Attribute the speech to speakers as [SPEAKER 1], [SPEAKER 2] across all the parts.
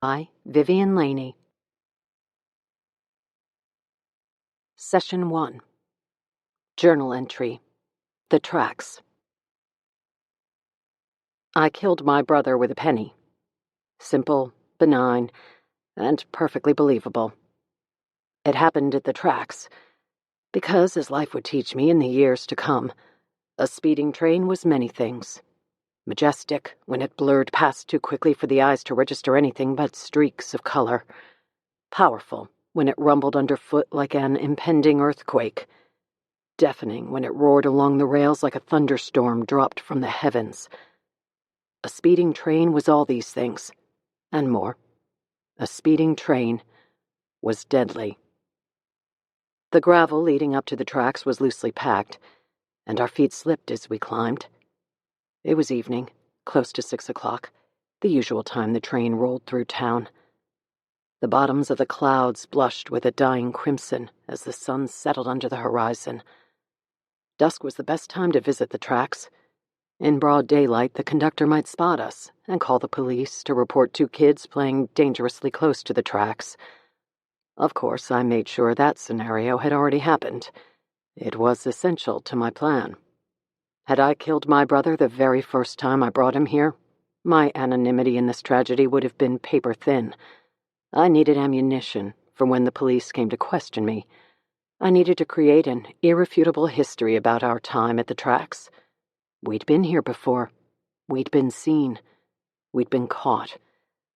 [SPEAKER 1] By Vivian Laney. Session 1. Journal entry. The tracks. I killed my brother with a penny. Simple, benign, and perfectly believable. It happened at the tracks, because, as life would teach me in the years to come, a speeding train was many things. Majestic, when it blurred past too quickly for the eyes to register anything but streaks of color. Powerful, when it rumbled underfoot like an impending earthquake. Deafening, when it roared along the rails like a thunderstorm dropped from the heavens. A speeding train was all these things, and more. A speeding train was deadly. The gravel leading up to the tracks was loosely packed, and our feet slipped as we climbed. It was evening, close to 6 o'clock, the usual time the train rolled through town. The bottoms of the clouds blushed with a dying crimson as the sun settled under the horizon. Dusk was the best time to visit the tracks. In broad daylight, the conductor might spot us and call the police to report 2 kids playing dangerously close to the tracks. Of course, I made sure that scenario had already happened. It was essential to my plan. Had I killed my brother the very first time I brought him here, my anonymity in this tragedy would have been paper thin. I needed ammunition for when the police came to question me. I needed to create an irrefutable history about our time at the tracks. We'd been here before. We'd been seen. We'd been caught.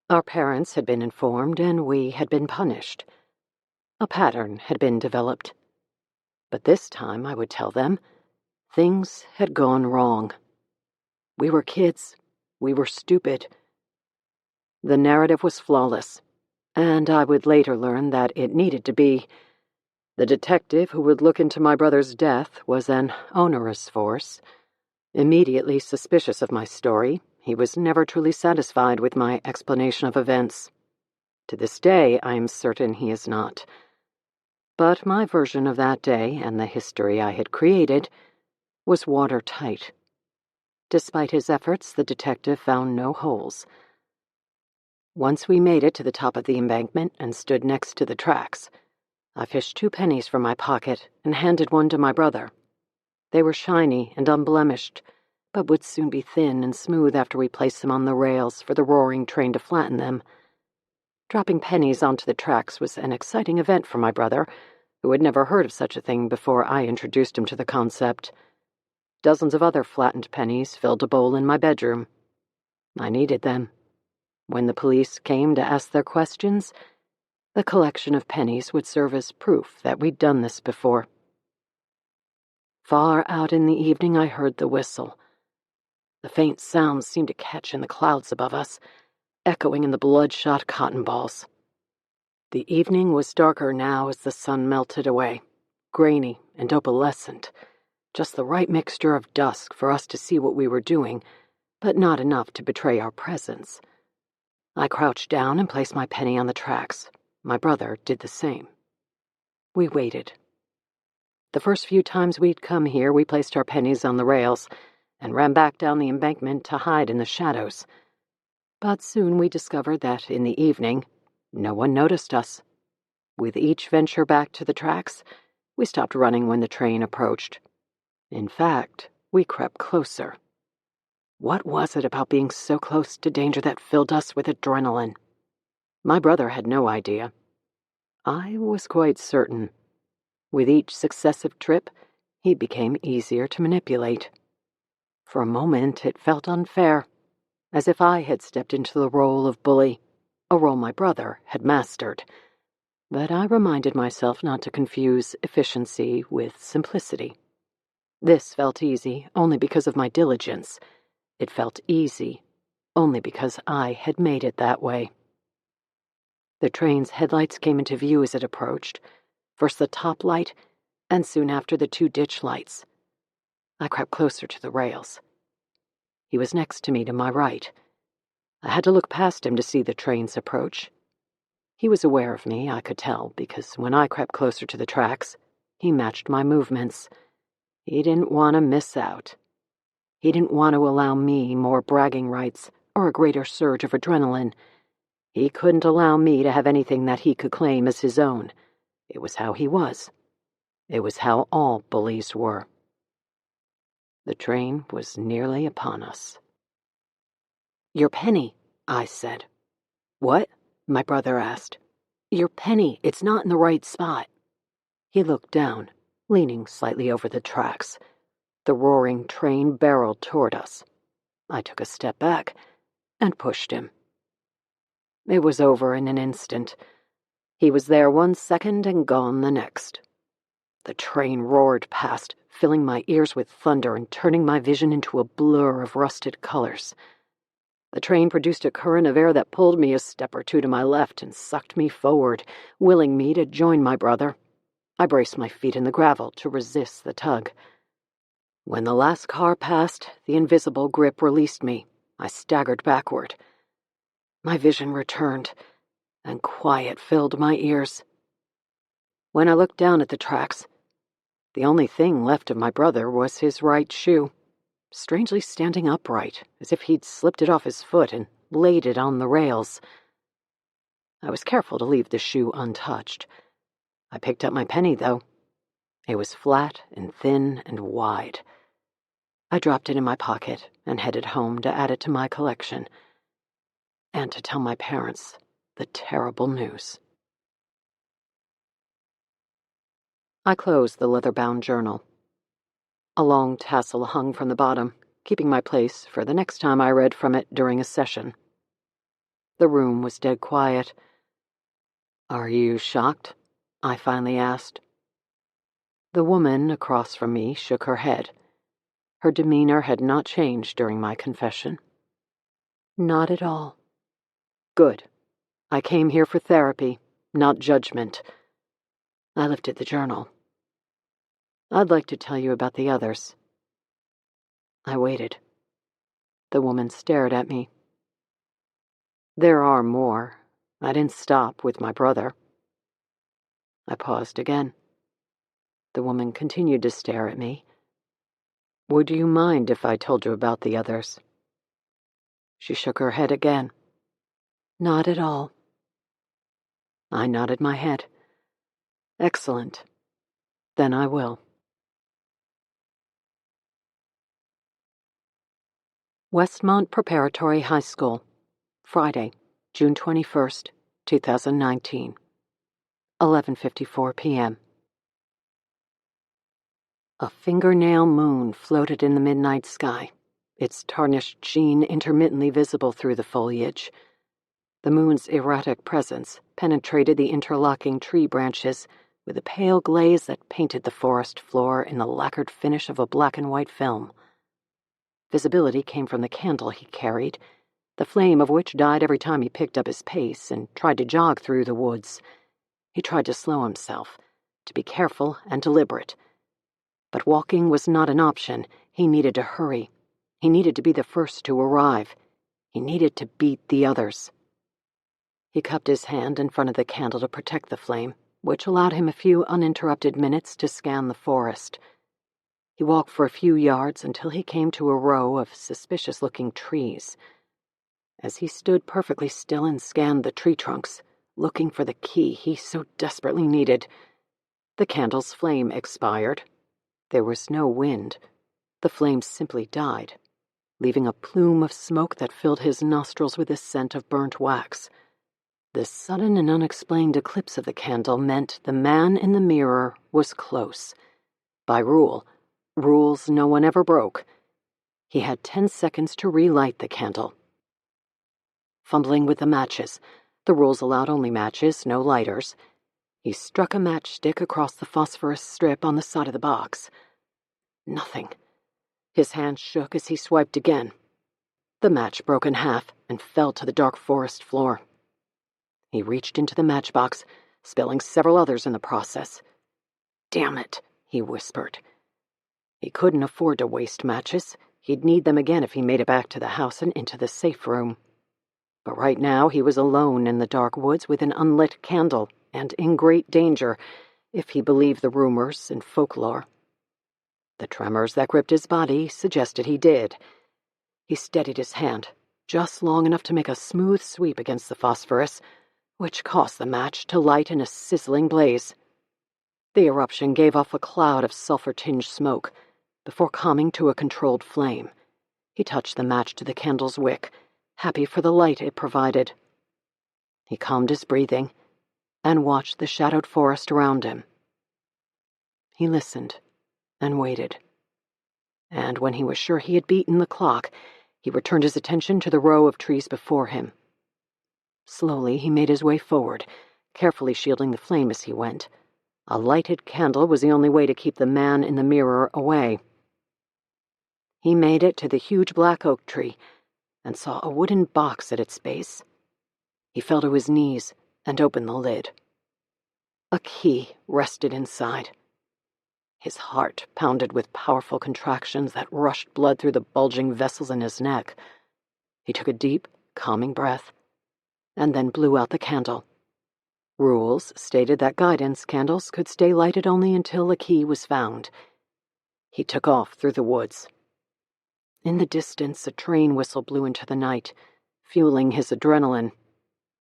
[SPEAKER 1] Our parents had been informed, and we had been punished. A pattern had been developed. But this time, I would tell them, things had gone wrong. We were kids. We were stupid. The narrative was flawless, and I would later learn that it needed to be. The detective who would look into my brother's death was an onerous force. Immediately suspicious of my story, he was never truly satisfied with my explanation of events. To this day, I am certain he is not. But my version of that day and the history I had created was watertight. Despite his efforts, the detective found no holes. Once we made it to the top of the embankment and stood next to the tracks, I fished 2 pennies from my pocket and handed one to my brother. They were shiny and unblemished, but would soon be thin and smooth after we placed them on the rails for the roaring train to flatten them. Dropping pennies onto the tracks was an exciting event for my brother, who had never heard of such a thing before I introduced him to the concept. Dozens of other flattened pennies filled a bowl in my bedroom. I needed them. When the police came to ask their questions, the collection of pennies would serve as proof that we'd done this before. Far out in the evening, I heard the whistle. The faint sounds seemed to catch in the clouds above us, echoing in the bloodshot cotton balls. The evening was darker now as the sun melted away, grainy and opalescent, just the right mixture of dusk for us to see what we were doing, but not enough to betray our presence. I crouched down and placed my penny on the tracks. My brother did the same. We waited. The first few times we'd come here, we placed our pennies on the rails and ran back down the embankment to hide in the shadows. But soon we discovered that in the evening, no one noticed us. With each venture back to the tracks, we stopped running when the train approached. In fact, we crept closer. What was it about being so close to danger that filled us with adrenaline? My brother had no idea. I was quite certain. With each successive trip, he became easier to manipulate. For a moment, it felt unfair, as if I had stepped into the role of bully, a role my brother had mastered. But I reminded myself not to confuse efficiency with simplicity. This felt easy only because of my diligence. It felt easy only because I had made it that way. The train's headlights came into view as it approached, first the top light, and soon after the 2 ditch lights. I crept closer to the rails. He was next to me to my right. I had to look past him to see the train's approach. He was aware of me, I could tell, because when I crept closer to the tracks, he matched my movements. He didn't want to miss out. He didn't want to allow me more bragging rights or a greater surge of adrenaline. He couldn't allow me to have anything that he could claim as his own. It was how he was. It was how all bullies were. The train was nearly upon us. "Your penny," I said. "What?" my brother asked. "Your penny, it's not in the right spot." He looked down, leaning slightly over the tracks. The roaring train barreled toward us. I took a step back and pushed him. It was over in an instant. He was there 1 second and gone the next. The train roared past, filling my ears with thunder and turning my vision into a blur of rusted colors. The train produced a current of air that pulled me a step or two to my left and sucked me forward, willing me to join my brother. I braced my feet in the gravel to resist the tug. When the last car passed, the invisible grip released me. I staggered backward. My vision returned, and quiet filled my ears. When I looked down at the tracks, the only thing left of my brother was his right shoe, strangely standing upright, as if he'd slipped it off his foot and laid it on the rails. I was careful to leave the shoe untouched. I picked up my penny, though. It was flat and thin and wide. I dropped it in my pocket and headed home to add it to my collection, and to tell my parents the terrible news. I closed the leather-bound journal. A long tassel hung from the bottom, keeping my place for the next time I read from it during a session. The room was dead quiet. "Are you shocked?" I finally asked. The woman across from me shook her head. Her demeanor had not changed during my confession. "Not at all." "Good. I came here for therapy, not judgment." I lifted the journal. "I'd like to tell you about the others." I waited. The woman stared at me. "There are more. I didn't stop with my brother." I paused again. The woman continued to stare at me. "Would you mind if I told you about the others?" She shook her head again. "Not at all." I nodded my head. "Excellent. Then I will." Westmont Preparatory High School, Friday, June 21st, 2019, 11:54 p.m. A fingernail moon floated in the midnight sky, its tarnished sheen intermittently visible through the foliage. The moon's erratic presence penetrated the interlocking tree branches with a pale glaze that painted the forest floor in the lacquered finish of a black and white film. Visibility came from the candle he carried, the flame of which died every time he picked up his pace and tried to jog through the woods. He tried to slow himself, to be careful and deliberate. But walking was not an option. He needed to hurry. He needed to be the first to arrive. He needed to beat the others. He cupped his hand in front of the candle to protect the flame, which allowed him a few uninterrupted minutes to scan the forest. He walked for a few yards until he came to a row of suspicious-looking trees. As he stood perfectly still and scanned the tree trunks, looking for the key he so desperately needed, the candle's flame expired. There was no wind. The flame simply died, leaving a plume of smoke that filled his nostrils with the scent of burnt wax. This sudden and unexplained eclipse of the candle meant the man in the mirror was close. By rules no one ever broke, he had 10 seconds to relight the candle. Fumbling with the matches, the rules allowed only matches, no lighters, he struck a matchstick across the phosphorus strip on the side of the box. Nothing. His hand shook as he swiped again. The match broke in half and fell to the dark forest floor. He reached into the matchbox, spilling several others in the process. "Damn it," he whispered. He couldn't afford to waste matches. He'd need them again if he made it back to the house and into the safe room. But right now he was alone in the dark woods with an unlit candle and in great danger, if he believed the rumors and folklore. The tremors that gripped his body suggested he did. He steadied his hand, just long enough to make a smooth sweep against the phosphorus, which caused the match to light in a sizzling blaze. The eruption gave off a cloud of sulfur-tinged smoke, before calming to a controlled flame. He touched the match to the candle's wick, happy for the light it provided. He calmed his breathing and watched the shadowed forest around him. He listened and waited. And when he was sure he had beaten the clock, he returned his attention to the row of trees before him. Slowly he made his way forward, carefully shielding the flame as he went. A lighted candle was the only way to keep the man in the mirror away. He made it to the huge black oak tree and saw a wooden box at its base. He fell to his knees and opened the lid. A key rested inside. His heart pounded with powerful contractions that rushed blood through the bulging vessels in his neck. He took a deep, calming breath, and then blew out the candle. Rules stated that guidance candles could stay lighted only until a key was found. He took off through the woods. In the distance, a train whistle blew into the night, fueling his adrenaline.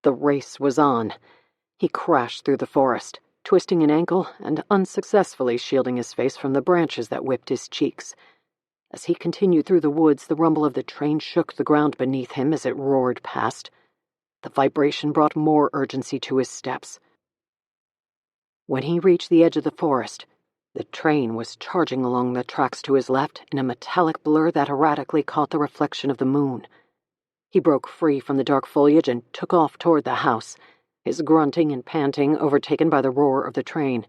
[SPEAKER 1] The race was on. He crashed through the forest, twisting an ankle and unsuccessfully shielding his face from the branches that whipped his cheeks. As he continued through the woods, the rumble of the train shook the ground beneath him as it roared past. The vibration brought more urgency to his steps. When he reached the edge of the forest, the train was charging along the tracks to his left in a metallic blur that erratically caught the reflection of the moon. He broke free from the dark foliage and took off toward the house, his grunting and panting overtaken by the roar of the train.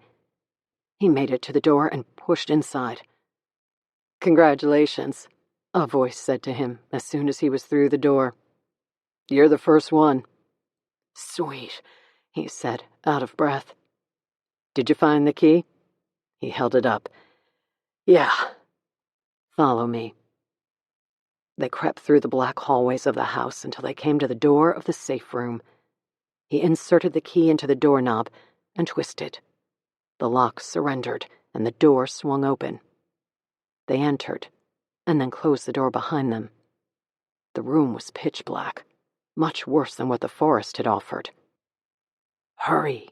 [SPEAKER 1] He made it to the door and pushed inside. "Congratulations," a voice said to him as soon as he was through the door. "You're the first one." "Sweet," he said, out of breath. "Did you find the key?" He held it up. "Yeah." "Follow me." They crept through the black hallways of the house until they came to the door of the safe room. He inserted the key into the doorknob and twisted. The lock surrendered, and the door swung open. They entered, and then closed the door behind them. The room was pitch black, much worse than what the forest had offered. "Hurry."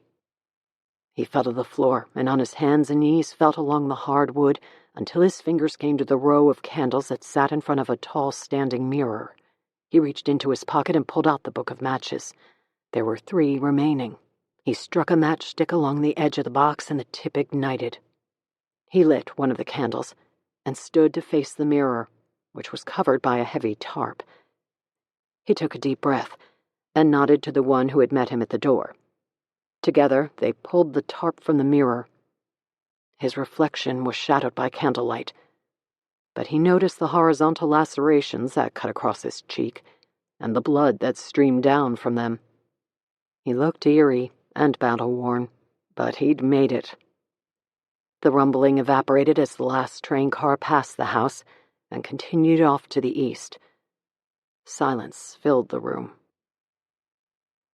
[SPEAKER 1] He fell to the floor, and on his hands and knees felt along the hard wood until his fingers came to the row of candles that sat in front of a tall standing mirror. He reached into his pocket and pulled out the book of matches. There were 3 remaining. He struck a matchstick along the edge of the box, and the tip ignited. He lit one of the candles and stood to face the mirror, which was covered by a heavy tarp. He took a deep breath and nodded to the one who had met him at the door. Together, they pulled the tarp from the mirror. His reflection was shadowed by candlelight, but he noticed the horizontal lacerations that cut across his cheek and the blood that streamed down from them. He looked eerie and battle-worn, but he'd made it. The rumbling evaporated as the last train car passed the house and continued off to the east. Silence filled the room.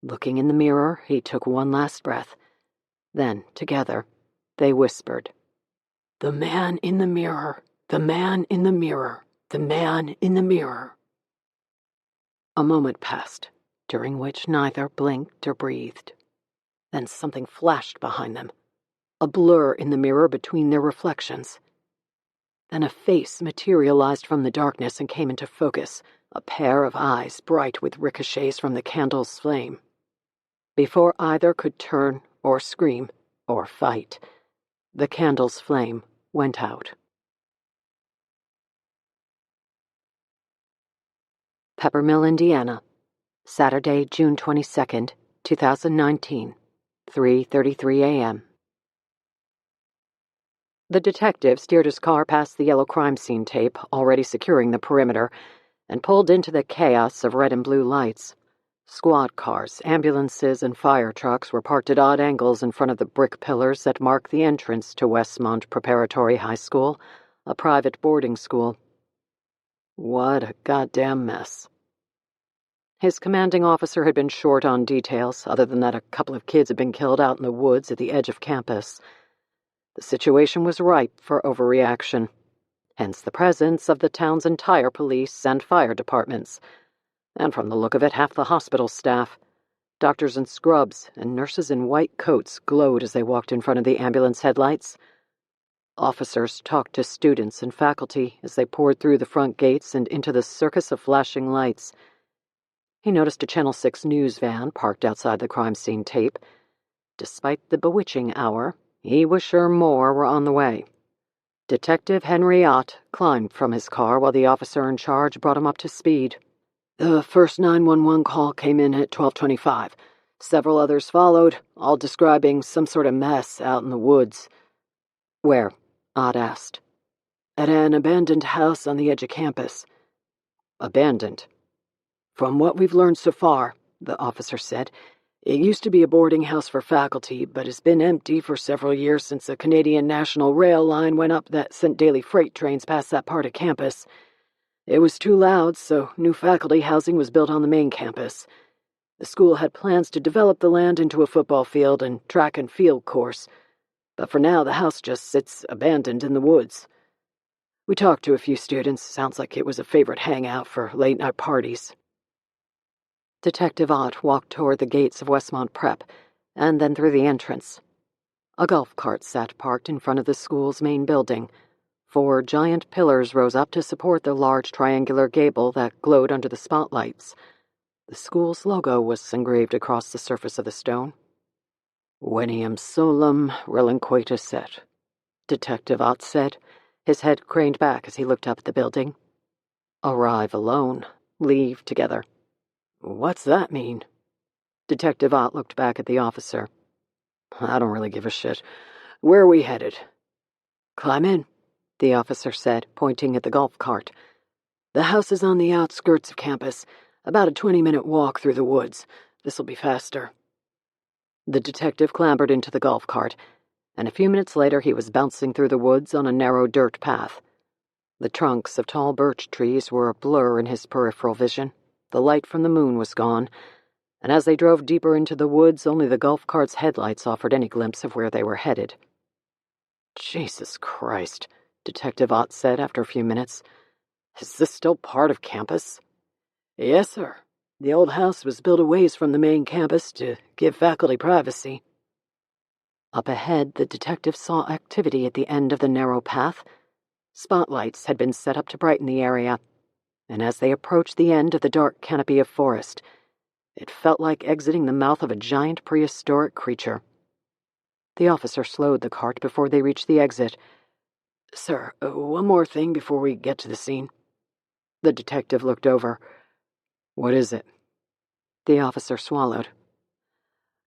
[SPEAKER 1] Looking in the mirror, he took one last breath. Then, together, they whispered, "The man in the mirror, the man in the mirror, the man in the mirror." A moment passed, during which neither blinked or breathed. Then something flashed behind them, a blur in the mirror between their reflections. Then a face materialized from the darkness and came into focus, a pair of eyes bright with ricochets from the candle's flame. Before either could turn or scream or fight, the candle's flame went out. Peppermill, Indiana, Saturday, June 22nd, 2019, 3:33 a.m. The detective steered his car past the yellow crime scene tape, already securing the perimeter, and pulled into the chaos of red and blue lights. Squad cars, ambulances, and fire trucks were parked at odd angles in front of the brick pillars that mark the entrance to Westmont Preparatory High School, a private boarding school. What a goddamn mess. His commanding officer had been short on details, other than that a couple of kids had been killed out in the woods at the edge of campus. The situation was ripe for overreaction, hence the presence of the town's entire police and fire departments. and from the look of it, half the hospital staff. Doctors in scrubs and nurses in white coats glowed as they walked in front of the ambulance headlights. Officers talked to students and faculty as they poured through the front gates and into the circus of flashing lights. He noticed a Channel 6 news van parked outside the crime scene tape. Despite the bewitching hour, he was sure more were on the way. Detective Henry Ott climbed from his car while the officer in charge brought him up to speed. The first 911 call came in at 12:25. Several others followed, all describing some sort of mess out in the woods. Where? Ott asked. At an abandoned house on the edge of campus. Abandoned? From what we've learned so far, the officer said, it used to be a boarding house for faculty, but has been empty for several years since a Canadian National Rail line went up that sent daily freight trains past that part of campus. It was too loud, so new faculty housing was built on the main campus. The school had plans to develop the land into a football field and track and field course, but for now the house just sits abandoned in the woods. We talked to a few students. Sounds like it was a favorite hangout for late-night parties. Detective Ott walked toward the gates of Westmont Prep, and then through the entrance. A golf cart sat parked in front of the school's main building. 4 giant pillars rose up to support the large triangular gable that glowed under the spotlights. The school's logo was engraved across the surface of the stone. Veniam solum relinquatus et, Detective Ott said, his head craned back as he looked up at the building. Arrive alone, leave together. What's that mean? Detective Ott looked back at the officer. I don't really give a shit. Where are we headed? Climb in, the officer said, pointing at the golf cart. The house is on the outskirts of campus, about a 20-minute walk through the woods. This'll be faster. The detective clambered into the golf cart, and a few minutes later he was bouncing through the woods on a narrow dirt path. The trunks of tall birch trees were a blur in his peripheral vision. The light from the moon was gone, and as they drove deeper into the woods, only the golf cart's headlights offered any glimpse of where they were headed. Jesus Christ, Detective Ott said after a few minutes. Is this still part of campus? Yes, sir. The old house was built a ways from the main campus to give faculty privacy. Up ahead, the detective saw activity at the end of the narrow path. Spotlights had been set up to brighten the area, and as they approached the end of the dark canopy of forest, it felt like exiting the mouth of a giant prehistoric creature. The officer slowed the cart before they reached the exit. Sir, one more thing before we get to the scene. The detective looked over. What is it? The officer swallowed.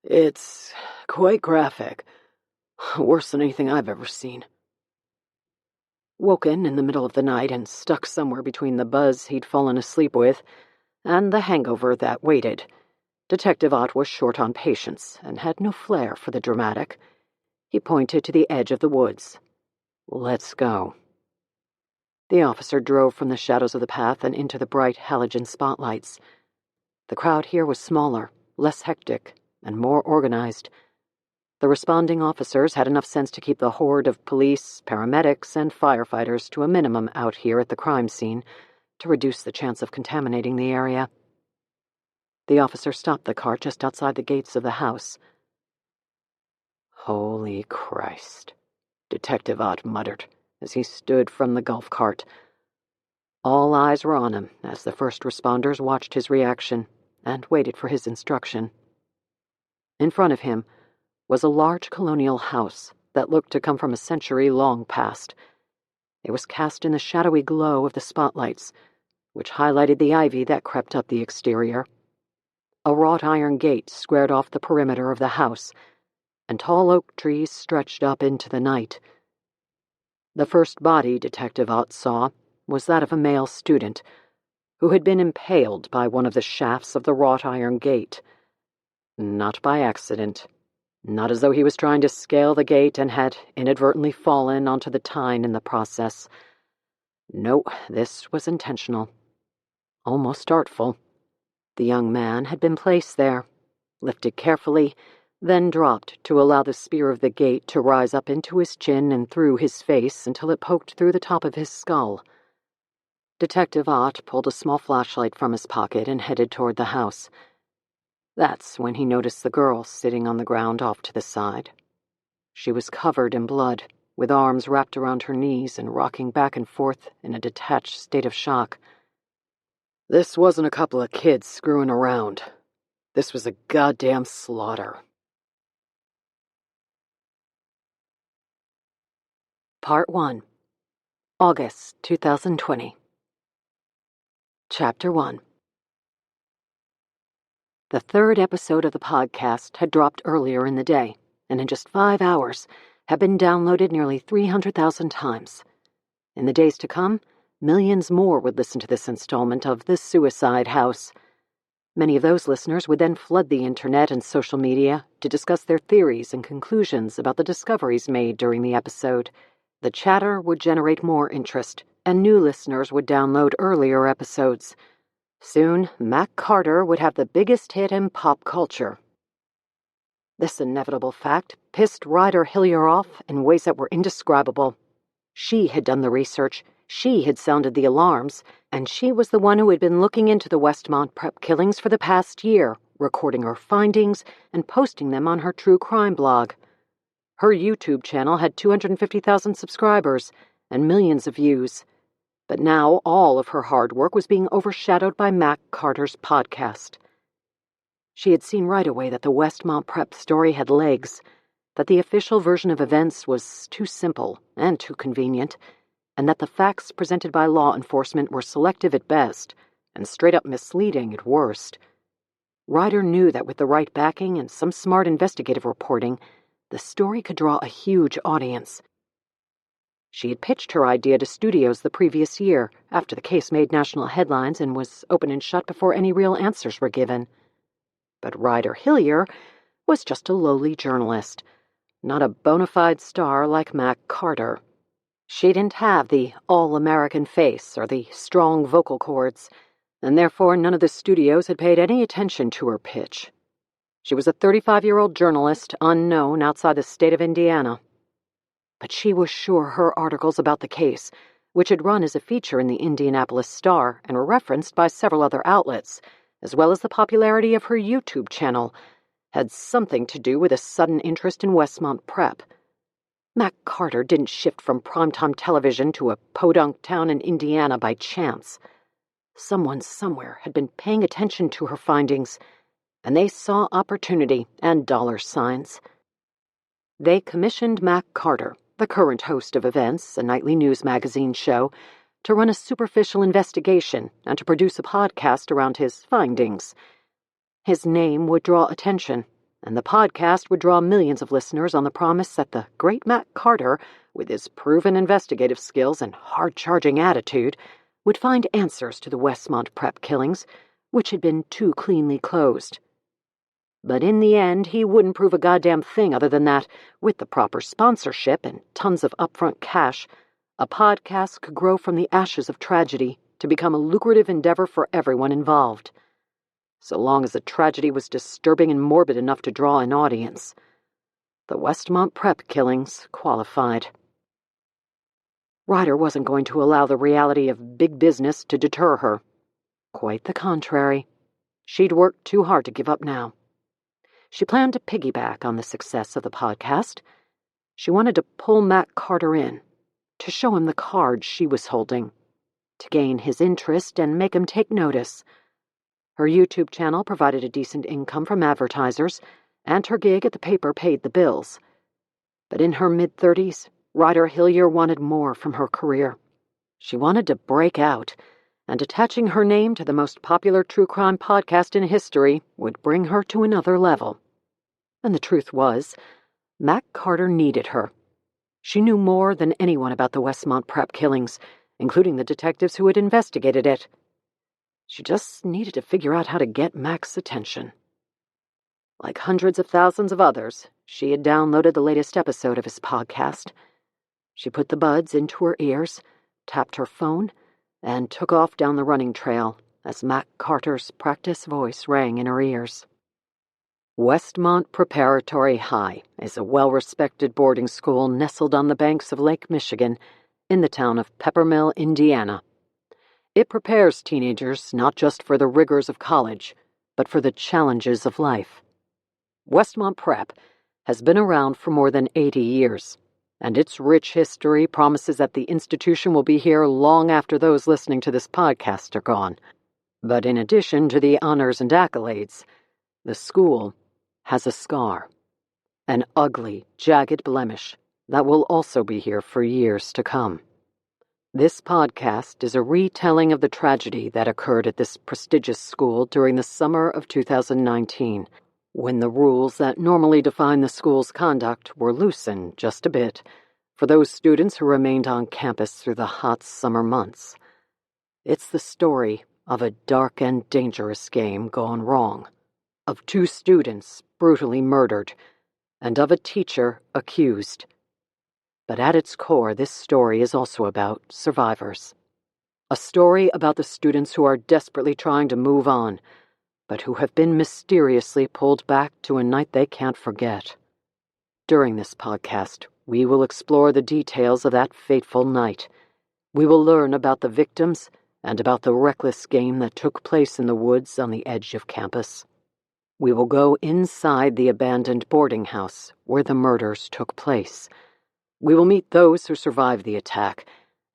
[SPEAKER 1] It's quite graphic. Worse than anything I've ever seen. Woken in the middle of the night and stuck somewhere between the buzz he'd fallen asleep with and the hangover that waited, Detective Ott was short on patience and had no flair for the dramatic. He pointed to the edge of the woods. Let's go. The officer drove from the shadows of the path and into the bright halogen spotlights. The crowd here was smaller, less hectic, and more organized. The responding officers had enough sense to keep the horde of police, paramedics, and firefighters to a minimum out here at the crime scene to reduce the chance of contaminating the area. The officer stopped the cart just outside the gates of the house. Holy Christ, Detective Ott muttered as he stood from the golf cart. All eyes were on him as the first responders watched his reaction and waited for his instruction. In front of him was a large colonial house that looked to come from a century long past. It was cast in the shadowy glow of the spotlights, which highlighted the ivy that crept up the exterior. A wrought iron gate squared off the perimeter of the house, and tall oak trees stretched up into the night. The first body Detective Ott saw was that of a male student who had been impaled by one of the shafts of the wrought iron gate. Not by accident. Not as though he was trying to scale the gate and had inadvertently fallen onto the tine in the process. No, this was intentional. Almost artful. The young man had been placed there, lifted carefully, then dropped to allow the spear of the gate to rise up into his chin and through his face until it poked through the top of his skull. Detective Ott pulled a small flashlight from his pocket and headed toward the house. That's when he noticed the girl sitting on the ground off to the side. She was covered in blood, with arms wrapped around her knees and rocking back and forth in a detached state of shock. This wasn't a couple of kids screwing around. This was a goddamn slaughter. Part 1. August 2020. Chapter 1. The third episode of the podcast had dropped earlier in the day, and in just 5 hours had been downloaded nearly 300,000 times. In the days to come, millions more would listen to this installment of The Suicide House. Many of those listeners would then flood the internet and social media to discuss their theories and conclusions about the discoveries made during the episode. The chatter would generate more interest, and new listeners would download earlier episodes. Soon, Mac Carter would have the biggest hit in pop culture. This inevitable fact pissed Ryder Hillier off in ways that were indescribable. She had done the research, she had sounded the alarms, and she was the one who had been looking into the Westmont Prep killings for the past year, recording her findings and posting them on her true crime blog. Her YouTube channel had 250,000 subscribers and millions of views. But now all of her hard work was being overshadowed by Mac Carter's podcast. She had seen right away that the Westmont Prep story had legs, that the official version of events was too simple and too convenient, and that the facts presented by law enforcement were selective at best and straight-up misleading at worst. Ryder knew that with the right backing and some smart investigative reporting, the story could draw a huge audience. She had pitched her idea to studios the previous year, after the case made national headlines and was open and shut before any real answers were given. But Ryder Hillier was just a lowly journalist, not a bona fide star like Mac Carter. She didn't have the all-American face or the strong vocal cords, and therefore none of the studios had paid any attention to her pitch. She was a 35-year-old journalist, unknown outside the state of Indiana. But she was sure her articles about the case, which had run as a feature in the Indianapolis Star and were referenced by several other outlets, as well as the popularity of her YouTube channel, had something to do with a sudden interest in Westmont Prep. Mac Carter didn't shift from primetime television to a podunk town in Indiana by chance. Someone somewhere had been paying attention to her findings, and they saw opportunity and dollar signs. They commissioned Mac Carter, the current host of Events, a nightly news magazine show, to run a superficial investigation and to produce a podcast around his findings. His name would draw attention, and the podcast would draw millions of listeners on the promise that the great Mac Carter, with his proven investigative skills and hard-charging attitude, would find answers to the Westmont Prep killings, which had been too cleanly closed. But in the end, he wouldn't prove a goddamn thing other than that, with the proper sponsorship and tons of upfront cash, a podcast could grow from the ashes of tragedy to become a lucrative endeavor for everyone involved. So long as the tragedy was disturbing and morbid enough to draw an audience. The Westmont Prep killings qualified. Ryder wasn't going to allow the reality of big business to deter her. Quite the contrary. She'd worked too hard to give up now. She planned to piggyback on the success of the podcast. She wanted to pull Mac Carter in, to show him the cards she was holding, to gain his interest and make him take notice. Her YouTube channel provided a decent income from advertisers, and her gig at the paper paid the bills. But in her mid-30s, Ryder Hillier wanted more from her career. She wanted to break out, and attaching her name to the most popular true crime podcast in history would bring her to another level. And the truth was, Mac Carter needed her. She knew more than anyone about the Westmont Prep killings, including the detectives who had investigated it. She just needed to figure out how to get Mac's attention. Like hundreds of thousands of others, she had downloaded the latest episode of his podcast. She put the buds into her ears, tapped her phone, and took off down the running trail as Mac Carter's practice voice rang in her ears. Westmont Preparatory High is a well-respected boarding school nestled on the banks of Lake Michigan in the town of Peppermill, Indiana. It prepares teenagers not just for the rigors of college, but for the challenges of life. Westmont Prep has been around for more than 80 years, and its rich history promises that the institution will be here long after those listening to this podcast are gone. But in addition to the honors and accolades, the school has a scar, an ugly, jagged blemish that will also be here for years to come. This podcast is a retelling of the tragedy that occurred at this prestigious school during the summer of 2019, when the rules that normally define the school's conduct were loosened just a bit for those students who remained on campus through the hot summer months. It's the story of a dark and dangerous game gone wrong, of 2 students brutally murdered, and of a teacher accused. But at its core, this story is also about survivors. A story about the students who are desperately trying to move on, but who have been mysteriously pulled back to a night they can't forget. During this podcast, we will explore the details of that fateful night. We will learn about the victims and about the reckless game that took place in the woods on the edge of campus. We will go inside the abandoned boarding house where the murders took place. We will meet those who survived the attack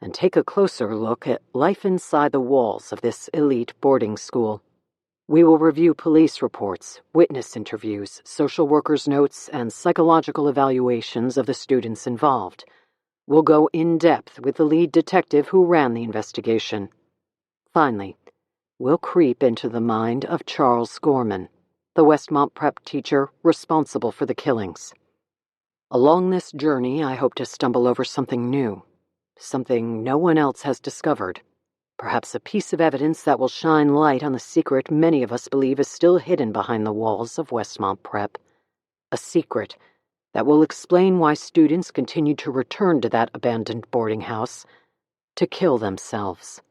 [SPEAKER 1] and take a closer look at life inside the walls of this elite boarding school. We will review police reports, witness interviews, social workers' notes, and psychological evaluations of the students involved. We'll go in depth with the lead detective who ran the investigation. Finally, we'll creep into the mind of Charles Gorman, the Westmont Prep teacher responsible for the killings. Along this journey, I hope to stumble over something new, something no one else has discovered. Perhaps a piece of evidence that will shine light on the secret many of us believe is still hidden behind the walls of Westmont Prep. A secret that will explain why students continue to return to that abandoned boarding house to kill themselves.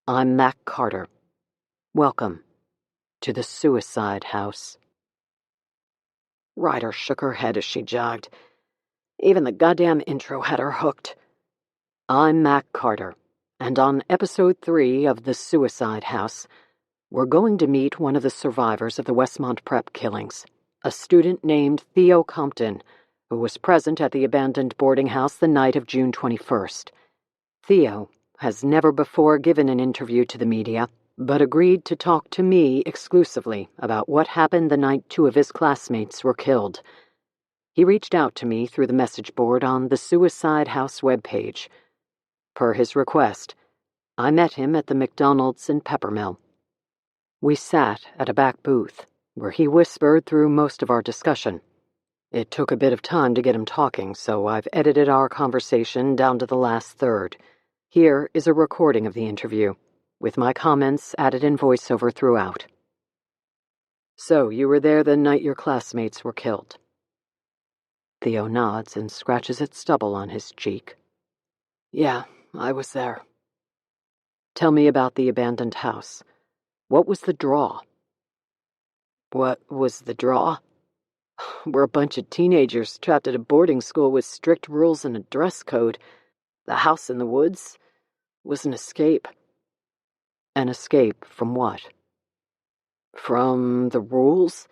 [SPEAKER 1] I'm Mac Carter. Welcome to the Suicide House. Ryder shook her head as she jogged. Even the goddamn intro had her hooked. I'm Mac Carter. And on episode 3 of The Suicide House, we're going to meet one of the survivors of the Westmont Prep killings, a student named Theo Compton, who was present at the abandoned boarding house the night of June 21st. Theo has never before given an interview to the media, but agreed to talk to me exclusively about what happened the night 2 of his classmates were killed. He reached out to me through the message board on the Suicide House webpage. Per his request, I met him at the McDonald's in Peppermill. We sat at a back booth, where he whispered through most of our discussion. It took a bit of time to get him talking, so I've edited our conversation down to the last third. Here is a recording of the interview, with my comments added in voiceover throughout. So, you were there the night your classmates were killed? Theo nods and scratches at stubble on his cheek. Yeah, I was there. Tell me about the abandoned house. What was the draw? What was the draw? We're a bunch of teenagers trapped at a boarding school with strict rules and a dress code. The house in the woods was an escape. An escape from what? From the rules?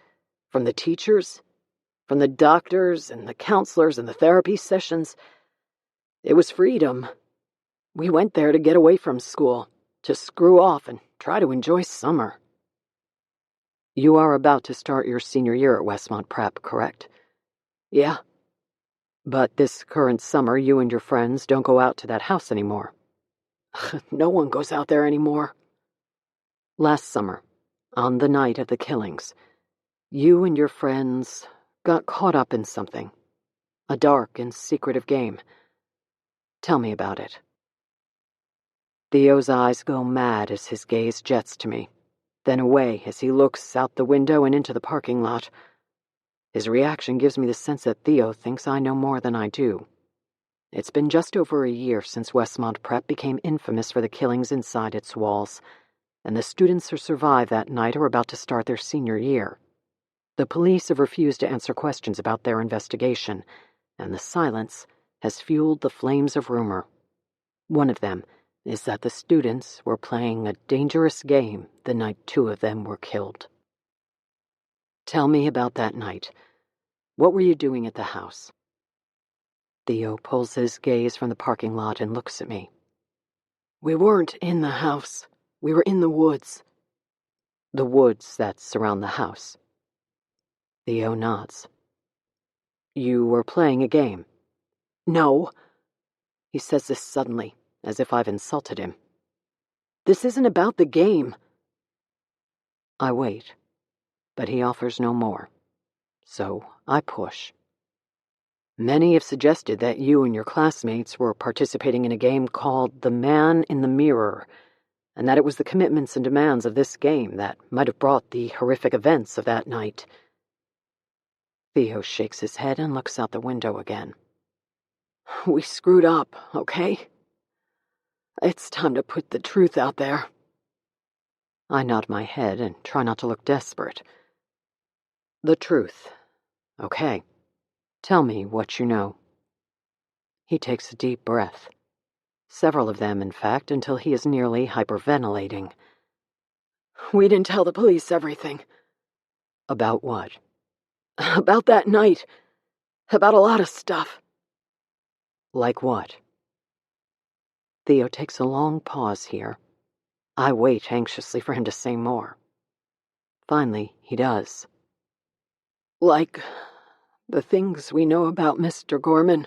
[SPEAKER 1] From the teachers? From the doctors and the counselors and the therapy sessions? It was freedom. We went there to get away from school, to screw off and try to enjoy summer. You are about to start your senior year at Westmont Prep, correct? Yeah. But this current summer, you and your friends don't go out to that house anymore. No one goes out there anymore. Last summer, on the night of the killings, you and your friends got caught up in something. A dark and secretive game. Tell me about it. Theo's eyes go mad as his gaze jets to me, then away as he looks out the window and into the parking lot. His reaction gives me the sense that Theo thinks I know more than I do. It's been just over a year since Westmont Prep became infamous for the killings inside its walls, and the students who survived that night are about to start their senior year. The police have refused to answer questions about their investigation, and the silence has fueled the flames of rumor. One of them is that the students were playing a dangerous game the night 2 of them were killed. Tell me about that night. What were you doing at the house? Theo pulls his gaze from the parking lot and looks at me. We weren't in the house. We were in the woods. The woods that surround the house. Theo nods. You were playing a game. No. He says this suddenly, as if I've insulted him. This isn't about the game. I wait, but he offers no more. So I push. Many have suggested that you and your classmates were participating in a game called The Man in the Mirror, and that it was the commitments and demands of this game that might have brought the horrific events of that night. Theo shakes his head and looks out the window again. We screwed up, okay? It's time to put the truth out there. I nod my head and try not to look desperate. The truth. Okay. Tell me what you know. He takes a deep breath. Several of them, in fact, until he is nearly hyperventilating. We didn't tell the police everything. About what? About that night. About a lot of stuff. Like what? Theo takes a long pause here. I wait anxiously for him to say more. Finally, he does. Like the things we know about Mr. Gorman.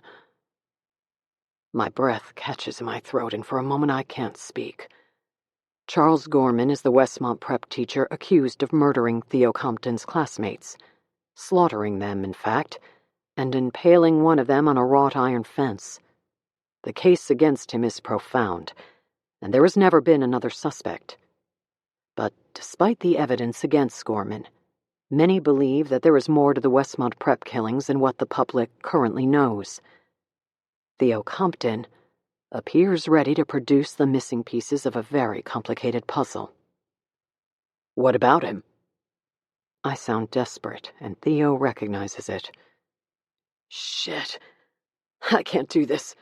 [SPEAKER 1] My breath catches in my throat, and for a moment I can't speak. Charles Gorman is the Westmont prep teacher accused of murdering Theo Compton's classmates, slaughtering them, in fact, and impaling one of them on a wrought iron fence. The case against him is profound, and there has never been another suspect. But despite the evidence against Gorman, many believe that there is more to the Westmont prep killings than what the public currently knows. Theo Compton appears ready to produce the missing pieces of a very complicated puzzle. What about him? I sound desperate, and Theo recognizes it. Shit. I can't do this.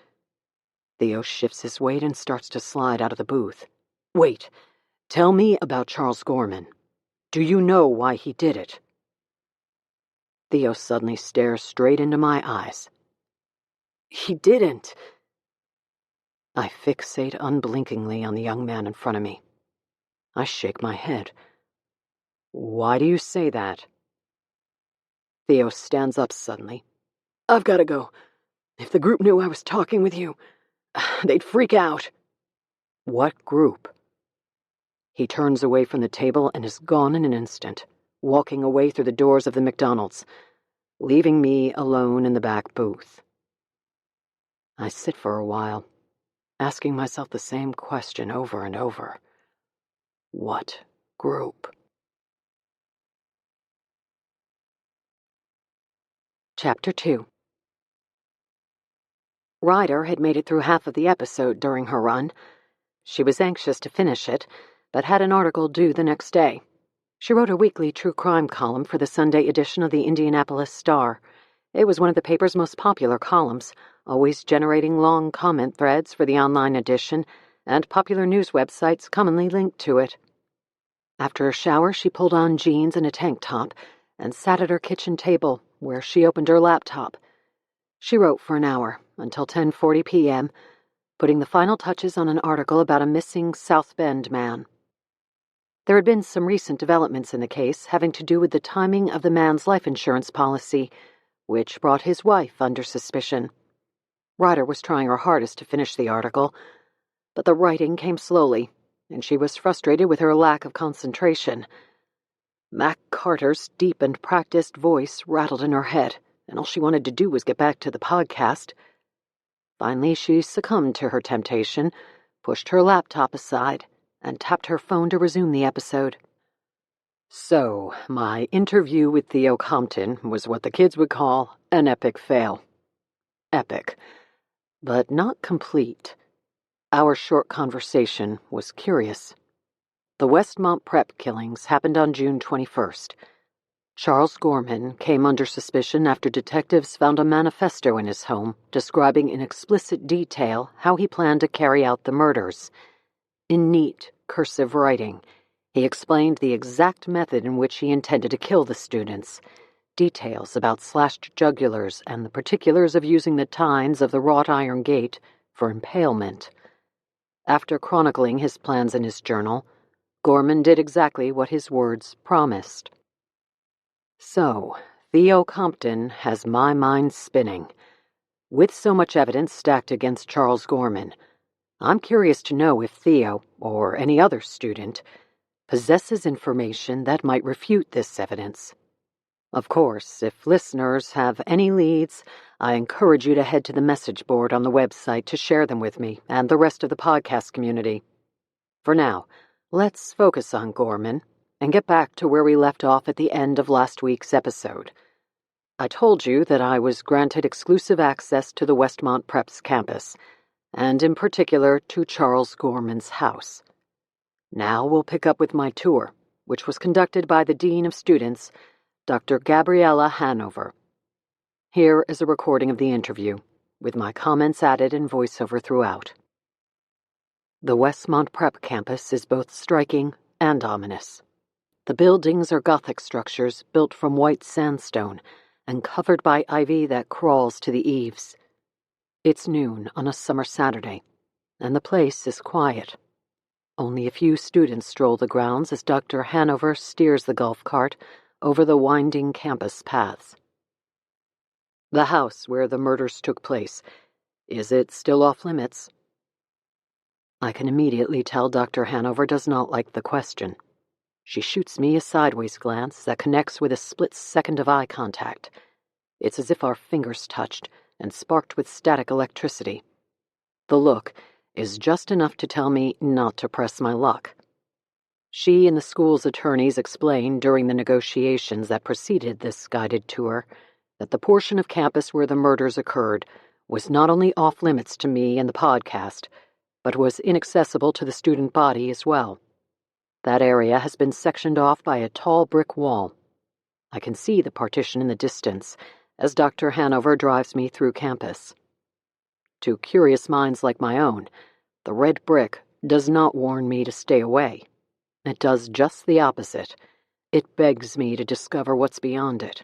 [SPEAKER 1] Theo shifts his weight and starts to slide out of the booth. Wait. Tell me about Charles Gorman. Do you know why he did it? Theo suddenly stares straight into my eyes. He didn't. I fixate unblinkingly on the young man in front of me. I shake my head. Why do you say that? Theo stands up suddenly. I've got to go. If the group knew I was talking with you, they'd freak out. What group? He turns away from the table and is gone in an instant, walking away through the doors of the McDonald's, leaving me alone in the back booth. I sit for a while, asking myself the same question over and over. What group? Chapter 2. Ryder had made it through half of the episode during her run. She was anxious to finish it, but had an article due the next day. She wrote a weekly true crime column for the Sunday edition of the Indianapolis Star. It was one of the paper's most popular columns, always generating long comment threads for the online edition and popular news websites commonly linked to it. After a shower, she pulled on jeans and a tank top and sat at her kitchen table, where she opened her laptop. She wrote for an hour, until 10:40 p.m., putting the final touches on an article about a missing South Bend man. There had been some recent developments in the case having to do with the timing of the man's life insurance policy, which brought his wife under suspicion. Ryder was trying her hardest to finish the article, but the writing came slowly, and she was frustrated with her lack of concentration. Mac Carter's deep and practiced voice rattled in her head, and all she wanted to do was get back to the podcast. Finally, she succumbed to her temptation, pushed her laptop aside, and tapped her phone to resume the episode. So, my interview with Theo Compton was what the kids would call an epic fail. Epic, but not complete. Our short conversation was curious. The Westmont prep killings happened on June 21st. Charles Gorman came under suspicion after detectives found a manifesto in his home describing in explicit detail how he planned to carry out the murders. In neat, cursive writing, he explained the exact method in which he intended to kill the students, details about slashed jugulars and the particulars of using the tines of the wrought iron gate for impalement. After chronicling his plans in his journal, Gorman did exactly what his words promised. So, Theo Compton has my mind spinning. With so much evidence stacked against Charles Gorman, I'm curious to know if Theo, or any other student, possesses information that might refute this evidence. Of course, if listeners have any leads, I encourage you to head to the message board on the website to share them with me and the rest of the podcast community. For now, let's focus on Gorman and get back to where we left off at the end of last week's episode. I told you that I was granted exclusive access to the Westmont Prep's campus, and in particular to Charles Gorman's house. Now we'll pick up with my tour, which was conducted by the Dean of Students, Dr. Gabriella Hanover. Here is a recording of the interview, with my comments added in voiceover throughout. The Westmont Prep campus is both striking and ominous. The buildings are Gothic structures built from white sandstone and covered by ivy that crawls to the eaves. It's noon on a summer Saturday, and the place is quiet. Only a few students stroll the grounds as Dr. Hanover steers the golf cart over the winding campus paths. The house where the murders took place, is it still off limits? I can immediately tell Dr. Hanover does not like the question. She shoots me a sideways glance that connects with a split second of eye contact. It's as if our fingers touched and sparked with static electricity. The look is just enough to tell me not to press my luck. She and the school's attorneys explained during the negotiations that preceded this guided tour that the portion of campus where the murders occurred was not only off limits to me and the podcast, but was inaccessible to the student body as well. That area has been sectioned off by a tall brick wall. I can see the partition in the distance as Dr. Hanover drives me through campus. To curious minds like my own, the red brick does not warn me to stay away. It does just the opposite. It begs me to discover what's beyond it.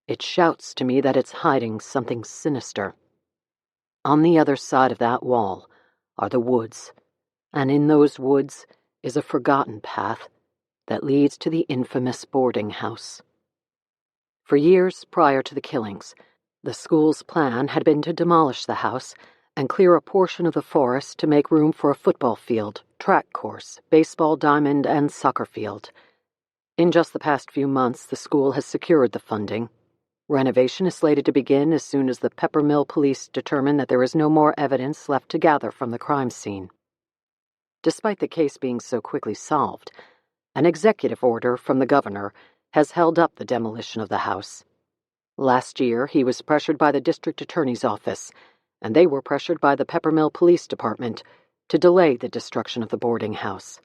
[SPEAKER 1] It shouts to me that it's hiding something sinister. On the other side of that wall are the woods, and in those woods is a forgotten path that leads to the infamous boarding house. For years prior to the killings, the school's plan had been to demolish the house and clear a portion of the forest to make room for a football field, track course, baseball diamond, and soccer field. In just the past few months, the school has secured the funding. Renovation is slated to begin as soon as the Peppermill police determine that there is no more evidence left to gather from the crime scene. Despite the case being so quickly solved, an executive order from the governor has held up the demolition of the house. Last year, he was pressured by the district attorney's office, and they were pressured by the Peppermill Police Department to delay the destruction of the boarding house.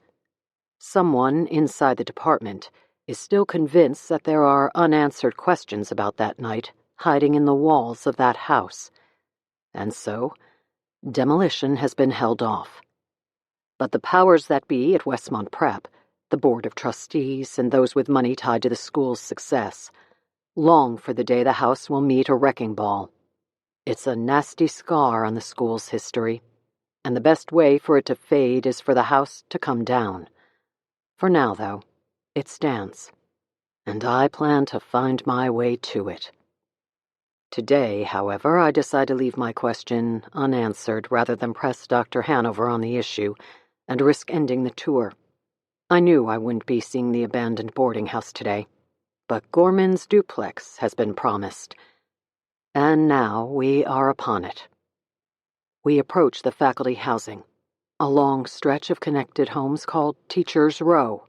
[SPEAKER 1] Someone inside the department is still convinced that there are unanswered questions about that night hiding in the walls of that house. And so, demolition has been held off. But the powers that be at Westmont Prep, the Board of Trustees, and those with money tied to the school's success, long for the day the house will meet a wrecking ball. It's a nasty scar on the school's history, and the best way for it to fade is for the house to come down. For now, though, it stands, and I plan to find my way to it. Today, however, I decide to leave my question unanswered rather than press Dr. Hanover on the issue and risk ending the tour. I knew I wouldn't be seeing the abandoned boarding house today, but Gorman's duplex has been promised. And now we are upon it. We approach the faculty housing, a long stretch of connected homes called Teachers' Row.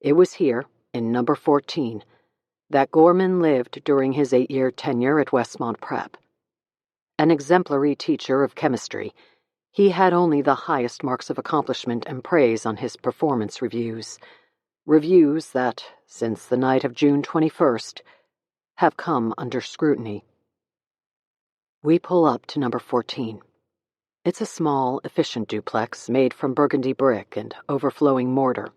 [SPEAKER 1] It was here, in number 14, that Gorman lived during his 8-year tenure at Westmont Prep. An exemplary teacher of chemistry, he had only the highest marks of accomplishment and praise on his performance reviews. Reviews that, since the night of June 21st, have come under scrutiny. We pull up to number 14. It's a small, efficient duplex made from burgundy brick and overflowing mortar.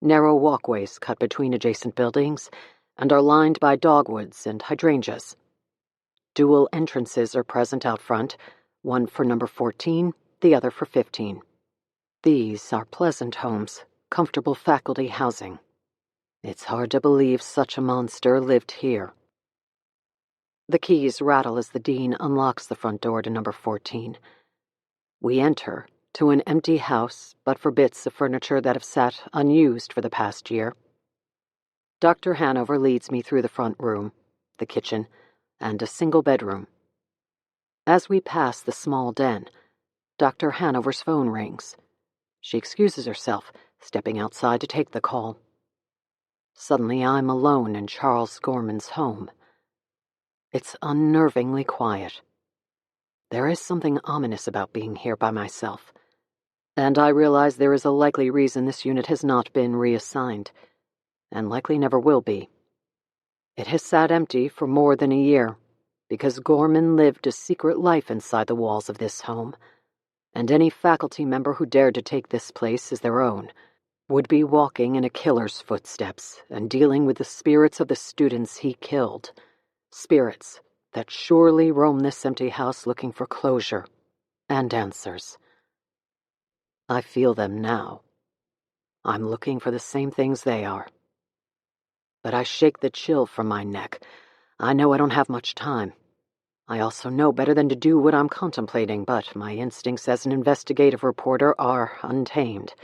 [SPEAKER 1] Narrow walkways cut between adjacent buildings and are lined by dogwoods and hydrangeas. Dual entrances are present out front, one for number 14, the other for 15. These are pleasant homes, comfortable faculty housing. It's hard to believe such a monster lived here. The keys rattle as the dean unlocks the front door to number 14. We enter to an empty house, but for bits of furniture that have sat unused for the past year. Dr. Hanover leads me through the front room, the kitchen, and a single bedroom. As we pass the small den, Dr. Hanover's phone rings. She excuses herself, stepping outside to take the call. Suddenly I'm alone in Charles Gorman's home. It's unnervingly quiet. There is something ominous about being here by myself, and I realize there is a likely reason this unit has not been reassigned, and likely never will be. It has sat empty for more than a year, because Gorman lived a secret life inside the walls of this home, and any faculty member who dared to take this place as their own would be walking in a killer's footsteps and dealing with the spirits of the students he killed, spirits that surely roam this empty house looking for closure and answers. I feel them now. I'm looking for the same things they are. But I shake the chill from my neck. I know I don't have much time. I also know better than to do what I'm contemplating, but my instincts as an investigative reporter are untamed.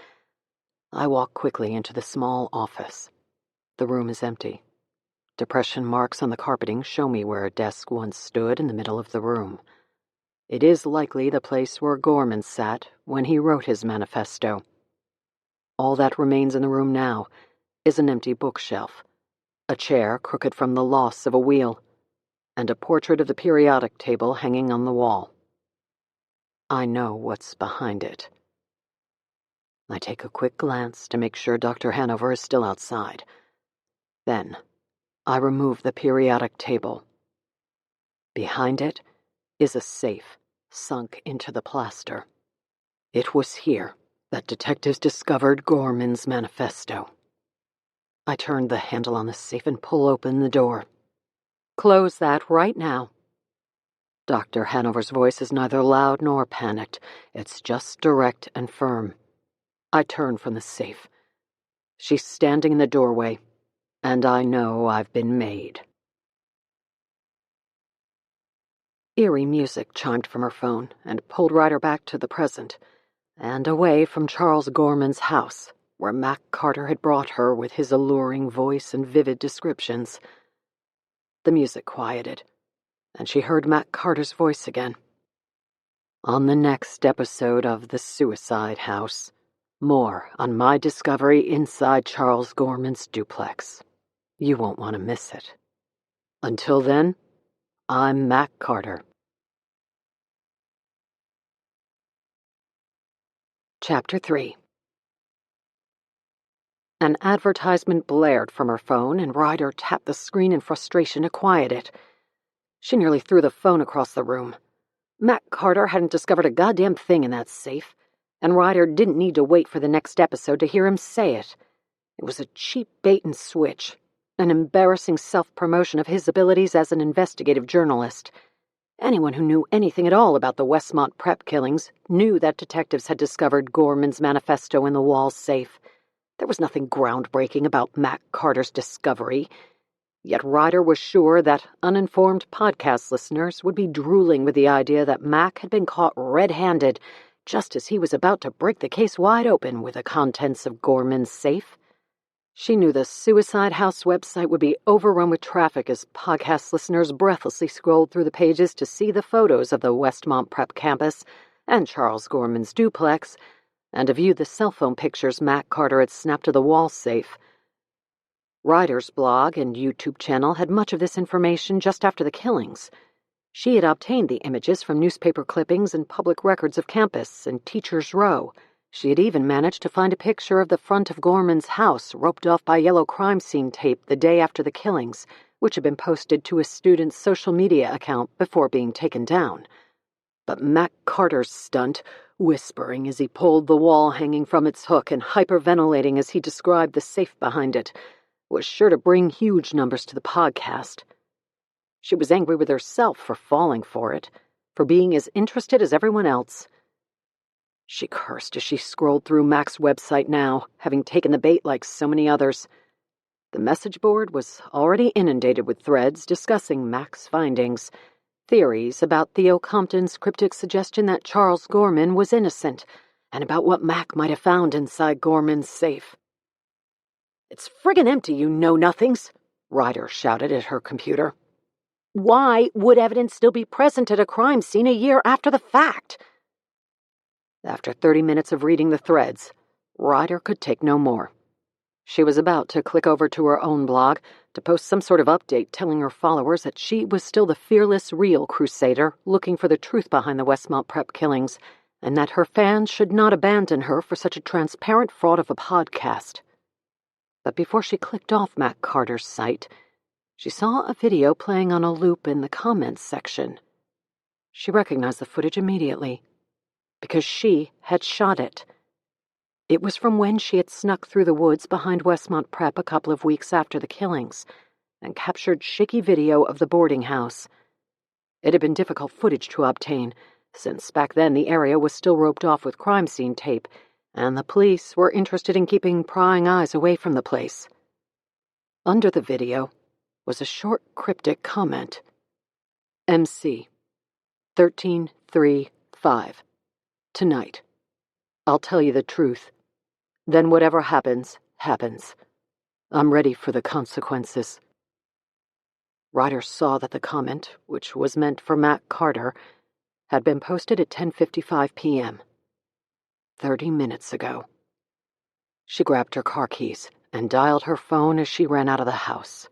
[SPEAKER 1] I walk quickly into the small office. The room is empty. Depression marks on the carpeting show me where a desk once stood in the middle of the room. It is likely the place where Gorman sat when he wrote his manifesto. All that remains in the room now is an empty bookshelf, a chair crooked from the loss of a wheel, and a portrait of the periodic table hanging on the wall. I know what's behind it. I take a quick glance to make sure Dr. Hanover is still outside. Then, I remove the periodic table. Behind it is a safe sunk into the plaster. It was here that detectives discovered Gorman's manifesto. I turn the handle on the safe and pull open the door. Close that right now. Dr. Hanover's voice is neither loud nor panicked. It's just direct and firm. I turn from the safe. She's standing in the doorway, and I know I've been made. Eerie music chimed from her phone and pulled Ryder back to the present, and away from Charles Gorman's house, where Mac Carter had brought her with his alluring voice and vivid descriptions. The music quieted, and she heard Mac Carter's voice again. On the next episode of The Suicide House, more on my discovery inside Charles Gorman's duplex. You won't want to miss it. Until then, I'm Mac Carter. Chapter 3. An advertisement blared from her phone, and Ryder tapped the screen in frustration to quiet it. She nearly threw the phone across the room. Mac Carter hadn't discovered a goddamn thing in that safe, and Ryder didn't need to wait for the next episode to hear him say it. It was a cheap bait and switch, an embarrassing self-promotion of his abilities as an investigative journalist. Anyone who knew anything at all about the Westmont prep killings knew that detectives had discovered Gorman's manifesto in the wall safe. There was nothing groundbreaking about Mac Carter's discovery. Yet Ryder was sure that uninformed podcast listeners would be drooling with the idea that Mac had been caught red-handed just as he was about to break the case wide open with the contents of Gorman's safe. She knew the Suicide House website would be overrun with traffic as podcast listeners breathlessly scrolled through the pages to see the photos of the Westmont Prep campus and Charles Gorman's duplex, and to view the cell phone pictures Mac Carter had snapped to the wall safe. Ryder's blog and YouTube channel had much of this information just after the killings. She had obtained the images from newspaper clippings and public records of campus and Teachers' Row, She had even managed to find a picture of the front of Gorman's house roped off by yellow crime scene tape the day after the killings, which had been posted to a student's social media account before being taken down. But Mac Carter's stunt, whispering as he pulled the wall hanging from its hook and hyperventilating as he described the safe behind it, was sure to bring huge numbers to the podcast. She was angry with herself for falling for it, for being as interested as everyone else. She cursed as she scrolled through Mac's website now, having taken the bait like so many others. The message board was already inundated with threads discussing Mac's findings, theories about Theo Compton's cryptic suggestion that Charles Gorman was innocent, and about what Mac might have found inside Gorman's safe. "It's friggin' empty, you know-nothings," Ryder shouted at her computer. "Why would evidence still be present at a crime scene a year after the fact?" After 30 minutes of reading the threads, Ryder could take no more. She was about to click over to her own blog to post some sort of update telling her followers that she was still the fearless, real crusader looking for the truth behind the Westmont Prep killings, and that her fans should not abandon her for such a transparent fraud of a podcast. But before she clicked off Mac Carter's site, she saw a video playing on a loop in the comments section. She recognized the footage immediately, because she had shot it. It was from when she had snuck through the woods behind Westmont Prep a couple of weeks after the killings and captured shaky video of the boarding house. It had been difficult footage to obtain, since back then the area was still roped off with crime scene tape, and the police were interested in keeping prying eyes away from the place. Under the video was a short cryptic comment. MC 1335. Tonight. I'll tell you the truth. Then whatever happens, happens. I'm ready for the consequences. Ryder saw that the comment, which was meant for Mac Carter, had been posted at 10:55 p.m. 30 minutes ago. She grabbed her car keys and dialed her phone as she ran out of the house.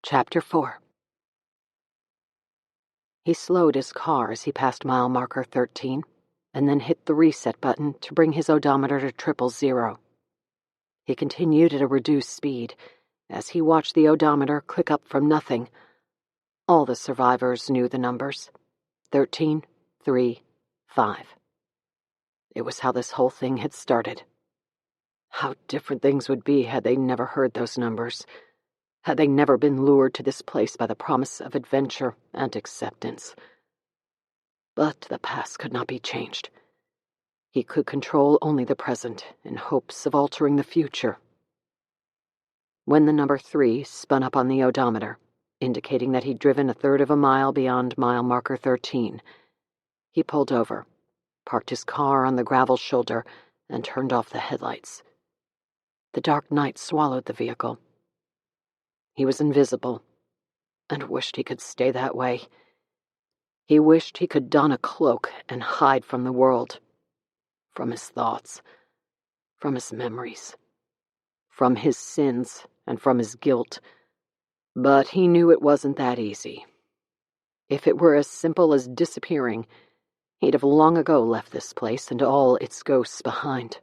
[SPEAKER 1] Chapter 4. He slowed his car as he passed mile marker 13, and then hit the reset button to bring his odometer to 000. He continued at a reduced speed as he watched the odometer click up from nothing. All the survivors knew the numbers. 13, 3, 5. It was how this whole thing had started. How different things would be had they never heard those numbers. Had they never been lured to this place by the promise of adventure and acceptance. But the past could not be changed. He could control only the present in hopes of altering the future. When the number 3 spun up on the odometer, indicating that he'd driven a third of a mile beyond mile marker 13, he pulled over, parked his car on the gravel shoulder, and turned off the headlights. The dark night swallowed the vehicle. He was invisible, and wished he could stay that way. He wished he could don a cloak and hide from the world, from his thoughts, from his memories, from his sins, and from his guilt. But he knew it wasn't that easy. If it were as simple as disappearing, he'd have long ago left this place and all its ghosts behind.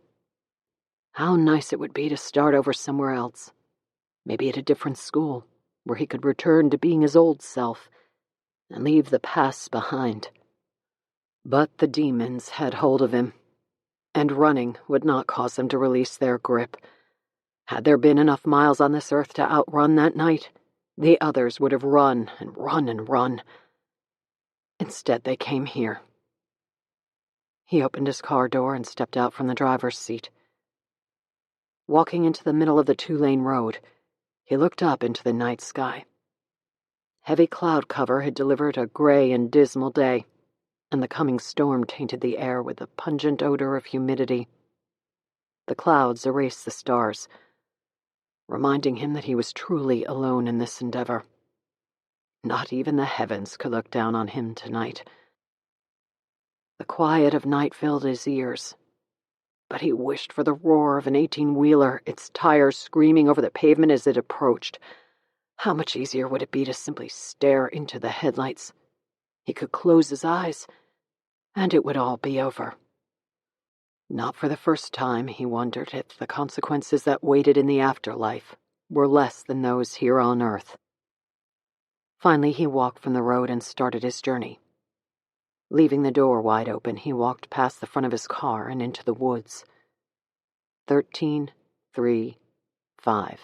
[SPEAKER 1] How nice it would be to start over somewhere else. Maybe at a different school, where he could return to being his old self and leave the past behind. But the demons had hold of him, and running would not cause them to release their grip. Had there been enough miles on this earth to outrun that night, the others would have run and run and run. Instead, they came here. He opened his car door and stepped out from the driver's seat. Walking into the middle of the 2-lane road, he looked up into the night sky. Heavy cloud cover had delivered a gray and dismal day, and the coming storm tainted the air with a pungent odor of humidity. The clouds erased the stars, reminding him that he was truly alone in this endeavor. Not even the heavens could look down on him tonight. The quiet of night filled his ears, but he wished for the roar of an 18-wheeler, its tires screaming over the pavement as it approached. How much easier would it be to simply stare into the headlights? He could close his eyes, and it would all be over. Not for the first time, he wondered if the consequences that waited in the afterlife were less than those here on Earth. Finally, he walked from the road and started his journey. Leaving the door wide open, he walked past the front of his car and into the woods. 13, 3, 5.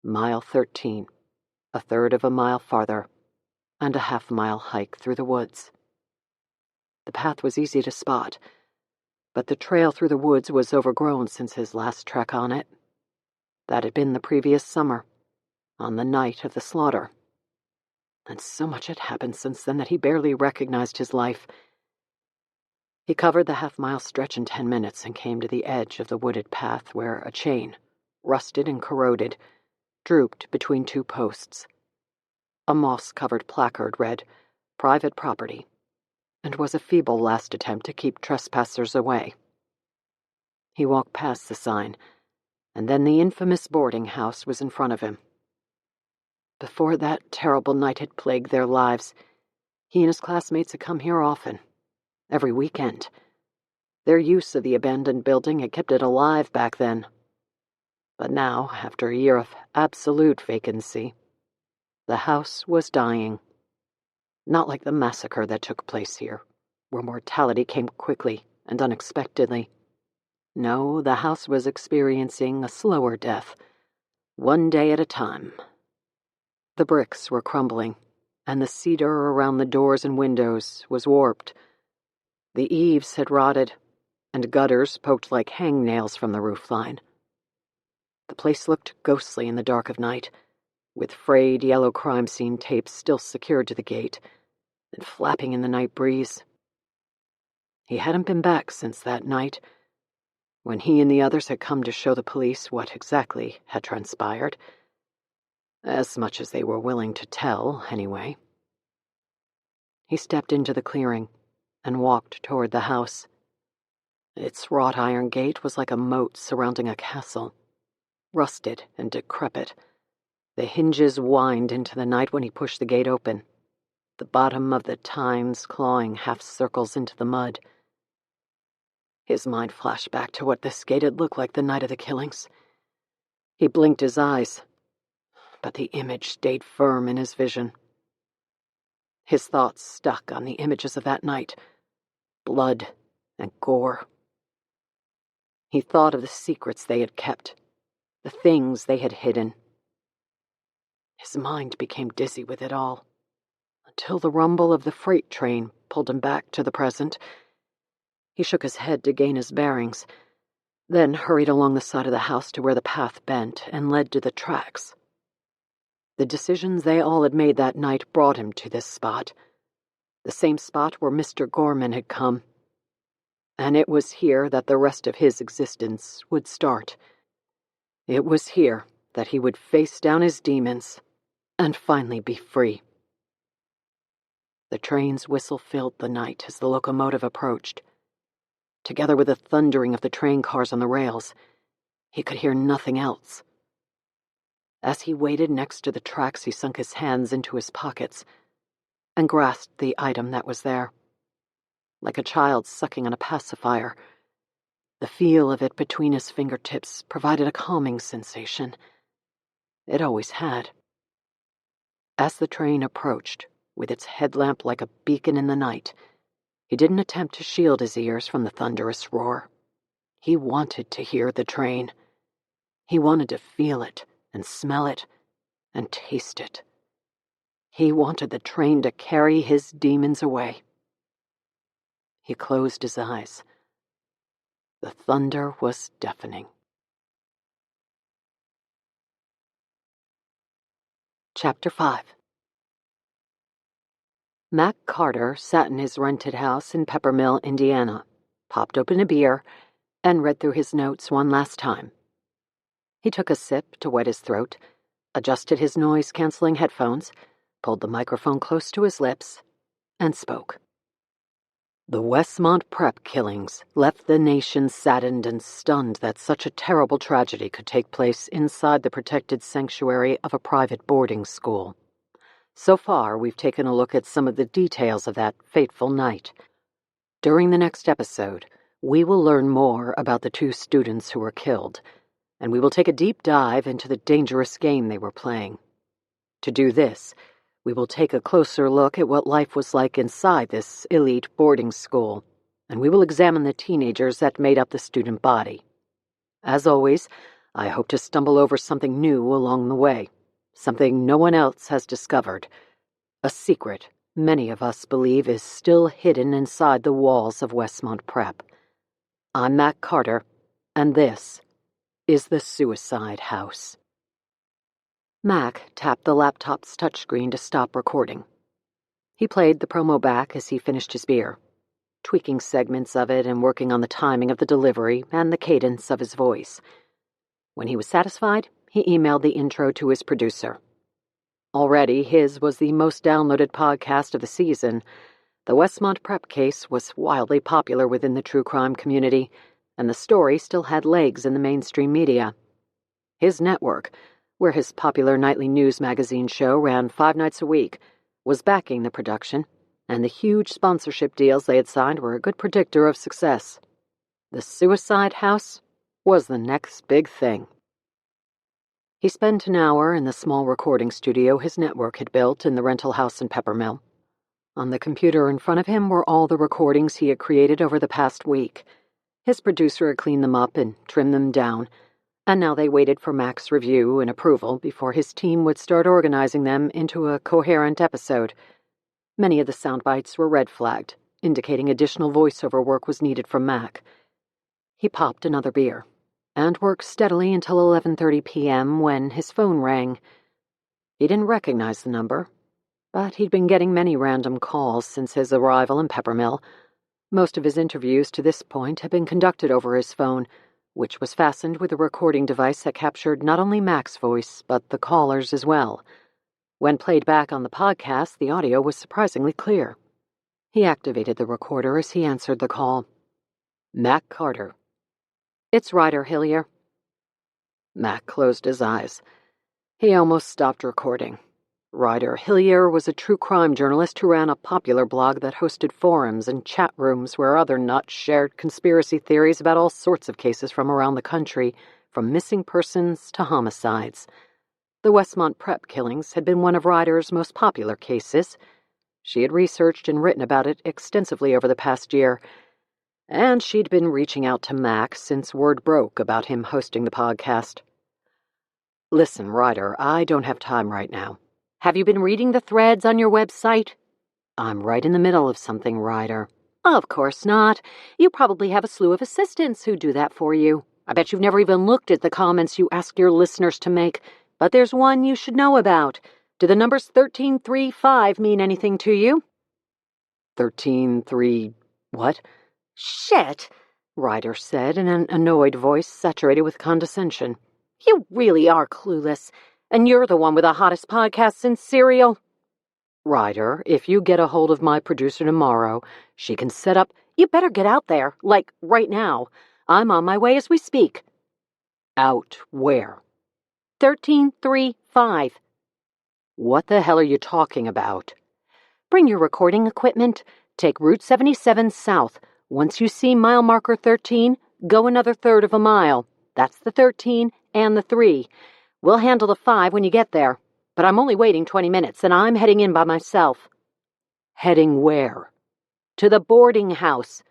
[SPEAKER 1] Mile 13, a third of a mile farther, and a half-mile hike through the woods. The path was easy to spot, but the trail through the woods was overgrown since his last trek on it. That had been the previous summer, on the night of the slaughter. And so much had happened since then that he barely recognized his life. He covered the half-mile stretch in 10 minutes and came to the edge of the wooded path where a chain, rusted and corroded, drooped between 2 posts. A moss-covered placard read, "Private Property," and was a feeble last attempt to keep trespassers away. He walked past the sign, and then the infamous boarding house was in front of him. Before that terrible night had plagued their lives, he and his classmates had come here often, every weekend. Their use of the abandoned building had kept it alive back then. But now, after a year of absolute vacancy, the house was dying. Not like the massacre that took place here, where mortality came quickly and unexpectedly. No, the house was experiencing a slower death, one day at a time. The bricks were crumbling, and the cedar around the doors and windows was warped. The eaves had rotted, and gutters poked like hangnails from the roofline. The place looked ghostly in the dark of night, with frayed yellow crime scene tapes still secured to the gate and flapping in the night breeze. He hadn't been back since that night, when he and the others had come to show the police what exactly had transpired. As much as they were willing to tell, anyway. He stepped into the clearing and walked toward the house. Its wrought iron gate was like a moat surrounding a castle, rusted and decrepit. The hinges whined into the night when he pushed the gate open, the bottom of the tines clawing half circles into the mud. His mind flashed back to what this gate had looked like the night of the killings. He blinked his eyes, but the image stayed firm in his vision. His thoughts stuck on the images of that night, blood and gore. He thought of the secrets they had kept, the things they had hidden. His mind became dizzy with it all, until the rumble of the freight train pulled him back to the present. He shook his head to gain his bearings, then hurried along the side of the house to where the path bent and led to the tracks. The decisions they all had made that night brought him to this spot, the same spot where Mr. Gorman had come. And it was here that the rest of his existence would start. It was here that he would face down his demons and finally be free. The train's whistle filled the night as the locomotive approached. Together with the thundering of the train cars on the rails, he could hear nothing else. As he waited next to the tracks, he sunk his hands into his pockets and grasped the item that was there. Like a child sucking on a pacifier, the feel of it between his fingertips provided a calming sensation. It always had. As the train approached, with its headlamp like a beacon in the night, he didn't attempt to shield his ears from the thunderous roar. He wanted to hear the train. He wanted to feel it and smell it and taste it. He wanted the train to carry his demons away. He closed his eyes. The thunder was deafening. Chapter 5. Mac Carter sat in his rented house in Peppermill, Indiana, popped open a beer, and read through his notes one last time. He took a sip to wet his throat, adjusted his noise-canceling headphones, pulled the microphone close to his lips, and spoke. The Westmont prep killings left the nation saddened and stunned that such a terrible tragedy could take place inside the protected sanctuary of a private boarding school. So far, we've taken a look at some of the details of that fateful night. During the next episode, we will learn more about the 2 students who were killed, and we will take a deep dive into the dangerous game they were playing. To do this, we will take a closer look at what life was like inside this elite boarding school, and we will examine the teenagers that made up the student body. As always, I hope to stumble over something new along the way, something no one else has discovered, a secret many of us believe is still hidden inside the walls of Westmont Prep. I'm Mac Carter, and this is the Suicide House. Mac tapped the laptop's touchscreen to stop recording. He played the promo back as he finished his beer, tweaking segments of it and working on the timing of the delivery and the cadence of his voice. When he was satisfied, he emailed the intro to his producer. Already, his was the most downloaded podcast of the season. The Westmont Prep case was wildly popular within the true crime community, and the story still had legs in the mainstream media. His network, where his popular nightly news magazine show ran 5 nights a week, was backing the production, and the huge sponsorship deals they had signed were a good predictor of success. The Suicide House was the next big thing. He spent an hour in the small recording studio his network had built in the rental house in Peppermill. On the computer in front of him were all the recordings he had created over the past week. His producer had cleaned them up and trimmed them down, and now they waited for Mac's review and approval before his team would start organizing them into a coherent episode. Many of the sound bites were red-flagged, indicating additional voiceover work was needed from Mac. He popped another beer and worked steadily until 11:30 p.m. when his phone rang. He didn't recognize the number, but he'd been getting many random calls since his arrival in Peppermill. Most of his interviews to this point had been conducted over his phone, which was fastened with a recording device that captured not only Mac's voice, but the caller's as well. When played back on the podcast, the audio was surprisingly clear. He activated the recorder as he answered the call. Mac Carter. It's Ryder Hillier. Mac closed his eyes. He almost stopped recording. Ryder Hillier was a true crime journalist who ran a popular blog that hosted forums and chat rooms where other nuts shared conspiracy theories about all sorts of cases from around the country, from missing persons to homicides. The Westmont Prep killings had been one of Ryder's most popular cases. She had researched and written about it extensively over the past year, and she'd been reaching out to Mac since word broke about him hosting the podcast. Listen, Ryder, I don't have time right now. Have you been reading the threads on your website? I'm right in the middle of something, Ryder. Of course not. You probably have a slew of assistants who do that for you. I bet you've never even looked at the comments you ask your listeners to make, but there's one you should know about. Do the numbers 1335 mean anything to you? 13-3... what? Shit, Ryder said in an annoyed voice saturated with condescension. You really are clueless. And you're the one with the hottest podcasts in Serial. Ryder, if you get a hold of my producer tomorrow, she can set up... You better get out there, like right now. I'm on my way as we speak. Out where? 1335. What the hell are you talking about? Bring your recording equipment. Take Route 77 south. Once you see mile marker 13, go another third of a mile. That's the 13 and the 3. We'll handle the 5 when you get there, but I'm only waiting 20 minutes, and I'm heading in by myself. Heading where? To the boarding house.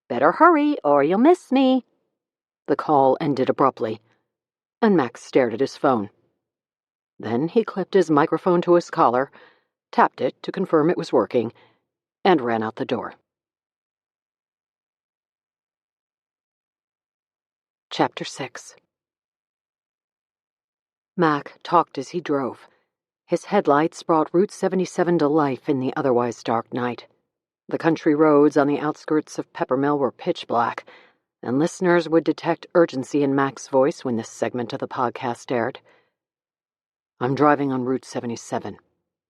[SPEAKER 1] Better hurry, or you'll miss me. The call ended abruptly, and Max stared at his phone. Then he clipped his microphone to his collar, tapped it to confirm it was working, and ran out the door. Chapter 6. Mac talked as he drove. His headlights brought Route 77 to life in the otherwise dark night. The country roads on the outskirts of Peppermill were pitch black, and listeners would detect urgency in Mac's voice when this segment of the podcast aired. I'm driving on Route 77,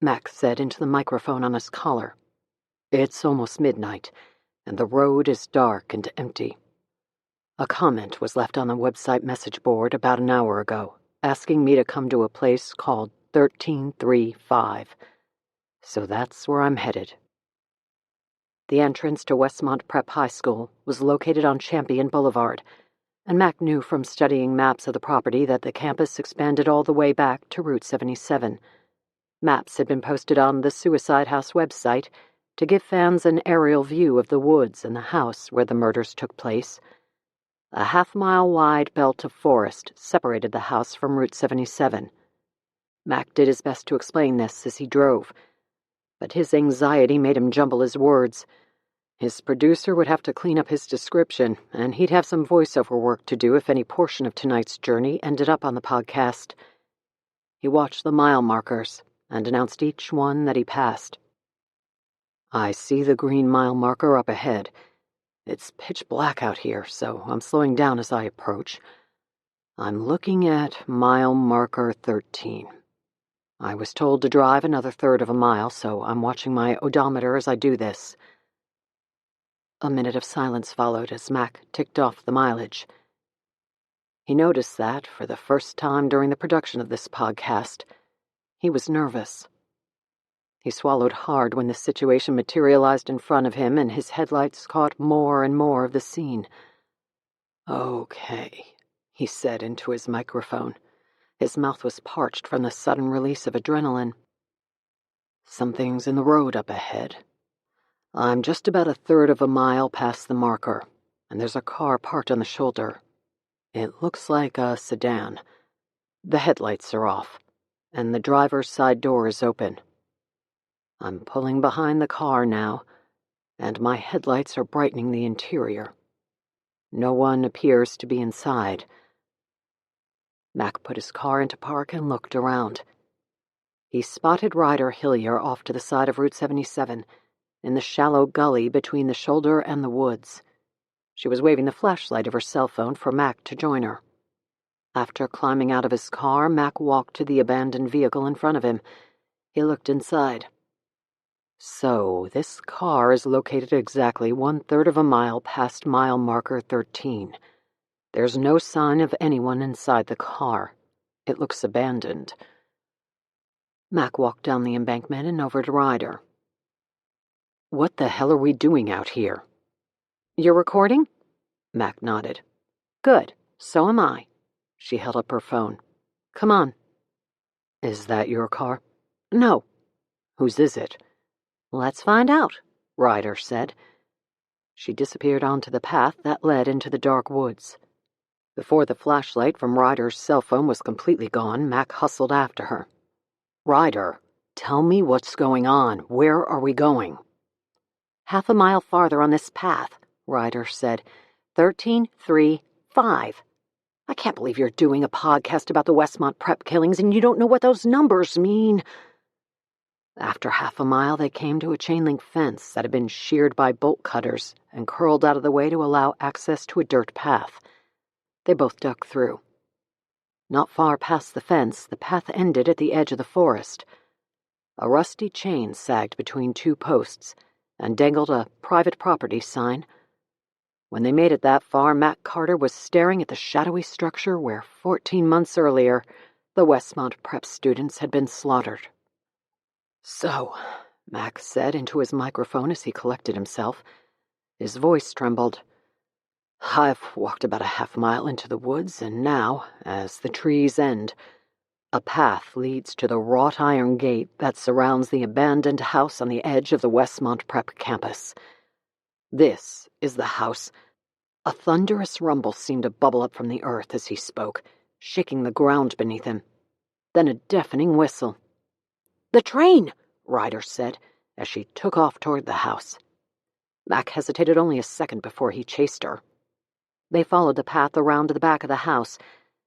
[SPEAKER 1] Mac said into the microphone on his collar. It's almost midnight, and the road is dark and empty. A comment was left on the website message board about an hour ago, asking me to come to a place called 1335. So that's where I'm headed. The entrance to Westmont Prep High School was located on Champion Boulevard, and Mac knew from studying maps of the property that the campus expanded all the way back to Route 77. Maps had been posted on the Suicide House website to give fans an aerial view of the woods and the house where the murders took place. A half-mile-wide belt of forest separated the house from Route 77. Mac did his best to explain this as he drove, but his anxiety made him jumble his words. His producer would have to clean up his description, and he'd have some voiceover work to do if any portion of tonight's journey ended up on the podcast. He watched the mile markers and announced each one that he passed. I see the green mile marker up ahead. It's pitch black out here, so I'm slowing down as I approach. I'm looking at mile marker 13. I was told to drive another third of a mile, so I'm watching my odometer as I do this. A minute of silence followed as Mac ticked off the mileage. He noticed that, for the first time during the production of this podcast, he was nervous. He swallowed hard when the situation materialized in front of him and his headlights caught more and more of the scene. Okay, he said into his microphone. His mouth was parched from the sudden release of adrenaline. Something's in the road up ahead. I'm just about a third of a mile past the marker, and there's a car parked on the shoulder. It looks like a sedan. The headlights are off, and the driver's side door is open. I'm pulling behind the car now, and my headlights are brightening the interior. No one appears to be inside. Mac put his car into park and looked around. He spotted Ryder Hillier off to the side of Route 77, in the shallow gully between the shoulder and the woods. She was waving the flashlight of her cell phone for Mac to join her. After climbing out of his car, Mac walked to the abandoned vehicle in front of him. He looked inside. So, this car is located exactly 1/3 of a mile past mile marker 13. There's no sign of anyone inside the car. It looks abandoned. Mac walked down the embankment and over to Ryder. What the hell are we doing out here? You're recording? Mac nodded. Good, so am I. She held up her phone. Come on. Is that your car? No. Whose is it? Let's find out, Ryder said. She disappeared onto the path that led into the dark woods. Before the flashlight from Ryder's cell phone was completely gone, Mac hustled after her. Ryder, tell me what's going on. Where are we going? Half a mile farther on this path, Ryder said. 13-3-5. I can't believe you're doing a podcast about the Westmont Prep killings and you don't know what those numbers mean. After half a mile, they came to a chain-link fence that had been sheared by bolt cutters and curled out of the way to allow access to a dirt path. They both ducked through. Not far past the fence, the path ended at the edge of the forest. A rusty chain sagged between two posts and dangled a private property sign. When they made it that far, Mac Carter was staring at the shadowy structure where 14 months earlier, the Westmont Prep students had been slaughtered. So, Mac said into his microphone as he collected himself. His voice trembled. I've walked about a half mile into the woods, and now, as the trees end, a path leads to the wrought iron gate that surrounds the abandoned house on the edge of the Westmont Prep campus. This is the house. A thunderous rumble seemed to bubble up from the earth as he spoke, shaking the ground beneath him. Then a deafening whistle. The train, Ryder said, as she took off toward the house. Mac hesitated only a second before he chased her. They followed the path around to the back of the house,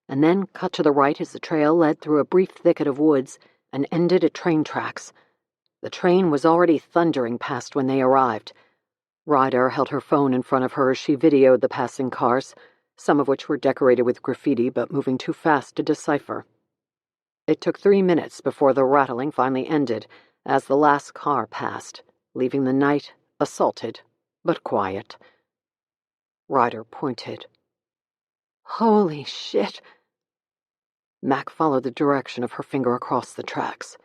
[SPEAKER 1] and then cut to the right as the trail led through a brief thicket of woods and ended at train tracks. The train was already thundering past when they arrived. Ryder held her phone in front of her as she videoed the passing cars, some of which were decorated with graffiti but moving too fast to decipher. It took 3 minutes before the rattling finally ended as the last car passed, leaving the night assaulted but quiet. Ryder pointed. Holy shit! Mac followed the direction of her finger across the tracks.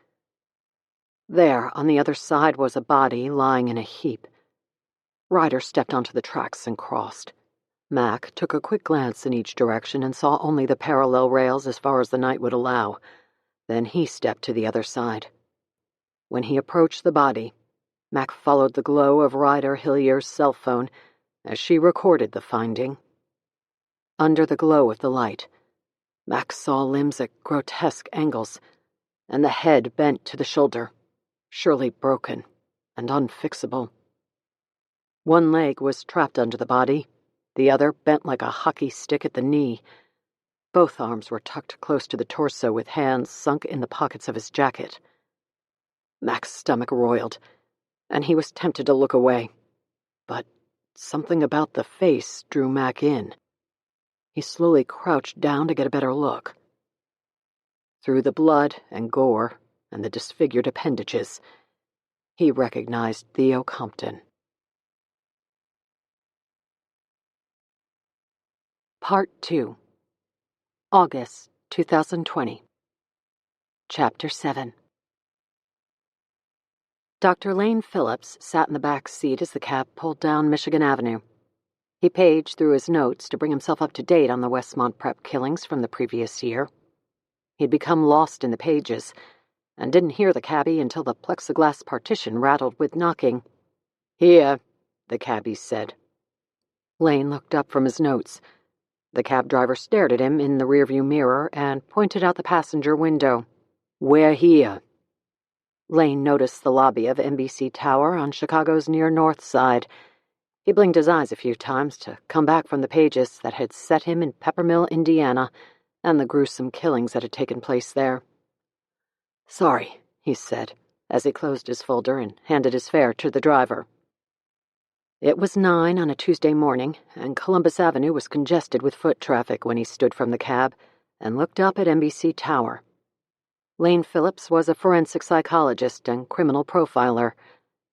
[SPEAKER 1] There, on the other side, was a body lying in a heap. Ryder stepped onto the tracks and crossed. Mac took a quick glance in each direction and saw only the parallel rails as far as the night would allow. Then he stepped to the other side. When he approached the body, Mac followed the glow of Ryder Hillier's cell phone as she recorded the finding. Under the glow of the light, Mac saw limbs at grotesque angles, and the head bent to the shoulder, surely broken and unfixable. One leg was trapped under the body, the other bent like a hockey stick at the knee. Both arms were tucked close to the torso with hands sunk in the pockets of his jacket. Mac's stomach roiled, and he was tempted to look away. But something about the face drew Mac in. He slowly crouched down to get a better look. Through the blood and gore and the disfigured appendages, he recognized Theo Compton. Part 2. August 2020. Chapter 7. Dr. Lane Phillips sat in the back seat as the cab pulled down Michigan Avenue. He paged through his notes to bring himself up to date on the Westmont Prep killings from the previous year. He'd become lost in the pages and didn't hear the cabbie until the plexiglass partition rattled with knocking. "Here," the cabbie said. Lane looked up from his notes. The cab driver stared at him in the rearview mirror and pointed out the passenger window. "We're here." Lane noticed the lobby of NBC Tower on Chicago's near north side. He blinked his eyes a few times to come back from the pages that had set him in Peppermill, Indiana, and the gruesome killings that had taken place there. "Sorry," he said, as he closed his folder and handed his fare to the driver. It was 9 on a Tuesday morning, and Columbus Avenue was congested with foot traffic when he stood from the cab and looked up at NBC Tower. Lane Phillips was a forensic psychologist and criminal profiler.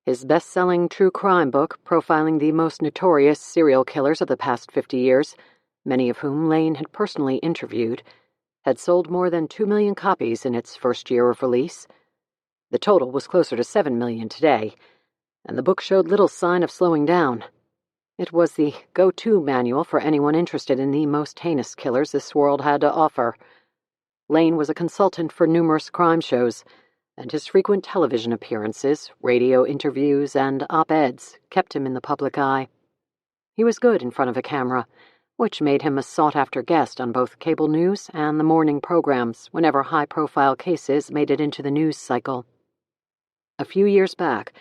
[SPEAKER 1] His best-selling true crime book profiling the most notorious serial killers of the past 50 years, many of whom Lane had personally interviewed, had sold more than 2 million copies in its first year of release. The total was closer to 7 million today, and the book showed little sign of slowing down. It was the go-to manual for anyone interested in the most heinous killers this world had to offer. Lane was a consultant for numerous crime shows, and his frequent television appearances, radio interviews, and op-eds kept him in the public eye. He was good in front of a camera, which made him a sought-after guest on both cable news and the morning programs whenever high-profile cases made it into the news cycle. A few years back,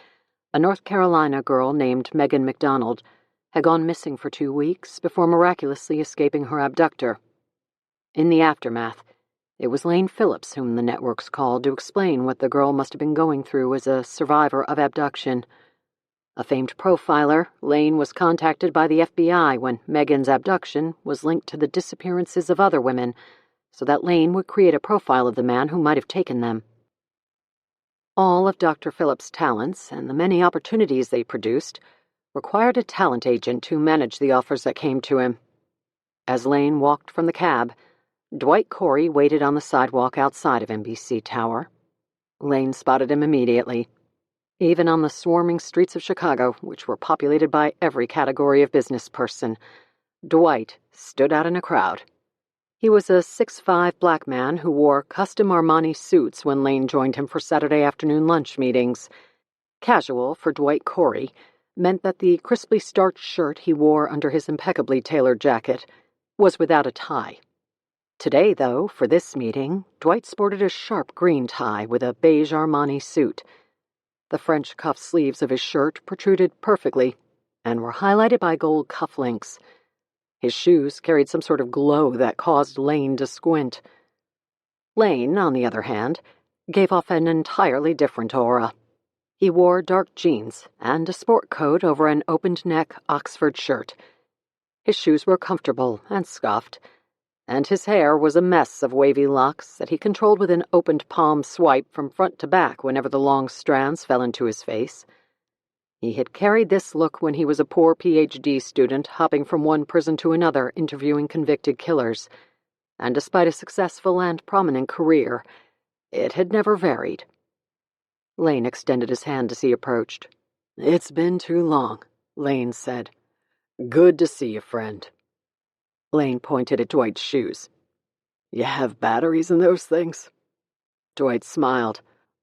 [SPEAKER 1] a North Carolina girl named Megan McDonald had gone missing for 2 weeks before miraculously escaping her abductor. In the aftermath, it was Lane Phillips whom the networks called to explain what the girl must have been going through as a survivor of abduction. A famed profiler, Lane was contacted by the FBI when Megan's abduction was linked to the disappearances of other women, so that Lane would create a profile of the man who might have taken them. All of Dr. Phillips' talents and the many opportunities they produced required a talent agent to manage the offers that came to him. As Lane walked from the cab, Dwight Corey waited on the sidewalk outside of NBC Tower. Lane spotted him immediately. Even on the swarming streets of Chicago, which were populated by every category of business person, Dwight stood out in a crowd. He was a 6'5" black man who wore custom Armani suits when Lane joined him for Saturday afternoon lunch meetings. Casual, for Dwight Corey, meant that the crisply starched shirt he wore under his impeccably tailored jacket was without a tie. Today, though, for this meeting, Dwight sported a sharp green tie with a beige Armani suit. The French cuff sleeves of his shirt protruded perfectly and were highlighted by gold cufflinks. His shoes carried some sort of glow that caused Lane to squint. Lane, on the other hand, gave off an entirely different aura. He wore dark jeans and a sport coat over an opened-neck Oxford shirt. His shoes were comfortable and scuffed, and his hair was a mess of wavy locks that he controlled with an opened palm swipe from front to back whenever the long strands fell into his face. He had carried this look when he was a poor PhD student hopping from one prison to another interviewing convicted killers, and despite a successful and prominent career, it had never varied. Lane extended his hand as he approached. "It's been too long," Lane said. "Good to see you, friend." Lane pointed at Dwight's shoes. "You have batteries in those things?" Dwight smiled.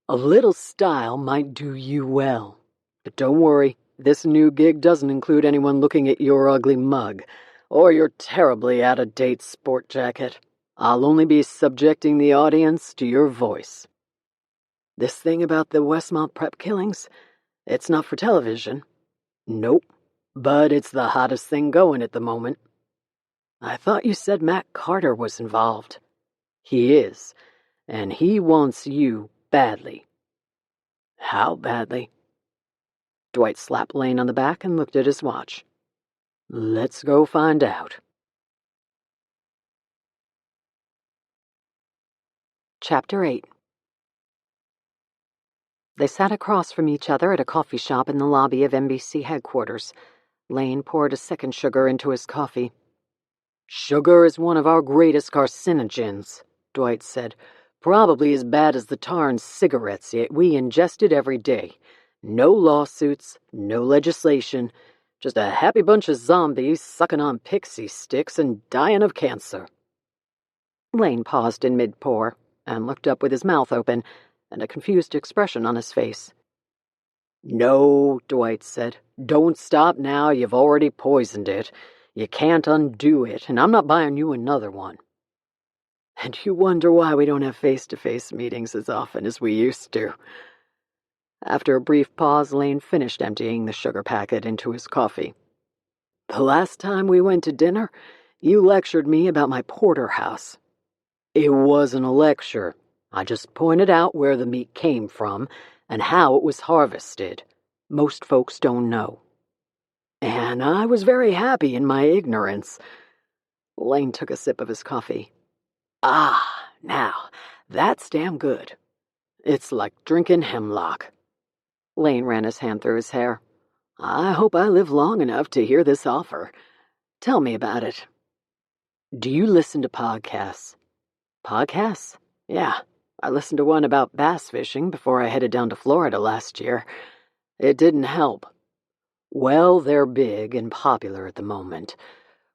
[SPEAKER 1] "A little style might do you well. But don't worry, this new gig doesn't include anyone looking at your ugly mug or your terribly out-of-date sport jacket. I'll only be subjecting the audience to your voice. This thing about the Westmont prep killings, it's not for television. Nope, but it's the hottest thing going at the moment. I thought you said Matt Carter was involved. He is, and he wants you badly." "How badly?" Dwight slapped Lane on the back and looked at his watch. "Let's go find out." Chapter 8. They sat across from each other at a coffee shop in the lobby of NBC headquarters. Lane poured a second sugar into his coffee. "Sugar is one of our greatest carcinogens," Dwight said. "Probably as bad as the tar in cigarettes, yet we ingest it every day. No lawsuits, no legislation, just a happy bunch of zombies sucking on pixie sticks and dying of cancer." Lane paused in mid-pour and looked up with his mouth open and a confused expression on his face. "No," Dwight said. "Don't stop now. You've already poisoned it. You can't undo it, and I'm not buying you another one." "And you wonder why we don't have face-to-face meetings as often as we used to." After a brief pause, Lane finished emptying the sugar packet into his coffee. "The last time we went to dinner, you lectured me about my porterhouse." "It wasn't a lecture. I just pointed out where the meat came from and how it was harvested. Most folks don't know. And I was very happy in my ignorance." Lane took a sip of his coffee. "Ah, now, that's damn good. It's like drinking hemlock." Lane ran his hand through his hair. "I hope I live long enough to hear this offer. Tell me about it." "Do you listen to podcasts?" "Podcasts? Yeah. I listened to one about bass fishing before I headed down to Florida last year. It didn't help." "Well, they're big and popular at the moment.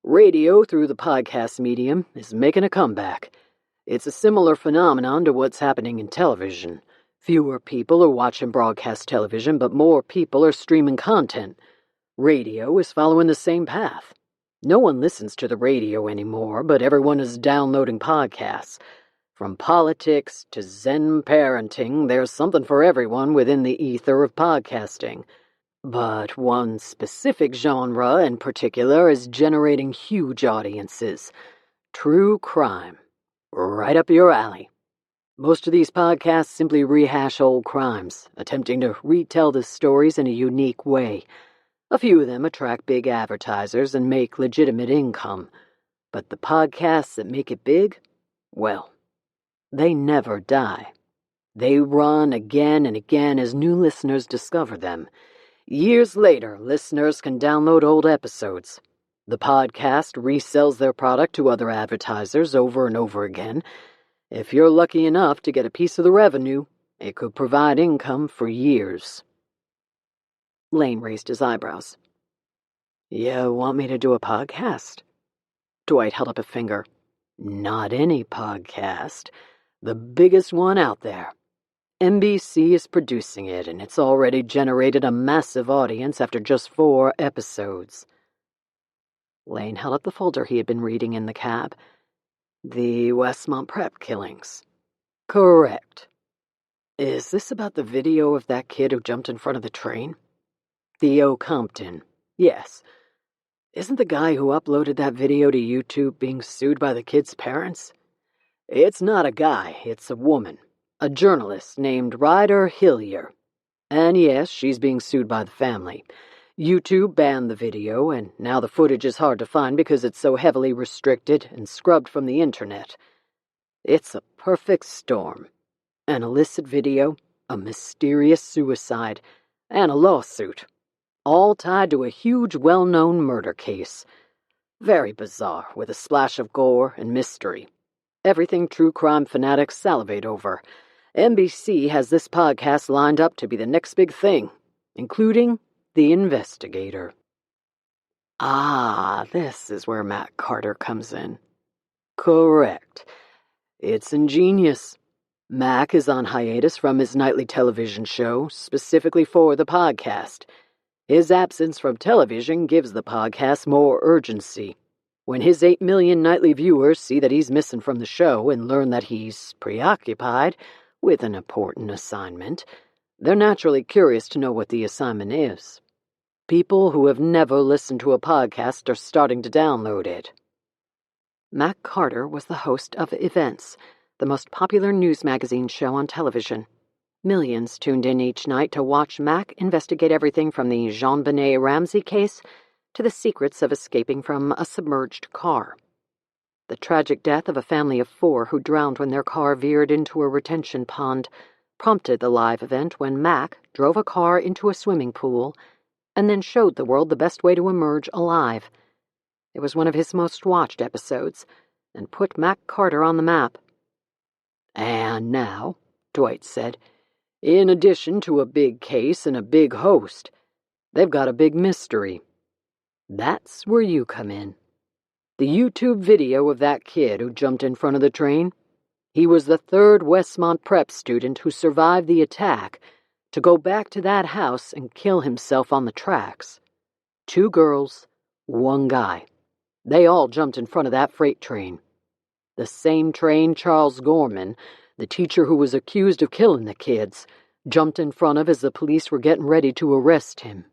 [SPEAKER 1] Radio, through the podcast medium, is making a comeback. It's a similar phenomenon to what's happening in television. Fewer people are watching broadcast television, but more people are streaming content. Radio is following the same path. No one listens to the radio anymore, but everyone is downloading podcasts. From politics to Zen parenting, there's something for everyone within the ether of podcasting. But one specific genre in particular is generating huge audiences. True crime. Right up your alley. Most of these podcasts simply rehash old crimes, attempting to retell the stories in a unique way. A few of them attract big advertisers and make legitimate income. But the podcasts that make it big, well, they never die. They run again and again as new listeners discover them. Years later, listeners can download old episodes. The podcast resells their product to other advertisers over and over again. If you're lucky enough to get a piece of the revenue, it could provide income for years." Lane raised his eyebrows. "You want me to do a podcast?" Dwight held up a finger. "Not any podcast. The biggest one out there. NBC is producing it, and it's already generated a massive audience after just 4 episodes." Lane held up the folder he had been reading in the cab. "The Westmont prep killings." "Correct. Is this about the video of that kid who jumped in front of the train?" "Theo Compton. Yes. Isn't the guy who uploaded that video to YouTube being sued by the kid's parents?" "It's not a guy, it's a woman. A journalist named Ryder Hillier. And yes, she's being sued by the family. YouTube banned the video, and now the footage is hard to find because it's so heavily restricted and scrubbed from the internet. It's a perfect storm. An illicit video, a mysterious suicide, and a lawsuit. All tied to a huge, well-known murder case. Very bizarre, with a splash of gore and mystery. Everything true crime fanatics salivate over. NBC has this podcast lined up to be the next big thing, including The Investigator. Ah, this is where Matt Carter comes in. Correct. It's ingenious. Mac is on hiatus from his nightly television show, specifically for the podcast. His absence from television gives the podcast more urgency. When his 8 million nightly viewers see that he's missing from the show and learn that he's preoccupied with an important assignment, they're naturally curious to know what the assignment is. People who have never listened to a podcast are starting to download it. Mac Carter was the host of Events, the most popular news magazine show on television. Millions tuned in each night to watch Mac investigate everything from the Jean-Benet Ramsey case to the secrets of escaping from a submerged car. The tragic death of a family of 4 who drowned when their car veered into a retention pond prompted the live event when Mac drove a car into a swimming pool and then showed the world the best way to emerge alive. It was one of his most watched episodes and put Mac Carter on the map. "And now," Dwight said, "in addition to a big case and a big host, they've got a big mystery. That's where you come in. The YouTube video of that kid who jumped in front of the train, he was the 3rd Westmont prep student who survived the attack to go back to that house and kill himself on the tracks. 2 girls, 1 guy. They all jumped in front of that freight train. The same train Charles Gorman, the teacher who was accused of killing the kids, jumped in front of as the police were getting ready to arrest him."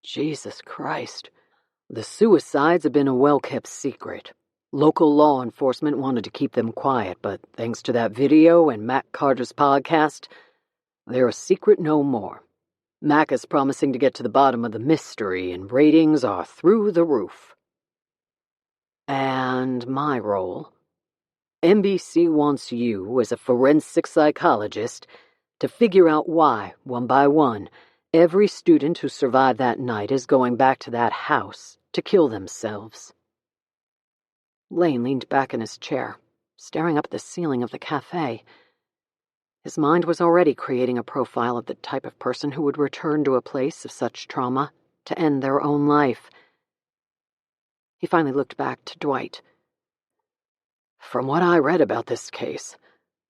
[SPEAKER 1] Jesus Christ. The suicides have been a well-kept secret. Local law enforcement wanted to keep them quiet, but thanks to that video and Mac Carter's podcast, they're a secret no more. Mac is promising to get to the bottom of the mystery, and ratings are through the roof. And my role? NBC wants you, as a forensic psychologist, to figure out why, one by one, every student who survived that night is going back to that house to kill themselves. Lane leaned back in his chair, staring up at the ceiling of the cafe. His mind was already creating a profile of the type of person who would return to a place of such trauma to end their own life. He finally looked back to Dwight. "From what I read about this case,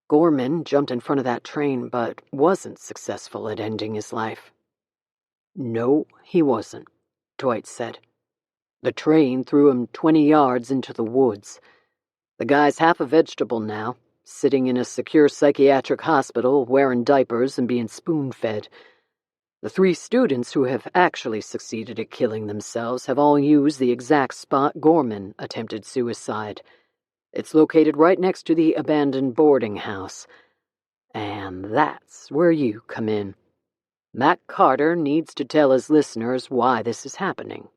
[SPEAKER 1] Gorman jumped in front of that train but wasn't successful at ending his life." "No, he wasn't," Dwight said. "The train threw him 20 yards into the woods. The guy's half a vegetable now, sitting in a secure psychiatric hospital, wearing diapers and being spoon-fed. The 3 students who have actually succeeded at killing themselves have all used the exact spot Gorman attempted suicide. It's located right next to the abandoned boarding house. And that's where you come in. Mac Carter needs to tell his listeners why this is happening."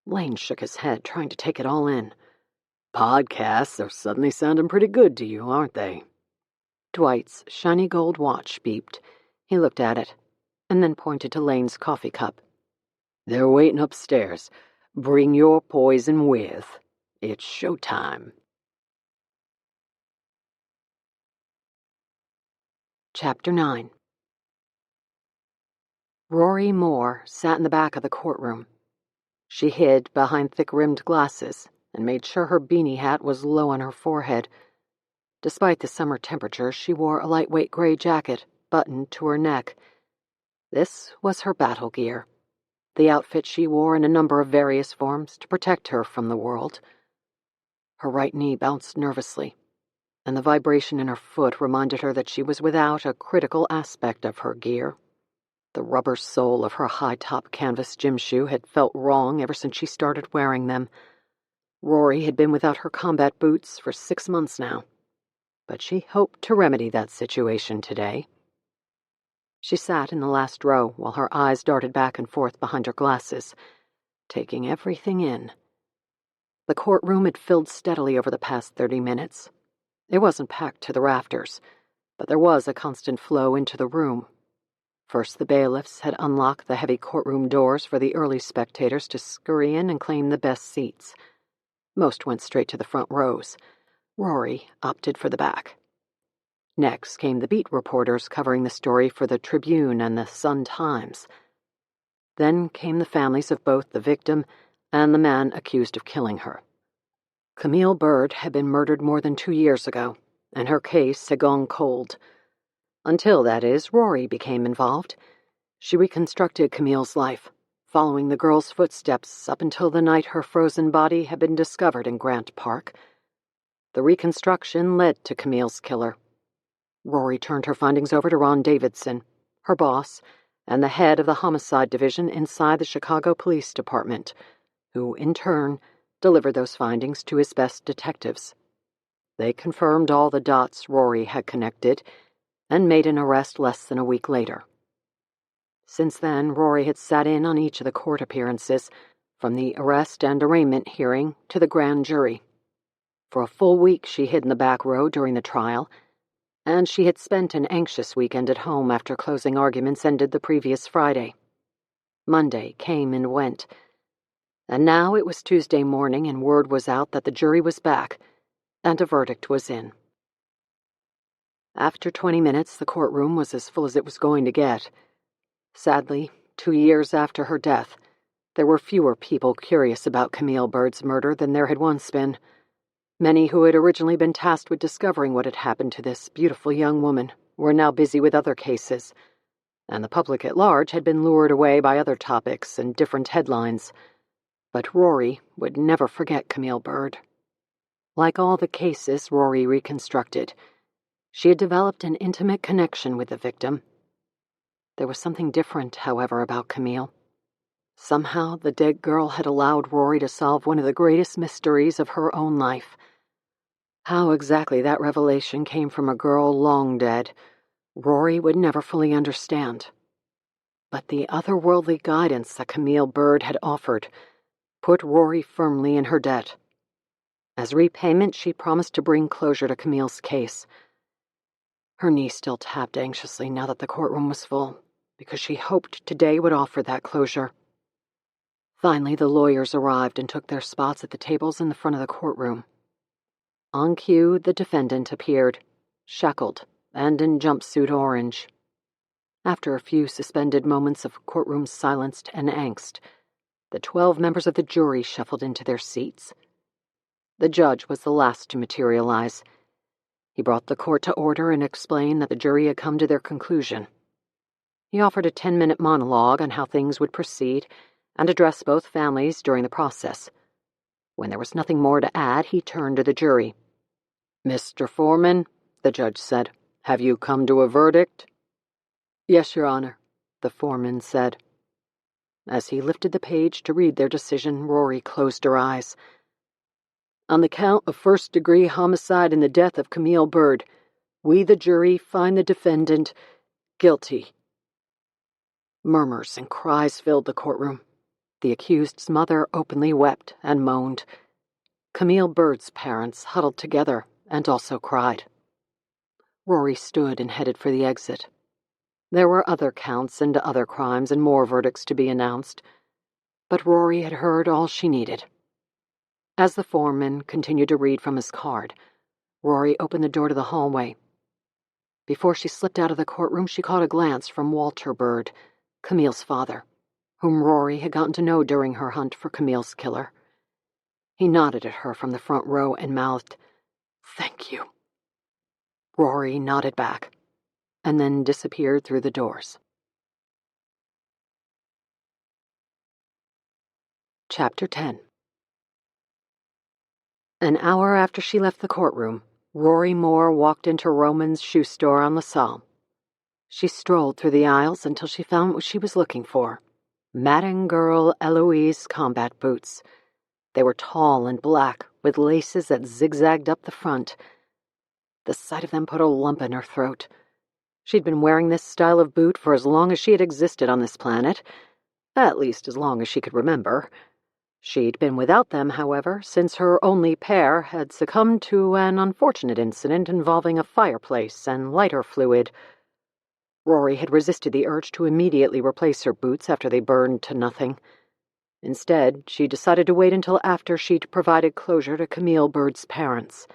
[SPEAKER 1] Lane shook his head, trying to take it all in. "Podcasts are suddenly sounding pretty good to you, aren't they?" Dwight's shiny gold watch beeped. He looked at it, and then pointed to Lane's coffee cup. "They're waiting upstairs. Bring your poison with. It's showtime." Chapter 9. Rory Moore sat in the back of the courtroom. She hid behind thick-rimmed glasses and made sure her beanie hat was low on her forehead. Despite the summer temperature, she wore a lightweight gray jacket buttoned to her neck. This was her battle gear, the outfit she wore in a number of various forms to protect her from the world. Her right knee bounced nervously, and the vibration in her foot reminded her that she was without a critical aspect of her gear. The rubber sole of her high-top canvas gym shoe had felt wrong ever since she started wearing them. Rory had been without her combat boots for 6 months now, but she hoped to remedy that situation today. She sat in the last row while her eyes darted back and forth behind her glasses, taking everything in. The courtroom had filled steadily over the past 30 minutes. It wasn't packed to the rafters, but there was a constant flow into the room. First, the bailiffs had unlocked the heavy courtroom doors for the early spectators to scurry in and claim the best seats. Most went straight to the front rows. Rory opted for the back. Next came the beat reporters covering the story for the Tribune and the Sun-Times. Then came the families of both the victim and the man accused of killing her. Camille Bird had been murdered more than 2 years ago, and her case had gone cold. Until, that is, Rory became involved. She reconstructed Camille's life, following the girl's footsteps up until the night her frozen body had been discovered in Grant Park. The reconstruction led to Camille's killer. Rory turned her findings over to Ron Davidson, her boss, and the head of the homicide division inside the Chicago Police Department, who, in turn, delivered those findings to his best detectives. They confirmed all the dots Rory had connected and made an arrest less than a week later. Since then, Rory had sat in on each of the court appearances, from the arrest and arraignment hearing to the grand jury. For a full week she hid in the back row during the trial, and she had spent an anxious weekend at home after closing arguments ended the previous Friday. Monday came and went, and now it was Tuesday morning and word was out that the jury was back, and a verdict was in. After 20 minutes, the courtroom was as full as it was going to get. Sadly, 2 years after her death, there were fewer people curious about Camille Bird's murder than there had once been. Many who had originally been tasked with discovering what had happened to this beautiful young woman were now busy with other cases, and the public at large had been lured away by other topics and different headlines. But Rory would never forget Camille Bird. Like all the cases Rory reconstructed, she had developed an intimate connection with the victim. There was something different, however, about Camille. Somehow the dead girl had allowed Rory to solve one of the greatest mysteries of her own life. How exactly that revelation came from a girl long dead, Rory would never fully understand. But the otherworldly guidance that Camille Bird had offered put Rory firmly in her debt. As repayment, she promised to bring closure to Camille's case. Her knee still tapped anxiously now that the courtroom was full, because she hoped today would offer that closure. Finally, the lawyers arrived and took their spots at the tables in the front of the courtroom. On cue, the defendant appeared, shackled and in jumpsuit orange. After a few suspended moments of courtroom silence and angst, the 12 members of the jury shuffled into their seats. The judge was the last to materialize. He brought the court to order and explained that the jury had come to their conclusion. He offered a 10-minute monologue on how things would proceed and address both families during the process. When there was nothing more to add, he turned to the jury. "Mr. Foreman," the judge said, "have you come to a verdict?" "Yes, Your Honor," the foreman said. As he lifted the page to read their decision, Rory closed her eyes. "On the count of first-degree homicide in the death of Camille Bird, we, the jury, find the defendant guilty." Murmurs and cries filled the courtroom. The accused's mother openly wept and moaned. Camille Bird's parents huddled together and also cried. Rory stood and headed for the exit. There were other counts into other crimes and more verdicts to be announced, but Rory had heard all she needed. As the foreman continued to read from his card, Rory opened the door to the hallway. Before she slipped out of the courtroom, she caught a glance from Walter Bird, Camille's father, whom Rory had gotten to know during her hunt for Camille's killer. He nodded at her from the front row and mouthed, "Thank you." Rory nodded back, and then disappeared through the doors. Chapter 10. An hour after she left the courtroom, Rory Moore walked into Roman's shoe store on LaSalle. She strolled through the aisles until she found what she was looking for: Madden Girl Eloise combat boots. They were tall and black, with laces that zigzagged up the front. The sight of them put a lump in her throat. She'd been wearing this style of boot for as long as she had existed on this planet, at least as long as she could remember. She'd been without them, however, since her only pair had succumbed to an unfortunate incident involving a fireplace and lighter fluid. Rory had resisted the urge to immediately replace her boots after they burned to nothing. Instead, she decided to wait until after she'd provided closure to Camille Bird's parents.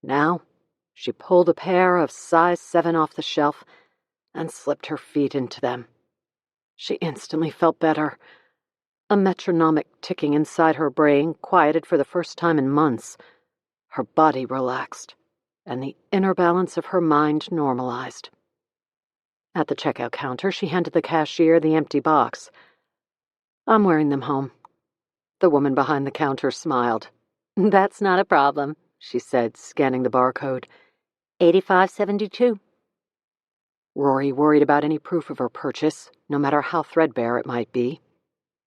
[SPEAKER 1] Now, She pulled a pair of size 7 off the shelf and slipped her feet into them. She instantly felt better. A metronomic ticking inside her brain quieted for the first time in months. Her body relaxed, and the inner balance of her mind normalized. At the checkout counter, she handed the cashier the empty box. "I'm wearing them home." The woman behind the counter smiled. "That's not a problem," she said, scanning the barcode. $85.72. Rory worried about any proof of her purchase, no matter how threadbare it might be.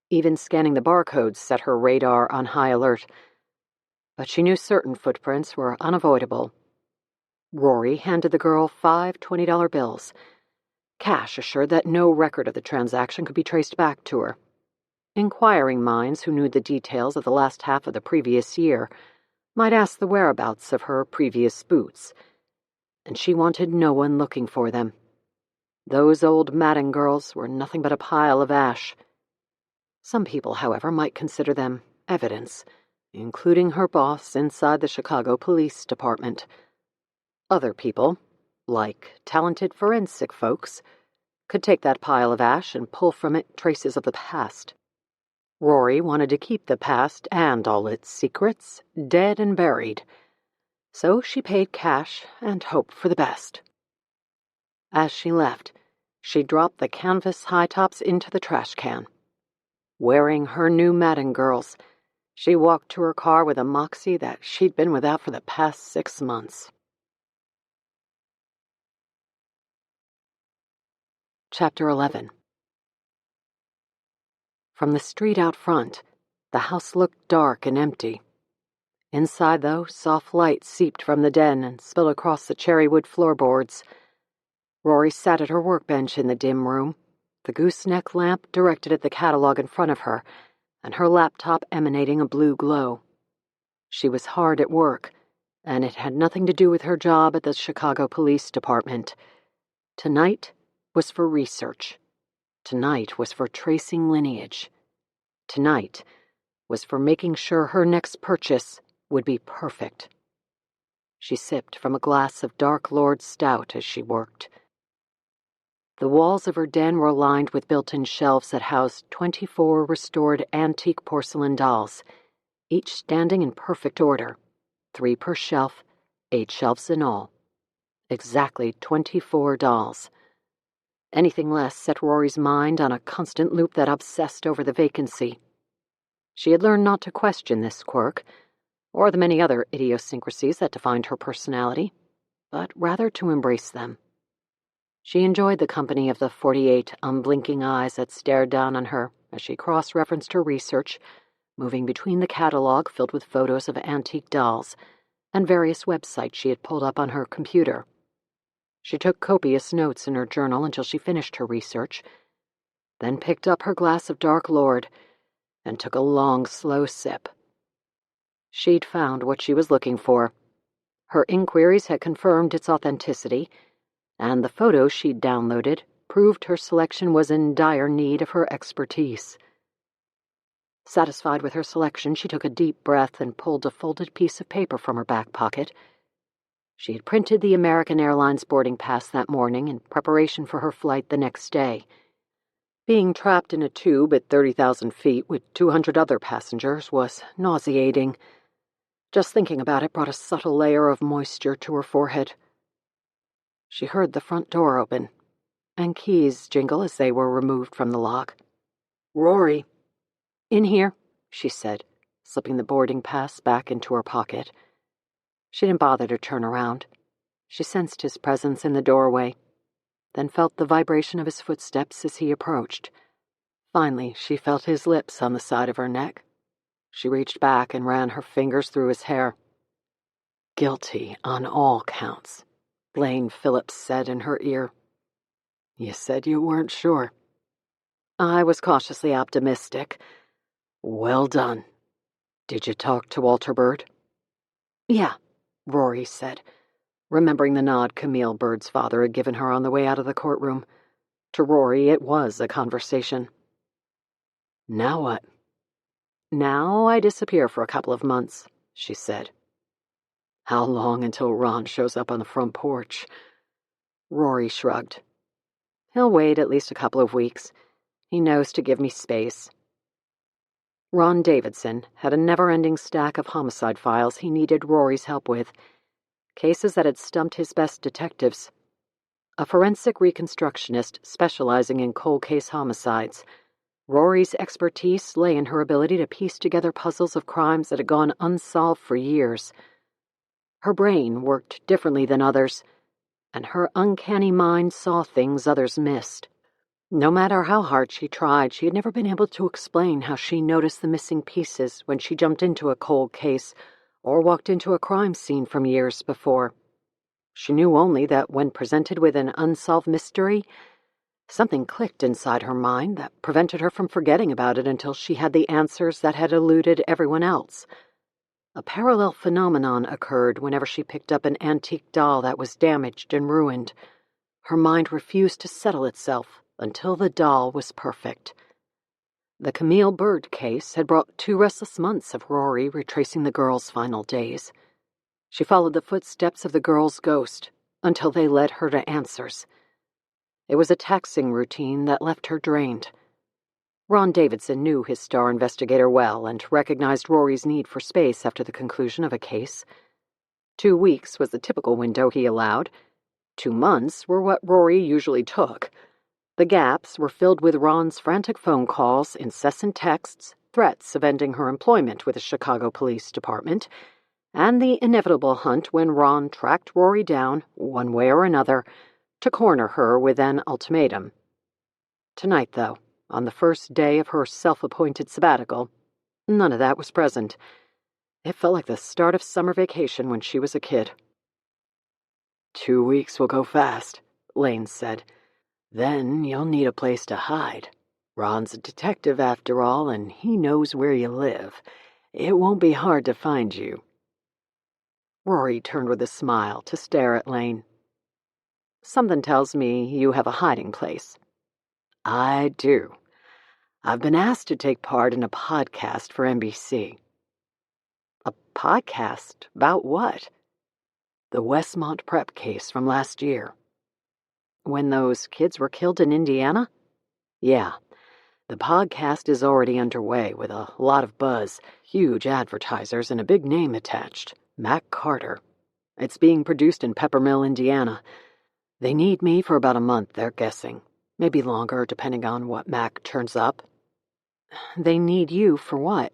[SPEAKER 1] Even scanning the barcodes set her radar on high alert. But she knew certain footprints were unavoidable. Rory handed the girl 5 $20 bills. Cash assured that no record of the transaction could be traced back to her. Inquiring minds who knew the details of the last half of the previous year might ask the whereabouts of her previous boots, and she wanted no one looking for them. Those old Madden girls were nothing but a pile of ash. Some people, however, might consider them evidence, including her boss inside the Chicago Police Department. Other people, like talented forensic folks, could take that pile of ash and pull from it traces of the past. Rory wanted to keep the past and all its secrets dead and buried, so she paid cash and hoped for the best. As she left, she dropped the canvas high tops into the trash can. Wearing her new Madden girls, she walked to her car with a moxie that she'd been without for the past 6 months. Chapter 11. From the street out front, the house looked dark and empty. Inside, though, soft light seeped from the den and spilled across the cherrywood floorboards. Rory sat at her workbench in the dim room, the gooseneck lamp directed at the catalog in front of her, and her laptop emanating a blue glow. She was hard at work, and it had nothing to do with her job at the Chicago Police Department. Tonight was for research. Tonight was for tracing lineage. Tonight was for making sure her next purchase would be perfect. She sipped from a glass of Dark Lord stout as she worked. The walls of her den were lined with built-in shelves that housed 24 restored antique porcelain dolls, each standing in perfect order, 3 per shelf, 8 shelves in all. Exactly 24 dolls. Anything less set Rory's mind on a constant loop that obsessed over the vacancy. She had learned not to question this quirk, or the many other idiosyncrasies that defined her personality, but rather to embrace them. She enjoyed the company of the 48 unblinking eyes that stared down on her as she cross-referenced her research, moving between the catalog filled with photos of antique dolls and various websites she had pulled up on her computer. She took copious notes in her journal until she finished her research, then picked up her glass of Dark Lord and took a long, slow sip. She'd found what she was looking for. Her inquiries had confirmed its authenticity, and the photos she'd downloaded proved her selection was in dire need of her expertise. Satisfied with her selection, she took a deep breath and pulled a folded piece of paper from her back pocket. She had printed the American Airlines boarding pass that morning in preparation for her flight the next day. Being trapped in a tube at 30,000 feet with 200 other passengers was nauseating. Just thinking about it brought a subtle layer of moisture to her forehead. She heard the front door open, and keys jingle as they were removed from the lock. "Rory." "In here," she said, slipping the boarding pass back into her pocket. She didn't bother to turn around. She sensed his presence in the doorway, then felt the vibration of his footsteps as he approached. Finally, she felt his lips on the side of her neck. She reached back and ran her fingers through his hair. "Guilty on all counts," Blaine Phillips said in her ear. "You said you weren't sure." I was cautiously optimistic. "Well done. Did you talk to Walter Bird?" "Yeah," Rory said, remembering the nod Camille Bird's father had given her on the way out of the courtroom. To Rory, it was a conversation. "Now what?" "Now I disappear for a couple of months," she said. How long until Ron shows up on the front porch? Rory shrugged. He'll wait at least a couple of weeks. He knows to give me space. Ron Davidson had a never-ending stack of homicide files he needed Rory's help with, cases that had stumped his best detectives. A forensic reconstructionist specializing in cold case homicides, Rory's expertise lay in her ability to piece together puzzles of crimes that had gone unsolved for years. Her brain worked differently than others, and her uncanny mind saw things others missed. No matter how hard she tried, she had never been able to explain how she noticed the missing pieces when she jumped into a cold case or walked into a crime scene from years before. She knew only that when presented with an unsolved mystery, something clicked inside her mind that prevented her from forgetting about it until she had the answers that had eluded everyone else. A parallel phenomenon occurred whenever she picked up an antique doll that was damaged and ruined. Her mind refused to settle itself until the doll was perfect. The Camille Bird case had brought 2 restless months of Rory retracing the girl's final days. She followed the footsteps of the girl's ghost until they led her to answers. It was a taxing routine that left her drained. Ron Davidson knew his star investigator well and recognized Rory's need for space after the conclusion of a case. 2 weeks was the typical window he allowed. 2 months were what Rory usually took. The gaps were filled with Ron's frantic phone calls, incessant texts, threats of ending her employment with the Chicago Police Department, and the inevitable hunt when Ron tracked Rory down, one way or another, to corner her with an ultimatum. Tonight, though, on the first day of her self-appointed sabbatical, none of that was present. It felt like the start of summer vacation when she was a kid. 2 weeks will go fast, Lane said. Then you'll need a place to hide. Ron's a detective after all, and he knows where you live. It won't be hard to find you. Rory turned with a smile to stare at Lane. Something tells me you have a hiding place. I do. I've been asked to take part in a podcast for NBC. A podcast? About what? The Westmont prep case from last year. When those kids were killed in Indiana? Yeah. The podcast is already underway with a lot of buzz, huge advertisers, and a big name attached, Mac Carter. It's being produced in Peppermill, Indiana. They need me for about a month, they're guessing. Maybe longer, depending on what Mac turns up. They need you for what?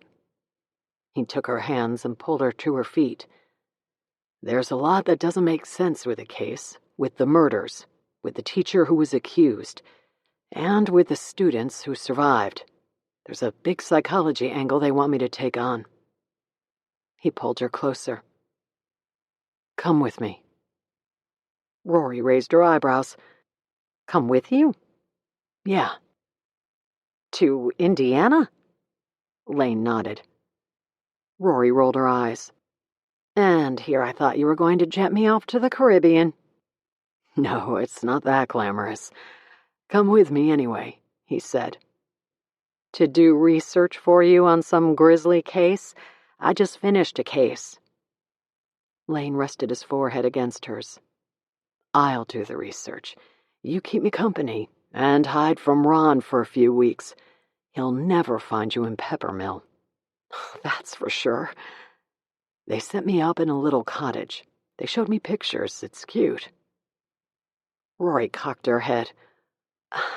[SPEAKER 1] He took her hands and pulled her to her feet. There's a lot that doesn't make sense with the case, with the murders, with the teacher who was accused, and with the students who survived. There's a big psychology angle they want me to take on. He pulled her closer. Come with me. Rory raised her eyebrows. Come with you? Yeah. To Indiana? Lane nodded. Rory rolled her eyes. And here I thought you were going to jet me off to the Caribbean. No, it's not that glamorous. Come with me anyway, he said. To do research for you on some grisly case? I just finished a case. Lane rested his forehead against hers. I'll do the research. You keep me company, and hide from Ron for a few weeks. He'll never find you in Peppermill. That's for sure. They set me up in a little cottage. They showed me pictures. It's cute. Rory cocked her head.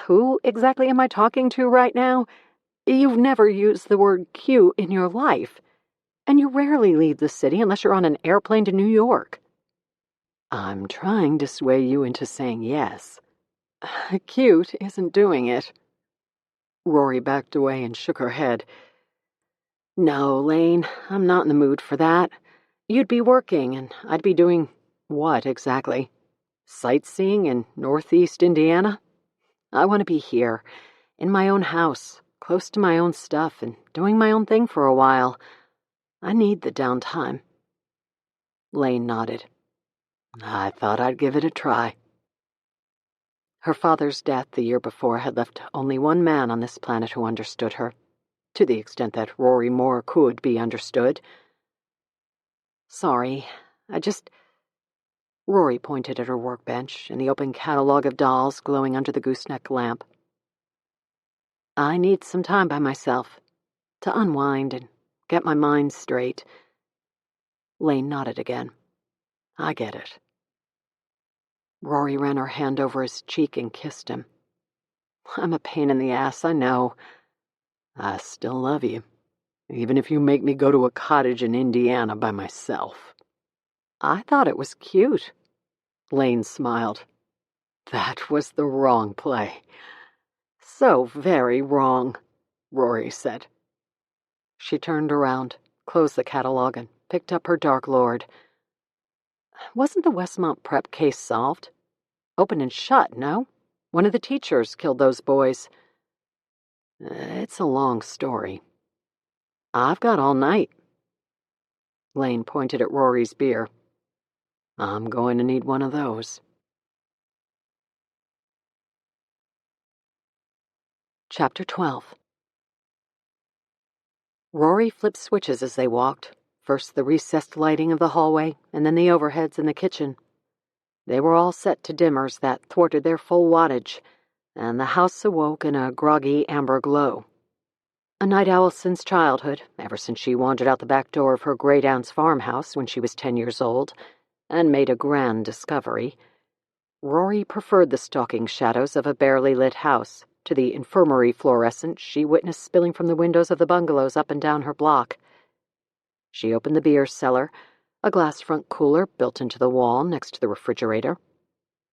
[SPEAKER 1] Who exactly am I talking to right now? You've never used the word cute in your life, and you rarely leave the city unless you're on an airplane to New York. I'm trying to sway you into saying yes. Cute isn't doing it. Rory backed away and shook her head. No, Lane, I'm not in the mood for that. You'd be working, and I'd be doing what exactly? Sightseeing in Northeast Indiana? I want to be here, in my own house, close to my own stuff, and doing my own thing for a while. I need the downtime. Lane nodded. I thought I'd give it a try. Her father's death the year before had left only one man on this planet who understood her, to the extent that Rory Moore could be understood. Sorry, I just... Rory pointed at her workbench and the open catalog of dolls glowing under the gooseneck lamp. I need some time by myself to unwind and get my mind straight. Lane nodded again. I get it. Rory ran her hand over his cheek and kissed him. I'm a pain in the ass, I know. I still love you, even if you make me go to a cottage in Indiana by myself. I thought it was cute. Lane smiled. That was the wrong play. So very wrong, Rory said. She turned around, closed the catalog, and picked up her Dark Lord. Wasn't the Westmont Prep case solved? Open and shut, no? One of the teachers killed those boys. It's a long story. I've got all night. Lane pointed at Rory's beer. I'm going to need one of those. Chapter 12. Rory flipped switches as they walked, first the recessed lighting of the hallway, and then the overheads in the kitchen. They were all set to dimmers that thwarted their full wattage, and the house awoke in a groggy amber glow. A night owl since childhood, ever since she wandered out the back door of her great-aunt's farmhouse when she was 10 years old, and made a grand discovery, Rory preferred the stalking shadows of a barely lit house to the infirmary fluorescent she witnessed spilling from the windows of the bungalows up and down her block. She opened the beer cellar, a glass front cooler built into the wall next to the refrigerator.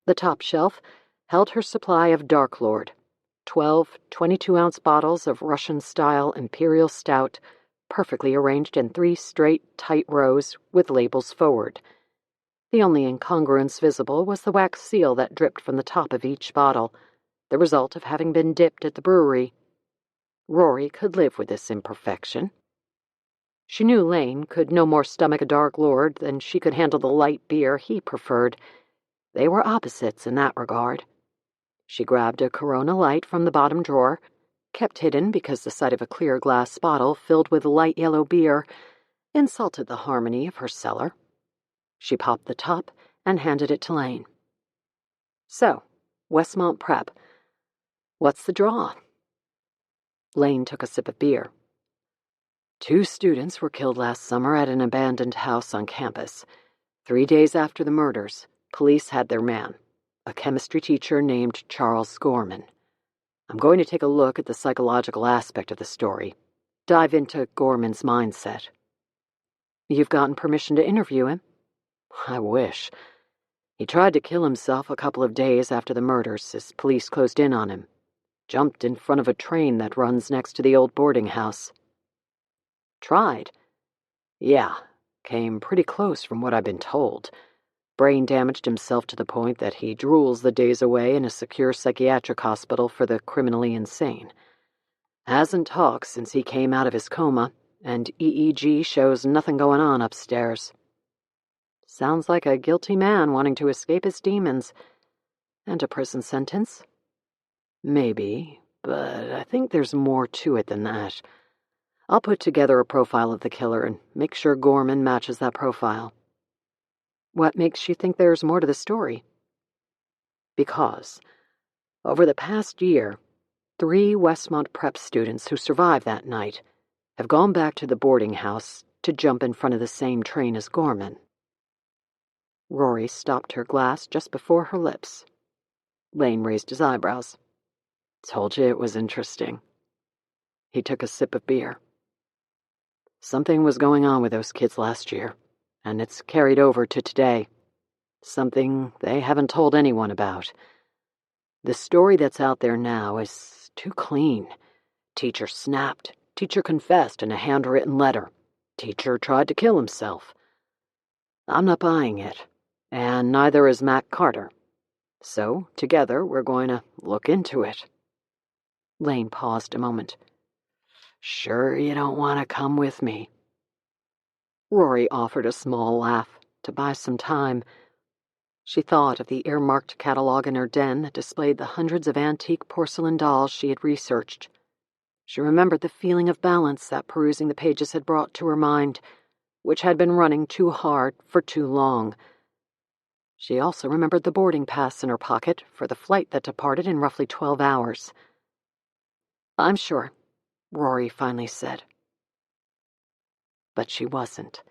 [SPEAKER 1] The top shelf held her supply of Dark Lord, 12 22-ounce bottles of Russian-style imperial stout, perfectly arranged in 3 straight, tight rows with labels forward. The only incongruence visible was the wax seal that dripped from the top of each bottle, the result of having been dipped at the brewery. Rory could live with this imperfection. She knew Lane could no more stomach a Dark Lord than she could handle the light beer he preferred. They were opposites in that regard. She grabbed a Corona Light from the bottom drawer, kept hidden because the sight of a clear glass bottle filled with light yellow beer insulted the harmony of her cellar. She popped the top and handed it to Lane. So, Westmont Prep. What's the draw? Lane took a sip of beer. 2 students were killed last summer at an abandoned house on campus. 3 days after the murders, police had their man, a chemistry teacher named Charles Gorman. I'm going to take a look at the psychological aspect of the story, dive into Gorman's mindset. You've gotten permission to interview him? I wish. He tried to kill himself a couple of days after the murders as police closed in on him. Jumped in front of a train that runs next to the old boarding house. Tried? Yeah, came pretty close from what I've been told. Brain damaged himself to the point that he drools the days away in a secure psychiatric hospital for the criminally insane. Hasn't talked since he came out of his coma, and EEG shows nothing going on upstairs. Sounds like a guilty man wanting to escape his demons. And a prison sentence? Maybe, but I think there's more to it than that. I'll put together a profile of the killer and make sure Gorman matches that profile. What makes you think there's more to the story? Because, over the past year, 3 Westmont Prep students who survived that night have gone back to the boarding house to jump in front of the same train as Gorman. Rory stopped her glass just before her lips. Lane raised his eyebrows. Told you it was interesting. He took a sip of beer. Something was going on with those kids last year, and it's carried over to today. Something they haven't told anyone about. The story that's out there now is too clean. Teacher snapped. Teacher confessed in a handwritten letter. Teacher tried to kill himself. I'm not buying it, and neither is Mac Carter. So, together, we're going to look into it. Lane paused a moment. Sure you don't want to come with me? Rory offered a small laugh to buy some time. She thought of the earmarked catalog in her den that displayed the hundreds of antique porcelain dolls she had researched. She remembered the feeling of balance that perusing the pages had brought to her mind, which had been running too hard for too long. She also remembered the boarding pass in her pocket for the flight that departed in roughly 12 hours. "I'm sure," Rory finally said. But she wasn't.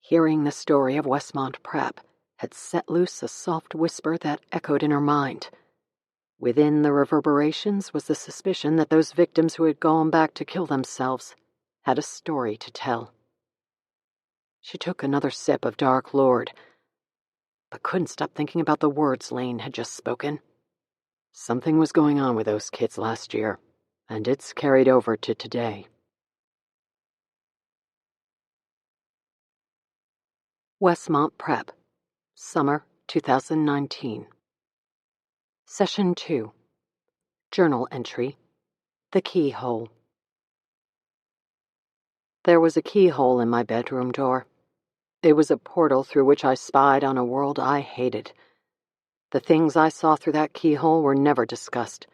[SPEAKER 1] Hearing the story of Westmont Prep had set loose a soft whisper that echoed in her mind. Within the reverberations was the suspicion that those victims who had gone back to kill themselves had a story to tell. She took another sip of Dark Lord, but couldn't stop thinking about the words Lane had just spoken. Something was going on with those kids last year, and it's carried over to today. Westmont Prep, Summer 2019. Session 2. Journal entry, The Keyhole. There was a keyhole in my bedroom door. It was a portal through which I spied on a world I hated. The things I saw through that keyhole were never discussed.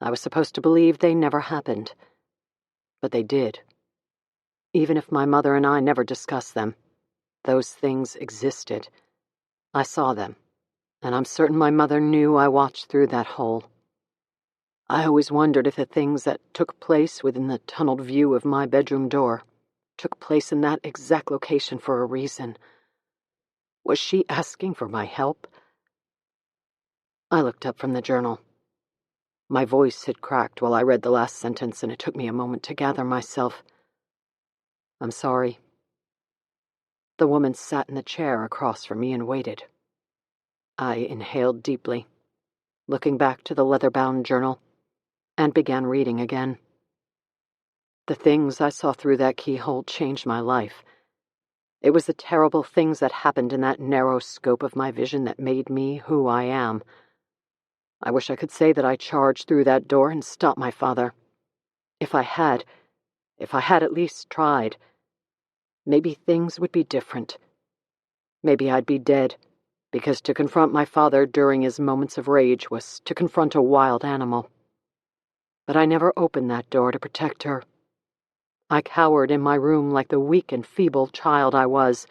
[SPEAKER 1] I was supposed to believe they never happened. But they did. Even if my mother and I never discussed them, those things existed. I saw them, and I'm certain my mother knew I watched through that hole. I always wondered if the things that took place within the tunneled view of my bedroom door took place in that exact location for a reason. Was she asking for my help? I looked up from the journal. My voice had cracked while I read the last sentence, and it took me a moment to gather myself. "I'm sorry." The woman sat in the chair across from me and waited. I inhaled deeply, looking back to the leather-bound journal, and began reading again. The things I saw through that keyhole changed my life. It was the terrible things that happened in that narrow scope of my vision that made me who I am. I wish I could say that I charged through that door and stopped my father. If I had at least tried, maybe things would be different. Maybe I'd be dead, because to confront my father during his moments of rage was to confront a wild animal. But I never opened that door to protect her. I cowered in my room like the weak and feeble child I was,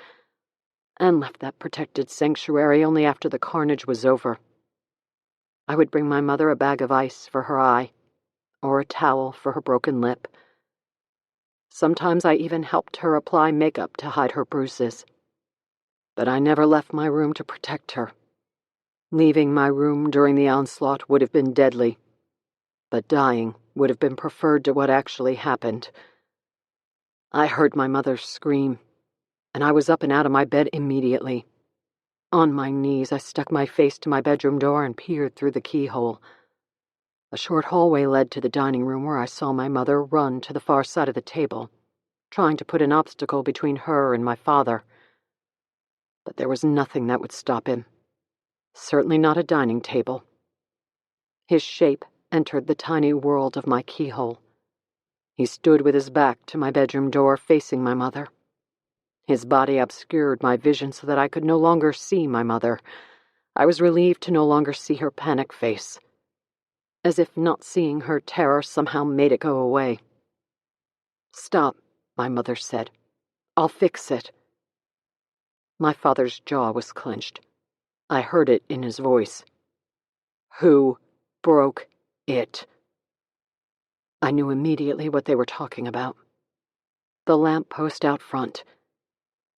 [SPEAKER 1] and left that protected sanctuary only after the carnage was over. I would bring my mother a bag of ice for her eye, or a towel for her broken lip. Sometimes I even helped her apply makeup to hide her bruises. But I never left my room to protect her. Leaving my room during the onslaught would have been deadly, but dying would have been preferred to what actually happened. I heard my mother scream, and I was up and out of my bed immediately. On my knees, I stuck my face to my bedroom door and peered through the keyhole. A short hallway led to the dining room where I saw my mother run to the far side of the table, trying to put an obstacle between her and my father. But there was nothing that would stop him. Certainly not a dining table. His shape entered the tiny world of my keyhole. He stood with his back to my bedroom door, facing my mother. His body obscured my vision so that I could no longer see my mother. I was relieved to no longer see her panic face, as if not seeing her terror somehow made it go away. "Stop," my mother said. "I'll fix it." My father's jaw was clenched. I heard it in his voice. "Who broke it?" I knew immediately what they were talking about. The lamppost out front.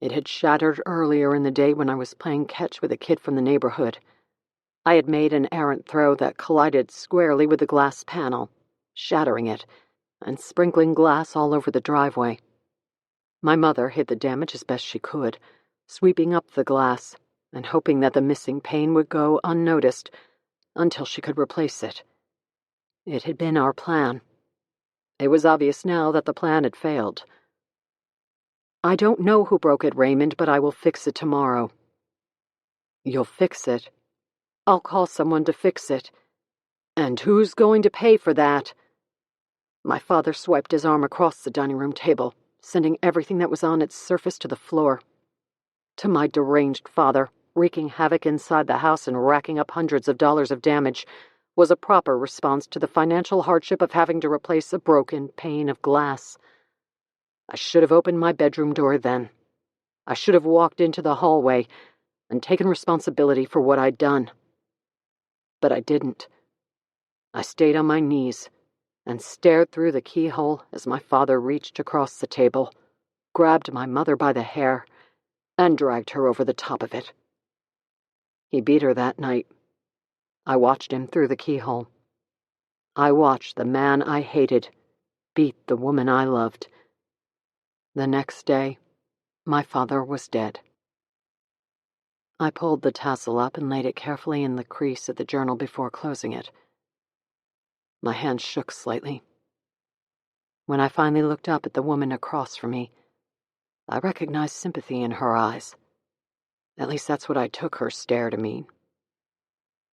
[SPEAKER 1] It had shattered earlier in the day when I was playing catch with a kid from the neighborhood. I had made an errant throw that collided squarely with the glass panel, shattering it, and sprinkling glass all over the driveway. My mother hid the damage as best she could, sweeping up the glass and hoping that the missing pane would go unnoticed until she could replace it. It had been our plan. It was obvious now that the plan had failed. "I don't know who broke it, Raymond, but I will fix it tomorrow." "You'll fix it?" "I'll call someone to fix it." "And who's going to pay for that?" My father swiped his arm across the dining room table, sending everything that was on its surface to the floor. To my deranged father, wreaking havoc inside the house and racking up hundreds of dollars of damage was a proper response to the financial hardship of having to replace a broken pane of glass. I should have opened my bedroom door then, I should have walked into the hallway and taken responsibility for what I'd done. But I didn't. I stayed on my knees and stared through the keyhole as my father reached across the table, grabbed my mother by the hair, and dragged her over the top of it. He beat her that night. I watched him through the keyhole. I watched the man I hated beat the woman I loved. The next day, my father was dead. I pulled the tassel up and laid it carefully in the crease of the journal before closing it. My hand shook slightly. When I finally looked up at the woman across from me, I recognized sympathy in her eyes. At least that's what I took her stare to mean.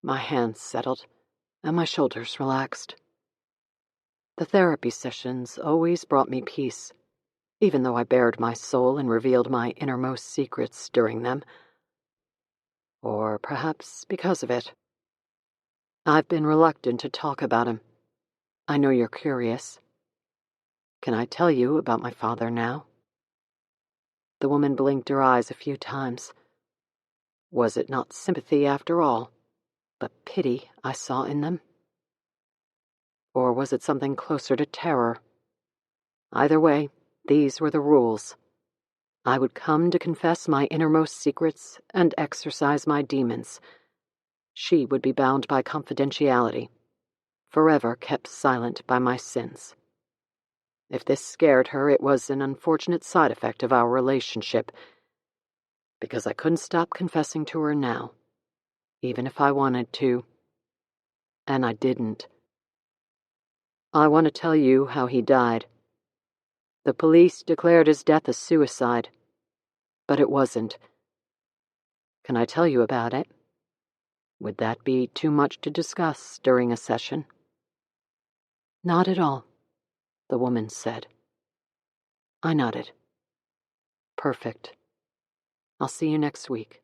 [SPEAKER 1] My hands settled, and my shoulders relaxed. The therapy sessions always brought me peace, even though I bared my soul and revealed my innermost secrets during them. Or perhaps because of it. I've been reluctant to talk about him. I know you're curious. Can I tell you about my father now? The woman blinked her eyes a few times. Was it not sympathy after all, but pity I saw in them? Or was it something closer to terror? Either way, these were the rules. I would come to confess my innermost secrets and exorcise my demons. She would be bound by confidentiality, forever kept silent by my sins. If this scared her, it was an unfortunate side effect of our relationship, because I couldn't stop confessing to her now, even if I wanted to. And I didn't. I want to tell you how he died. The police declared his death a suicide, but it wasn't. Can I tell you about it? Would that be too much to discuss during a session? Not at all, the woman said. I nodded. Perfect. I'll see you next week.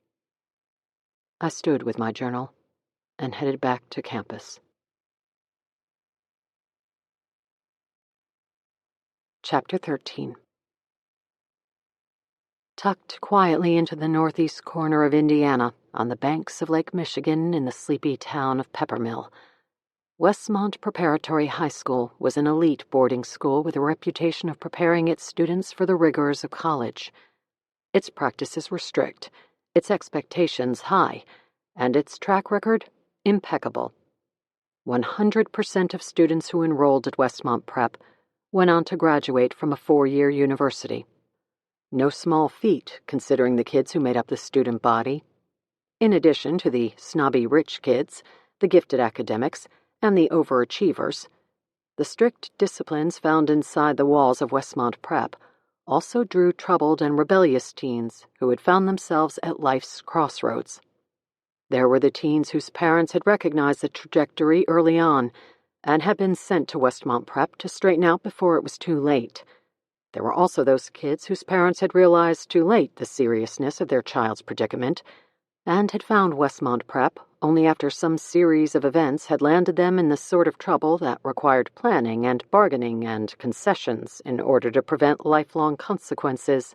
[SPEAKER 1] I stood with my journal and headed back to campus. Chapter 13. Tucked quietly into the northeast corner of Indiana, on the banks of Lake Michigan in the sleepy town of Peppermill, Westmont Preparatory High School was an elite boarding school with a reputation of preparing its students for the rigors of college. Its practices were strict, its expectations high, and its track record impeccable. 100% of students who enrolled at Westmont Prep went on to graduate from a 4-year university. No small feat, considering the kids who made up the student body. In addition to the snobby rich kids, the gifted academics, and the overachievers, the strict disciplines found inside the walls of Westmont Prep also drew troubled and rebellious teens who had found themselves at life's crossroads. There were the teens whose parents had recognized the trajectory early on and had been sent to Westmont Prep to straighten out before it was too late. There were also those kids whose parents had realized too late the seriousness of their child's predicament and had found Westmont Prep only after some series of events had landed them in the sort of trouble that required planning and bargaining and concessions in order to prevent lifelong consequences.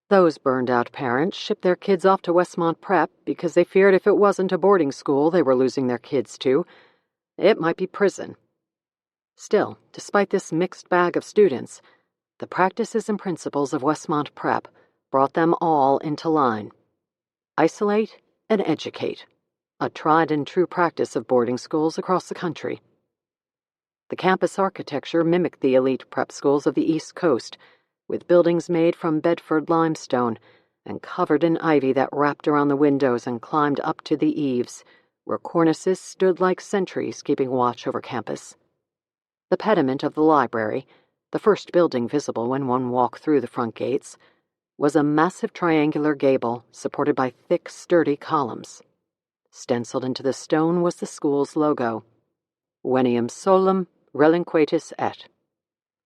[SPEAKER 1] Those burned-out parents shipped their kids off to Westmont Prep because they feared if it wasn't a boarding school they were losing their kids to, it might be prison. Still, despite this mixed bag of students, the practices and principles of Westmont Prep brought them all into line. Isolate and educate, a tried and true practice of boarding schools across the country. The campus architecture mimicked the elite prep schools of the East Coast, with buildings made from Bedford limestone and covered in ivy that wrapped around the windows and climbed up to the eaves, where cornices stood like sentries keeping watch over campus. The pediment of the library, the first building visible when one walked through the front gates, was a massive triangular gable supported by thick, sturdy columns. Stenciled into the stone was the school's logo, Veniam solum relinquatis et.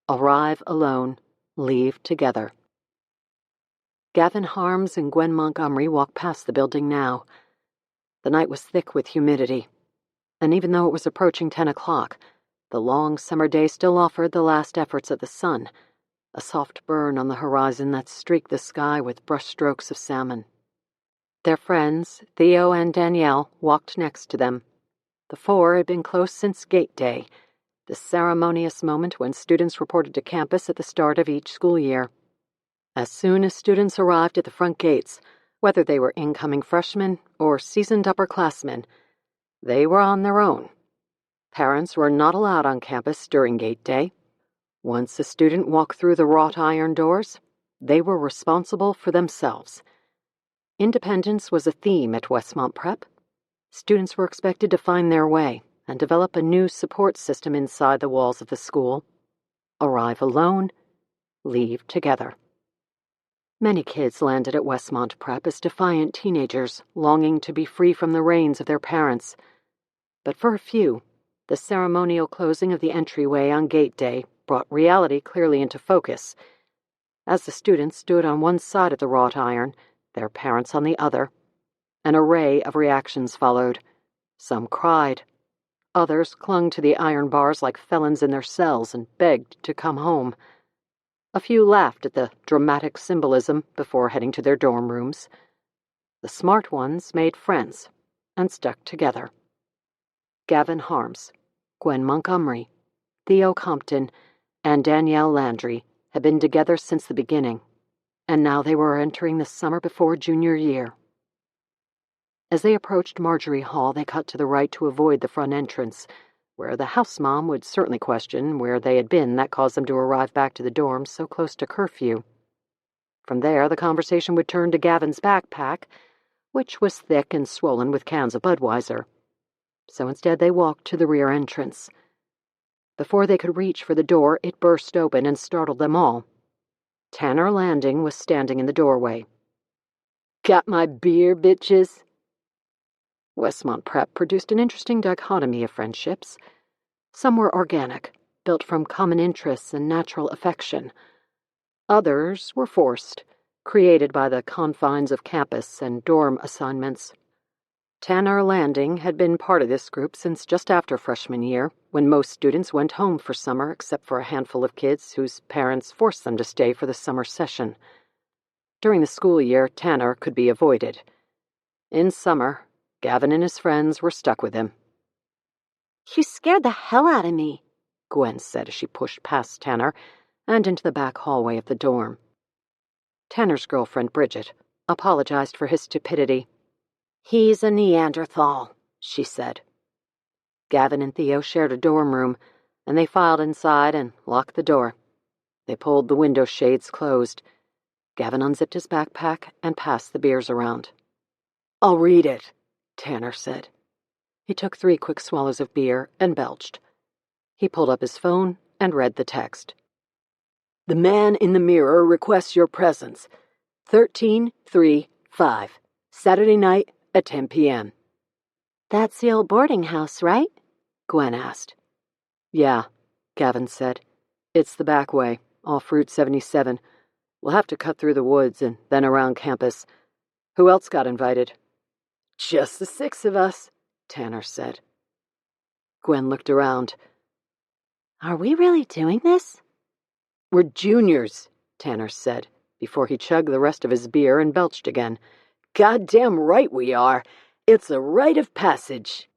[SPEAKER 1] Arrive alone, leave together. Gavin Harms and Gwen Montgomery walked past the building now. The night was thick with humidity, and even though it was approaching 10 o'clock, the long summer day still offered the last efforts of the sun, a soft burn on the horizon that streaked the sky with brushstrokes of salmon. Their friends, Theo and Danielle, walked next to them. The four had been close since Gate Day, the ceremonious moment when students reported to campus at the start of each school year. As soon as students arrived at the front gates, whether they were incoming freshmen or seasoned upperclassmen, they were on their own. Parents were not allowed on campus during Gate Day. Once a student walked through the wrought iron doors, they were responsible for themselves. Independence was a theme at Westmont Prep. Students were expected to find their way and develop a new support system inside the walls of the school. Arrive alone, leave together. Many kids landed at Westmont Prep as defiant teenagers longing to be free from the reins of their parents. But for a few, the ceremonial closing of the entryway on Gate Day brought reality clearly into focus. As the students stood on one side of the wrought iron, their parents on the other, an array of reactions followed. Some cried. Others clung to the iron bars like felons in their cells and begged to come home. A few laughed at the dramatic symbolism before heading to their dorm rooms. The smart ones made friends and stuck together. Gavin Harms, Gwen Montgomery, Theo Compton, and Danielle Landry had been together since the beginning, and now they were entering the summer before junior year. As they approached Marjorie Hall, they cut to the right to avoid the front entrance, where the house mom would certainly question where they had been that caused them to arrive back to the dorms so close to curfew. From there, the conversation would turn to Gavin's backpack, which was thick and swollen with cans of Budweiser. So instead they walked to the rear entrance. Before they could reach for the door, it burst open and startled them all. Tanner Landing was standing in the doorway. "Got my beer, bitches?" Westmont Prep produced an interesting dichotomy of friendships. Some were organic, built from common interests and natural affection. Others were forced, created by the confines of campus and dorm assignments. Tanner Landing had been part of this group since just after freshman year, when most students went home for summer except for a handful of kids whose parents forced them to stay for the summer session. During the school year, Tanner could be avoided. In summer, Gavin and his friends were stuck with him. "You scared the hell out of me," Gwen said as she pushed past Tanner and into the back hallway of the dorm. Tanner's girlfriend, Bridget, apologized for his stupidity. "He's a Neanderthal," she said. Gavin and Theo shared a dorm room, and they filed inside and locked the door. They pulled the window shades closed. Gavin unzipped his backpack and passed the beers around. "I'll read it," Tanner said. He took 3 quick swallows of beer and belched. He pulled up his phone and read the text. "The man in the mirror requests your presence. 13-3-5. Saturday night at 10 p.m. "That's the old boarding house, right?" Gwen asked. "Yeah," Gavin said. "It's the back way, off Route 77. We'll have to cut through the woods and then around campus. Who else got invited?" "Just the 6 of us," Tanner said. Gwen looked around. "Are we really doing this?" "We're juniors," Tanner said, before he chugged the rest of his beer and belched again. "Goddamn right we are. It's a rite of passage."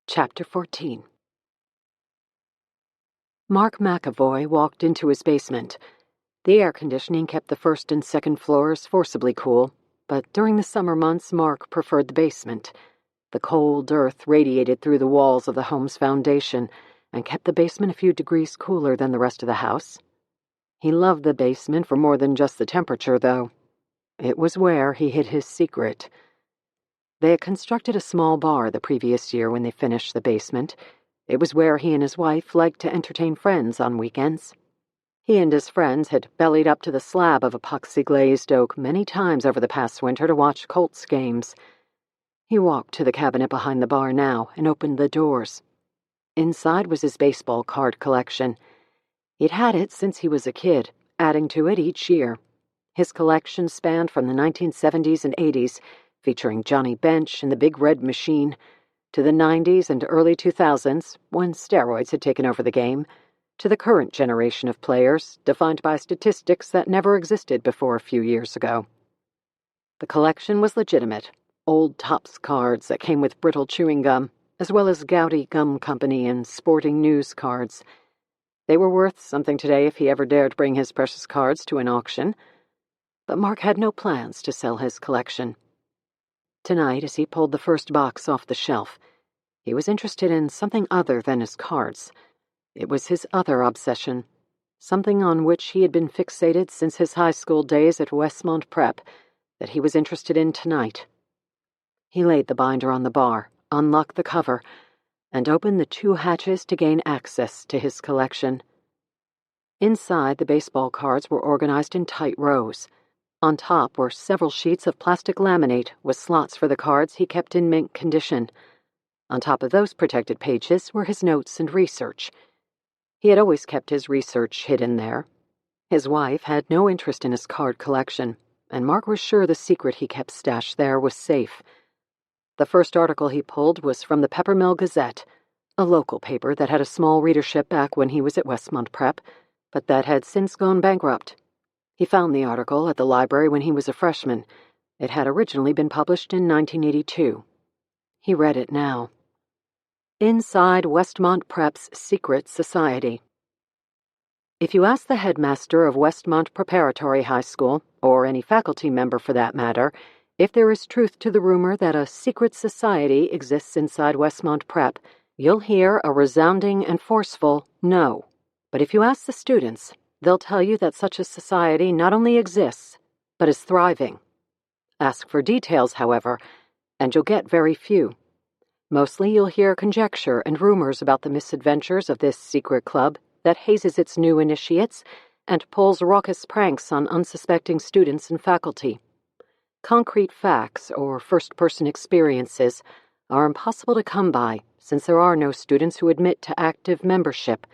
[SPEAKER 1] Chapter 14. Mark McAvoy walked into his basement. The air conditioning kept the first and second floors forcibly cool, but during the summer months Mark preferred the basement. The cold earth radiated through the walls of the home's foundation and kept the basement a few degrees cooler than the rest of the house. He loved the basement for more than just the temperature, though. It was where he hid his secret. They had constructed a small bar the previous year when they finished the basement. It was where he and his wife liked to entertain friends on weekends. He and his friends had bellied up to the slab of epoxy-glazed oak many times over the past winter to watch Colts games. He walked to the cabinet behind the bar now and opened the doors. Inside was his baseball card collection. He'd had it since he was a kid, adding to it each year. His collection spanned from the 1970s and 80s, featuring Johnny Bench and the Big Red Machine, to the 90s and early 2000s, when steroids had taken over the game, to the current generation of players, defined by statistics that never existed before a few years ago. The collection was legitimate, old Topps cards that came with brittle chewing gum, as well as Goudy Gum Company and sporting news cards. They were worth something today if he ever dared bring his precious cards to an auction. But Mark had no plans to sell his collection. Tonight, as he pulled the first box off the shelf, he was interested in something other than his cards. It was his other obsession, something on which he had been fixated since his high school days at Westmont Prep, that he was interested in tonight. He laid the binder on the bar, unlocked the cover, and opened the 2 hatches to gain access to his collection. Inside, the baseball cards were organized in tight rows. On top were several sheets of plastic laminate with slots for the cards he kept in mint condition. On top of those protected pages were his notes and research. He had always kept his research hidden there. His wife had no interest in his card collection, and Mark was sure the secret he kept stashed there was safe. The first article he pulled was from the Peppermill Gazette, a local paper that had a small readership back when he was at Westmont Prep, but that had since gone bankrupt. He found the article at the library when he was a freshman. It had originally been published in 1982. He read it now. Inside Westmont Prep's Secret Society. If you ask the headmaster of Westmont Preparatory High School, or any faculty member for that matter, if there is truth to the rumor that a secret society exists inside Westmont Prep, you'll hear a resounding and forceful no. But if you ask the students, they'll tell you that such a society not only exists, but is thriving. Ask for details, however, and you'll get very few. Mostly you'll hear conjecture and rumors about the misadventures of this secret club that hazes its new initiates and pulls raucous pranks on unsuspecting students and faculty. Concrete facts or first-person experiences are impossible to come by since there are no students who admit to active membership.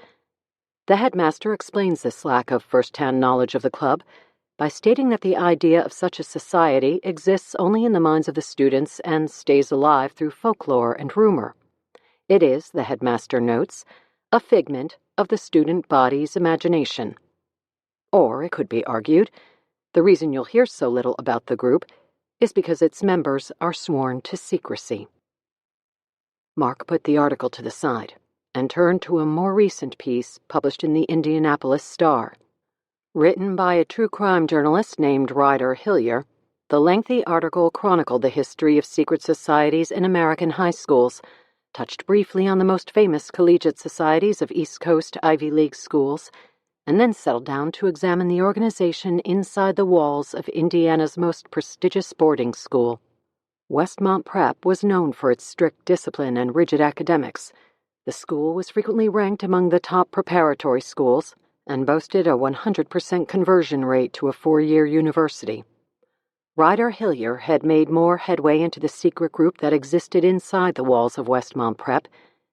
[SPEAKER 1] The headmaster explains this lack of first-hand knowledge of the club by stating that the idea of such a society exists only in the minds of the students and stays alive through folklore and rumor. It is, the headmaster notes, a figment of the student body's imagination. Or, it could be argued, the reason you'll hear so little about the group is because its members are sworn to secrecy. Mark put the article to the side and turned to a more recent piece published in the Indianapolis Star. Written by a true crime journalist named Ryder Hillier, the lengthy article chronicled the history of secret societies in American high schools, touched briefly on the most famous collegiate societies of East Coast Ivy League schools, and then settled down to examine the organization inside the walls of Indiana's most prestigious boarding school. Westmont Prep was known for its strict discipline and rigid academics. The school was frequently ranked among the top preparatory schools and boasted a 100% conversion rate to a 4-year university. Ryder Hillier had made more headway into the secret group that existed inside the walls of Westmont Prep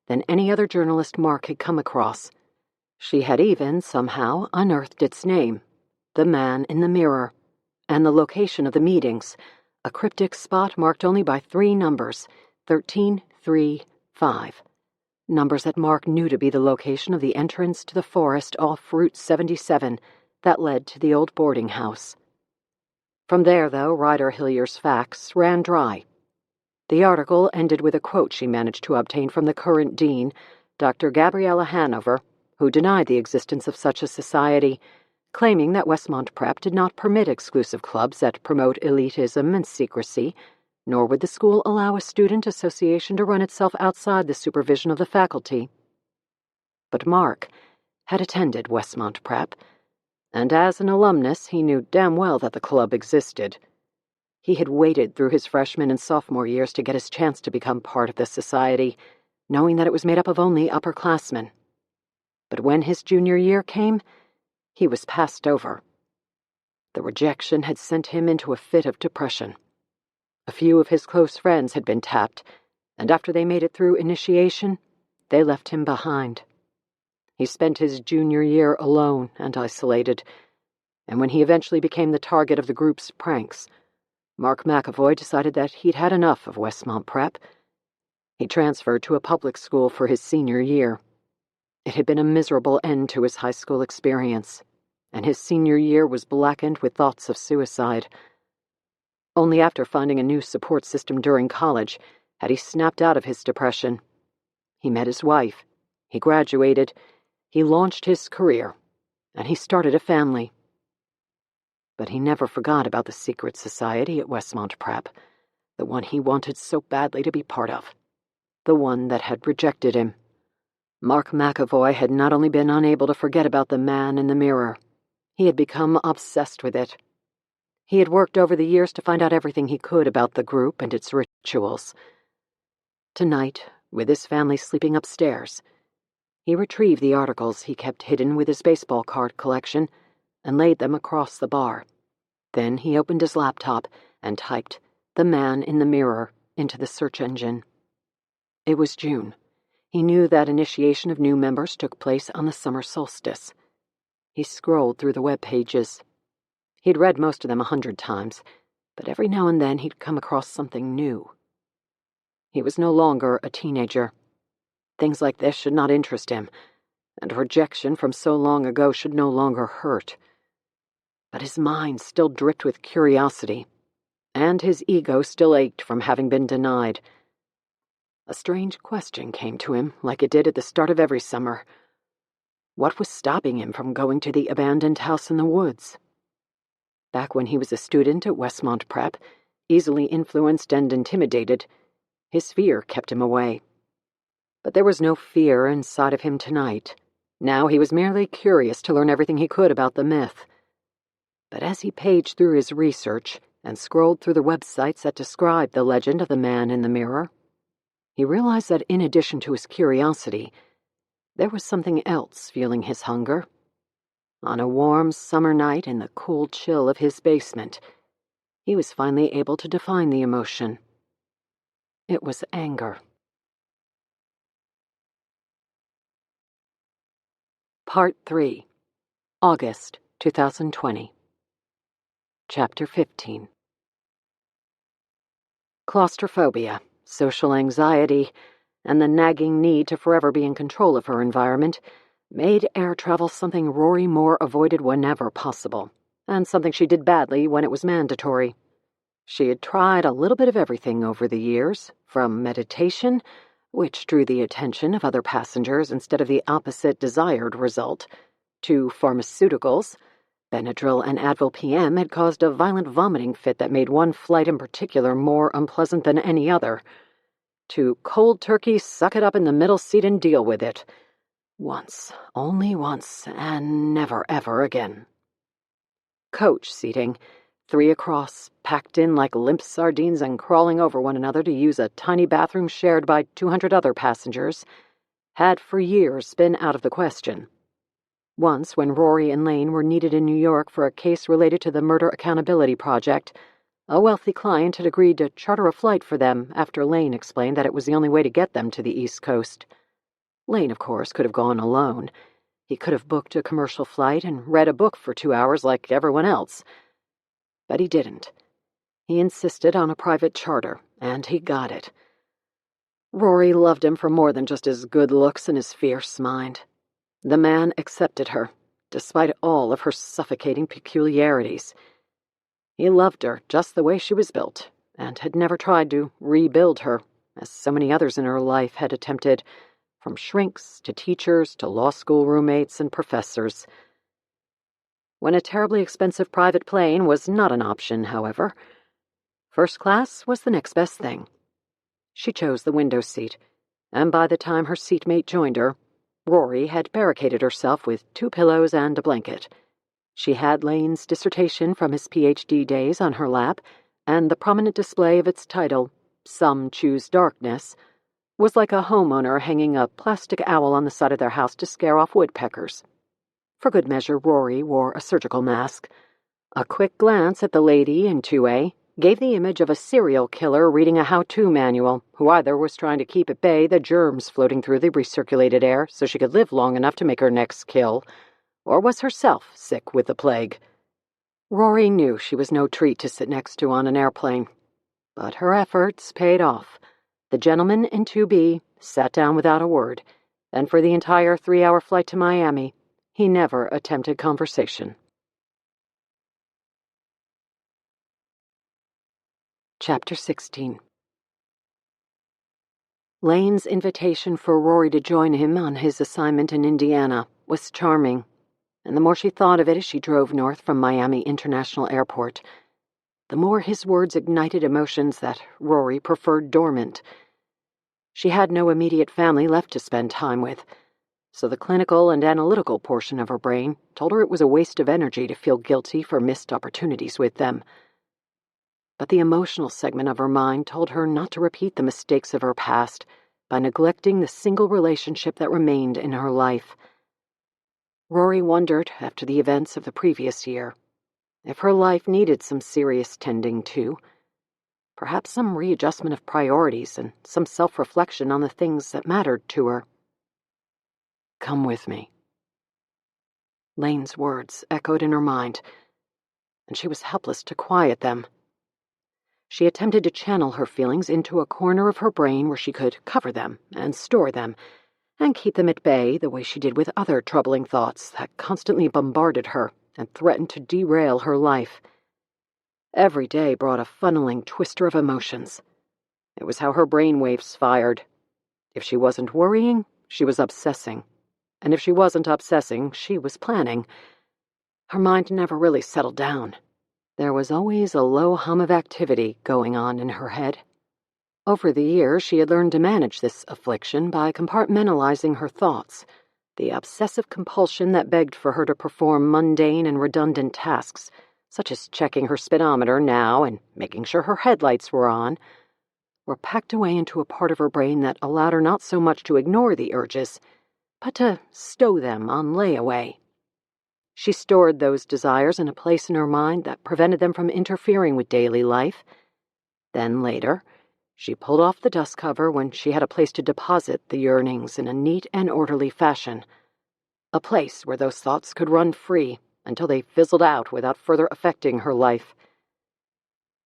[SPEAKER 1] than any other journalist Mark had come across. She had even, somehow, unearthed its name, the Man in the Mirror, and the location of the meetings, a cryptic spot marked only by 3 numbers, 13, 3, 5. Numbers that Mark knew to be the location of the entrance to the forest off Route 77 that led to the old boarding house. From there, though, Ryder Hillier's facts ran dry. The article ended with a quote she managed to obtain from the current dean, Dr. Gabriella Hanover, who denied the existence of such a society, claiming that Westmont Prep did not permit exclusive clubs that promote elitism and secrecy, nor would the school allow a student association to run itself outside the supervision of the faculty. But Mark had attended Westmont Prep, and as an alumnus he knew damn well that the club existed. He had waited through his freshman and sophomore years to get his chance to become part of the society, knowing that it was made up of only upperclassmen. But when his junior year came, he was passed over. The rejection had sent him into a fit of depression. A few of his close friends had been tapped, and after they made it through initiation, they left him behind. He spent his junior year alone and isolated, and when he eventually became the target of the group's pranks, Mark McAvoy decided that he'd had enough of Westmont Prep. He transferred to a public school for his senior year. It had been a miserable end to his high school experience, and his senior year was blackened with thoughts of suicide. Only after finding a new support system during college had he snapped out of his depression. He met his wife, he graduated, he launched his career, and he started a family. But he never forgot about the secret society at Westmont Prep, the one he wanted so badly to be part of, the one that had rejected him. Mark McAvoy had not only been unable to forget about the man in the mirror, he had become obsessed with it. He had worked over the years to find out everything he could about the group and its rituals. Tonight, with his family sleeping upstairs, he retrieved the articles he kept hidden with his baseball card collection and laid them across the bar. Then he opened his laptop and typed "The Man in the Mirror" into the search engine. It was June. He knew that initiation of new members took place on the summer solstice. He scrolled through the web pages. He'd read most of them 100 times, but every now and then he'd come across something new. He was no longer a teenager. Things like this should not interest him, and rejection from so long ago should no longer hurt. But his mind still dripped with curiosity, and his ego still ached from having been denied. A strange question came to him, like it did at the start of every summer. What was stopping him from going to the abandoned house in the woods? Back when he was a student at Westmont Prep, easily influenced and intimidated, his fear kept him away. But there was no fear inside of him tonight. Now he was merely curious to learn everything he could about the myth. But as he paged through his research and scrolled through the websites that described the legend of the man in the mirror, he realized that in addition to his curiosity, there was something else fueling his hunger. On a warm summer night in the cool chill of his basement, he was finally able to define the emotion. It was anger. Part 3. August 2020. Chapter 15. Claustrophobia, social anxiety, and the nagging need to forever be in control of her environment made air travel something Rory Moore avoided whenever possible, and something she did badly when it was mandatory. She had tried a little bit of everything over the years, from meditation, which drew the attention of other passengers instead of the opposite desired result, to pharmaceuticals. Benadryl and Advil PM had caused a violent vomiting fit that made one flight in particular more unpleasant than any other. To cold turkey suck it up in the middle seat and deal with it. Once, only once, and never ever again. Coach seating, 3 across, packed in like limp sardines and crawling over one another to use a tiny bathroom shared by 200 other passengers, had for years been out of the question. Once, when Rory and Lane were needed in New York for a case related to the Murder Accountability Project, a wealthy client had agreed to charter a flight for them after Lane explained that it was the only way to get them to the East Coast. Lane, of course, could have gone alone. He could have booked a commercial flight and read a book for 2 hours like everyone else. But he didn't. He insisted on a private charter, and he got it. Rory loved him for more than just his good looks and his fierce mind. The man accepted her, despite all of her suffocating peculiarities. He loved her just the way she was built, and had never tried to rebuild her, as so many others in her life had attempted, from shrinks to teachers to law school roommates and professors. When a terribly expensive private plane was not an option, however, first class was the next best thing. She chose the window seat, and by the time her seatmate joined her, Rory had barricaded herself with 2 pillows and a blanket. She had Lane's dissertation from his PhD days on her lap, and the prominent display of its title, "Some Choose Darkness," was like a homeowner hanging a plastic owl on the side of their house to scare off woodpeckers. For good measure, Rory wore a surgical mask. A quick glance at the lady in 2A gave the image of a serial killer reading a how-to manual, who either was trying to keep at bay the germs floating through the recirculated air so she could live long enough to make her next kill, or was herself sick with the plague. Rory knew she was no treat to sit next to on an airplane, but her efforts paid off. The gentleman in 2B sat down without a word, and for the entire 3-hour flight to Miami, he never attempted conversation. Chapter 16. Lane's invitation for Rory to join him on his assignment in Indiana was charming, and the more she thought of it as she drove north from Miami International Airport, the more his words ignited emotions that Rory preferred dormant. She had no immediate family left to spend time with, so the clinical and analytical portion of her brain told her it was a waste of energy to feel guilty for missed opportunities with them. But the emotional segment of her mind told her not to repeat the mistakes of her past by neglecting the single relationship that remained in her life. Rory wondered, after the events of the previous year, if her life needed some serious tending to. Perhaps some readjustment of priorities and some self-reflection on the things that mattered to her. "Come with me." Lane's words echoed in her mind, and she was helpless to quiet them. She attempted to channel her feelings into a corner of her brain where she could cover them and store them, and keep them at bay the way she did with other troubling thoughts that constantly bombarded her and threatened to derail her life. Every day brought a funneling twister of emotions. It was how her brain waves fired. If she wasn't worrying, she was obsessing. And if she wasn't obsessing, she was planning. Her mind never really settled down. There was always a low hum of activity going on in her head. Over the years, she had learned to manage this affliction by compartmentalizing her thoughts, the obsessive compulsion that begged for her to perform mundane and redundant tasks, such as checking her speedometer now and making sure her headlights were on, were packed away into a part of her brain that allowed her not so much to ignore the urges, but to stow them on layaway. She stored those desires in a place in her mind that prevented them from interfering with daily life. Then later, she pulled off the dust cover when she had a place to deposit the yearnings in a neat and orderly fashion, a place where those thoughts could run free until they fizzled out without further affecting her life.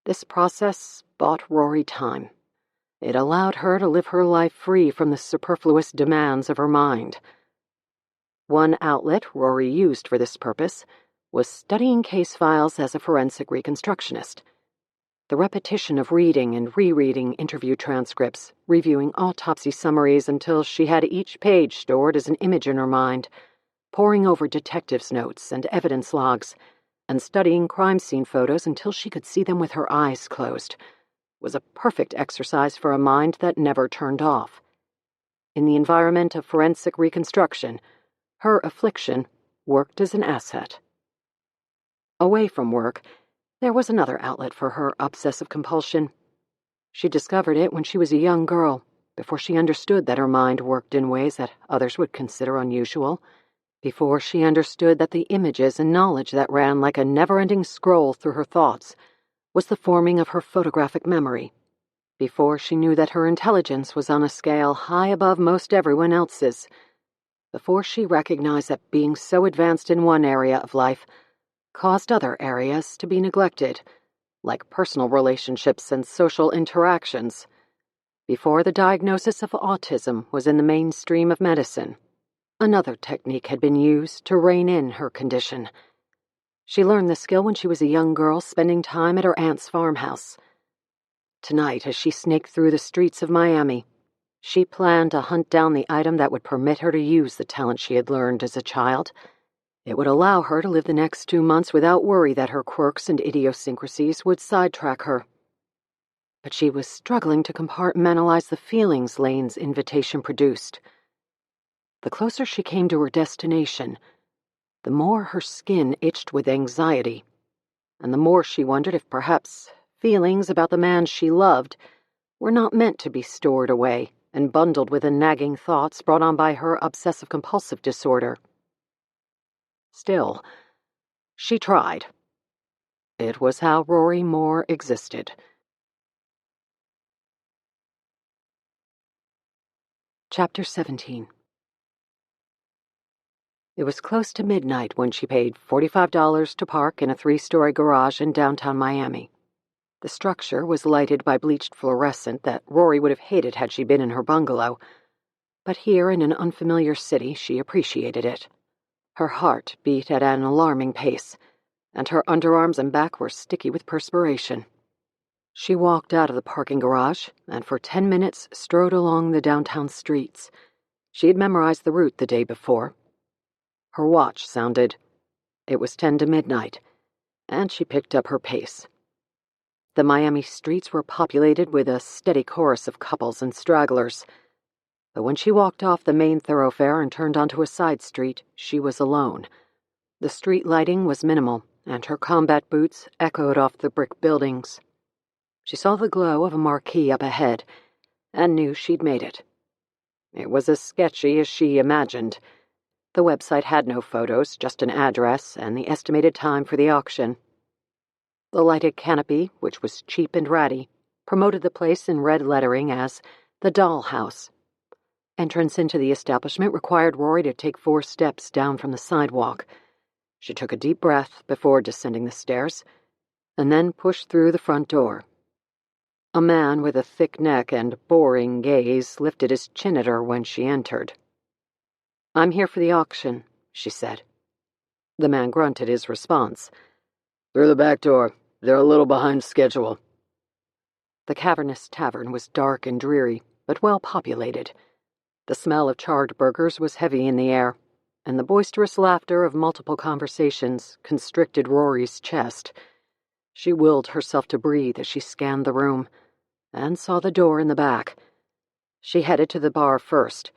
[SPEAKER 1] This process bought Rory time. It allowed her to live her life free from the superfluous demands of her mind. One outlet Rory used for this purpose was studying case files as a forensic reconstructionist. The repetition of reading and rereading interview transcripts, reviewing autopsy summaries until she had each page stored as an image in her mind, poring over detectives' notes and evidence logs, and studying crime scene photos until she could see them with her eyes closed, was a perfect exercise for a mind that never turned off. In the environment of forensic reconstruction, her affliction worked as an asset. Away from work, there was another outlet for her obsessive compulsion. She discovered it when she was a young girl, before she understood that her mind worked in ways that others would consider unusual, before she understood that the images and knowledge that ran like a never-ending scroll through her thoughts was the forming of her photographic memory, before she knew that her intelligence was on a scale high above most everyone else's, before she recognized that being so advanced in one area of life caused other areas to be neglected, like personal relationships and social interactions, before the diagnosis of autism was in the mainstream of medicine. Another technique had been used to rein in her condition. She learned the skill when she was a young girl spending time at her aunt's farmhouse. Tonight, as she snaked through the streets of Miami, she planned to hunt down the item that would permit her to use the talent she had learned as a child. It would allow her to live the next 2 months without worry that her quirks and idiosyncrasies would sidetrack her. But she was struggling to compartmentalize the feelings Lane's invitation produced. The closer she came to her destination, the more her skin itched with anxiety, and the more she wondered if perhaps feelings about the man she loved were not meant to be stored away and bundled with the nagging thoughts brought on by her obsessive-compulsive disorder. Still, she tried. It was how Rory Moore existed. Chapter 17. It was close to midnight when she paid $45 to park in a 3-story garage in downtown Miami. The structure was lighted by bleached fluorescent that Rory would have hated had she been in her bungalow, but here in an unfamiliar city she appreciated it. Her heart beat at an alarming pace, and her underarms and back were sticky with perspiration. She walked out of the parking garage and for 10 minutes strode along the downtown streets. She had memorized the route the day before. Her watch sounded. It was 10 to midnight, and she picked up her pace. The Miami streets were populated with a steady chorus of couples and stragglers, but when she walked off the main thoroughfare and turned onto a side street, she was alone. The street lighting was minimal, and her combat boots echoed off the brick buildings. She saw the glow of a marquee up ahead, and knew she'd made it. It was as sketchy as she imagined. The website had no photos, just an address and the estimated time for the auction. The lighted canopy, which was cheap and ratty, promoted the place in red lettering as the Doll House. Entrance into the establishment required Rory to take 4 steps down from the sidewalk. She took a deep breath before descending the stairs, and then pushed through the front door. A man with a thick neck and boring gaze lifted his chin at her when she entered. "I'm here for the auction," she said. The man grunted his response. "Through the back door. They're a little behind schedule." The cavernous tavern was dark and dreary, but well populated. The smell of charred burgers was heavy in the air, and the boisterous laughter of multiple conversations constricted Rory's chest. She willed herself to breathe as she scanned the room, and saw the door in the back. She headed to the bar first.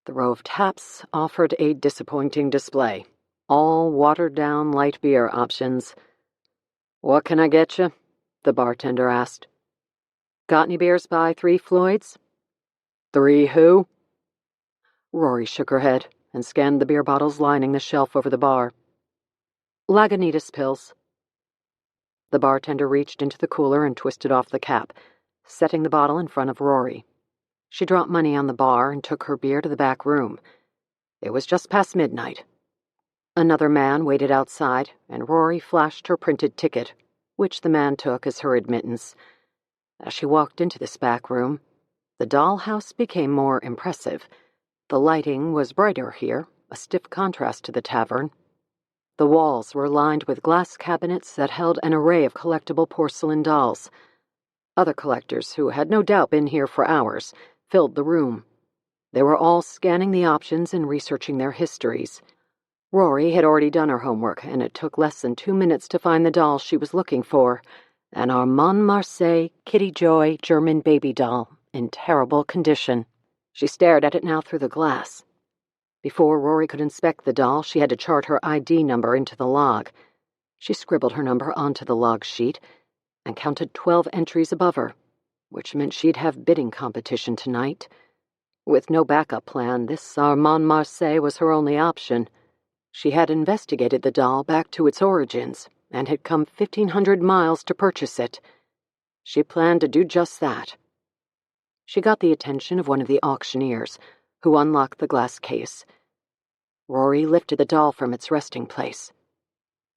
[SPEAKER 1] The row of taps offered a disappointing display, all watered-down light beer options. "What can I get you?" the bartender asked. "Got any beers by 3 Floyds?" "3 who?" Rory shook her head and scanned the beer bottles lining the shelf over the bar. "Lagunitas pills." The bartender reached into the cooler and twisted off the cap, setting the bottle in front of Rory. She dropped money on the bar and took her beer to the back room. It was just past midnight. Another man waited outside, and Rory flashed her printed ticket, which the man took as her admittance. As she walked into this back room, the dollhouse became more impressive. The lighting was brighter here, a stiff contrast to the tavern. The walls were lined with glass cabinets that held an array of collectible porcelain dolls. Other collectors, who had no doubt been here for hours, filled the room. They were all scanning the options and researching their histories. Rory had already done her homework, and it took less than 2 minutes to find the doll she was looking for, an Armand Marseille Kitty Joy German baby doll in terrible condition. She stared at it now through the glass. Before Rory could inspect the doll, she had to chart her ID number into the log. She scribbled her number onto the log sheet and counted 12 entries above her, which meant she'd have bidding competition tonight. With no backup plan, this Armand Marseille was her only option. She had investigated the doll back to its origins and had come 1,500 miles to purchase it. She planned to do just that. She got the attention of one of the auctioneers, who unlocked the glass case. Rory lifted the doll from its resting place.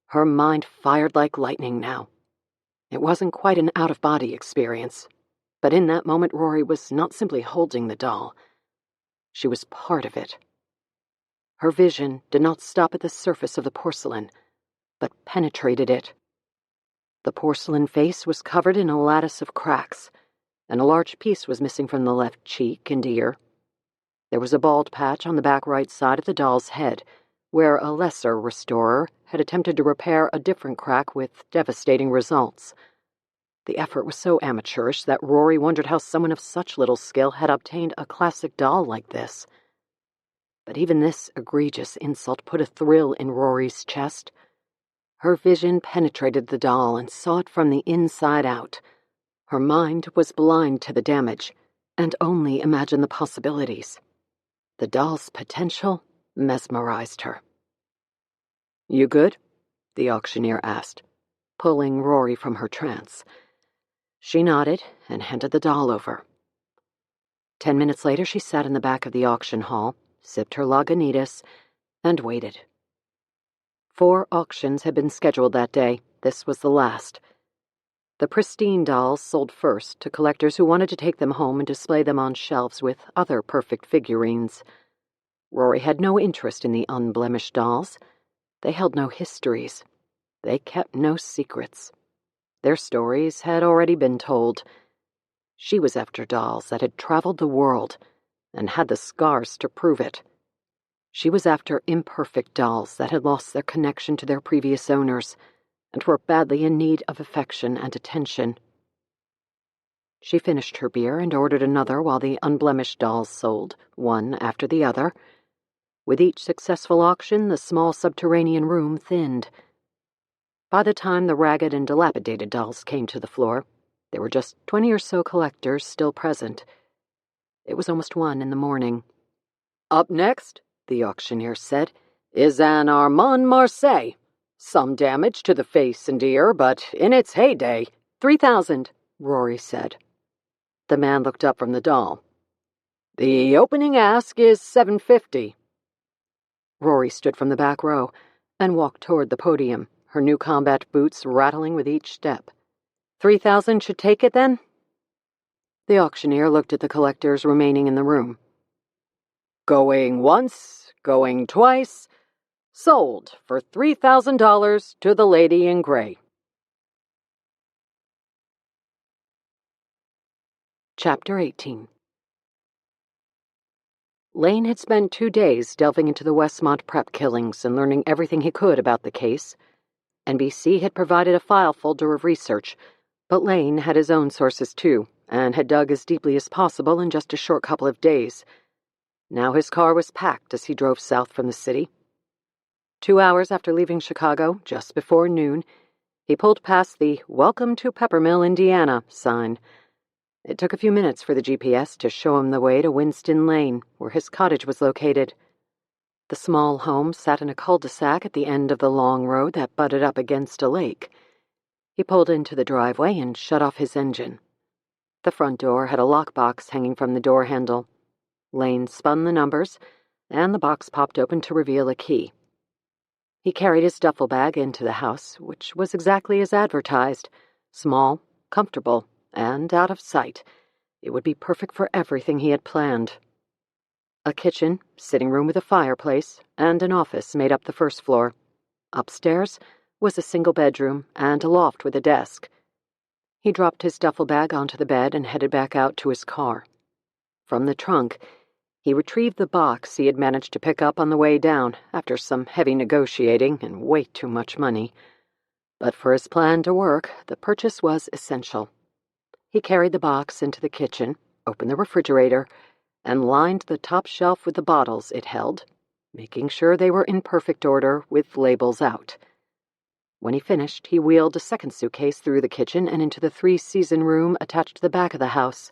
[SPEAKER 1] Her mind fired like lightning now. It wasn't quite an out-of-body experience, but in that moment Rory was not simply holding the doll. She was part of it. Her vision did not stop at the surface of the porcelain, but penetrated it. The porcelain face was covered in a lattice of cracks, and a large piece was missing from the left cheek and ear. There was a bald patch on the back right side of the doll's head, where a lesser restorer had attempted to repair a different crack with devastating results. The effort was so amateurish that Rory wondered how someone of such little skill had obtained a classic doll like this. But even this egregious insult put a thrill in Rory's chest. Her vision penetrated the doll and saw it from the inside out. Her mind was blind to the damage, and only imagined the possibilities. The doll's potential mesmerized her. "You good?" the auctioneer asked, pulling Rory from her trance. She nodded and handed the doll over. 10 minutes later, she sat in the back of the auction hall, sipped her Lagunitas, and waited. 4 auctions had been scheduled that day. This was the last. The pristine dolls sold first to collectors who wanted to take them home and display them on shelves with other perfect figurines. Rory had no interest in the unblemished dolls. They held no histories. They kept no secrets. Their stories had already been told. She was after dolls that had traveled the world and had the scars to prove it. She was after imperfect dolls that had lost their connection to their previous owners and were badly in need of affection and attention. She finished her beer and ordered another while the unblemished dolls sold, one after the other. With each successful auction, the small subterranean room thinned. By the time the ragged and dilapidated dolls came to the floor, there were just 20 or so collectors still present. It was almost 1 in the morning. "Up next," the auctioneer said, "is an Armand Marseille. Some damage to the face and ear, but in its heyday." "3,000, Rory said. The man looked up from the doll. "The opening ask is $750. Rory stood from the back row and walked toward the podium, her new combat boots rattling with each step. 3,000 should take it, then? The auctioneer looked at the collectors remaining in the room. "Going once, going twice. Sold for $3,000 to the lady in gray." Chapter 18. Lane had spent 2 days delving into the Westmont prep killings and learning everything he could about the case. NBC had provided a file folder of research, but Lane had his own sources too, and had dug as deeply as possible in just a short couple of days. Now his car was packed as he drove south from the city. 2 hours after leaving Chicago, just before noon, he pulled past the "Welcome to Peppermill, Indiana" sign. It took a few minutes for the GPS to show him the way to Winston Lane, where his cottage was located. The small home sat in a cul-de-sac at the end of the long road that butted up against a lake. He pulled into the driveway and shut off his engine. The front door had a lockbox hanging from the door handle. Lane spun the numbers, and the box popped open to reveal a key. He carried his duffel bag into the house, which was exactly as advertised: small, comfortable, and out of sight. It would be perfect for everything he had planned. A kitchen, sitting room with a fireplace, and an office made up the first floor. Upstairs was a single bedroom and a loft with a desk. He dropped his duffel bag onto the bed and headed back out to his car. From the trunk, he retrieved the box he had managed to pick up on the way down after some heavy negotiating and way too much money. But for his plan to work, the purchase was essential. He carried the box into the kitchen, opened the refrigerator, and lined the top shelf with the bottles it held, making sure they were in perfect order with labels out. When he finished, he wheeled a second suitcase through the kitchen and into the 3-season room attached to the back of the house.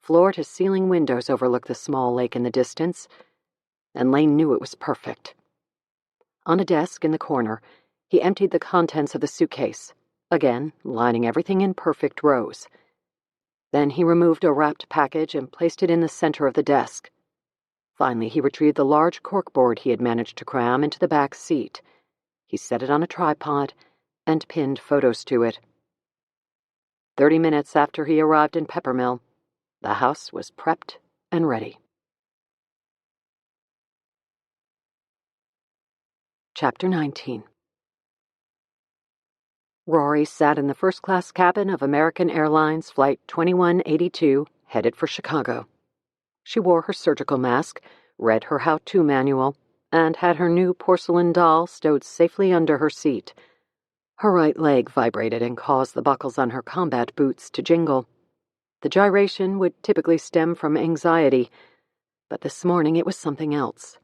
[SPEAKER 1] Floor-to-ceiling windows overlooked the small lake in the distance, and Lane knew it was perfect. On a desk in the corner, he emptied the contents of the suitcase, again lining everything in perfect rows. Then he removed a wrapped package and placed it in the center of the desk. Finally, he retrieved the large corkboard he had managed to cram into the back seat. He set it on a tripod and pinned photos to it. 30 minutes after he arrived in Peppermill, the house was prepped and ready. Chapter 19. Rory sat in the first-class cabin of American Airlines Flight 2182, headed for Chicago. She wore her surgical mask, read her how-to manual, and had her new porcelain doll stowed safely under her seat. Her right leg vibrated and caused the buckles on her combat boots to jingle. The gyration would typically stem from anxiety, but this morning it was something else.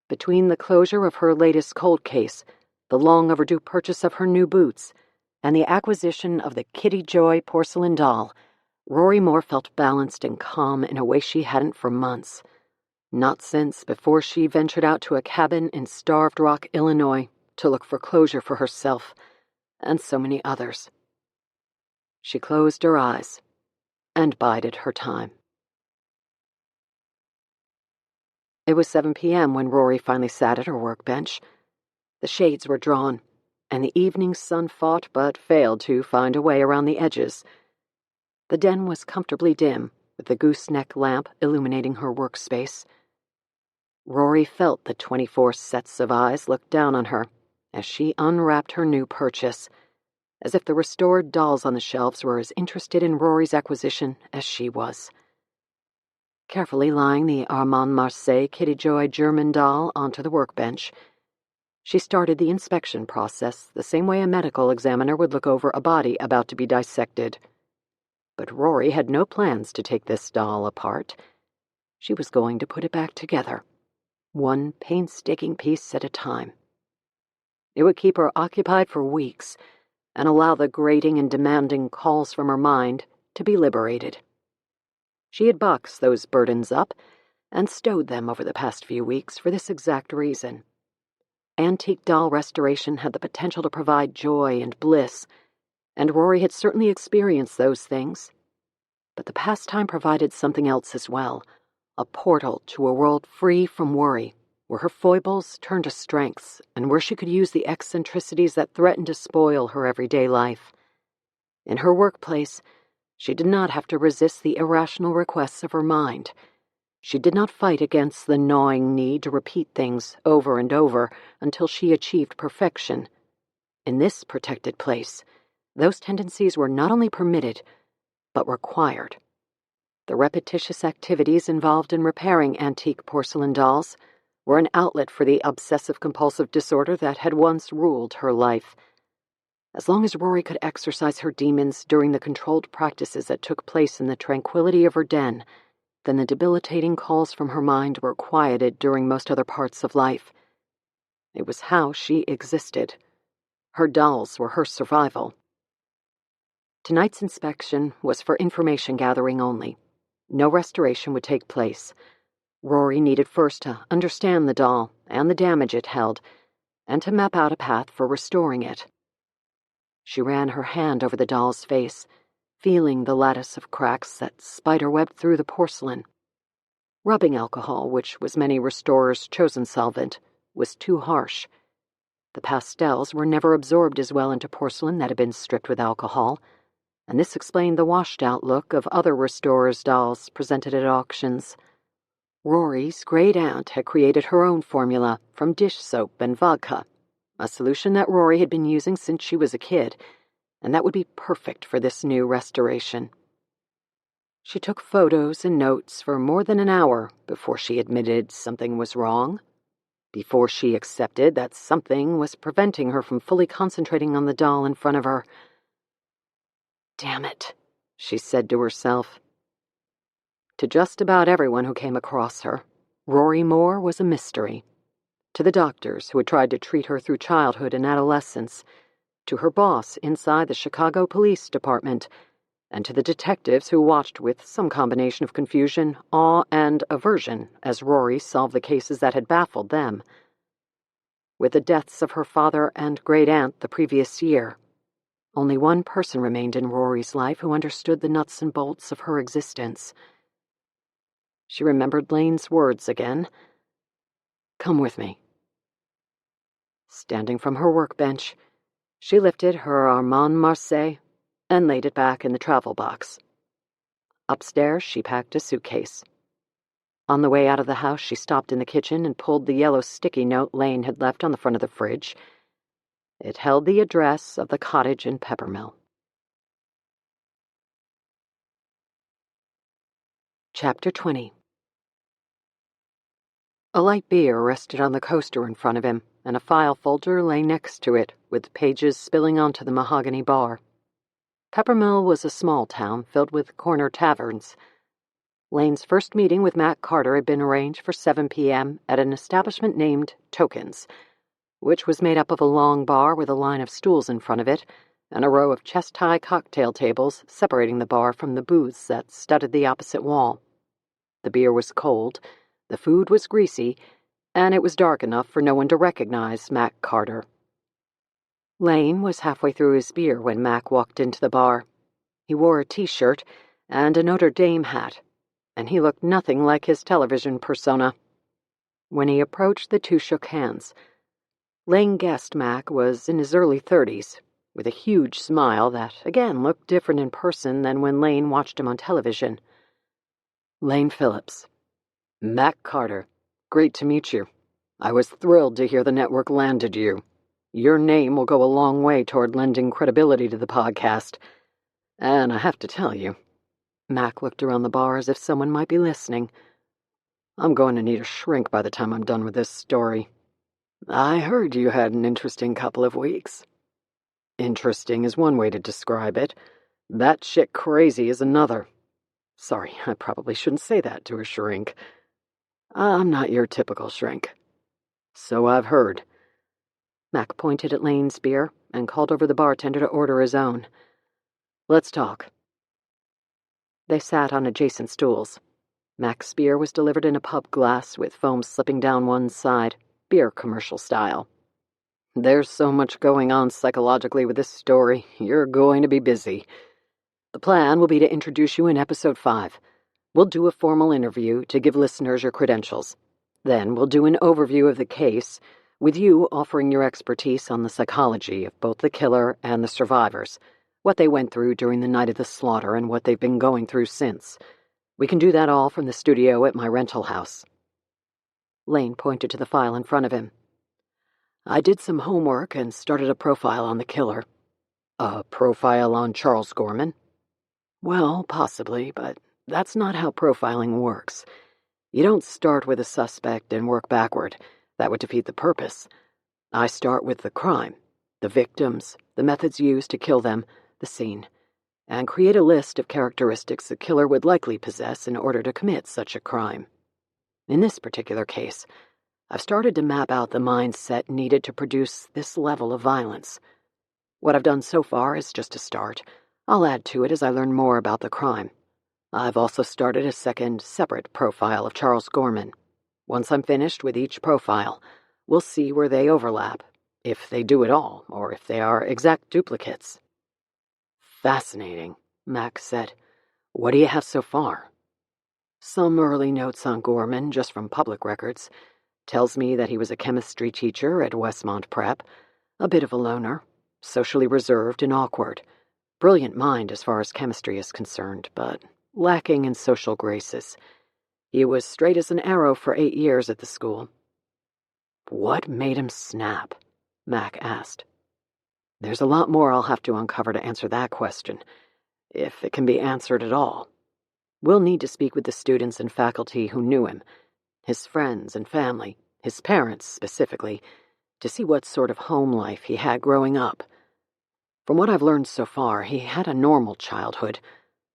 [SPEAKER 1] Between the closure of her latest cold case, the long-overdue purchase of her new boots, and the acquisition of the Kitty Joy porcelain doll, Rory Moore felt balanced and calm in a way she hadn't for months. Not since before she ventured out to a cabin in Starved Rock, Illinois, to look for closure for herself and so many others. She closed her eyes and bided her time. It was 7 p.m. when Rory finally sat at her workbench. The shades were drawn, and the evening sun fought but failed to find a way around the edges. The den was comfortably dim, with the gooseneck lamp illuminating her workspace. Rory felt the 24 sets of eyes look down on her as she unwrapped her new purchase, as if the restored dolls on the shelves were as interested in Rory's acquisition as she was. Carefully lying the Armand Marseille Kitty Joy German doll onto the workbench, she started the inspection process the same way a medical examiner would look over a body about to be dissected. But Rory had no plans to take this doll apart. She was going to put it back together, one painstaking piece at a time. It would keep her occupied for weeks and allow the grating and demanding calls from her mind to be liberated. She had boxed those burdens up and stowed them over the past few weeks for this exact reason. Antique doll restoration had the potential to provide joy and bliss, and Rory had certainly experienced those things. But the pastime provided something else as well, a portal to a world free from worry, where her foibles turned to strengths and where she could use the eccentricities that threatened to spoil her everyday life. In her workplace, she did not have to resist the irrational requests of her mind. She did not fight against the gnawing need to repeat things over and over until she achieved perfection. In this protected place, those tendencies were not only permitted, but required. The repetitious activities involved in repairing antique porcelain dolls were an outlet for the obsessive-compulsive disorder that had once ruled her life. As long as Rory could exercise her demons during the controlled practices that took place in the tranquility of her den, then the debilitating calls from her mind were quieted during most other parts of life. It was how she existed. Her dolls were her survival. Tonight's inspection was for information gathering only. No restoration would take place. Rory needed first to understand the doll and the damage it held, and to map out a path for restoring it. She ran her hand over the doll's face, feeling the lattice of cracks that spiderwebbed through the porcelain. Rubbing alcohol, which was many restorers' chosen solvent, was too harsh. The pastels were never absorbed as well into porcelain that had been stripped with alcohol, and this explained the washed-out look of other restorers' dolls presented at auctions. Rory's great-aunt had created her own formula from dish soap and vodka, a solution that Rory had been using since she was a kid, and that would be perfect for this new restoration. She took photos and notes for more than an hour before she admitted something was wrong, before she accepted that something was preventing her from fully concentrating on the doll in front of her. "Damn it," she said to herself. To just about everyone who came across her, Rory Moore was a mystery. To the doctors who had tried to treat her through childhood and adolescence, to her boss inside the Chicago Police Department, and to the detectives who watched with some combination of confusion, awe, and aversion as Rory solved the cases that had baffled them. With the deaths of her father and great-aunt the previous year, only one person remained in Rory's life who understood the nuts and bolts of her existence. She remembered Lane's words again. "Come with me." Standing from her workbench, she lifted her Armand Marseille and laid it back in the travel box. Upstairs, she packed a suitcase. On the way out of the house, she stopped in the kitchen and pulled the yellow sticky note Lane had left on the front of the fridge. It held the address of the cottage in Peppermill. Chapter 20. A light beer rested on the coaster in front of him, and a file folder lay next to it, with pages spilling onto the mahogany bar. Peppermill was a small town filled with corner taverns. Lane's first meeting with Matt Carter had been arranged for 7 p.m. at an establishment named Tokens, which was made up of a long bar with a line of stools in front of it and a row of chest-high cocktail tables separating the bar from the booths that studded the opposite wall. The beer was cold, the food was greasy, and it was dark enough for no one to recognize Mac Carter. Lane was halfway through his beer when Mac walked into the bar. He wore a T-shirt and a Notre Dame hat, and he looked nothing like his television persona. When he approached, the two shook hands. Lane guessed Mac was in his early 30s, with a huge smile that, again, looked different in person than when Lane watched him on television. Lane Phillips. Mac Carter. Great to meet you. I was thrilled to hear the network landed you. Your name will go a long way toward lending credibility to the podcast. And I have to tell you, Mac looked around the bar as if someone might be listening. I'm going to need a shrink by the time I'm done with this story. I heard you had an interesting couple of weeks. Interesting is one way to describe it. Batshit crazy is another. Sorry, I probably shouldn't say that to a shrink. I'm not your typical shrink. So I've heard. Mac pointed at Lane's beer and called over the bartender to order his own. Let's talk. They sat on adjacent stools. Mac's beer was delivered in a pub glass with foam slipping down one side, beer commercial style. There's so much going on psychologically with this story, you're going to be busy. The plan will be to introduce you in episode 5. We'll do a formal interview to give listeners your credentials. Then we'll do an overview of the case, with you offering your expertise on the psychology of both the killer and the survivors, what they went through during the night of the slaughter and what they've been going through since. We can do that all from the studio at my rental house. Lane pointed to the file in front of him. I did some homework and started a profile on the killer. A profile on Charles Gorman? Well, possibly, but that's not how profiling works. You don't start with a suspect and work backward. That would defeat the purpose. I start with the crime, the victims, the methods used to kill them, the scene, and create a list of characteristics the killer would likely possess in order to commit such a crime. In this particular case, I've started to map out the mindset needed to produce this level of violence. What I've done so far is just a start. I'll add to it as I learn more about the crime. I've also started a second, separate profile of Charles Gorman. Once I'm finished with each profile, we'll see where they overlap, if they do at all, or if they are exact duplicates. Fascinating, Mac said. What do you have so far? Some early notes on Gorman, just from public records. Tells me that he was a chemistry teacher at Westmont Prep, a bit of a loner, socially reserved and awkward. Brilliant mind as far as chemistry is concerned, but lacking in social graces. He was straight as an arrow for 8 years at the school. What made him snap? Mac asked. There's a lot more I'll have to uncover to answer that question, if it can be answered at all. We'll need to speak with the students and faculty who knew him, his friends and family, his parents specifically, to see what sort of home life he had growing up. From what I've learned so far, he had a normal childhood,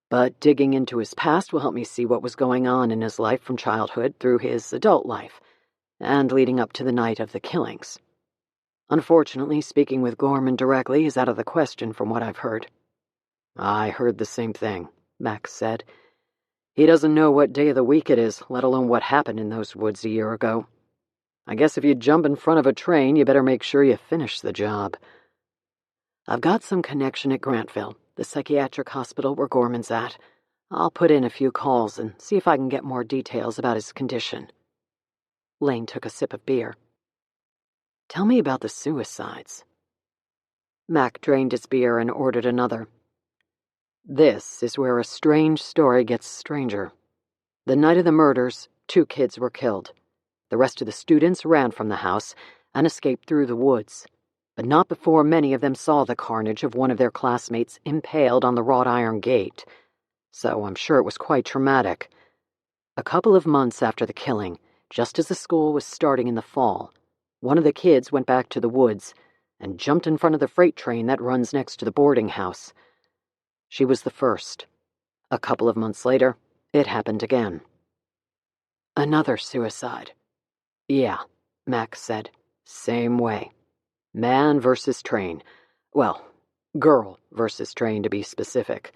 [SPEAKER 1] but digging into his past will help me see what was going on in his life from childhood through his adult life, and leading up to the night of the killings. Unfortunately, speaking with Gorman directly is out of the question from what I've heard. I heard the same thing, Max said. He doesn't know what day of the week it is, let alone what happened in those woods a year ago. I guess if you jump in front of a train, you better make sure you finish the job. I've got some connection at Grantville, the psychiatric hospital where Gorman's at. I'll put in a few calls and see if I can get more details about his condition. Lane took a sip of beer. Tell me about the suicides. Mac drained his beer and ordered another. This is where a strange story gets stranger. The night of the murders, 2 kids were killed. The rest of the students ran from the house and escaped through the woods, but not before many of them saw the carnage of one of their classmates impaled on the wrought iron gate. So I'm sure it was quite traumatic. A couple of months after the killing, just as the school was starting in the fall, one of the kids went back to the woods and jumped in front of the freight train that runs next to the boarding house. She was the first. A couple of months later, it happened again. Another suicide. Yeah, Max said. Same way. Man versus train. Well, girl versus train to be specific.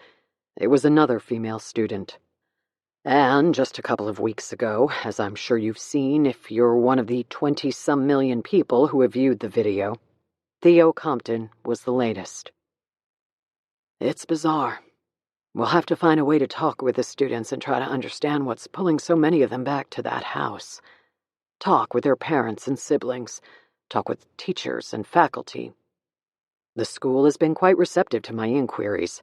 [SPEAKER 1] It was another female student. And just a couple of weeks ago, as I'm sure you've seen if you're one of the 20-some million people who have viewed the video, Theo Compton was the latest. It's bizarre. We'll have to find a way to talk with the students and try to understand what's pulling so many of them back to that house. Talk with their parents and siblings. talk with teachers and faculty. The school has been quite receptive to my inquiries.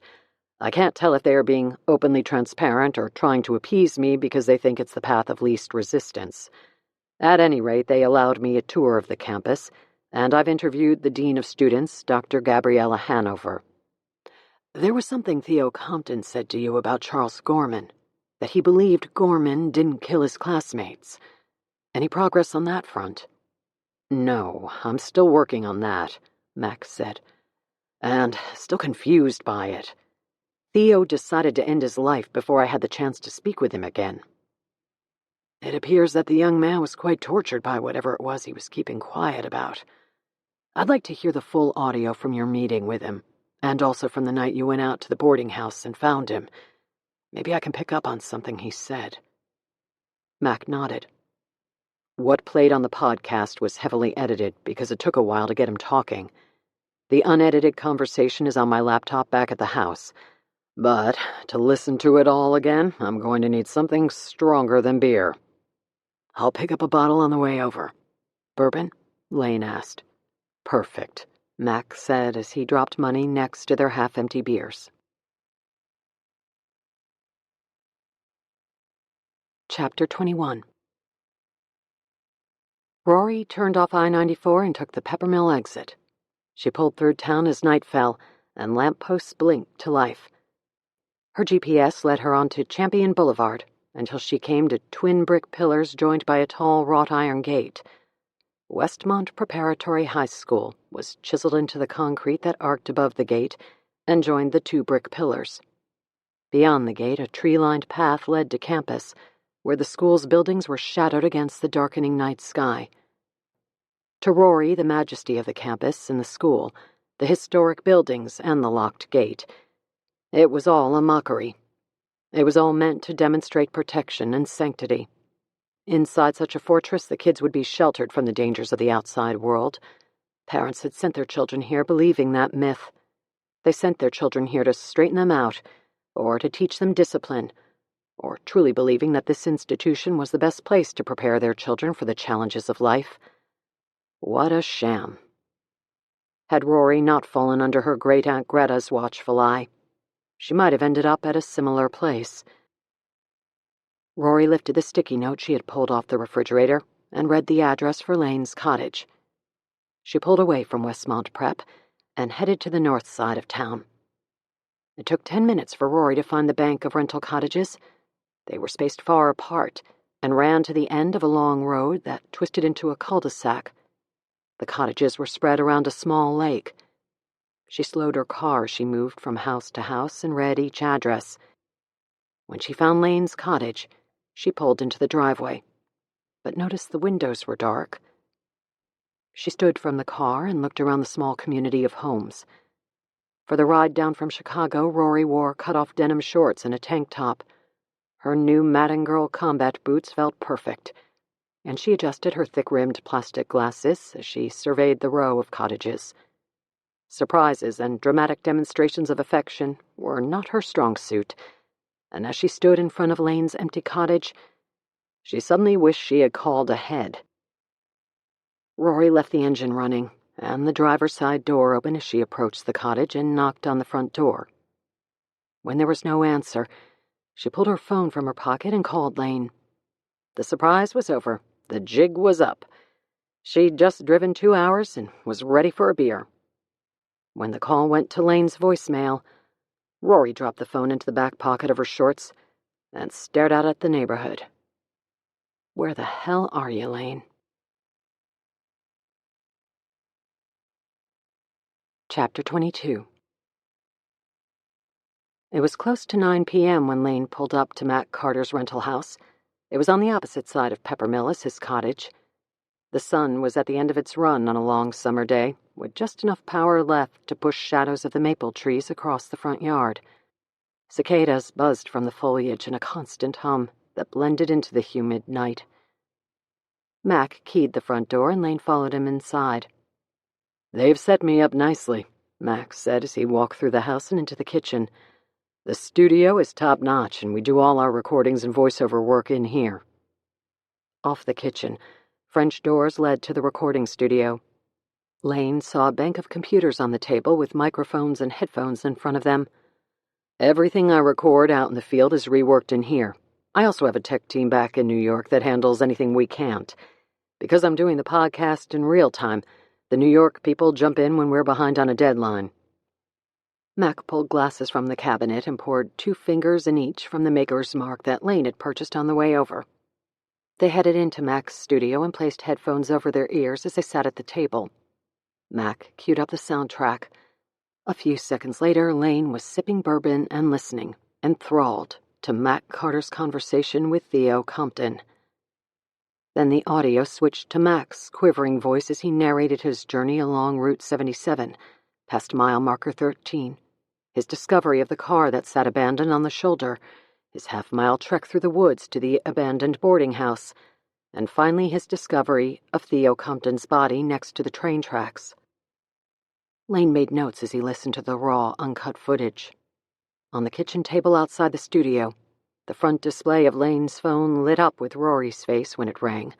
[SPEAKER 1] I can't tell if they are being openly transparent or trying to appease me because they think it's the path of least resistance. At any rate, they allowed me a tour of the campus, and I've interviewed the Dean of Students, Dr. Gabriella Hanover. There was something Theo Compton said to you about Charles Gorman, that he believed Gorman didn't kill his classmates. Any progress on that front? No, I'm still working on that, Max said, and still confused by it. Theo decided to end his life before I had the chance to speak with him again. It appears that the young man was quite tortured by whatever it was he was keeping quiet about. I'd like to hear the full audio from your meeting with him, and also from the night you went out to the boarding house and found him. Maybe I can pick up on something he said. Mac nodded. What played on the podcast was heavily edited because it took a while to get him talking. The unedited conversation is on my laptop back at the house. But to listen to it all again, I'm going to need something stronger than beer. I'll pick up a bottle on the way over. Bourbon? Lane asked. Perfect, Mac said as he dropped money next to their half-empty beers. Chapter 21. Rory turned off I-94 and took the Peppermill exit. She pulled through town as night fell, and lampposts blinked to life. Her GPS led her onto Champion Boulevard until she came to twin brick pillars joined by a tall wrought iron gate. Westmont Preparatory High School was chiseled into the concrete that arced above the gate and joined the two brick pillars. Beyond the gate, a tree-lined path led to campus, where the school's buildings were shadowed against the darkening night sky. To Rory, the majesty of the campus and the school, the historic buildings and the locked gate, it was all a mockery. It was all meant to demonstrate protection and sanctity. Inside such a fortress, the kids would be sheltered from the dangers of the outside world. Parents had sent their children here believing that myth. They sent their children here to straighten them out, or to teach them discipline, or truly believing that this institution was the best place to prepare their children for the challenges of life. What a sham. Had Rory not fallen under her great-aunt Greta's watchful eye, she might have ended up at a similar place. Rory lifted the sticky note she had pulled off the refrigerator and read the address for Lane's cottage. She pulled away from Westmont Prep and headed to the north side of town. It took 10 minutes for Rory to find the bank of rental cottages. They were spaced far apart and ran to the end of a long road that twisted into a cul-de-sac. The cottages were spread around a small lake. She slowed her car as she moved from house to house and read each address. When she found Lane's cottage, she pulled into the driveway, but noticed the windows were dark. She stood from the car and looked around the small community of homes. For the ride down from Chicago, Rory wore cut-off denim shorts and a tank top. Her new Madden Girl combat boots felt perfect, and she adjusted her thick-rimmed plastic glasses as she surveyed the row of cottages. Surprises and dramatic demonstrations of affection were not her strong suit, and as she stood in front of Lane's empty cottage, she suddenly wished she had called ahead. Rory left the engine running, and the driver's side door open as she approached the cottage and knocked on the front door. When there was no answer, she pulled her phone from her pocket and called Lane. The surprise was over. The jig was up. She'd just driven 2 hours and was ready for a beer. When the call went to Lane's voicemail, Rory dropped the phone into the back pocket of her shorts and stared out at the neighborhood. Where the hell are you, Lane? Chapter 22. It was close to 9 p.m. when Lane pulled up to Matt Carter's rental house. It was on the opposite side of Peppermill as his cottage. The sun was at the end of its run on a long summer day, with just enough power left to push shadows of the maple trees across the front yard. Cicadas buzzed from the foliage in a constant hum that blended into the humid night. Mac keyed the front door and Lane followed him inside. "They've set me up nicely," Mac said as he walked through the house and into the kitchen. "The studio is top-notch, and we do all our recordings and voiceover work in here." Off the kitchen, French doors led to the recording studio, Lane saw a bank of computers on the table with microphones and headphones in front of them. Everything I record out in the field is reworked in here. I also have a tech team back in New York that handles anything we can't. Because I'm doing the podcast in real time, the New York people jump in when we're behind on a deadline. Mac pulled glasses from the cabinet and poured 2 fingers in each from the maker's mark that Lane had purchased on the way over. They headed into Mac's studio and placed headphones over their ears as they sat at the table. Mac queued up the soundtrack. A few seconds later, Lane was sipping bourbon and listening, enthralled, to Mac Carter's conversation with Theo Compton. Then the audio switched to Mac's quivering voice as he narrated his journey along Route 77, past mile marker 13, his discovery of the car that sat abandoned on the shoulder, his half-mile trek through the woods to the abandoned boarding house, and finally his discovery of Theo Compton's body next to the train tracks. Lane made notes as he listened to the raw, uncut footage. On the kitchen table outside the studio, the front display of Lane's phone lit up with Rory's face when it rang.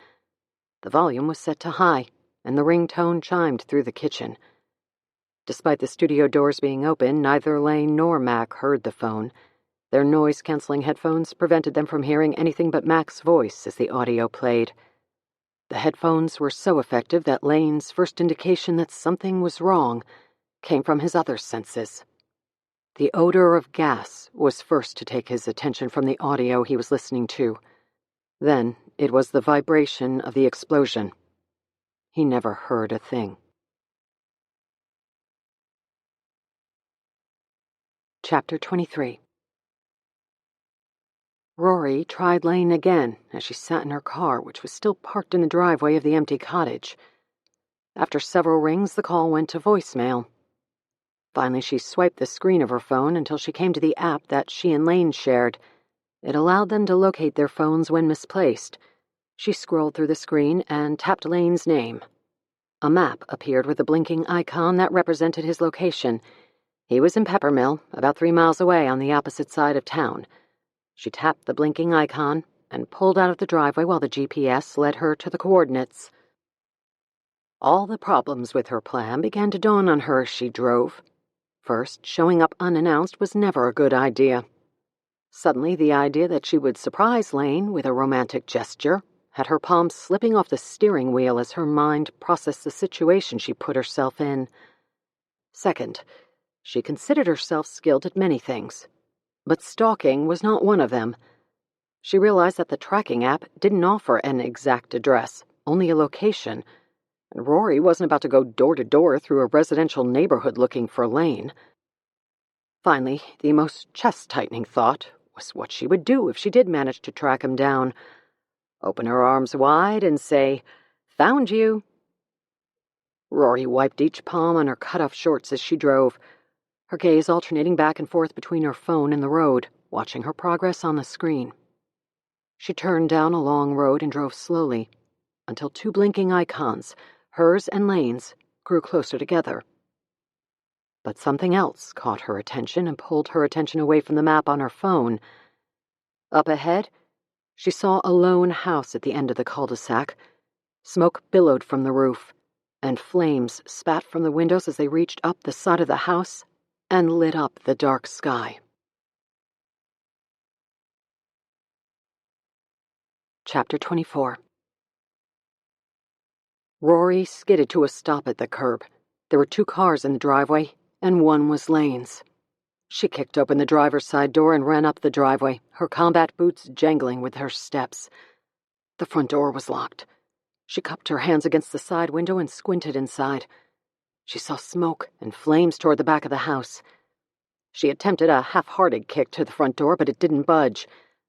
[SPEAKER 1] The volume was set to high, and the ringtone chimed through the kitchen. Despite the studio doors being open, neither Lane nor Mac heard the phone. Their noise-canceling headphones prevented them from hearing anything but Mac's voice as the audio played. The headphones were so effective that Lane's first indication that something was wrong came from his other senses. The odor of gas was first to take his attention from the audio he was listening to. Then it was the vibration of the explosion. He never heard a thing. Chapter 23. Rory tried Lane again as she sat in her car, which was still parked in the driveway of the empty cottage. After several rings, the call went to voicemail. Finally, she swiped the screen of her phone until she came to the app that she and Lane shared. It allowed them to locate their phones when misplaced. She scrolled through the screen and tapped Lane's name. A map appeared with a blinking icon that represented his location. He was in Peppermill, about 3 miles away on the opposite side of town. She tapped the blinking icon and pulled out of the driveway while the GPS led her to the coordinates. All the problems with her plan began to dawn on her as she drove. First, showing up unannounced was never a good idea. Suddenly, the idea that she would surprise Lane with a romantic gesture had her palms slipping off the steering wheel as her mind processed the situation she put herself in. Second, she considered herself skilled at many things, but stalking was not one of them. She realized that the tracking app didn't offer an exact address, only a location, and Rory wasn't about to go door to door through a residential neighborhood looking for Lane. Finally, the most chest-tightening thought was what she would do if she did manage to track him down. Open her arms wide and say, "Found you." Rory wiped each palm on her cut-off shorts as she drove, her gaze alternating back and forth between her phone and the road, watching her progress on the screen. She turned down a long road and drove slowly, until 2 blinking icons, hers and Lane's, grew closer together. But something else caught her attention and pulled her attention away from the map on her phone. Up ahead, she saw a lone house at the end of the cul-de-sac. Smoke billowed from the roof, and flames spat from the windows as they reached up the side of the house and lit up the dark sky. Chapter 24. Rory skidded to a stop at the curb. There were 2 cars in the driveway, and one was Lane's. She kicked open the driver's side door and ran up the driveway, her combat boots jangling with her steps. The front door was locked. She cupped her hands against the side window and squinted inside. She saw smoke and flames toward the back of the house. She attempted a half-hearted kick to the front door, but it didn't budge,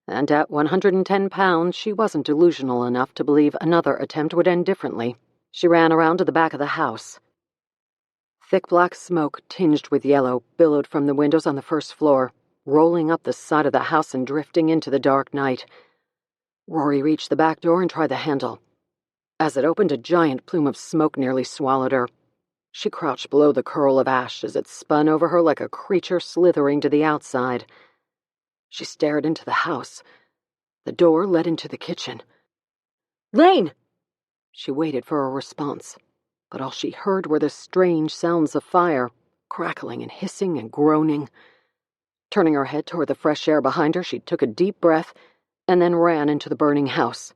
[SPEAKER 1] and at 110 pounds, she wasn't delusional enough to believe another attempt would end differently. She ran around to the back of the house. Thick black smoke, tinged with yellow, billowed from the windows on the first floor, rolling up the side of the house and drifting into the dark night. Rory reached the back door and tried the handle. As it opened, a giant plume of smoke nearly swallowed her. She crouched below the curl of ash as it spun over her like a creature slithering to the outside. She stared into the house. The door led into the kitchen. "Lane!" She waited for a response. but all she heard were the strange sounds of fire, crackling and hissing and groaning. Turning her head toward the fresh air behind her, she took a deep breath and then ran into the burning house.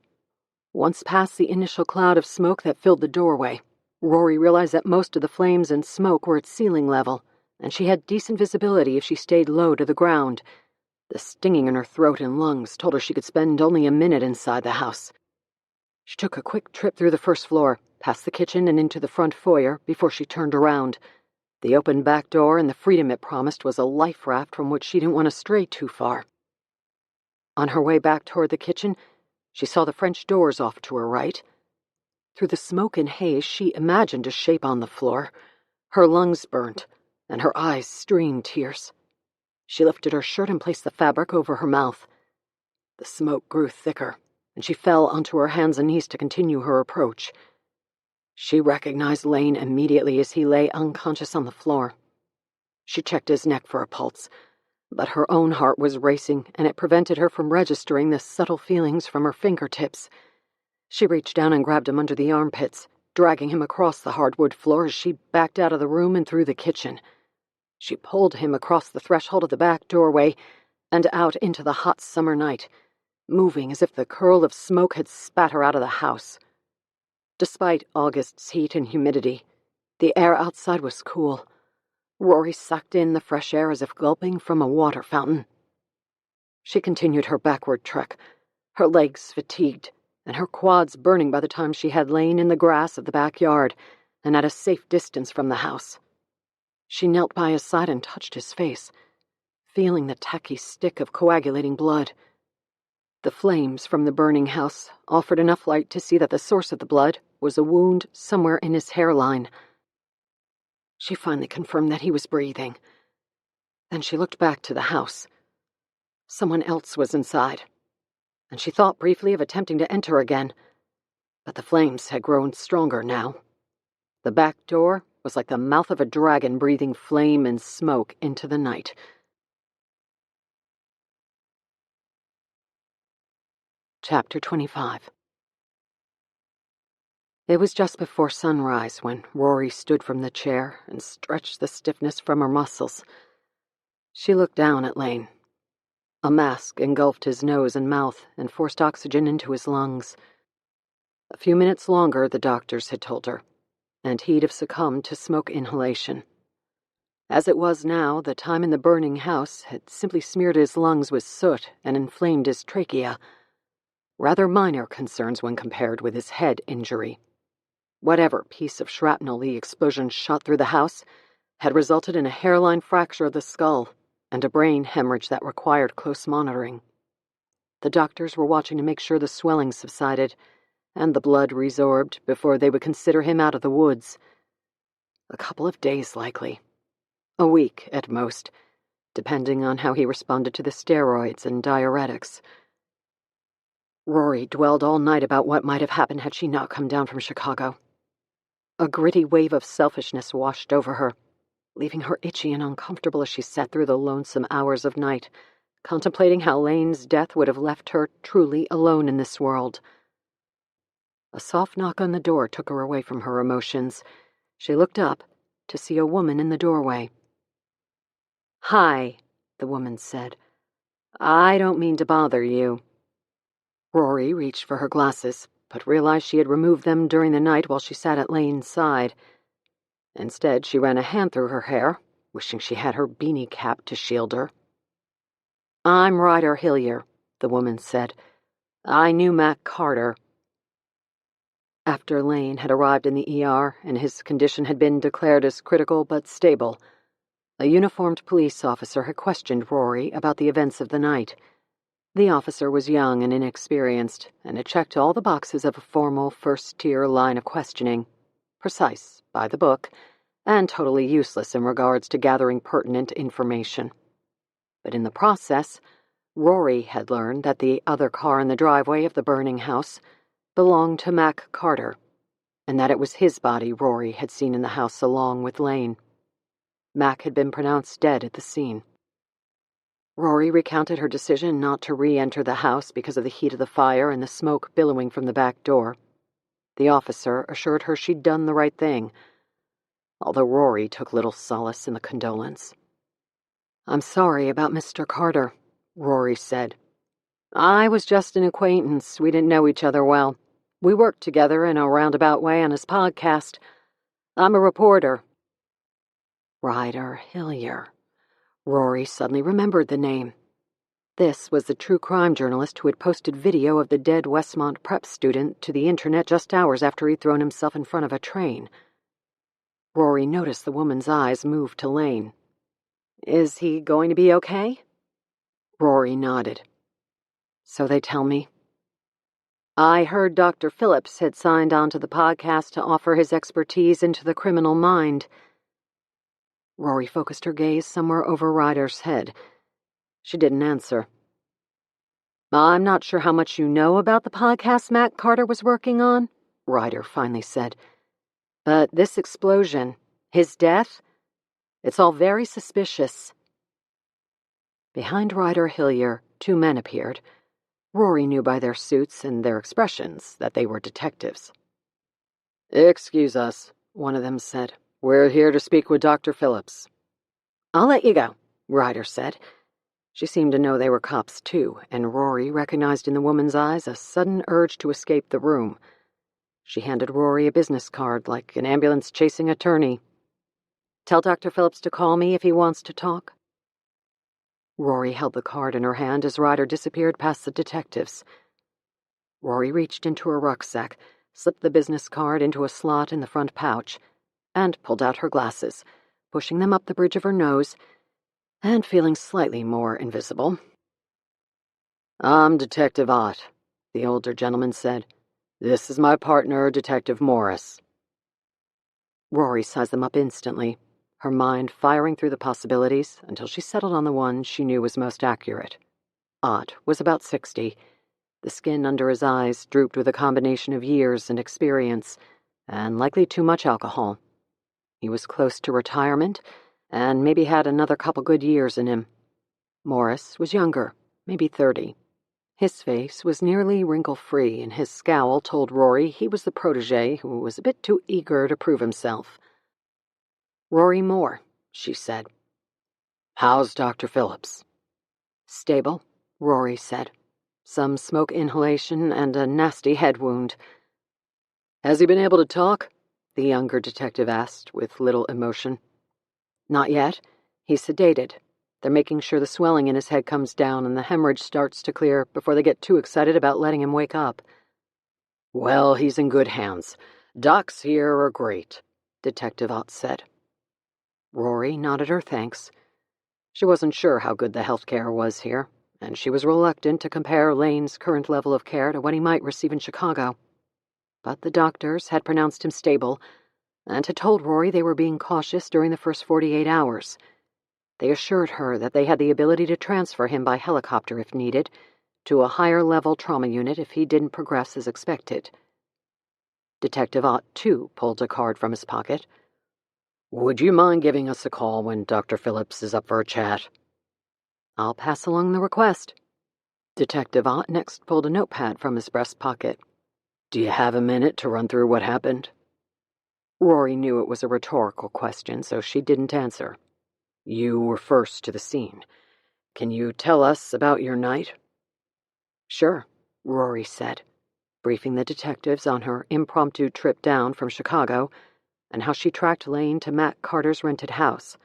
[SPEAKER 1] Once past the initial cloud of smoke that filled the doorway, Rory realized that most of the flames and smoke were at ceiling level, and she had decent visibility if she stayed low to the ground. The stinging in her throat and lungs told her she could spend only a minute inside the house. She took a quick trip through the first floor, past the kitchen and into the front foyer before she turned around. The open back door and the freedom it promised was a life raft from which she didn't want to stray too far. On her way back toward the kitchen, she saw the French doors off to her right. Through the smoke and haze, she imagined a shape on the floor. Her lungs burnt, and her eyes streamed tears. She lifted her shirt and placed the fabric over her mouth. The smoke grew thicker, and she fell onto her hands and knees to continue her approach. She recognized Lane immediately as he lay unconscious on the floor. She checked his neck for a pulse, but her own heart was racing, and it prevented her from registering the subtle feelings from her fingertips. She reached down and grabbed him under the armpits, dragging him across the hardwood floor as she backed out of the room and through the kitchen. She pulled him across the threshold of the back doorway and out into the hot summer night, moving as if the curl of smoke had spat her out of the house. Despite August's heat and humidity, the air outside was cool. Rory sucked in the fresh air as if gulping from a water fountain. She continued her backward trek, her legs fatigued, and her quads burning by the time she had lain in the grass of the backyard and at a safe distance from the house. She knelt by his side and touched his face, feeling the tacky stick of coagulating blood. The flames from the burning house offered enough light to see that the source of the blood was a wound somewhere in his hairline. She finally confirmed that he was breathing. Then she looked back to the house. Someone else was inside, and she thought briefly of attempting to enter again, but the flames had grown stronger now. The back door was like the mouth of a dragon breathing flame and smoke into the night. Chapter 25. It was just before sunrise when Rory stood from the chair and stretched the stiffness from her muscles. She looked down at Lane. A mask engulfed his nose and mouth and forced oxygen into his lungs. A few minutes longer, the doctors had told her, and he'd have succumbed to smoke inhalation. As it was now, the time in the burning house had simply smeared his lungs with soot and inflamed his trachea. Rather minor concerns when compared with his head injury. Whatever piece of shrapnel the explosion shot through the house had resulted in a hairline fracture of the skull and a brain hemorrhage that required close monitoring. The doctors were watching to make sure the swelling subsided and the blood resorbed before they would consider him out of the woods. A couple of days, likely. A week, at most, depending on how he responded to the steroids and diuretics. Rory dwelled all night about what might have happened had she not come down from Chicago. A gritty wave of selfishness washed over her, leaving her itchy and uncomfortable as she sat through the lonesome hours of night, contemplating how Lane's death would have left her truly alone in this world. A soft knock on the door took her away from her emotions. She looked up to see a woman in the doorway. "Hi," the woman said. "I don't mean to bother you." Rory reached for her glasses, but realized she had removed them during the night while she sat at Lane's side. Instead, she ran a hand through her hair, wishing she had her beanie cap to shield her. "I'm Ryder Hillier," the woman said. "I knew Mac Carter." After Lane had arrived in the ER and his condition had been declared as critical but stable, a uniformed police officer had questioned Rory about the events of the night. The officer was young and inexperienced, and it checked all the boxes of a formal first-tier line of questioning, precise, by the book, and totally useless in regards to gathering pertinent information. But in the process, Rory had learned that the other car in the driveway of the burning house belonged to Mac Carter, and that it was his body Rory had seen in the house along with Lane. Mac had been pronounced dead at the scene. Rory recounted her decision not to re-enter the house because of the heat of the fire and the smoke billowing from the back door. The officer assured her she'd done the right thing, although Rory took little solace in the condolence. "I'm sorry about Mr. Carter," Rory said. "I was just an acquaintance. We didn't know each other well. We worked together in a roundabout way on his podcast. I'm a reporter." Ryder Hillier. Rory suddenly remembered the name. This was the true crime journalist who had posted video of the dead Westmont prep student to the internet just hours after he'd thrown himself in front of a train. Rory noticed the woman's eyes move to Lane. "Is he going to be okay?" Rory nodded. "So they tell me." "I heard Dr. Phillips had signed on to the podcast to offer his expertise into the criminal mind." Rory focused her gaze somewhere over Ryder's head. She didn't answer. "I'm not sure how much you know about the podcast Matt Carter was working on," Ryder finally said. "But this explosion, his death, it's all very suspicious." Behind Ryder Hillier, two men appeared. Rory knew by their suits and their expressions that they were detectives. "Excuse us," one of them said. "We're here to speak with Dr. Phillips." "I'll let you go," Ryder said. She seemed to know they were cops too, and Rory recognized in the woman's eyes a sudden urge to escape the room. She handed Rory a business card like an ambulance-chasing attorney. "Tell Dr. Phillips to call me if he wants to talk." Rory held the card in her hand as Ryder disappeared past the detectives. Rory reached into her rucksack, slipped the business card into a slot in the front pouch, and pulled out her glasses, pushing them up the bridge of her nose, and feeling slightly more invisible. "I'm Detective Ott," the older gentleman said. "This is my partner, Detective Morris." Rory sized them up instantly, her mind firing through the possibilities until she settled on the one she knew was most accurate. Ott was about 60. The skin under his eyes drooped with a combination of years and experience, and likely too much alcohol. He was close to retirement, and maybe had another couple good years in him. Morris was younger, maybe 30. His face was nearly wrinkle-free, and his scowl told Rory he was the protege who was a bit too eager to prove himself. "Rory Moore," she said. "How's Dr. Phillips?" "Stable," Rory said. "Some smoke inhalation and a nasty head wound." "Has he been able to talk?" the younger detective asked, with little emotion. "Not yet. He's sedated. They're making sure the swelling in his head comes down and the hemorrhage starts to clear before they get too excited about letting him wake up." "Well, he's in good hands. Docs here are great," Detective Ott said. Rory nodded her thanks. She wasn't sure how good the health care was here, and she was reluctant to compare Lane's current level of care to what he might receive in Chicago. But the doctors had pronounced him stable, and had told Rory they were being cautious during the first 48 hours. They assured her that they had the ability to transfer him by helicopter if needed, to a higher-level trauma unit if he didn't progress as expected. Detective Ott, too, pulled a card from his pocket. "Would you mind giving us a call when Dr. Phillips is up for a chat?" "I'll pass along the request." Detective Ott next pulled a notepad from his breast pocket. "Do you have a minute to run through what happened?" Rory knew it was a rhetorical question, so she didn't answer. "You were first to the scene. Can you tell us about your night?" "Sure," Rory said, briefing the detectives on her impromptu trip down from Chicago and how she tracked Lane to Matt Carter's rented house,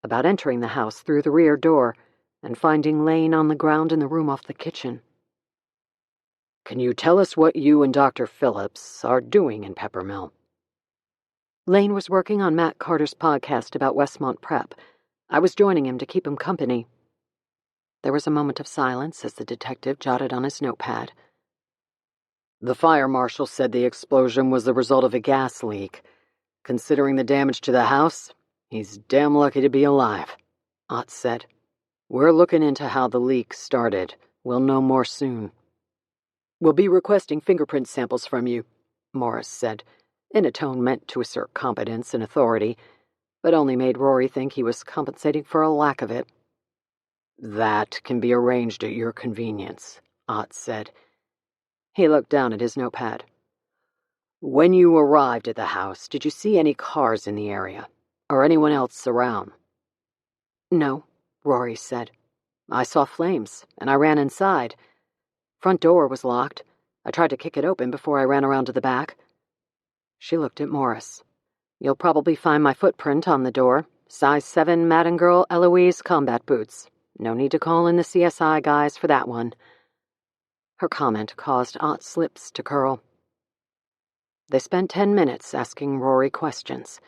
[SPEAKER 1] about entering the house through the rear door and finding Lane on the ground in the room off the kitchen. "Can you tell us what you and Dr. Phillips are doing in Peppermill?" "Lane was working on Matt Carter's podcast about Westmont Prep. I was joining him to keep him company." There was a moment of silence as the detective jotted on his notepad. "The fire marshal said the explosion was the result of a gas leak. Considering the damage to the house, he's damn lucky to be alive," Ott said. "We're looking into how the leak started. We'll know more soon." "We'll be requesting fingerprint samples from you," Morris said, in a tone meant to assert competence and authority, but only made Rory think he was compensating for a lack of it. "That can be arranged at your convenience," Ott said. He looked down at his notepad. When you arrived at the house, did you see any cars in the area? Or anyone else around? No, Rory said. I saw flames, and I ran inside. Front door was locked. I tried to kick it open before I ran around to the back. She looked at Morris. You'll probably find my footprint on the door. Size 7 Madden Girl Eloise combat boots. No need to call in the CSI guys for that one. Her comment caused Ott's lips to curl. They spent 10 minutes asking Rory questions.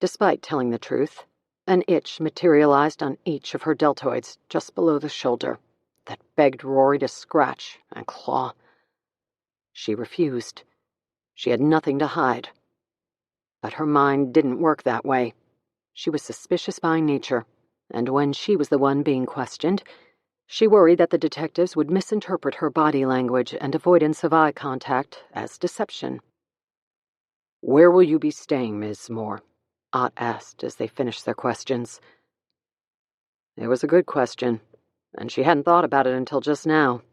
[SPEAKER 1] Despite telling the truth, an itch materialized on each of her deltoids just below the shoulder that begged Rory to scratch and claw. She refused. She had nothing to hide. But her mind didn't work that way. She was suspicious by nature, and when she was the one being questioned, she worried that the detectives would misinterpret her body language and avoidance of eye contact as deception. Where will you be staying, Ms. Moore? Ott asked as they finished their questions. It was a good question, and she hadn't thought about it until just now.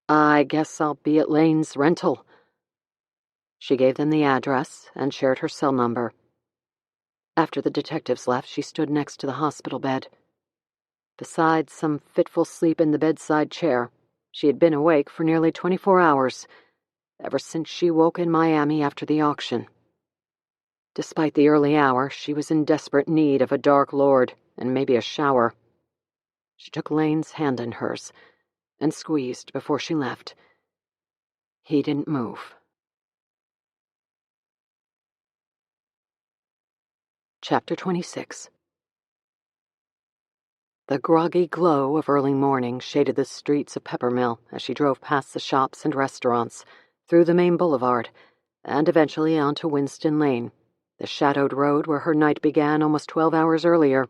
[SPEAKER 1] I guess I'll be at Lane's rental. She gave them the address and shared her cell number. After the detectives left, she stood next to the hospital bed. Besides some fitful sleep in the bedside chair, she had been awake for nearly 24 hours, ever since she woke in Miami after the auction. Despite the early hour, she was in desperate need of a Dark Lord and maybe a shower. She took Lane's hand in hers and squeezed before she left. He didn't move. Chapter 26. The groggy glow of early morning shaded the streets of Peppermill as she drove past the shops and restaurants, through the main boulevard, and eventually onto Winston Lane, the shadowed road where her night began almost 12 hours earlier.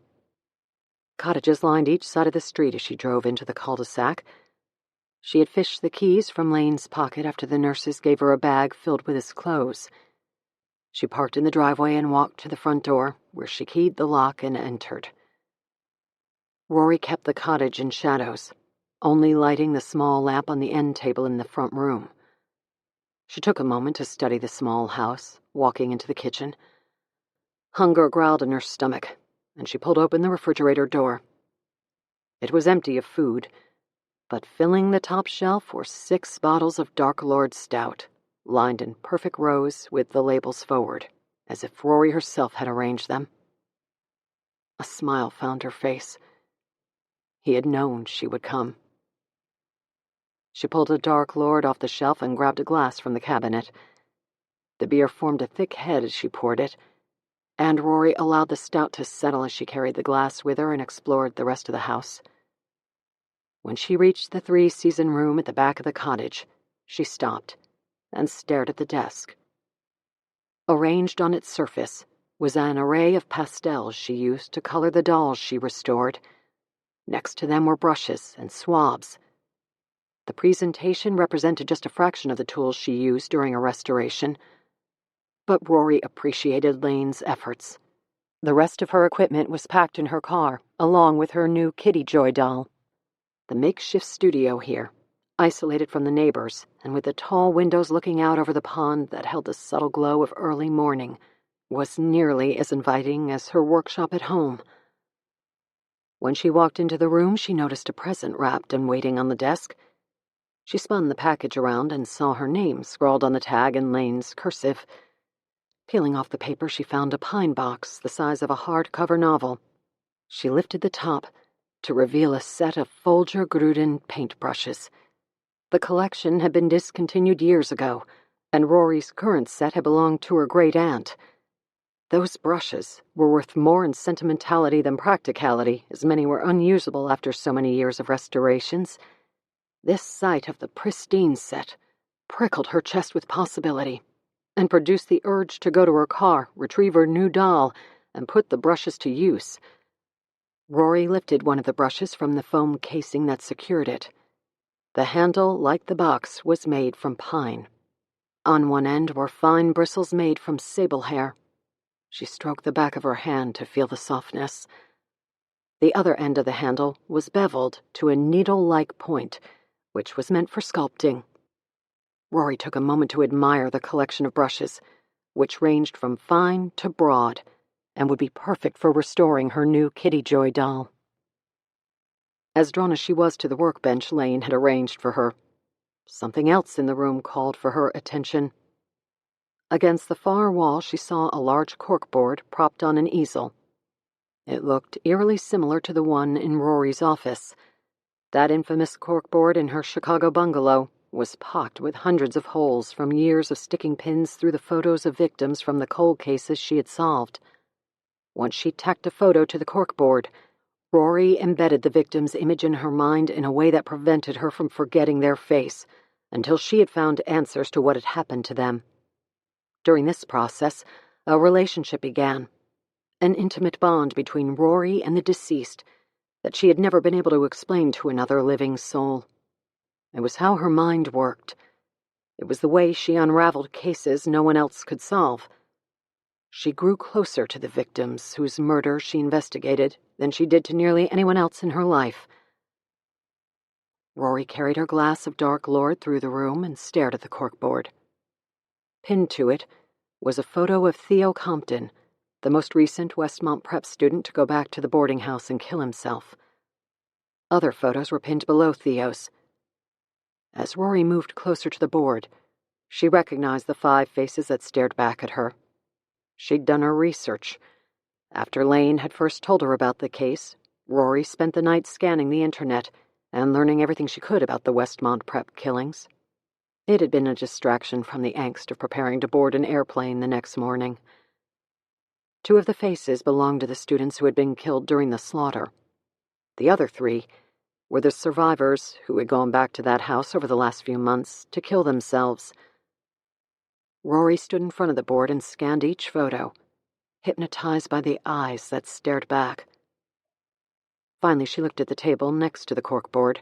[SPEAKER 1] Cottages lined each side of the street as she drove into the cul-de-sac. She had fished the keys from Lane's pocket after the nurses gave her a bag filled with his clothes. She parked in the driveway and walked to the front door, where she keyed the lock and entered. Rory kept the cottage in shadows, only lighting the small lamp on the end table in the front room. She took a moment to study the small house, walking into the kitchen. Hunger growled in her stomach, and she pulled open the refrigerator door. It was empty of food, but filling the top shelf were 6 bottles of Dark Lord Stout, lined in perfect rows with the labels forward, as if Rory herself had arranged them. A smile found her face. He had known she would come. She pulled a Dark Lord off the shelf and grabbed a glass from the cabinet. The beer formed a thick head as she poured it, and Rory allowed the stout to settle as she carried the glass with her and explored the rest of the house. When she reached the 3-season room at the back of the cottage, she stopped and stared at the desk. Arranged on its surface was an array of pastels she used to color the dolls she restored. Next to them were brushes and swabs. The presentation represented just a fraction of the tools she used during a restoration, but Rory appreciated Lane's efforts. The rest of her equipment was packed in her car, along with her new Kitty Joy doll. The makeshift studio here, isolated from the neighbors, and with the tall windows looking out over the pond that held the subtle glow of early morning, was nearly as inviting as her workshop at home. When she walked into the room, she noticed a present wrapped and waiting on the desk. She spun the package around and saw her name scrawled on the tag in Lane's cursive. Peeling off the paper, she found a pine box the size of a hardcover novel. She lifted the top to reveal a set of Folger Gruden paintbrushes. The collection had been discontinued years ago, and Rory's current set had belonged to her great-aunt. Those brushes were worth more in sentimentality than practicality, as many were unusable after so many years of restorations. This sight of the pristine set prickled her chest with possibility, and produced the urge to go to her car, retrieve her new doll, and put the brushes to use. Rory lifted one of the brushes from the foam casing that secured it. The handle, like the box, was made from pine. On one end were fine bristles made from sable hair. She stroked the back of her hand to feel the softness. The other end of the handle was beveled to a needle-like point, which was meant for sculpting. Rory took a moment to admire the collection of brushes, which ranged from fine to broad, and would be perfect for restoring her new Kitty Joy doll. As drawn as she was to the workbench Lane had arranged for her, something else in the room called for her attention. Against the far wall she saw a large corkboard propped on an easel. It looked eerily similar to the one in Rory's office. That infamous corkboard in her Chicago bungalow was pocked with hundreds of holes from years of sticking pins through the photos of victims from the cold cases she had solved. Once she tacked a photo to the corkboard, Rory embedded the victim's image in her mind in a way that prevented her from forgetting their face until she had found answers to what had happened to them. During this process, a relationship began, an intimate bond between Rory and the deceased that she had never been able to explain to another living soul. It was how her mind worked. It was the way she unraveled cases no one else could solve. She grew closer to the victims whose murder she investigated than she did to nearly anyone else in her life. Rory carried her glass of dark lord through the room and stared at the corkboard. Pinned to it was a photo of Theo Compton, the most recent Westmont Prep student to go back to the boarding house and kill himself. Other photos were pinned below Theo's. As Rory moved closer to the board, she recognized the 5 faces that stared back at her. She'd done her research. After Lane had first told her about the case, Rory spent the night scanning the internet and learning everything she could about the Westmont Prep killings. It had been a distraction from the angst of preparing to board an airplane the next morning. 2 of the faces belonged to the students who had been killed during the slaughter. The other 3 were the survivors who had gone back to that house over the last few months to kill themselves. Rory stood in front of the board and scanned each photo, hypnotized by the eyes that stared back. Finally, she looked at the table next to the corkboard.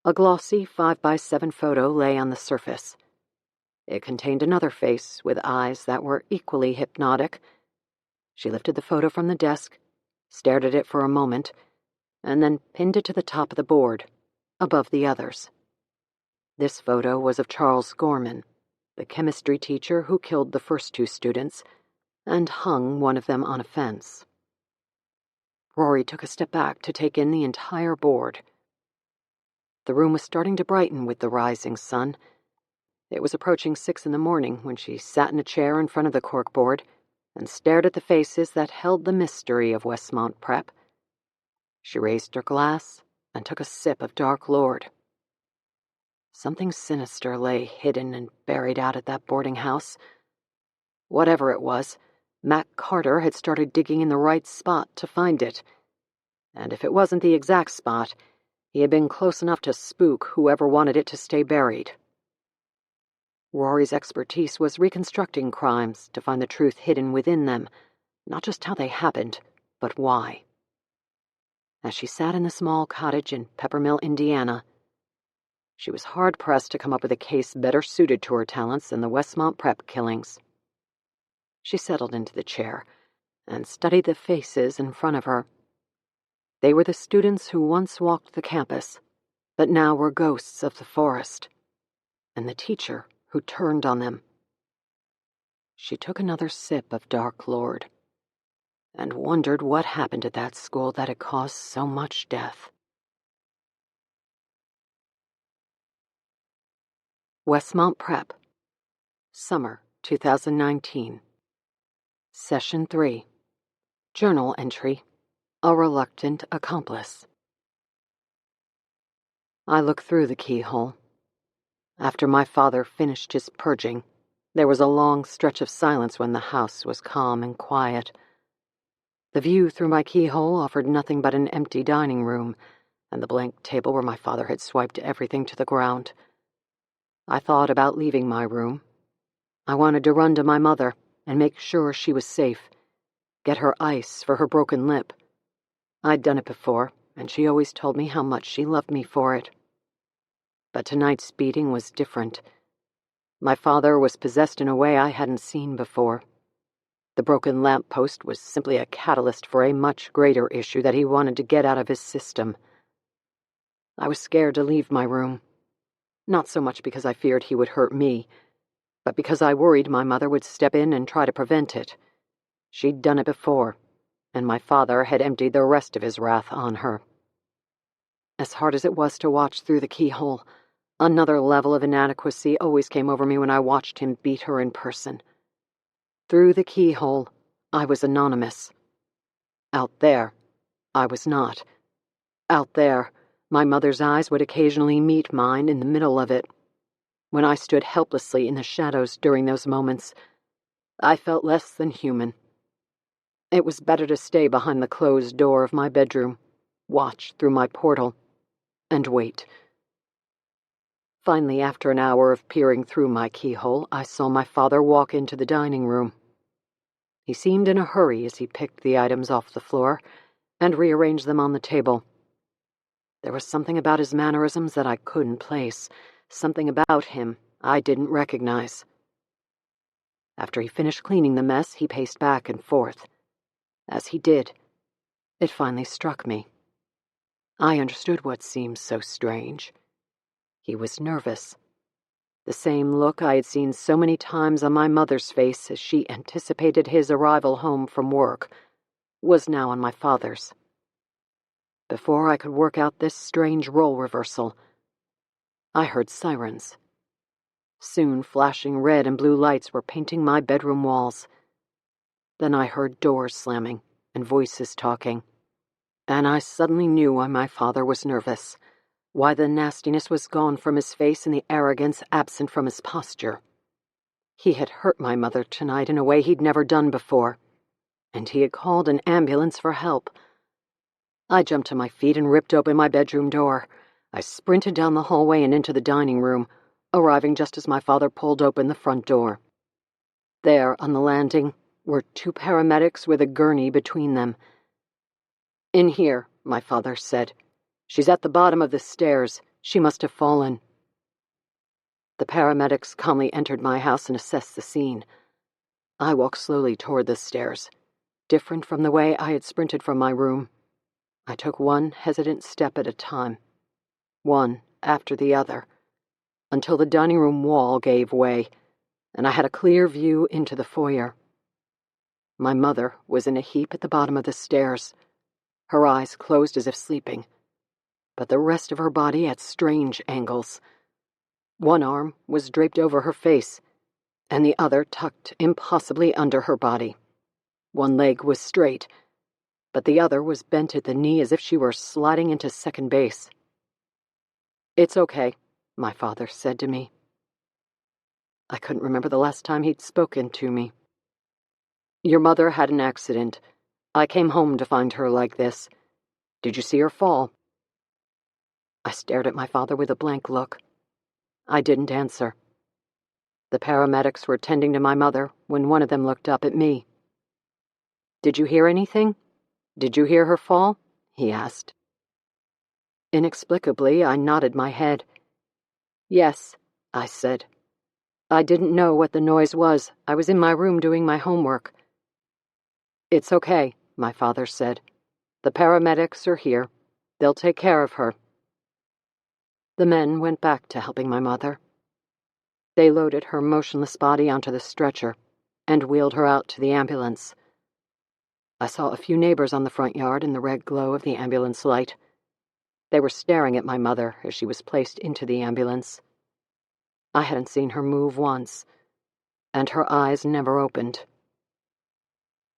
[SPEAKER 1] A glossy 5x7 photo lay on the surface. It contained another face with eyes that were equally hypnotic. She lifted the photo from the desk, stared at it for a moment, and then pinned it to the top of the board, above the others. This photo was of Charles Gorman, the chemistry teacher who killed the first 2 students and hung one of them on a fence. Rory took a step back to take in the entire board. The room was starting to brighten with the rising sun. It was approaching 6 in the morning when she sat in a chair in front of the corkboard and stared at the faces that held the mystery of Westmont Prep. She raised her glass and took a sip of dark lord. Something sinister lay hidden and buried out at that boarding house. Whatever it was, Mac Carter had started digging in the right spot to find it. And if it wasn't the exact spot, he had been close enough to spook whoever wanted it to stay buried. Rory's expertise was reconstructing crimes to find the truth hidden within them, not just how they happened, but why. As she sat in the small cottage in Peppermill, Indiana, she was hard-pressed to come up with a case better suited to her talents than the Westmont Prep killings. She settled into the chair and studied the faces in front of her. They were the students who once walked the campus, but now were ghosts of the forest, and the teacher who turned on them. She took another sip of dark lord and wondered what happened at that school that had caused so much death. Westmont Prep, Summer 2019. Session 3. Journal entry, A Reluctant Accomplice. I looked through the keyhole. After my father finished his purging, there was a long stretch of silence when the house was calm and quiet. The view through my keyhole offered nothing but an empty dining room and the blank table where my father had swiped everything to the ground. I thought about leaving my room. I wanted to run to my mother and make sure she was safe, get her ice for her broken lip. I'd done it before, and she always told me how much she loved me for it. But tonight's beating was different. My father was possessed in a way I hadn't seen before. The broken lamppost was simply a catalyst for a much greater issue that he wanted to get out of his system. I was scared to leave my room. not so much because I feared he would hurt me, but because I worried my mother would step in and try to prevent it. She'd done it before, and my father had emptied the rest of his wrath on her. As hard as it was to watch through the keyhole, another level of inadequacy always came over me when I watched him beat her in person. Through the keyhole, I was anonymous. Out there, I was not. Out there, my mother's eyes would occasionally meet mine in the middle of it. When I stood helplessly in the shadows during those moments, I felt less than human. It was better to stay behind the closed door of my bedroom, watch through my portal, and wait. Finally, after an hour of peering through my keyhole, I saw my father walk into the dining room. He seemed in a hurry as he picked the items off the floor and rearranged them on the table. There was something about his mannerisms that I couldn't place, something about him I didn't recognize. After he finished cleaning the mess, he paced back and forth. As he did, it finally struck me. I understood what seemed so strange. He was nervous. The same look I had seen so many times on my mother's face as she anticipated his arrival home from work was now on my father's. Before I could work out this strange role reversal, I heard sirens. Soon flashing red and blue lights were painting my bedroom walls. Then I heard doors slamming and voices talking, and I suddenly knew why my father was nervous, why the nastiness was gone from his face and the arrogance absent from his posture. He had hurt my mother tonight in a way he'd never done before, and he had called an ambulance for help. I jumped to my feet and ripped open my bedroom door. I sprinted down the hallway and into the dining room, arriving just as my father pulled open the front door. There, on the landing, were two paramedics with a gurney between them. "In here," my father said. "She's at the bottom of the stairs. She must have fallen." The paramedics calmly entered my house and assessed the scene. I walked slowly toward the stairs, different from the way I had sprinted from my room. I took one hesitant step at a time, one after the other, until the dining room wall gave way, and I had a clear view into the foyer. My mother was in a heap at the bottom of the stairs, her eyes closed as if sleeping, but the rest of her body at strange angles. One arm was draped over her face, and the other tucked impossibly under her body. One leg was straight, but the other was bent at the knee as if she were sliding into second base. "It's okay," my father said to me. I couldn't remember the last time he'd spoken to me. "Your mother had an accident. I came home to find her like this. Did you see her fall?" I stared at my father with a blank look. I didn't answer. The paramedics were tending to my mother when one of them looked up at me. "Did you hear anything? Did you hear her fall?" he asked. Inexplicably, I nodded my head. "Yes," I said. "I didn't know what the noise was. I was in my room doing my homework." "It's okay," my father said. "The paramedics are here. They'll take care of her." The men went back to helping my mother. They loaded her motionless body onto the stretcher and wheeled her out to the ambulance. I saw a few neighbors on the front yard in the red glow of the ambulance light. They were staring at my mother as she was placed into the ambulance. I hadn't seen her move once, and her eyes never opened.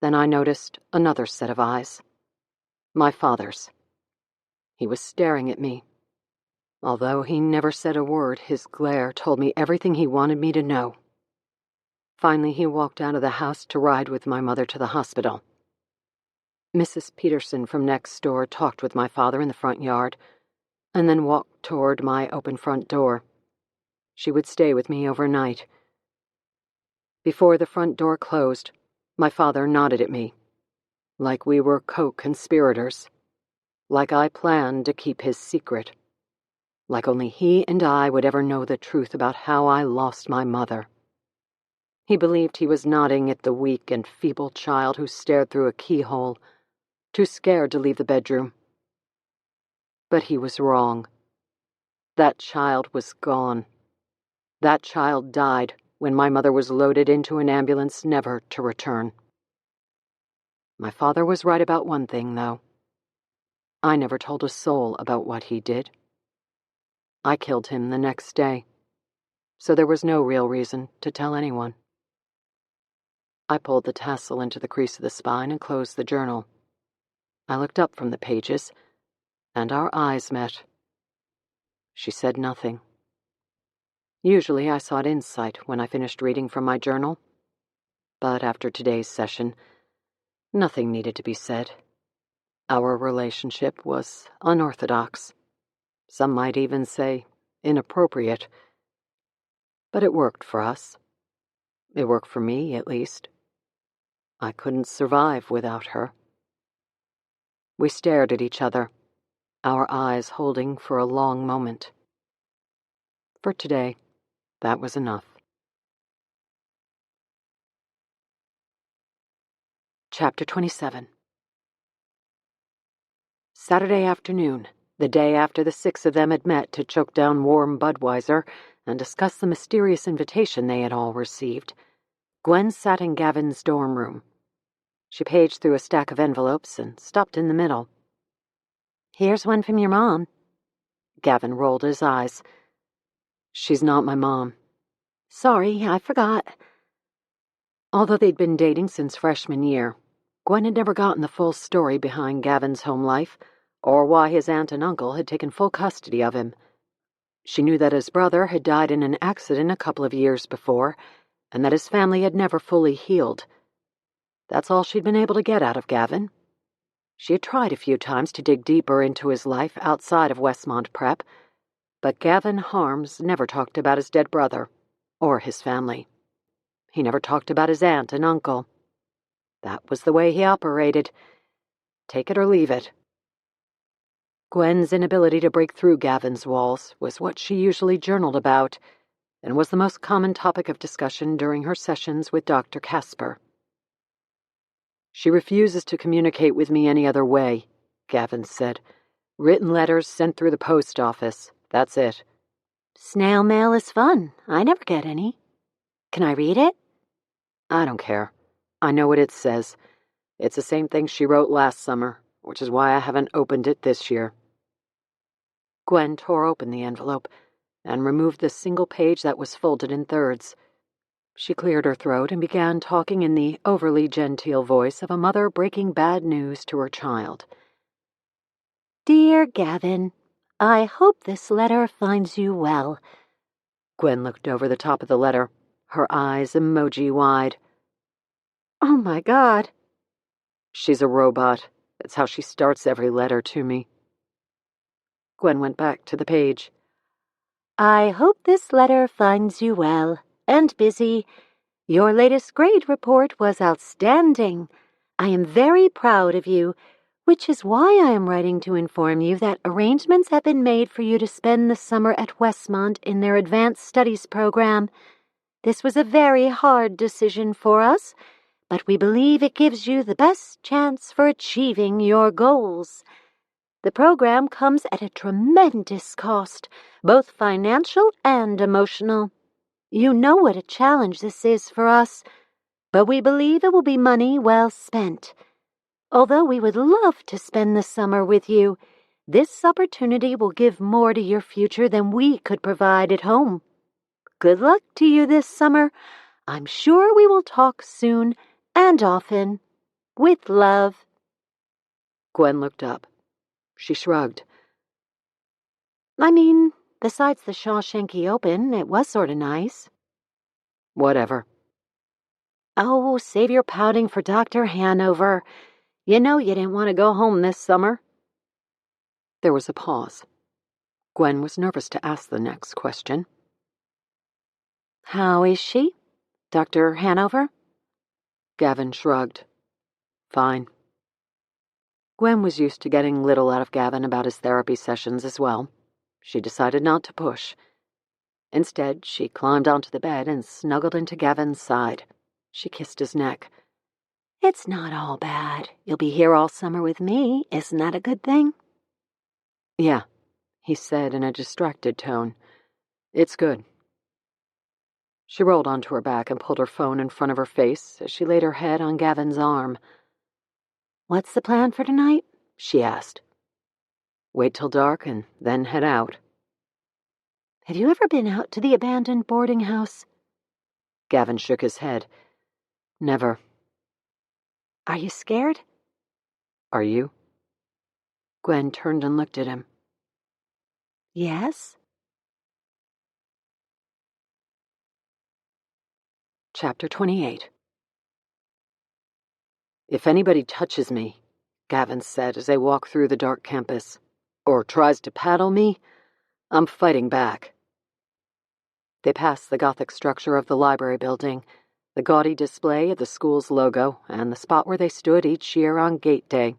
[SPEAKER 1] Then I noticed another set of eyes. My father's. He was staring at me. Although he never said a word, his glare told me everything he wanted me to know. Finally, he walked out of the house to ride with my mother to the hospital. Mrs. Peterson from next door talked with my father in the front yard, and then walked toward my open front door. She would stay with me overnight. Before the front door closed, my father nodded at me, like we were co-conspirators, like I planned to keep his secret, like only he and I would ever know the truth about how I lost my mother. He believed he was nodding at the weak and feeble child who stared through a keyhole, too scared to leave the bedroom. But he was wrong. That child was gone. That child died when my mother was loaded into an ambulance never to return. My father was right about one thing, though. I never told a soul about what he did. I killed him the next day, so there was no real reason to tell anyone. I pulled the tassel into the crease of the spine and closed the journal. I looked up from the pages, and our eyes met. She said nothing. Usually I sought insight when I finished reading from my journal, but after today's session, nothing needed to be said. Our relationship was unorthodox. Some might even say inappropriate. But it worked for us. It worked for me, at least. I couldn't survive without her. We stared at each other, our eyes holding for a long moment. For today, that was enough. Chapter 27. Saturday afternoon, the day after the 6 of them had met to choke down warm Budweiser and discuss the mysterious invitation they had all received, Gwen sat in Gavin's dorm room. She paged through a stack of envelopes and stopped in the middle. "Here's one from your mom." Gavin rolled his eyes. "She's not my mom." "Sorry, I forgot." Although they'd been dating since freshman year, Gwen had never gotten the full story behind Gavin's home life, or why his aunt and uncle had taken full custody of him. She knew that his brother had died in an accident a couple of years before, and that his family had never fully healed. That's all she'd been able to get out of Gavin. She had tried a few times to dig deeper into his life outside of Westmont Prep, but Gavin Harms never talked about his dead brother, or his family. He never talked about his aunt and uncle. That was the way he operated. Take it or leave it. Gwen's inability to break through Gavin's walls was what she usually journaled about, and was the most common topic of discussion during her sessions with Dr. Casper. "She refuses to communicate with me any other way," Gavin said. "Written letters sent through the post office. That's it." "Snail mail is fun. I never get any. Can I read it?" "I don't care. I know what it says. It's the same thing she wrote last summer, which is why I haven't opened it this year." Gwen tore open the envelope and removed the single page that was folded in thirds. She cleared her throat and began talking in the overly genteel voice of a mother breaking bad news to her child. "Dear Gavin, I hope this letter finds you well." Gwen looked over the top of the letter, her eyes emoji wide. "Oh my God." "She's a robot. It's how she starts every letter to me." Gwen went back to the page. "I hope this letter finds you well and busy. Your latest grade report was outstanding. I am very proud of you, which is why I am writing to inform you that arrangements have been made for you to spend the summer at Westmont in their advanced studies program. This was a very hard decision for us, but we believe it gives you the best chance for achieving your goals. The program comes at a tremendous cost, both financial and emotional. You know what a challenge this is for us, but we believe it will be money well spent. Although we would love to spend the summer with you, this opportunity will give more to your future than we could provide at home. Good luck to you this summer. I'm sure we will talk soon and often. With love." Gwen looked up. She shrugged. "I mean, besides the Shawshanky Open, it was sort of nice." "Whatever." "Oh, save your pouting for Dr. Hanover. You know you didn't want to go home this summer." There was a pause. Gwen was nervous to ask the next question. "How is she, Dr. Hanover?" Gavin shrugged. "Fine." Gwen was used to getting little out of Gavin about his therapy sessions as well. She decided not to push. Instead, she climbed onto the bed and snuggled into Gavin's side. She kissed his neck. "It's not all bad. You'll be here all summer with me. Isn't that a good thing?" "Yeah," he said in a distracted tone. "It's good." She rolled onto her back and pulled her phone in front of her face as she laid her head on Gavin's arm. "What's the plan for tonight?" she asked. "Wait till dark and then head out." "Have you ever been out to the abandoned boarding house?" Gavin shook his head. "Never." "Are you scared?" "Are you?" Gwen turned and looked at him. "Yes?" Chapter 28. "If anybody touches me," Gavin said as they walked through the dark campus, "or tries to paddle me, I'm fighting back." They passed the Gothic structure of the library building, the gaudy display of the school's logo, and the spot where they stood each year on gate day.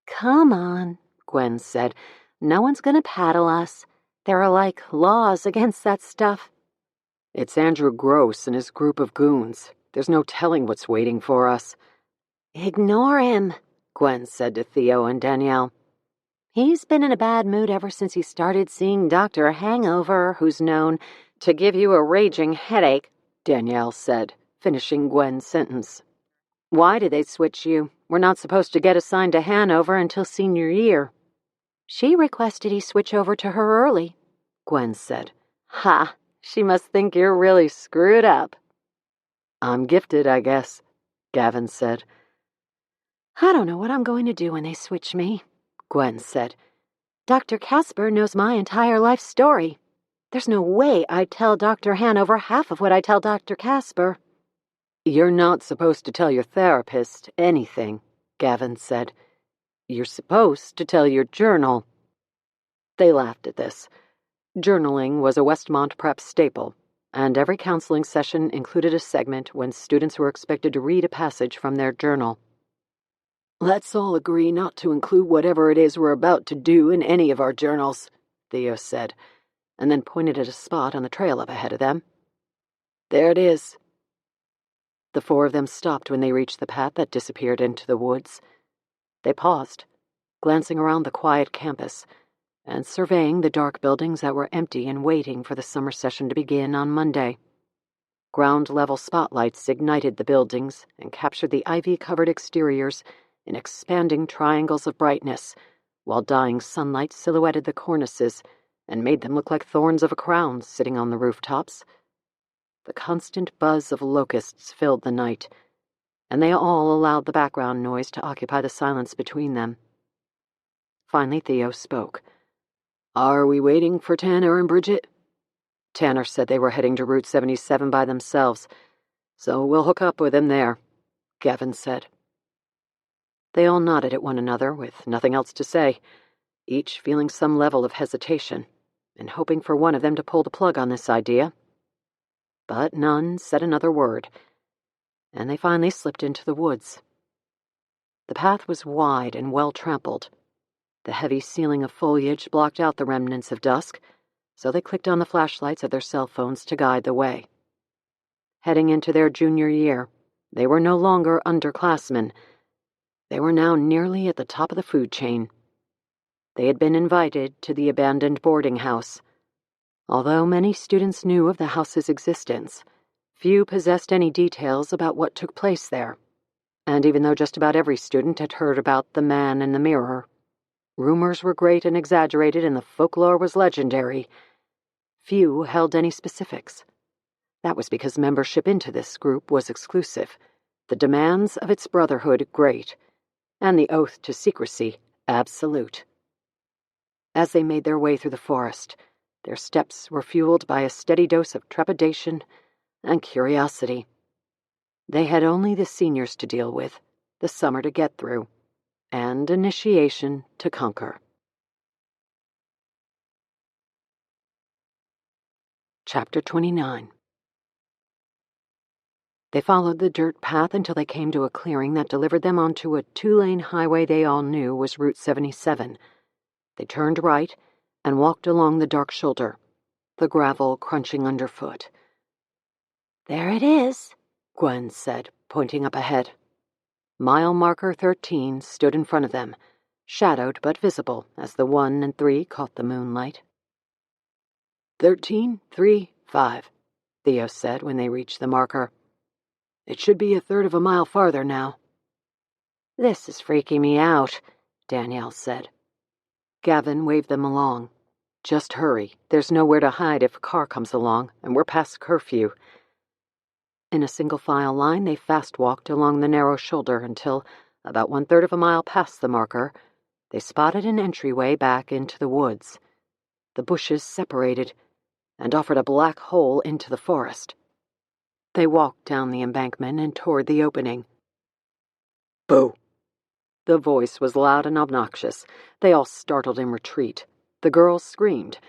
[SPEAKER 1] "Come on," Gwen said. "No one's gonna paddle us. There are, laws against that stuff." "It's Andrew Gross and his group of goons. There's no telling what's waiting for us." "Ignore him," Gwen said to Theo and Danielle. "He's been in a bad mood ever since he started seeing Dr. Hangover, who's known to give you a raging headache," Danielle said, finishing Gwen's sentence. "Why did they switch you? We're not supposed to get assigned to Hanover until senior year." "She requested he switch over to her early," Gwen said. "Ha! She must think you're really screwed up." "I'm gifted, I guess," Gavin said. "I don't know what I'm going to do when they switch me," Gwen said. "Dr. Casper knows my entire life story. There's no way I'd tell Dr. Hanover half of what I tell Dr. Casper." "You're not supposed to tell your therapist anything," Gavin said. "You're supposed to tell your journal." They laughed at this. Journaling was a Westmont prep staple, and every counseling session included a segment when students were expected to read a passage from their journal. "Let's all agree not to include whatever it is we're about to do in any of our journals," Theo said, and then pointed at a spot on the trail up ahead of them. "There it is." The four of them stopped when they reached the path that disappeared into the woods. They paused, glancing around the quiet campus, and surveying the dark buildings that were empty and waiting for the summer session to begin on Monday. Ground-level spotlights ignited the buildings and captured the ivy-covered exteriors in expanding triangles of brightness, while dying sunlight silhouetted the cornices and made them look like thorns of a crown sitting on the rooftops. The constant buzz of locusts filled the night, and they all allowed the background noise to occupy the silence between them. Finally, Theo spoke. "Are we waiting for Tanner and Bridget?" Tanner said they were heading to Route 77 by themselves, "so we'll hook up with them there," Gavin said. They all nodded at one another with nothing else to say, each feeling some level of hesitation and hoping for one of them to pull the plug on this idea. But none said another word, and they finally slipped into the woods. The path was wide and well-trampled. The heavy ceiling of foliage blocked out the remnants of dusk, so they clicked on the flashlights of their cell phones to guide the way. Heading into their junior year, they were no longer underclassmen. They were now nearly at the top of the food chain. They had been invited to the abandoned boarding house. Although many students knew of the house's existence, few possessed any details about what took place there. And even though just about every student had heard about the man in the mirror, rumors were great and exaggerated and the folklore was legendary, few held any specifics. That was because membership into this group was exclusive, the demands of its brotherhood great, and the oath to secrecy absolute. As they made their way through the forest, their steps were fueled by a steady dose of trepidation and curiosity. They had only the seniors to deal with, the summer to get through, and initiation to conquer. Chapter 29. They followed the dirt path until they came to a clearing that delivered them onto a two-lane highway they all knew was Route 77. They turned right and walked along the dark shoulder, the gravel crunching underfoot. "There it is," Gwen said, pointing up ahead. Mile marker 13 stood in front of them, shadowed but visible as the 1 and 3 caught the moonlight. 13-3-5, Theo said when they reached the marker. It should be a third of a mile farther now. This is freaking me out, Danielle said. Gavin waved them along. Just hurry. There's nowhere to hide if a car comes along, and we're past curfew. In a single-file line, they fast-walked along the narrow shoulder until, about 1/3 of a mile past the marker, they spotted an entryway back into the woods. The bushes separated and offered a black hole into the forest. They walked down the embankment and toward the opening. Boo! The voice was loud and obnoxious. They all startled in retreat. The girls screamed.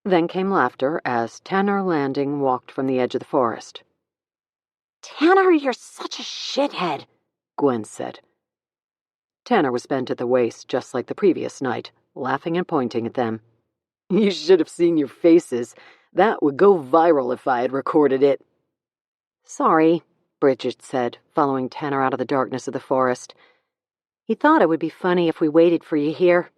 [SPEAKER 1] Then came laughter as Tanner Landing walked from the edge of the forest. "Tanner, you're such a shithead," Gwen said. Tanner was bent at the waist just like the previous night, laughing and pointing at them. "You should have seen your faces. That would go viral if I had recorded it." "Sorry," Bridget said, following Tanner out of the darkness of the forest. "He thought it would be funny if we waited for you here."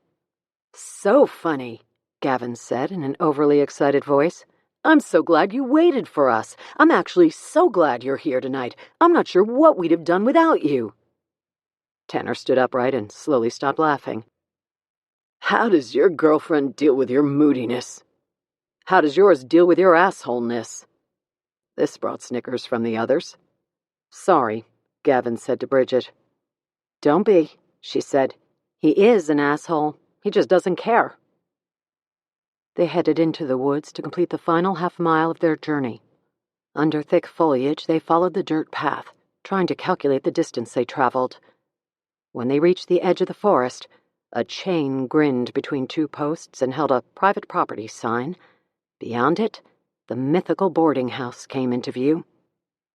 [SPEAKER 1] "So funny," Gavin said in an overly excited voice. "I'm so glad you waited for us. I'm actually so glad you're here tonight. I'm not sure what we'd have done without you." Tanner stood upright and slowly stopped laughing. "How does your girlfriend deal with your moodiness? How does yours deal with your assholeness?" This brought snickers from the others. "Sorry," Gavin said to Bridget. "Don't be," she said. "He is an asshole. He just doesn't care." They headed into the woods to complete the final half-mile of their journey. Under thick foliage, they followed the dirt path, trying to calculate the distance they traveled. When they reached the edge of the forest, a chain grinned between 2 posts and held a private property sign. Beyond it, the mythical boarding house came into view.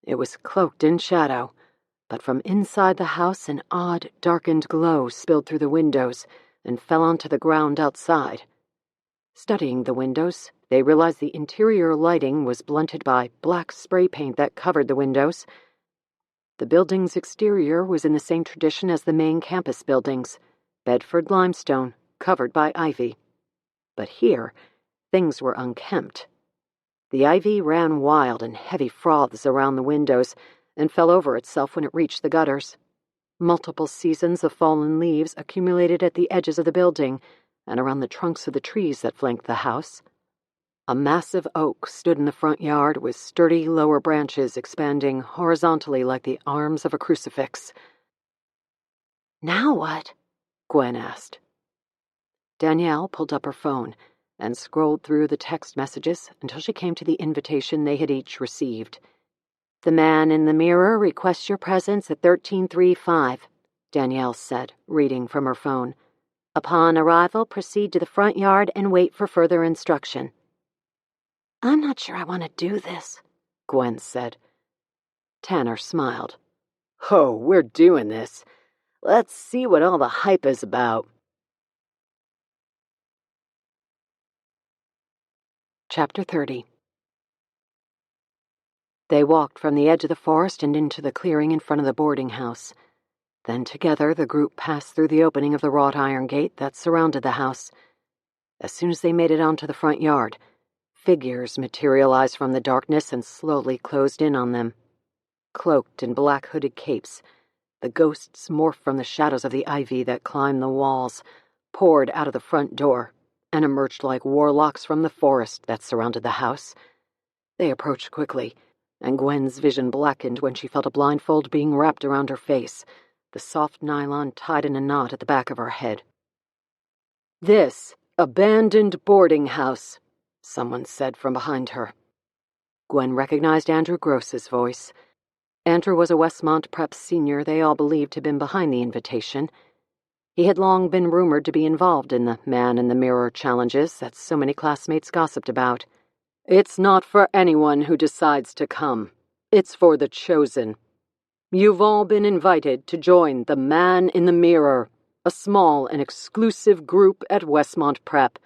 [SPEAKER 1] It was cloaked in shadow, but from inside the house an odd, darkened glow spilled through the windows and fell onto the ground outside. Studying the windows, they realized the interior lighting was blunted by black spray paint that covered the windows. The building's exterior was in the same tradition as the main campus buildings, Bedford limestone, covered by ivy. But here, things were unkempt. The ivy ran wild in heavy froths around the windows and fell over itself when it reached the gutters. Multiple seasons of fallen leaves accumulated at the edges of the building and around the trunks of the trees that flanked the house. A massive oak stood in the front yard with sturdy lower branches expanding horizontally like the arms of a crucifix. "Now what?" Gwen asked. Danielle pulled up her phone and scrolled through the text messages until she came to the invitation they had each received. "The man in the mirror requests your presence at 1335, Danielle said, reading from her phone. "Upon arrival, proceed to the front yard and wait for further instruction." "I'm not sure I want to do this," Gwen said. Tanner smiled. "Oh, we're doing this. Let's see what all the hype is about." Chapter 30. They walked from the edge of the forest and into the clearing in front of the boarding house. Then together the group passed through the opening of the wrought iron gate that surrounded the house. As soon as they made it onto the front yard, figures materialized from the darkness and slowly closed in on them. Cloaked in black hooded capes, the ghosts morphed from the shadows of the ivy that climbed the walls, poured out of the front door, and emerged like warlocks from the forest that surrounded the house. They approached quickly, and Gwen's vision blackened when she felt a blindfold being wrapped around her face, the soft nylon tied in a knot at the back of her head. "This abandoned boarding house," someone said from behind her. Gwen recognized Andrew Gross's voice. Andrew was a Westmont Prep senior they all believed had been behind the invitation. He had long been rumored to be involved in the man-in-the-mirror challenges that so many classmates gossiped about. "It's not for anyone who decides to come. It's for the chosen. You've all been invited to join the Man in the Mirror, a small and exclusive group at Westmont Prep.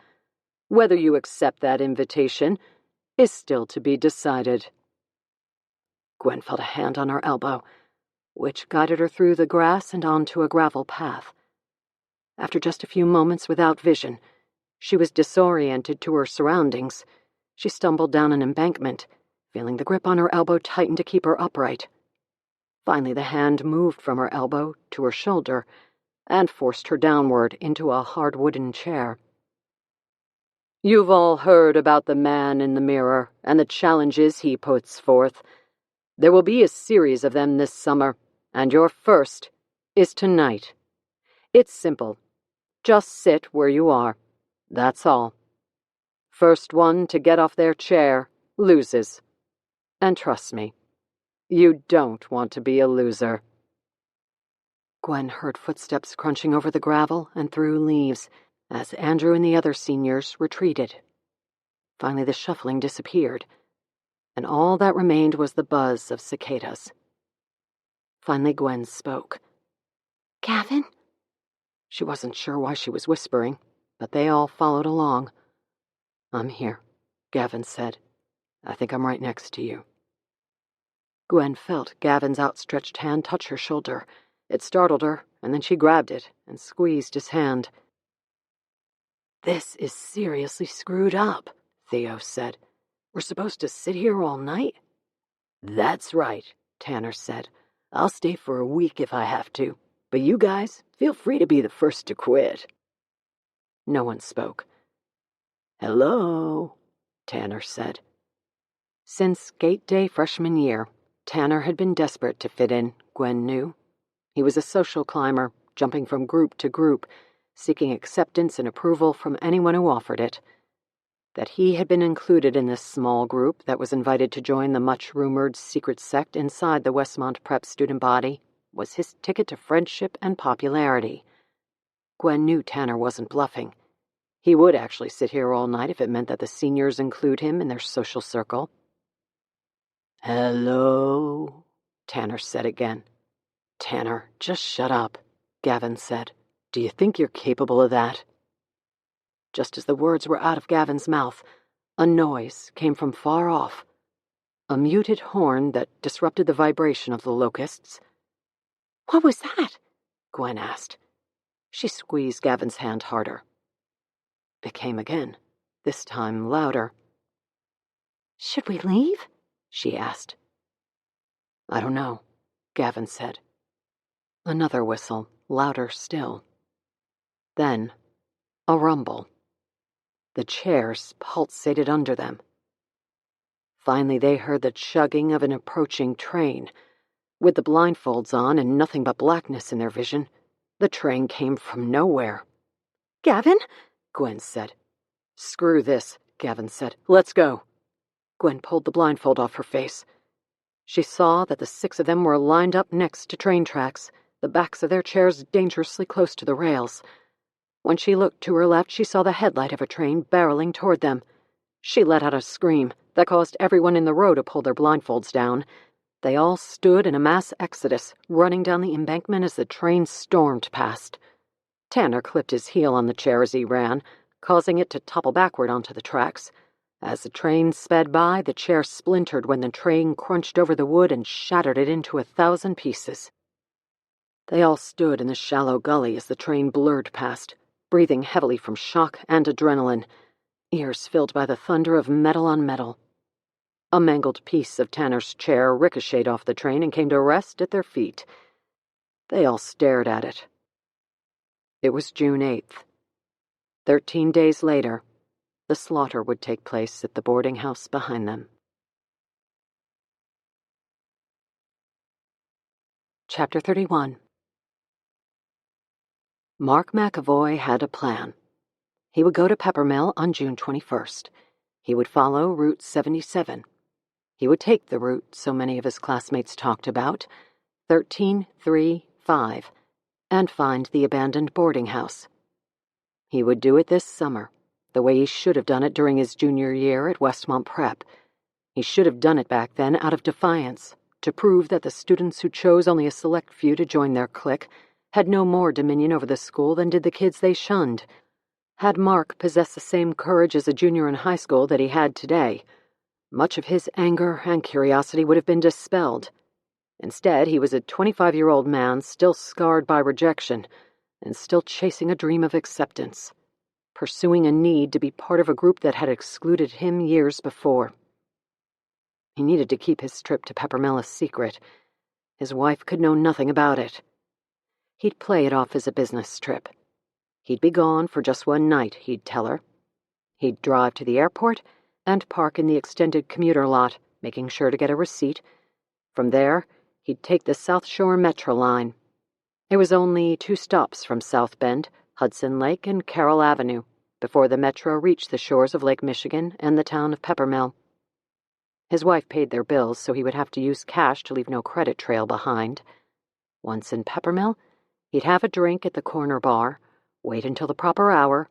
[SPEAKER 1] Whether you accept that invitation is still to be decided." Gwen felt a hand on her elbow, which guided her through the grass and onto a gravel path. after just a few moments without vision. She was disoriented to her surroundings. She stumbled down an embankment, feeling the grip on her elbow tighten to keep her upright. Finally, the hand moved from her elbow to her shoulder and forced her downward into a hard wooden chair. "You've all heard about the man in the mirror and the challenges he puts forth. There will be a series of them this summer, and your first is tonight. It's simple. Just sit where you are. That's all. First one to get off their chair loses. And trust me, you don't want to be a loser." Gwen heard footsteps crunching over the gravel and through leaves as Andrew and the other seniors retreated. Finally, the shuffling disappeared, and all that remained was the buzz of cicadas. Finally, Gwen spoke.
[SPEAKER 2] "Gavin?"
[SPEAKER 1] She wasn't sure why she was whispering, but they all followed along. "I'm here," Gavin said. "I think I'm right next to you." Gwen felt Gavin's outstretched hand touch her shoulder. It startled her, and then she grabbed it and squeezed his hand. "This is seriously screwed up," Theo said. "We're supposed to sit here all night?" "That's right," Tanner said. "I'll stay for a week if I have to, but you guys, feel free to be the first to quit." No one spoke. "Hello," Tanner said. Since Gate Day freshman year, Tanner had been desperate to fit in, Gwen knew. He was a social climber, jumping from group to group, seeking acceptance and approval from anyone who offered it. That he had been included in this small group that was invited to join the much-rumored secret sect inside the Westmont Prep student body was his ticket to friendship and popularity. Gwen knew Tanner wasn't bluffing. He would actually sit here all night if it meant that the seniors include him in their social circle. "Hello," Tanner said again. "Tanner, just shut up," Gavin said. "Do you think you're capable of that?" Just as the words were out of Gavin's mouth, a noise came from far off. A muted horn that disrupted the vibration of the locusts.
[SPEAKER 2] "What was that?"
[SPEAKER 1] Gwen asked. She squeezed Gavin's hand harder. It came again, this time louder.
[SPEAKER 2] "Should we leave?"
[SPEAKER 1] she asked. "I don't know," Gavin said. Another whistle, louder still. Then, a rumble. The chairs pulsated under them. Finally, they heard the chugging of an approaching train. With the blindfolds on and nothing but blackness in their vision, the train came from nowhere.
[SPEAKER 2] "Gavin?"
[SPEAKER 1] Gwen said. "Screw this," Gavin said. "Let's go." Gwen pulled the blindfold off her face. She saw that the 6 of them were lined up next to train tracks, the backs of their chairs dangerously close to the rails. When she looked to her left, she saw the headlight of a train barreling toward them. She let out a scream that caused everyone in the row to pull their blindfolds down. They all stood in a mass exodus, running down the embankment as the train stormed past. Tanner clipped his heel on the chair as he ran, causing it to topple backward onto the tracks. As the train sped by, the chair splintered when the train crunched over the wood and shattered it into 1,000 pieces. They all stood in the shallow gully as the train blurred past, breathing heavily from shock and adrenaline, ears filled by the thunder of metal on metal. A mangled piece of Tanner's chair ricocheted off the train and came to rest at their feet. They all stared at it. It was June 8th. 13 days later, the slaughter would take place at the boarding house behind them. Chapter 31. Mark McAvoy had a plan. He would go to Peppermill on June 21st. He would follow Route 77. He would take the route so many of his classmates talked about, 1335, and find the abandoned boarding house. He would do it this summer, the way he should have done it during his junior year at Westmont Prep. He should have done it back then out of defiance, to prove that the students who chose only a select few to join their clique had no more dominion over the school than did the kids they shunned. Had Mark possessed the same courage as a junior in high school that he had today, much of his anger and curiosity would have been dispelled. Instead, he was a 25-year-old man still scarred by rejection, and still chasing a dream of acceptance, pursuing a need to be part of a group that had excluded him years before. He needed to keep his trip to Peppermill a secret. His wife could know nothing about it. He'd play it off as a business trip. He'd be gone for just one night, he'd tell her. He'd drive to the airport and park in the extended commuter lot, making sure to get a receipt. From there, he'd take the South Shore Metro line. It was only 2 stops from South Bend, Hudson Lake, and Carroll Avenue, before the Metro reached the shores of Lake Michigan and the town of Peppermill. His wife paid their bills, so he would have to use cash to leave no credit trail behind. Once in Peppermill, he'd have a drink at the corner bar, wait until the proper hour,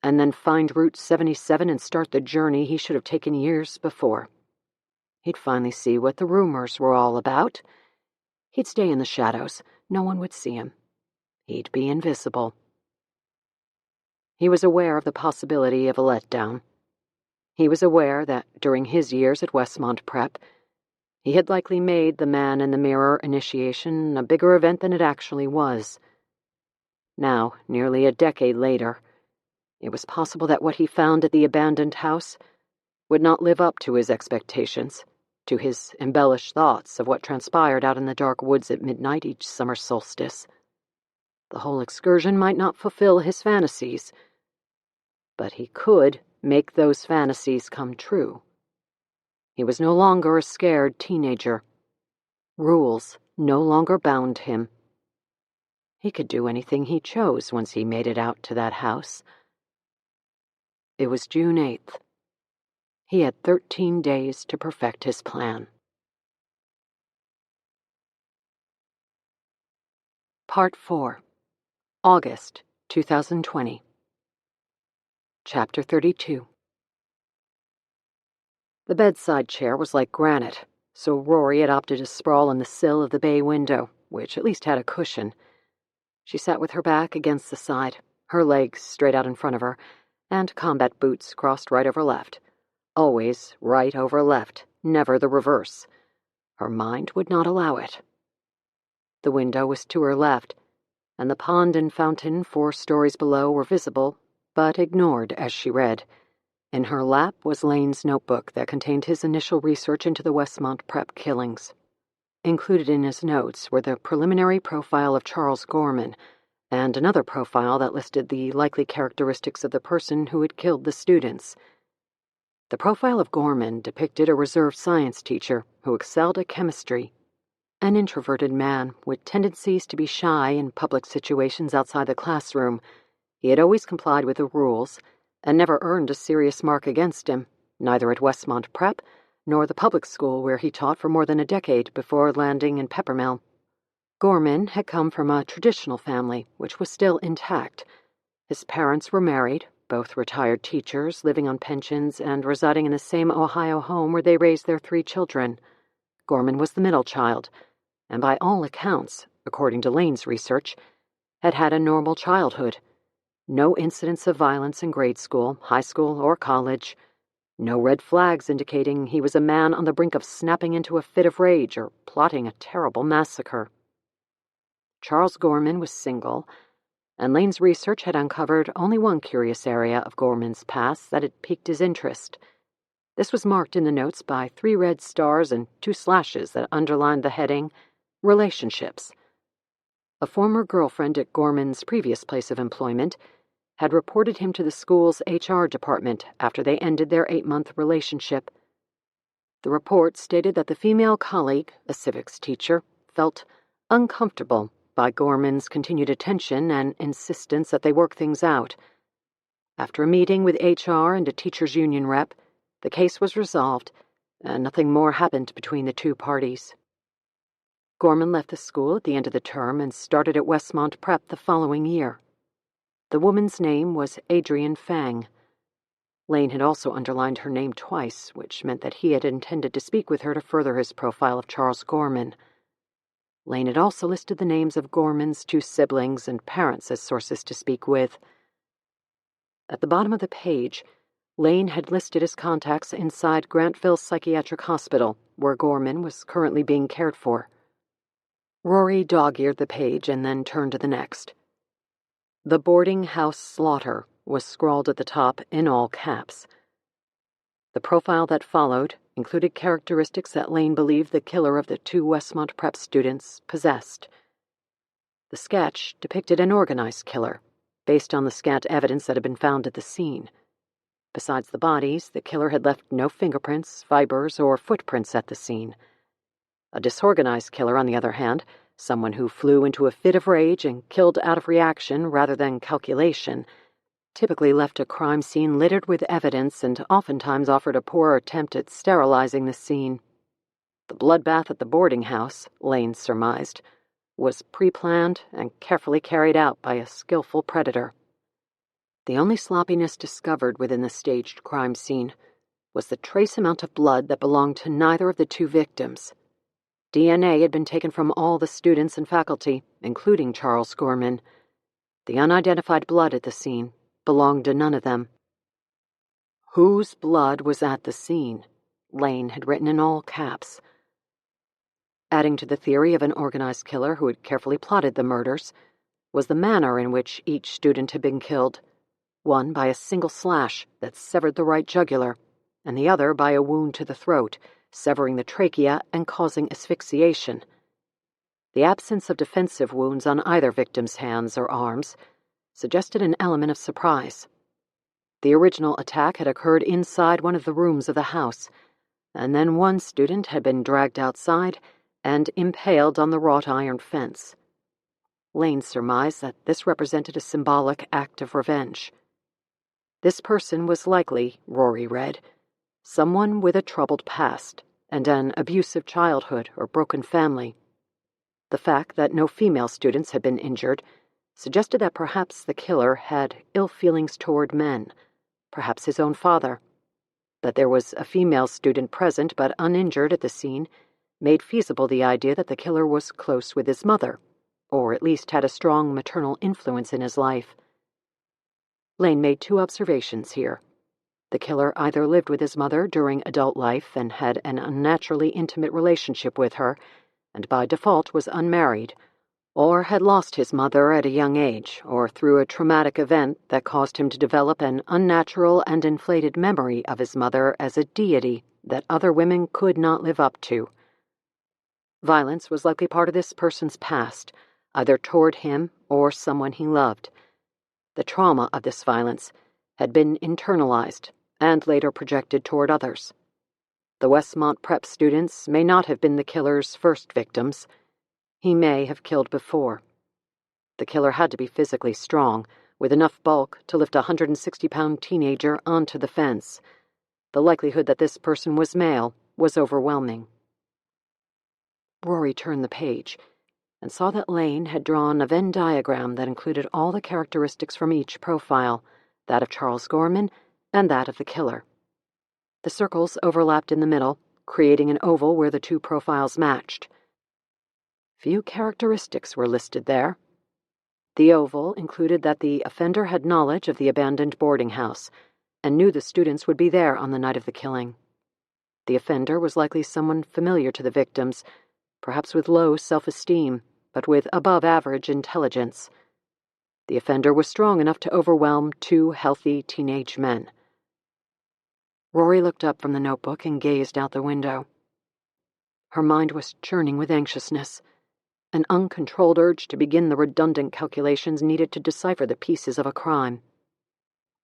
[SPEAKER 1] and then find Route 77 and start the journey he should have taken years before. He'd finally see what the rumors were all about. He'd stay in the shadows. No one would see him. He'd be invisible. He was aware of the possibility of a letdown. He was aware that during his years at Westmont Prep, he had likely made the man-in-the-mirror initiation a bigger event than it actually was. Now, nearly a decade later, it was possible that what he found at the abandoned house would not live up to his expectations, to his embellished thoughts of what transpired out in the dark woods at midnight each summer solstice. The whole excursion might not fulfill his fantasies, but he could make those fantasies come true. He was no longer a scared teenager. Rules no longer bound him. He could do anything he chose once he made it out to that house. It was June 8th. He had 13 days to perfect his plan. Part 4. August 2020. Chapter 32. The bedside chair was like granite, so Rory had opted to sprawl on the sill of the bay window, which at least had a cushion. She sat with her back against the side, her legs straight out in front of her, and combat boots crossed right over left. Always right over left, never the reverse. Her mind would not allow it. The window was to her left, and the pond and fountain 4 stories below were visible, but ignored as she read. In her lap was Lane's notebook that contained his initial research into the Westmont Prep killings. Included in his notes were the preliminary profile of Charles Gorman, and another profile that listed the likely characteristics of the person who had killed the students. The profile of Gorman depicted a reserved science teacher who excelled at chemistry. An introverted man with tendencies to be shy in public situations outside the classroom, he had always complied with the rules and never earned a serious mark against him, neither at Westmont Prep nor the public school where he taught for more than a decade before landing in Peppermill. Gorman had come from a traditional family, which was still intact. His parents were married, both retired teachers living on pensions and residing in the same Ohio home where they raised their 3 children. Gorman was the middle child, and by all accounts, according to Lane's research, had had a normal childhood. No incidents of violence in grade school, high school, or college. No red flags indicating he was a man on the brink of snapping into a fit of rage or plotting a terrible massacre. Charles Gorman was single, and Lane's research had uncovered only one curious area of Gorman's past that had piqued his interest. This was marked in the notes by 3 red stars and 2 slashes that underlined the heading, Relationships. A former girlfriend at Gorman's previous place of employment had reported him to the school's HR department after they ended their 8-month relationship. The report stated that the female colleague, a civics teacher, felt uncomfortable by Gorman's continued attention and insistence that they work things out. After a meeting with HR and a teachers' union rep, the case was resolved, and nothing more happened between the 2 parties. Gorman left the school at the end of the term and started at Westmont Prep the following year. The woman's name was Adrienne Fang. Lane had also underlined her name twice, which meant that he had intended to speak with her to further his profile of Charles Gorman. Lane had also listed the names of Gorman's 2 siblings and parents as sources to speak with. At the bottom of the page, Lane had listed his contacts inside Grantville Psychiatric Hospital, where Gorman was currently being cared for. Rory dog-eared the page and then turned to the next. The Boarding House Slaughter was scrawled at the top in all caps. The profile that followed included characteristics that Lane believed the killer of the 2 Westmont Prep students possessed. The sketch depicted an organized killer, based on the scant evidence that had been found at the scene. Besides the bodies, the killer had left no fingerprints, fibers, or footprints at the scene. A disorganized killer, on the other hand, someone who flew into a fit of rage and killed out of reaction rather than calculation, typically left a crime scene littered with evidence and oftentimes offered a poor attempt at sterilizing the scene. The bloodbath at the boarding house, Lane surmised, was pre-planned and carefully carried out by a skillful predator. The only sloppiness discovered within the staged crime scene was the trace amount of blood that belonged to neither of the 2 victims. DNA had been taken from all the students and faculty, including Charles Gorman. The unidentified blood at the scene belonged to none of them. Whose blood was at the scene? Lane had written in all caps. Adding to the theory of an organized killer who had carefully plotted the murders was the manner in which each student had been killed, one by a single slash that severed the right jugular, and the other by a wound to the throat, severing the trachea and causing asphyxiation. The absence of defensive wounds on either victim's hands or arms suggested an element of surprise. The original attack had occurred inside one of the rooms of the house, and then one student had been dragged outside and impaled on the wrought iron fence. Lane surmised that this represented a symbolic act of revenge. This person was likely, Rory read, someone with a troubled past and an abusive childhood or broken family. The fact that no female students had been injured suggested that perhaps the killer had ill feelings toward men, perhaps his own father. That there was a female student present but uninjured at the scene made feasible the idea that the killer was close with his mother, or at least had a strong maternal influence in his life. Lane made 2 observations here. The killer either lived with his mother during adult life and had an unnaturally intimate relationship with her, and by default was unmarried, or had lost his mother at a young age, or through a traumatic event that caused him to develop an unnatural and inflated memory of his mother as a deity that other women could not live up to. Violence was likely part of this person's past, either toward him or someone he loved. The trauma of this violence had been internalized and later projected toward others. The Westmont Prep students may not have been the killer's first victims. He may have killed before. The killer had to be physically strong, with enough bulk to lift a 160-pound teenager onto the fence. The likelihood that this person was male was overwhelming. Rory turned the page and saw that Lane had drawn a Venn diagram that included all the characteristics from each profile, that of Charles Gorman and that of the killer. The circles overlapped in the middle, creating an oval where the 2 profiles matched. Few characteristics were listed there. The oval included that the offender had knowledge of the abandoned boarding house and knew the students would be there on the night of the killing. The offender was likely someone familiar to the victims, perhaps with low self-esteem, but with above-average intelligence. The offender was strong enough to overwhelm 2 healthy teenage men. Rory looked up from the notebook and gazed out the window. Her mind was churning with anxiousness, an uncontrolled urge to begin the redundant calculations needed to decipher the pieces of a crime.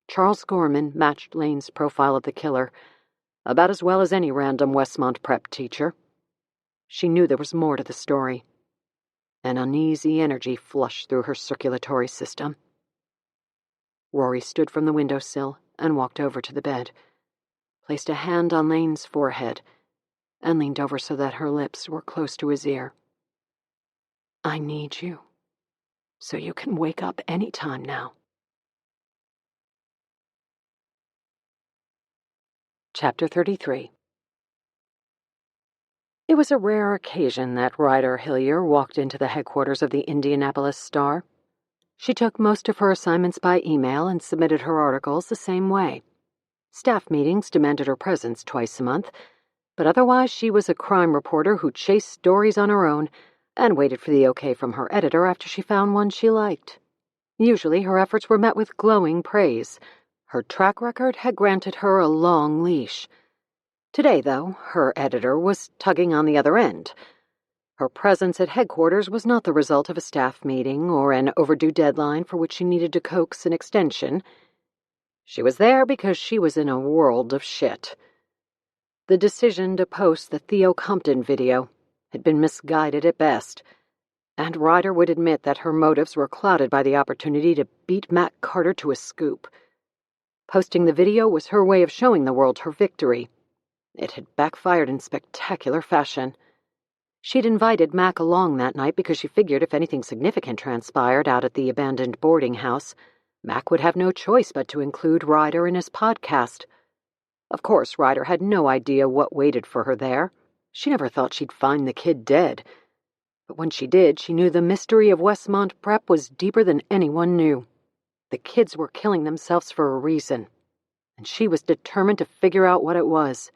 [SPEAKER 1] Charles Gorman matched Lane's profile of the killer, about as well as any random Westmont Prep teacher. She knew there was more to the story. An uneasy energy flushed through her circulatory system. Rory stood from the windowsill and walked over to the bed, placed a hand on Lane's forehead, and leaned over so that her lips were close to his ear. "I need you, so you can wake up any time now." Chapter 33. It was a rare occasion that Ryder Hillier walked into the headquarters of the Indianapolis Star. She took most of her assignments by email and submitted her articles the same way. Staff meetings demanded her presence twice a month, but otherwise she was a crime reporter who chased stories on her own and waited for the okay from her editor after she found one she liked. Usually her efforts were met with glowing praise. Her track record had granted her a long leash. Today, though, her editor was tugging on the other end. Her presence at headquarters was not the result of a staff meeting or an overdue deadline for which she needed to coax an extension. She was there because she was in a world of shit. The decision to post the Theo Compton video had been misguided at best, and Ryder would admit that her motives were clouded by the opportunity to beat Mac Carter to a scoop. Posting the video was her way of showing the world her victory. It had backfired in spectacular fashion. She'd invited Mac along that night because she figured if anything significant transpired out at the abandoned boarding house, Mac would have no choice but to include Ryder in his podcast. Of course, Ryder had no idea what waited for her there. She never thought she'd find the kid dead. But when she did, she knew the mystery of Westmont Prep was deeper than anyone knew. The kids were killing themselves for a reason, and she was determined to figure out what it was.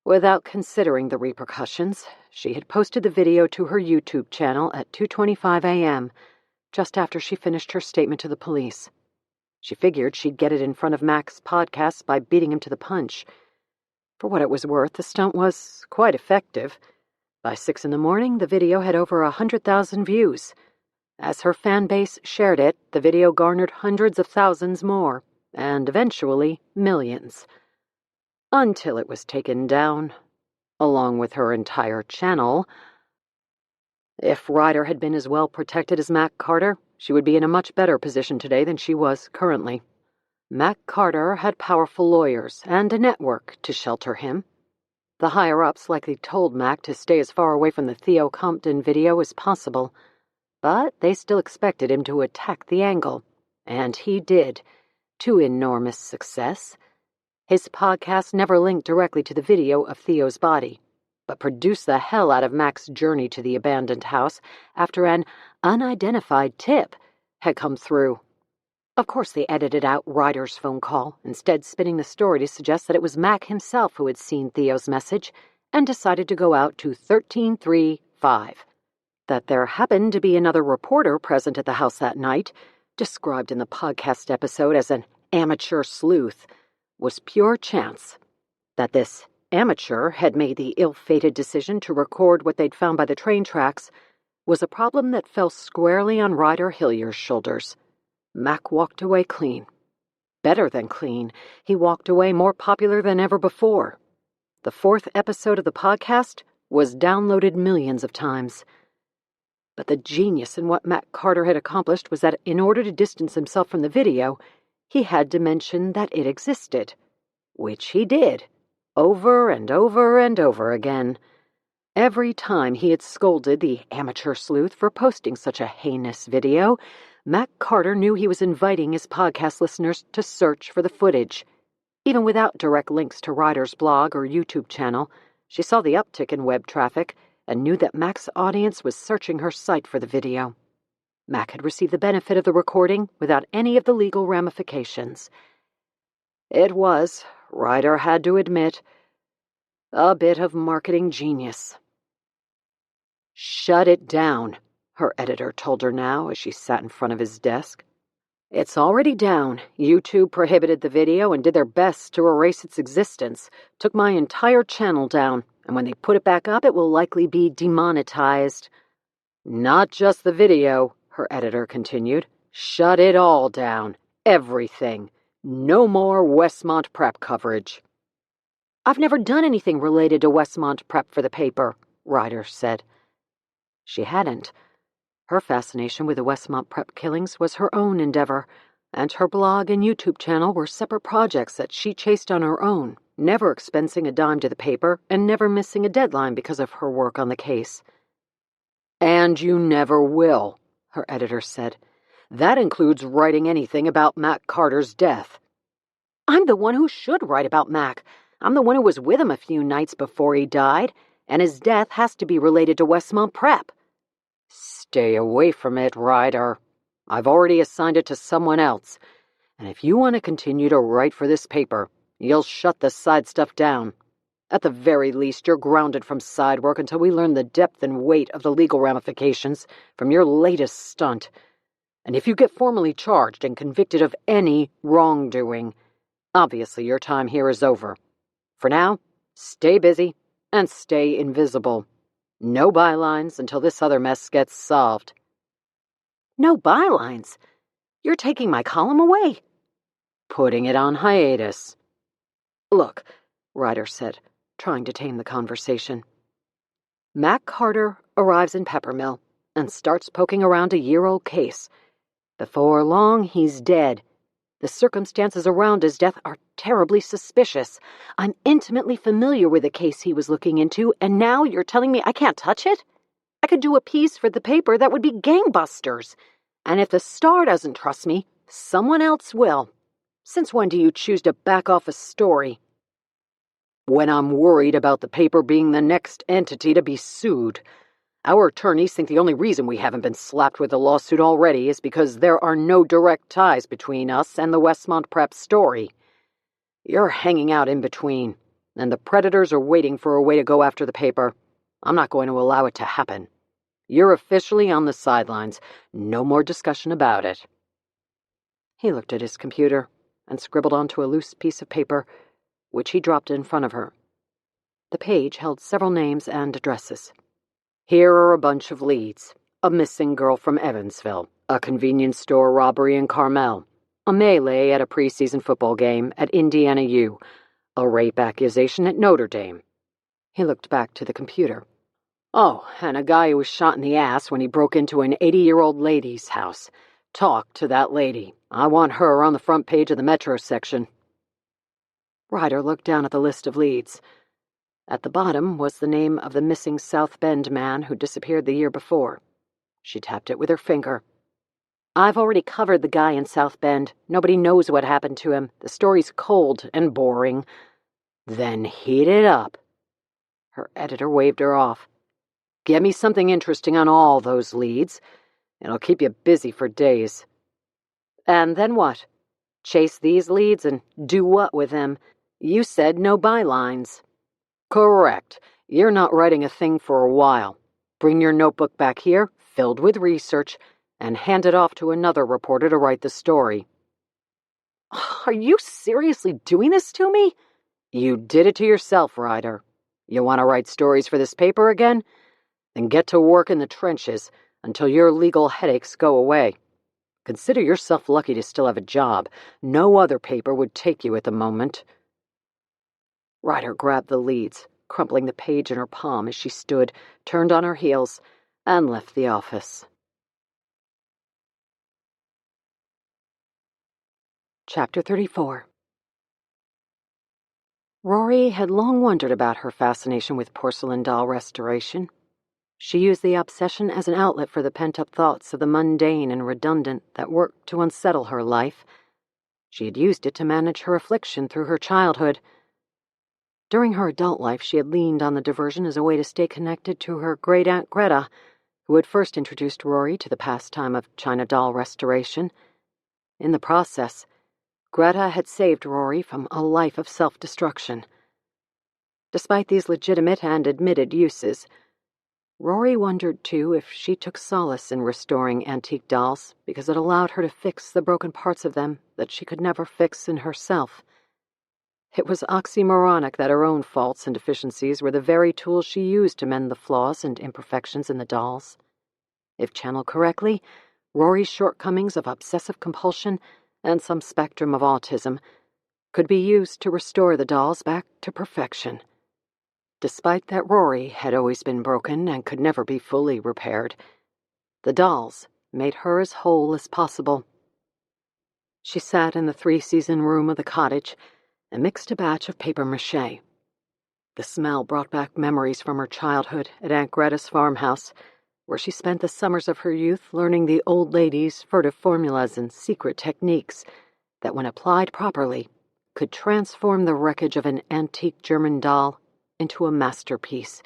[SPEAKER 1] Without considering the repercussions, she had posted the video to her YouTube channel at 2:25 a.m., just after she finished her statement to the police. She figured she'd get it in front of Mac's podcast by beating him to the punch. For what it was worth, the stunt was quite effective. By 6 a.m, the video had over 100,000 views. As her fan base shared it, the video garnered hundreds of thousands more, and eventually millions. Until it was taken down, along with her entire channel. If Ryder had been as well protected as Mac Carter, she would be in a much better position today than she was currently. Mac Carter had powerful lawyers and a network to shelter him. The higher-ups likely told Mac to stay as far away from the Theo Compton video as possible, but they still expected him to attack the angle, and he did, to enormous success. His podcast never linked directly to the video of Theo's body, but produced the hell out of Mac's journey to the abandoned house after an unidentified tip had come through. Of course, they edited out Ryder's phone call, instead spinning the story to suggest that it was Mac himself who had seen Theo's message and decided to go out to 1335. That there happened to be another reporter present at the house that night, described in the podcast episode as an amateur sleuth, was pure chance. That this amateur had made the ill-fated decision to record what they'd found by the train tracks was a problem that fell squarely on Ryder Hillier's shoulders. Mac walked away clean. Better than clean. He walked away more popular than ever before. The 4th episode of the podcast was downloaded millions of times. But the genius in what Mac Carter had accomplished was that in order to distance himself from the video, he had to mention that it existed, which he did, over and over and over again. Every time he had scolded the amateur sleuth for posting such a heinous video, Mac Carter knew he was inviting his podcast listeners to search for the footage. Even without direct links to Ryder's blog or YouTube channel, she saw the uptick in web traffic and knew that Mac's audience was searching her site for the video. Mac had received the benefit of the recording without any of the legal ramifications. It was, Ryder had to admit, a bit of marketing genius. "Shut it down," her editor told her now as she sat in front of his desk. "It's already down. YouTube prohibited the video and did their best to erase its existence, took my entire channel down, and when they put it back up, it will likely be demonetized." "Not just the video," her editor continued. "Shut it all down. Everything. No more Westmont Prep coverage." "I've never done anything related to Westmont Prep for the paper," Ryder said. She hadn't. Her fascination with the Westmont Prep killings was her own endeavor, and her blog and YouTube channel were separate projects that she chased on her own, never expensing a dime to the paper and never missing a deadline because of her work on the case. "And you never will," her editor said. "That includes writing anything about Mac Carter's death." "I'm the one who should write about Mac. I'm the one who was with him a few nights before he died, and his death has to be related to Westmont Prep." "Stay away from it, Ryder. I've already assigned it to someone else, and if you want to continue to write for this paper, you'll shut the side stuff down. At the very least, you're grounded from side work until we learn the depth and weight of the legal ramifications from your latest stunt. And if you get formally charged and convicted of any wrongdoing, obviously your time here is over. For now, stay busy and stay invisible. No bylines until this other mess gets solved."
[SPEAKER 2] No bylines? You're taking my column away.
[SPEAKER 1] "Putting it on hiatus." "Look," Ryder said, trying to tame the conversation. "Mac Carter arrives in Peppermill and starts poking around a year-old case. Before long, he's dead. The circumstances around his death are terribly suspicious. I'm intimately familiar with the case he was looking into, and now you're telling me I can't touch it? I could do a piece for the paper that would be gangbusters. And if the Star doesn't trust me, someone else will. Since when do you choose to back off a story?" "When I'm worried about the paper being the next entity to be sued. Our attorneys think the only reason we haven't been slapped with a lawsuit already is because there are no direct ties between us and the Westmont Prep story. You're hanging out in between, and the predators are waiting for a way to go after the paper. I'm not going to allow it to happen. You're officially on the sidelines. No more discussion about it." He looked at his computer and scribbled onto a loose piece of paper, which he dropped in front of her. The page held several names and addresses. "Here are a bunch of leads. A missing girl from Evansville, a convenience store robbery in Carmel, a melee at a preseason football game at Indiana U, a rape accusation at Notre Dame." He looked back to the computer. "Oh, and a guy who was shot in the ass when he broke into an 80-year-old lady's house. Talk to that lady. I want her on the front page of the Metro section." Ryder looked down at the list of leads. At the bottom was the name of the missing South Bend man who disappeared the year before. She tapped it with her finger. "I've already covered the guy in South Bend. Nobody knows what happened to him. The story's cold and boring." "Then heat it up." Her editor waved her off. "Get me something interesting on all those leads. It'll keep you busy for days." "And then what? Chase these leads and do what with them? You said no bylines." "Correct. You're not writing a thing for a while. Bring your notebook back here, filled with research, and hand it off to another reporter to write the story."
[SPEAKER 2] Are you seriously doing this to me?
[SPEAKER 1] You did it to yourself, Ryder. You want to write stories for this paper again? Then get to work in the trenches until your legal headaches go away. Consider yourself lucky to still have a job. No other paper would take you at the moment. Ryder grabbed the leads, crumpling the page in her palm as she stood, turned on her heels, and left the office. Chapter 34. Rory had long wondered about her fascination with porcelain doll restoration. She used the obsession as an outlet for the pent-up thoughts of the mundane and redundant that worked to unsettle her life. She had used it to manage her affliction through her childhood. During her adult life, she had leaned on the diversion as a way to stay connected to her great-aunt Greta, who had first introduced Rory to the pastime of China doll restoration. In the process, Greta had saved Rory from a life of self-destruction. Despite these legitimate and admitted uses, Rory wondered, too, if she took solace in restoring antique dolls because it allowed her to fix the broken parts of them that she could never fix in herself. It was oxymoronic that her own faults and deficiencies were the very tools she used to mend the flaws and imperfections in the dolls. If channeled correctly, Rory's shortcomings of obsessive compulsion and some spectrum of autism could be used to restore the dolls back to perfection. Despite that Rory had always been broken and could never be fully repaired, the dolls made her as whole as possible. She sat in the three-season room of the cottage and mixed a batch of papier-mâché. The smell brought back memories from her childhood at Aunt Greta's farmhouse, where she spent the summers of her youth learning the old lady's furtive formulas and secret techniques that, when applied properly, could transform the wreckage of an antique German doll into a masterpiece.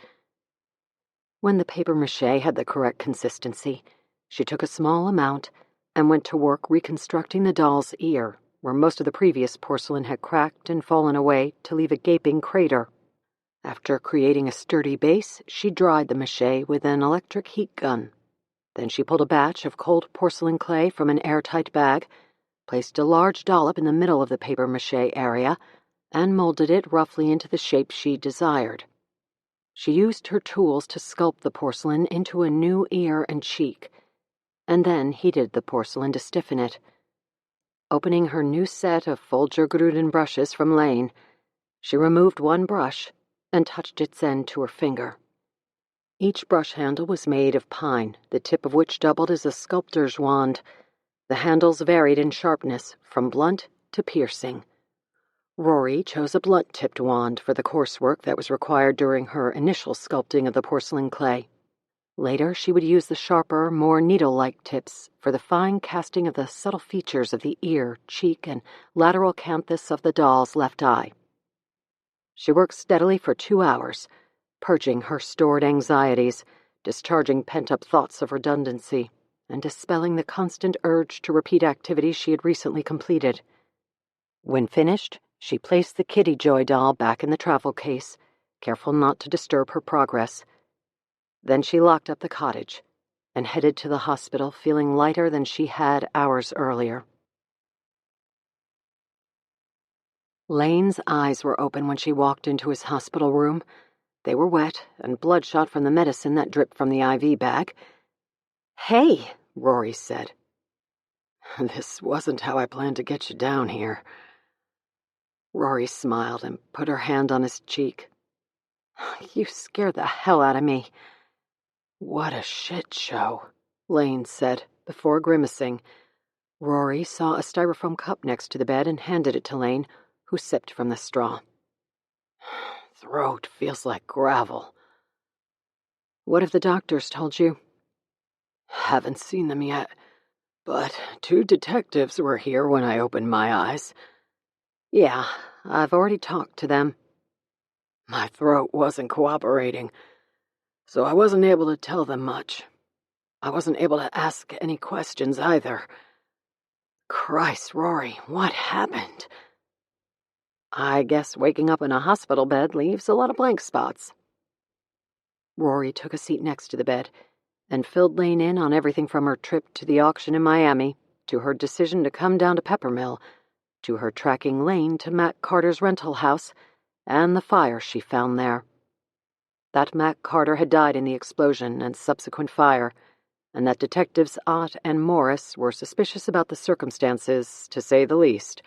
[SPEAKER 1] When the papier-mâché had the correct consistency, she took a small amount and went to work reconstructing the doll's ear, where most of the previous porcelain had cracked and fallen away to leave a gaping crater. After creating a sturdy base, she dried the maché with an electric heat gun. Then she pulled a batch of cold porcelain clay from an airtight bag, placed a large dollop in the middle of the papier-mâché area, and molded it roughly into the shape she desired. She used her tools to sculpt the porcelain into a new ear and cheek, and then heated the porcelain to stiffen it. Opening her new set of Folgergruden brushes from Lane, she removed one brush and touched its end to her finger. Each brush handle was made of pine, the tip of which doubled as a sculptor's wand. The handles varied in sharpness, from blunt to piercing. Rory chose a blunt-tipped wand for the coarse work that was required during her initial sculpting of the porcelain clay. Later, she would use the sharper, more needle-like tips for the fine casting of the subtle features of the ear, cheek, and lateral canthus of the doll's left eye. She worked steadily for 2 hours, purging her stored anxieties, discharging pent-up thoughts of redundancy, and dispelling the constant urge to repeat activities she had recently completed. When finished, she placed the Kitty Joy doll back in the travel case, careful not to disturb her progress. Then she locked up the cottage and headed to the hospital, feeling lighter than she had hours earlier. Lane's eyes were open when she walked into his hospital room. They were wet and bloodshot from the medicine that dripped from the IV bag. "Hey," Rory said. "This wasn't how I planned to get you down here." Rory smiled and put her hand on his cheek. "You scared the hell out of me." "What a shit show," Lane said, before grimacing. Rory saw a styrofoam cup next to the bed and handed it to Lane, who sipped from the straw. "Throat feels like gravel." "What have the doctors told you?" "Haven't seen them yet, but 2 detectives were here when I opened my eyes." "Yeah, I've already talked to them." "My throat wasn't cooperating, so I wasn't able to tell them much. I wasn't able to ask any questions either." "Christ, Rory, what happened?" "I guess waking up in a hospital bed leaves a lot of blank spots." Rory took a seat next to the bed and filled Lane in on everything from her trip to the auction in Miami, to her decision to come down to Peppermill, to her tracking Lane to Matt Carter's rental house, and the fire she found there. That Matt Carter had died in the explosion and subsequent fire, and that Detectives Ott and Morris were suspicious about the circumstances, to say the least.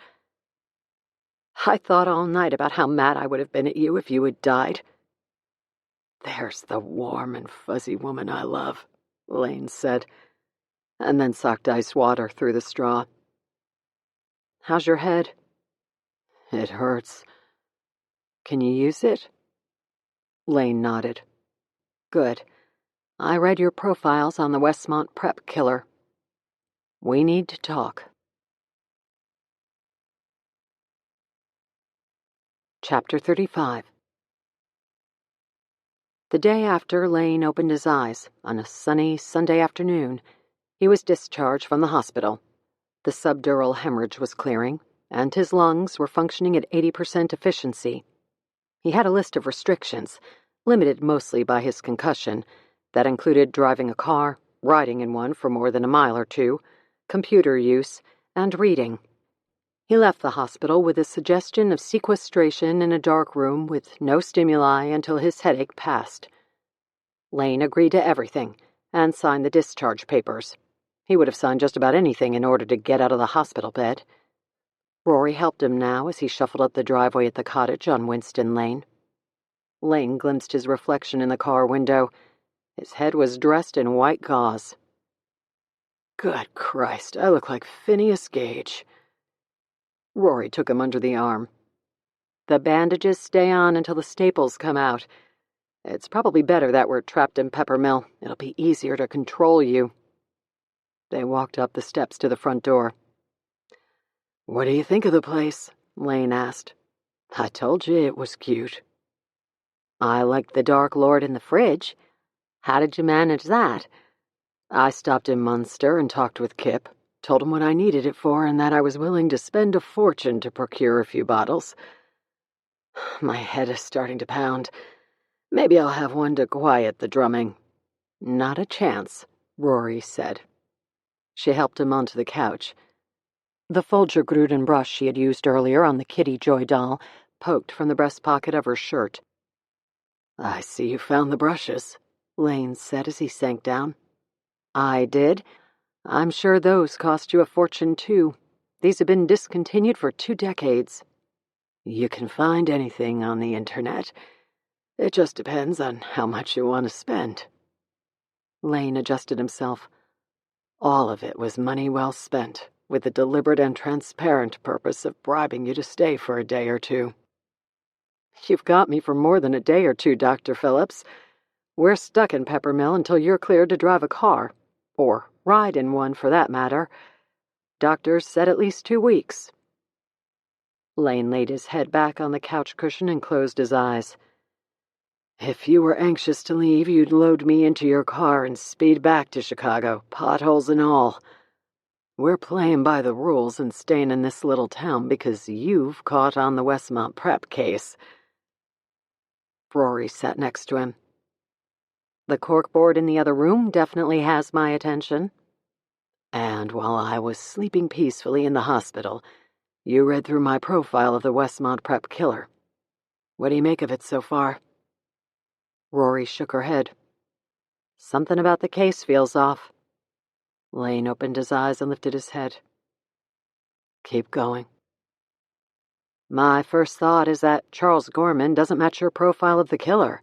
[SPEAKER 1] "I thought all night about how mad I would have been at you if you had died." "There's the warm and fuzzy woman I love," Lane said, and then sucked ice water through the straw. "How's your head?" "It hurts." "Can you use it?" Lane nodded. "Good. I read your profiles on the Westmont prep killer. We need to talk." Chapter 35. The day after Lane opened his eyes, on a sunny Sunday afternoon, he was discharged from the hospital. The subdural hemorrhage was clearing, and his lungs were functioning at 80% efficiency. He had a list of restrictions, limited mostly by his concussion, that included driving a car, riding in one for more than a mile or two, computer use, and reading. He left the hospital with a suggestion of sequestration in a dark room with no stimuli until his headache passed. Lane agreed to everything and signed the discharge papers. He would have signed just about anything in order to get out of the hospital bed. Rory helped him now as he shuffled up the driveway at the cottage on Winston Lane. Lane glimpsed his reflection in the car window. His head was dressed in white gauze. "Good Christ, I look like Phineas Gage." Rory took him under the arm. "The bandages stay on until the staples come out. It's probably better that we're trapped in Peppermill. It'll be easier to control you." They walked up the steps to the front door. "What do you think of the place?" Lane asked. "I told you it was cute." "I liked the Dark Lord in the fridge. How did you manage that?" "I stopped in Munster and talked with Kip, told him what I needed it for and that I was willing to spend a fortune to procure a few bottles. My head is starting to pound. Maybe I'll have one to quiet the drumming." "Not a chance," Rory said. She helped him onto the couch. The Folgergruden brush she had used earlier on the Kitty Joy doll poked from the breast pocket of her shirt. "I see you found the brushes," Lane said as he sank down. "I did. I'm sure those cost you a fortune, too. These have been discontinued for 2 decades. You can find anything on the internet. It just depends on how much you want to spend." Lane adjusted himself. All of it was money well spent, with the deliberate and transparent purpose of bribing you to stay for a day or two. "You've got me for more than a day or two, Dr. Phillips. We're stuck in Peppermill until you're cleared to drive a car, or ride in one for that matter. Doctors said at least 2 weeks. Lane laid his head back on the couch cushion and closed his eyes. "If you were anxious to leave, you'd load me into your car and speed back to Chicago, potholes and all. We're playing by the rules and staying in this little town because you've caught on the Westmont prep case." Rory sat next to him. "The corkboard in the other room definitely has my attention. And while I was sleeping peacefully in the hospital, you read through my profile of the Westmont prep killer. What do you make of it so far?" Rory shook her head. "Something about the case feels off." Lane opened his eyes and lifted his head. "Keep going." "My first thought is that Charles Gorman doesn't match your profile of the killer.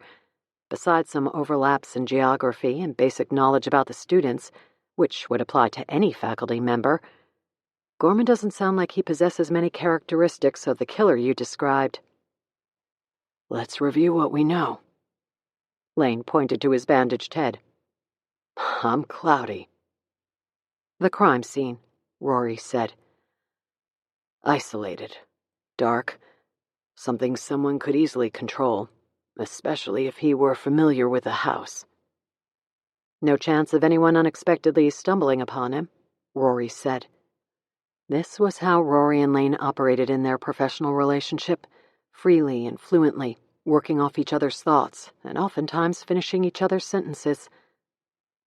[SPEAKER 1] Besides some overlaps in geography and basic knowledge about the students, which would apply to any faculty member, Gorman doesn't sound like he possesses many characteristics of the killer you described." "Let's review what we know." Lane pointed to his bandaged head. "I'm cloudy." "The crime scene," Rory said. "Isolated. Dark. Something someone could easily control, especially if he were familiar with the house." "No chance of anyone unexpectedly stumbling upon him," Rory said. This was how Rory and Lane operated in their professional relationship, freely and fluently, working off each other's thoughts, and oftentimes finishing each other's sentences.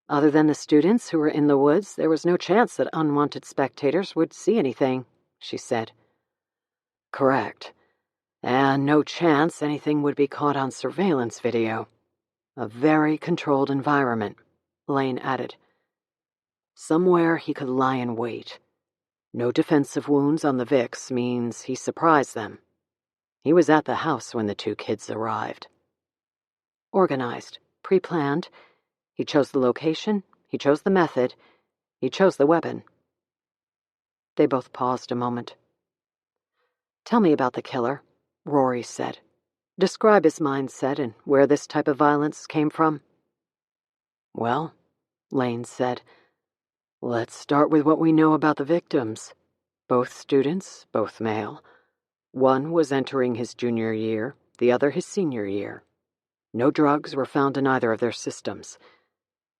[SPEAKER 1] Other than the students who were in the woods, there was no chance that unwanted spectators would see anything, she said. "Correct. And no chance anything would be caught on surveillance video. A very controlled environment," Lane added. "Somewhere he could lie in wait. No defensive wounds on the Vicks means he surprised them. He was at the house when the 2 kids arrived." "Organized, pre-planned. He chose the location, he chose the method, he chose the weapon." They both paused a moment. "Tell me about the killer," Rory said. "Describe his mindset and where this type of violence came from." "Well," Lane said, "let's start with what we know about the victims. Both students, both male. One was entering his junior year, the other his senior year. No drugs were found in either of their systems.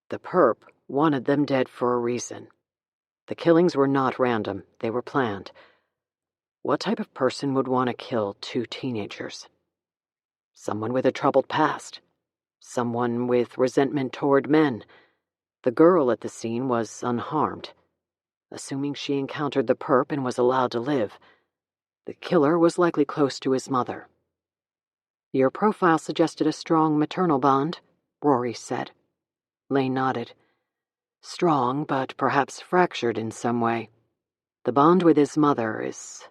[SPEAKER 1] The perp wanted them dead for a reason. The killings were not random, they were planned. What type of person would want to kill 2 teenagers? Someone with a troubled past. Someone with resentment toward men. The girl at the scene was unharmed. Assuming she encountered the perp and was allowed to live, the killer was likely close to his mother." "Your profile suggested a strong maternal bond," Rory said. Lane nodded. "Strong, but perhaps fractured in some way. The bond with his mother is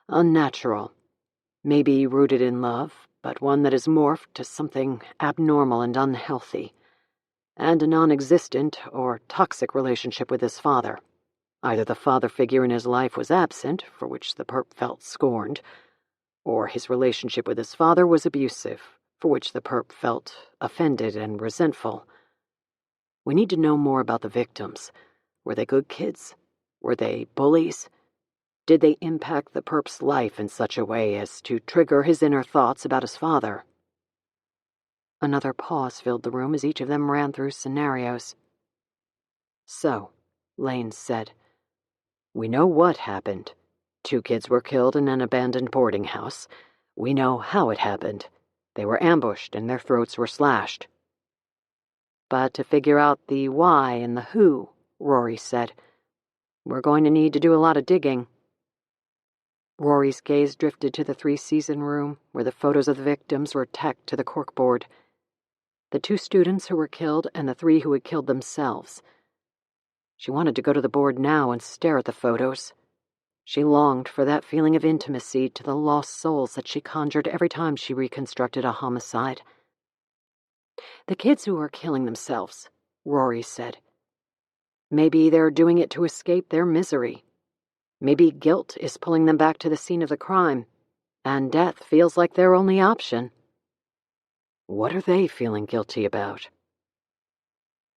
[SPEAKER 1] unnatural. Maybe rooted in love, but one that has morphed to something abnormal and unhealthy. And a non-existent or toxic relationship with his father. Either the father figure in his life was absent, for which the perp felt scorned, or his relationship with his father was abusive, for which the perp felt offended and resentful. We need to know more about the victims. Were they good kids? Were they bullies? Did they impact the perp's life in such a way as to trigger his inner thoughts about his father?" Another pause filled the room as each of them ran through scenarios. "So," Lane said, "we know what happened. 2 kids were killed in an abandoned boarding house. We know how it happened. They were ambushed and their throats were slashed." But to figure out the why and the who, Rory said, we're going to need to do a lot of digging. Rory's gaze drifted to the three-season room, where the photos of the victims were tacked to the corkboard. The 2 students who were killed and the 3 who had killed themselves. She wanted to go to the board now and stare at the photos. She longed for that feeling of intimacy to the lost souls that she conjured every time she reconstructed a homicide. The kids who are killing themselves, Rory said. Maybe they're doing it to escape their misery. Maybe guilt is pulling them back to the scene of the crime, and death feels like their only option. What are they feeling guilty about?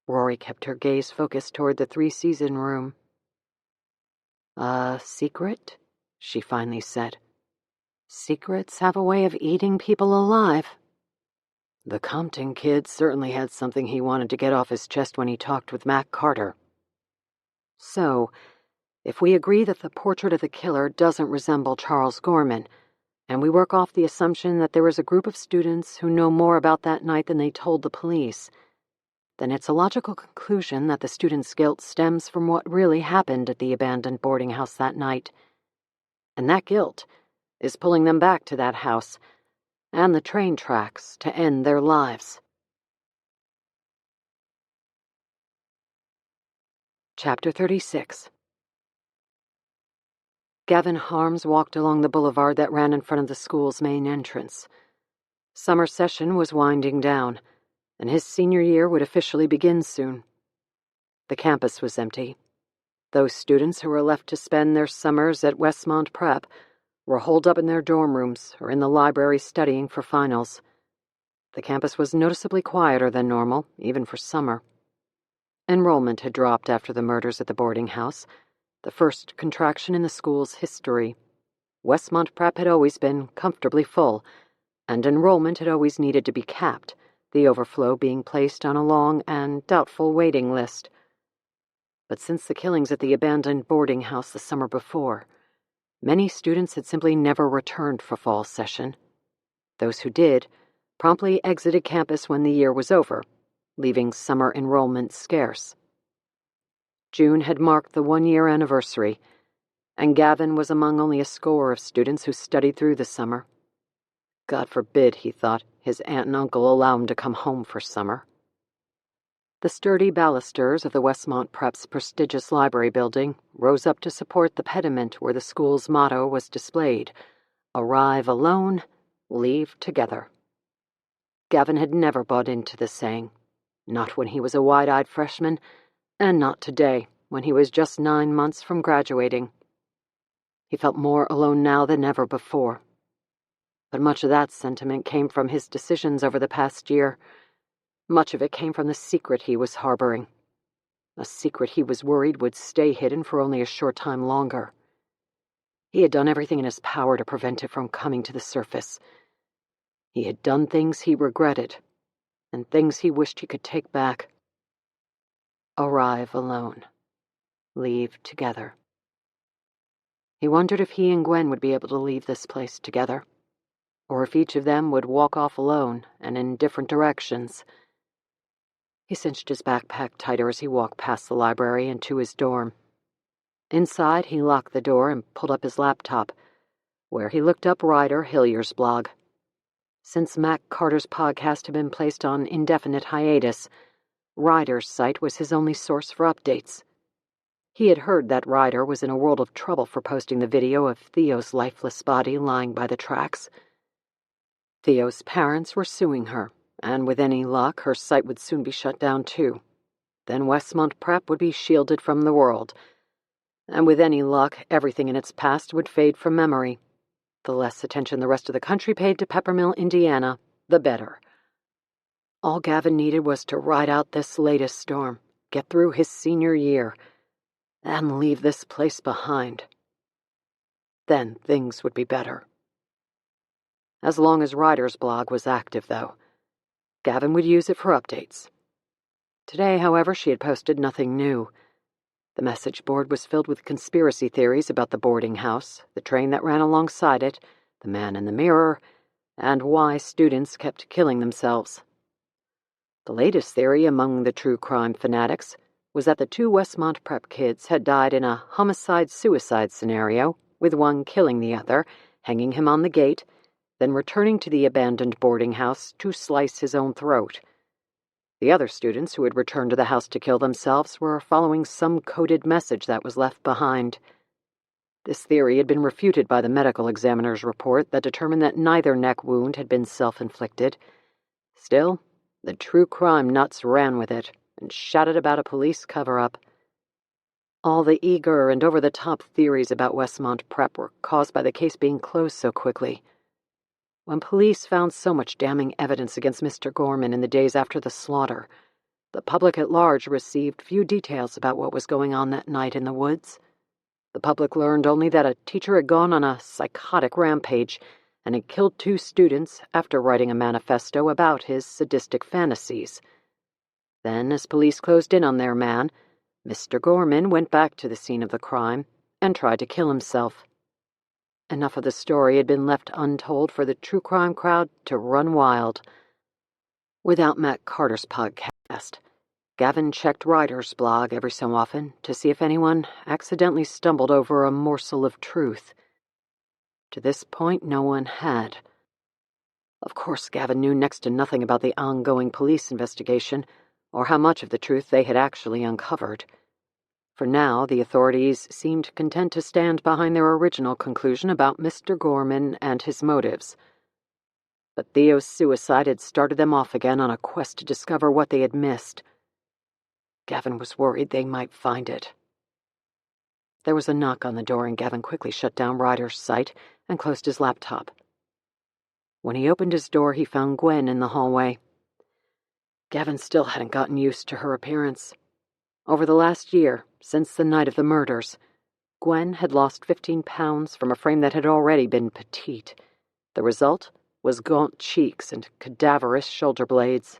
[SPEAKER 1] Rory kept her gaze focused toward the three-season room. A secret? She finally said. Secrets have a way of eating people alive. The Compton kid certainly had something he wanted to get off his chest when he talked with Mac Carter. So, if we agree that the portrait of the killer doesn't resemble Charles Gorman, and we work off the assumption that there was a group of students who know more about that night than they told the police, then it's a logical conclusion that the students' guilt stems from what really happened at the abandoned boarding house that night. And that guilt is pulling them back to that house and the train tracks to end their lives. Chapter 36. Gavin Harms walked along the boulevard that ran in front of the school's main entrance. Summer session was winding down, and his senior year would officially begin soon. The campus was empty. Those students who were left to spend their summers at Westmont Prep were holed up in their dorm rooms or in the library studying for finals. The campus was noticeably quieter than normal, even for summer. Enrollment had dropped after the murders at the boarding house, the first contraction in the school's history. Westmont Prep had always been comfortably full, and enrollment had always needed to be capped, the overflow being placed on a long and doubtful waiting list. But since the killings at the abandoned boarding house the summer before, many students had simply never returned for fall session. Those who did promptly exited campus when the year was over, leaving summer enrollment scarce. June had marked the 1-year anniversary, and Gavin was among only a score of students who studied through the summer. God forbid, he thought, his aunt and uncle allow him to come home for summer. The sturdy balusters of the Westmont Prep's prestigious library building rose up to support the pediment where the school's motto was displayed: "Arrive alone, leave together." Gavin had never bought into the saying, not when he was a wide-eyed freshman, and not today, when he was just 9 months from graduating. He felt more alone now than ever before. But much of that sentiment came from his decisions over the past year. Much of it came from the secret he was harboring. A secret he was worried would stay hidden for only a short time longer. He had done everything in his power to prevent it from coming to the surface. He had done things he regretted, and things he wished he could take back. Arrive alone. Leave together. He wondered if he and Gwen would be able to leave this place together, or if each of them would walk off alone and in different directions. He cinched his backpack tighter as he walked past the library and to his dorm. Inside, he locked the door and pulled up his laptop, where he looked up Ryder Hillier's blog. Since Mac Carter's podcast had been placed on indefinite hiatus, Ryder's site was his only source for updates. He had heard that Ryder was in a world of trouble for posting the video of Theo's lifeless body lying by the tracks. Theo's parents were suing her, and with any luck, her site would soon be shut down too. Then Westmont Prep would be shielded from the world, and with any luck, everything in its past would fade from memory. The less attention the rest of the country paid to Peppermill, Indiana, the better. All Gavin needed was to ride out this latest storm, get through his senior year, and leave this place behind. Then things would be better. As long as Ryder's blog was active, though, Gavin would use it for updates. Today, however, she had posted nothing new. The message board was filled with conspiracy theories about the boarding house, the train that ran alongside it, the man in the mirror, and why students kept killing themselves. The latest theory among the true crime fanatics was that the two Westmont prep kids had died in a homicide-suicide scenario, with one killing the other, hanging him on the gate, then returning to the abandoned boarding house to slice his own throat. The other students who had returned to the house to kill themselves were following some coded message that was left behind. This theory had been refuted by the medical examiner's report that determined that neither neck wound had been self-inflicted. Still, the true crime nuts ran with it and shouted about a police cover-up. All the eager and over-the-top theories about Westmont Prep were caused by the case being closed so quickly. When police found so much damning evidence against Mr. Gorman in the days after the slaughter, the public at large received few details about what was going on that night in the woods. The public learned only that a teacher had gone on a psychotic rampage and had killed 2 students after writing a manifesto about his sadistic fantasies. Then, as police closed in on their man, Mr. Gorman went back to the scene of the crime and tried to kill himself. Enough of the story had been left untold for the true crime crowd to run wild. Without Matt Carter's podcast, Gavin checked Ryder's blog every so often to see if anyone accidentally stumbled over a morsel of truth. To this point, no one had. Of course, Gavin knew next to nothing about the ongoing police investigation, or how much of the truth they had actually uncovered. For now, the authorities seemed content to stand behind their original conclusion about Mr. Gorman and his motives. But Theo's suicide had started them off again on a quest to discover what they had missed. Gavin was worried they might find it. There was a knock on the door, and Gavin quickly shut down Ryder's site and closed his laptop. When he opened his door, he found Gwen in the hallway. Gavin still hadn't gotten used to her appearance. Over the last year, since the night of the murders, Gwen had lost 15 pounds from a frame that had already been petite. The result was gaunt cheeks and cadaverous shoulder blades.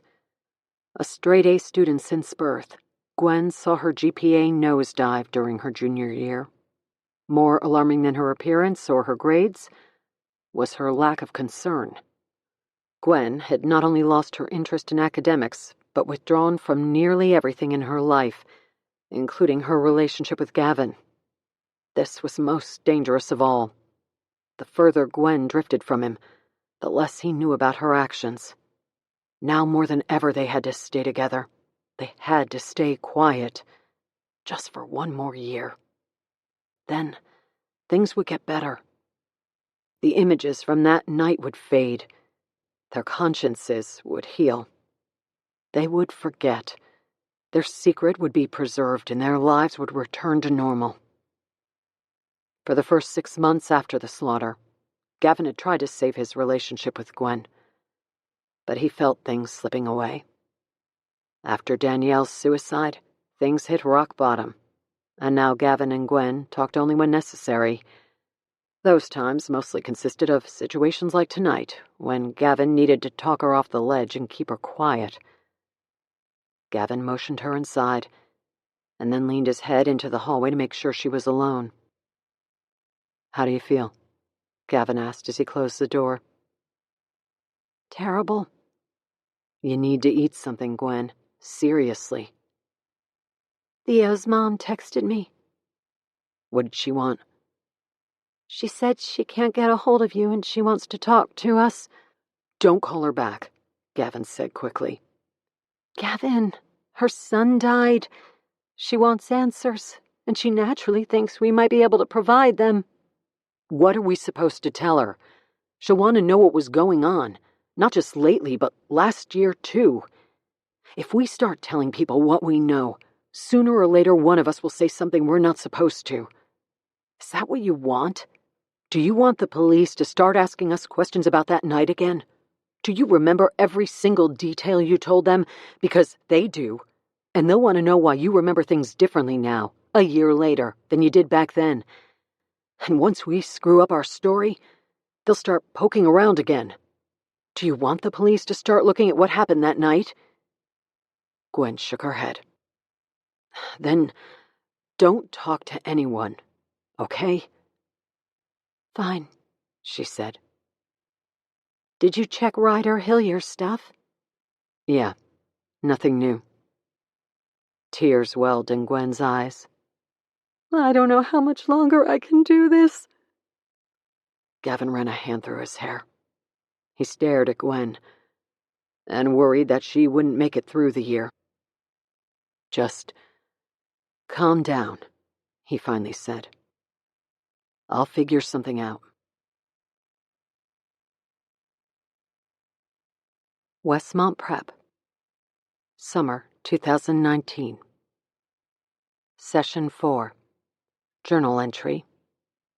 [SPEAKER 1] A straight-A student since birth, Gwen saw her GPA nosedive during her junior year. More alarming than her appearance or her grades was her lack of concern. Gwen had not only lost her interest in academics, but withdrawn from nearly everything in her life, including her relationship with Gavin. This was most dangerous of all. The further Gwen drifted from him, the less he knew about her actions. Now more than ever they had to stay together. They had to stay quiet, just for one more year. Then, things would get better. The images from that night would fade. Their consciences would heal. They would forget. Their secret would be preserved, and their lives would return to normal. For the first 6 months after the slaughter, Gavin had tried to save his relationship with Gwen, but he felt things slipping away. After Danielle's suicide, things hit rock bottom, and now Gavin and Gwen talked only when necessary. Those times mostly consisted of situations like tonight, when Gavin needed to talk her off the ledge and keep her quiet. Gavin motioned her inside, and then leaned his head into the hallway to make sure she was alone. "How do you feel?" Gavin asked as he closed the door.
[SPEAKER 2] "Terrible."
[SPEAKER 1] "You need to eat something, Gwen. Seriously."
[SPEAKER 2] Theo's mom texted me.
[SPEAKER 1] "What did she want?"
[SPEAKER 2] "She said she can't get a hold of you and she wants to talk to us."
[SPEAKER 1] "Don't call her back," Gavin said quickly.
[SPEAKER 2] "Gavin, her son died. She wants answers, and she naturally thinks we might be able to provide them."
[SPEAKER 1] "What are we supposed to tell her? She'll want to know what was going on, not just lately, but last year too. If we start telling people what we know, sooner or later one of us will say something we're not supposed to. Is that what you want? Do you want the police to start asking us questions about that night again? Do you remember every single detail you told them? Because they do. And they'll want to know why you remember things differently now, a year later, than you did back then. And once we screw up our story, they'll start poking around again. Do you want the police to start looking at what happened that night?" Gwen shook her head. "Then don't talk to anyone, okay?"
[SPEAKER 2] "Fine,"
[SPEAKER 1] she said.
[SPEAKER 2] "Did you check Ryder Hillier's stuff?"
[SPEAKER 1] "Yeah. Nothing new. Tears welled in Gwen's eyes.
[SPEAKER 2] I don't know how much longer I can do this.
[SPEAKER 1] Gavin ran a hand through his hair. He stared at Gwen, and worried that she wouldn't make it through the year. Just calm down, he finally said. I'll figure something out. Westmont Prep. Summer 2019. Session 4. Journal entry.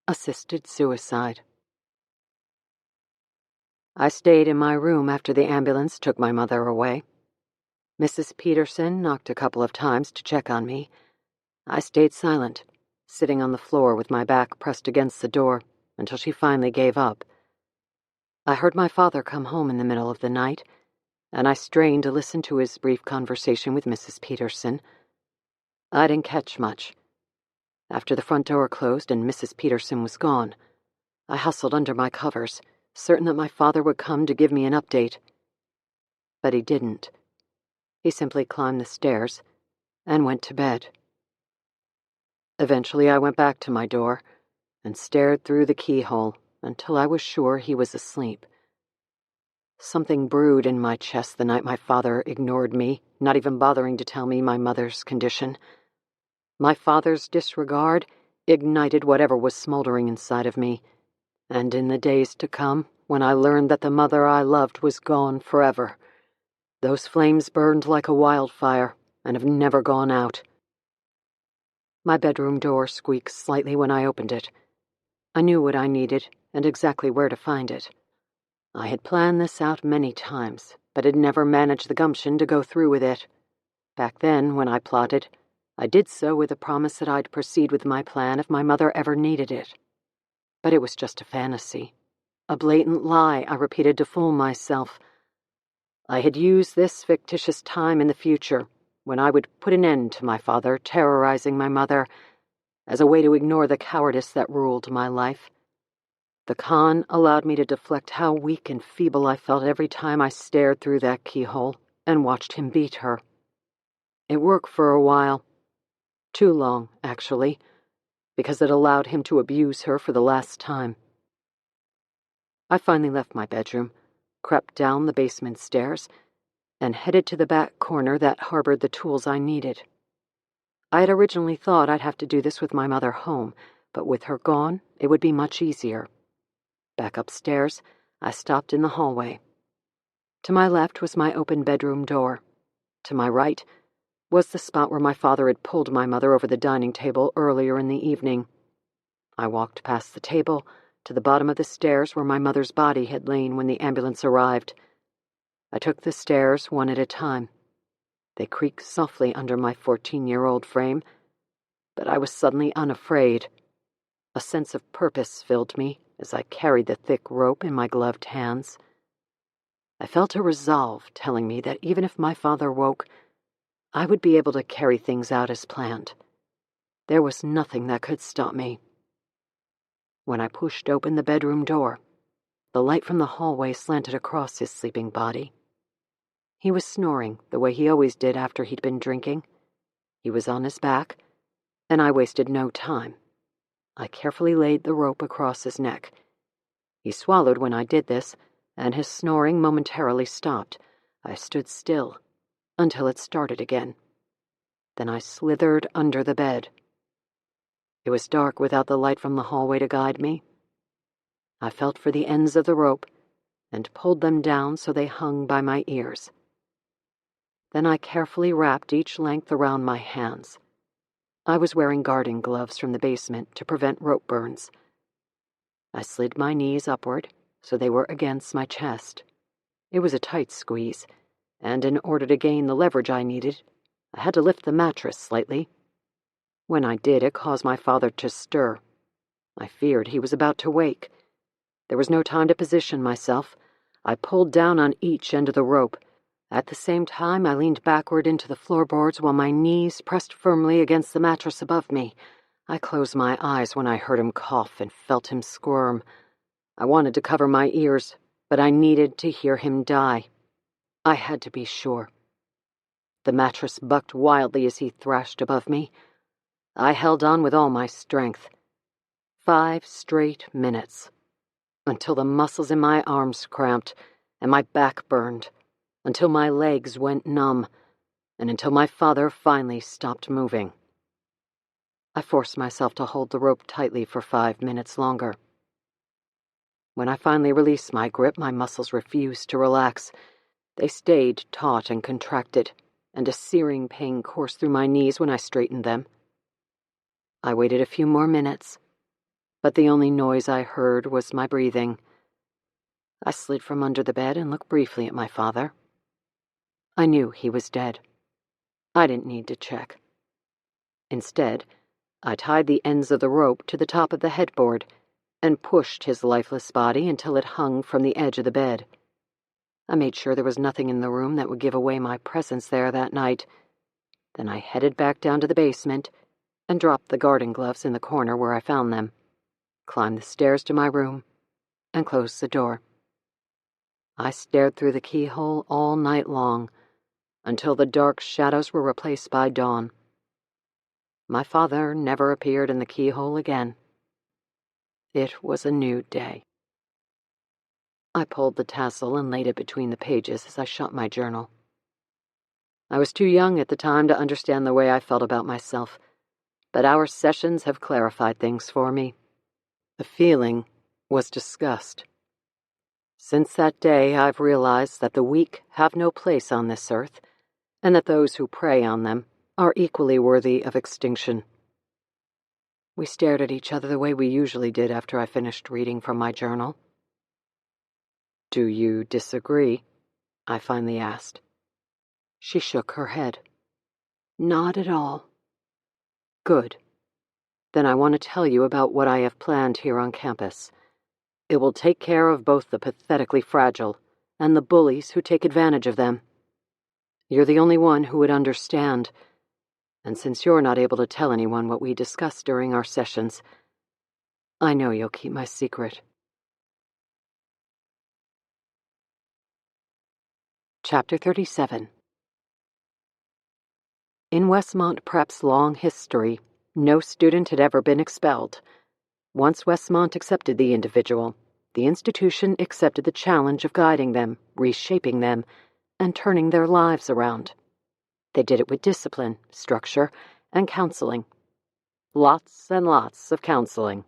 [SPEAKER 1] Assisted suicide. I stayed in my room after the ambulance took my mother away. Mrs. Peterson knocked a couple of times to check on me. I stayed silent, sitting on the floor with my back pressed against the door until she finally gave up. I heard my father come home in the middle of the night, and I strained to listen to his brief conversation with Mrs. Peterson. I didn't catch much. After the front door closed and Mrs. Peterson was gone, I hustled under my covers, certain that my father would come to give me an update. But he didn't. He simply climbed the stairs and went to bed. Eventually, I went back to my door and stared through the keyhole until I was sure he was asleep. Something brewed in my chest the night my father ignored me, not even bothering to tell me my mother's condition. My father's disregard ignited whatever was smoldering inside of me, and in the days to come, when I learned that the mother I loved was gone forever, those flames burned like a wildfire and have never gone out. My bedroom door squeaked slightly when I opened it. I knew what I needed and exactly where to find it. I had planned this out many times, but had never managed the gumption to go through with it. Back then, when I plotted, I did so with the promise that I'd proceed with my plan if my mother ever needed it. But it was just a fantasy, a blatant lie I repeated to fool myself. I had used this fictitious time in the future, when I would put an end to my father terrorizing my mother, as a way to ignore the cowardice that ruled my life. The con allowed me to deflect how weak and feeble I felt every time I stared through that keyhole and watched him beat her. It worked for a while. Too long, actually, because it allowed him to abuse her for the last time. I finally left my bedroom, crept down the basement stairs, and headed to the back corner that harbored the tools I needed. I had originally thought I'd have to do this with my mother home, but with her gone, it would be much easier. Back upstairs, I stopped in the hallway. To my left was my open bedroom door. To my right was the spot where my father had pulled my mother over the dining table earlier in the evening. I walked past the table to the bottom of the stairs where my mother's body had lain when the ambulance arrived. I took the stairs one at a time. They creaked softly under my 14-year-old frame, but I was suddenly unafraid. A sense of purpose filled me as I carried the thick rope in my gloved hands. I felt a resolve telling me that even if my father woke, I would be able to carry things out as planned. There was nothing that could stop me. When I pushed open the bedroom door, the light from the hallway slanted across his sleeping body. He was snoring the way he always did after he'd been drinking. He was on his back, and I wasted no time. I carefully laid the rope across his neck. He swallowed when I did this, and his snoring momentarily stopped. I stood still until it started again. Then I slithered under the bed. It was dark without the light from the hallway to guide me. I felt for the ends of the rope and pulled them down so they hung by my ears. Then I carefully wrapped each length around my hands. I was wearing garden gloves from the basement to prevent rope burns. I slid my knees upward so they were against my chest. It was a tight squeeze, and in order to gain the leverage I needed, I had to lift the mattress slightly. When I did, it caused my father to stir. I feared he was about to wake. There was no time to position myself. I pulled down on each end of the rope. At the same time, I leaned backward into the floorboards while my knees pressed firmly against the mattress above me. I closed my eyes when I heard him cough and felt him squirm. I wanted to cover my ears, but I needed to hear him die. I had to be sure. The mattress bucked wildly as he thrashed above me. I held on with all my strength. 5 straight minutes. Until the muscles in my arms cramped and my back burned. Until my legs went numb. And until my father finally stopped moving. I forced myself to hold the rope tightly for 5 minutes longer. When I finally released my grip, my muscles refused to relax. They stayed taut and contracted, and a searing pain coursed through my knees when I straightened them. I waited a few more minutes, but the only noise I heard was my breathing. I slid from under the bed and looked briefly at my father. I knew he was dead. I didn't need to check. Instead, I tied the ends of the rope to the top of the headboard and pushed his lifeless body until it hung from the edge of the bed. I made sure there was nothing in the room that would give away my presence there that night. Then I headed back down to the basement and dropped the garden gloves in the corner where I found them, climbed the stairs to my room, and closed the door. I stared through the keyhole all night long, until the dark shadows were replaced by dawn. My father never appeared in the keyhole again. It was a new day. I pulled the tassel and laid it between the pages as I shut my journal. I was too young at the time to understand the way I felt about myself, but our sessions have clarified things for me. The feeling was disgust. Since that day, I've realized that the weak have no place on this earth, and that those who prey on them are equally worthy of extinction. We stared at each other the way we usually did after I finished reading from my journal. "Do you disagree?" I finally asked. She shook her head. "Not at all." "Good. Then I want to tell you about what I have planned here on campus. It will take care of both the pathetically fragile and the bullies who take advantage of them. You're the only one who would understand. And since you're not able to tell anyone what we discussed during our sessions, I know you'll keep my secret." Chapter 37. In Westmont Prep's long history, no student had ever been expelled. Once Westmont accepted the individual, the institution accepted the challenge of guiding them, reshaping them, and turning their lives around. They did it with discipline, structure, and counseling. Lots and lots of counseling.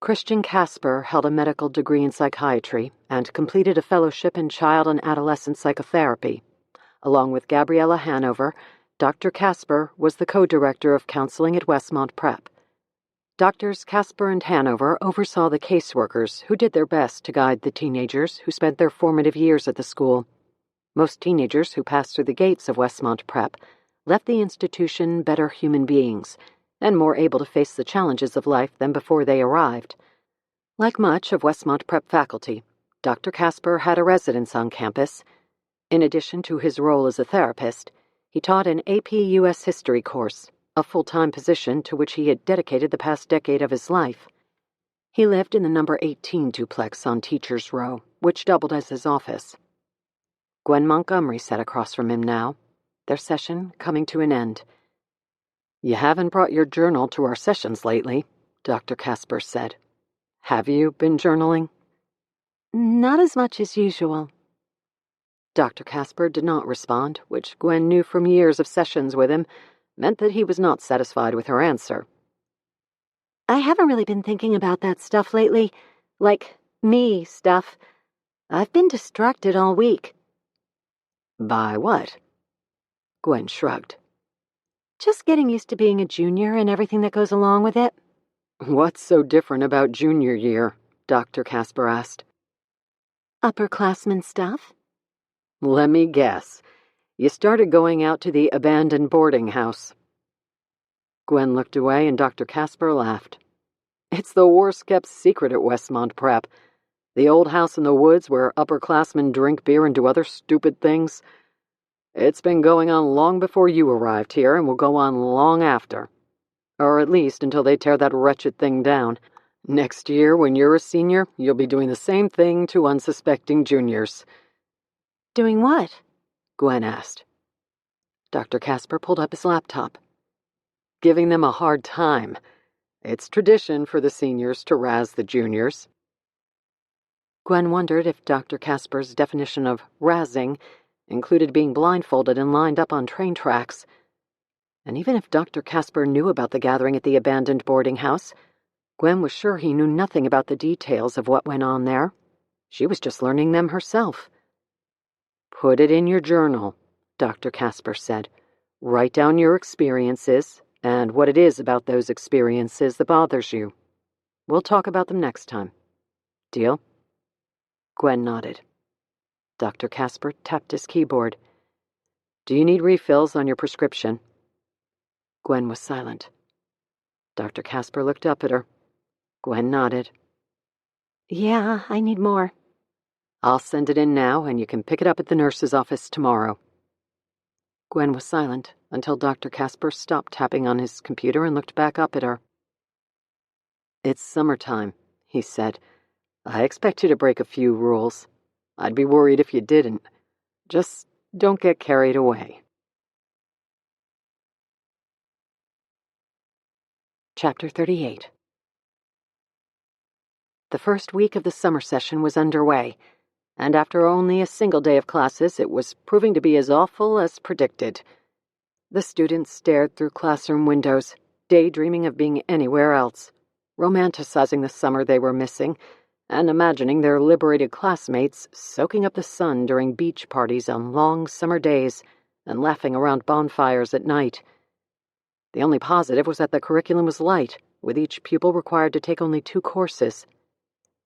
[SPEAKER 1] Christian Casper held a medical degree in psychiatry and completed a fellowship in child and adolescent psychotherapy. Along with Gabriella Hanover, Dr. Casper was the co-director of counseling at Westmont Prep. Doctors Casper and Hanover oversaw the caseworkers who did their best to guide the teenagers who spent their formative years at the school. Most teenagers who passed through the gates of Westmont Prep left the institution better human beings and more able to face the challenges of life than before they arrived. Like much of Westmont Prep faculty, Dr. Casper had a residence on campus. In addition to his role as a therapist, he taught an AP U.S. History course, a full-time position to which he had dedicated the past decade of his life. He lived in the number 18 duplex on Teachers Row, which doubled as his office. Gwen Montgomery sat across from him now, their session coming to an end. "You haven't brought your journal to our sessions lately," Dr. Casper said. "Have you been journaling?"
[SPEAKER 2] Not as much as usual.
[SPEAKER 1] Dr. Casper did not respond, which Gwen knew from years of sessions with him meant that he was not satisfied with her answer.
[SPEAKER 2] I haven't really been thinking about that stuff lately. Like, me stuff. I've been distracted all week.
[SPEAKER 1] "By what?" Gwen shrugged.
[SPEAKER 2] Just getting used to being a junior and everything that goes along with it.
[SPEAKER 1] "What's so different about junior year?" Dr. Casper asked.
[SPEAKER 2] Upperclassmen stuff?
[SPEAKER 1] "Let me guess. You started going out to the abandoned boarding house." Gwen looked away and Dr. Casper laughed. "It's the worst-kept secret at Westmont Prep. The old house in the woods where upperclassmen drink beer and do other stupid things. It's been going on long before you arrived here and will go on long after. Or at least until they tear that wretched thing down. Next year, when you're a senior, you'll be doing the same thing to unsuspecting juniors."
[SPEAKER 2] Doing what?
[SPEAKER 1] Gwen asked. Dr. Casper pulled up his laptop. Giving them a hard time. It's tradition for the seniors to razz the juniors. Gwen wondered if Dr. Casper's definition of razzing included being blindfolded and lined up on train tracks. And even if Dr. Casper knew about the gathering at the abandoned boarding house, Gwen was sure he knew nothing about the details of what went on there. She was just learning them herself. Put it in your journal, Dr. Casper said. Write down your experiences and what it is about those experiences that bothers you. We'll talk about them next time. Deal? Gwen nodded. Dr. Casper tapped his keyboard. Do you need refills on your prescription? Gwen was silent. Dr. Casper looked up at her. Gwen nodded.
[SPEAKER 2] Yeah, I need more.
[SPEAKER 1] I'll send it in now, and you can pick it up at the nurse's office tomorrow. Gwen was silent until Dr. Casper stopped tapping on his computer and looked back up at her. It's summertime, he said. I expect you to break a few rules. I'd be worried if you didn't. Just don't get carried away. Chapter 38. The first week of the summer session was underway, and after only a single day of classes, it was proving to be as awful as predicted. The students stared through classroom windows, daydreaming of being anywhere else, romanticizing the summer they were missing, and imagining their liberated classmates soaking up the sun during beach parties on long summer days and laughing around bonfires at night. The only positive was that the curriculum was light, with each pupil required to take only 2 courses.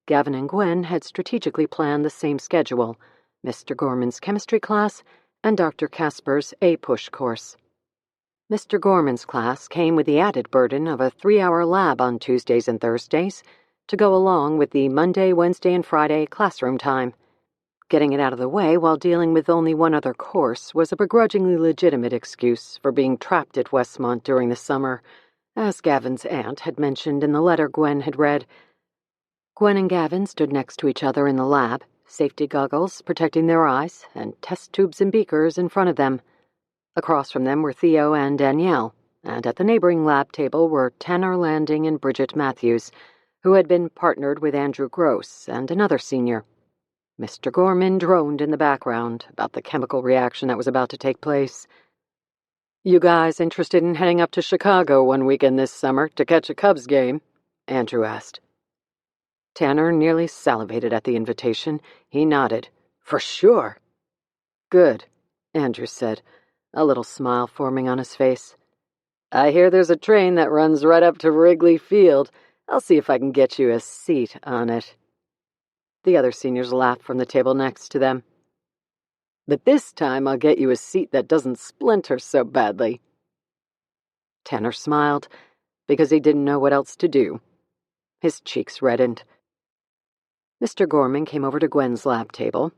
[SPEAKER 1] Gavin and Gwen had strategically planned the same schedule, Mr. Gorman's chemistry class and Dr. Casper's A-Push course. Mr. Gorman's class came with the added burden of a 3-hour lab on Tuesdays and Thursdays to go along with the Monday, Wednesday, and Friday classroom time. Getting it out of the way while dealing with only one other course was a begrudgingly legitimate excuse for being trapped at Westmont during the summer, as Gavin's aunt had mentioned in the letter Gwen had read. Gwen and Gavin stood next to each other in the lab, safety goggles protecting their eyes, and test tubes and beakers in front of them. Across from them were Theo and Danielle, and at the neighboring lab table were Tanner Landing and Bridget Matthews, who had been partnered with Andrew Gross and another senior. Mr. Gorman droned in the background about the chemical reaction that was about to take place. You guys interested in heading up to Chicago one weekend this summer to catch a Cubs game? Andrew asked. Tanner nearly salivated at the invitation. He nodded. For sure. Good, Andrew said, a little smile forming on his face. I hear there's a train that runs right up to Wrigley Field. I'll see if I can get you a seat on it. The other seniors laughed from the table next to them. But this time I'll get you a seat that doesn't splinter so badly. Tanner smiled, because he didn't know what else to do. His cheeks reddened. Mr. Gorman came over to Gwen's lab table.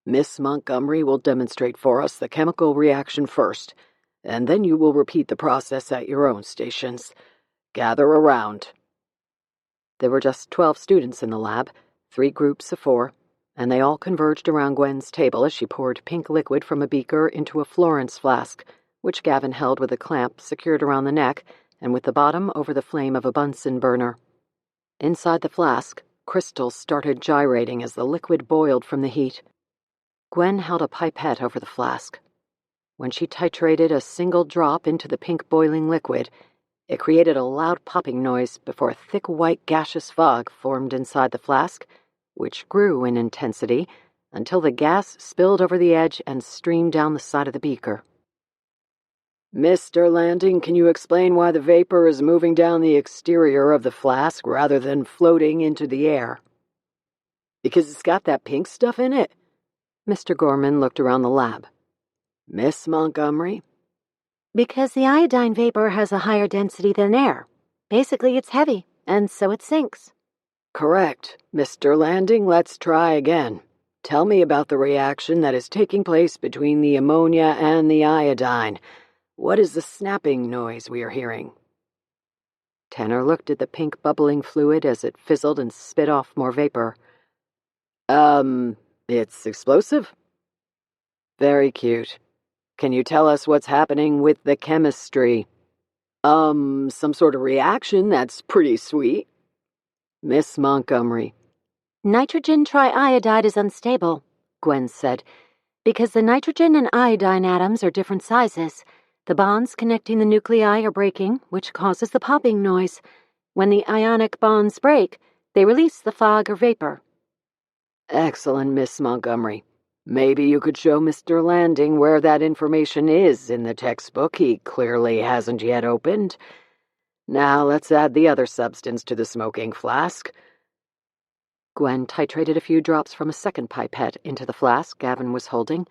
[SPEAKER 1] Miss Montgomery will demonstrate for us the chemical reaction first, and then you will repeat the process at your own stations. Gather around. There were just 12 students in the lab, 3 groups of 4, and they all converged around Gwen's table as she poured pink liquid from a beaker into a Florence flask, which Gavin held with a clamp secured around the neck and with the bottom over the flame of a Bunsen burner. Inside the flask, crystals started gyrating as the liquid boiled from the heat. Gwen held a pipette over the flask. When she titrated a single drop into the pink boiling liquid, it created a loud popping noise before a thick white gaseous fog formed inside the flask, which grew in intensity until the gas spilled over the edge and streamed down the side of the beaker. Mr. Landing, can you explain why the vapor is moving down the exterior of the flask rather than floating into the air? Because it's got that pink stuff in it. Mr. Gorman looked around the lab. Miss Montgomery?
[SPEAKER 2] Because the iodine vapor has a higher density than air. Basically, it's heavy, and so it sinks.
[SPEAKER 1] Correct. Mr. Landing, let's try again. Tell me about the reaction that is taking place between the ammonia and the iodine. What is the snapping noise we are hearing? Tanner looked at the pink bubbling fluid as it fizzled and spit off more vapor. It's explosive? Very cute. Can you tell us what's happening with the chemistry? Some sort of reaction that's pretty sweet. Miss Montgomery.
[SPEAKER 2] Nitrogen triiodide is unstable, Gwen said, because the nitrogen and iodine atoms are different sizes. The bonds connecting the nuclei are breaking, which causes the popping noise. When the ionic bonds break, they release the fog or vapor.
[SPEAKER 1] Excellent, Miss Montgomery. Maybe you could show Mr. Landing where that information is in the textbook he clearly hasn't yet opened. Now let's add the other substance to the smoking flask. Gwen titrated a few drops from a second pipette into the flask Gavin was holding.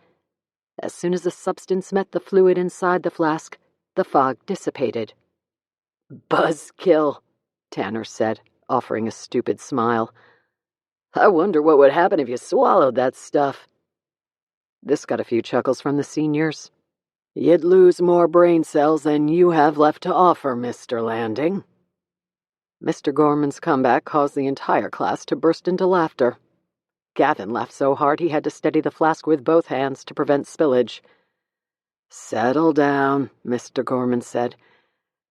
[SPEAKER 1] As soon as the substance met the fluid inside the flask, the fog dissipated. Buzzkill, Tanner said, offering a stupid smile. I wonder what would happen if you swallowed that stuff. This got a few chuckles from the seniors. You'd lose more brain cells than you have left to offer, Mr. Landing. Mr. Gorman's comeback caused the entire class to burst into laughter. Gavin laughed so hard he had to steady the flask with both hands to prevent spillage. Settle down, Mr. Gorman said.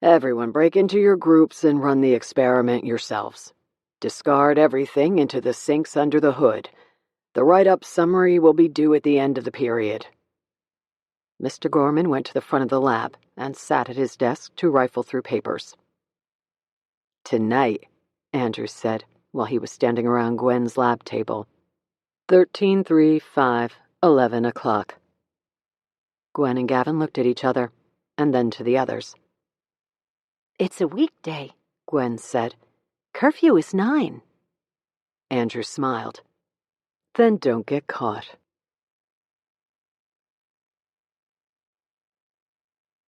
[SPEAKER 1] Everyone break into your groups and run the experiment yourselves. Discard everything into the sinks under the hood. The write-up summary will be due at the end of the period. Mr. Gorman went to the front of the lab and sat at his desk to rifle through papers. Tonight, Andrews said, while he was standing around Gwen's lab table. 13-3-5, 11 o'clock. Gwen and Gavin looked at each other, and then to the others.
[SPEAKER 2] It's a weekday, Gwen said. Curfew is 9.
[SPEAKER 1] Andrew smiled. Then don't get caught.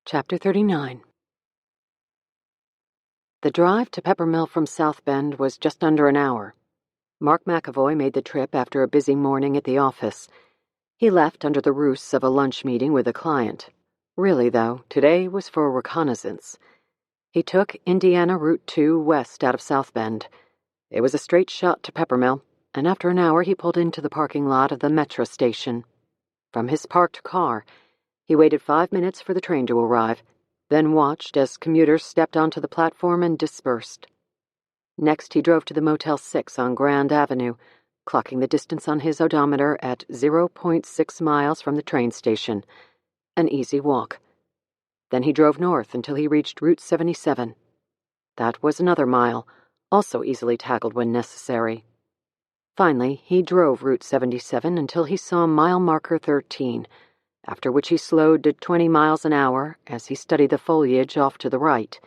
[SPEAKER 1] Chapter 39. The drive to Peppermill from South Bend was just under an hour. Mark McAvoy made the trip after a busy morning at the office. He left under the ruse of a lunch meeting with a client. Really, though, today was for reconnaissance. He took Indiana Route 2 west out of South Bend. It was a straight shot to Peppermill, and after an hour he pulled into the parking lot of the metro station. From his parked car, he waited 5 minutes for the train to arrive, then watched as commuters stepped onto the platform and dispersed. Next, he drove to the Motel 6 on Grand Avenue, clocking the distance on his odometer at 0.6 miles from the train station. An easy walk. Then he drove north until he reached Route 77. That was another mile, also easily tackled when necessary. Finally, he drove Route 77 until he saw mile marker 13, after which he slowed to 20 miles an hour as he studied the foliage off to the right.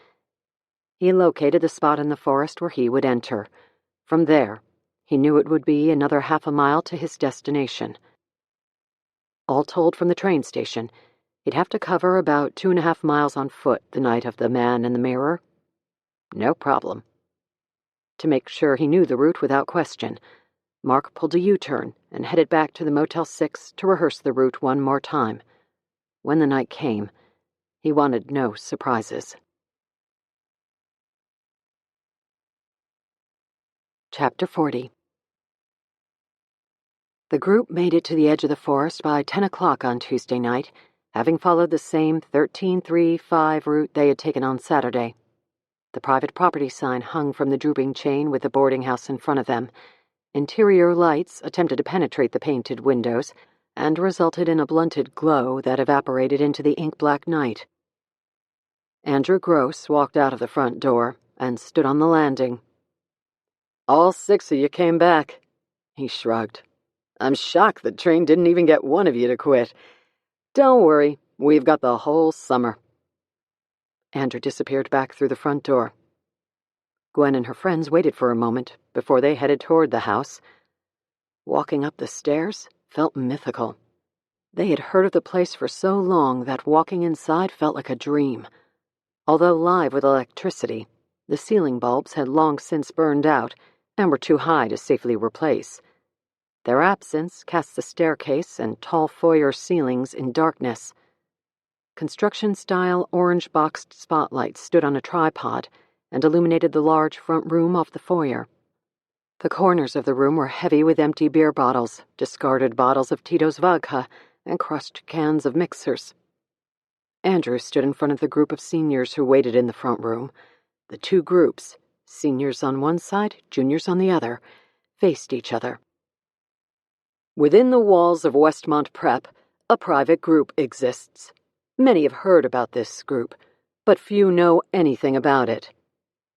[SPEAKER 1] He located the spot in the forest where he would enter. From there, he knew it would be another half a mile to his destination. All told from the train station, he'd have to cover about 2.5 miles on foot the night of the Man in the Mirror. No problem. To make sure he knew the route without question, Mark pulled a U-turn and headed back to the Motel 6 to rehearse the route one more time. When the night came, he wanted no surprises. Chapter 40. The group made it to the edge of the forest by 10 o'clock on Tuesday night, having followed the same 13-3-5 route they had taken on Saturday. The private property sign hung from the drooping chain with the boarding house in front of them. Interior lights attempted to penetrate the painted windows and resulted in a blunted glow that evaporated into the ink-black night. Andrew Gross walked out of the front door and stood on the landing. All 6 of you came back, he shrugged. I'm shocked the train didn't even get one of you to quit. Don't worry, we've got the whole summer. Andrew disappeared back through the front door. Gwen and her friends waited for a moment before they headed toward the house. Walking up the stairs felt mythical. They had heard of the place for so long that walking inside felt like a dream. Although live with electricity, the ceiling bulbs had long since burned out and were too high to safely replace. Their absence cast the staircase and tall foyer ceilings in darkness. Construction-style orange-boxed spotlights stood on a tripod and illuminated the large front room off the foyer. The corners of the room were heavy with empty beer bottles, discarded bottles of Tito's vodka, and crushed cans of mixers. Andrew stood in front of the group of seniors who waited in the front room. The two groups, seniors on one side, juniors on the other, faced each other. Within the walls of Westmont Prep, a private group exists. Many have heard about this group, but few know anything about it.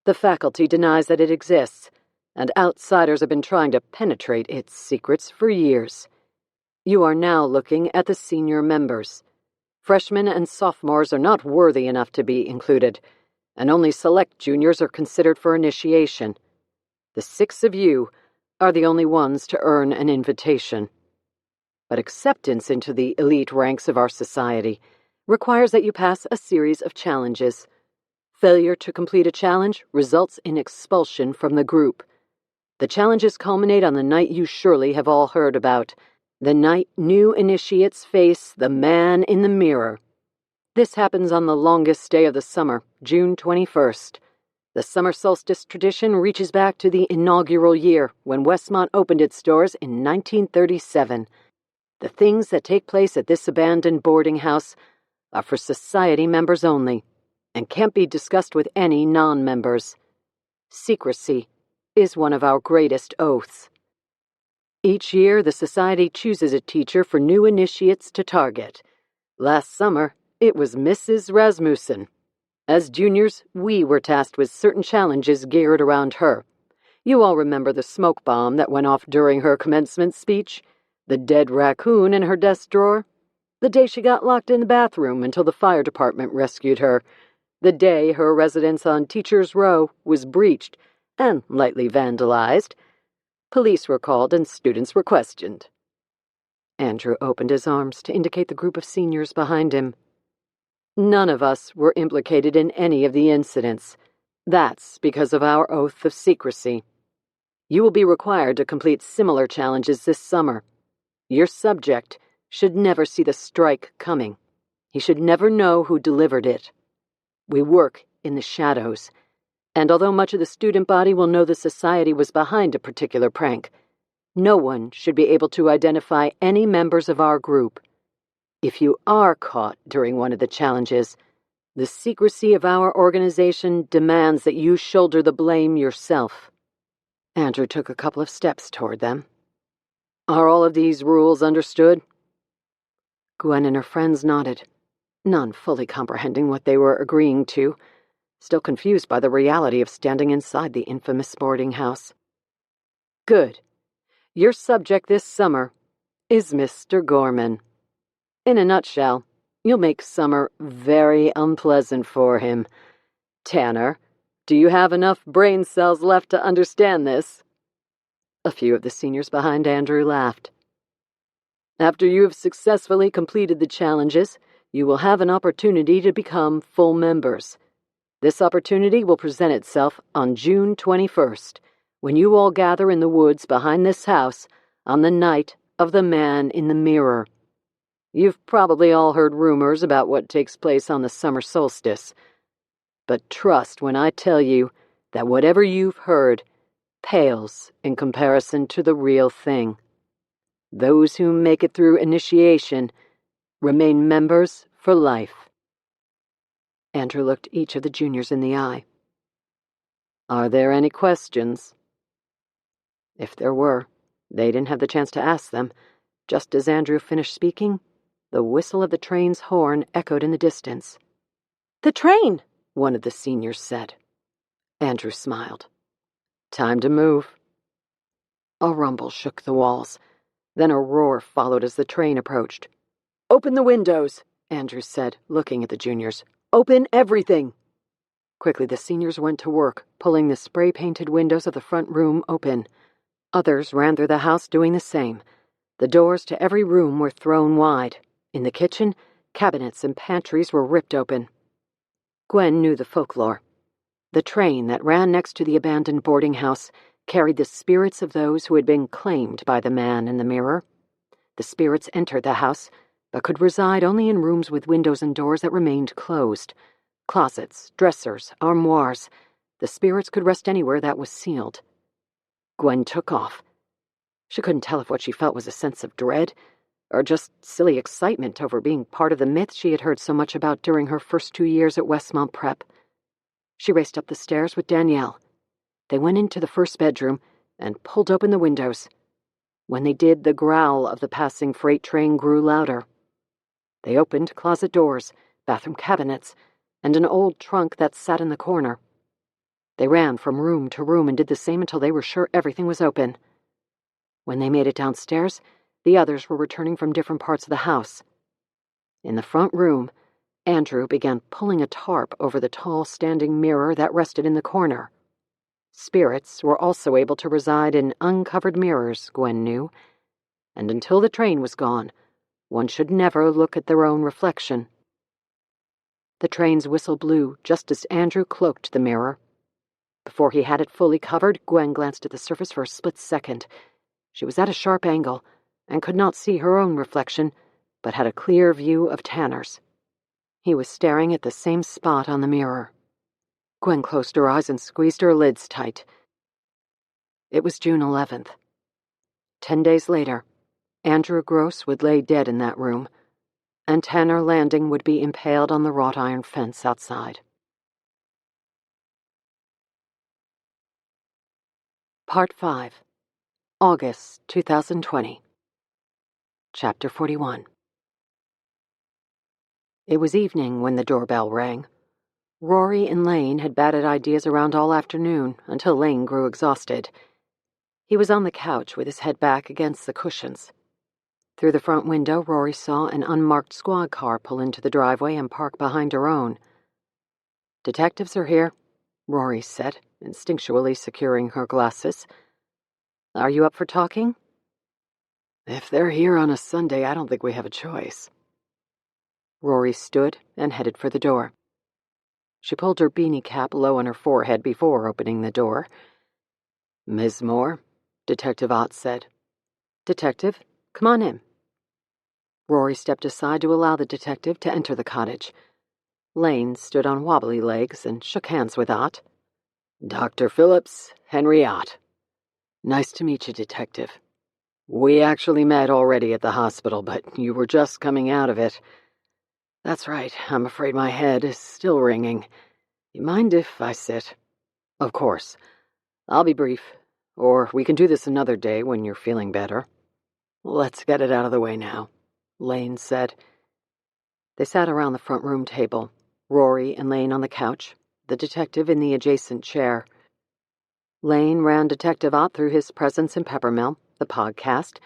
[SPEAKER 1] The faculty denies that it exists, and outsiders have been trying to penetrate its secrets for years. You are now looking at the senior members. Freshmen and sophomores are not worthy enough to be included, and only select juniors are considered for initiation. The 6 of you are the only ones to earn an invitation. But acceptance into the elite ranks of our society requires that you pass a series of challenges. Failure to complete a challenge results in expulsion from the group. The challenges culminate on the night you surely have all heard about, the night new initiates face the man in the mirror. This happens on the longest day of the summer, June 21st. The summer solstice tradition reaches back to the inaugural year when Westmont opened its doors in 1937. The things that take place at this abandoned boarding house are for society members only and can't be discussed with any non-members. Secrecy is one of our greatest oaths. Each year, the society chooses a teacher for new initiates to target. Last summer, it was Mrs. Rasmussen. As juniors, we were tasked with certain challenges geared around her. You all remember the smoke bomb that went off during her commencement speech? The dead raccoon in her desk drawer? The day she got locked in the bathroom until the fire department rescued her? The day her residence on Teachers' Row was breached and lightly vandalized? Police were called and students were questioned. Andrew opened his arms to indicate the group of seniors behind him. None of us were implicated in any of the incidents. That's because of our oath of secrecy. You will be required to complete similar challenges this summer. Your subject should never see the strike coming. He should never know who delivered it. We work in the shadows, and although much of the student body will know the society was behind a particular prank, no one should be able to identify any members of our group. If you are caught during one of the challenges, the secrecy of our organization demands that you shoulder the blame yourself. Andrew took a couple of steps toward them. Are all of these rules understood? Gwen and her friends nodded, none fully comprehending what they were agreeing to, still confused by the reality of standing inside the infamous boarding house. Good. Your subject this summer is Mr. Gorman. In a nutshell, you'll make summer very unpleasant for him. Tanner, do you have enough brain cells left to understand this? A few of the seniors behind Andrew laughed. After you have successfully completed the challenges, you will have an opportunity to become full members. This opportunity will present itself on June 21st, when you all gather in the woods behind this house on the night of the man in the mirror. You've probably all heard rumors about what takes place on the summer solstice. But trust when I tell you that whatever you've heard pales in comparison to the real thing. Those who make it through initiation remain members for life. Andrew looked each of the juniors in the eye. Are there any questions? If there were, they didn't have the chance to ask them. Just as Andrew finished speaking, the whistle of the train's horn echoed in the distance. "The train!" one of the seniors said. Andrew smiled. Time to move. A rumble shook the walls. Then a roar followed as the train approached. Open the windows, Andrew said, looking at the juniors. Open everything. Quickly the seniors went to work, pulling the spray-painted windows of the front room open. Others ran through the house doing the same. The doors to every room were thrown wide. In the kitchen, cabinets and pantries were ripped open. Gwen knew the folklore. The train that ran next to the abandoned boarding house carried the spirits of those who had been claimed by the man in the mirror. The spirits entered the house, but could reside only in rooms with windows and doors that remained closed. Closets, dressers, armoires. The spirits could rest anywhere that was sealed. Gwen took off. She couldn't tell if what she felt was a sense of dread, or just silly excitement over being part of the myth she had heard so much about during her first 2 years at Westmont Prep. She raced up the stairs with Danielle. They went into the first bedroom and pulled open the windows. When they did, the growl of the passing freight train grew louder. They opened closet doors, bathroom cabinets, and an old trunk that sat in the corner. They ran from room to room and did the same until they were sure everything was open. When they made it downstairs, the others were returning from different parts of the house. In the front room, Andrew began pulling a tarp over the tall standing mirror that rested in the corner. Spirits were also able to reside in uncovered mirrors, Gwen knew, and until the train was gone, one should never look at their own reflection. The train's whistle blew just as Andrew cloaked the mirror. Before he had it fully covered, Gwen glanced at the surface for a split second. She was at a sharp angle and could not see her own reflection, but had a clear view of Tanner's. He was staring at the same spot on the mirror. Gwen closed her eyes and squeezed her lids tight. It was June 11th. 10 days later, Andrew Gross would lay dead in that room, and Tanner Landing would be impaled on the wrought iron fence outside. Part 5. August 2020. Chapter 41. It was evening when the doorbell rang. Rory and Lane had batted ideas around all afternoon until Lane grew exhausted. He was on the couch with his head back against the cushions. Through the front window, Rory saw an unmarked squad car pull into the driveway and park behind her own. "Detectives are here," Rory said, instinctually securing her glasses. "Are you up for talking?" "If they're here on a Sunday, I don't think we have a choice." Rory stood and headed for the door. She pulled her beanie cap low on her forehead before opening the door. "Ms. Moore," Detective Ott said. "Detective, come on in." Rory stepped aside to allow the detective to enter the cottage. Lane stood on wobbly legs and shook hands with Ott. "Dr. Phillips, Henry Ott. Nice to meet you, Detective. We actually met already at the hospital, but you were just coming out of it. That's right, I'm afraid my head is still ringing. You mind if I sit?" "Of course. I'll be brief, or we can do this another day when you're feeling better." "Let's get it out of the way now," Lane said. They sat around the front room table, Rory and Lane on the couch, the detective in the adjacent chair. Lane ran Detective Ott through his presence in Peppermill, the podcast,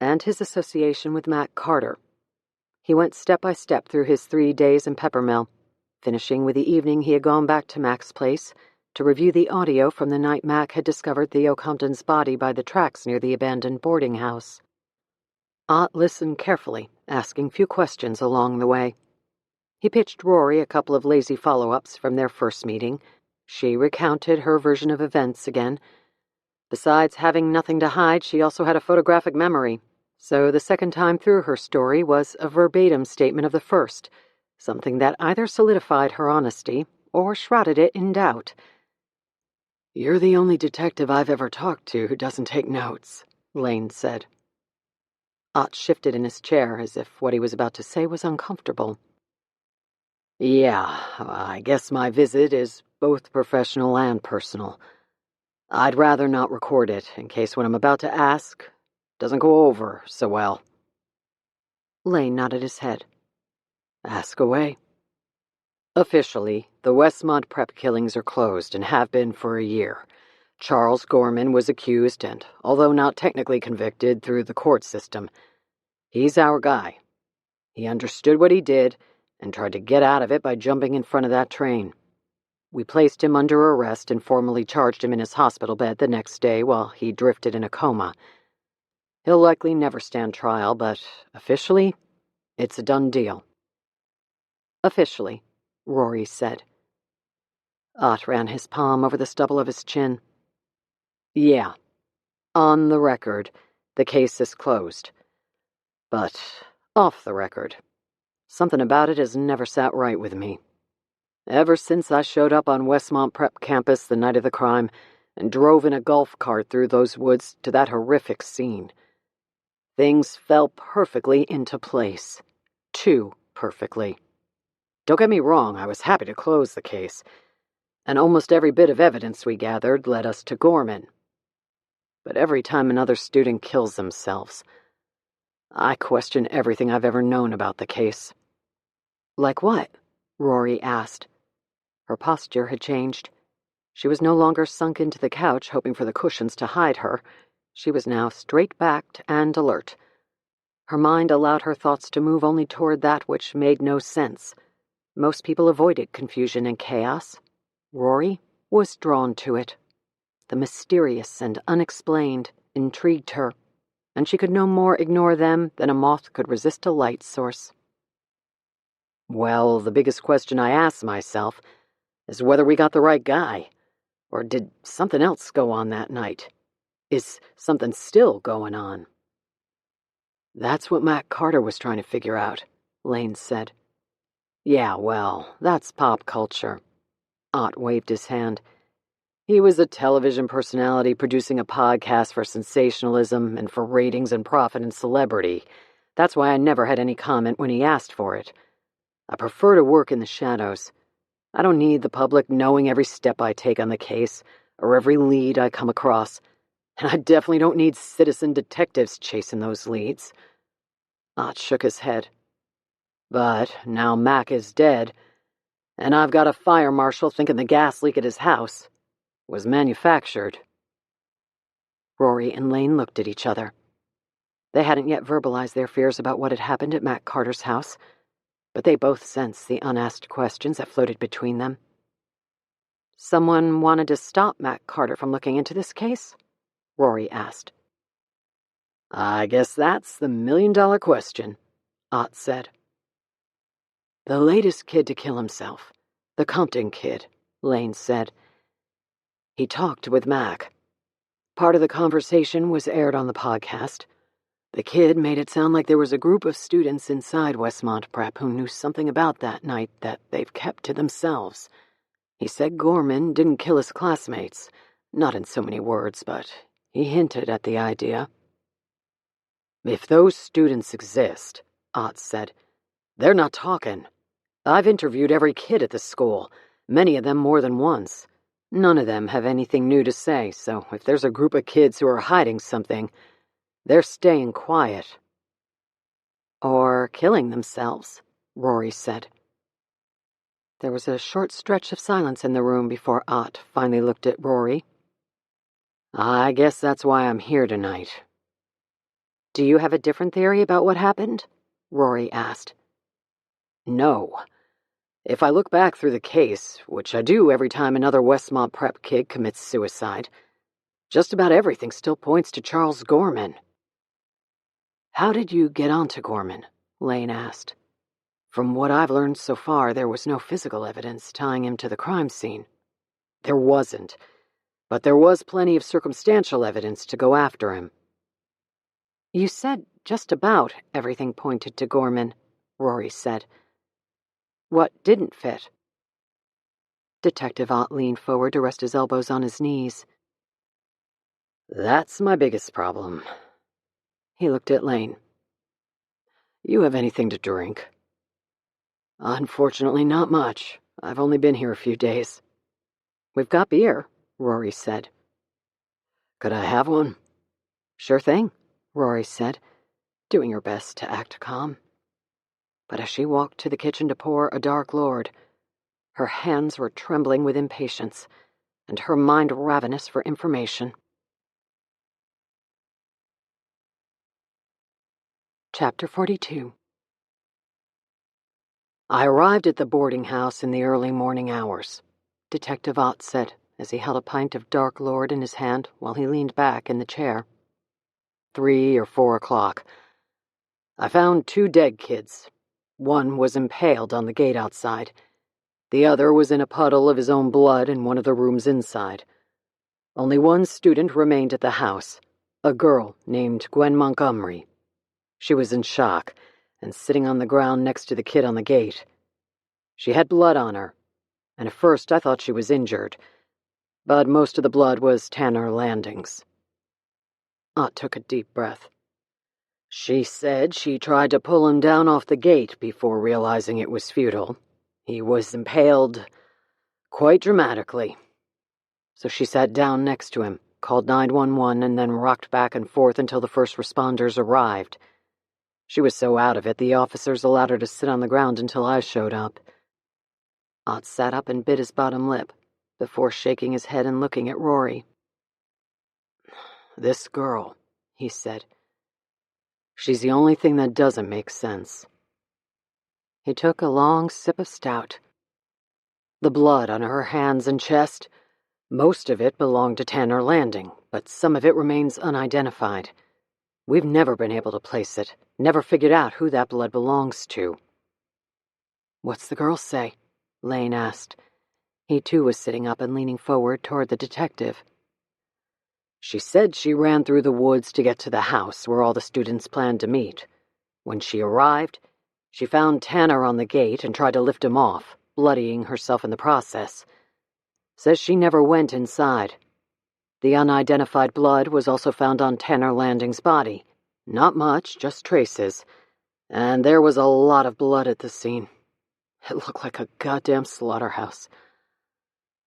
[SPEAKER 1] and his association with Mac Carter. He went step by step through his 3 days in Peppermill, finishing with the evening he had gone back to Mac's place to review the audio from the night Mac had discovered Theo Compton's body by the tracks near the abandoned boarding house. Ott listened carefully, asking few questions along the way. He pitched Rory a couple of lazy follow-ups from their first meeting. She recounted her version of events again. Besides having nothing to hide, she also had a photographic memory, so the second time through her story was a verbatim statement of the first, something that either solidified her honesty or shrouded it in doubt. "You're the only detective I've ever talked to who doesn't take notes," Lane said. Ott shifted in his chair as if what he was about to say was uncomfortable. "Yeah, I guess my visit is both professional and personal. I'd rather not record it in case what I'm about to ask doesn't go over so well." Lane nodded his head. "Ask away." "Officially, the Westmont Prep killings are closed and have been for a year. Charles Gorman was accused and, although not technically convicted through the court system, he's our guy. He understood what he did and tried to get out of it by jumping in front of that train. We placed him under arrest and formally charged him in his hospital bed the next day while he drifted in a coma. He'll likely never stand trial, but officially, it's a done deal." "Officially," Rory said. Ott ran his palm over the stubble of his chin. "Yeah, on the record, the case is closed. But off the record, something about it has never sat right with me. Ever since I showed up on Westmont Prep campus the night of the crime and drove in a golf cart through those woods to that horrific scene, Things fell perfectly into place. Too perfectly. Don't get me wrong, I was happy to close the case, and almost every bit of evidence we gathered led us to Gorman. But every time another student kills themselves, I question everything I've ever known about the case.
[SPEAKER 2] Like what? Rory asked. Her posture had changed. She was no longer sunk into the couch, hoping for the cushions to hide her. She was now straight-backed and alert. Her mind allowed her thoughts to move only toward that which made no sense. Most people avoided confusion and chaos. Rory was drawn to it. The mysterious and unexplained intrigued her, and she could no more ignore them than a moth could resist a light source.
[SPEAKER 1] Well, the biggest question I ask myself is whether we got the right guy, or did something else go on that night? Is something still going on?
[SPEAKER 2] That's what Matt Carter was trying to figure out, Lane said.
[SPEAKER 1] Yeah, well, that's pop culture. Ott waved his hand. He was a television personality producing a podcast for sensationalism and for ratings and profit and celebrity. That's why I never had any comment when he asked for it. I prefer to work in the shadows. I don't need the public knowing every step I take on the case, or every lead I come across. And I definitely don't need citizen detectives chasing those leads. Ott shook his head. But now Mac is dead, and I've got a fire marshal thinking the gas leak at his house was manufactured.
[SPEAKER 2] Rory and Lane looked at each other. They hadn't yet verbalized their fears about what had happened at Mac Carter's house, but they both sensed the unasked questions that floated between them. Someone wanted to stop Mac Carter from looking into this case? Rory asked.
[SPEAKER 1] I guess that's the million-dollar question, Ott said.
[SPEAKER 2] The latest kid to kill himself. The Compton kid, Lane said. He talked with Mac. Part of the conversation was aired on the podcast. The kid made it sound like there was a group of students inside Westmont Prep who knew something about that night that they've kept to themselves. He said Gorman didn't kill his classmates. Not in so many words, but he hinted at the idea.
[SPEAKER 1] If those students exist, Ott said, they're not talking. I've interviewed every kid at the school, many of them more than once. None of them have anything new to say, so if there's a group of kids who are hiding something, they're staying quiet.
[SPEAKER 2] Or killing themselves, Rory said. There was a short stretch of silence in the room before Ott finally looked at Rory.
[SPEAKER 1] I guess that's why I'm here tonight.
[SPEAKER 2] Do you have a different theory about what happened? Rory asked.
[SPEAKER 1] No. If I look back through the case, which I do every time another Westmont Prep kid commits suicide, just about everything still points to Charles Gorman.
[SPEAKER 2] How did you get onto Gorman? Lane asked. From what I've learned so far, there was no physical evidence tying him to the crime scene.
[SPEAKER 1] There wasn't, but there was plenty of circumstantial evidence to go after him.
[SPEAKER 2] You said just about everything pointed to Gorman, Rory said. What didn't fit? Detective Ott leaned forward to rest his elbows on his knees.
[SPEAKER 1] That's my biggest problem.
[SPEAKER 2] He looked at Lane.
[SPEAKER 1] You have anything to drink?
[SPEAKER 2] Unfortunately, not much. I've only been here a few days.
[SPEAKER 1] We've got beer, Rory said.
[SPEAKER 2] Could I have one?
[SPEAKER 1] Sure thing,
[SPEAKER 2] Rory said, doing her best to act calm. But as she walked to the kitchen to pour a Dark Lord, her hands were trembling with impatience, and her mind ravenous for information. Chapter 42.
[SPEAKER 1] I arrived at the boarding house in the early morning hours,
[SPEAKER 2] Detective Ott said, as he held a pint of Dark Lord in his hand while he leaned back in the chair.
[SPEAKER 1] 3 or 4 o'clock. I found 2 dead kids. One was impaled on the gate outside. The other was in a puddle of his own blood in one of the rooms inside. Only one student remained at the house, a girl named Gwen Montgomery. She was in shock and sitting on the ground next to the kid on the gate. She had blood on her, and at first I thought she was injured, but most of the blood was Tanner Landing's.
[SPEAKER 2] Ott took a deep breath.
[SPEAKER 1] She said she tried to pull him down off the gate before realizing it was futile. He was impaled quite dramatically. So she sat down next to him, called 911, and then rocked back and forth until the first responders arrived. She was so out of it, the officers allowed her to sit on the ground until I showed up. Ott sat up and bit his bottom lip, before shaking his head and looking at Rory. "This girl," he said. "She's the only thing that doesn't make sense." He took a long sip of stout. The blood on her hands and chest, most of it belonged to Tanner Landing, but some of it remains unidentified. We've never been able to place it, never figured out who that blood belongs to. "What's the girl say?" Lane asked. He too was sitting up and leaning forward toward the detective. "She said she ran through the woods to get to the house where all the students planned to meet. When she arrived, she found Tanner on the gate and tried to lift him off, bloodying herself in the process. Says she never went inside. The unidentified blood was also found on Tanner Landing's body. Not much, just traces. And there was a lot of blood at the scene. It looked like a goddamn slaughterhouse.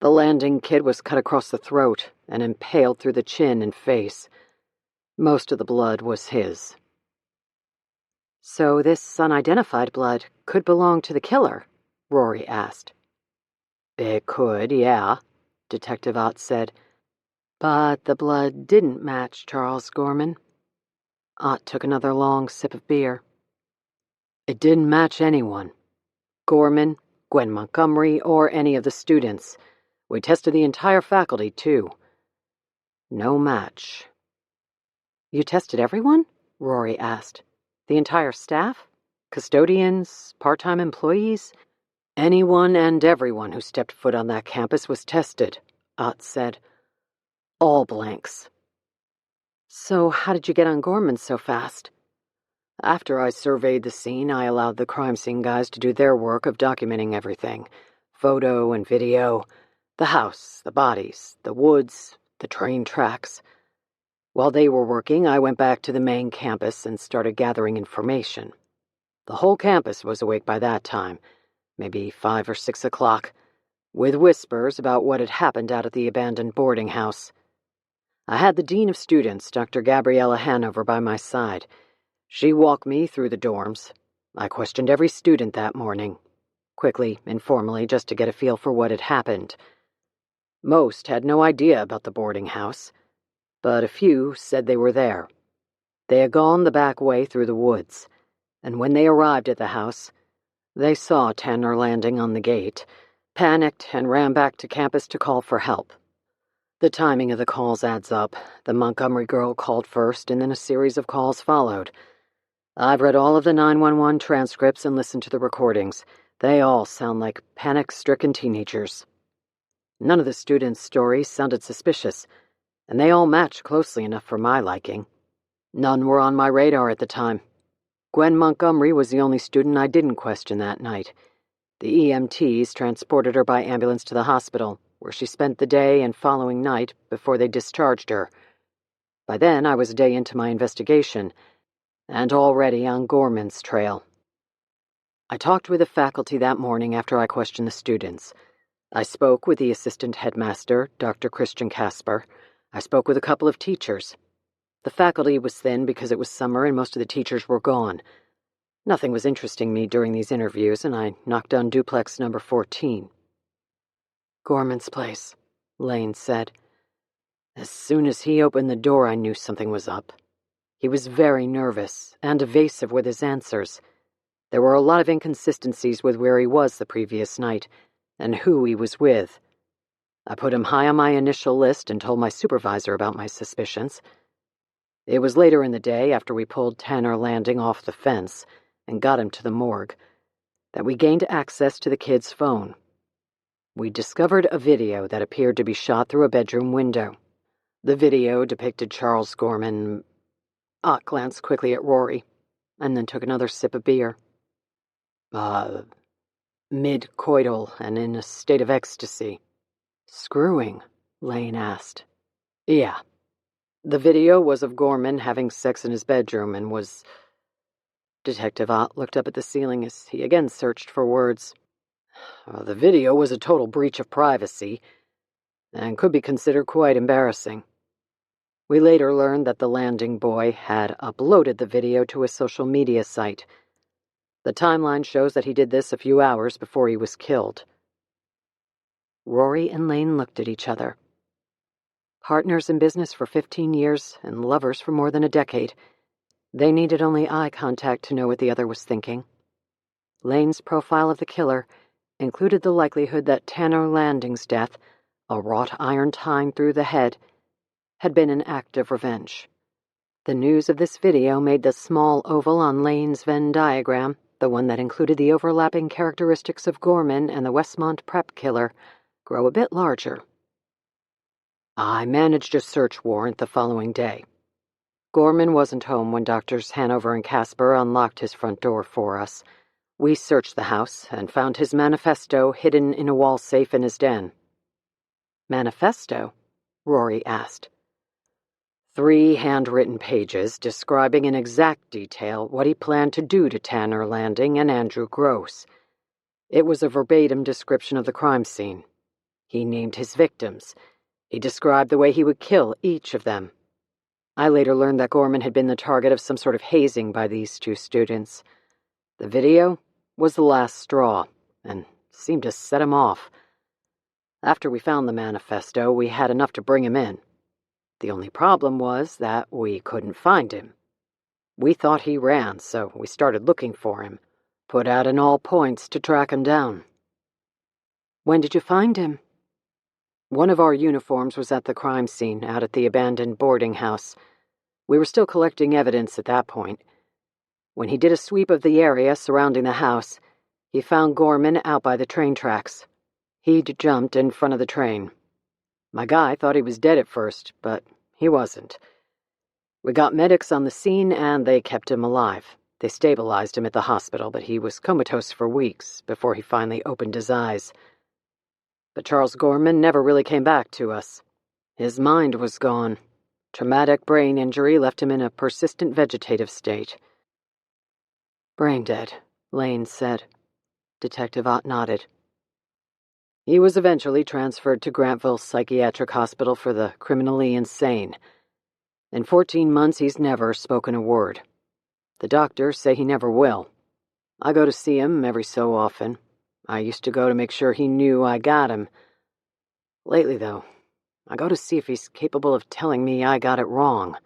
[SPEAKER 1] The Landing kid was cut across the throat and impaled through the chin and face. Most of the blood was his." "So this unidentified blood could belong to the killer?" Rory asked. "It could, yeah," Detective Ott said. "But the blood didn't match Charles Gorman." Ott took another long sip of beer. "It didn't match anyone. Gorman, Gwen Montgomery, or any of the students. We tested the entire faculty, too. No match." "You tested everyone?" Rory asked. "The entire staff? Custodians? Part-time employees?" "Anyone and everyone who stepped foot on that campus was tested," Ott said. "All blanks." "So how did you get on Gorman so fast?" "After I surveyed the scene, I allowed the crime scene guys to do their work of documenting everything. Photo and video. The house, the bodies, the woods, the train tracks. While they were working, I went back to the main campus and started gathering information. The whole campus was awake by that time, maybe 5 or 6 o'clock, with whispers about what had happened out at the abandoned boarding house. I had the dean of students, Dr. Gabriella Hanover, by my side. She walked me through the dorms. I questioned every student that morning, quickly, informally, just to get a feel for what had happened. Most had no idea about the boarding house, but a few said they were there. They had gone the back way through the woods, and when they arrived at the house, they saw Tanner Landing on the gate, panicked, and ran back to campus to call for help. The timing of the calls adds up. The Montgomery girl called first, and then a series of calls followed. I've read all of the 911 transcripts and listened to the recordings. They all sound like panic-stricken teenagers. None of the students' stories sounded suspicious, and they all matched closely enough for my liking. None were on my radar at the time. Gwen Montgomery was the only student I didn't question that night. The EMTs transported her by ambulance to the hospital, where she spent the day and following night before they discharged her. By then, I was a day into my investigation, and already on Gorman's trail. I talked with the faculty that morning after I questioned the students. I spoke with the assistant headmaster, Dr. Christian Casper. I spoke with a couple of teachers. The faculty was thin because it was summer and most of the teachers were gone. Nothing was interesting me during these interviews, and I knocked on duplex number 14. "Gorman's place," Lane said. "As soon as he opened the door, I knew something was up. He was very nervous and evasive with his answers. There were a lot of inconsistencies with where he was the previous night and who he was with. I put him high on my initial list and told my supervisor about my suspicions. It was later in the day, after we pulled Tanner Landing off the fence and got him to the morgue, that we gained access to the kid's phone. We discovered a video that appeared to be shot through a bedroom window. The video depicted Charles Gorman." Ott glanced quickly at Rory, and then took another sip of beer. Mid-coital and in a state of ecstasy." "Screwing?" Lane asked. "Yeah. The video was of Gorman having sex in his bedroom and was... Detective Ott looked up at the ceiling as he again searched for words. The video was a total breach of privacy and could be considered quite embarrassing. We later learned that the landing boy had uploaded the video to his social media site. The timeline shows that he did this a few hours before he was killed. Rory and Lane looked at each other. Partners in business for 15 years and lovers for more than a decade. They needed only eye contact to know what the other was thinking. Lane's profile of the killer included the likelihood that Tanner Landing's death, a wrought iron tying through the head, had been an act of revenge. The news of this video made the small oval on Lane's Venn diagram, the one that included the overlapping characteristics of Gorman and the Westmont prep killer, grow a bit larger. I managed a search warrant the following day. Gorman wasn't home when Doctors Hanover and Casper unlocked his front door for us. We searched the house and found his manifesto hidden in a wall safe in his den. Manifesto? Rory asked. 3 handwritten pages describing in exact detail what he planned to do to Tanner Landing and Andrew Gross. It was a verbatim description of the crime scene. He named his victims. He described the way he would kill each of them. I later learned that Gorman had been the target of some sort of hazing by these 2 students. The video was the last straw, and seemed to set him off. After we found the manifesto, we had enough to bring him in. The only problem was that we couldn't find him. We thought he ran, so we started looking for him, put out in all points to track him down.
[SPEAKER 2] When did you find him?
[SPEAKER 1] One of our uniforms was at the crime scene, out at the abandoned boarding house. We were still collecting evidence at that point. When he did a sweep of the area surrounding the house, he found Gorman out by the train tracks. He'd jumped in front of the train. My guy thought he was dead at first, but he wasn't. We got medics on the scene, and they kept him alive. They stabilized him at the hospital, but he was comatose for weeks before he finally opened his eyes. But Charles Gorman never really came back to us. His mind was gone. Traumatic brain injury left him in a persistent vegetative state.
[SPEAKER 2] Brain dead, Lane said. Detective Ott nodded.
[SPEAKER 1] He was eventually transferred to Grantville Psychiatric Hospital for the criminally insane. In 14 months, he's never spoken a word. The doctors say he never will. I go to see him every so often. I used to go to make sure he knew I got him. Lately, though, I go to see if he's capable of telling me I got it wrong.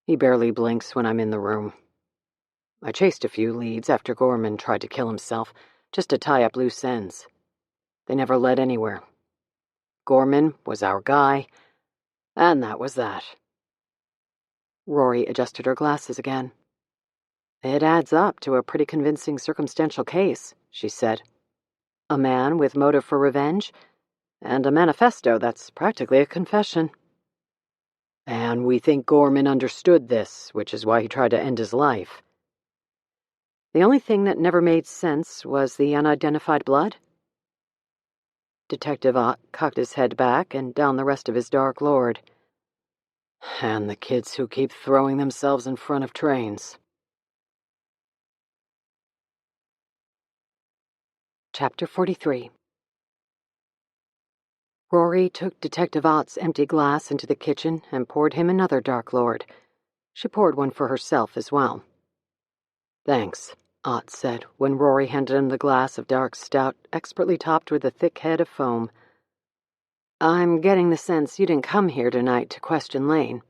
[SPEAKER 1] He barely blinks when I'm in the room. I chased a few leads after Gorman tried to kill himself, just to tie up loose ends. They never led anywhere. Gorman was our guy, and that was that.
[SPEAKER 2] Rory adjusted her glasses again.
[SPEAKER 1] It adds up to a pretty convincing circumstantial case, she said. A man with motive for revenge, and a manifesto that's practically a confession. And we think Gorman understood this, which is why he tried to end his life. The only thing that never made sense was the unidentified blood. Detective Ott cocked his head back and down the rest of his Dark Lord. And the kids who keep throwing themselves in front of trains.
[SPEAKER 2] Chapter 43. Rory took Detective Ott's empty glass into the kitchen and poured him another Dark Lord. She poured one for herself as well.
[SPEAKER 1] Thanks, Ott said, when Rory handed him the glass of dark stout, expertly topped with a thick head of foam.
[SPEAKER 2] I'm getting the sense you didn't come here tonight to question Lane.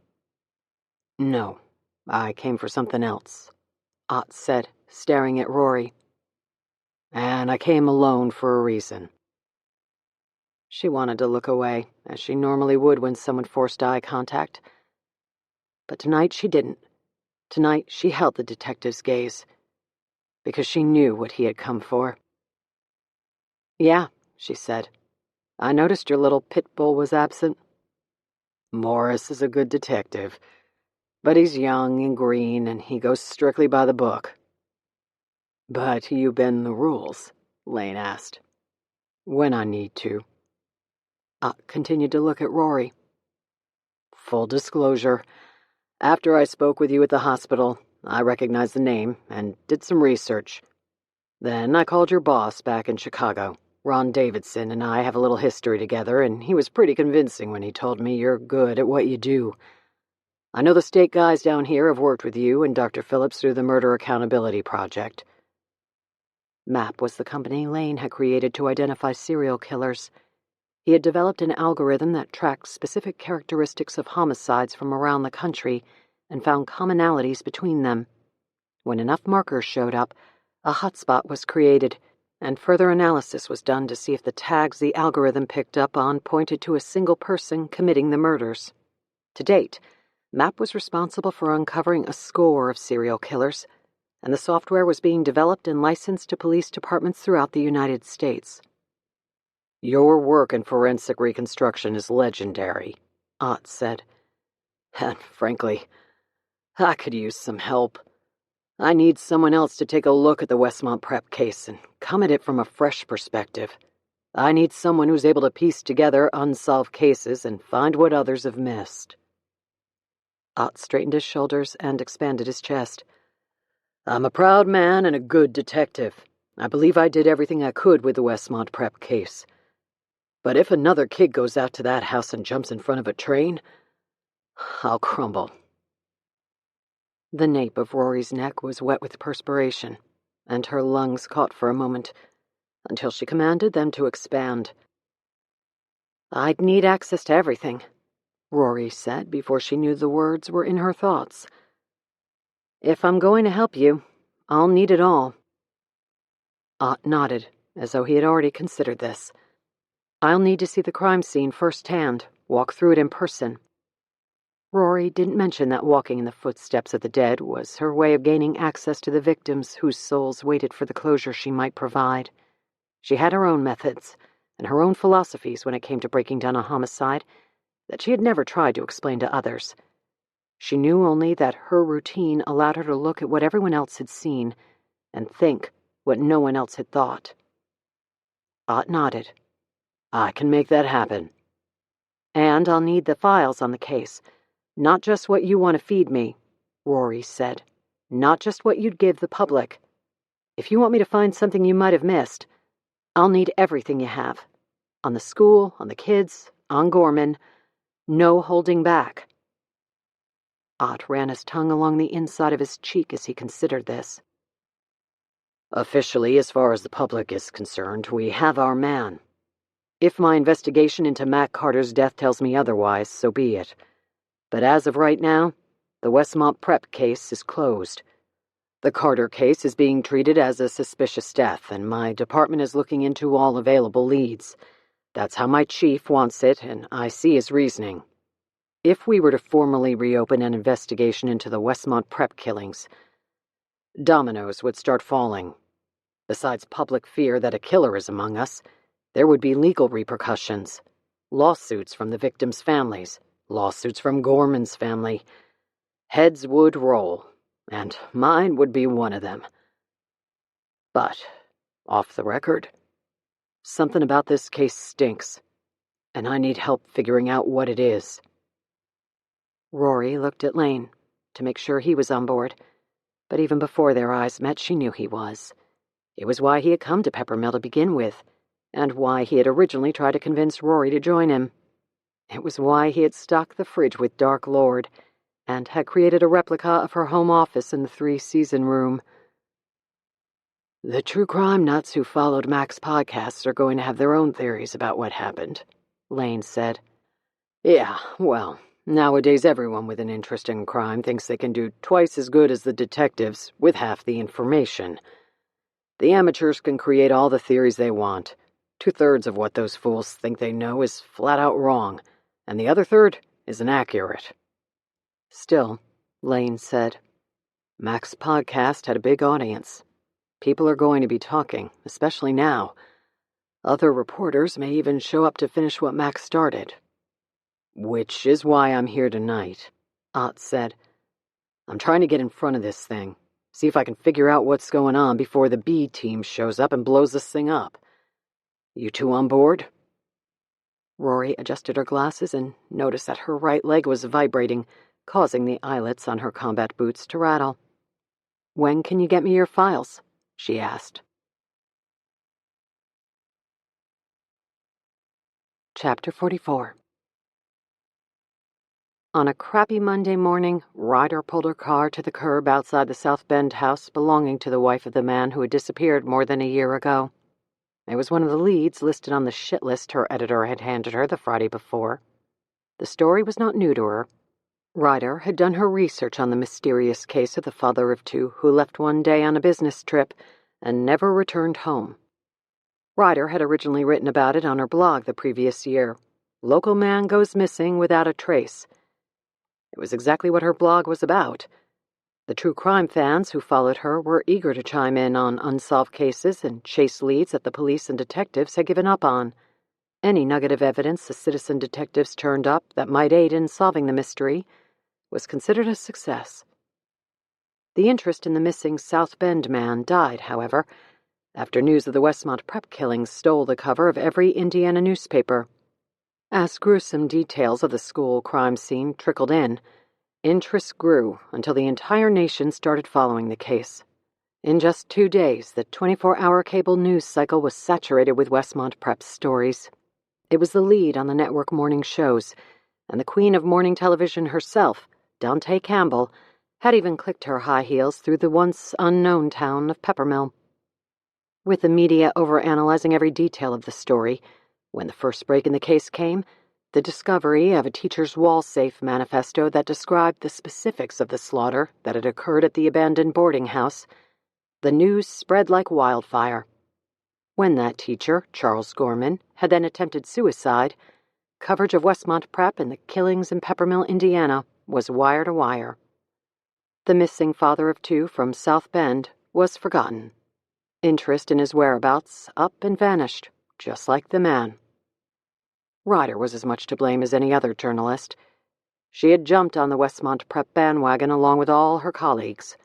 [SPEAKER 1] No, I came for something else, Ott said, staring at Rory. And I came alone for a reason. She wanted to look away, as she normally would when someone forced eye contact. But tonight she didn't. Tonight she held the detective's gaze, because she knew what he had come for. Yeah, she said. I noticed your little pit bull was absent. Morris is a good detective, but he's young and green, and he goes strictly by the book. But you bend the rules, Lane asked. When I need to. Ott continued to look at Rory. Full disclosure. After I spoke with you at the hospital, I recognized the name and did some research. Then I called your boss back in Chicago. Ron Davidson and I have a little history together, and he was pretty convincing when he told me you're good at what you do. I know the state guys down here have worked with you and Dr. Phillips through the Murder Accountability Project. MAP was the company Lane had created to identify serial killers. He had developed an algorithm that tracked specific characteristics of homicides from around the country and found commonalities between them. When enough markers showed up, a hotspot was created, and further analysis was done to see if the tags the algorithm picked up on pointed to a single person committing the murders. To date, MAP was responsible for uncovering a score of serial killers, and the software was being developed and licensed to police departments throughout the United States. Your work in forensic reconstruction is legendary, Ott said. And frankly, I could use some help. I need someone else to take a look at the Westmont Prep case and come at it from a fresh perspective. I need someone who's able to piece together unsolved cases and find what others have missed. Ott straightened his shoulders and expanded his chest. I'm a proud man and a good detective. I believe I did everything I could with the Westmont Prep case. But if another kid goes out to that house and jumps in front of a train, I'll crumble. The nape of Rory's neck was wet with perspiration, and her lungs caught for a moment, until she commanded them to expand. I'd need access to everything, Rory said before she knew the words were in her thoughts. If I'm going to help you, I'll need it all. Ott nodded, as though he had already considered this. I'll need to see the crime scene firsthand, walk through it in person. Rory didn't mention that walking in the footsteps of the dead was her way of gaining access to the victims whose souls waited for the closure she might provide. She had her own methods and her own philosophies when it came to breaking down a homicide that she had never tried to explain to others. She knew only that her routine allowed her to look at what everyone else had seen and think what no one else had thought. Ott nodded. I can make that happen. And I'll need the files on the case. Not just what you want to feed me, Rory said. Not just what you'd give the public. If you want me to find something you might have missed, I'll need everything you have. On the school, on the kids, on Gorman. No holding back. Ott ran his tongue along the inside of his cheek as he considered this. Officially, as far as the public is concerned, we have our man. If my investigation into Mac Carter's death tells me otherwise, so be it. But as of right now, the Westmont Prep case is closed. The Carter case is being treated as a suspicious death, and my department is looking into all available leads. That's how my chief wants it, and I see his reasoning. If we were to formally reopen an investigation into the Westmont Prep killings, dominoes would start falling. Besides public fear that a killer is among us, there would be legal repercussions. Lawsuits from the victims' families. Lawsuits from Gorman's family. Heads would roll, and mine would be one of them. But, off the record, something about this case stinks, and I need help figuring out what it is. Rory looked at Lane to make sure he was on board, but even before their eyes met, she knew he was. It was why he had come to Peppermill to begin with, and why he had originally tried to convince Rory to join him. It was why he had stocked the fridge with Dark Lord, and had created a replica of her home office in the 3-season room. The true crime nuts who followed Mac's podcasts are going to have their own theories about what happened, Lane said. Yeah, well, nowadays everyone with an interest in crime thinks they can do twice as good as the detectives with half the information. The amateurs can create all the theories they want. 2/3 of what those fools think they know is flat out wrong, and the other third is inaccurate. Still, Lane said, Mac's podcast had a big audience. People are going to be talking, especially now. Other reporters may even show up to finish what Mac started. Which is why I'm here tonight, Ott said. I'm trying to get in front of this thing, see if I can figure out what's going on before the B team shows up and blows this thing up. You two on board? Rory adjusted her glasses and noticed that her right leg was vibrating, causing the eyelets on her combat boots to rattle. "When can you get me your files?" she asked. Chapter 44. On a crappy Monday morning, Ryder pulled her car to the curb outside the South Bend house belonging to the wife of the man who had disappeared more than a year ago. It was one of the leads listed on the shit list her editor had handed her the Friday before. The story was not new to her. Ryder had done her research on the mysterious case of the father of two who left one day on a business trip and never returned home. Ryder had originally written about it on her blog the previous year. Local man goes missing without a trace. It was exactly what her blog was about. The true crime fans who followed her were eager to chime in on unsolved cases and chase leads that the police and detectives had given up on. Any nugget of evidence the citizen detectives turned up that might aid in solving the mystery was considered a success. The interest in the missing South Bend man died, however, after news of the Westmont Prep killings stole the cover of every Indiana newspaper. As gruesome details of the school crime scene trickled in, interest grew until the entire nation started following the case. In just 2 days, the 24-hour cable news cycle was saturated with Westmont Prep stories. It was the lead on the network morning shows, and the queen of morning television herself, Dante Campbell, had even clicked her high heels through the once unknown town of Peppermill. With the media overanalyzing every detail of the story, when the first break in the case came, the discovery of a teacher's wall-safe manifesto that described the specifics of the slaughter that had occurred at the abandoned boarding house, the news spread like wildfire. When that teacher, Charles Gorman, had then attempted suicide, coverage of Westmont Prep and the killings in Peppermill, Indiana, was wire to wire. The missing father of two from South Bend was forgotten. Interest in his whereabouts up and vanished, just like the man. Ryder was as much to blame as any other journalist. She had jumped on the Westmont Prep bandwagon along with all her colleagues.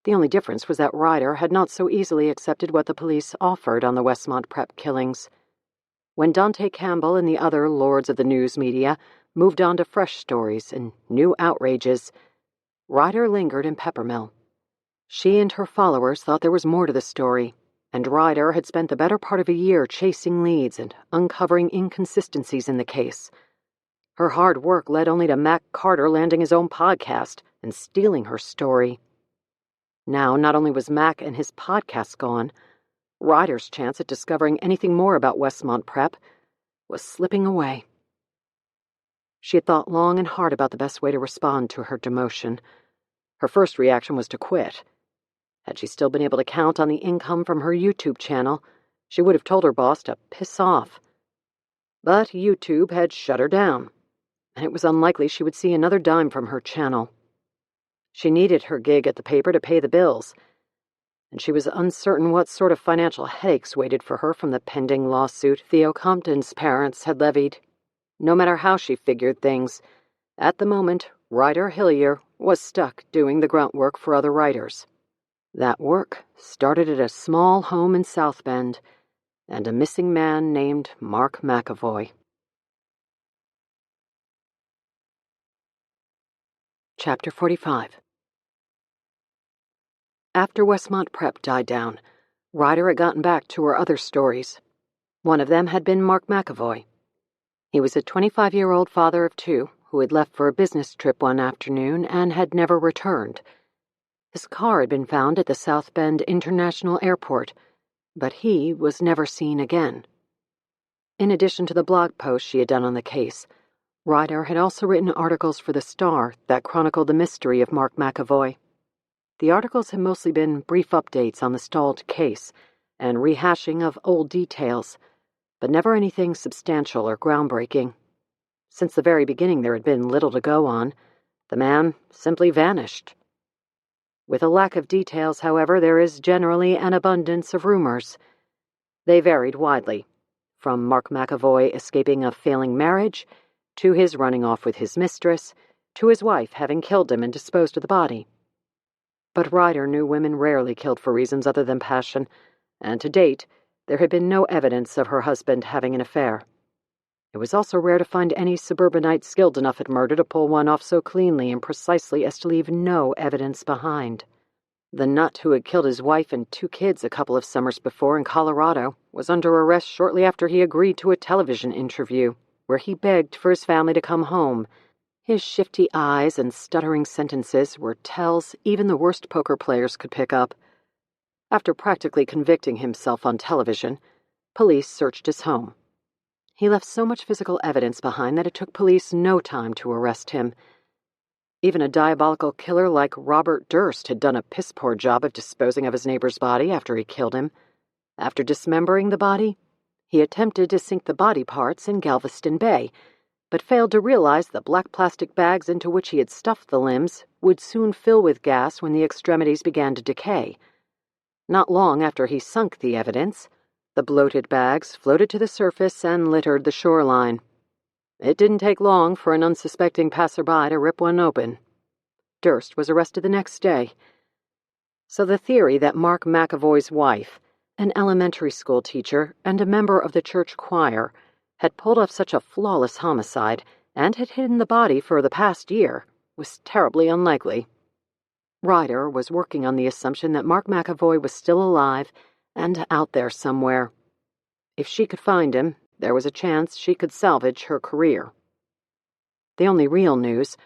[SPEAKER 1] The only difference was that Ryder had not so easily accepted what the police offered on the Westmont Prep killings. When Dante Campbell and the other lords of the news media moved on to fresh stories and new outrages, Ryder lingered in Peppermill. She and her followers thought there was more to the story, and Ryder had spent the better part of a year chasing leads and uncovering inconsistencies in the case. Her hard work led only to Mac Carter landing his own podcast and stealing her story. Now, not only was Mac and his podcast gone, Ryder's chance at discovering anything more about Westmont Prep was slipping away. She had thought long and hard about the best way to respond to her demotion. Her first reaction was to quit. Had she still been able to count on the income from her YouTube channel, she would have told her boss to piss off. But YouTube had shut her down, and it was unlikely she would see another dime from her channel. She needed her gig at the paper to pay the bills, and she was uncertain what sort of financial headaches waited for her from the pending lawsuit Theo Compton's parents had levied. No matter how she figured things, at the moment, Ryder Hillier was stuck doing the grunt work for other writers. That work started at a small home in South Bend and a missing man named Mark McAvoy. Chapter 45. After Westmont Prep died down, Ryder had gotten back to her other stories. One of them had been Mark McAvoy. He was a 25-year-old father of two who had left for a business trip one afternoon and had never returned. His car had been found at the South Bend International Airport, but he was never seen again. In addition to the blog posts she had done on the case, Ryder had also written articles for The Star that chronicled the mystery of Mark McAvoy. The articles had mostly been brief updates on the stalled case and rehashing of old details, but never anything substantial or groundbreaking. Since the very beginning there had been little to go on. The man simply vanished. With a lack of details, however, there is generally an abundance of rumors. They varied widely, from Mark McAvoy escaping a failing marriage, to his running off with his mistress, to his wife having killed him and disposed of the body. But Ryder knew women rarely killed for reasons other than passion, and to date, there had been no evidence of her husband having an affair. It was also rare to find any suburbanite skilled enough at murder to pull one off so cleanly and precisely as to leave no evidence behind. The nut who had killed his wife and 2 kids a couple of summers before in Colorado was under arrest shortly after he agreed to a television interview, where he begged for his family to come home. His shifty eyes and stuttering sentences were tells even the worst poker players could pick up. After practically convicting himself on television, police searched his home. He left so much physical evidence behind that it took police no time to arrest him. Even a diabolical killer like Robert Durst had done a piss-poor job of disposing of his neighbor's body after he killed him. After dismembering the body, he attempted to sink the body parts in Galveston Bay, but failed to realize the black plastic bags into which he had stuffed the limbs would soon fill with gas when the extremities began to decay. Not long after he sunk the evidence, the bloated bags floated to the surface and littered the shoreline. It didn't take long for an unsuspecting passerby to rip one open. Durst was arrested the next day. So the theory that Mark McAvoy's wife, an elementary school teacher and a member of the church choir, had pulled off such a flawless homicide and had hidden the body for the past year was terribly unlikely. Ryder was working on the assumption that Mark McAvoy was still alive and out there somewhere. If she could find him, there was a chance she could salvage her career. The only real news,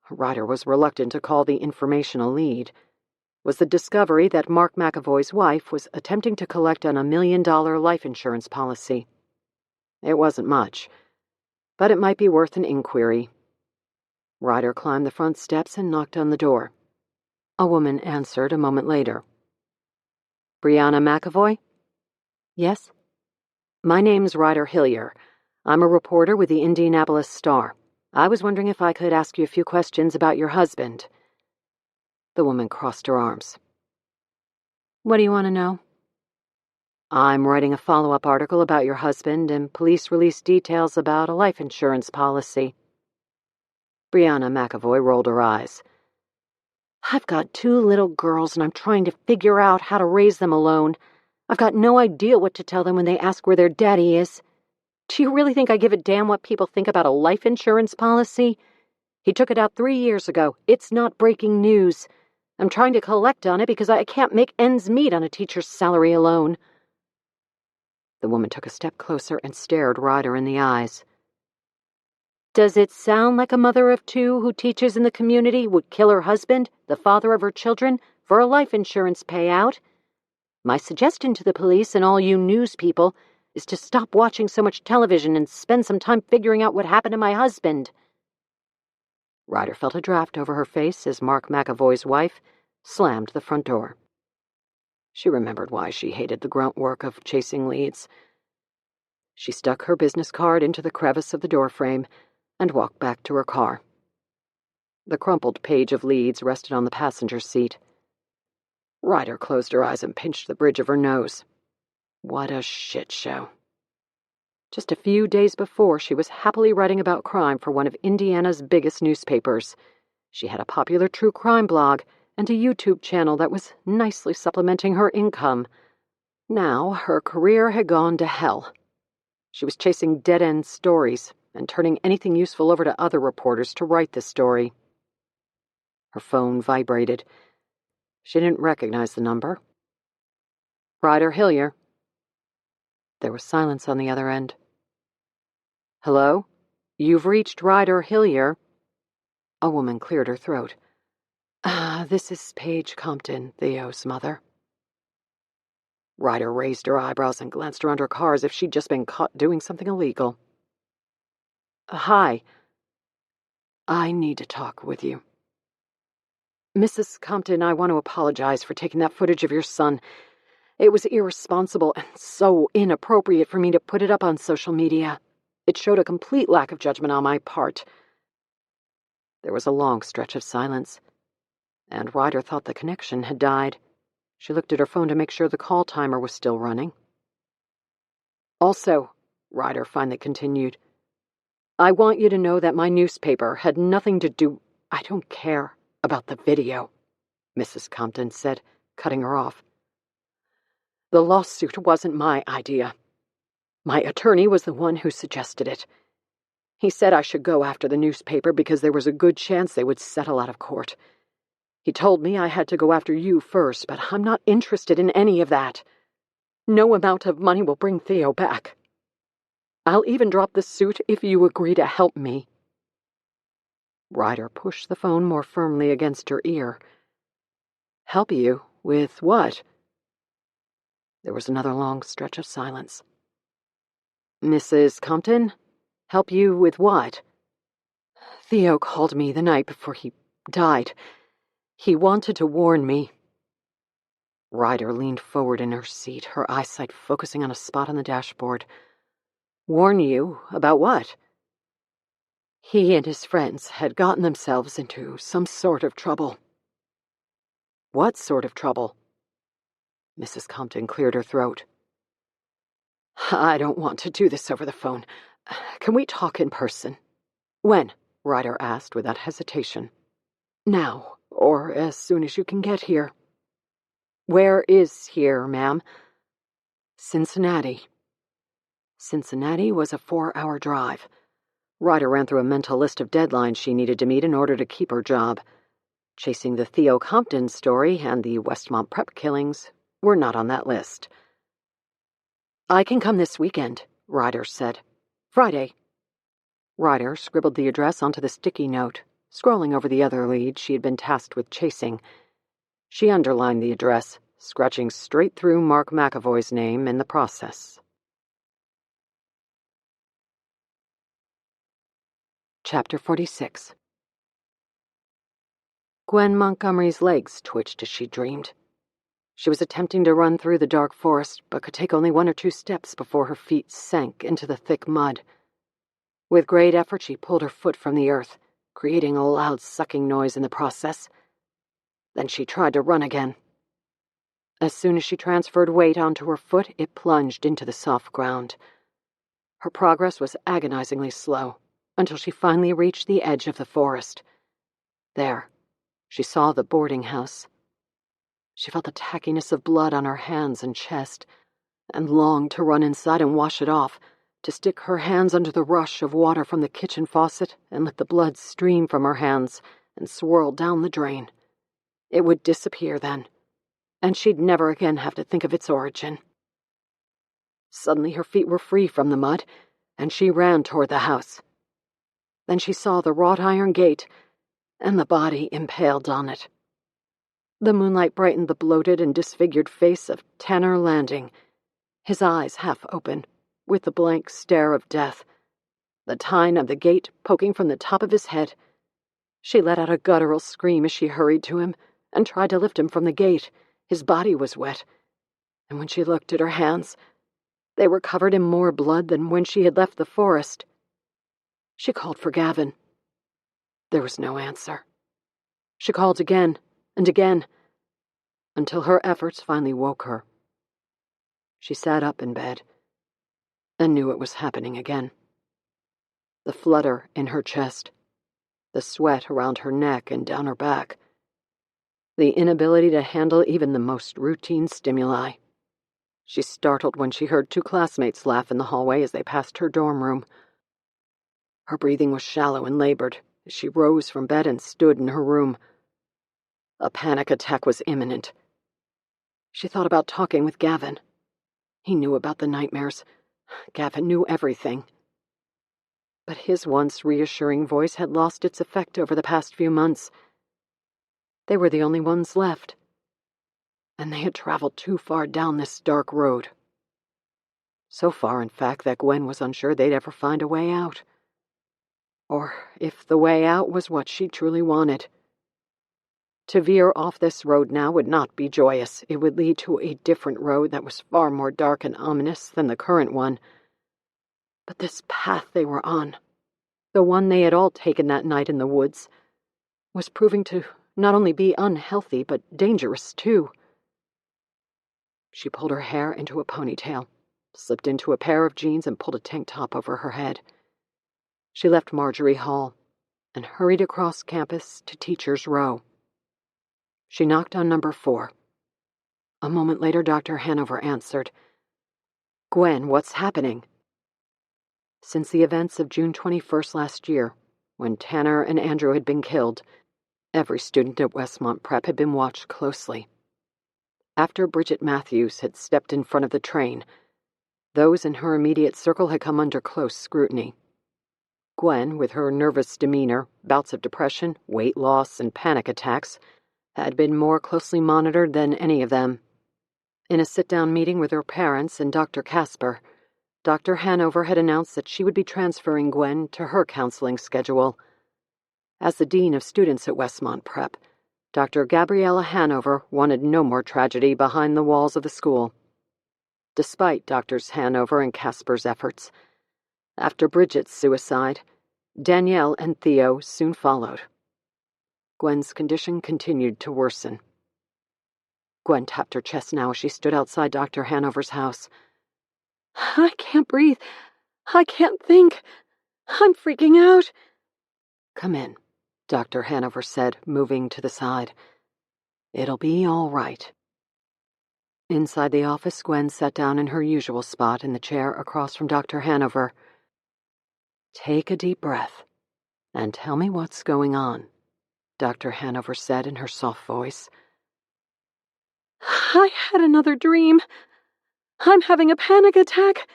[SPEAKER 1] Ryder was reluctant to call the informational lead, was the discovery that Mark McAvoy's wife was attempting to collect on a $1 million life insurance policy. It wasn't much, but it might be worth an inquiry. Ryder climbed the front steps and knocked on the door. A woman answered a moment later. "Brianna McAvoy?" "Yes?" "My name's Ryder Hillier. I'm a reporter with the Indianapolis Star. I was wondering if I could ask you a few questions about your husband." The woman crossed her arms. "What do you want to know?" "I'm writing a follow-up article about your husband, and police released details about a life insurance policy." Brianna McAvoy rolled her eyes. "I've got 2 little girls, and I'm trying to figure out how to raise them alone. I've got no idea what to tell them when they ask where their daddy is. Do you really think I give a damn what people think about a life insurance policy? He took it out 3 years ago. It's not breaking news. I'm trying to collect on it because I can't make ends meet on a teacher's salary alone." The woman took a step closer and stared Ryder in the eyes. "Does it sound like a mother of 2 who teaches in the community would kill her husband, the father of her children, for a life insurance payout? My suggestion to the police and all you news people is to stop watching so much television and spend some time figuring out what happened to my husband." Ryder felt a draft over her face as Mark McAvoy's wife slammed the front door. She remembered why she hated the grunt work of chasing leads. She stuck her business card into the crevice of the doorframe and walked back to her car. The crumpled page of leads rested on the passenger seat. Ryder closed her eyes and pinched the bridge of her nose. What a shit show. Just a few days before, she was happily writing about crime for one of Indiana's biggest newspapers. She had a popular true crime blog and a YouTube channel that was nicely supplementing her income. Now her career had gone to hell. She was chasing dead-end stories and turning anything useful over to other reporters to write the story. Her phone vibrated. She didn't recognize the number. "Ryder Hillier." There was silence on the other end. "Hello? You've reached Ryder Hillier." A woman cleared her throat. This is Paige Compton, Theo's mother." Ryder raised her eyebrows and glanced around her car as if she'd just been caught doing something illegal. "Hi. I need to talk with you. Mrs. Compton, I want to apologize for taking that footage of your son. It was irresponsible and so inappropriate for me to put it up on social media. It showed a complete lack of judgment on my part." There was a long stretch of silence, and Ryder thought the connection had died. She looked at her phone to make sure the call timer was still running. "Also," Ryder finally continued, "I want you to know that my newspaper had nothing to do— I don't care about the video," Mrs. Compton said, cutting her off. "The lawsuit wasn't my idea. My attorney was the one who suggested it. He said I should go after the newspaper because there was a good chance they would settle out of court. He told me I had to go after you first, but I'm not interested in any of that. No amount of money will bring Theo back. I'll even drop the suit if you agree to help me." Ryder pushed the phone more firmly against her ear. "Help you? With what?" There was another long stretch of silence. "Mrs. Compton? Help you with what?" "Theo called me the night before he died. He wanted to warn me." Ryder leaned forward in her seat, her eyesight focusing on a spot on the dashboard. "Warn you? About what?" "He and his friends had gotten themselves into some sort of trouble." "What sort of trouble?" Mrs. Compton cleared her throat. "I don't want to do this over the phone. Can we talk in person?" "When?" Ryder asked without hesitation. "Now, or as soon as you can get here." "Where is here, ma'am?" "Cincinnati." Cincinnati was a 4-hour drive. Ryder ran through a mental list of deadlines she needed to meet in order to keep her job. Chasing the Theo Compton story and the Westmont prep killings were not on that list. "I can come this weekend," Ryder said. "Friday." Ryder scribbled the address onto the sticky note, scrolling over the other lead she had been tasked with chasing. She underlined the address, scratching straight through Mark McAvoy's name in the process. Chapter 46. Gwen Montgomery's legs twitched as she dreamed. She was attempting to run through the dark forest, but could take only 1 or 2 steps before her feet sank into the thick mud. With great effort, she pulled her foot from the earth, creating a loud sucking noise in the process. Then she tried to run again. As soon as she transferred weight onto her foot, it plunged into the soft ground. Her progress was agonizingly slow, until she finally reached the edge of the forest. There, she saw the boarding house. She felt the tackiness of blood on her hands and chest, and longed to run inside and wash it off, to stick her hands under the rush of water from the kitchen faucet and let the blood stream from her hands and swirl down the drain. It would disappear then, and she'd never again have to think of its origin. Suddenly her feet were free from the mud, and she ran toward the house. Then she saw the wrought iron gate and the body impaled on it. The moonlight brightened the bloated and disfigured face of Tanner Landing, his eyes half open, with the blank stare of death, the tine of the gate poking from the top of his head. She let out a guttural scream as she hurried to him and tried to lift him from the gate. His body was wet, and when she looked at her hands, they were covered in more blood than when she had left the forest. She called for Gavin. There was no answer. She called again and again, until her efforts finally woke her. She sat up in bed and knew it was happening again. The flutter in her chest, the sweat around her neck and down her back, the inability to handle even the most routine stimuli. She startled when she heard 2 classmates laugh in the hallway as they passed her dorm room. Her breathing was shallow and labored as she rose from bed and stood in her room. A panic attack was imminent. She thought about talking with Gavin. He knew about the nightmares. Gavin knew everything. But his once reassuring voice had lost its effect over the past few months. They were the only ones left, and they had traveled too far down this dark road. So far, in fact, that Gwen was unsure they'd ever find a way out. Or if the way out was what she truly wanted. To veer off this road now would not be joyous. It would lead to a different road that was far more dark and ominous than the current one. But this path they were on, the one they had all taken that night in the woods, was proving to not only be unhealthy, but dangerous too. She pulled her hair into a ponytail, slipped into a pair of jeans, and pulled a tank top over her head. She left Marjorie Hall and hurried across campus to Teachers' Row. She knocked on number 4. A moment later, Dr. Hanover answered. "Gwen, what's happening?" Since the events of June 21st last year, when Tanner and Andrew had been killed, every student at Westmont Prep had been watched closely. After Bridget Matthews had stepped in front of the train, those in her immediate circle had come under close scrutiny. Gwen, with her nervous demeanor, bouts of depression, weight loss, and panic attacks, had been more closely monitored than any of them. In a sit-down meeting with her parents and Dr. Casper, Dr. Hanover had announced that she would be transferring Gwen to her counseling schedule. As the dean of students at Westmont Prep, Dr. Gabriella Hanover wanted no more tragedy behind the walls of the school. Despite Drs. Hanover and Casper's efforts, after Bridget's suicide, Danielle and Theo soon followed. Gwen's condition continued to worsen. Gwen tapped her chest now as she stood outside Dr. Hanover's house.
[SPEAKER 2] I can't breathe. I can't think. I'm freaking out.
[SPEAKER 1] Come in, Dr. Hanover said, moving to the side. It'll be all right. Inside the office, Gwen sat down in her usual spot in the chair across from Dr. Hanover. Take a deep breath and tell me what's going on, Dr. Hanover said in her soft voice.
[SPEAKER 2] I had another dream. I'm having a panic attack,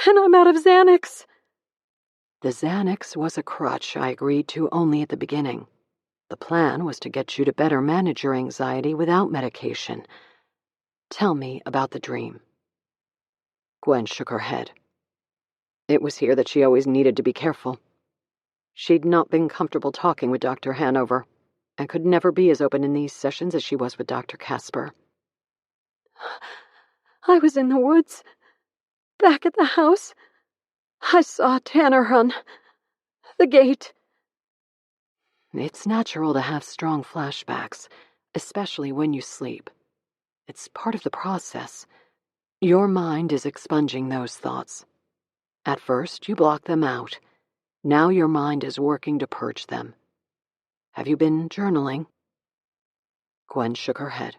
[SPEAKER 2] and I'm out of Xanax.
[SPEAKER 1] The Xanax was a crutch I agreed to only at the beginning. The plan was to get you to better manage your anxiety without medication. Tell me about the dream. Gwen shook her head. It was here that she always needed to be careful. She'd not been comfortable talking with Dr. Hanover, and could never be as open in these sessions as she was with Dr. Casper.
[SPEAKER 2] I was in the woods, back at the house. I saw Tanner run the gate.
[SPEAKER 1] It's natural to have strong flashbacks, especially when you sleep. It's part of the process. Your mind is expunging those thoughts. At first, you block them out. Now your mind is working to purge them. Have you been journaling? Gwen shook her head.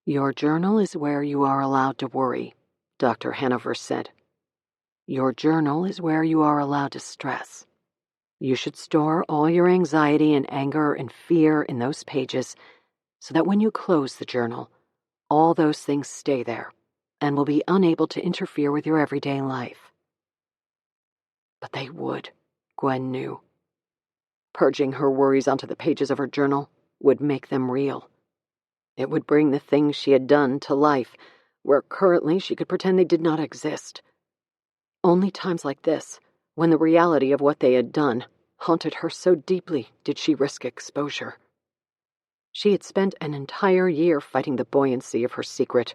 [SPEAKER 1] Your journal is where you are allowed to worry, Dr. Hanover said. Your journal is where you are allowed to stress. You should store all your anxiety and anger and fear in those pages so that when you close the journal, all those things stay there and will be unable to interfere with your everyday life. But they would, Gwen knew. Purging her worries onto the pages of her journal would make them real. It would bring the things she had done to life, where currently she could pretend they did not exist. Only times like this, when the reality of what they had done haunted her so deeply, did she risk exposure. She had spent an entire year fighting the buoyancy of her secret,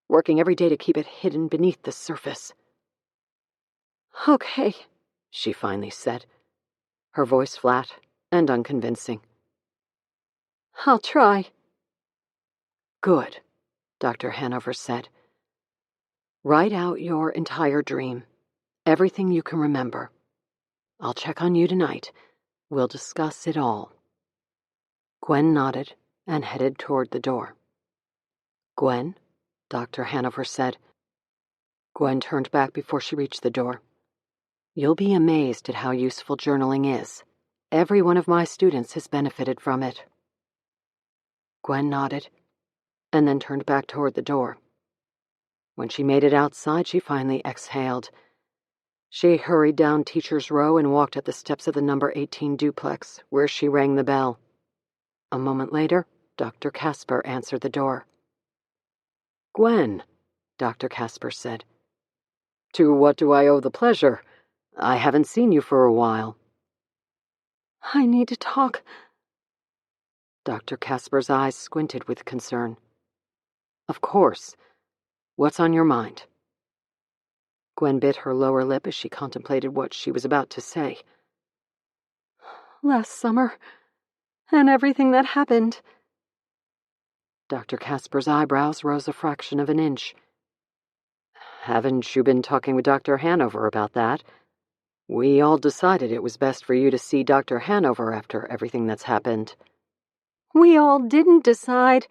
[SPEAKER 1] working every day to keep it hidden beneath the surface.
[SPEAKER 2] Okay,
[SPEAKER 1] she finally said, her voice flat and unconvincing.
[SPEAKER 2] I'll try.
[SPEAKER 1] Good, Dr. Hanover said. Write out your entire dream, everything you can remember. I'll check on you tonight. We'll discuss it all. Gwen nodded and headed toward the door. Gwen, Dr. Hanover said. Gwen turned back before she reached the door. You'll be amazed at how useful journaling is. Every one of my students has benefited from it. Gwen nodded, and then turned back toward the door. When she made it outside, she finally exhaled. She hurried down Teacher's Row and walked up the steps of the number 18 duplex, where she rang the bell. A moment later, Dr. Casper answered the door. Gwen, Dr. Casper said. To what do I owe the pleasure? I haven't seen you for a while.
[SPEAKER 2] I need to talk.
[SPEAKER 1] Dr. Casper's eyes squinted with concern. Of course. What's on your mind? Gwen bit her lower lip as she contemplated what she was about to say.
[SPEAKER 2] Last summer, and everything that happened.
[SPEAKER 1] Dr. Casper's eyebrows rose a fraction of an inch. Haven't you been talking with Dr. Hanover about that? We all decided it was best for you to see Dr. Hanover after everything that's happened.
[SPEAKER 2] We all didn't decide.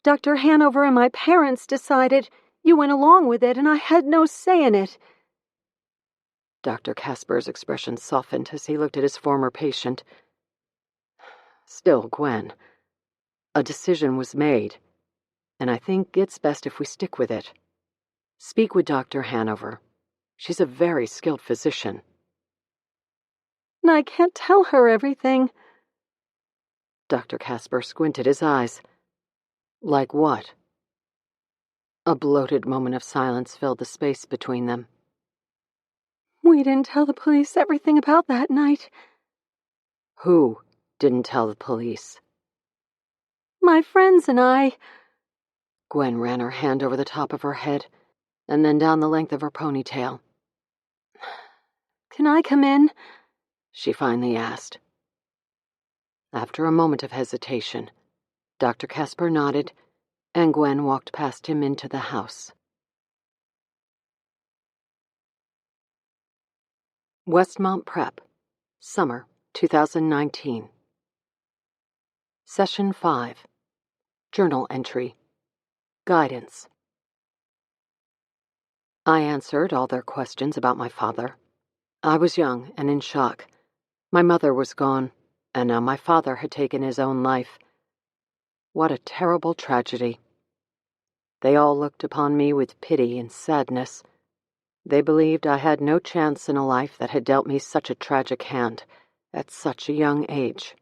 [SPEAKER 2] Dr. Hanover and my parents decided. You went along with it, and I had no say in it.
[SPEAKER 1] Dr. Casper's expression softened as he looked at his former patient. Still, Gwen, a decision was made, and I think it's best if we stick with it. Speak with Dr. Hanover. She's a very skilled physician.
[SPEAKER 2] I can't tell her everything.
[SPEAKER 1] Dr. Casper squinted his eyes. Like what? A bloated moment of silence filled the space between them.
[SPEAKER 2] We didn't tell the police everything about that night.
[SPEAKER 1] Who didn't tell the police?
[SPEAKER 2] My friends and I.
[SPEAKER 1] Gwen ran her hand over the top of her head, and then down the length of her ponytail.
[SPEAKER 2] Can I come in?
[SPEAKER 1] She finally asked. After a moment of hesitation, Dr. Casper nodded, and Gwen walked past him into the house. Westmont Prep, Summer 2019. Session 5. Journal Entry. Guidance. I answered all their questions about my father. I was young and in shock. My mother was gone, and now my father had taken his own life. What a terrible tragedy. They all looked upon me with pity and sadness. They believed I had no chance in a life that had dealt me such a tragic hand at such a young age.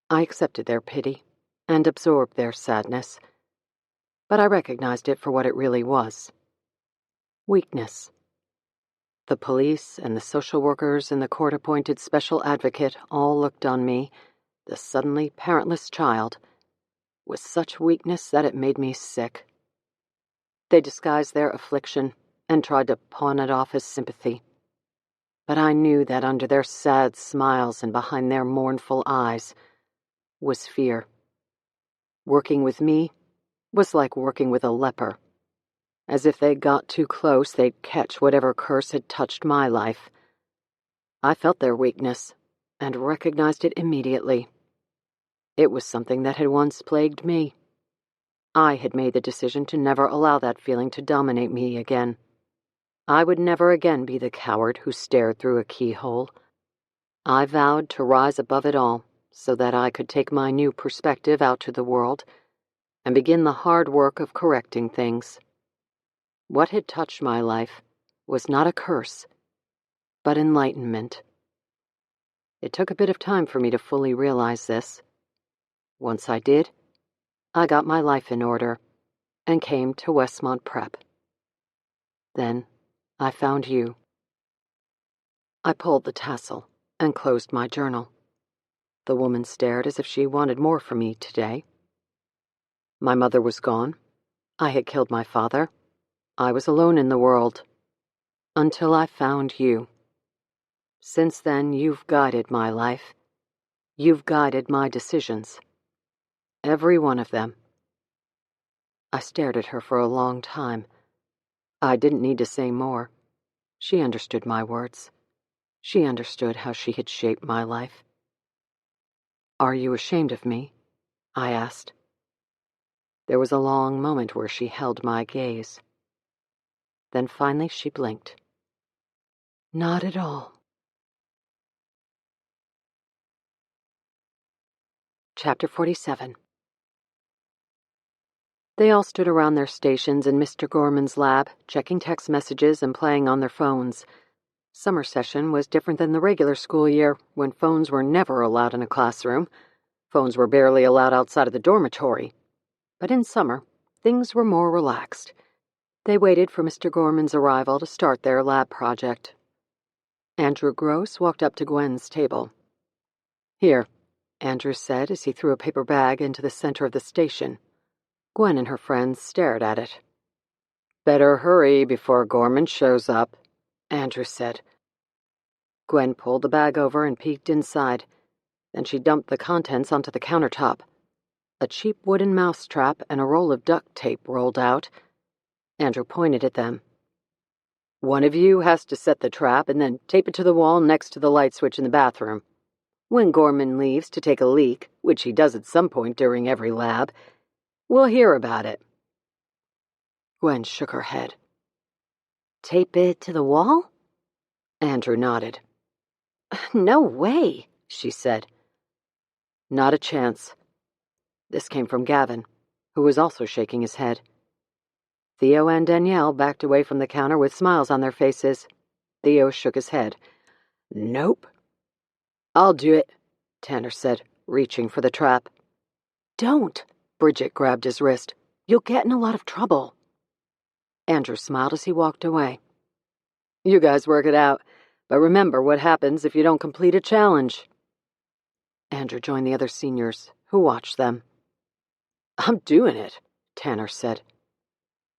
[SPEAKER 1] I accepted their pity and absorbed their sadness, but I recognized it for what it really was. Weakness. The police and the social workers and the court-appointed special advocate all looked on me, the suddenly parentless child, with such weakness that it made me sick. They disguised their affliction and tried to pawn it off as sympathy. But I knew that under their sad smiles and behind their mournful eyes was fear. Working with me was like working with a leper. As if they got too close, they'd catch whatever curse had touched my life. I felt their weakness and recognized it immediately. It was something that had once plagued me. I had made the decision to never allow that feeling to dominate me again. I would never again be the coward who stared through a keyhole. I vowed to rise above it all so that I could take my new perspective out to the world and begin the hard work of correcting things. What had touched my life was not a curse, but enlightenment. It took a bit of time for me to fully realize this. Once I did, I got my life in order and came to Westmont Prep. Then I found you. I pulled the tassel and closed my journal. The woman stared as if she wanted more from me today. My mother was gone. I had killed my father. I was alone in the world. Until I found you. Since then, you've guided my life. You've guided my decisions. Every one of them. I stared at her for a long time. I didn't need to say more. She understood my words. She understood how she had shaped my life. Are you ashamed of me? I asked. There was a long moment where she held my gaze. Then finally she blinked. Not at all. Chapter 47. They all stood around their stations in Mr. Gorman's lab, checking text messages and playing on their phones. Summer session was different than the regular school year, when phones were never allowed in a classroom. Phones were barely allowed outside of the dormitory. But in summer, things were more relaxed. They waited for Mr. Gorman's arrival to start their lab project. Andrew Gross walked up to Gwen's table. Here, Andrew said as he threw a paper bag into the center of the station. Gwen and her friends stared at it. Better hurry before Gorman shows up, Andrew said. Gwen pulled the bag over and peeked inside. Then she dumped the contents onto the countertop. A cheap wooden mousetrap and a roll of duct tape rolled out. Andrew pointed at them. One of you has to set the trap and then tape it to the wall next to the light switch in the bathroom. When Gorman leaves to take a leak, which he does at some point during every lab, we'll hear about it. Gwen shook her head. Tape it to the wall? Andrew nodded.
[SPEAKER 2] No way, she said.
[SPEAKER 1] Not a chance. This came from Gavin, who was also shaking his head. Theo and Danielle backed away from the counter with smiles on their faces. Theo shook his head. Nope. I'll do it, Tanner said, reaching for the trap.
[SPEAKER 2] Don't,
[SPEAKER 1] Bridget grabbed his wrist.
[SPEAKER 2] You'll get in a lot of trouble.
[SPEAKER 1] Andrew smiled as he walked away. You guys work it out, but remember what happens if you don't complete a challenge. Andrew joined the other seniors, who watched them. I'm doing it, Tanner said.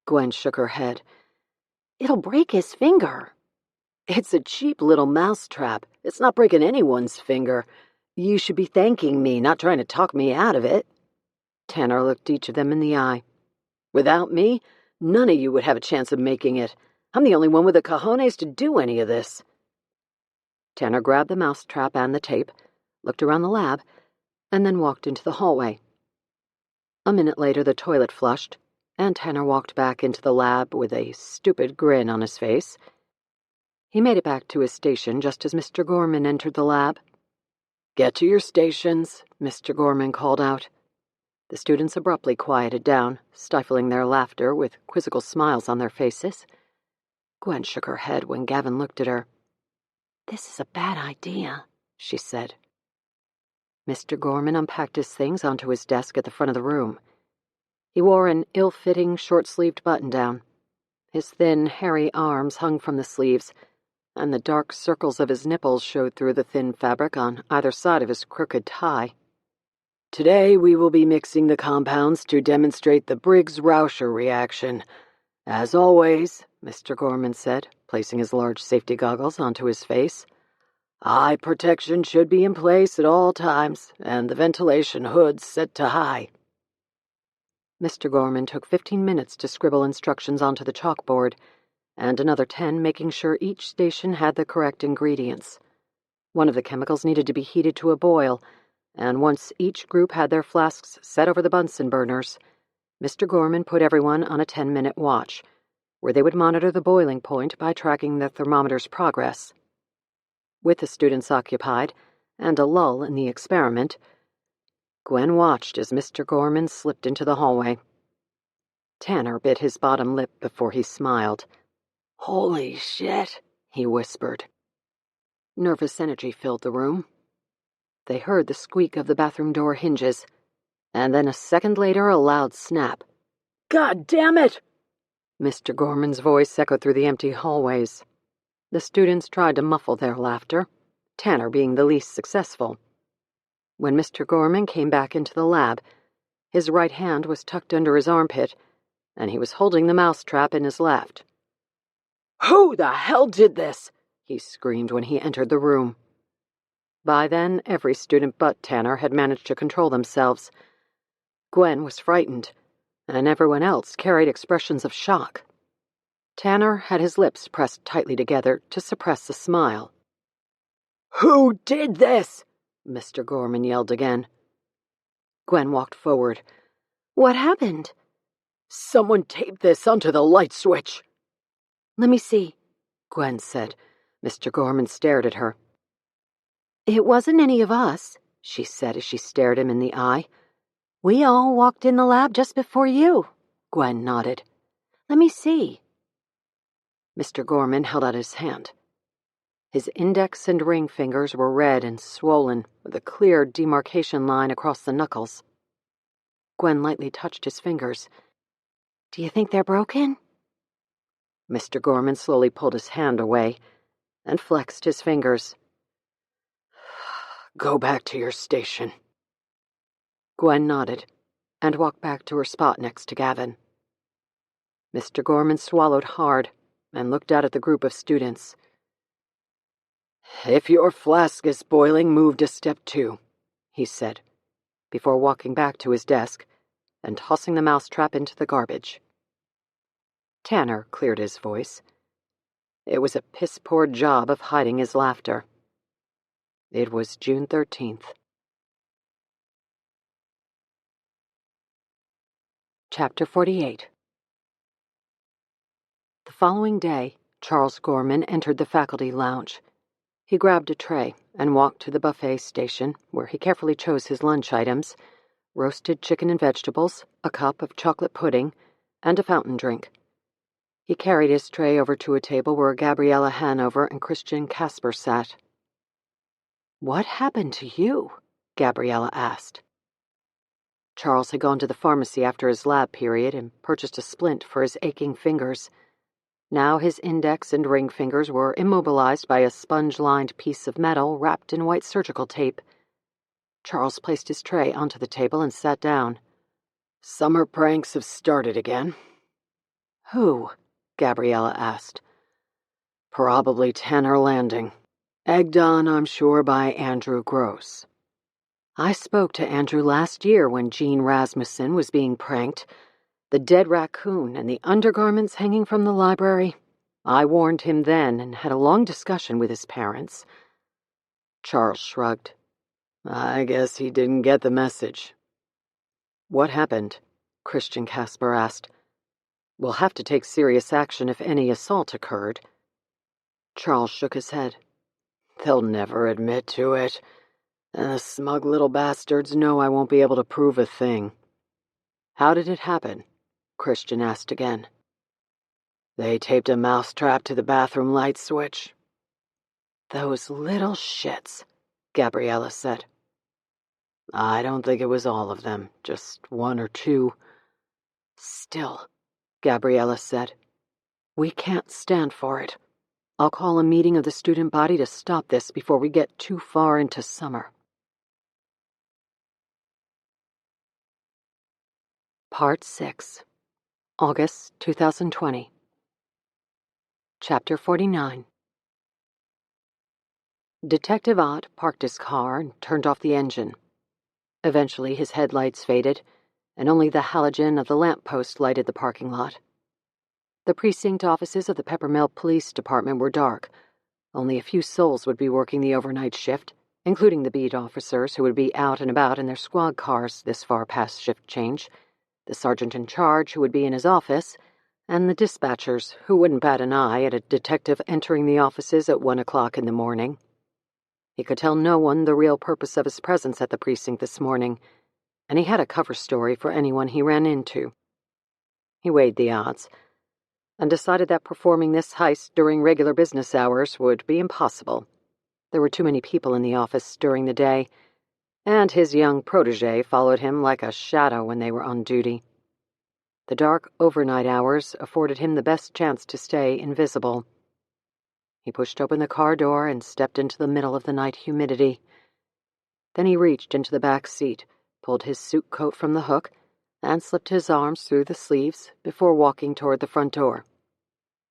[SPEAKER 1] Gwen shook her head.
[SPEAKER 2] It'll break his finger.
[SPEAKER 1] It's a cheap little mousetrap. It's not breaking anyone's finger. You should be thanking me, not trying to talk me out of it. Tanner looked each of them in the eye. Without me, none of you would have a chance of making it. I'm the only one with the cojones to do any of this. Tanner grabbed the mousetrap and the tape, looked around the lab, and then walked into the hallway. A minute later, the toilet flushed, and Tanner walked back into the lab with a stupid grin on his face. He made it back to his station just as Mr. Gorman entered the lab. Get to your stations, Mr. Gorman called out. The students abruptly quieted down, stifling their laughter with quizzical smiles on their faces. Gwen shook her head when Gavin looked at her.
[SPEAKER 2] This is a bad idea, she said.
[SPEAKER 1] Mr. Gorman unpacked his things onto his desk at the front of the room. He wore an ill-fitting, short-sleeved button-down. His thin, hairy arms hung from the sleeves, and the dark circles of his nipples showed through the thin fabric on either side of his crooked tie. Today we will be mixing the compounds to demonstrate the Briggs-Rauscher reaction. As always, Mr. Gorman said, placing his large safety goggles onto his face. Eye protection should be in place at all times, and the ventilation hoods set to high. Mr. Gorman took 15 minutes to scribble instructions onto the chalkboard, and another 10 making sure each station had the correct ingredients. One of the chemicals needed to be heated to a boil, and once each group had their flasks set over the Bunsen burners, Mr. Gorman put everyone on a 10-minute watch, where they would monitor the boiling point by tracking the thermometer's progress. With the students occupied, and a lull in the experiment, Gwen watched as Mr. Gorman slipped into the hallway. Tanner bit his bottom lip before he smiled. Holy shit, he whispered. Nervous energy filled the room. They heard the squeak of the bathroom door hinges, and then a second later a loud snap. God damn it! Mr. Gorman's voice echoed through the empty hallways. The students tried to muffle their laughter, Tanner being the least successful. When Mr. Gorman came back into the lab, his right hand was tucked under his armpit, and he was holding the mousetrap in his left. Who the hell did this? He screamed when he entered the room. By then, every student but Tanner had managed to control themselves. Gwen was frightened, and everyone else carried expressions of shock. Tanner had his lips pressed tightly together to suppress a smile. Who did this? Mr. Gorman yelled again. Gwen walked forward.
[SPEAKER 2] What happened?
[SPEAKER 1] Someone taped this onto the light switch.
[SPEAKER 2] Let me see,
[SPEAKER 1] Gwen said. Mr. Gorman stared at her.
[SPEAKER 2] It wasn't any of us, she said as she stared him in the eye. We all walked in the lab just before you.
[SPEAKER 1] Gwen nodded.
[SPEAKER 2] Let me see.
[SPEAKER 1] Mr. Gorman held out his hand. His index and ring fingers were red and swollen, with a clear demarcation line across the knuckles. Gwen lightly touched his fingers.
[SPEAKER 2] Do you think they're broken?
[SPEAKER 1] Mr. Gorman slowly pulled his hand away and flexed his fingers. Go back to your station. Gwen nodded and walked back to her spot next to Gavin. Mr. Gorman swallowed hard and looked out at the group of students. If your flask is boiling, move to step 2, he said, before walking back to his desk and tossing the mousetrap into the garbage. Tanner cleared his voice. It was a piss-poor job of hiding his laughter. It was June 13th. Chapter 48. The following day, Charles Gorman entered the faculty lounge. He grabbed a tray and walked to the buffet station, where he carefully chose his lunch items: roasted chicken and vegetables, a cup of chocolate pudding, and a fountain drink. He carried his tray over to a table where Gabriella Hanover and Christian Casper sat. "What happened to you?" Gabriella asked. Charles had gone to the pharmacy after his lab period and purchased a splint for his aching fingers. Now his index and ring fingers were immobilized by a sponge-lined piece of metal wrapped in white surgical tape. Charles placed his tray onto the table and sat down. "Summer pranks have started again." "Who?" Gabriella asked. "Probably Tanner Landing. Egged on, I'm sure, by Andrew Gross. I spoke to Andrew last year when Gene Rasmussen was being pranked. The dead raccoon and the undergarments hanging from the library. I warned him then and had a long discussion with his parents." Charles shrugged. "I guess he didn't get the message." "What happened?" Christian Casper asked. "We'll have to take serious action if any assault occurred." Charles shook his head. "They'll never admit to it. And the smug little bastards know I won't be able to prove a thing." "How did it happen?" Christian asked again. "They taped a mousetrap to the bathroom light switch." "Those little shits," Gabriella said. "I don't think it was all of them, just one or two." "Still," Gabriella said, "we can't stand for it. I'll call a meeting of the student body to stop this before we get too far into summer." Part 6. August 2020. Chapter 49. Detective Ott parked his car and turned off the engine. Eventually his headlights faded, and only the halogen of the lamppost lighted the parking lot. The precinct offices of the Peppermill Police Department were dark. Only a few souls would be working the overnight shift, including the beat officers who would be out and about in their squad cars this far past shift change, the sergeant in charge who would be in his office, and the dispatchers who wouldn't bat an eye at a detective entering the offices at 1 o'clock in the morning. He could tell no one the real purpose of his presence at the precinct this morning, and he had a cover story for anyone he ran into. He weighed the odds, and decided that performing this heist during regular business hours would be impossible. There were too many people in the office during the day, and his young protege followed him like a shadow when they were on duty. The dark overnight hours afforded him the best chance to stay invisible. He pushed open the car door and stepped into the middle of the night humidity. Then he reached into the back seat, pulled his suit coat from the hook, and slipped his arms through the sleeves before walking toward the front door.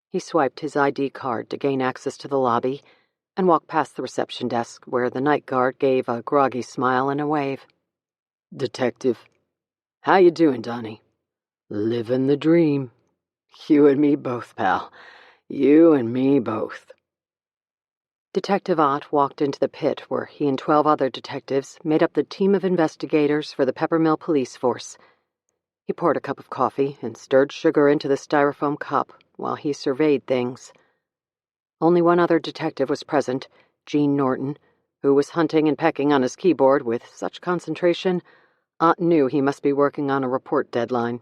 [SPEAKER 1] He swiped his ID card to gain access to the lobby and walked past the reception desk where the night guard gave a groggy smile and a wave. "Detective. How you doing, Donnie?" "Living the dream. You and me both, pal. You and me both." Detective Ott walked into the pit where he and 12 other detectives made up the team of investigators for the Peppermill Police Force. He poured a cup of coffee and stirred sugar into the styrofoam cup while he surveyed things. Only one other detective was present, Gene Norton, who was hunting and pecking on his keyboard with such concentration, Ott knew he must be working on a report deadline.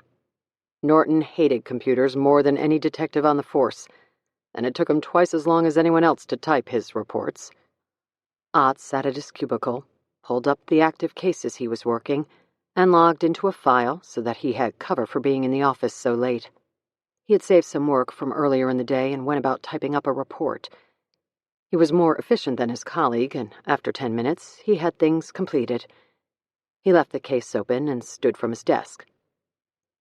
[SPEAKER 1] Norton hated computers more than any detective on the force, and it took him twice as long as anyone else to type his reports. Ott sat at his cubicle, pulled up the active cases he was working, and logged into a file so that he had cover for being in the office so late. He had saved some work from earlier in the day and went about typing up a report. He was more efficient than his colleague, and after 10 minutes, he had things completed. He left the case open and stood from his desk.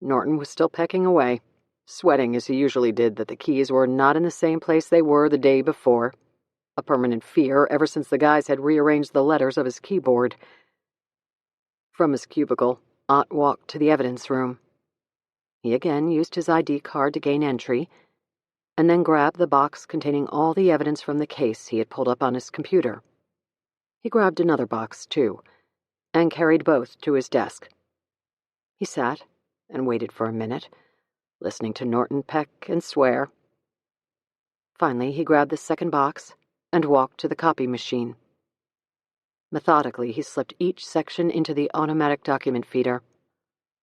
[SPEAKER 1] Norton was still pecking away, sweating as he usually did that the keys were not in the same place they were the day before, a permanent fear ever since the guys had rearranged the letters of his keyboard. From his cubicle, Ott walked to the evidence room. He again used his ID card to gain entry, and then grabbed the box containing all the evidence from the case he had pulled up on his computer. He grabbed another box, too, and carried both to his desk. He sat and waited for a minute, listening to Norton peck and swear. Finally, he grabbed the second box and walked to the copy machine. Methodically, he slipped each section into the automatic document feeder.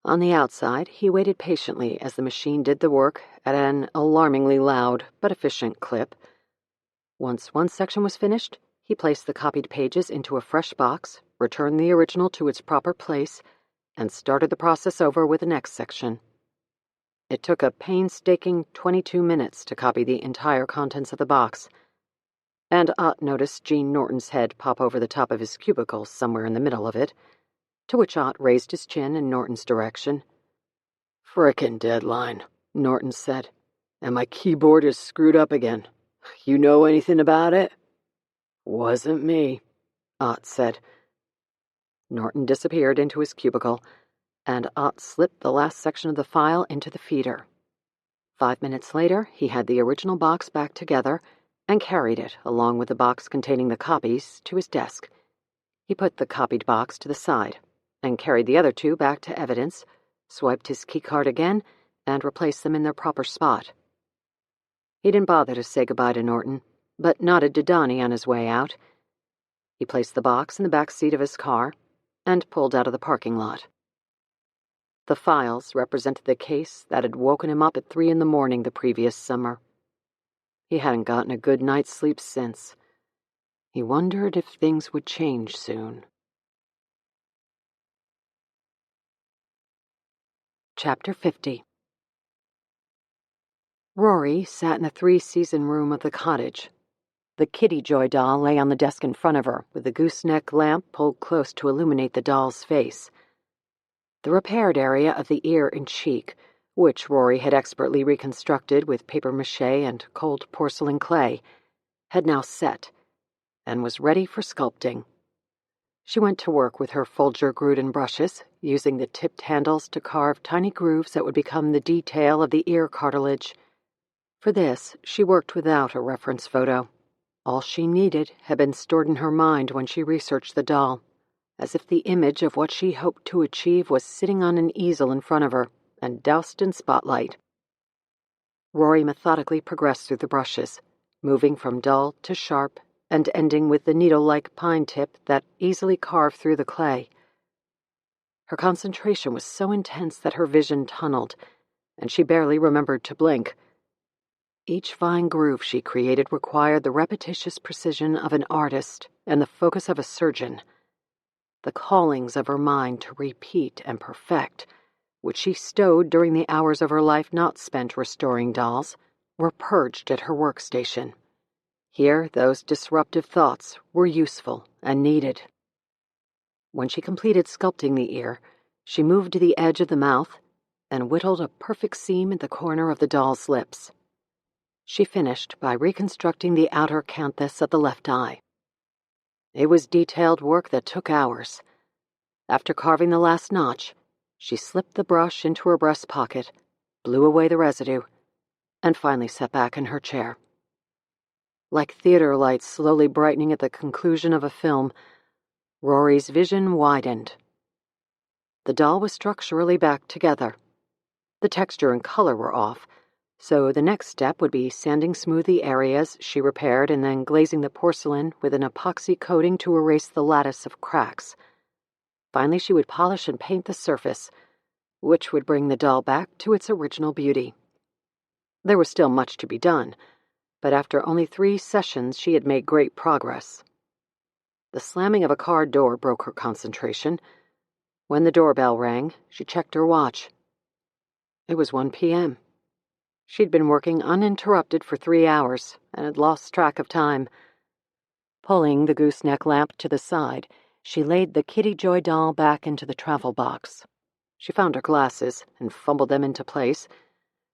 [SPEAKER 1] On the outside, he waited patiently as the machine did the work at an alarmingly loud but efficient clip. Once one section was finished, he placed the copied pages into a fresh box, returned the original to its proper place, and started the process over with the next section. It took a painstaking 22 minutes to copy the entire contents of the box, and Ott noticed Gene Norton's head pop over the top of his cubicle somewhere in the middle of it, to which Ott raised his chin in Norton's direction. "Frickin' deadline," Norton said, "and my keyboard is screwed up again. You know anything about it?" "Wasn't me," Ott said. Norton disappeared into his cubicle, and Ott slipped the last section of the file into the feeder. 5 minutes later, he had the original box back together and carried it, along with the box containing the copies, to his desk. He put the copied box to the side and carried the other two back to evidence, swiped his keycard again, and replaced them in their proper spot. He didn't bother to say goodbye to Norton, but nodded to Donnie on his way out. He placed the box in the back seat of his car and pulled out of the parking lot. The files represented the case that had woken him up at 3 a.m. the previous summer. He hadn't gotten a good night's sleep since. He wondered if things would change soon. Chapter 50. Rory sat in the 3-season room of the cottage. The Kitty Joy doll lay on the desk in front of her, with the gooseneck lamp pulled close to illuminate the doll's face. The repaired area of the ear and cheek, which Rory had expertly reconstructed with papier-mâché and cold porcelain clay, had now set and was ready for sculpting. She went to work with her Folger-Gruden brushes, using the tipped handles to carve tiny grooves that would become the detail of the ear cartilage. For this, she worked without a reference photo. All she needed had been stored in her mind when she researched the doll, as if the image of what she hoped to achieve was sitting on an easel in front of her and doused in spotlight. Rory methodically progressed through the brushes, moving from dull to sharp and ending with the needle-like pine tip that easily carved through the clay. Her concentration was so intense that her vision tunneled, and she barely remembered to blink. Each fine groove she created required the repetitious precision of an artist and the focus of a surgeon. The callings of her mind to repeat and perfect, which she stowed during the hours of her life not spent restoring dolls, were purged at her workstation. Here, those disruptive thoughts were useful and needed. When she completed sculpting the ear, she moved to the edge of the mouth and whittled a perfect seam at the corner of the doll's lips. She finished by reconstructing the outer canthus of the left eye. It was detailed work that took hours. After carving the last notch, she slipped the brush into her breast pocket, blew away the residue, and finally sat back in her chair. Like theater lights slowly brightening at the conclusion of a film, Rory's vision widened. The doll was structurally back together. The texture and color were off, so the next step would be sanding smooth the areas she repaired and then glazing the porcelain with an epoxy coating to erase the lattice of cracks. Finally, she would polish and paint the surface, which would bring the doll back to its original beauty. There was still much to be done, but after only 3 sessions she had made great progress. The slamming of a car door broke her concentration. When the doorbell rang, she checked her watch. It was 1 p.m. She'd been working uninterrupted for 3 hours and had lost track of time. Pulling the gooseneck lamp to the side, she laid the Kitty Joy doll back into the travel box. She found her glasses and fumbled them into place,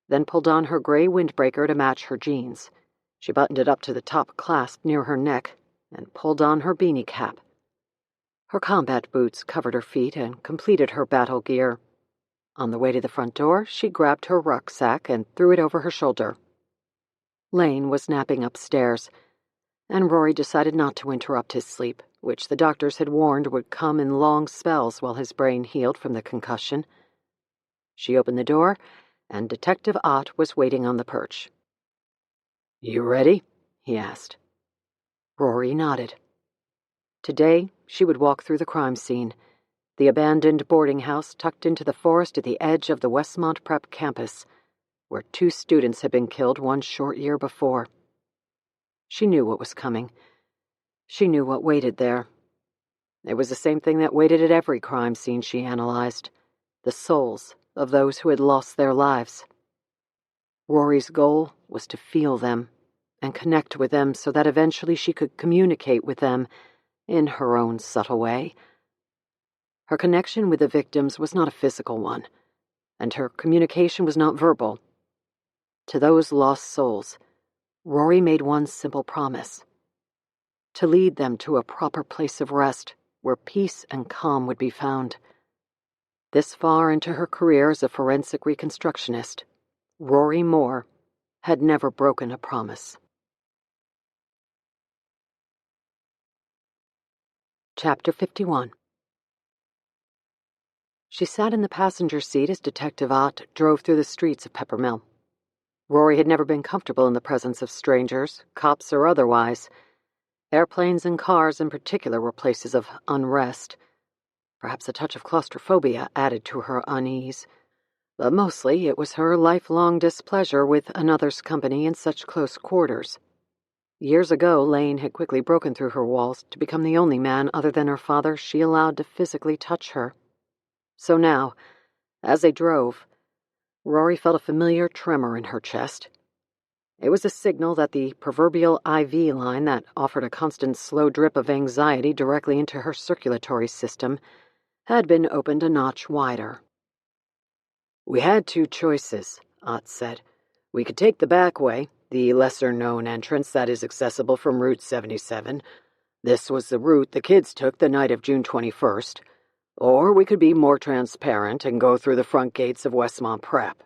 [SPEAKER 1] then pulled on her gray windbreaker to match her jeans. She buttoned it up to the top clasp near her neck and pulled on her beanie cap. Her combat boots covered her feet and completed her battle gear. On the way to the front door, she grabbed her rucksack and threw it over her shoulder. Lane was napping upstairs, and Rory decided not to interrupt his sleep, which the doctors had warned would come in long spells while his brain healed from the concussion. She opened the door, and Detective Ott was waiting on the perch. "You ready?" he asked.
[SPEAKER 2] Rory nodded. Today, she would walk through the crime scene, the abandoned boarding house tucked into the forest at the edge of the Westmont Prep campus, where 2 students had been killed 1 short year before. She knew what was coming. She knew what waited there. It was the same thing that waited at every crime scene she analyzed: the souls of those who had lost their lives. Rory's goal was to feel them and connect with them so that eventually she could communicate with them in her own subtle way. Her connection with the victims was not a physical one, and her communication was not verbal. To those lost souls, Rory made one simple promise: to lead them to a proper place of rest where peace and calm would be found. This far into her career as a forensic reconstructionist, Rory Moore had never broken a promise. Chapter 51. She sat in the passenger seat as Detective Ott drove through the streets of Peppermill. Rory had never been comfortable in the presence of strangers, cops or otherwise. Airplanes and cars in particular were places of unrest. Perhaps a touch of claustrophobia added to her unease, but mostly it was her lifelong displeasure with another's company in such close quarters. Years ago, Lane had quickly broken through her walls to become the only man other than her father she allowed to physically touch her. So now, as they drove, Rory felt a familiar tremor in her chest. It was a signal that the proverbial IV line that offered a constant slow drip of anxiety directly into her circulatory system had been opened a notch wider. "We had 2 choices," Ott said. "We could take the back way, the lesser-known entrance that is accessible from Route 77. This was the route the kids took the night of June 21st. Or we could be more transparent and go through the front gates of Westmont Prep.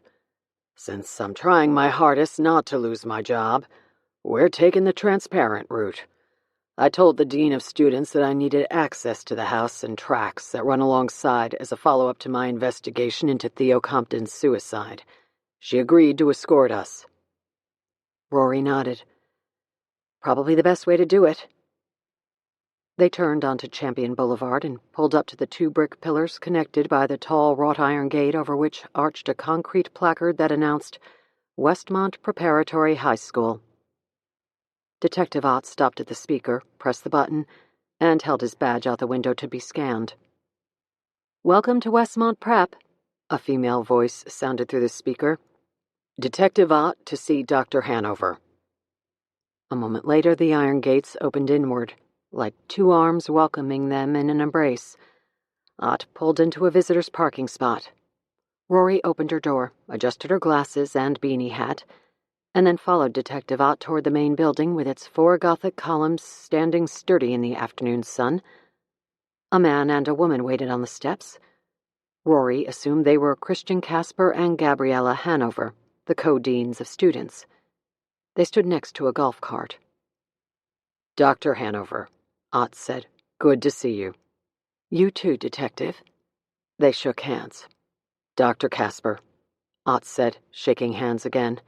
[SPEAKER 2] Since I'm trying my hardest not to lose my job, we're taking the transparent route. I told the dean of students that I needed access to the house and tracks that run alongside as a follow-up to my investigation into Theo Compton's suicide. She agreed to escort us." Rory nodded. Probably the best way to do it. They turned onto Champion Boulevard and pulled up to the 2 brick pillars connected by the tall wrought iron gate over which arched a concrete placard that announced Westmont Preparatory High School. Detective Ott stopped at the speaker, pressed the button, and held his badge out the window to be scanned. "Welcome to Westmont Prep," a female voice sounded through the speaker. "Detective Ott to see Dr. Hanover." A moment later, the iron gates opened inward, like 2 arms welcoming them in an embrace. Ott pulled into a visitor's parking spot. Rory opened her door, adjusted her glasses and beanie hat, and then followed Detective Ott toward the main building with its 4 Gothic columns standing sturdy in the afternoon sun. A man and a woman waited on the steps. Rory assumed they were Christian Casper and Gabriella Hanover, the co-deans of students. They stood next to a golf cart. "Dr. Hanover," Ott said. "Good to see you." "You too, Detective." They shook hands. "Dr. Casper," Ott said, shaking hands again.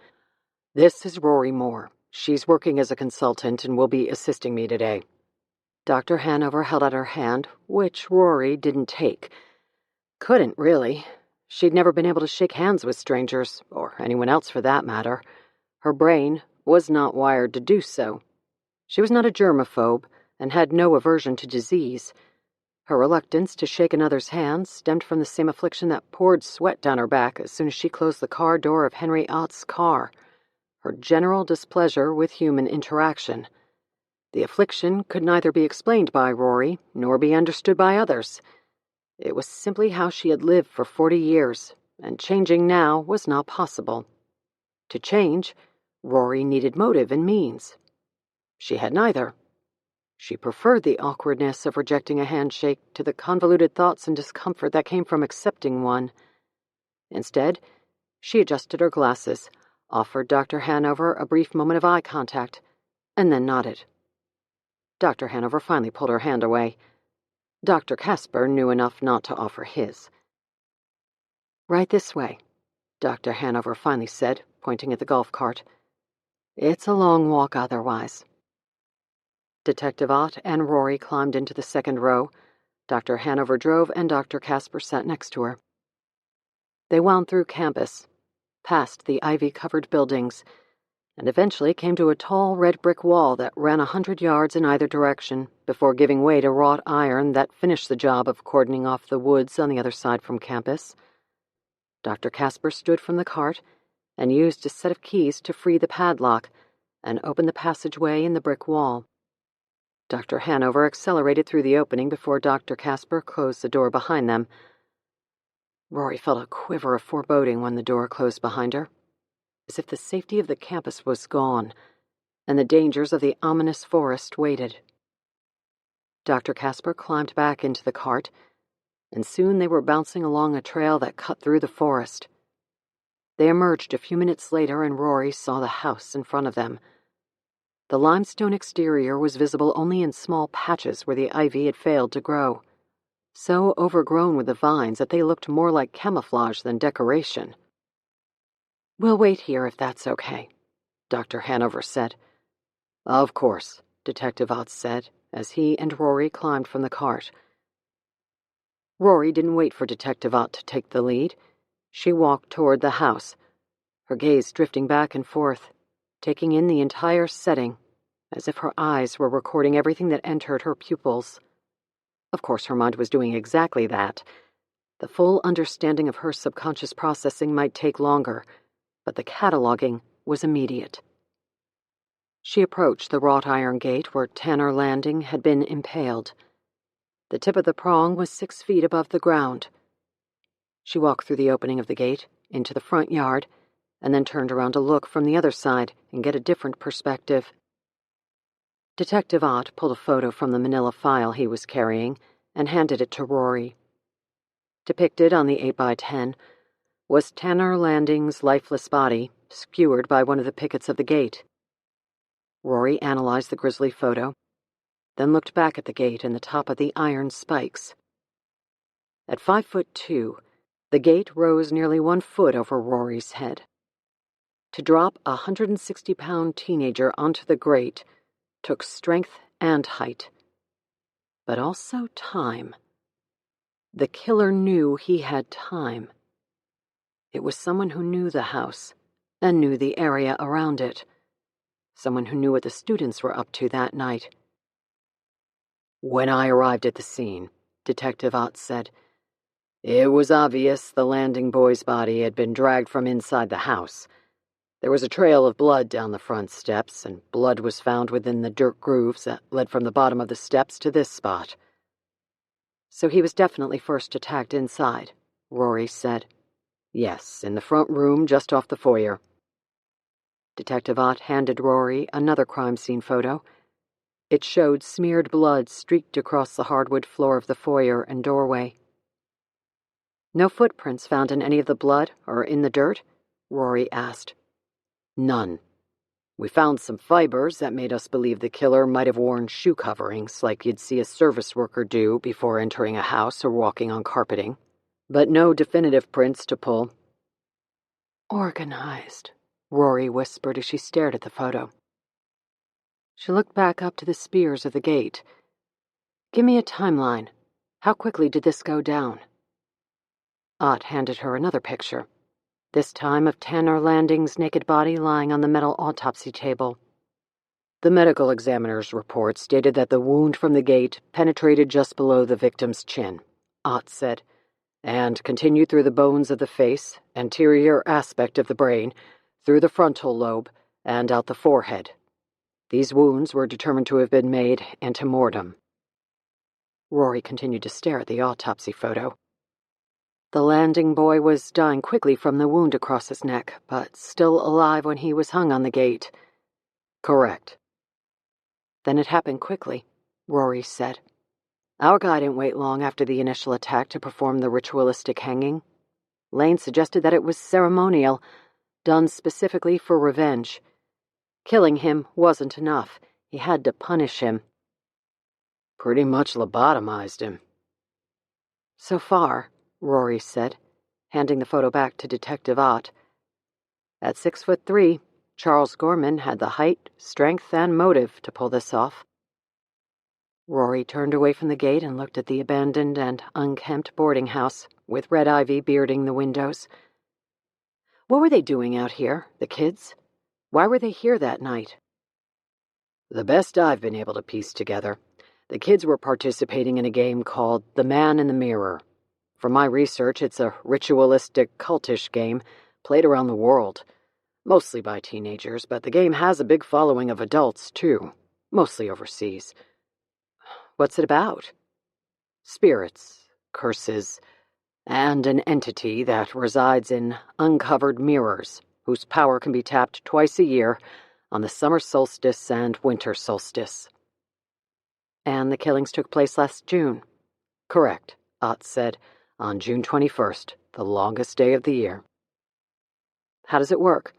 [SPEAKER 2] "This is Rory Moore. She's working as a consultant and will be assisting me today." Dr. Hanover held out her hand, which Rory didn't take. Couldn't, really. She'd never been able to shake hands with strangers, or anyone else for that matter. Her brain was not wired to do so. She was not a germaphobe, and had no aversion to disease. Her reluctance to shake another's hand stemmed from the same affliction that poured sweat down her back as soon as she closed the car door of Henry Ott's car: her general displeasure with human interaction. The affliction could neither be explained by Rory nor be understood by others. It was simply how she had lived for 40 years, and changing now was not possible. To change, Rory needed motive and means. She had neither. She preferred the awkwardness of rejecting a handshake to the convoluted thoughts and discomfort that came from accepting one. Instead, she adjusted her glasses, offered Dr. Hanover a brief moment of eye contact, and then nodded. Dr. Hanover finally pulled her hand away. Dr. Casper knew enough not to offer his. "Right this way," Dr. Hanover finally said, pointing at the golf cart.
[SPEAKER 1] It's a long walk otherwise. Detective Ott and Rory climbed into the second row. Dr. Hanover drove, and Dr. Casper sat next to her. They wound through campus, past the ivy-covered buildings, and eventually came to a tall red brick wall that ran 100 yards in either direction before giving way to wrought iron that finished the job of cordoning off the woods on the other side from campus. Dr. Casper stood from the cart and used a set of keys to free the padlock and open the passageway in the brick wall. Dr. Hanover accelerated through the opening before Dr. Casper closed the door behind them. Rory felt a quiver of foreboding when the door closed behind her, as if the safety of the campus was gone, and the dangers of the ominous forest waited. Dr. Casper climbed back into the cart, and soon they were bouncing along a trail that cut through the forest. They emerged a few minutes later, and Rory saw the house in front of them. The limestone exterior was visible only in small patches where the ivy had failed to grow, so overgrown with the vines that they looked more like camouflage than decoration. "We'll wait here if that's okay," Dr. Hanover said. "Of course," Detective Ott said, as he and Rory climbed from the cart. Rory didn't wait for Detective Ott to take the lead. She walked toward the house, her gaze drifting back and forth, taking in the entire setting, as if her eyes were recording everything that entered her pupils. Of course, her mind was doing exactly that. The full understanding of her subconscious processing might take longer, but the cataloging was immediate. She approached the wrought iron gate where Tanner Landing had been impaled. The tip of the prong was 6 feet above the ground. She walked through the opening of the gate, into the front yard, and then turned around to look from the other side and get a different perspective. Detective Ott pulled a photo from the manila file he was carrying and handed it to Rory. Depicted on the 8x10 was Tanner Landing's lifeless body, skewered by one of the pickets of the gate. Rory analyzed the grisly photo, then looked back at the gate and the top of the iron spikes. At 5'2", the gate rose nearly 1 foot over Rory's head. To drop a 160-pound teenager onto the grate took strength and height, but also time. The killer knew he had time. It was someone who knew the house and knew the area around it. Someone who knew what the students were up to that night. "When I arrived at the scene," Detective Ott said, "it was obvious the Landing boy's body had been dragged from inside the house. There was a trail of blood down the front steps, and blood was found within the dirt grooves that led from the bottom of the steps to this spot." "So he was definitely first attacked inside," Rory said. "Yes, in the front room just off the foyer." Detective Ott handed Rory another crime scene photo. It showed smeared blood streaked across the hardwood floor of the foyer and doorway. "No footprints found in any of the blood or in the dirt?" Rory asked. "None. We found some fibers that made us believe the killer might have worn shoe coverings like you'd see a service worker do before entering a house or walking on carpeting, but no definitive prints to pull." "Organized," Rory whispered as she stared at the photo. She looked back up to the spears of the gate. "Give me a timeline. How quickly did this go down?" Ott handed her another picture, this time of Tanner Landing's naked body lying on the metal autopsy table. "The medical examiner's report stated that the wound from the gate penetrated just below the victim's chin," Ott said, "and continued through the bones of the face, anterior aspect of the brain, through the frontal lobe, and out the forehead. These wounds were determined to have been made ante mortem." Rory continued to stare at the autopsy photo. The Landing boy was dying quickly from the wound across his neck, but still alive when he was hung on the gate. "Correct." "Then it happened quickly," Rory said. "Our guy didn't wait long after the initial attack to perform the ritualistic hanging. Lane suggested that it was ceremonial, done specifically for revenge. Killing him wasn't enough. He had to punish him." "Pretty much lobotomized him." "So far," Rory said, handing the photo back to Detective Ott. "At 6'3", Charles Gorman had the height, strength, and motive to pull this off. Rory turned away from the gate and looked at the abandoned and unkempt boarding house, with red ivy bearding the windows. What were they doing out here, the kids? Why were they here that night? The best I've been able to piece together, the kids were participating in a game called The Man in the Mirror. From my research, it's a ritualistic, cultish game played around the world, mostly by teenagers, but the game has a big following of adults, too, mostly overseas. What's it about? Spirits, curses, and an entity that resides in uncovered mirrors, whose power can be tapped twice a year on the summer solstice and winter solstice. And the killings took place last June. Correct, Ott said, on June 21st, the longest day of the year. How does it work?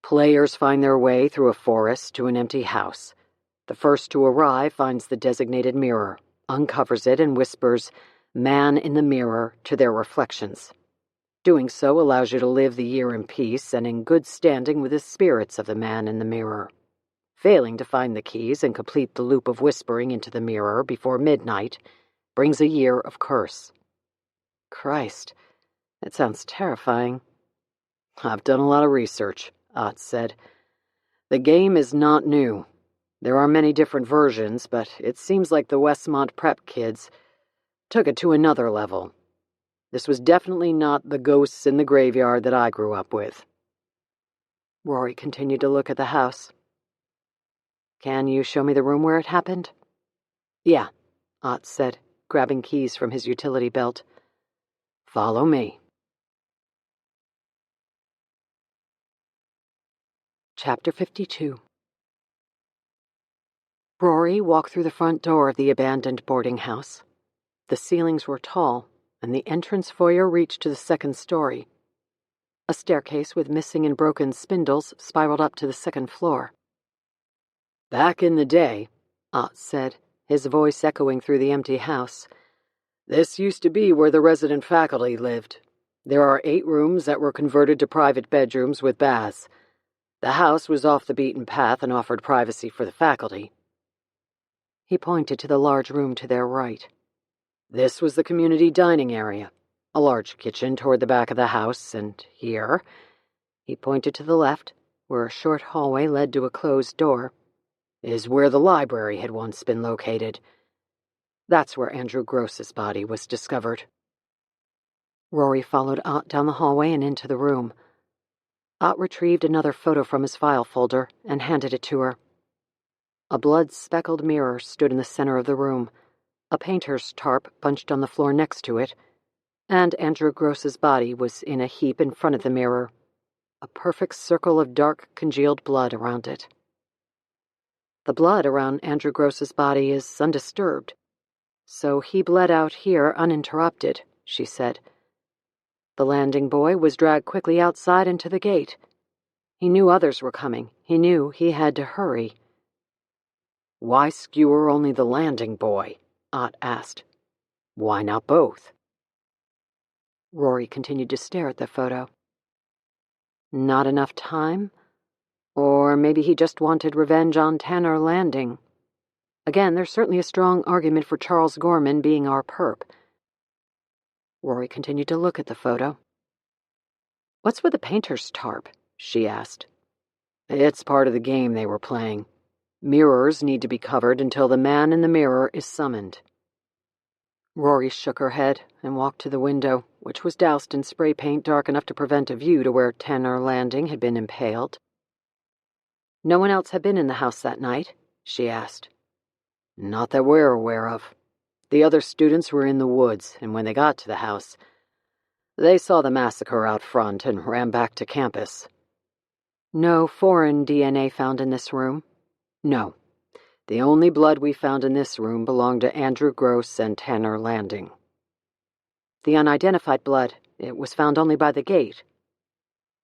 [SPEAKER 1] Players find their way through a forest to an empty house. The first to arrive finds the designated mirror, uncovers it, and whispers, "Man in the mirror," to their reflections. Doing so allows you to live the year in peace and in good standing with the spirits of the man in the mirror. Failing to find the keys and complete the loop of whispering into the mirror before midnight brings a year of curse. Christ, that sounds terrifying. I've done a lot of research, Ott said. The game is not new. There are many different versions, but it seems like the Westmont prep kids took it to another level. This was definitely not the ghosts in the graveyard that I grew up with. Rory continued to look at the house. Can you show me the room where it happened? Yeah, Ott said, grabbing keys from his utility belt. Follow me. Chapter 52. Rory walked through the front door of the abandoned boarding house. The ceilings were tall, and the entrance foyer reached to the second story. A staircase with missing and broken spindles spiraled up to the second floor. Back in the day, Ott said, his voice echoing through the empty house, this used to be where the resident faculty lived. There are 8 rooms that were converted to private bedrooms with baths. The house was off the beaten path and offered privacy for the faculty. He pointed to the large room to their right. This was the community dining area, a large kitchen toward the back of the house, and here, he pointed to the left, where a short hallway led to a closed door, is where the library had once been located. That's where Andrew Gross's body was discovered. Rory followed Ott down the hallway and into the room. Ott retrieved another photo from his file folder and handed it to her. A blood-speckled mirror stood in the center of the room, a painter's tarp bunched on the floor next to it, and Andrew Gross's body was in a heap in front of the mirror, a perfect circle of dark, congealed blood around it. The blood around Andrew Gross's body is undisturbed, so he bled out here uninterrupted, she said. The landing boy was dragged quickly outside into the gate. He knew others were coming. He knew he had to hurry. Why skewer only the landing boy? Ott asked. Why not both? Rory continued to stare at the photo. Not enough time? Or maybe he just wanted revenge on Tanner Landing. Again, there's certainly a strong argument for Charles Gorman being our perp. Rory continued to look at the photo. What's with the painter's tarp? She asked. It's part of the game they were playing. Mirrors need to be covered until the man in the mirror is summoned. Rory shook her head and walked to the window, which was doused in spray paint dark enough to prevent a view to where Tanner Landing had been impaled. No one else had been in the house that night? She asked. Not that we're aware of. The other students were in the woods, and when they got to the house, they saw the massacre out front and ran back to campus. No foreign DNA found in this room? No. The only blood we found in this room belonged to Andrew Gross and Tanner Landing. The unidentified blood, it was found only by the gate.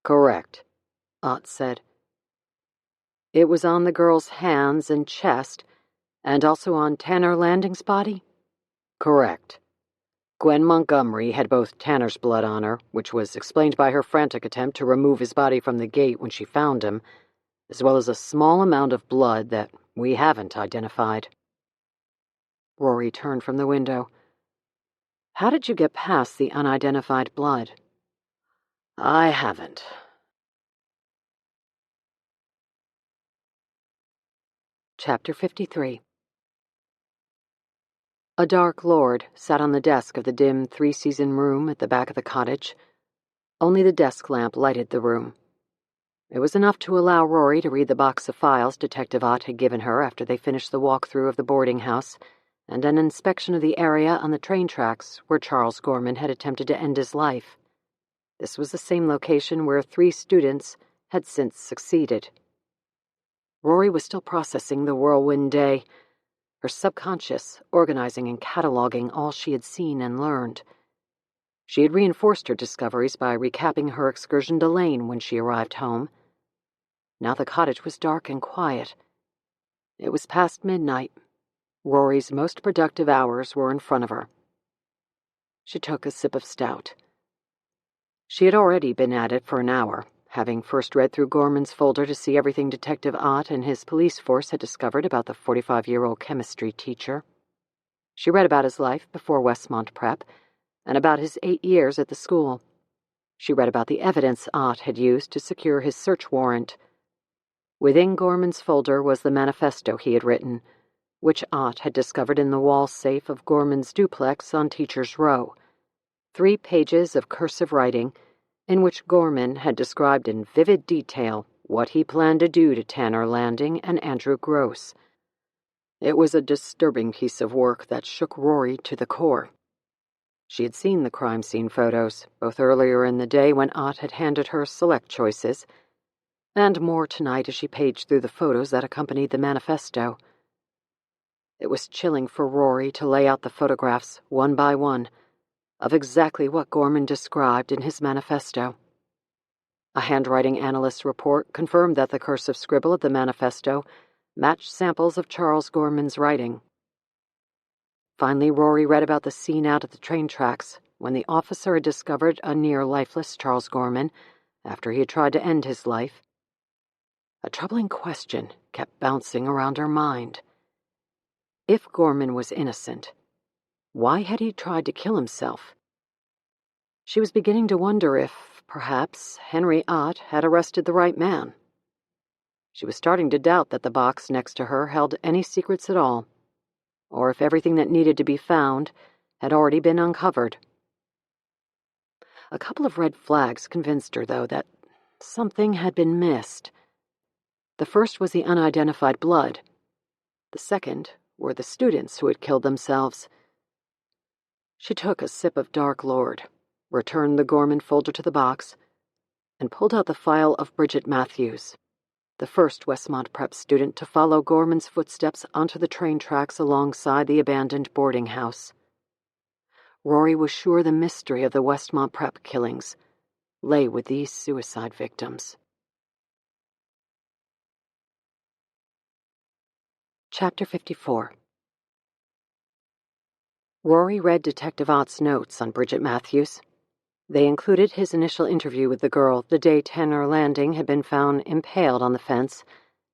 [SPEAKER 1] Correct, Ott said. It was on the girl's hands and chest, and also on Tanner Landing's body? Correct. Gwen Montgomery had both Tanner's blood on her, which was explained by her frantic attempt to remove his body from the gate when she found him, as well as a small amount of blood that we haven't identified. Rory turned from the window. How did you get past the unidentified blood? I haven't. Chapter 53. A dark lord sat on the desk of the dim three-season room at the back of the cottage. Only the desk lamp lighted the room. It was enough to allow Rory to read the box of files Detective Ott had given her after they finished the walkthrough of the boarding house and an inspection of the area on the train tracks where Charles Gorman had attempted to end his life. This was the same location where 3 students had since succeeded. Rory was still processing the whirlwind day, her subconscious organizing and cataloging all she had seen and learned. She had reinforced her discoveries by recapping her excursion to Lane when she arrived home. Now the cottage was dark and quiet. It was past midnight. Rory's most productive hours were in front of her. She took a sip of stout. She had already been at it for an hour, having first read through Gorman's folder to see everything Detective Ott and his police force had discovered about the 45-year-old chemistry teacher. She read about his life before Westmont Prep and about his 8 years at the school. She read about the evidence Ott had used to secure his search warrant. Within Gorman's folder was the manifesto he had written, which Ott had discovered in the wall safe of Gorman's duplex on Teacher's Row. 3 pages of cursive writing in which Gorman had described in vivid detail what he planned to do to Tanner Landing and Andrew Gross. It was a disturbing piece of work that shook Rory to the core. She had seen the crime scene photos, both earlier in the day when Ott had handed her select choices, and more tonight as she paged through the photos that accompanied the manifesto. It was chilling for Rory to lay out the photographs, one by one, of exactly what Gorman described in his manifesto. A handwriting analyst's report confirmed that the cursive scribble of the manifesto matched samples of Charles Gorman's writing. Finally, Rory read about the scene out at the train tracks when the officer had discovered a near-lifeless Charles Gorman after he had tried to end his life. A troubling question kept bouncing around her mind. If Gorman was innocent, why had he tried to kill himself? She was beginning to wonder if, perhaps, Henry Ott had arrested the right man. She was starting to doubt that the box next to her held any secrets at all, or if everything that needed to be found had already been uncovered. A couple of red flags convinced her, though, that something had been missed. The first was the unidentified blood. The second were the students who had killed themselves. She took a sip of Dark Lord, returned the Gorman folder to the box, and pulled out the file of Bridget Matthews, the first Westmont Prep student to follow Gorman's footsteps onto the train tracks alongside the abandoned boarding house. Rory was sure the mystery of the Westmont Prep killings lay with these suicide victims. Chapter 54. Rory read Detective Ott's notes on Bridget Matthews. They included his initial interview with the girl the day Tanner Landing had been found impaled on the fence,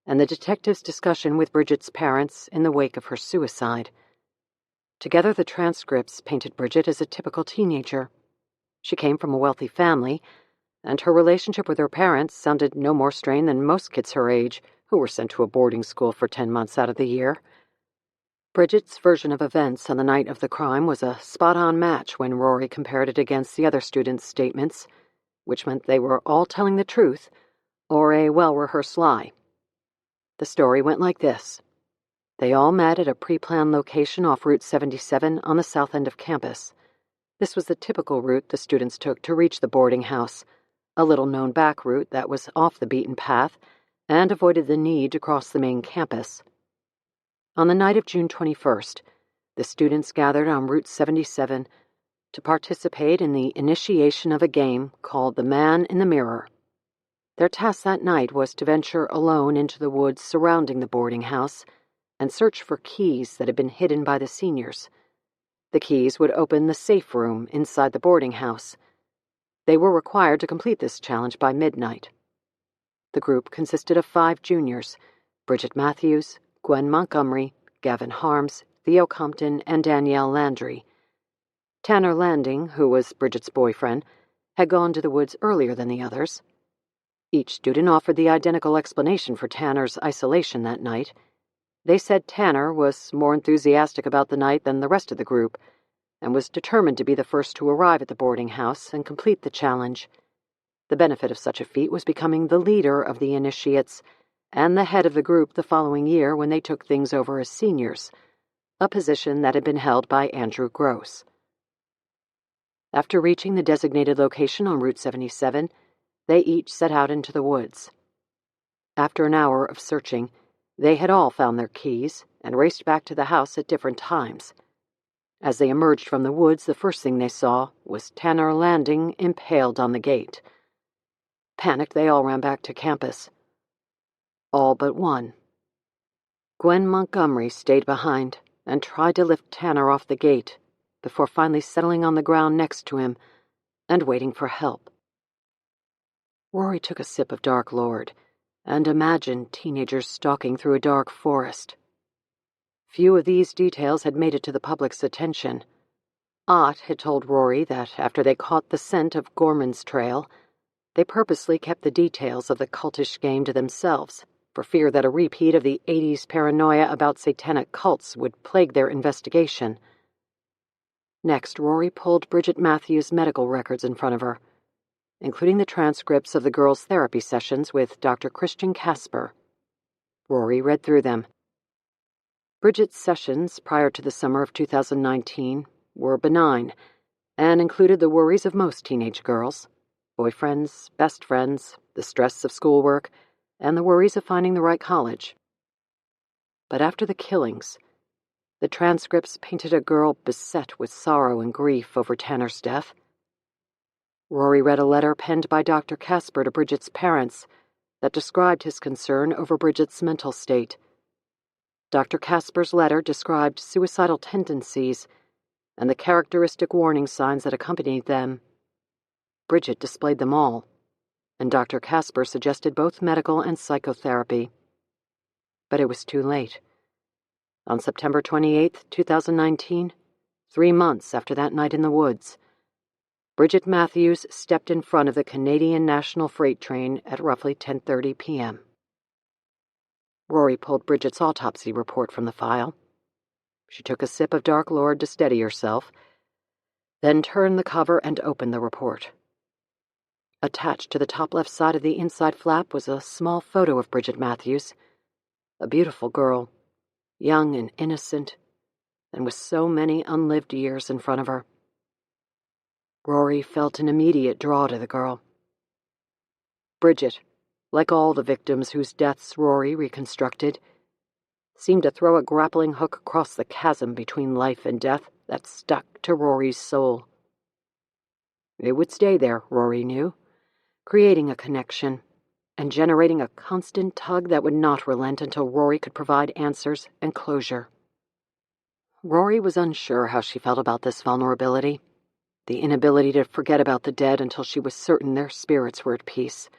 [SPEAKER 1] and the detective's discussion with Bridget's parents in the wake of her suicide. Together, the transcripts painted Bridget as a typical teenager. She came from a wealthy family, and her relationship with her parents sounded no more strained than most kids her age, who were sent to a boarding school for 10 months out of the year. Bridget's version of events on the night of the crime was a spot-on match when Rory compared it against the other students' statements, which meant they were all telling the truth, or a well-rehearsed lie. The story went like this. They all met at a pre-planned location off Route 77 on the south end of campus. This was the typical route the students took to reach the boarding house, a little-known back route that was off the beaten path and avoided the need to cross the main campus. On the night of June 21st, the students gathered on Route 77 to participate in the initiation of a game called The Man in the Mirror. Their task that night was to venture alone into the woods surrounding the boarding house and search for keys that had been hidden by the seniors. The keys would open the safe room inside the boarding house. They were required to complete this challenge by midnight. The group consisted of 5 juniors: Bridget Matthews, Gwen Montgomery, Gavin Harms, Theo Compton, and Danielle Landry. Tanner Landing, who was Bridget's boyfriend, had gone to the woods earlier than the others. Each student offered the identical explanation for Tanner's isolation that night. They said Tanner was more enthusiastic about the night than the rest of the group, and was determined to be the first to arrive at the boarding house and complete the challenge. The benefit of such a feat was becoming the leader of the initiates and the head of the group the following year when they took things over as seniors, a position that had been held by Andrew Gross. After reaching the designated location on Route 77, they each set out into the woods. After an hour of searching, they had all found their keys and raced back to the house at different times. As they emerged from the woods, the first thing they saw was Tanner Landing impaled on the gate. Panicked, they all ran back to campus. All but one. Gwen Montgomery stayed behind and tried to lift Tanner off the gate before finally settling on the ground next to him and waiting for help. Rory took a sip of Dark Lord and imagined teenagers stalking through a dark forest. Few of these details had made it to the public's attention. Ott had told Rory that after they caught the scent of Gorman's trail, they purposely kept the details of the cultish game to themselves, for fear that a repeat of the 80s paranoia about satanic cults would plague their investigation. Next, Rory pulled Bridget Matthews' medical records in front of her, including the transcripts of the girls' therapy sessions with Dr. Christian Casper. Rory read through them. Bridget's sessions prior to the summer of 2019 were benign and included the worries of most teenage girls: boyfriends, best friends, the stress of schoolwork, and the worries of finding the right college. But after the killings, the transcripts painted a girl beset with sorrow and grief over Tanner's death. Rory read a letter penned by Dr. Casper to Bridget's parents that described his concern over Bridget's mental state. Dr. Casper's letter described suicidal tendencies and the characteristic warning signs that accompanied them. Bridget displayed them all, and Dr. Casper suggested both medical and psychotherapy. But it was too late. On September 28, 2019, 3 months after that night in the woods, Bridget Matthews stepped in front of the Canadian National Freight train at roughly 10:30 p.m. Rory pulled Bridget's autopsy report from the file. She took a sip of Dark Lord to steady herself, then turned the cover and opened the report. Attached to the top left side of the inside flap was a small photo of Bridget Matthews, a beautiful girl, young and innocent, and with so many unlived years in front of her. Rory felt an immediate draw to the girl. Bridget, like all the victims whose deaths Rory reconstructed, seemed to throw a grappling hook across the chasm between life and death that stuck to Rory's soul. It would stay there, Rory knew, creating a connection and generating a constant tug that would not relent until Rory could provide answers and closure. Rory was unsure how she felt about this vulnerability, the inability to forget about the dead until she was certain their spirits were at peace.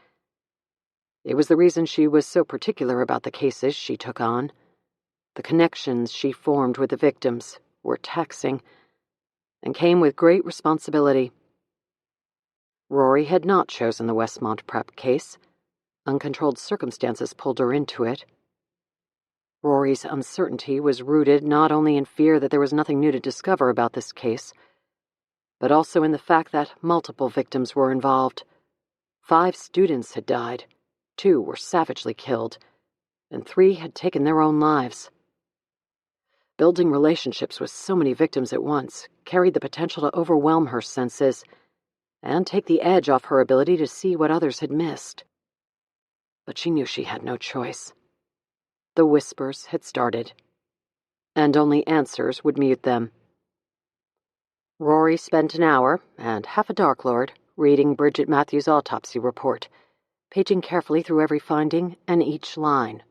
[SPEAKER 1] It was the reason she was so particular about the cases she took on. The connections she formed with the victims were taxing and came with great responsibility. Rory had not chosen the Westmont Prep case. Uncontrolled circumstances pulled her into it. Rory's uncertainty was rooted not only in fear that there was nothing new to discover about this case, but also in the fact that multiple victims were involved. 5 students had died, 2 were savagely killed, and 3 had taken their own lives. Building relationships with so many victims at once carried the potential to overwhelm her senses and take the edge off her ability to see what others had missed. But she knew she had no choice. The whispers had started, and only answers would mute them. Rory spent an hour and half a Dark Lord reading Bridget Matthews' autopsy report, paging carefully through every finding and each line.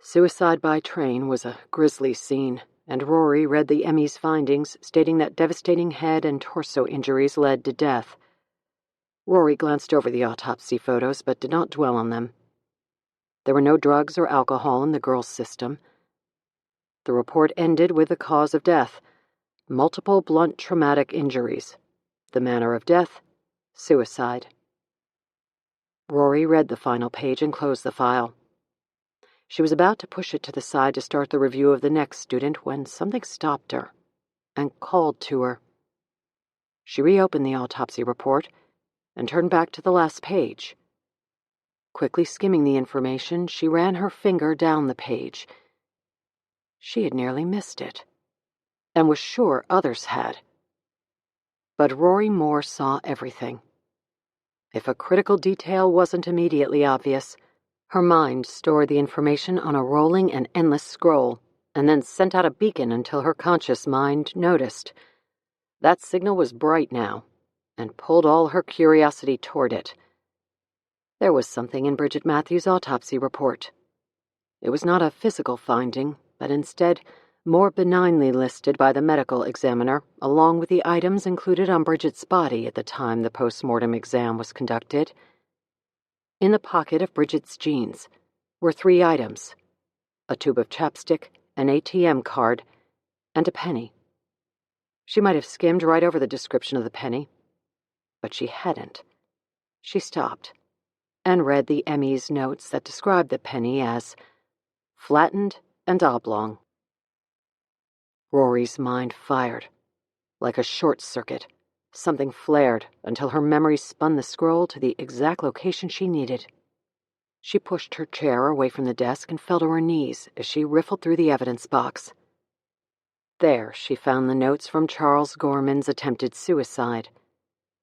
[SPEAKER 1] Suicide by train was a grisly scene, and Rory read the ME's findings stating that devastating head and torso injuries led to death. Rory glanced over the autopsy photos but did not dwell on them. There were no drugs or alcohol in the girl's system. The report ended with the cause of death: multiple blunt traumatic injuries. The manner of death: suicide. Rory read the final page and closed the file. She was about to push it to the side to start the review of the next student when something stopped her and called to her. She reopened the autopsy report and turned back to the last page. Quickly skimming the information, she ran her finger down the page. She had nearly missed it, and was sure others had. But Rory Moore saw everything. If a critical detail wasn't immediately obvious, her mind stored the information on a rolling and endless scroll, and then sent out a beacon until her conscious mind noticed. That signal was bright now, and pulled all her curiosity toward it. There was something in Bridget Matthews' autopsy report. It was not a physical finding, but instead more benignly listed by the medical examiner, along with the items included on Bridget's body at the time the post-mortem exam was conducted. In the pocket of Bridget's jeans were 3 items: a tube of chapstick, an ATM card, and a penny. She might have skimmed right over the description of the penny, but she hadn't. She stopped and read the ME's notes that described the penny as flattened and oblong. Rory's mind fired. Like a short circuit, something flared until her memory spun the scroll to the exact location she needed. She pushed her chair away from the desk and fell to her knees as she riffled through the evidence box. There, she found the notes from Charles Gorman's attempted suicide.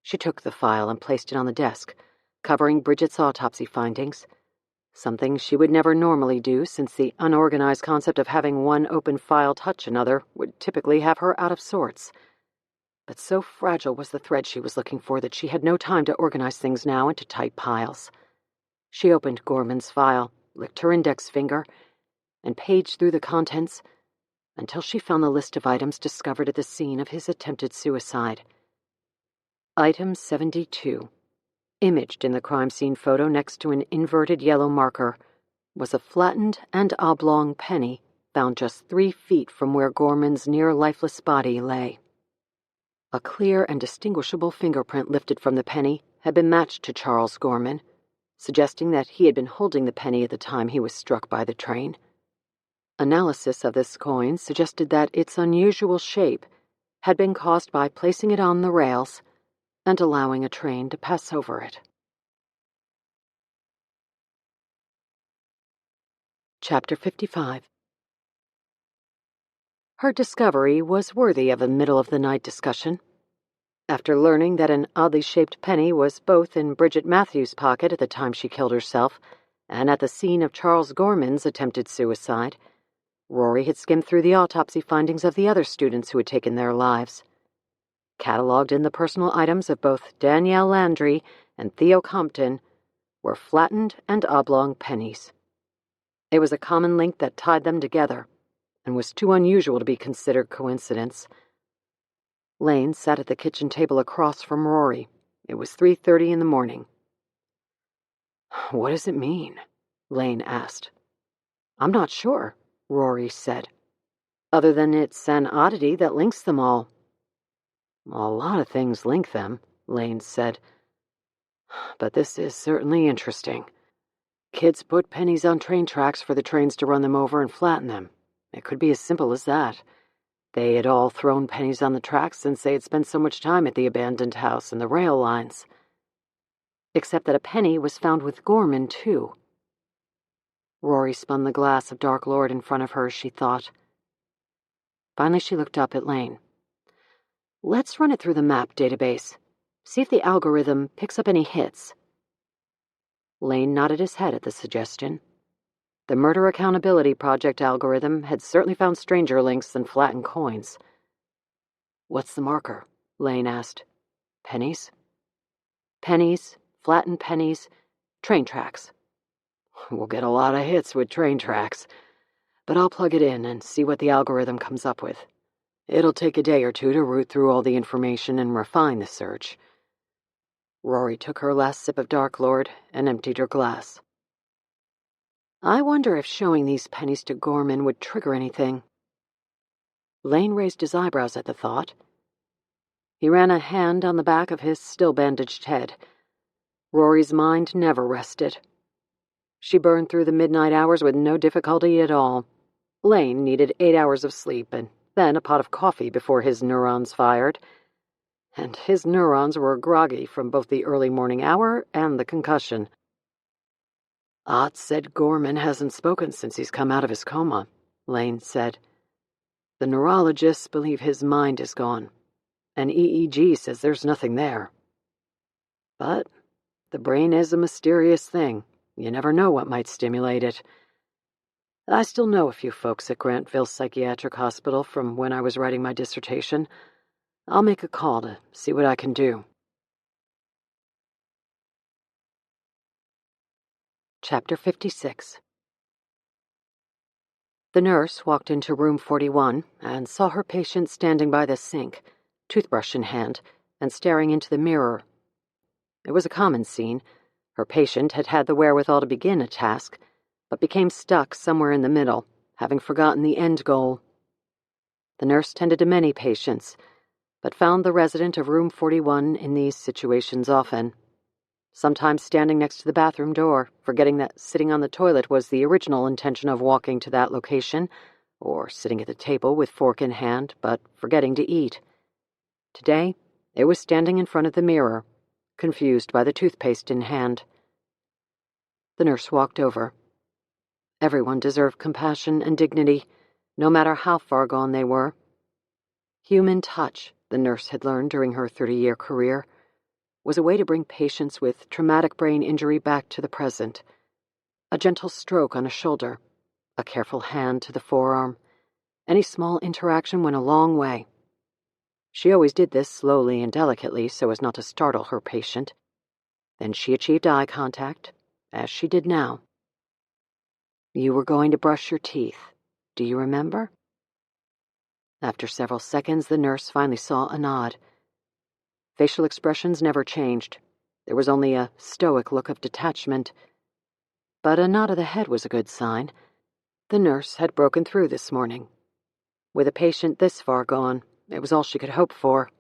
[SPEAKER 1] She took the file and placed it on the desk, covering Bridget's autopsy findings, something she would never normally do since the unorganized concept of having one open file touch another would typically have her out of sorts. But so fragile was the thread she was looking for that she had no time to organize things now into tight piles. She opened Gorman's file, licked her index finger, and paged through the contents until she found the list of items discovered at the scene of his attempted suicide. Item 72, imaged in the crime scene photo next to an inverted yellow marker, was a flattened and oblong penny found just 3 feet from where Gorman's near-lifeless body lay. A clear and distinguishable fingerprint lifted from the penny had been matched to Charles Gorman, suggesting that he had been holding the penny at the time he was struck by the train. Analysis of this coin suggested that its unusual shape had been caused by placing it on the rails and allowing a train to pass over it. Chapter 55. Her discovery was worthy of a middle-of-the-night discussion. After learning that an oddly shaped penny was both in Bridget Matthews' pocket at the time she killed herself and at the scene of Charles Gorman's attempted suicide, Rory had skimmed through the autopsy findings of the other students who had taken their lives. Catalogued in the personal items of both Danielle Landry and Theo Compton were flattened and oblong pennies. It was a common link that tied them together, and was too unusual to be considered coincidence. Lane sat at the kitchen table across from Rory. It was 3:30 in the morning. "What does it mean?" Lane asked. "I'm not sure," Rory said, "other than it's an oddity that links them all." "A lot of things link them," Lane said, "but this is certainly interesting. Kids put pennies on train tracks for the trains to run them over and flatten them. It could be as simple as that. They had all thrown pennies on the tracks since they had spent so much time at the abandoned house and the rail lines. Except that a penny was found with Gorman, too." Rory spun the glass of Dark Lord in front of her as she thought. Finally, she looked up at Lane. "Let's run it through the map database. See if the algorithm picks up any hits." Lane nodded his head at the suggestion. The Murder Accountability Project algorithm had certainly found stranger links than flattened coins. "What's the marker?" Lane asked. "Pennies?" "Pennies, flattened pennies, train tracks." "We'll get a lot of hits with train tracks. but I'll plug it in and see what the algorithm comes up with. It'll take a day or two to root through all the information and refine the search." Rory took her last sip of Dark Lord and emptied her glass. "I wonder if showing these pennies to Gorman would trigger anything." Lane raised his eyebrows at the thought. He ran a hand on the back of his still-bandaged head. Rory's mind never rested. She burned through the midnight hours with no difficulty at all. Lane needed 8 hours of sleep and then a pot of coffee before his neurons fired. And his neurons were groggy from both the early morning hour and the concussion. "Ott said Gorman hasn't spoken since he's come out of his coma," Lane said. "The neurologists believe his mind is gone, and EEG says there's nothing there. But the brain is a mysterious thing. You never know what might stimulate it. I still know a few folks at Grantville Psychiatric Hospital from when I was writing my dissertation. I'll make a call to see what I can do." Chapter 56. The nurse walked into room 41 and saw her patient standing by the sink, toothbrush in hand, and staring into the mirror. It was a common scene. Her patient had had the wherewithal to begin a task, but became stuck somewhere in the middle, having forgotten the end goal. The nurse tended to many patients, but found the resident of room 41 in these situations often. Sometimes standing next to the bathroom door, forgetting that sitting on the toilet was the original intention of walking to that location, or sitting at the table with fork in hand, but forgetting to eat. Today, it was standing in front of the mirror, confused by the toothpaste in hand. The nurse walked over. Everyone deserved compassion and dignity, no matter how far gone they were. Human touch, the nurse had learned during her 30-year career, was a way to bring patients with traumatic brain injury back to the present. A gentle stroke on a shoulder, a careful hand to the forearm. Any small interaction went a long way. She always did this slowly and delicately so as not to startle her patient. Then she achieved eye contact, as she did now. "You were going to brush your teeth. Do you remember?" After several seconds, the nurse finally saw a nod. Facial expressions never changed. There was only a stoic look of detachment. But a nod of the head was a good sign. The nurse had broken through this morning. With a patient this far gone, it was all she could hope for.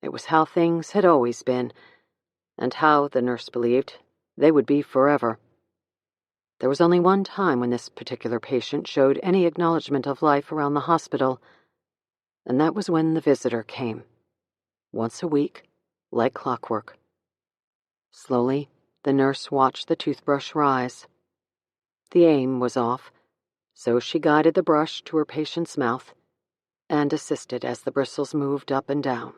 [SPEAKER 1] It was how things had always been, and how, the nurse believed, they would be forever. There was only one time when this particular patient showed any acknowledgement of life around the hospital, and that was when the visitor came. Once a week, like clockwork. Slowly, the nurse watched the toothbrush rise. The aim was off, so she guided the brush to her patient's mouth and assisted as the bristles moved up and down.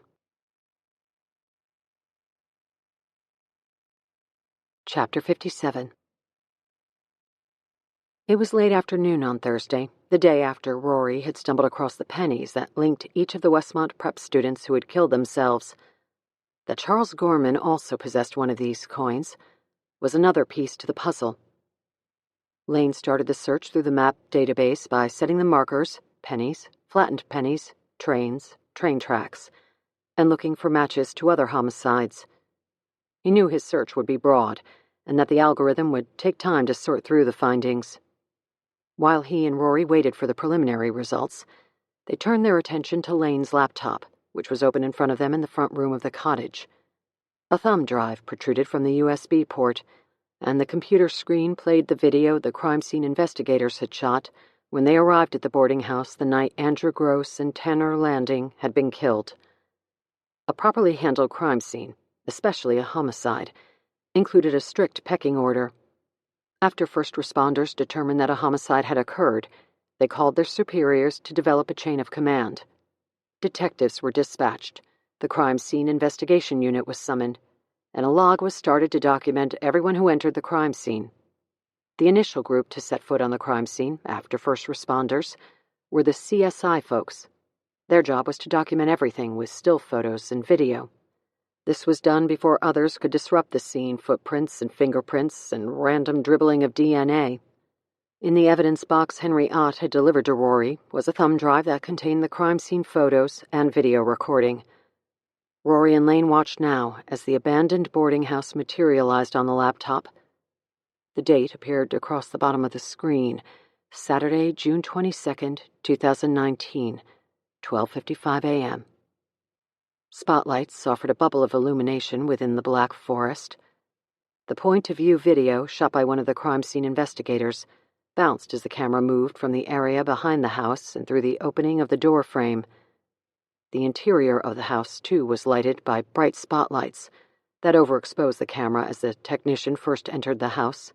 [SPEAKER 1] Chapter 57. It was late afternoon on Thursday, the day after Rory had stumbled across the pennies that linked each of the Westmont prep students who had killed themselves. That Charles Gorman also possessed one of these coins was another piece to the puzzle. Lane started the search through the map database by setting the markers, pennies, flattened pennies, trains, train tracks, and looking for matches to other homicides. He knew his search would be broad, and that the algorithm would take time to sort through the findings. While he and Rory waited for the preliminary results, they turned their attention to Lane's laptop, which was open in front of them in the front room of the cottage. A thumb drive protruded from the USB port, and the computer screen played the video the crime scene investigators had shot when they arrived at the boarding house the night Andrew Gross and Tanner Landing had been killed. A properly handled crime scene, especially a homicide, included a strict pecking order. After first responders determined that a homicide had occurred, they called their superiors to develop a chain of command. Detectives were dispatched, the crime scene investigation unit was summoned, and a log was started to document everyone who entered the crime scene. The initial group to set foot on the crime scene, after first responders, were the CSI folks. Their job was to document everything with still photos and video. This was done before others could disrupt the scene, footprints and fingerprints and random dribbling of DNA. In the evidence box Henry Ott had delivered to Rory was a thumb drive that contained the crime scene photos and video recording. Rory and Lane watched now as the abandoned boarding house materialized on the laptop. The date appeared across the bottom of the screen, Saturday, June 22nd, 2019, 12:55 a.m. Spotlights offered a bubble of illumination within the black forest. The point-of-view video, shot by one of the crime scene investigators, bounced as the camera moved from the area behind the house and through the opening of the door frame. The interior of the house, too, was lighted by bright spotlights that overexposed the camera as the technician first entered the house.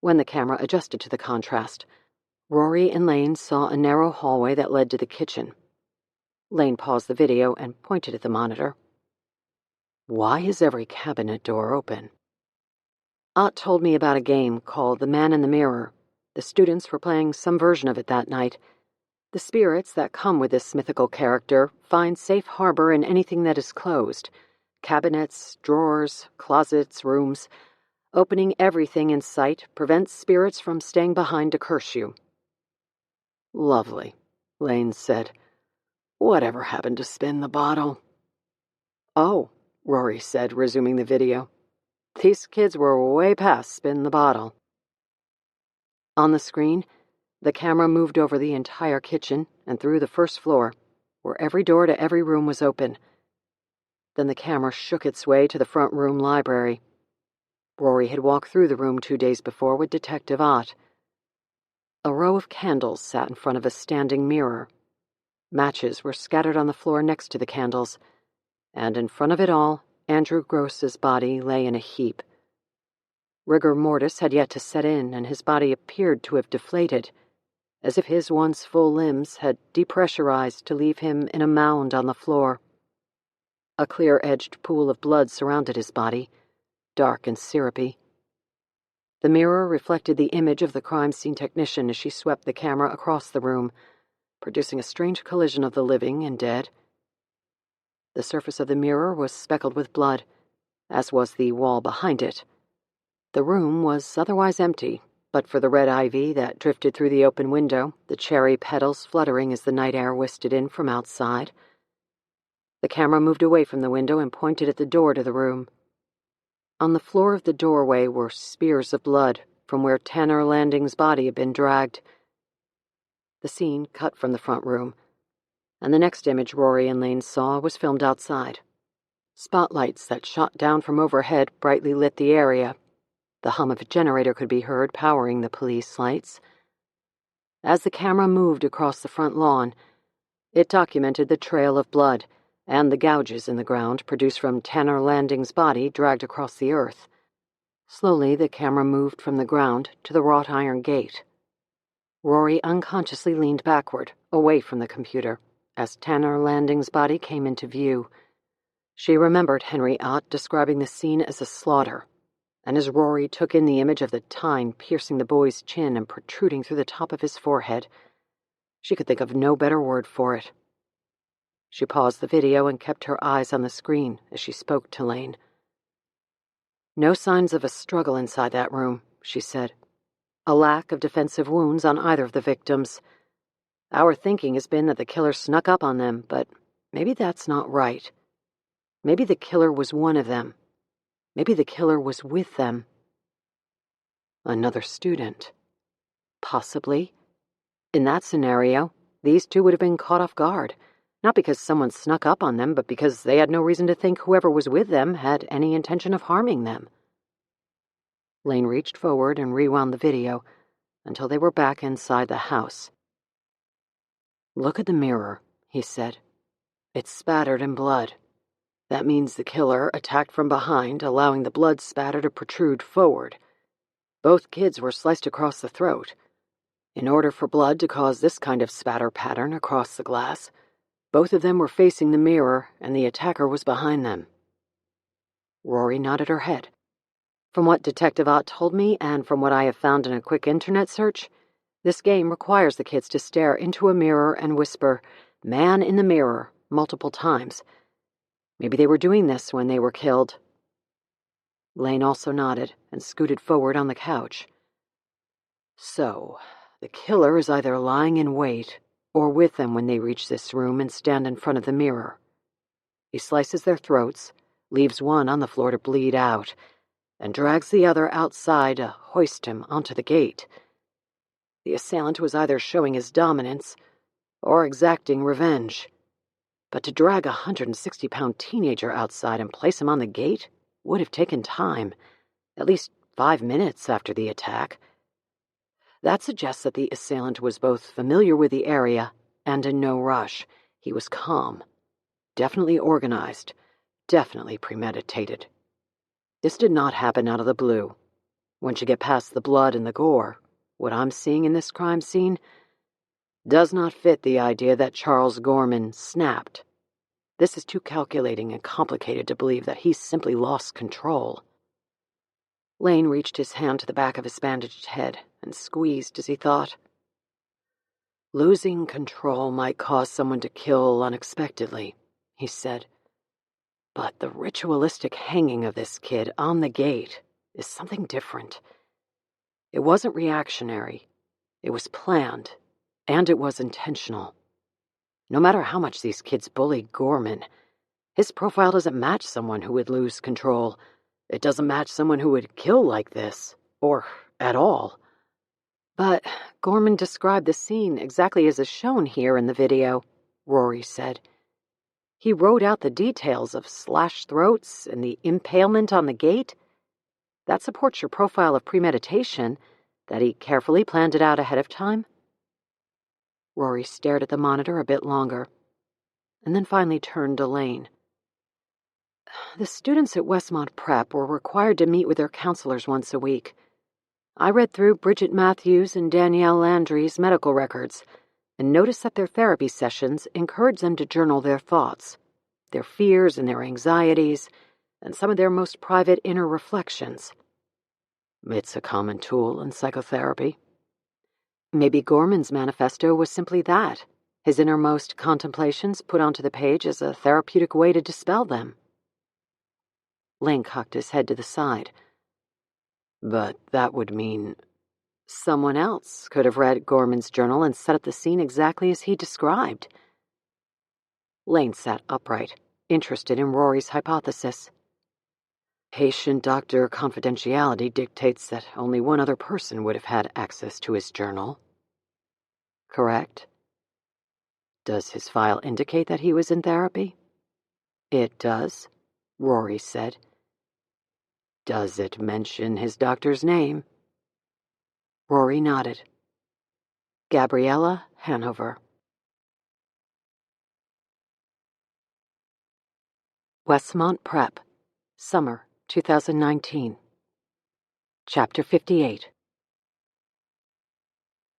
[SPEAKER 1] When the camera adjusted to the contrast, Rory and Lane saw a narrow hallway that led to the kitchen. Lane paused the video and pointed at the monitor. "Why is every cabinet door open?" Ott told me about a game called The Man in the Mirror. The students were playing some version of it that night. The spirits that come with this mythical character find safe harbor in anything that is closed. Cabinets, drawers, closets, rooms. Opening everything in sight prevents spirits from staying behind to curse you. "Lovely," Lane said. "Whatever happened to spin the bottle?" "Oh," Rory said, resuming the video. "These kids were way past spin the bottle." On the screen, the camera moved over the entire kitchen and through the first floor, where every door to every room was open. Then the camera shook its way to the front room library. Rory had walked through the room 2 days before with Detective Ott. A row of candles sat in front of a standing mirror. Matches were scattered on the floor next to the candles, and in front of it all, Andrew Gross's body lay in a heap. Rigor mortis had yet to set in, and his body appeared to have deflated, as if his once full limbs had depressurized to leave him in a mound on the floor. A clear-edged pool of blood surrounded his body, dark and syrupy. The mirror reflected the image of the crime scene technician as she swept the camera across the room, producing a strange collision of the living and dead. The surface of the mirror was speckled with blood, as was the wall behind it. The room was otherwise empty, but for the red ivy that drifted through the open window, the cherry petals fluttering as the night air whisted in from outside. The camera moved away from the window and pointed at the door to the room. On the floor of the doorway were spears of blood from where Tanner Landing's body had been dragged. The scene cut from the front room, and the next image Rory and Lane saw was filmed outside. Spotlights that shot down from overhead brightly lit the area. The hum of a generator could be heard powering the police lights. As the camera moved across the front lawn, it documented the trail of blood and the gouges in the ground produced from Tanner Landing's body dragged across the earth. Slowly, the camera moved from the ground to the wrought iron gate. Rory unconsciously leaned backward, away from the computer, as Tanner Landing's body came into view. She remembered Henry Ott describing the scene as a slaughter, and as Rory took in the image of the tine piercing the boy's chin and protruding through the top of his forehead, she could think of no better word for it. She paused the video and kept her eyes on the screen as she spoke to Lane. "No signs of a struggle inside that room," she said. "A lack of defensive wounds on either of the victims. Our thinking has been that the killer snuck up on them, but maybe that's not right. Maybe the killer was one of them. Maybe the killer was with them." Another student. Possibly. In that scenario, these two would have been caught off guard, not because someone snuck up on them, but because they had no reason to think whoever was with them had any intention of harming them. Lane reached forward and rewound the video until they were back inside the house. "Look at the mirror," he said. "It's spattered in blood. That means the killer attacked from behind, allowing the blood spatter to protrude forward. Both kids were sliced across the throat. In order for blood to cause this kind of spatter pattern across the glass, both of them were facing the mirror, and the attacker was behind them." Rory nodded her head. "From what Detective Ott told me, and from what I have found in a quick internet search, this game requires the kids to stare into a mirror and whisper, 'Man in the mirror,' multiple times. Maybe they were doing this when they were killed." Lane also nodded and scooted forward on the couch. So, the killer is either lying in wait or with them when they reach this room and stand in front of the mirror. He slices their throats, leaves one on the floor to bleed out, and drags the other outside to hoist him onto the gate. The assailant was either showing his dominance or exacting revenge. But to drag a 160-pound teenager outside and place him on the gate would have taken time, at least 5 minutes after the attack. That suggests that the assailant was both familiar with the area and in no rush. He was calm, definitely organized, definitely premeditated. This did not happen out of the blue. Once you get past the blood and the gore, what I'm seeing in this crime scene does not fit the idea that Charles Gorman snapped. This is too calculating and complicated to believe that he simply lost control. Lane reached his hand to the back of his bandaged head and squeezed as he thought. Losing control might cause someone to kill unexpectedly, he said. But the ritualistic hanging of this kid on the gate is something different. It wasn't reactionary. It was planned, and it was intentional. No matter how much these kids bully Gorman, his profile doesn't match someone who would lose control. It doesn't match someone who would kill like this, or at all. But Gorman described the scene exactly as is shown here in the video, Rory said. He wrote out the details of slashed throats and the impalement on the gate. That supports your profile of premeditation, that he carefully planned it out ahead of time. Rory stared at the monitor a bit longer, and then finally turned to Lane. The students at Westmont Prep were required to meet with their counselors once a week. I read through Bridget Matthews and Danielle Landry's medical records and noticed that their therapy sessions encouraged them to journal their thoughts, their fears and their anxieties, and some of their most private inner reflections. It's a common tool in psychotherapy. Maybe Gorman's manifesto was simply that, his innermost contemplations put onto the page as a therapeutic way to dispel them. Lane cocked his head to the side. But that would mean someone else could have read Gorman's journal and set up the scene exactly as he described. Lane sat upright, interested in Rory's hypothesis. Patient-doctor confidentiality dictates that only one other person would have had access to his journal. Correct? Does his file indicate that he was in therapy? It does, Rory said. Does it mention his doctor's name? Rory nodded. Gabriella Hanover. Westmont Prep, Summer 2019. Chapter 58.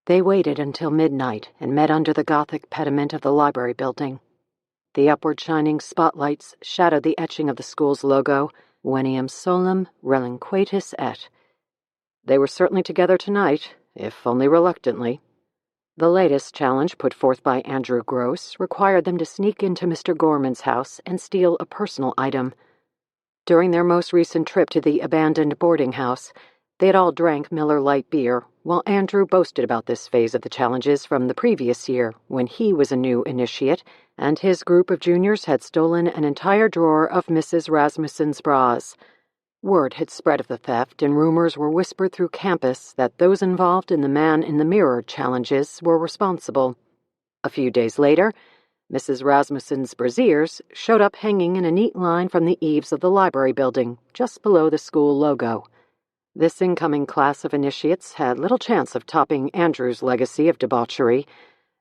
[SPEAKER 1] They waited until midnight and met under the Gothic pediment of the library building. The upward shining spotlights shadowed the etching of the school's logo, Veniam solum relinquatis et. They were certainly together tonight, if only reluctantly. The latest challenge put forth by Andrew Gross required them to sneak into Mr. Gorman's house and steal a personal item. During their most recent trip to the abandoned boarding house, they had all drank Miller Lite beer, while Andrew boasted about this phase of the challenges from the previous year, when he was a new initiate, and his group of juniors had stolen an entire drawer of Mrs. Rasmussen's bras. Word had spread of the theft, and rumors were whispered through campus that those involved in the man-in-the-mirror challenges were responsible. A few days later, Mrs. Rasmussen's brassiers showed up hanging in a neat line from the eaves of the library building, just below the school logo. This incoming class of initiates had little chance of topping Andrew's legacy of debauchery,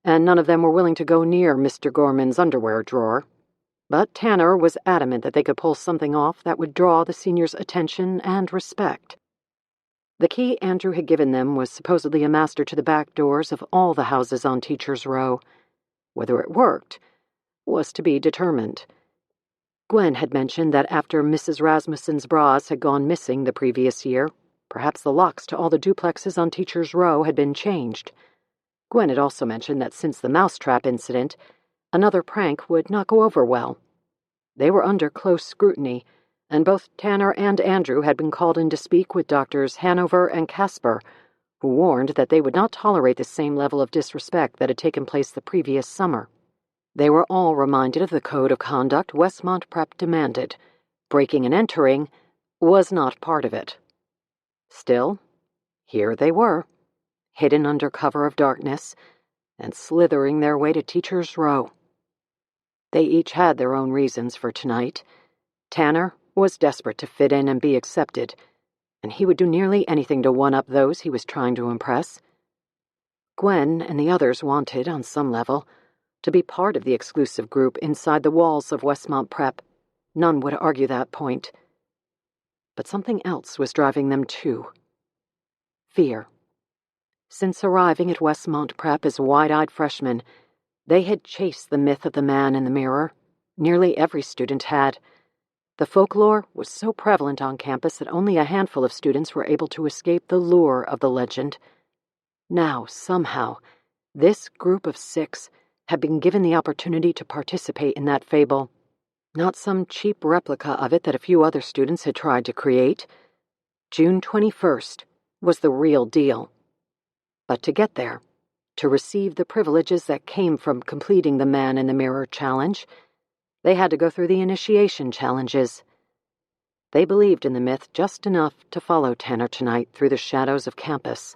[SPEAKER 1] and none of them were willing to go near Mr. Gorman's underwear drawer. But Tanner was adamant that they could pull something off that would draw the seniors' attention and respect. The key Andrew had given them was supposedly a master to the back doors of all the houses on Teachers' Row. Whether it worked was to be determined. Gwen had mentioned that after Mrs. Rasmussen's bras had gone missing the previous year, perhaps the locks to all the duplexes on Teachers' Row had been changed. Gwen had also mentioned that since the mousetrap incident, another prank would not go over well. They were under close scrutiny, and both Tanner and Andrew had been called in to speak with Doctors Hanover and Casper, who warned that they would not tolerate the same level of disrespect that had taken place the previous summer. They were all reminded of the code of conduct Westmont Prep demanded. Breaking and entering was not part of it. Still, here they were, hidden under cover of darkness, and slithering their way to Teachers' Row. They each had their own reasons for tonight. Tanner was desperate to fit in and be accepted, and he would do nearly anything to one-up those he was trying to impress. Gwen and the others wanted, on some level, to be part of the exclusive group inside the walls of Westmont Prep. None would argue that point. But something else was driving them too. Fear. Since arriving at Westmont Prep as wide-eyed freshmen, they had chased the myth of the man in the mirror. Nearly every student had. The folklore was so prevalent on campus that only a handful of students were able to escape the lure of the legend. Now, somehow, this group of 6 had been given the opportunity to participate in that fable. Not some cheap replica of it that a few other students had tried to create. June 21st was the real deal. But to get there, to receive the privileges that came from completing the Man in the Mirror challenge, they had to go through the initiation challenges. They believed in the myth just enough to follow Tanner tonight through the shadows of campus.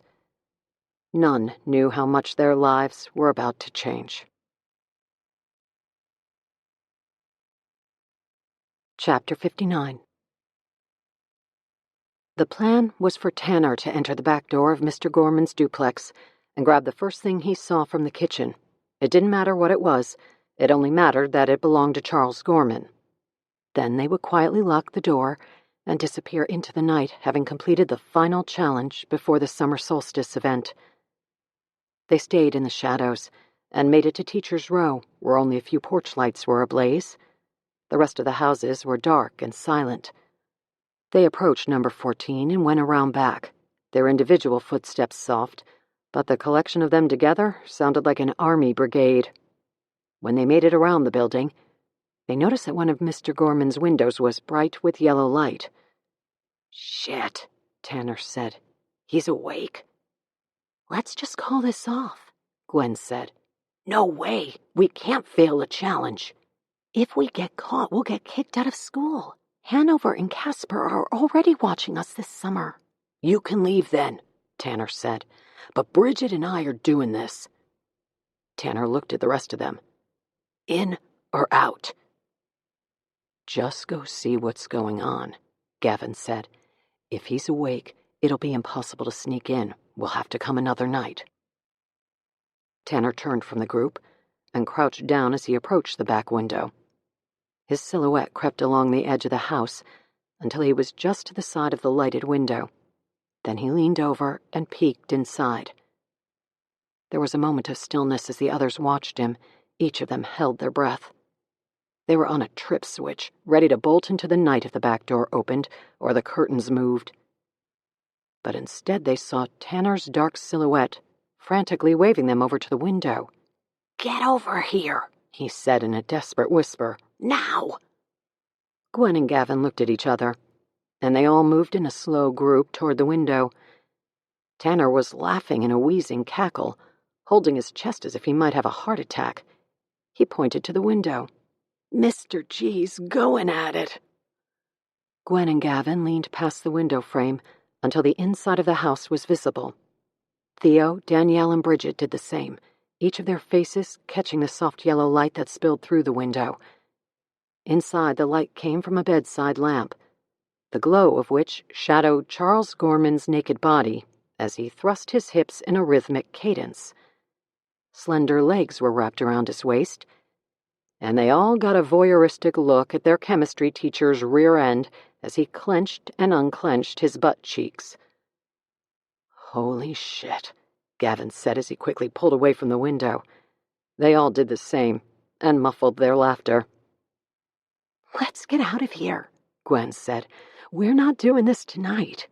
[SPEAKER 1] None knew how much their lives were about to change. Chapter 59. The plan was for Tanner to enter the back door of Mr. Gorman's duplex and grab the first thing he saw from the kitchen. It didn't matter what it was. It only mattered that it belonged to Charles Gorman. Then they would quietly lock the door and disappear into the night, having completed the final challenge before the summer solstice event. They stayed in the shadows and made it to Teachers' Row, where only a few porch lights were ablaze. The rest of the houses were dark and silent. They approached number 14 and went around back, their individual footsteps soft, but the collection of them together sounded like an army brigade. When they made it around the building, they noticed that one of Mr. Gorman's windows was bright with yellow light. "Shit," Tanner said. "He's awake." "Let's just call this off," Gwen said. "No way. We can't fail the challenge. If we get caught, we'll get kicked out of school. Hanover and Casper are already watching us this summer." "You can leave then," Tanner said. "But Bridget and I are doing this." Tanner looked at the rest of them. "In or out?" "Just go see what's going on," Gavin said. "If he's awake, it'll be impossible to sneak in. We'll have to come another night." Tanner turned from the group and crouched down as he approached the back window. His silhouette crept along the edge of the house until he was just to the side of the lighted window. Then he leaned over and peeked inside. There was a moment of stillness as the others watched him. Each of them held their breath. They were on a trip switch, ready to bolt into the night if the back door opened or the curtains moved. But instead they saw Tanner's dark silhouette, frantically waving them over to the window. "Get over here," he said in a desperate whisper. "Now!" Gwen and Gavin looked at each other, and they all moved in a slow group toward the window. Tanner was laughing in a wheezing cackle, holding his chest as if he might have a heart attack. He pointed to the window. "Mr. G's going at it." Gwen and Gavin leaned past the window frame until the inside of the house was visible. Theo, Danielle, and Bridget did the same, each of their faces catching the soft yellow light that spilled through the window. Inside, the light came from a bedside lamp, the glow of which shadowed Charles Gorman's naked body as he thrust his hips in a rhythmic cadence. Slender legs were wrapped around his waist, and they all got a voyeuristic look at their chemistry teacher's rear end as he clenched and unclenched his butt cheeks. "Holy shit," Gavin said as he quickly pulled away from the window. They all did the same, and muffled their laughter. "Let's get out of here," Gwen said. "We're not doing this tonight."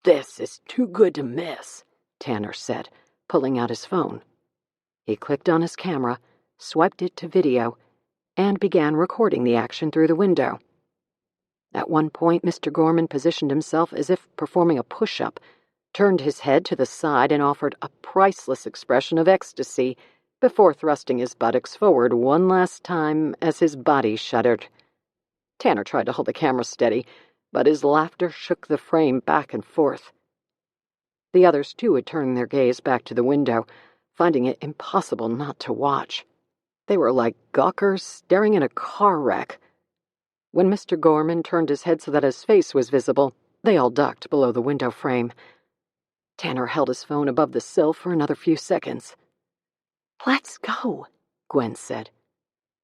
[SPEAKER 1] "This is too good to miss," Tanner said, pulling out his phone. He clicked on his camera, swiped it to video, and began recording the action through the window. At one point, Mr. Gorman positioned himself as if performing a push-up, turned his head to the side and offered a priceless expression of ecstasy before thrusting his buttocks forward one last time as his body shuddered. Tanner tried to hold the camera steady, but his laughter shook the frame back and forth. The others, too, had turned their gaze back to the window, finding it impossible not to watch. They were like gawkers staring at a car wreck. When Mr. Gorman turned his head so that his face was visible, they all ducked below the window frame. Tanner held his phone above the sill for another few seconds. "Let's go," Gwen said.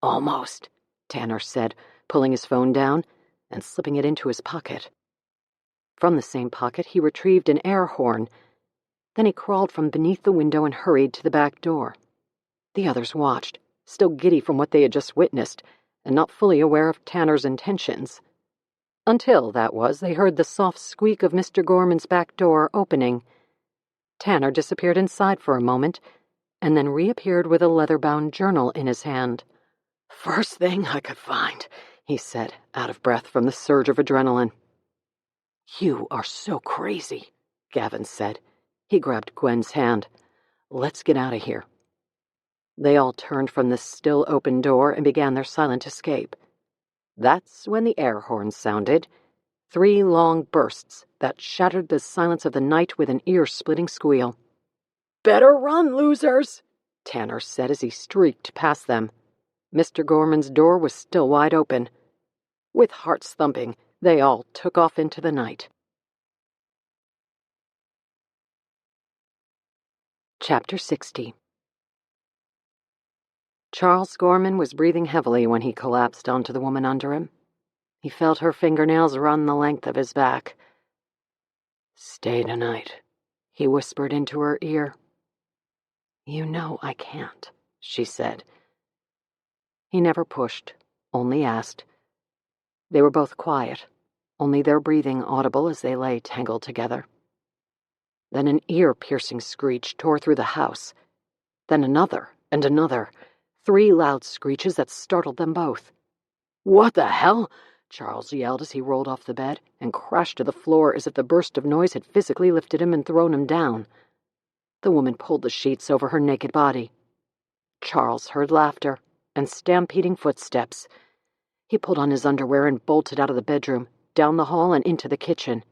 [SPEAKER 1] "Almost," Tanner said, pulling his phone down and slipping it into his pocket. From the same pocket, he retrieved an air horn. Then he crawled from beneath the window and hurried to the back door. The others watched, still giddy from what they had just witnessed, and not fully aware of Tanner's intentions. Until, they heard the soft squeak of Mr. Gorman's back door opening. Tanner disappeared inside for a moment, and then reappeared with a leather-bound journal in his hand. "First thing I could find," he said, out of breath from the surge of adrenaline. "You are so crazy," Gavin said. He grabbed Gwen's hand. "Let's get out of here." They all turned from the still open door and began their silent escape. That's when the air horn sounded. 3 long bursts that shattered the silence of the night with an ear-splitting squeal. "Better run, losers," Tanner said as he streaked past them. Mr. Gorman's door was still wide open. With hearts thumping, they all took off into the night. Chapter 60. Charles Gorman was breathing heavily when he collapsed onto the woman under him. He felt her fingernails run the length of his back. "Stay tonight," he whispered into her ear. "You know I can't," she said. He never pushed, only asked. They were both quiet, only their breathing audible as they lay tangled together. Then an ear-piercing screech tore through the house. Then another and another, 3 loud screeches that startled them both. "What the hell?" Charles yelled as he rolled off the bed and crashed to the floor as if the burst of noise had physically lifted him and thrown him down. The woman pulled the sheets over her naked body. Charles heard laughter and stampeding footsteps. He pulled on his underwear and bolted out of the bedroom, down the hall and into the kitchen.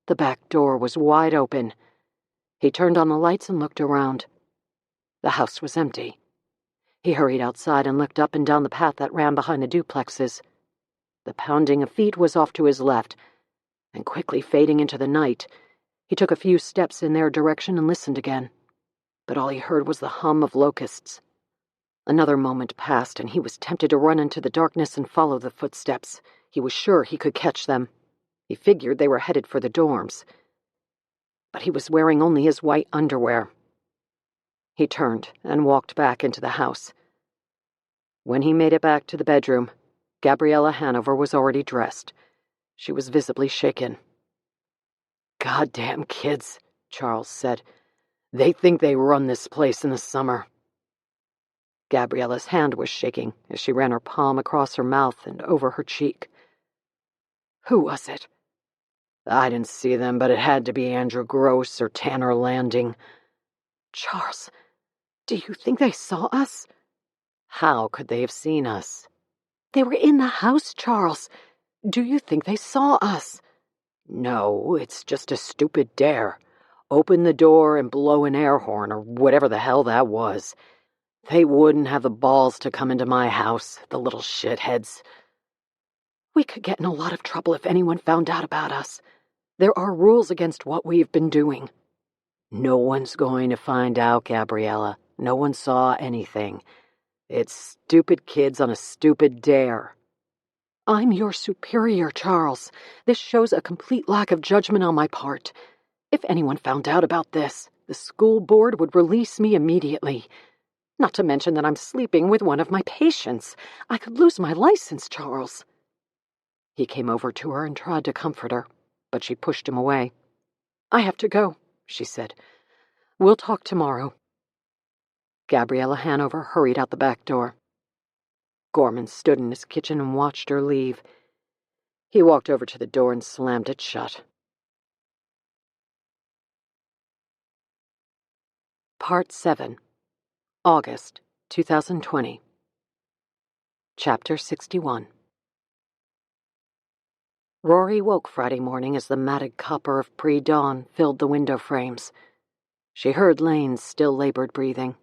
[SPEAKER 1] The back door was wide open. He turned on the lights and looked around. The house was empty. He hurried outside and looked up and down the path that ran behind the duplexes. The pounding of feet was off to his left, and quickly fading into the night, he took a few steps in their direction and listened again. But all he heard was the hum of locusts. Another moment passed, and he was tempted to run into the darkness and follow the footsteps. He was sure he could catch them. He figured they were headed for the dorms. But he was wearing only his white underwear. He turned and walked back into the house. When he made it back to the bedroom, Gabriella Hanover was already dressed. She was visibly shaken. "Goddamn kids," Charles said. "They think they run this place in the summer." Gabriella's hand was shaking as she ran her palm across her mouth and over her cheek. "Who was it?" "I didn't see them, but it had to be Andrew Gross or Tanner Landing." "Charles, do you think they saw us?" "How could they have seen us?" "They were in the house, Charles. Do you think they saw us?" "No, it's just a stupid dare. Open the door and blow an air horn or whatever the hell that was. They wouldn't have the balls to come into my house, the little shitheads." "We could get in a lot of trouble if anyone found out about us. There are rules against what we've been doing." "No one's going to find out, Gabriella. No one saw anything. It's stupid kids on a stupid dare." "I'm your superior, Charles. This shows a complete lack of judgment on my part. If anyone found out about this, the school board would release me immediately. Not to mention that I'm sleeping with one of my patients. I could lose my license, Charles." He came over to her and tried to comfort her, but she pushed him away. "I have to go," she said. "We'll talk tomorrow." Gabriella Hanover hurried out the back door. Gorman stood in his kitchen and watched her leave. He walked over to the door and slammed it shut. Part 7, August 2020. Chapter 61. Rory woke Friday morning as the matted copper of pre-dawn filled the window frames. She heard Lane's still labored breathing,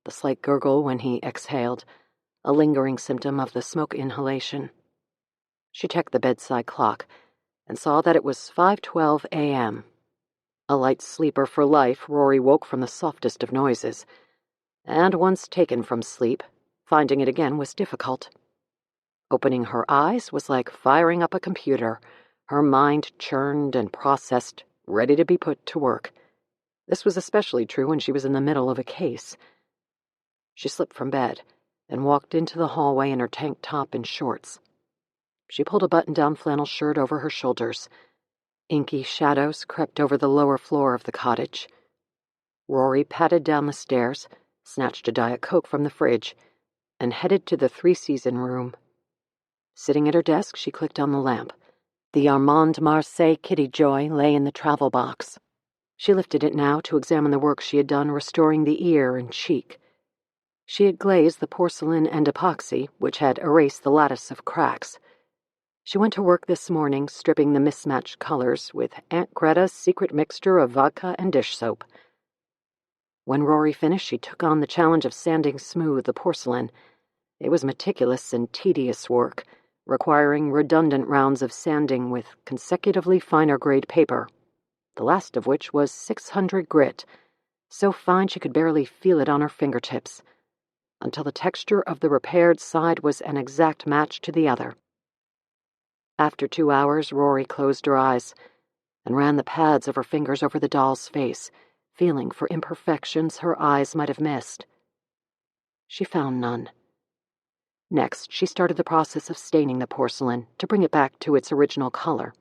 [SPEAKER 1] the slight gurgle when he exhaled, a lingering symptom of the smoke inhalation. She checked the bedside clock and saw that it was 5:12 a.m. A light sleeper for life, Rory woke from the softest of noises, and once taken from sleep, finding it again was difficult. Opening her eyes was like firing up a computer. Her mind churned and processed, ready to be put to work. This was especially true when she was in the middle of a case. She slipped from bed and walked into the hallway in her tank top and shorts. She pulled a button-down flannel shirt over her shoulders. Inky shadows crept over the lower floor of the cottage. Rory padded down the stairs, snatched a Diet Coke from the fridge, and headed to the three-season room. Sitting at her desk, she clicked on the lamp. The Armand Marseille Kitty Joy lay in the travel box. She lifted it now to examine the work she had done restoring the ear and cheek. She had glazed the porcelain and epoxy, which had erased the lattice of cracks. She went to work this morning, stripping the mismatched colors with Aunt Greta's secret mixture of vodka and dish soap. When Rory finished, she took on the challenge of sanding smooth the porcelain. It was meticulous and tedious work, requiring redundant rounds of sanding with consecutively finer-grade paper, the last of which was 600 grit, so fine she could barely feel it on her fingertips, until the texture of the repaired side was an exact match to the other. After 2 hours, Rory closed her eyes and ran the pads of her fingers over the doll's face, feeling for imperfections her eyes might have missed. She found none. Next, she started the process of staining the porcelain to bring it back to its original color.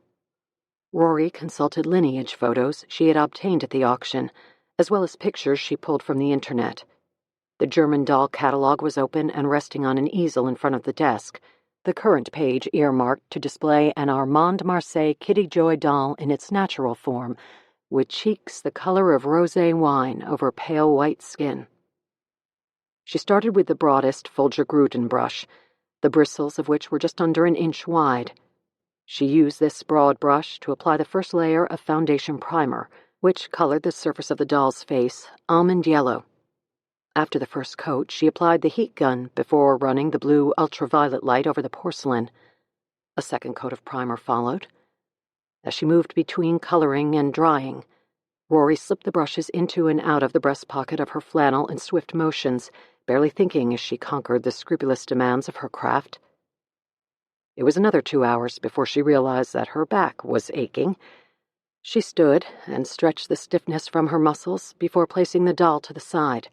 [SPEAKER 1] Rory consulted lineage photos she had obtained at the auction, as well as pictures she pulled from the internet. The German doll catalog was open and resting on an easel in front of the desk, the current page earmarked to display an Armand Marseille Kitty Joy doll in its natural form, with cheeks the color of rosé wine over pale white skin. She started with the broadest Folger-Gruden brush, the bristles of which were just under an inch wide. She used this broad brush to apply the first layer of foundation primer, which colored the surface of the doll's face almond yellow. After the first coat, she applied the heat gun before running the blue ultraviolet light over the porcelain. A second coat of primer followed. As she moved between coloring and drying, Rory slipped the brushes into and out of the breast pocket of her flannel in swift motions, barely thinking as she conquered the scrupulous demands of her craft. It was another 2 hours before she realized that her back was aching. She stood and stretched the stiffness from her muscles before placing the doll to the side.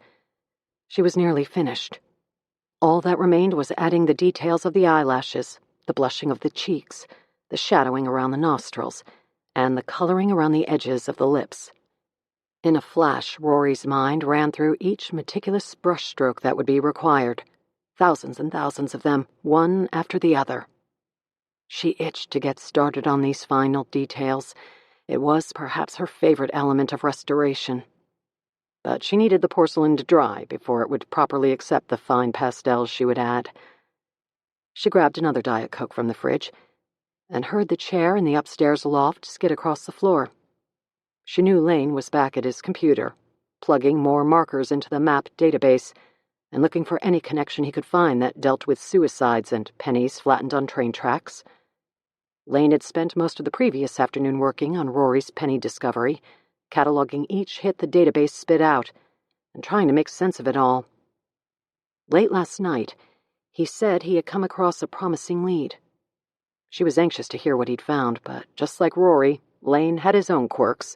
[SPEAKER 1] She was nearly finished. All that remained was adding the details of the eyelashes, the blushing of the cheeks, the shadowing around the nostrils, and the coloring around the edges of the lips. In a flash, Rory's mind ran through each meticulous brushstroke that would be required, thousands and thousands of them, one after the other. She itched to get started on these final details. It was perhaps her favorite element of restoration. But she needed the porcelain to dry before it would properly accept the fine pastels she would add. She grabbed another Diet Coke from the fridge and heard the chair in the upstairs loft skid across the floor. She knew Lane was back at his computer, plugging more markers into the map database and looking for any connection he could find that dealt with suicides and pennies flattened on train tracks. Lane had spent most of the previous afternoon working on Rory's penny discovery, cataloging each hit the database spit out, and trying to make sense of it all. Late last night, he said he had come across a promising lead. She was anxious to hear what he'd found, but just like Rory, Lane had his own quirks.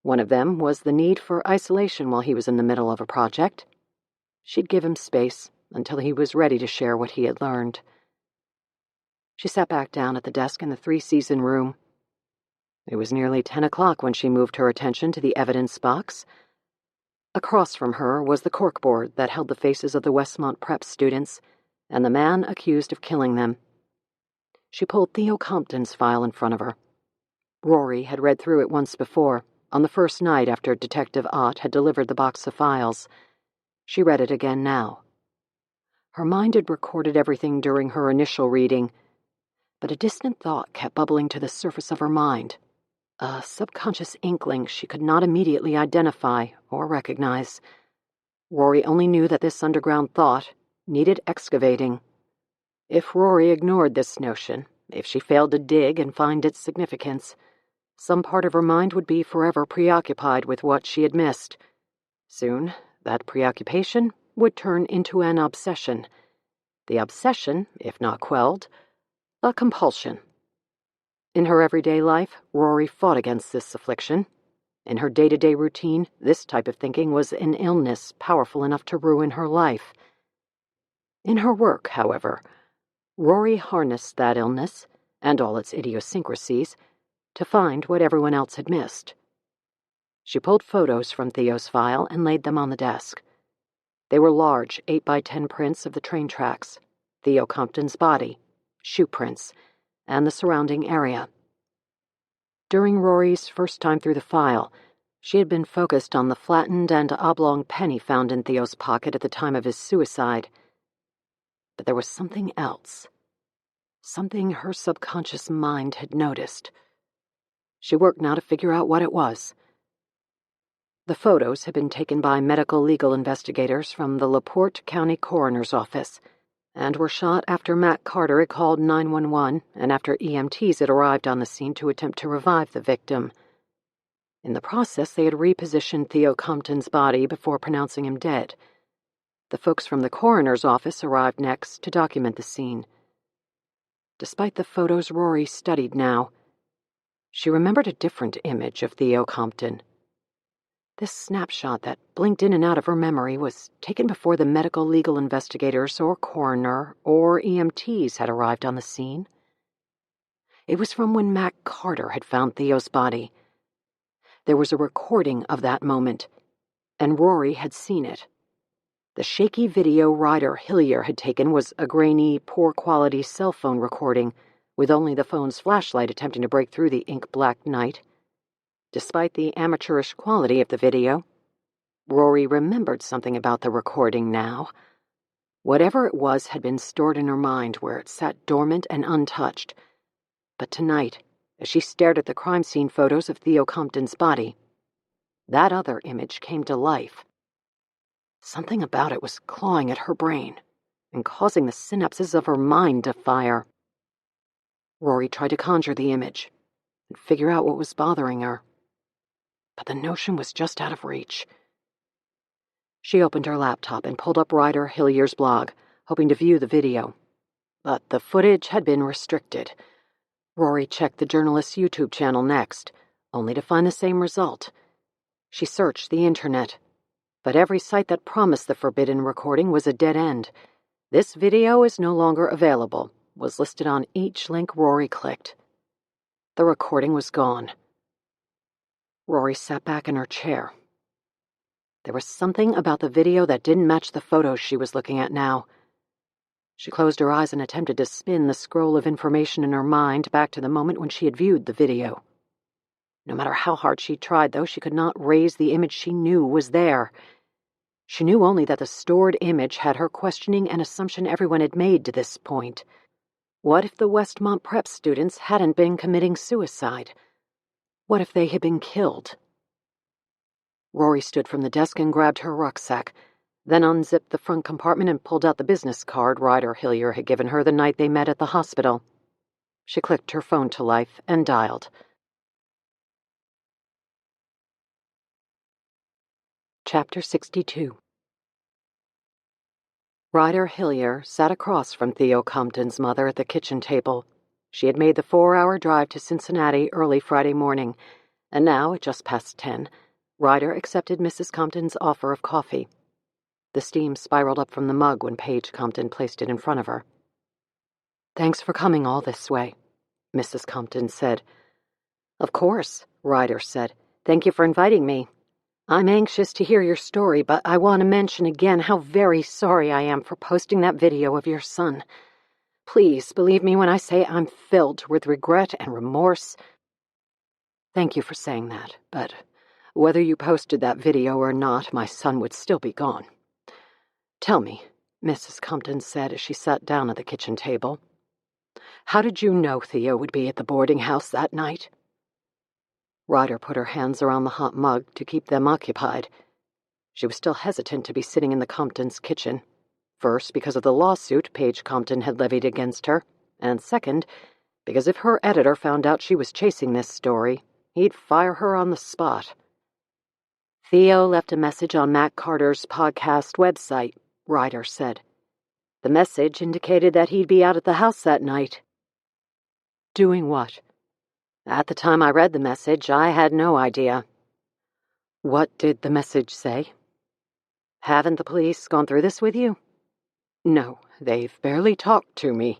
[SPEAKER 1] One of them was the need for isolation while he was in the middle of a project. She'd give him space until he was ready to share what he had learned. She sat back down at the desk in the three-season room. It was nearly 10 o'clock when she moved her attention to the evidence box. Across from her was the corkboard that held the faces of the Westmont Prep students and the man accused of killing them. She pulled Theo Compton's file in front of her. Rory had read through it once before, on the first night after Detective Ott had delivered the box of files. She read it again now. Her mind had recorded everything during her initial reading, but a distant thought kept bubbling to the surface of her mind, a subconscious inkling she could not immediately identify or recognize. Rory only knew that this underground thought needed excavating. If Rory ignored this notion, if she failed to dig and find its significance, some part of her mind would be forever preoccupied with what she had missed. Soon, that preoccupation would turn into an obsession. The obsession, if not quelled, a compulsion. In her everyday life, Rory fought against this affliction. In her day-to-day routine, this type of thinking was an illness powerful enough to ruin her life. In her work, however, Rory harnessed that illness, and all its idiosyncrasies, to find what everyone else had missed. She pulled photos from Theo's file and laid them on the desk. They were large 8x10 prints of the train tracks, Theo Compton's body, shoe prints, and the surrounding area. During Rory's first time through the file, she had been focused on the flattened and oblong penny found in Theo's pocket at the time of his suicide. But there was something else. Something her subconscious mind had noticed. She worked now to figure out what it was. The photos had been taken by medical legal investigators from the LaPorte County Coroner's Office, and were shot after Matt Carter had called 911 and after EMTs had arrived on the scene to attempt to revive the victim. In the process, they had repositioned Theo Compton's body before pronouncing him dead. The folks from the coroner's office arrived next to document the scene. Despite the photos Rory studied now, she remembered a different image of Theo Compton. This snapshot that blinked in and out of her memory was taken before the medical legal investigators or coroner or EMTs had arrived on the scene. It was from when Matt Carter had found Theo's body. There was a recording of that moment, and Rory had seen it. The shaky video Ryder Hillier had taken was a grainy, poor-quality cell phone recording, with only the phone's flashlight attempting to break through the ink-black night. Despite the amateurish quality of the video, Rory remembered something about the recording now. Whatever it was had been stored in her mind where it sat dormant and untouched. But tonight, as she stared at the crime scene photos of Theo Compton's body, that other image came to life. Something about it was clawing at her brain and causing the synapses of her mind to fire. Rory tried to conjure the image and figure out what was bothering her. But the notion was just out of reach. She opened her laptop and pulled up Ryder Hillier's blog, hoping to view the video. But the footage had been restricted. Rory checked the journalist's YouTube channel next, only to find the same result. She searched the internet, but every site that promised the forbidden recording was a dead end. "This video is no longer available," was listed on each link Rory clicked. The recording was gone. Rory sat back in her chair. There was something about the video that didn't match the photos she was looking at now. She closed her eyes and attempted to spin the scroll of information in her mind back to the moment when she had viewed the video. No matter how hard she tried, though, she could not raise the image she knew was there. She knew only that the stored image had her questioning an assumption everyone had made to this point. What if the Westmont Prep students hadn't been committing suicide? What if they had been killed? Rory stood from the desk and grabbed her rucksack, then unzipped the front compartment and pulled out the business card Ryder Hillier had given her the night they met at the hospital. She clicked her phone to life and dialed. Chapter 62. Ryder Hillier sat across from Theo Compton's mother at the kitchen table. She had made the 4-hour drive to Cincinnati early Friday morning, and now, at just past 10, Ryder accepted Mrs. Compton's offer of coffee. The steam spiraled up from the mug when Paige Compton placed it in front of her. "Thanks for coming all this way," Mrs. Compton said. "Of course," Ryder said. "Thank you for inviting me. I'm anxious to hear your story, but I want to mention again how very sorry I am for posting that video of your son. Please believe me when I say I'm filled with regret and remorse." "Thank you for saying that, but Whether you posted that video or not, my son would still be gone. Tell me, Mrs. Compton said as she sat down at the kitchen table, how did you know Theo would be at the boarding house that night? Ryder put her hands around the hot mug to keep them occupied. She was still hesitant to be sitting in the Comptons' kitchen. First, because of the lawsuit Paige Compton had levied against her, and second, because if her editor found out she was chasing this story, he'd fire her on the spot. Theo left a message on Matt Carter's podcast website, Ryder said. The message indicated that he'd be out at the house that night. Doing what? At the time I read the message, I had no idea. What did the message say? Haven't the police gone through this with you? No, they've barely talked to me.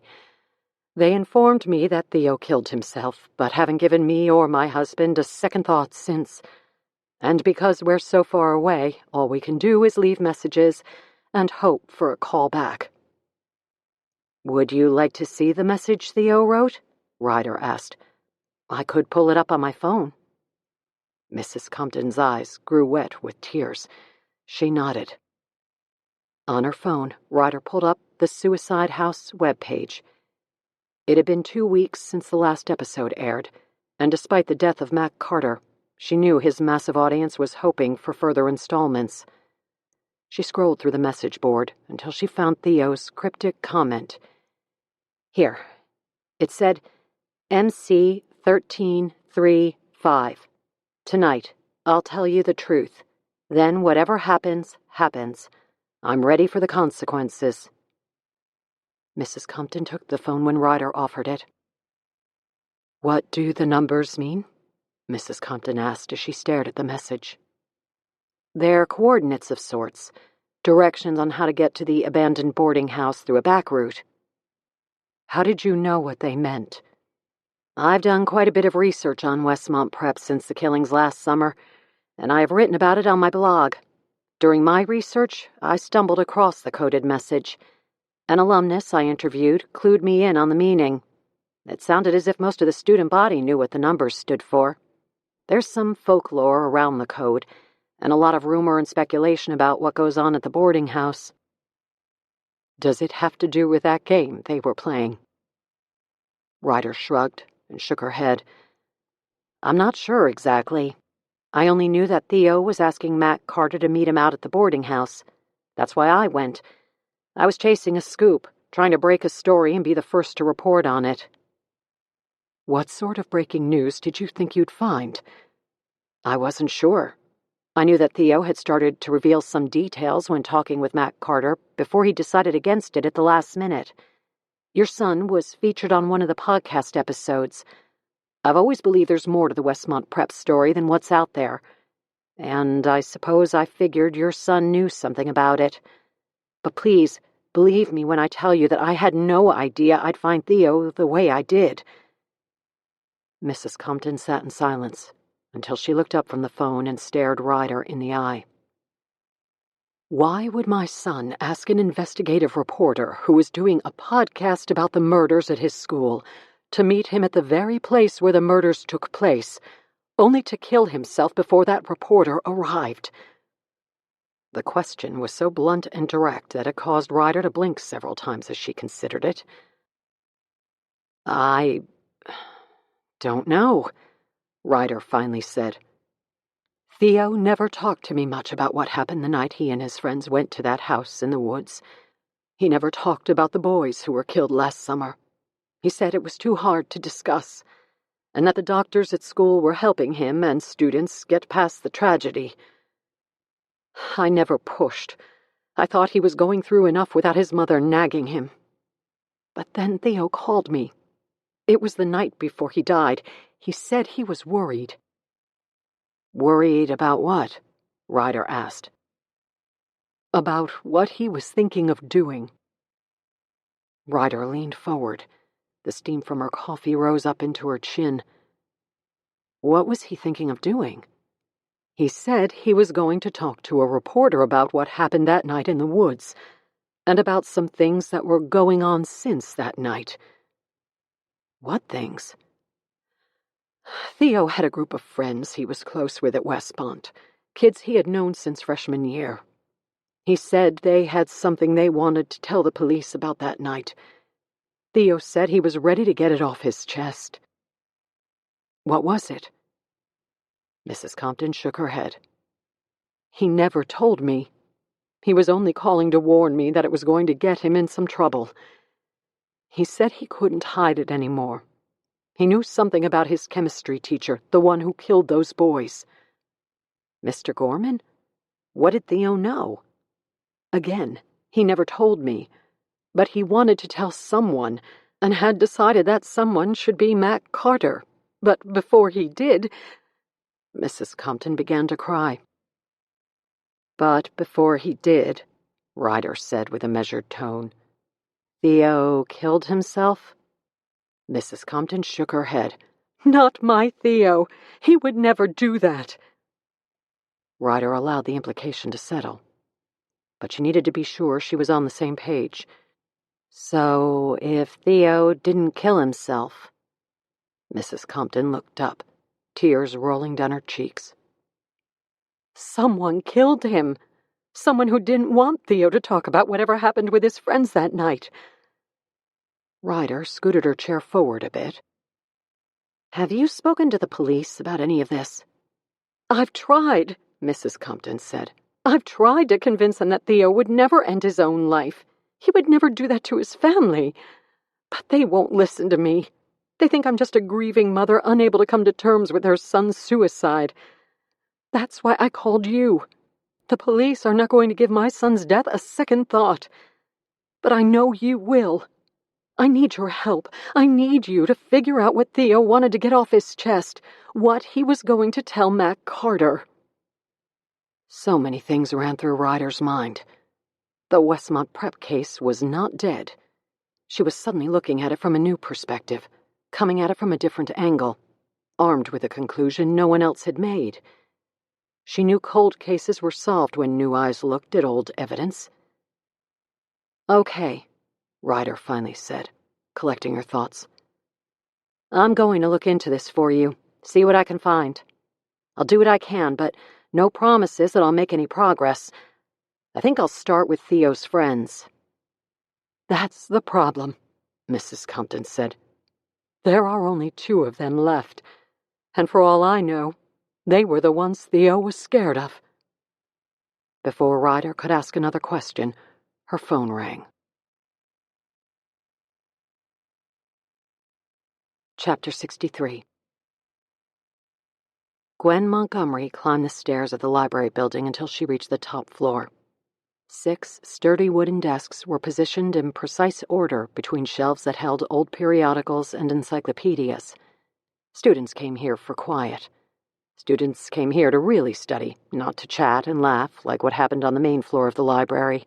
[SPEAKER 1] They informed me that Theo killed himself, but haven't given me or my husband a second thought since. And because we're so far away, all we can do is leave messages and hope for a call back. Would you like to see the message Theo wrote? Ryder asked. I could pull it up on my phone. Mrs. Compton's eyes grew wet with tears. She nodded. On her phone, Ryder pulled up the Suicide House webpage. It had been 2 weeks since the last episode aired, and despite the death of Matt Carter, she knew his massive audience was hoping for further installments. She scrolled through the message board until she found Theo's cryptic comment. Here. It said, MC 1335. Tonight, I'll tell you the truth. Then whatever happens, happens. I'm ready for the consequences. Mrs. Compton took the phone when Ryder offered it. What do the numbers mean? Mrs. Compton asked as she stared at the message. They're coordinates of sorts, directions on how to get to the abandoned boarding house through a back route. How did you know what they meant? I've done quite a bit of research on Westmont Prep since the killings last summer, and I have written about it on my blog. During my research, I stumbled across the coded message. An alumnus I interviewed clued me in on the meaning. It sounded as if most of the student body knew what the numbers stood for. There's some folklore around the code, and a lot of rumor and speculation about what goes on at the boarding house. Does it have to do with that game they were playing? Ryder shrugged and shook her head. I'm not sure exactly. I only knew that Theo was asking Matt Carter to meet him out at the boarding house. That's why I went. I was chasing a scoop, trying to break a story and be the first to report on it. What sort of breaking news did you think you'd find? I wasn't sure. I knew that Theo had started to reveal some details when talking with Matt Carter before he decided against it at the last minute. Your son was featured on one of the podcast episodes. I've always believed there's more to the Westmont Prep story than what's out there, and I suppose I figured your son knew something about it. But please, believe me when I tell you that I had no idea I'd find Theo the way I did. Mrs. Compton sat in silence until she looked up from the phone and stared Ryder in the eye. Why would my son ask an investigative reporter who was doing a podcast about the murders at his school to meet him at the very place where the murders took place, only to kill himself before that reporter arrived? The question was so blunt and direct that it caused Ryder to blink several times as she considered it. I don't know, Ryder finally said. Theo never talked to me much about what happened the night he and his friends went to that house in the woods. He never talked about the boys who were killed last summer. He said it was too hard to discuss, and that the doctors at school were helping him and students get past the tragedy. I never pushed. I thought he was going through enough without his mother nagging him. But then Theo called me. It was the night before he died. He said he was worried. Worried about what? Ryder asked. About what he was thinking of doing. Ryder leaned forward. The steam from her coffee rose up into her chin. What was he thinking of doing? He said he was going to talk to a reporter about what happened that night in the woods, and about some things that were going on since that night. What things? Theo had a group of friends he was close with at Westmont, kids he had known since freshman year. He said they had something they wanted to tell the police about that night. Theo said he was ready to get it off his chest. What was it? Mrs. Compton shook her head. He never told me. He was only calling to warn me that it was going to get him in some trouble. He said he couldn't hide it anymore. He knew something about his chemistry teacher, the one who killed those boys. Mr. Gorman? What did Theo know? Again, he never told me, but he wanted to tell someone, and had decided that someone should be Mac Carter. But before he did, Mrs. Compton began to cry. But before he did, Ryder said with a measured tone, Theo killed himself? Mrs. Compton shook her head. Not my Theo. He would never do that. Ryder allowed the implication to settle. But she needed to be sure she was on the same page. So, if Theo didn't kill himself... Mrs. Compton looked up, tears rolling down her cheeks. Someone killed him. Someone who didn't want Theo to talk about whatever happened with his friends that night. Ryder scooted her chair forward a bit. Have you spoken to the police about any of this? I've tried, Mrs. Compton said. I've tried to convince them that Theo would never end his own life. He would never do that to his family. But they won't listen to me. They think I'm just a grieving mother unable to come to terms with her son's suicide. That's why I called you. The police are not going to give my son's death a second thought. But I know you will. I need your help. I need you to figure out what Theo wanted to get off his chest, what he was going to tell Mac Carter. So many things ran through Ryder's mind. The Westmont Prep case was not dead. She was suddenly looking at it from a new perspective, coming at it from a different angle, armed with a conclusion no one else had made. She knew cold cases were solved when new eyes looked at old evidence. Okay, Ryder finally said, collecting her thoughts. I'm going to look into this for you, see what I can find. I'll do what I can, but no promises that I'll make any progress. I think I'll start with Theo's friends. That's the problem, Mrs. Compton said. There are only 2 of them left, and for all I know, they were the ones Theo was scared of. Before Ryder could ask another question, her phone rang. Chapter 63. Gwen Montgomery climbed the stairs of the library building until she reached the top floor. 6 sturdy wooden desks were positioned in precise order between shelves that held old periodicals and encyclopedias. Students came here for quiet. Students came here to really study, not to chat and laugh like what happened on the main floor of the library.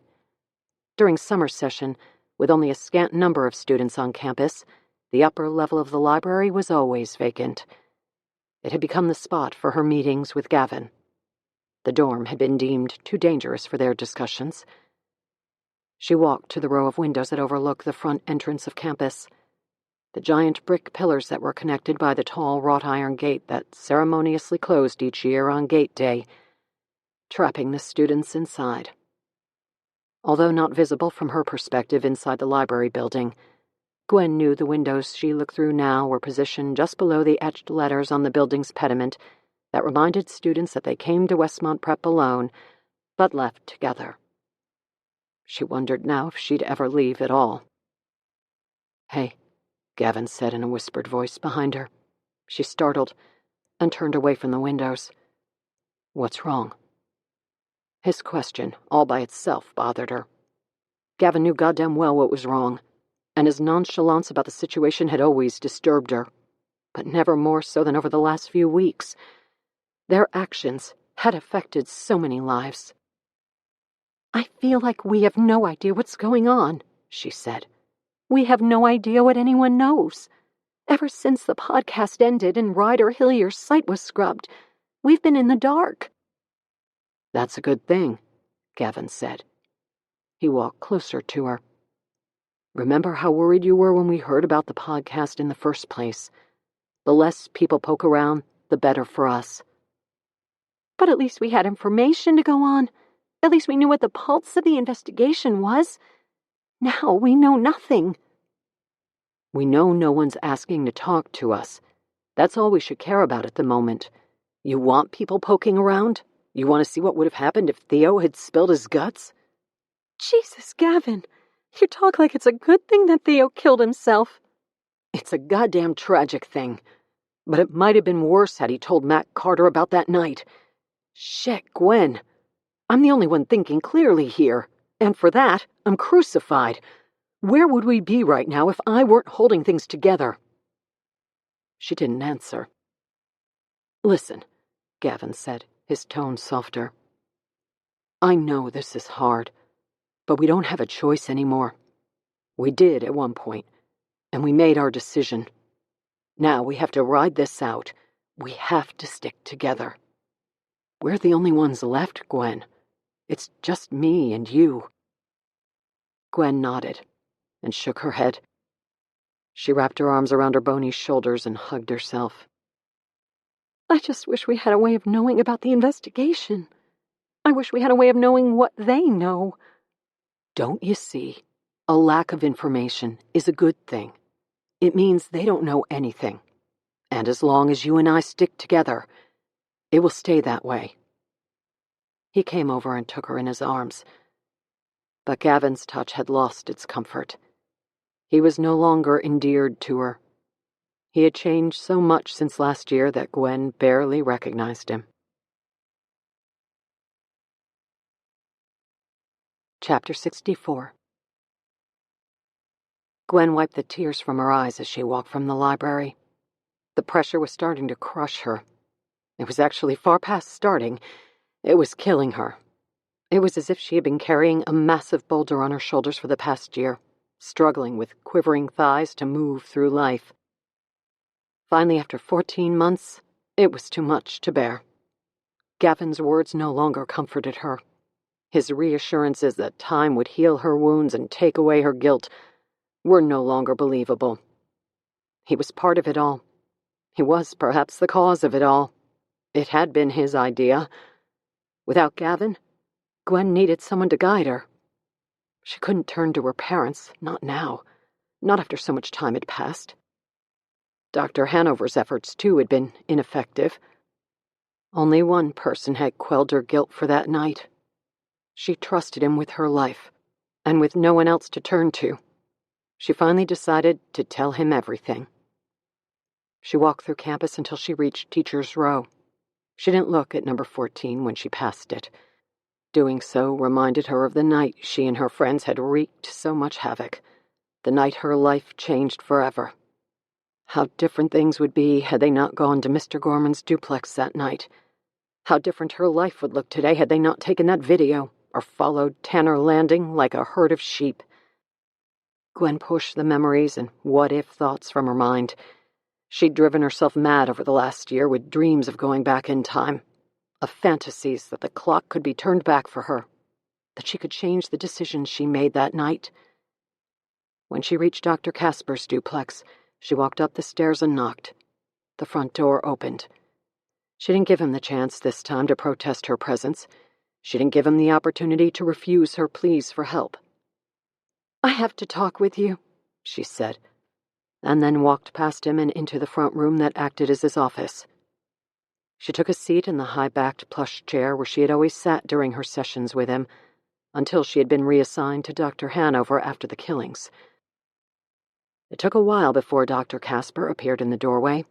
[SPEAKER 1] During summer session, with only a scant number of students on campus, the upper level of the library was always vacant. It had become the spot for her meetings with Gavin. The dorm had been deemed too dangerous for their discussions. She walked to the row of windows that overlooked the front entrance of campus. The giant brick pillars that were connected by the tall wrought iron gate that ceremoniously closed each year on gate day, trapping the students inside. Although not visible from her perspective inside the library building, Gwen knew the windows she looked through now were positioned just below the etched letters on the building's pediment that reminded students that they came to Westmont Prep alone, but left together. She wondered now if she'd ever leave at all. Hey, Gavin said in a whispered voice behind her. She startled and turned away from the windows. What's wrong? His question, all by itself, bothered her. Gavin knew goddamn well what was wrong, and his nonchalance about the situation had always disturbed her, but never more so than over the last few weeks. Their actions had affected so many lives. I feel like we have no idea what's going on, she said. We have no idea what anyone knows. Ever since the podcast ended and Ryder Hillier's site was scrubbed, we've been in the dark. That's a good thing, Gavin said. He walked closer to her. Remember how worried you were when we heard about the podcast in the first place? The less people poke around, the better for us.
[SPEAKER 2] But at least we had information to go on. At least we knew what the pulse of the investigation was. Now we know nothing.
[SPEAKER 1] We know no one's asking to talk to us. That's all we should care about at the moment. You want people poking around? You want to see what would have happened if Theo had spilled his guts?
[SPEAKER 2] Jesus, Gavin, you talk like it's a good thing that Theo killed himself.
[SPEAKER 1] It's a goddamn tragic thing. But it might have been worse had he told Matt Carter about that night. Shit, Gwen. I'm the only one thinking clearly here. And for that, I'm crucified. Where would we be right now if I weren't holding things together? She didn't answer. Listen, Gavin said, his tone softer. I know this is hard, but we don't have a choice anymore. We did at one point, and we made our decision. Now we have to ride this out. We have to stick together. We're the only ones left, Gwen. It's just me and you. Gwen nodded and shook her head. She wrapped her arms around her bony shoulders and hugged herself.
[SPEAKER 2] I just wish we had a way of knowing about the investigation. I wish we had a way of knowing what they know.
[SPEAKER 1] Don't you see? A lack of information is a good thing. It means they don't know anything. And as long as you and I stick together, it will stay that way. He came over and took her in his arms. But Gavin's touch had lost its comfort. He was no longer endeared to her. He had changed so much since last year that Gwen barely recognized him. Chapter 64. Gwen wiped the tears from her eyes as she walked from the library. The pressure was starting to crush her. It was actually far past starting. It was killing her. It was as if she had been carrying a massive boulder on her shoulders for the past year, struggling with quivering thighs to move through life. Finally, after 14 months, it was too much to bear. Gavin's words no longer comforted her. His reassurances that time would heal her wounds and take away her guilt were no longer believable. He was part of it all. He was perhaps the cause of it all. It had been his idea. Without Gavin, Gwen needed someone to guide her. She couldn't turn to her parents, not now, not after so much time had passed. Dr. Hanover's efforts, too, had been ineffective. Only one person had quelled her guilt for that night. She trusted him with her life, and with no one else to turn to. She finally decided to tell him everything. She walked through campus until she reached Teacher's Row. She didn't look at number 14 when she passed it. Doing so reminded her of the night she and her friends had wreaked so much havoc, the night her life changed forever. How different things would be had they not gone to Mr. Gorman's duplex that night. How different her life would look today had they not taken that video or followed Tanner Landing like a herd of sheep. Gwen pushed the memories and what-if thoughts from her mind. She'd driven herself mad over the last year with dreams of going back in time, of fantasies that the clock could be turned back for her, that she could change the decisions she made that night. When she reached Dr. Casper's duplex, she walked up the stairs and knocked. The front door opened. She didn't give him the chance this time to protest her presence. She didn't give him the opportunity to refuse her pleas for help. "I have to talk with you," she said, and then walked past him and into the front room that acted as his office. She took a seat in the high-backed plush chair where she had always sat during her sessions with him, until she had been reassigned to Dr. Hanover after the killings. It took a while before Dr. Casper appeared in the doorway.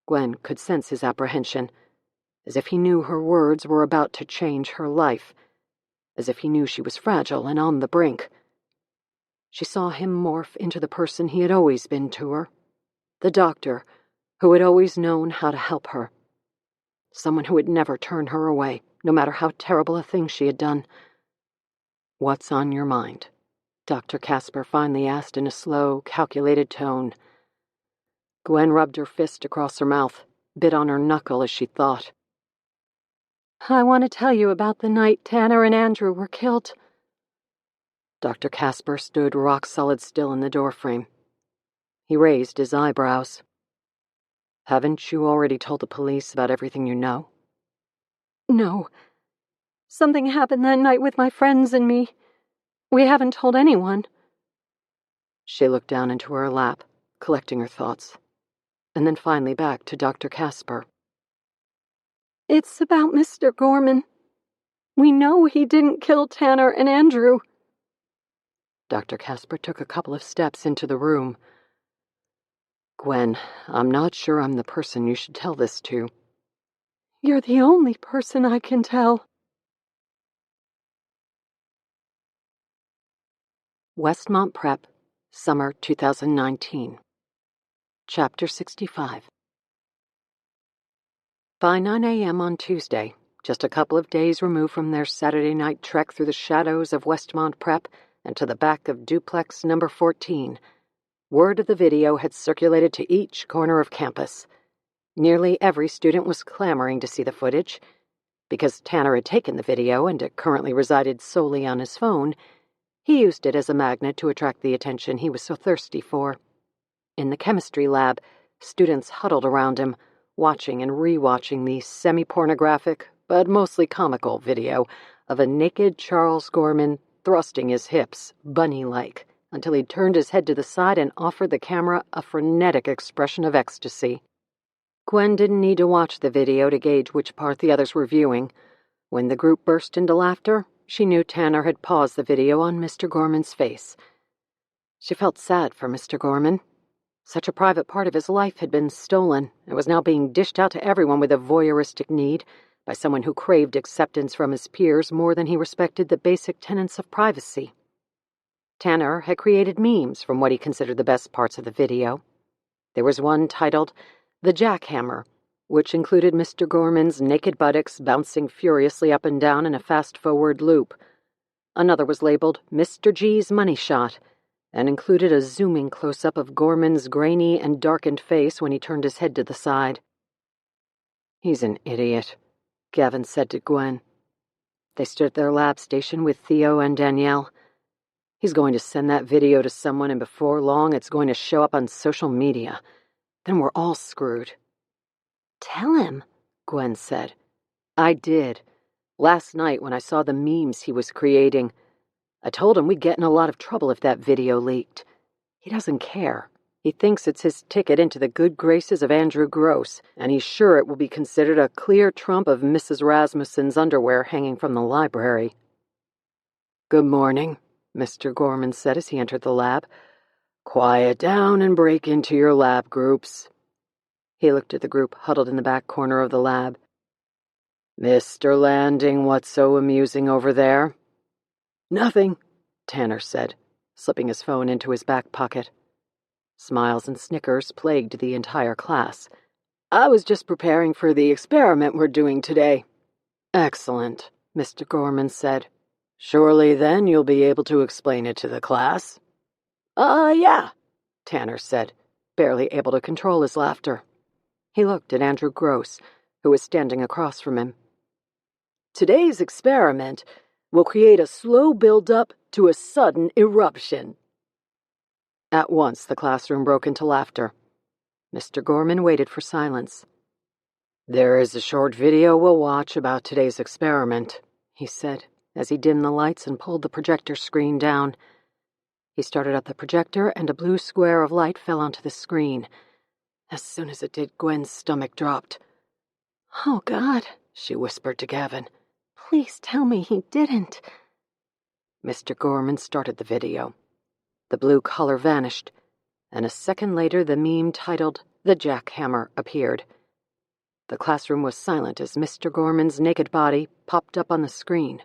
[SPEAKER 1] Gwen could sense his apprehension, as if he knew her words were about to change her life, as if he knew she was fragile and on the brink. She saw him morph into the person he had always been to her, the doctor who had always known how to help her, someone who would never turn her away, no matter how terrible a thing she had done. "What's on your mind?" Dr. Casper finally asked in a slow, calculated tone. Gwen rubbed her fist across her mouth, bit on her knuckle as she thought.
[SPEAKER 2] "I want to tell you about the night Tanner and Andrew were killed."
[SPEAKER 1] Dr. Casper stood rock-solid still in the doorframe. He raised his eyebrows. Haven't you already told the police about everything you know?
[SPEAKER 2] No. Something happened that night with my friends and me. We haven't told anyone.
[SPEAKER 1] She looked down into her lap, collecting her thoughts, and then finally back to Dr. Casper.
[SPEAKER 2] It's about Mr. Gorman. We know he didn't kill Tanner and Andrew.
[SPEAKER 1] Dr. Casper took a couple of steps into the room. Gwen, I'm not sure I'm the person you should tell this to.
[SPEAKER 2] You're the only person I can tell.
[SPEAKER 1] Westmont Prep, Summer 2019. Chapter 65. By 9 a.m. on Tuesday, just a couple of days removed from their Saturday night trek through the shadows of Westmont Prep and to the back of duplex number 14, word of the video had circulated to each corner of campus. Nearly every student was clamoring to see the footage. Because Tanner had taken the video and it currently resided solely on his phone, he used it as a magnet to attract the attention he was so thirsty for. In the chemistry lab, students huddled around him, watching and re-watching the semi-pornographic, but mostly comical video of a naked Charles Gorman thrusting his hips, bunny-like, until he turned his head to the side and offered the camera a frenetic expression of ecstasy. Gwen didn't need to watch the video to gauge which part the others were viewing. When the group burst into laughter, she knew Tanner had paused the video on Mr. Gorman's face. She felt sad for Mr. Gorman. Such a private part of his life had been stolen and was now being dished out to everyone with a voyeuristic need by someone who craved acceptance from his peers more than he respected the basic tenets of privacy. Tanner had created memes from what he considered the best parts of the video. There was one titled The Jackhammer, which included Mr. Gorman's naked buttocks bouncing furiously up and down in a fast-forward loop. Another was labeled Mr. G's Money Shot, and included a zooming close-up of Gorman's grainy and darkened face when he turned his head to the side. "He's an idiot," Gavin said to Gwen. They stood at their lab station with Theo and Danielle. "He's going to send that video to someone, and before long it's going to show up on social media. Then we're all screwed."
[SPEAKER 2] "Tell him,"
[SPEAKER 1] Gwen said. "I did. Last night when I saw the memes he was creating. I told him we'd get in a lot of trouble if that video leaked. He doesn't care. He thinks it's his ticket into the good graces of Andrew Gross, and he's sure it will be considered a clear trump of Mrs. Rasmussen's underwear hanging from the library." "Good morning," Mr. Gorman said as he entered the lab. "Quiet down and break into your lab groups." He looked at the group huddled in the back corner of the lab. "Mr. Landing, what's so amusing over there?" "Nothing," Tanner said, slipping his phone into his back pocket. Smiles and snickers plagued the entire class. "I was just preparing for the experiment we're doing today." "Excellent," Mr. Gorman said. "Surely then you'll be able to explain it to the class." Yeah," Tanner said, barely able to control his laughter. He looked at Andrew Gross, who was standing across from him. "Today's experiment will create a slow build-up to a sudden eruption." At once the classroom broke into laughter. Mr. Gorman waited for silence. "There is a short video we'll watch about today's experiment," he said, as he dimmed the lights and pulled the projector screen down. He started up the projector, and a blue square of light fell onto the screen. As soon as it did, Gwen's stomach dropped.
[SPEAKER 2] "Oh, God,"
[SPEAKER 1] she whispered to Gavin.
[SPEAKER 2] "Please tell me he didn't."
[SPEAKER 1] Mr. Gorman started the video. The blue color vanished, and a second later the meme titled The Jackhammer appeared. The classroom was silent as Mr. Gorman's naked body popped up on the screen.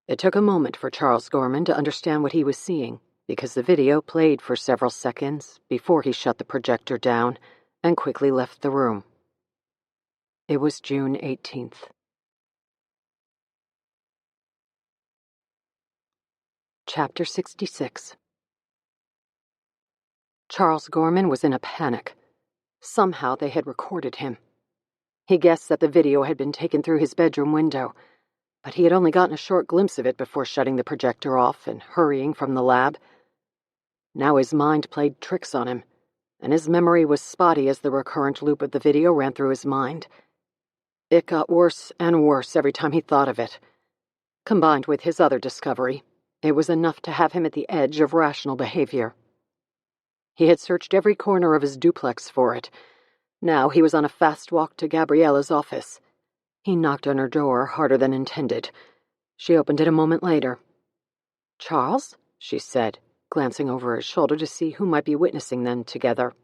[SPEAKER 1] It took a moment for Charles Gorman to understand what he was seeing, because the video played for several seconds before he shut the projector down and quickly left the room. It was June 18th. Chapter 66. Charles Gorman was in a panic. Somehow they had recorded him. He guessed that the video had been taken through his bedroom window, but he had only gotten a short glimpse of it before shutting the projector off and hurrying from the lab. Now his mind played tricks on him, and his memory was spotty as the recurrent loop of the video ran through his mind. It got worse and worse every time he thought of it. Combined with his other discovery, it was enough to have him at the edge of rational behavior. He had searched every corner of his duplex for it. Now he was on a fast walk to Gabriella's office. He knocked on her door harder than intended. She opened it a moment later. "Charles?" she said, glancing over his shoulder to see who might be witnessing them together.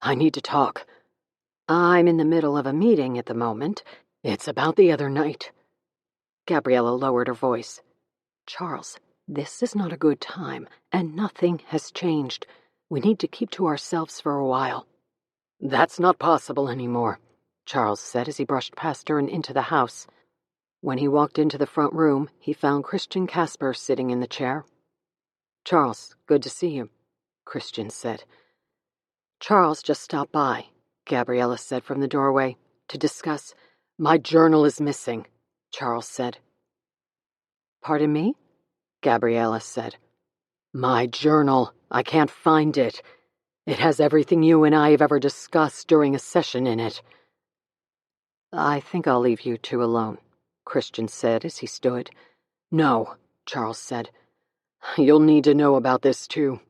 [SPEAKER 1] "I need to talk. I'm in the middle of a meeting at the moment. It's about the other night." Gabriella lowered her voice. "Charles, this is not a good time, and nothing has changed. We need to keep to ourselves for a while." "That's not possible anymore," Charles said as he brushed past her and into the house. When he walked into the front room, he found Christian Casper sitting in the chair. "Charles, good to see you," Christian said. "Charles just stopped by," Gabriella said from the doorway, "to discuss—" "My journal is missing," Charles said. "Pardon me?" Gabriella said. "My journal. I can't find it. It has everything you and I have ever discussed during a session in it." "I think I'll leave you two alone," Christian said as he stood. "No," Charles said. "You'll need to know about this too."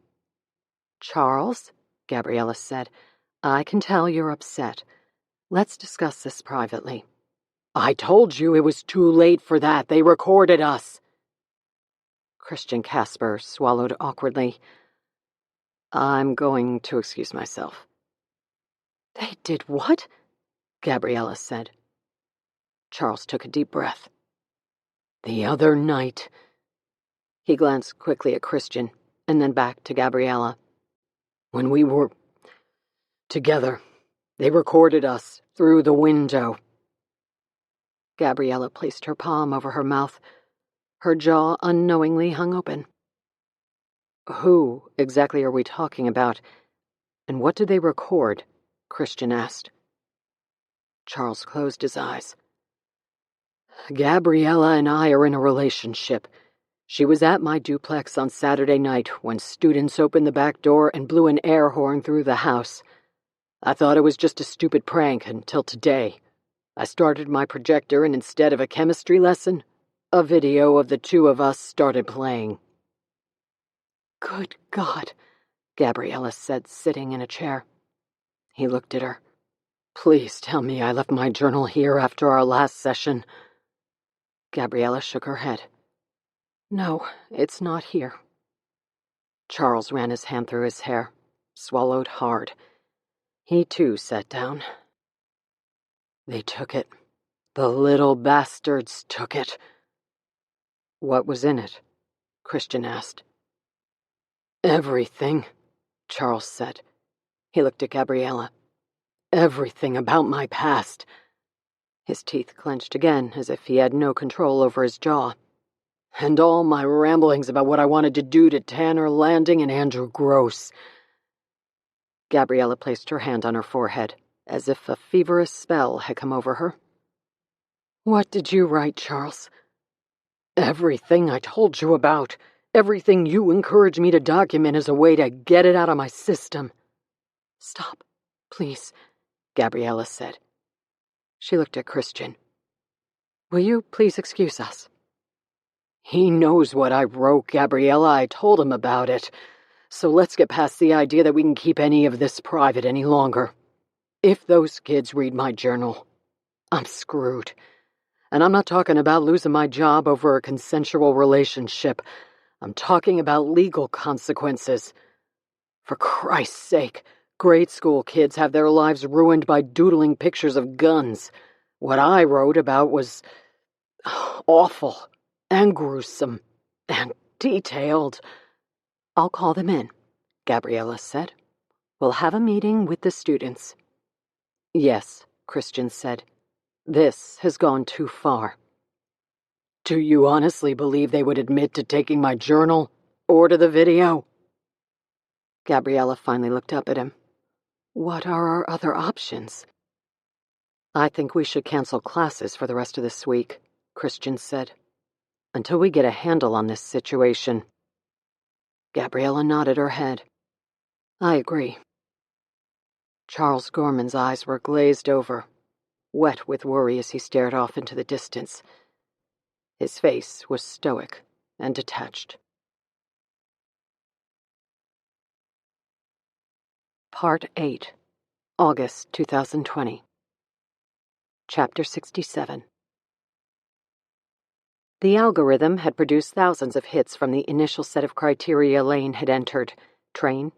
[SPEAKER 1] "Charles," Gabriella said, "I can tell you're upset. Let's discuss this privately." "I told you it was too late for that. They recorded us." Christian Casper swallowed awkwardly. "I'm going to excuse myself." "They did what?" Gabriella said. Charles took a deep breath. "The other night." He glanced quickly at Christian, and then back to Gabriella. "When we were together, they recorded us through the window." Gabriella placed her palm over her mouth. Her jaw unknowingly hung open. "Who exactly are we talking about? And what did they record?" Christian asked. Charles closed his eyes. "Gabriella and I are in a relationship. She was at my duplex on Saturday night when students opened the back door and blew an air horn through the house. I thought it was just a stupid prank until today. I started my projector and instead of a chemistry lesson, a video of the two of us started playing." "Good God," Gabriella said, sitting in a chair. He looked at her. "Please tell me I left my journal here after our last session." Gabriella shook her head. "No, it's not here." Charles ran his hand through his hair, swallowed hard. He too sat down. "They took it. The little bastards took it." "What was in it?" Christian asked. "Everything," Charles said. He looked at Gabriella. "Everything about my past." His teeth clenched again, as if he had no control over his jaw. "And all my ramblings about what I wanted to do to Tanner Landing and Andrew Gross." Gabriella placed her hand on her forehead, as if a feverish spell had come over her. "What did you write, Charles?" "Everything I told you about. Everything you encouraged me to document as a way to get it out of my system." "Stop, please," Gabriella said. She looked at Christian. "Will you please excuse us?" "He knows what I wrote, Gabriella. I told him about it. So let's get past the idea that we can keep any of this private any longer. If those kids read my journal, I'm screwed. And I'm not talking about losing my job over a consensual relationship. I'm talking about legal consequences. For Christ's sake, grade school kids have their lives ruined by doodling pictures of guns. What I wrote about was awful and gruesome and detailed." "I'll call them in," Gabriella said. "We'll have a meeting with the students." "Yes," Christian said. "This has gone too far." "Do you honestly believe they would admit to taking my journal or to the video?" Gabriella finally looked up at him. "What are our other options?" "I think we should cancel classes for the rest of this week," Christian said, "until we get a handle on this situation." Gabriella nodded her head. "I agree. Charles Gorman's eyes were glazed over, wet with worry as he stared off into the distance. His face was stoic and detached. Part 8, August 2020. Chapter 67. The algorithm had produced thousands of hits from the initial set of criteria Lane had entered: train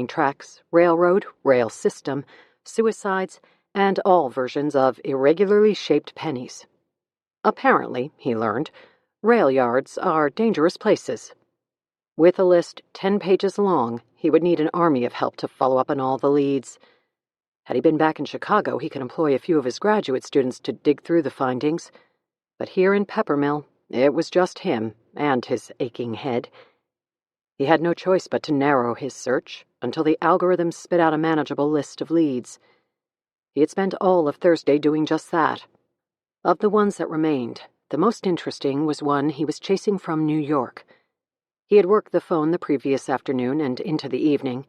[SPEAKER 1] tracks, railroad, rail system, suicides, and all versions of irregularly shaped pennies. Apparently, he learned, rail yards are dangerous places. With a list 10 pages long, he would need an army of help to follow up on all the leads. Had he been back in Chicago, he could employ a few of his graduate students to dig through the findings. But here in Peppermill, it was just him and his aching head. He had no choice but to narrow his search until the algorithm spit out a manageable list of leads. He had spent all of Thursday doing just that. Of the ones that remained, the most interesting was one he was chasing from New York. He had worked the phone the previous afternoon and into the evening,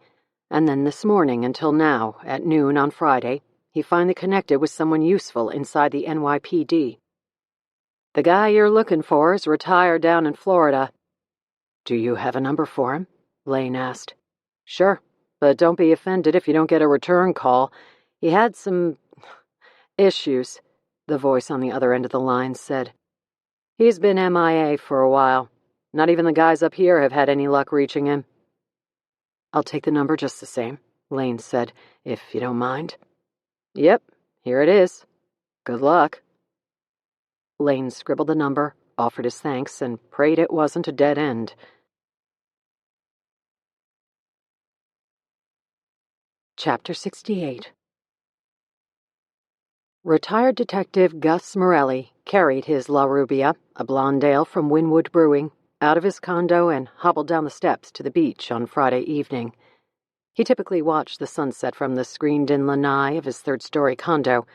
[SPEAKER 1] and then this morning until now, at noon on Friday, he finally connected with someone useful inside the NYPD. "The guy you're looking for is retired down in Florida." "Do you have a number for him?" Lane asked. "Sure, but don't be offended if you don't get a return call. He had some issues," the voice on the other end of the line said. "He's been MIA for a while. Not even the guys up here have had any luck reaching him." "I'll take the number just the same," Lane said, "if you don't mind." "Yep, here it is. Good luck." Lane scribbled the number, offered his thanks, and prayed it wasn't a dead end. Chapter 68. Retired Detective Gus Morelli carried his La Rubia, a blonde ale from Winwood Brewing, out of his condo and hobbled down the steps to the beach on Friday evening. He typically watched the sunset from the screened-in lanai of his third-story condo,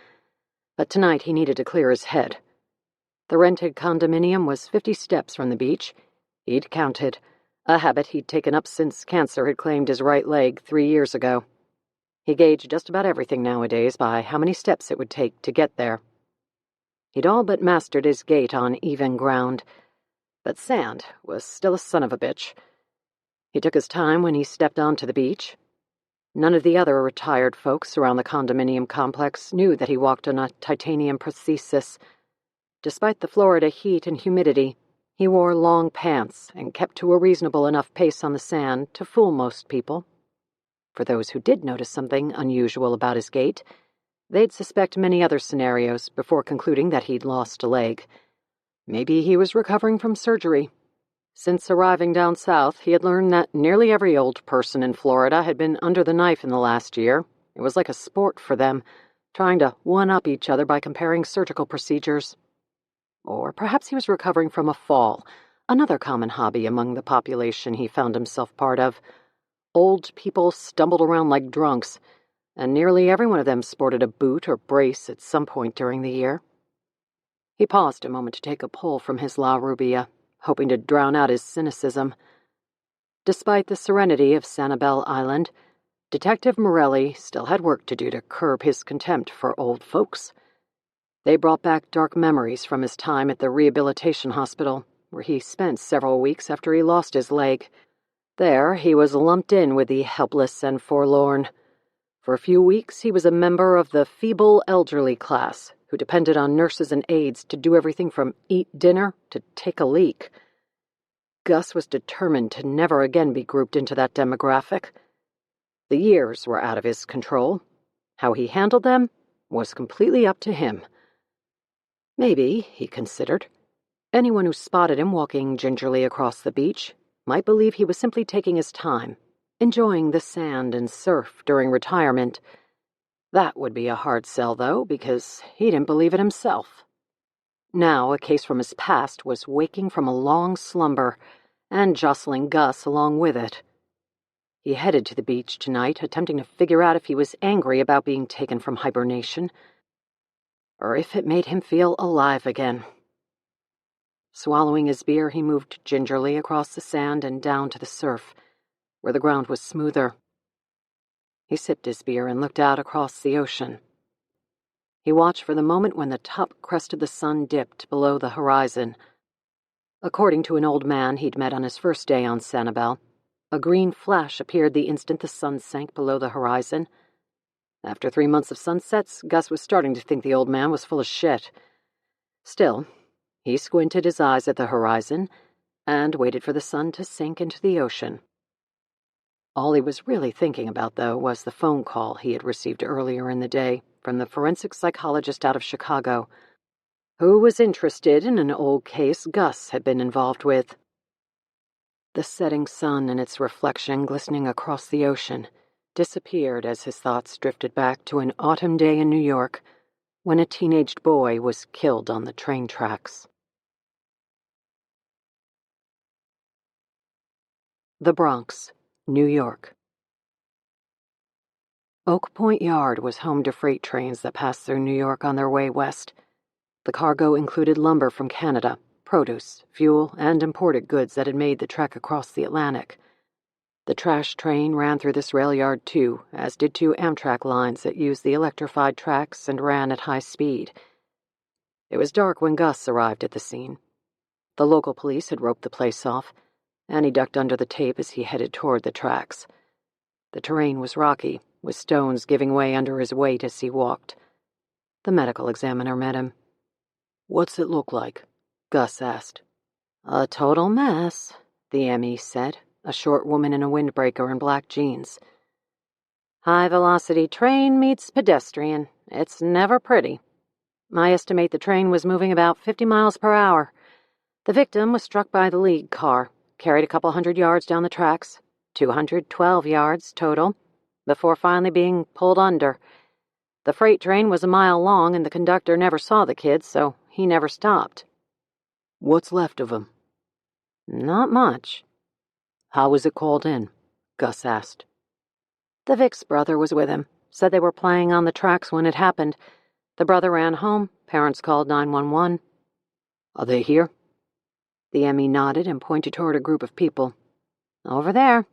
[SPEAKER 1] but tonight he needed to clear his head. The rented condominium was 50 steps from the beach. He'd counted, a habit he'd taken up since cancer had claimed his right leg 3 years ago. He gauged just about everything nowadays by how many steps it would take to get there. He'd all but mastered his gait on even ground, but sand was still a son of a bitch. He took his time when he stepped onto the beach. None of the other retired folks around the condominium complex knew that he walked on a titanium prosthesis. Despite the Florida heat and humidity, he wore long pants and kept to a reasonable enough pace on the sand to fool most people. For those who did notice something unusual about his gait, they'd suspect many other scenarios before concluding that he'd lost a leg. Maybe he was recovering from surgery. Since arriving down south, he had learned that nearly every old person in Florida had been under the knife in the last year. It was like a sport for them, trying to one-up each other by comparing surgical procedures. Or perhaps he was recovering from a fall, another common hobby among the population he found himself part of. Old people stumbled around like drunks, and nearly every one of them sported a boot or brace at some point during the year. He paused a moment to take a pull from his La Rubia, hoping to drown out his cynicism. Despite the serenity of Sanibel Island, Detective Morelli still had work to do to curb his contempt for old folks. They brought back dark memories from his time at the rehabilitation hospital, where he spent several weeks after he lost his leg. There, he was lumped in with the helpless and forlorn. For a few weeks, he was a member of the feeble elderly class, who depended on nurses and aides to do everything from eat dinner to take a leak. Gus was determined to never again be grouped into that demographic. The years were out of his control. How he handled them was completely up to him. Maybe, he considered, anyone who spotted him walking gingerly across the beach might believe he was simply taking his time, enjoying the sand and surf during retirement. That would be a hard sell, though, because he didn't believe it himself. Now, a case from his past was waking from a long slumber and jostling Gus along with it. He headed to the beach tonight, attempting to figure out if he was angry about being taken from hibernation, or if it made him feel alive again. Swallowing his beer, he moved gingerly across the sand and down to the surf, where the ground was smoother. He sipped his beer and looked out across the ocean. He watched for the moment when the top crest of the sun dipped below the horizon. According to an old man he'd met on his first day on Sanibel, a green flash appeared the instant the sun sank below the horizon. After 3 months of sunsets, Gus was starting to think the old man was full of shit. Still, he squinted his eyes at the horizon and waited for the sun to sink into the ocean. All he was really thinking about, though, was the phone call he had received earlier in the day from the forensic psychologist out of Chicago, who was interested in an old case Gus had been involved with. The setting sun and its reflection glistening across the ocean disappeared as his thoughts drifted back to an autumn day in New York when a teenaged boy was killed on the train tracks. The Bronx, New York. Oak Point Yard was home to freight trains that passed through New York on their way west. The cargo included lumber from Canada, produce, fuel, and imported goods that had made the trek across the Atlantic. The trash train ran through this rail yard too, as did 2 Amtrak lines that used the electrified tracks and ran at high speed. It was dark when Gus arrived at the scene. The local police had roped the place off, and he ducked under the tape as he headed toward the tracks. The terrain was rocky, with stones giving way under his weight as he walked. The medical examiner met him. "What's it look like?" Gus asked. "A total mess," the ME said, a short woman in a windbreaker and black jeans. "High-velocity train meets pedestrian. It's never pretty. I estimate the train was moving about 50 miles per hour. The victim was struck by the lead car, carried a couple 100 yards down the tracks, 212 yards total, before finally being pulled under. The freight train was a mile long and the conductor never saw the kid, so he never stopped." "What's left of him?" "Not much." "How was it called in?" Gus asked. "The Vic's brother was with him. Said they were playing on the tracks when it happened. The brother ran home. Parents called 911. "Are they here?" The ME nodded and pointed toward a group of people. "Over there.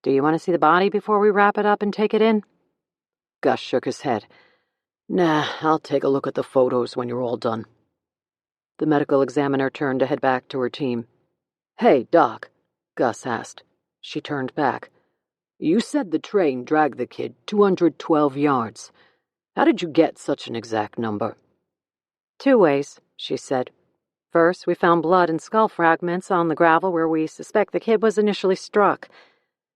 [SPEAKER 1] Do you want to see the body before we wrap it up and take it in?" Gus shook his head. "Nah, I'll take a look at the photos when you're all done." The medical examiner turned to head back to her team. "Hey, Doc," Gus asked. She turned back. "You said the train dragged the kid 212 yards. How did you get such an exact number?" "2 ways," she said. "First, we found blood and skull fragments on the gravel where we suspect the kid was initially struck.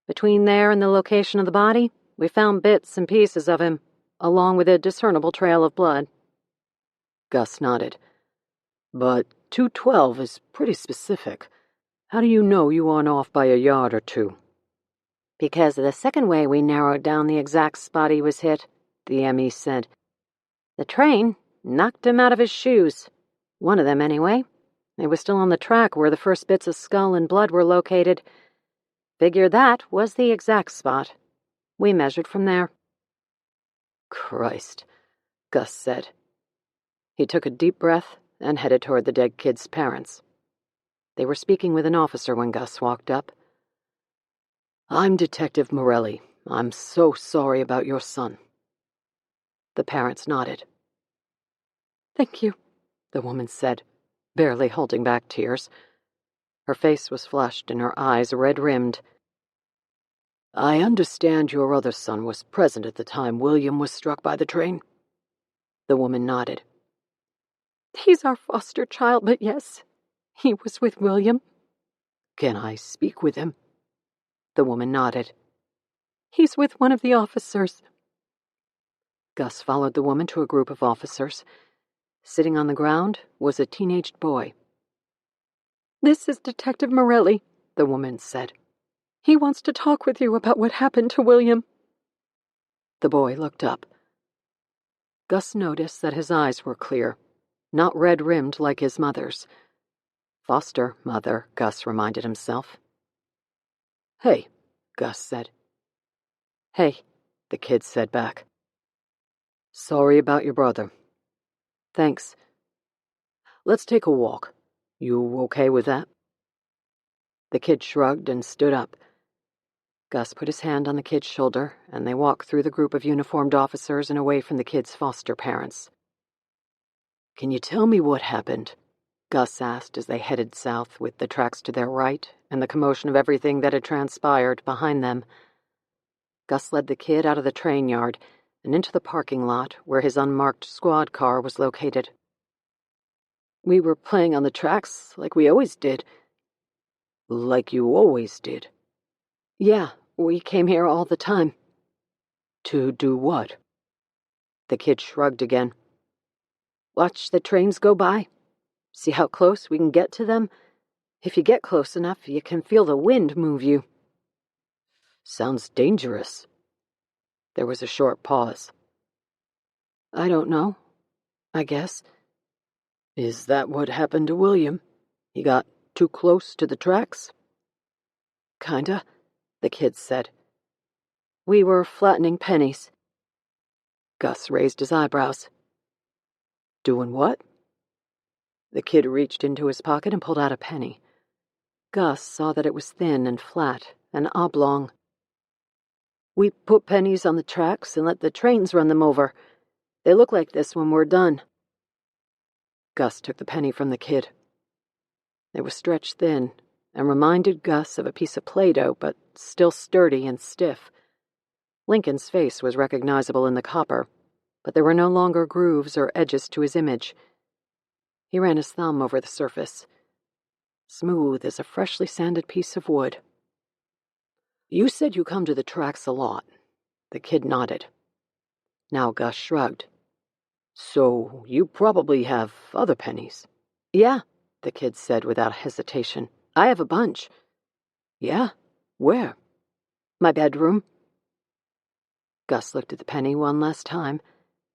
[SPEAKER 1] Between there and the location of the body, we found bits and pieces of him, along with a discernible trail of blood." Gus nodded. "But 212 is pretty specific. How do you know you aren't off by a yard or 2? "Because of the second way we narrowed down the exact spot he was hit," the ME said. "The train knocked him out of his shoes. One of them, anyway. It was still on the track where the first bits of skull and blood were located. Figured that was the exact spot. We measured from there." "Christ," Gus said. He took a deep breath and headed toward the dead kid's parents. They were speaking with an officer when Gus walked up. "I'm Detective Morelli. I'm so sorry about your son." The parents nodded. "Thank you," the woman said, barely holding back tears. Her face was flushed and her eyes red-rimmed. "I understand your other son was present at the time William was struck by the train?" The woman nodded. "He's our foster child, but yes, he was with William." "Can I speak with him?" The woman nodded. "He's with one of the officers." Gus followed the woman to a group of officers. Sitting on the ground was a teenaged boy. "This is Detective Morelli," the woman said. "He wants to talk with you about what happened to William." The boy looked up. Gus noticed that his eyes were clear, not red-rimmed like his mother's. Foster mother, Gus reminded himself. "Hey," Gus said. "Hey," the kid said back. "Sorry about your brother." "Thanks." "Let's take a walk. You okay with that?" The kid shrugged and stood up. Gus put his hand on the kid's shoulder, and they walked through the group of uniformed officers and away from the kid's foster parents. "Can you tell me what happened?" Gus asked as they headed south with the tracks to their right and the commotion of everything that had transpired behind them. Gus led the kid out of the train yard and into the parking lot where his unmarked squad car was located. "We were playing on the tracks like we always did." "Like you always did?" "Yeah, we came here all the time." "To do what?" The kid shrugged again. "Watch the trains go by. See how close we can get to them. If you get close enough, you can feel the wind move you." "Sounds dangerous." There was a short pause. "I don't know. I guess." "Is that what happened to William? He got too close to the tracks?" "Kinda," the kid said. "We were flattening pennies." Gus raised his eyebrows. "Doing what?" The kid reached into his pocket and pulled out a penny. Gus saw that it was thin and flat and oblong. "We put pennies on the tracks and let the trains run them over. They look like this when we're done." Gus took the penny from the kid. It was stretched thin and reminded Gus of a piece of Play-Doh, but still sturdy and stiff. Lincoln's face was recognizable in the copper, but there were no longer grooves or edges to his image. He ran his thumb over the surface. Smooth as a freshly sanded piece of wood. "You said you come to the tracks a lot." The kid nodded. Now Gus shrugged. "So you probably have other pennies." "Yeah," the kid said without hesitation. "I have a bunch." "Yeah? Where?" "My bedroom." Gus looked at the penny one last time,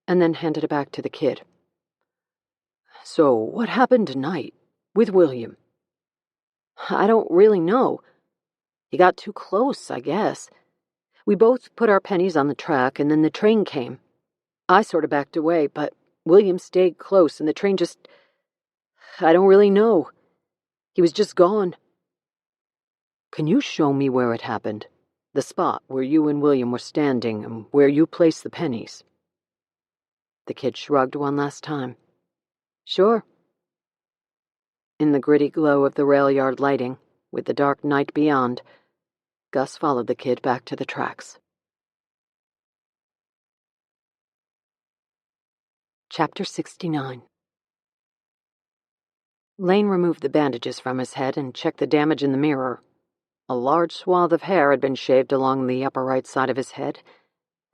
[SPEAKER 1] and then handed it back to the kid. "So what happened tonight with William?" "I don't really know. He got too close, I guess. We both put our pennies on the track, and then the train came. I sort of backed away, but William stayed close, and the train just... I don't really know. He was just gone." "Can you show me where it happened? The spot where you and William were standing and where you placed the pennies?" The kid shrugged one last time. "Sure." In the gritty glow of the rail yard lighting, with the dark night beyond, Gus followed the kid back to the tracks. Chapter 69. Lane removed the bandages from his head and checked the damage in the mirror. A large swath of hair had been shaved along the upper right side of his head,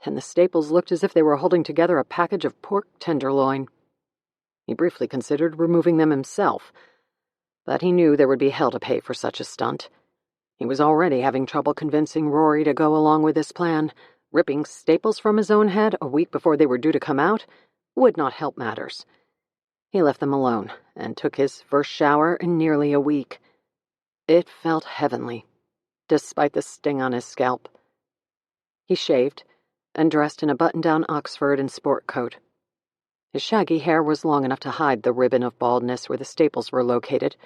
[SPEAKER 1] and the staples looked as if they were holding together a package of pork tenderloin. He briefly considered removing them himself, but he knew there would be hell to pay for such a stunt. He was already having trouble convincing Rory to go along with this plan. Ripping staples from his own head a week before they were due to come out would not help matters. He left them alone and took his first shower in nearly a week. It felt heavenly, despite the sting on his scalp. He shaved and dressed in a button-down Oxford and sport coat. His shaggy hair was long enough to hide the ribbon of baldness where the staples were located,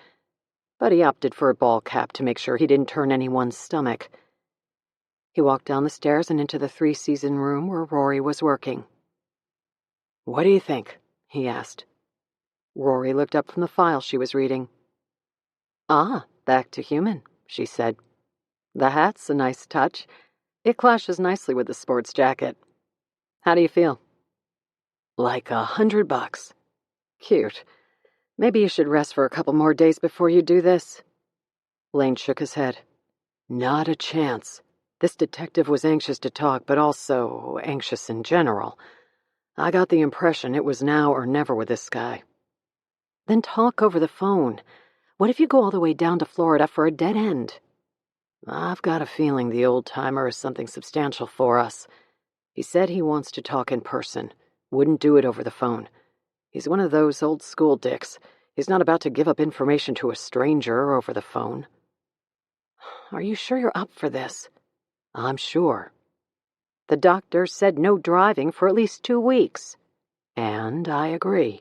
[SPEAKER 1] but he opted for a ball cap to make sure he didn't turn anyone's stomach. He walked down the stairs and into the three-season room where Rory was working. "What do you think?" he asked. Rory looked up from the file she was reading. "Ah, back to human," she said. "The hat's a nice touch. It clashes nicely with the sports jacket. How do you feel?" "Like $100. Cute. Maybe you should rest for a couple more days before you do this." Lane shook his head. "Not a chance. This detective was anxious to talk, but also anxious in general. I got the impression it was now or never with this guy." "Then talk over the phone. What if you go all the way down to Florida for a dead end?" "I've got a feeling the old-timer is something substantial for us. He said he wants to talk in person. Wouldn't do it over the phone. He's one of those old-school dicks. He's not about to give up information to a stranger over the phone." "Are you sure you're up for this?" "I'm sure." "The doctor said no driving for at least 2 weeks." "And I agree.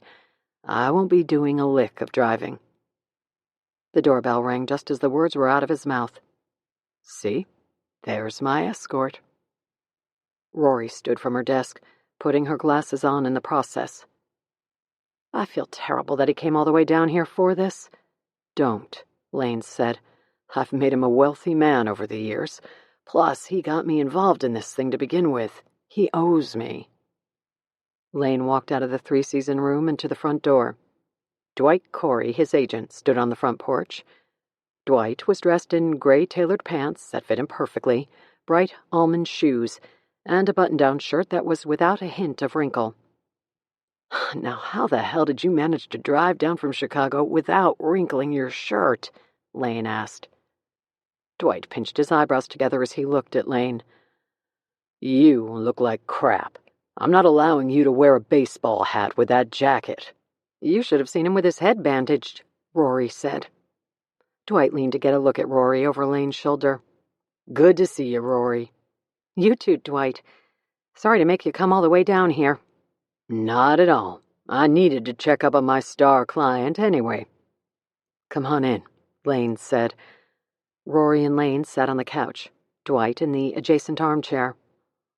[SPEAKER 1] I won't be doing a lick of driving." The doorbell rang just as the words were out of his mouth. "See?" There's my escort. Rory stood from her desk, putting her glasses on in the process. I feel terrible that he came all the way down here for this. Don't, Lane said. I've made him a wealthy man over the years. Plus, he got me involved in this thing to begin with. He owes me. Lane walked out of the three-season room and to the front door. Dwight Corey, his agent, stood on the front porch. Dwight was dressed in gray tailored pants that fit him perfectly, bright almond shoes, and a button-down shirt that was without a hint of wrinkle. Now, how the hell did you manage to drive down from Chicago without wrinkling your shirt? Lane asked. Dwight pinched his eyebrows together as he looked at Lane. You look like crap. I'm not allowing you to wear a baseball hat with that jacket. You should have seen him with his head bandaged, Rory said. Dwight leaned to get a look at Rory over Lane's shoulder. Good to see you, Rory. You too, Dwight. Sorry to make you come all the way down here. Not at all. I needed to check up on my star client anyway. Come on in, Lane said. Rory and Lane sat on the couch, Dwight in the adjacent armchair.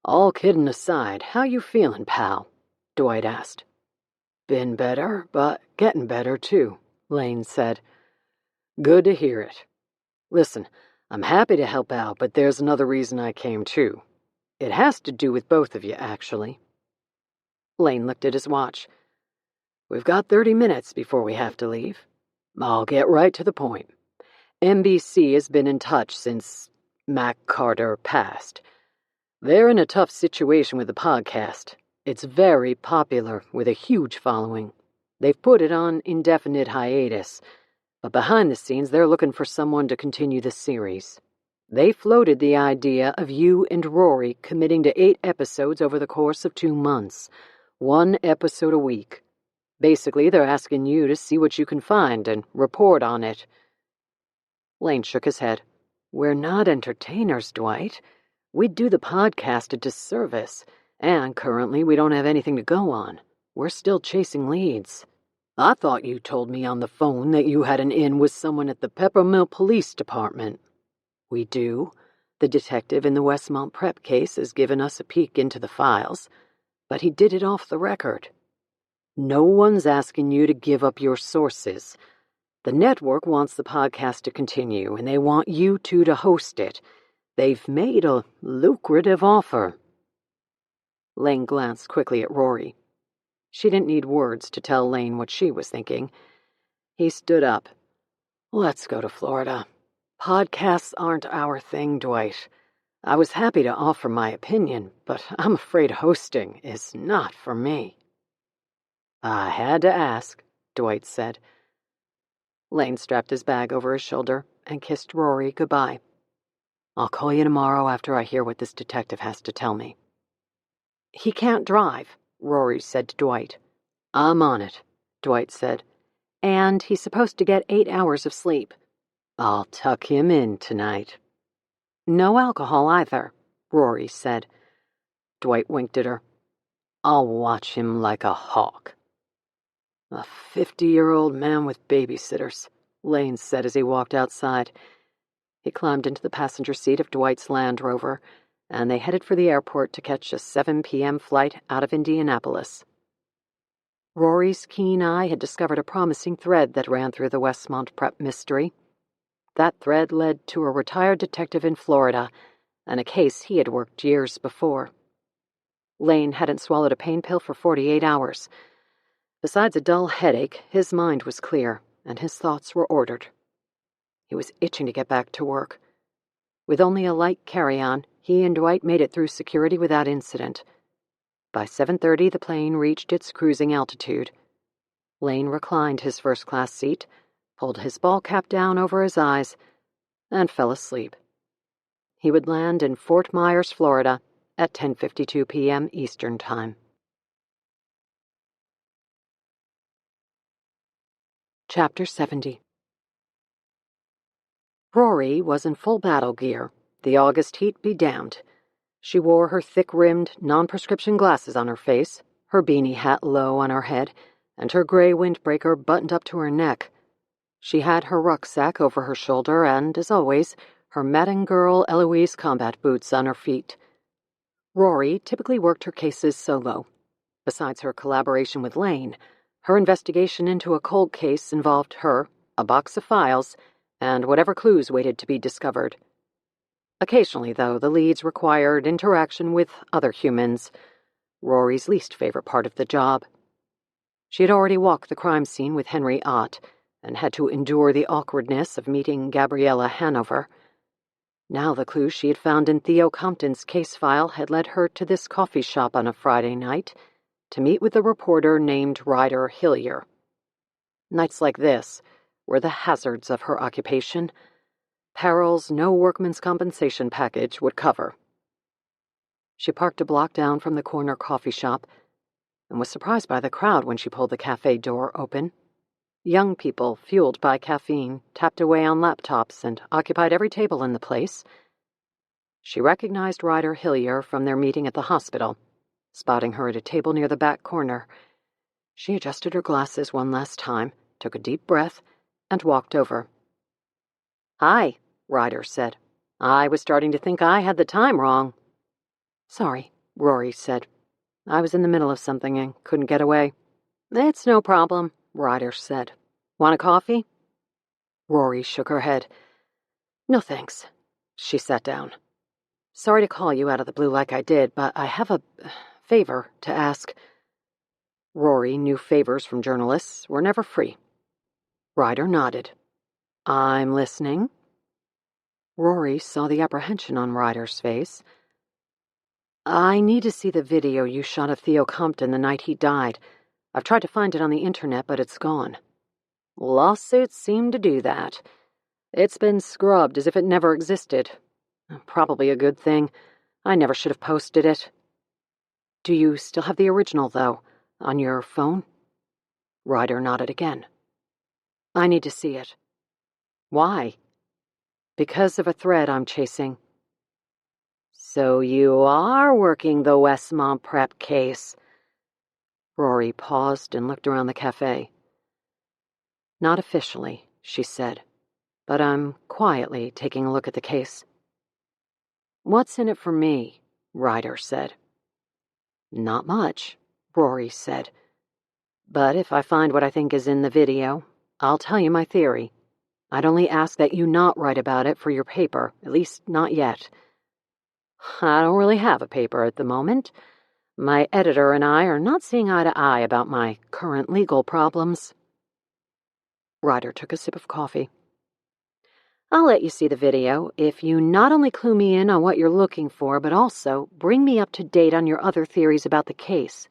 [SPEAKER 1] All kidding aside, how you feeling, pal? Dwight asked. Been better, but getting better too, Lane said. Good to hear it. Listen, I'm happy to help out, but there's another reason I came too. It has to do with both of you, actually. Lane looked at his watch. We've got 30 minutes before we have to leave. I'll get right to the point. NBC has been in touch since Mac Carter passed. They're in a tough situation with the podcast. It's very popular, with a huge following. They've put it on indefinite hiatus, but behind the scenes they're looking for someone to continue the series. They floated the idea of you and Rory committing to 8 episodes over the course of 2 months, 1 episode a week. Basically, they're asking you to see what you can find and report on it. Lane shook his head. We're not entertainers, Dwight. We'd do the podcast a disservice, and currently we don't have anything to go on. We're still chasing leads. I thought you told me on the phone that you had an in with someone at the Peppermill Police Department. We do. The detective in the Westmont Prep case has given us a peek into the files, but he did it off the record. No one's asking you to give up your sources. The network wants the podcast to continue, and they want you two to host it. They've made a lucrative offer. Lane glanced quickly at Rory. She didn't need words to tell Lane what she was thinking. He stood up. Let's go to Florida. Podcasts aren't our thing, Dwight. I was happy to offer my opinion, but I'm afraid hosting is not for me. I had to ask, Dwight said. Lane strapped his bag over his shoulder and kissed Rory goodbye. I'll call you tomorrow after I hear what this detective has to tell me. He can't drive, Rory said to Dwight. I'm on it, Dwight said. And he's supposed to get 8 hours of sleep. I'll tuck him in tonight. No alcohol either, Rory said. Dwight winked at her. I'll watch him like a hawk. A 50-year-old man with babysitters, Lane said as he walked outside. He climbed into the passenger seat of Dwight's Land Rover, and they headed for the airport to catch a 7 p.m. flight out of Indianapolis. Rory's keen eye had discovered a promising thread that ran through the Westmont Prep mystery. That thread led to a retired detective in Florida and a case he had worked years before. Lane hadn't swallowed a pain pill for 48 hours. Besides a dull headache, his mind was clear, and his thoughts were ordered. He was itching to get back to work. With only a light carry-on, he and Dwight made it through security without incident. By 7:30, the plane reached its cruising altitude. Lane reclined his first-class seat, pulled his ball cap down over his eyes, and fell asleep. He would land in Fort Myers, Florida, at 10:52 p.m. Eastern Time. Chapter 70. Rory was in full battle gear, the August heat be damned. She wore her thick-rimmed, non-prescription glasses on her face, her beanie hat low on her head, and her gray windbreaker buttoned up to her neck. She had her rucksack over her shoulder and, as always, her Madden girl Eloise combat boots on her feet. Rory typically worked her cases solo. Besides her collaboration with Lane, her investigation into a cold case involved her, a box of files, and whatever clues waited to be discovered. Occasionally, though, the leads required interaction with other humans, Rory's least favorite part of the job. She had already walked the crime scene with Henry Ott and had to endure the awkwardness of meeting Gabriella Hanover. Now the clues she had found in Theo Compton's case file had led her to this coffee shop on a Friday night to meet with a reporter named Ryder Hillier. Nights like this were the hazards of her occupation, perils no workman's compensation package would cover. She parked a block down from the corner coffee shop and was surprised by the crowd when she pulled the cafe door open. Young people, fueled by caffeine, tapped away on laptops and occupied every table in the place. She recognized Ryder Hillier from their meeting at the hospital. Spotting her at a table near the back corner, she adjusted her glasses one last time, took a deep breath, and walked over. "Hi," Ryder said. "I was starting to think I had the time wrong." "Sorry," Rory said. "I was in the middle of something and couldn't get away." "It's no problem," Ryder said. "Want a coffee?" Rory shook her head. "No thanks." She sat down. "Sorry to call you out of the blue like I did, but I have a favor to ask." Rory knew favors from journalists were never free. Ryder nodded. "I'm listening." Rory saw the apprehension on Ryder's face. "I need to see the video you shot of Theo Compton the night he died. I've tried to find it on the internet, but it's gone." "Lawsuits seem to do that. It's been scrubbed as if it never existed. Probably a good thing. I never should have posted it." "Do you still have the original, though, on your phone?" Ryder nodded again. "I need to see it." "Why?" "Because of a thread I'm chasing." "So you are working the Westmont prep case." Rory paused and looked around the cafe. "Not officially," she said, "but I'm quietly taking a look at the case." "What's in it for me?" Ryder said. "Not much," Rory said. "But if I find what I think is in the video, I'll tell you my theory. I'd only ask that you not write about it for your paper, at least not yet." "I don't really have a paper at the moment. My editor and I are not seeing eye to eye about my current legal problems." Ryder took a sip of coffee. "I'll let you see the video if you not only clue me in on what you're looking for, but also bring me up to date on your other theories about the case.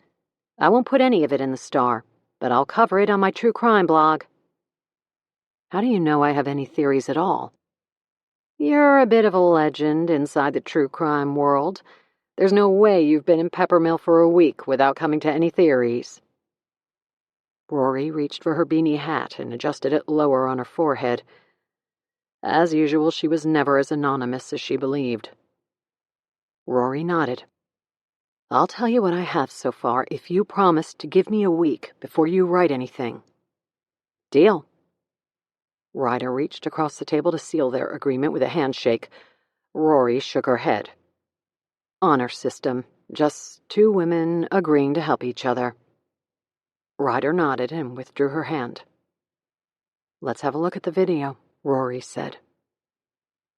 [SPEAKER 1] I won't put any of it in the Star, but I'll cover it on my true crime blog." "How do you know I have any theories at all?" "You're a bit of a legend inside the true crime world. There's no way you've been in Peppermill for a week without coming to any theories." Rory reached for her beanie hat and adjusted it lower on her forehead. As usual, she was never as anonymous as she believed. Rory nodded. "I'll tell you what I have so far if you promise to give me a week before you write anything." "Deal." Ryder reached across the table to seal their agreement with a handshake. Rory shook her head. "Honor system. Just two women agreeing to help each other." Ryder nodded and withdrew her hand. "Let's have a look at the video," Rory said.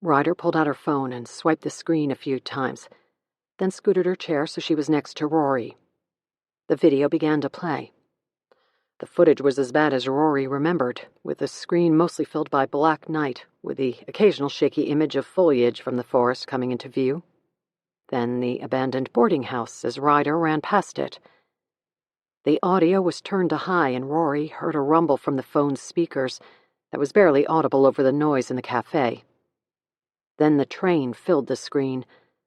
[SPEAKER 1] Ryder pulled out her phone and swiped the screen a few times, then scooted her chair so she was next to Rory. The video began to play. The footage was as bad as Rory remembered, with the screen mostly filled by black night, with the occasional shaky image of foliage from the forest coming into view. Then the abandoned boarding house as Ryder ran past it. The audio was turned to high, and Rory heard a rumble from the phone's speakers that was barely audible over the noise in the cafe. Then the train filled the screen,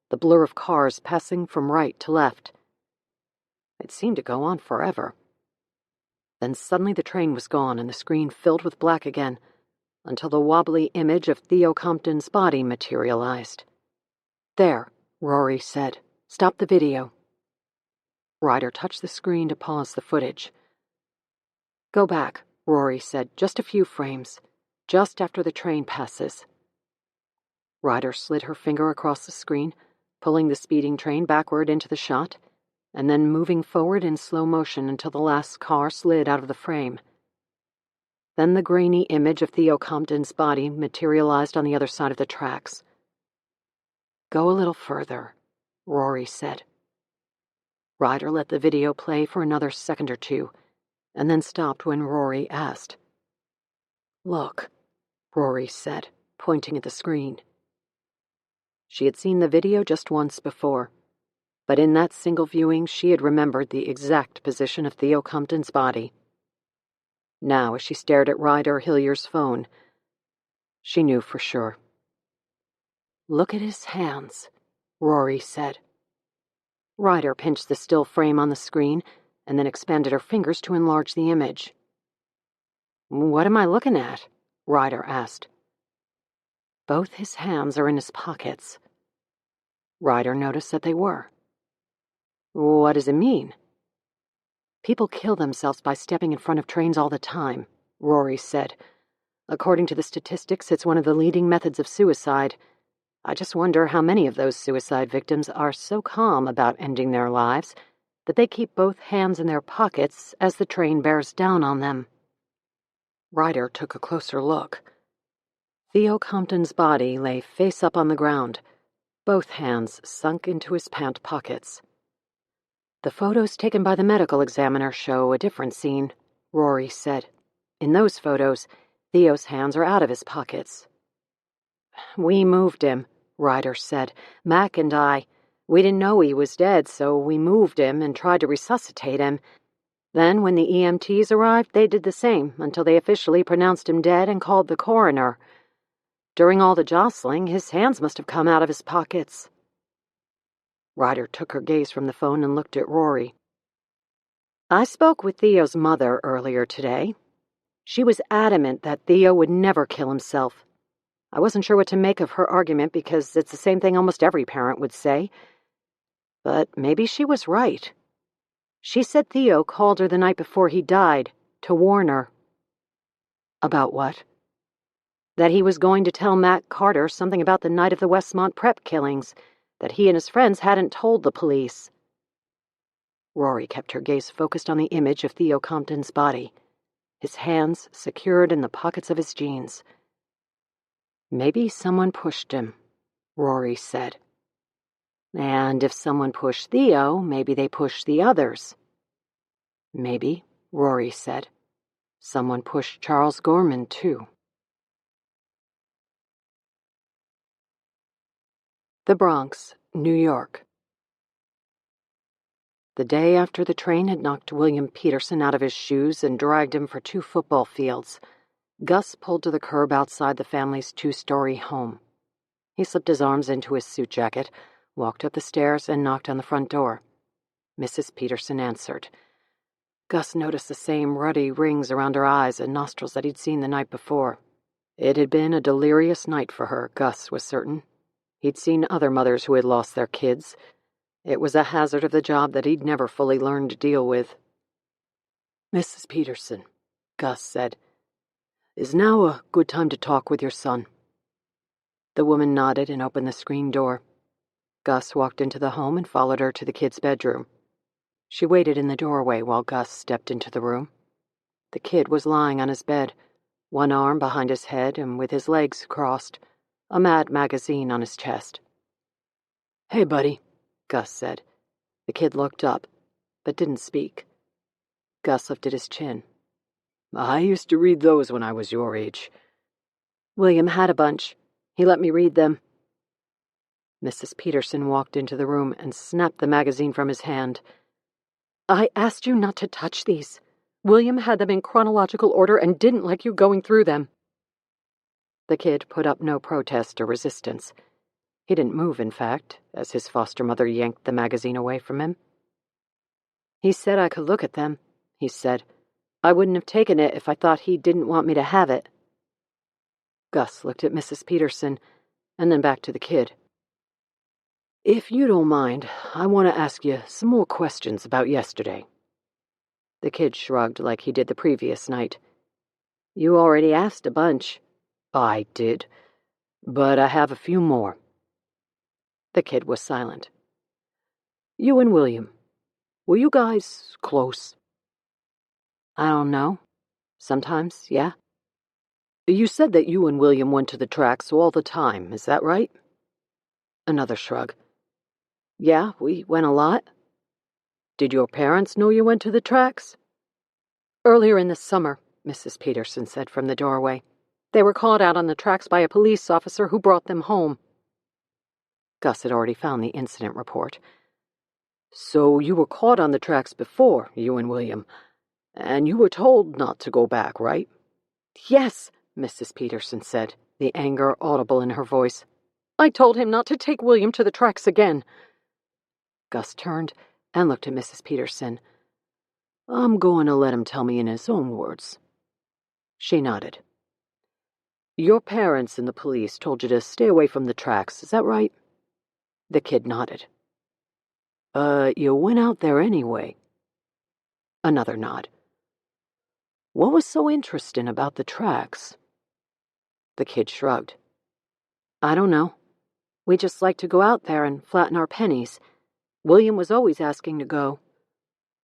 [SPEAKER 1] the blur of cars passing from right to left. It seemed to go on forever. Then suddenly the train was gone and the screen filled with black again, until the wobbly image of Theo Compton's body materialized. "There," Rory said. "Stop the video." Ryder touched the screen to pause the footage. "Go back," Rory said, "just a few frames, just after the train passes." Ryder slid her finger across the screen, pulling the speeding train backward into the shot, and then moving forward in slow motion until the last car slid out of the frame. Then the grainy image of Theo Compton's body materialized on the other side of the tracks. "Go a little further," Rory said. Ryder let the video play for another second or two, and then stopped when Rory asked. "Look," Rory said, pointing at the screen. She had seen the video just once before, but in that single viewing she had remembered the exact position of Theo Compton's body. Now, as she stared at Ryder Hillier's phone, she knew for sure. "Look at his hands," Rory said. Ryder pinched the still frame on the screen and then expanded her fingers to enlarge the image. "What am I looking at?" Ryder asked. "Both his hands are in his pockets." Ryder noticed that they were. "What does it mean?" "People kill themselves by stepping in front of trains all the time," Rory said. "According to the statistics, it's one of the leading methods of suicide. I just wonder how many of those suicide victims are so calm about ending their lives that they keep both hands in their pockets as the train bears down on them." Ryder took a closer look. Theo Compton's body lay face up on the ground, both hands sunk into his pant pockets. "The photos taken by the medical examiner show a different scene," Rory said. "In those photos, Theo's hands are out of his pockets." "We moved him," Ryder said. "Mac and I. We didn't know he was dead, so we moved him and tried to resuscitate him. Then, when the EMTs arrived, they did the same until they officially pronounced him dead and called the coroner. During all the jostling, his hands must have come out of his pockets." Ryder took her gaze from the phone and looked at Rory. "I spoke with Theo's mother earlier today. She was adamant that Theo would never kill himself. I wasn't sure what to make of her argument because it's the same thing almost every parent would say. But maybe she was right. She said Theo called her the night before he died to warn her." "About what?" "That he was going to tell Matt Carter something about the night of the Westmont prep killings, that he and his friends hadn't told the police." Rory kept her gaze focused on the image of Theo Compton's body, his hands secured in the pockets of his jeans. "Maybe someone pushed him," Rory said. "And if someone pushed Theo, maybe they pushed the others." "Maybe," Rory said, "someone pushed Charles Gorman, too." The Bronx, New York. The day after the train had knocked William Peterson out of his shoes and dragged him for 2 football fields, Gus pulled to the curb outside the family's 2-story home. He slipped his arms into his suit jacket, walked up the stairs, and knocked on the front door. Mrs. Peterson answered. Gus noticed the same ruddy rings around her eyes and nostrils that he'd seen the night before. It had been a delirious night for her, Gus was certain. He'd seen other mothers who had lost their kids. It was a hazard of the job that he'd never fully learned to deal with. "Mrs. Peterson," Gus said, "is now a good time to talk with your son?" The woman nodded and opened the screen door. Gus walked into the home and followed her to the kid's bedroom. She waited in the doorway while Gus stepped into the room. The kid was lying on his bed, one arm behind his head and with his legs crossed, a Mad magazine on his chest. "Hey, buddy," Gus said. The kid looked up, but didn't speak. Gus lifted his chin. "I used to read those when I was your age." "William had a bunch. He let me read them." Mrs. Peterson walked into the room and snapped the magazine from his hand. "I asked you not to touch these. William had them in chronological order and didn't like you going through them." The kid put up no protest or resistance. He didn't move, in fact, as his foster mother yanked the magazine away from him. "He said I could look at them," he said. "I wouldn't have taken it if I thought he didn't want me to have it." Gus looked at Mrs. Peterson, and then back to the kid. "If you don't mind, I want to ask you some more questions about yesterday." The kid shrugged like he did the previous night. "You already asked a bunch." "I did. But I have a few more." The kid was silent. "You and William, were you guys close?"
[SPEAKER 2] "I don't know. Sometimes, yeah."
[SPEAKER 1] "You said that you and William went to the tracks all the time, is that right?" Another shrug. "Yeah, we went a lot." "Did your parents know you went to the tracks?"
[SPEAKER 2] "Earlier in the summer," Mrs. Peterson said from the doorway. "They were caught out on the tracks by a police officer who brought them home."
[SPEAKER 1] Gus had already found the incident report. "So you were caught on the tracks before, you and William, and you were told not to go back, right?"
[SPEAKER 2] "Yes," Mrs. Peterson said, the anger audible in her voice. "I told him not to take William to the tracks again."
[SPEAKER 1] Gus turned and looked at Mrs. Peterson. "I'm going to let him tell me in his own words." She nodded. "Your parents and the police told you to stay away from the tracks, is that right?" The kid nodded. You went out there anyway." Another nod. "What was so interesting about the tracks?" The kid shrugged.
[SPEAKER 2] "I don't know. We just like to go out there and flatten our pennies. William was always asking to go."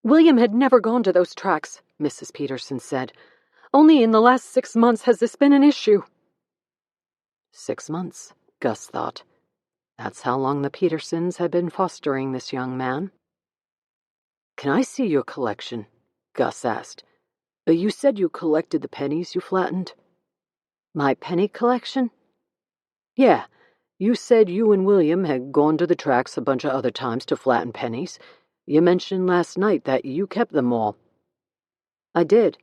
[SPEAKER 2] "William had never gone to those tracks," Mrs. Peterson said. "Only in the last 6 months has this been an issue."
[SPEAKER 1] 6 months, Gus thought. That's how long the Petersons had been fostering this young man. "Can I see your collection?" Gus asked. "You said you collected the pennies you flattened."
[SPEAKER 2] "My penny collection?"
[SPEAKER 1] "Yeah, you said you and William had gone to the tracks a bunch of other times to flatten pennies. You mentioned last night that you kept them all."
[SPEAKER 2] "I did."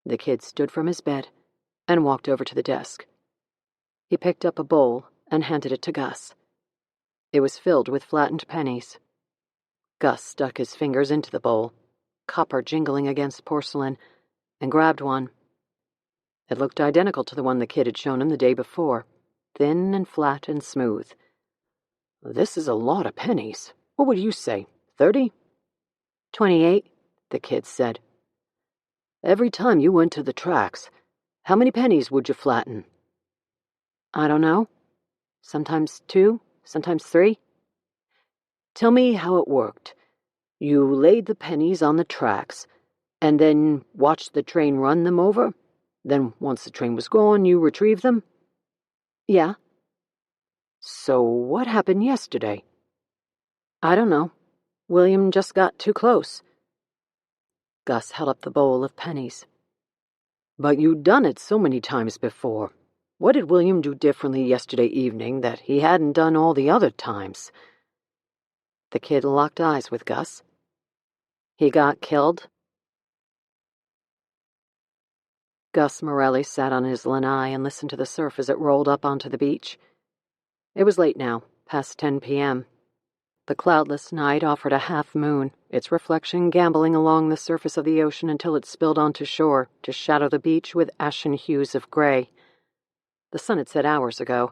[SPEAKER 1] The kid stood from his bed and walked over to the desk. He picked up a bowl and handed it to Gus. It was filled with flattened pennies. Gus stuck his fingers into the bowl, copper jingling against porcelain, and grabbed one. It looked identical to the one the kid had shown him the day before, thin and flat and smooth. "This is a lot of pennies. What would you say, 30?
[SPEAKER 2] 28,
[SPEAKER 1] the kid said. "Every time you went to the tracks, how many pennies would you flatten?"
[SPEAKER 2] "I don't know. Sometimes 2, sometimes 3.
[SPEAKER 1] "Tell me how it worked. You laid the pennies on the tracks, and then watched the train run them over? Then, once the train was gone, you retrieved them?"
[SPEAKER 2] "Yeah."
[SPEAKER 1] "So what happened yesterday?"
[SPEAKER 2] "I don't know. William just got too close."
[SPEAKER 1] Gus held up the bowl of pennies. "But you'd done it so many times before. What did William do differently yesterday evening that he hadn't done all the other times?"
[SPEAKER 2] The kid locked eyes with Gus. "He got killed?" Gus Morelli sat on his lanai and listened to the surf as it rolled up onto the beach. It was late now, past 10 p.m. The cloudless night offered a half moon, its reflection gambling along the surface of the ocean until it spilled onto shore to shadow the beach with ashen hues of gray. The sun had set hours ago,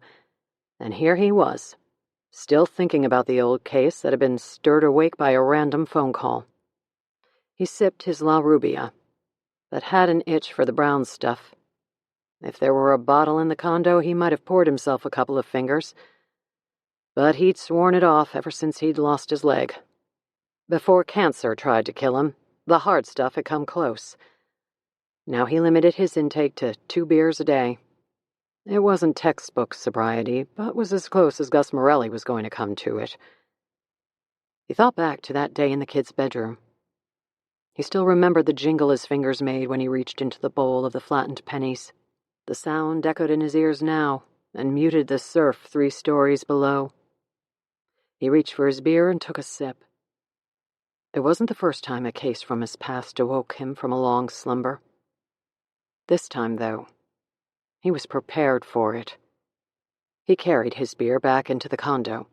[SPEAKER 2] and here he was, still thinking about the old case that had been stirred awake by a random phone call. He sipped his La Rubia, but had an itch for the brown stuff. If there were a bottle in the condo, he might have poured himself a couple of fingers. But he'd sworn it off ever since he'd lost his leg. Before cancer tried to kill him, the hard stuff had come close. Now he limited his intake to 2 beers a day. It wasn't textbook sobriety, but was as close as Gus Morelli was going to come to it. He thought back to that day in the kid's bedroom. He still remembered the jingle his fingers made when he reached into the bowl of the flattened pennies. The sound echoed in his ears now and muted the surf 3 stories below. He reached for his beer and took a sip. It wasn't the first time a case from his past awoke him from a long slumber. This time, though, he was prepared for it. He carried his beer back into the condo.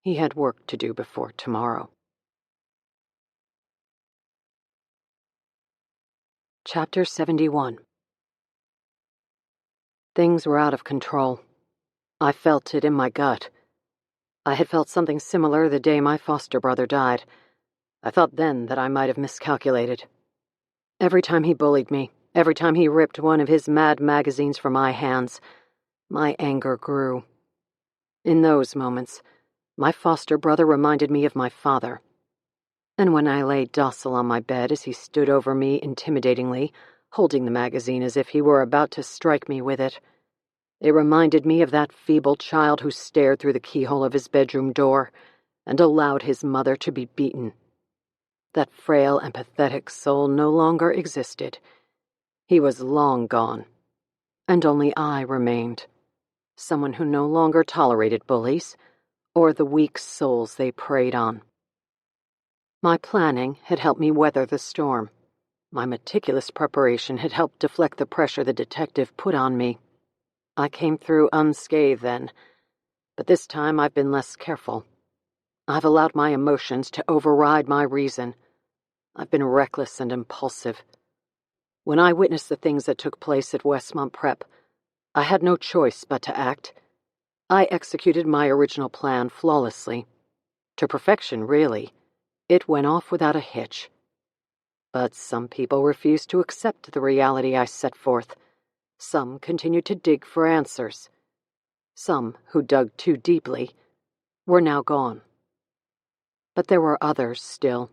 [SPEAKER 2] He had work to do before tomorrow. Chapter 71. Things were out of control. I felt it in my gut. I had felt something similar the day my foster brother died. I thought then that I might have miscalculated. Every time he bullied me, every time he ripped one of his mad magazines from my hands,
[SPEAKER 1] My anger grew. In those moments, my foster brother reminded me of my father. And when I lay docile on my bed as he stood over me intimidatingly, holding the magazine as if he were about to strike me with it, it reminded me of that feeble child who stared through the keyhole of his bedroom door and allowed his mother to be beaten. That frail and pathetic soul no longer existed. He was long gone, and only I remained, someone who no longer tolerated bullies or the weak souls they preyed on. My planning had helped me weather the storm. My meticulous preparation had helped deflect the pressure the detective put on me. I came through unscathed then, but this time I've been less careful. I've allowed my emotions to override my reason. I've been reckless and impulsive. When I witnessed the things that took place at Westmont Prep, I had no choice but to act. I executed my original plan flawlessly. To perfection, really. It went off without a hitch. But some people refused to accept the reality I set forth. Some continued to dig for answers. Some, who dug too deeply, were now gone. But there were others still,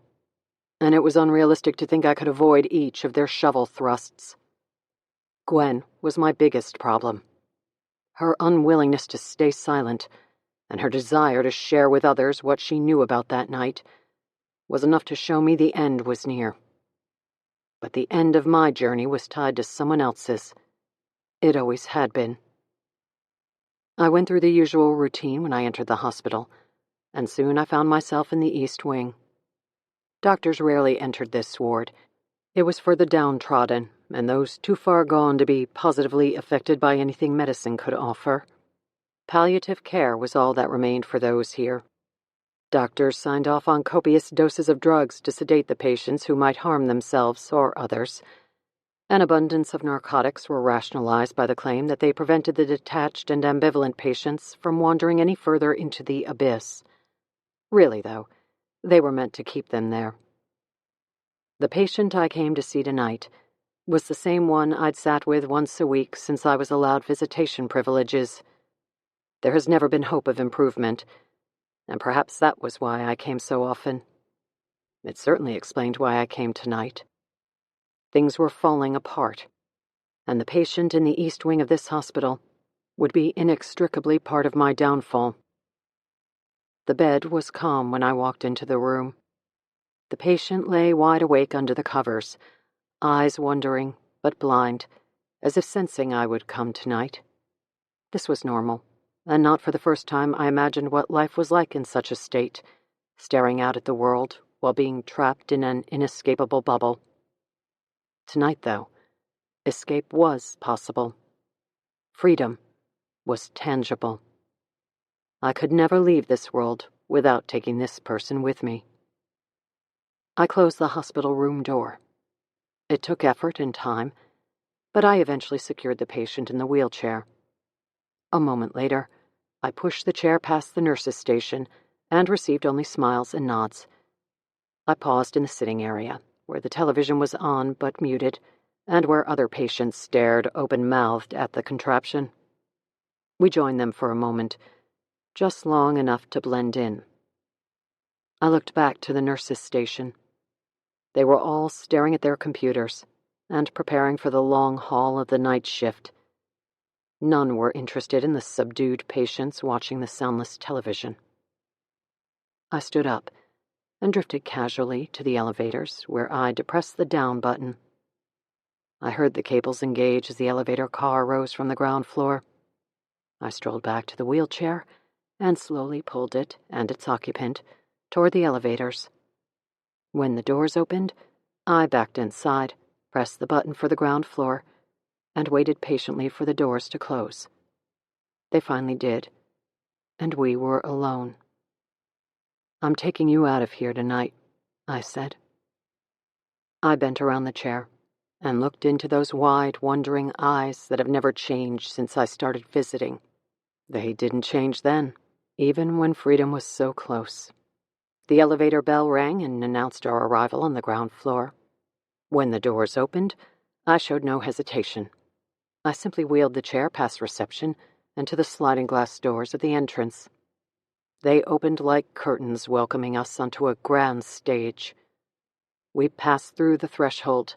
[SPEAKER 1] and it was unrealistic to think I could avoid each of their shovel thrusts. Gwen was my biggest problem. Her unwillingness to stay silent, and her desire to share with others what she knew about that night, was enough to show me the end was near. But the end of my journey was tied to someone else's. It always had been. I went through the usual routine when I entered the hospital, and soon I found myself in the East Wing. Doctors rarely entered this ward. It was for the downtrodden, and those too far gone to be positively affected by anything medicine could offer. Palliative care was all that remained for those here. Doctors signed off on copious doses of drugs to sedate the patients who might harm themselves or others. An abundance of narcotics were rationalized by the claim that they prevented the detached and ambivalent patients from wandering any further into the abyss. Really, though, they were meant to keep them there. The patient I came to see tonight was the same one I'd sat with once a week since I was allowed visitation privileges. There has never been hope of improvement, and perhaps that was why I came so often. It certainly explained why I came tonight. Things were falling apart, and the patient in the East Wing of this hospital would be inextricably part of my downfall. The bed was calm when I walked into the room. The patient lay wide awake under the covers, eyes wondering, but blind, as if sensing I would come tonight. This was normal, and not for the first time I imagined what life was like in such a state, staring out at the world while being trapped in an inescapable bubble. Tonight, though, escape was possible. Freedom was tangible. I could never leave this world without taking this person with me. I closed the hospital room door. It took effort and time, but I eventually secured the patient in the wheelchair. A moment later, I pushed the chair past the nurse's station and received only smiles and nods. I paused in the sitting area, where the television was on but muted, and where other patients stared open-mouthed at the contraption. We joined them for a moment, just long enough to blend in. I looked back to the nurse's station. They were all staring at their computers and preparing for the long haul of the night shift. None were interested in the subdued patients watching the soundless television. I stood up and drifted casually to the elevators, where I depressed the down button. I heard the cables engage as the elevator car rose from the ground floor. I strolled back to the wheelchair and slowly pulled it and its occupant toward the elevators. When the doors opened, I backed inside, pressed the button for the ground floor, and waited patiently for the doors to close. They finally did, and we were alone. "I'm taking you out of here tonight," I said. I bent around the chair and looked into those wide, wondering eyes that have never changed since I started visiting. They didn't change then, even when freedom was so close. The elevator bell rang and announced our arrival on the ground floor. When the doors opened, I showed no hesitation. I simply wheeled the chair past reception and to the sliding glass doors at the entrance. They opened like curtains welcoming us onto a grand stage. We passed through the threshold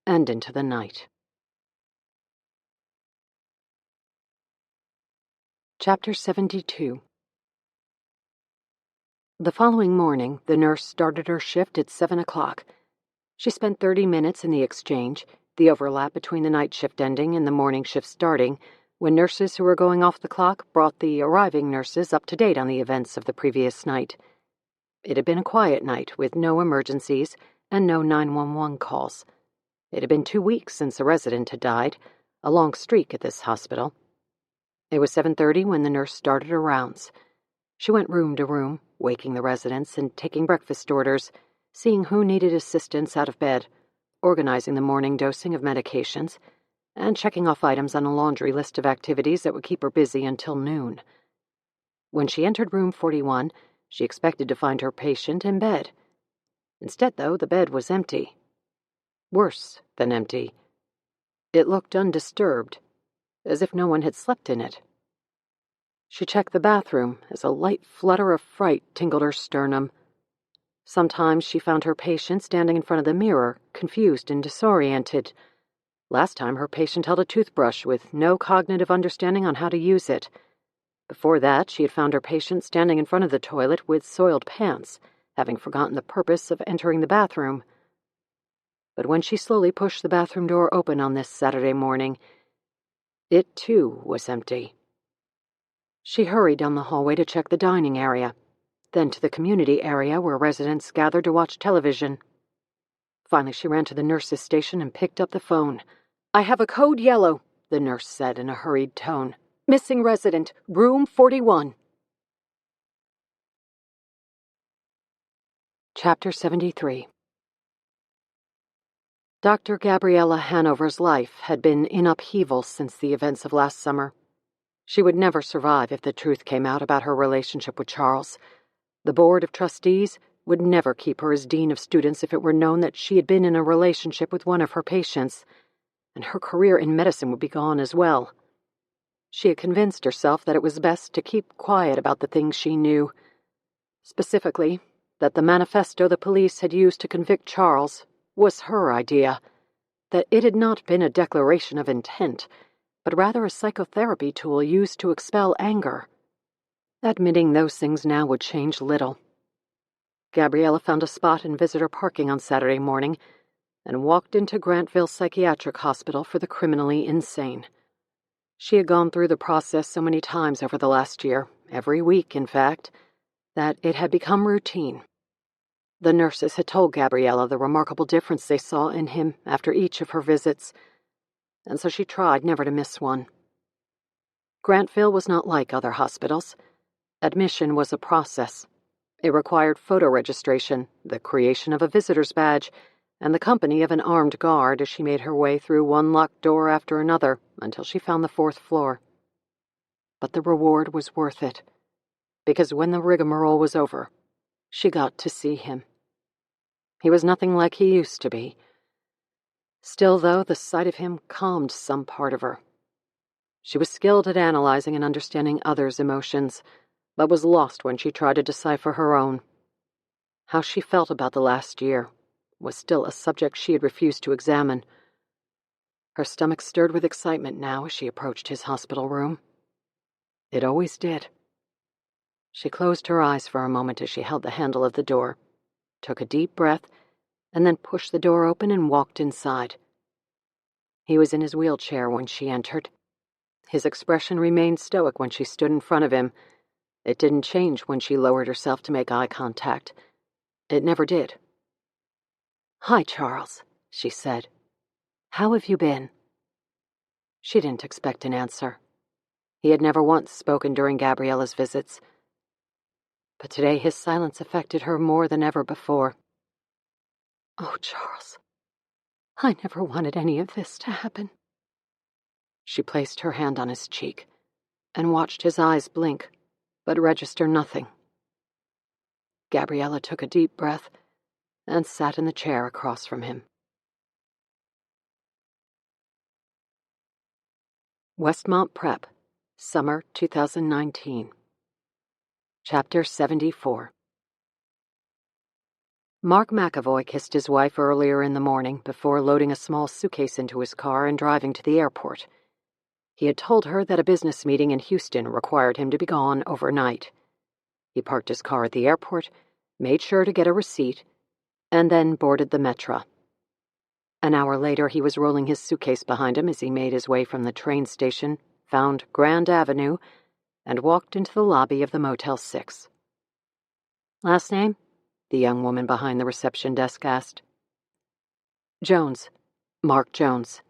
[SPEAKER 1] and into the night. Chapter 72. The following morning, the nurse started her shift at 7 o'clock. She spent 30 minutes in the exchange, the overlap between the night shift ending and the morning shift starting, when nurses who were going off the clock brought the arriving nurses up to date on the events of the previous night. It had been a quiet night with no emergencies and no 911 calls. It had been 2 weeks since a resident had died, a long streak at this hospital. It was 7:30 when the nurse started her rounds. She went room to room, waking the residents and taking breakfast orders, seeing who needed assistance out of bed, organizing the morning dosing of medications, and checking off items on a laundry list of activities that would keep her busy until noon. When she entered room 41, she expected to find her patient in bed. Instead, though, the bed was empty. Worse than empty. It looked undisturbed, as if no one had slept in it. She checked the bathroom as a light flutter of fright tingled her sternum. Sometimes she found her patient standing in front of the mirror, confused and disoriented. Last time her patient held a toothbrush with no cognitive understanding on how to use it. Before that, she had found her patient standing in front of the toilet with soiled pants, having forgotten the purpose of entering the bathroom. But when she slowly pushed the bathroom door open on this Saturday morning, it too was empty. She hurried down the hallway to check the dining area, then to the community area where residents gathered to watch television. Finally, she ran to the nurse's station and picked up the phone. "I have a code yellow," the nurse said in a hurried tone. "Missing resident, room 41. Chapter 73. Dr. Gabriella Hanover's life had been in upheaval since the events of last summer. She would never survive if the truth came out about her relationship with Charles. The Board of Trustees would never keep her as Dean of Students if it were known that she had been in a relationship with one of her patients, and her career in medicine would be gone as well. She had convinced herself that it was best to keep quiet about the things she knew. Specifically, that the manifesto the police had used to convict Charles was her idea, that it had not been a declaration of intent, but rather a psychotherapy tool used to expel anger. Admitting those things now would change little. Gabriella found a spot in visitor parking on Saturday morning and walked into Grantville Psychiatric Hospital for the criminally insane. She had gone through the process so many times over the last year, every week, in fact, that it had become routine. The nurses had told Gabriella the remarkable difference they saw in him after each of her visits, and so she tried never to miss one. Grantville was not like other hospitals. Admission was a process. It required photo registration, the creation of a visitor's badge, and the company of an armed guard as she made her way through one locked door after another until she found the 4th floor. But the reward was worth it, because when the rigmarole was over, she got to see him. He was nothing like he used to be. Still, though, the sight of him calmed some part of her. She was skilled at analyzing and understanding others' emotions, but was lost when she tried to decipher her own. How she felt about the last year was still a subject she had refused to examine. Her stomach stirred with excitement now as she approached his hospital room. It always did. She closed her eyes for a moment as she held the handle of the door, took a deep breath, and then pushed the door open and walked inside. He was in his wheelchair when she entered. His expression remained stoic when she stood in front of him. It didn't change when she lowered herself to make eye contact. It never did. "Hi, Charles," she said. "How have you been?" She didn't expect an answer. He had never once spoken during Gabriella's visits. But today his silence affected her more than ever before. "Oh, Charles, I never wanted any of this to happen." She placed her hand on his cheek and watched his eyes blink, but register nothing. Gabriella took a deep breath and sat in the chair across from him. Westmont Prep, Summer 2019. Chapter 74. Mark McAvoy kissed his wife earlier in the morning before loading a small suitcase into his car and driving to the airport. He had told her that a business meeting in Houston required him to be gone overnight. He parked his car at the airport, made sure to get a receipt, and then boarded the metro. An hour later, he was rolling his suitcase behind him as he made his way from the train station, found Grand Avenue, and walked into the lobby of the Motel 6. "Last name?" the young woman behind the reception desk asked. "Jones. Mark Jones."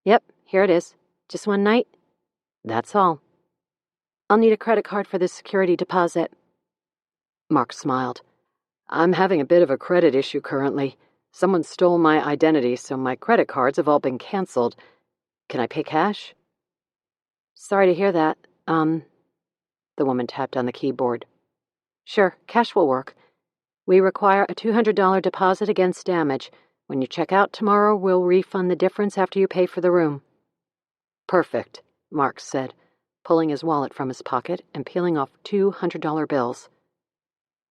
[SPEAKER 1] "Yep, here it is. Just one night?" "That's all." "I'll need a credit card for the security deposit." Mark smiled. "I'm having a bit of a credit issue currently. Someone stole my identity, so my credit cards have all been canceled. Can I pay cash?" "Sorry to hear that. The woman tapped on the keyboard. "Sure, cash will work. We require a $200 deposit against damage. When you check out tomorrow, we'll refund the difference after you pay for the room." "Perfect," Mark said, pulling his wallet from his pocket and peeling off $200 bills.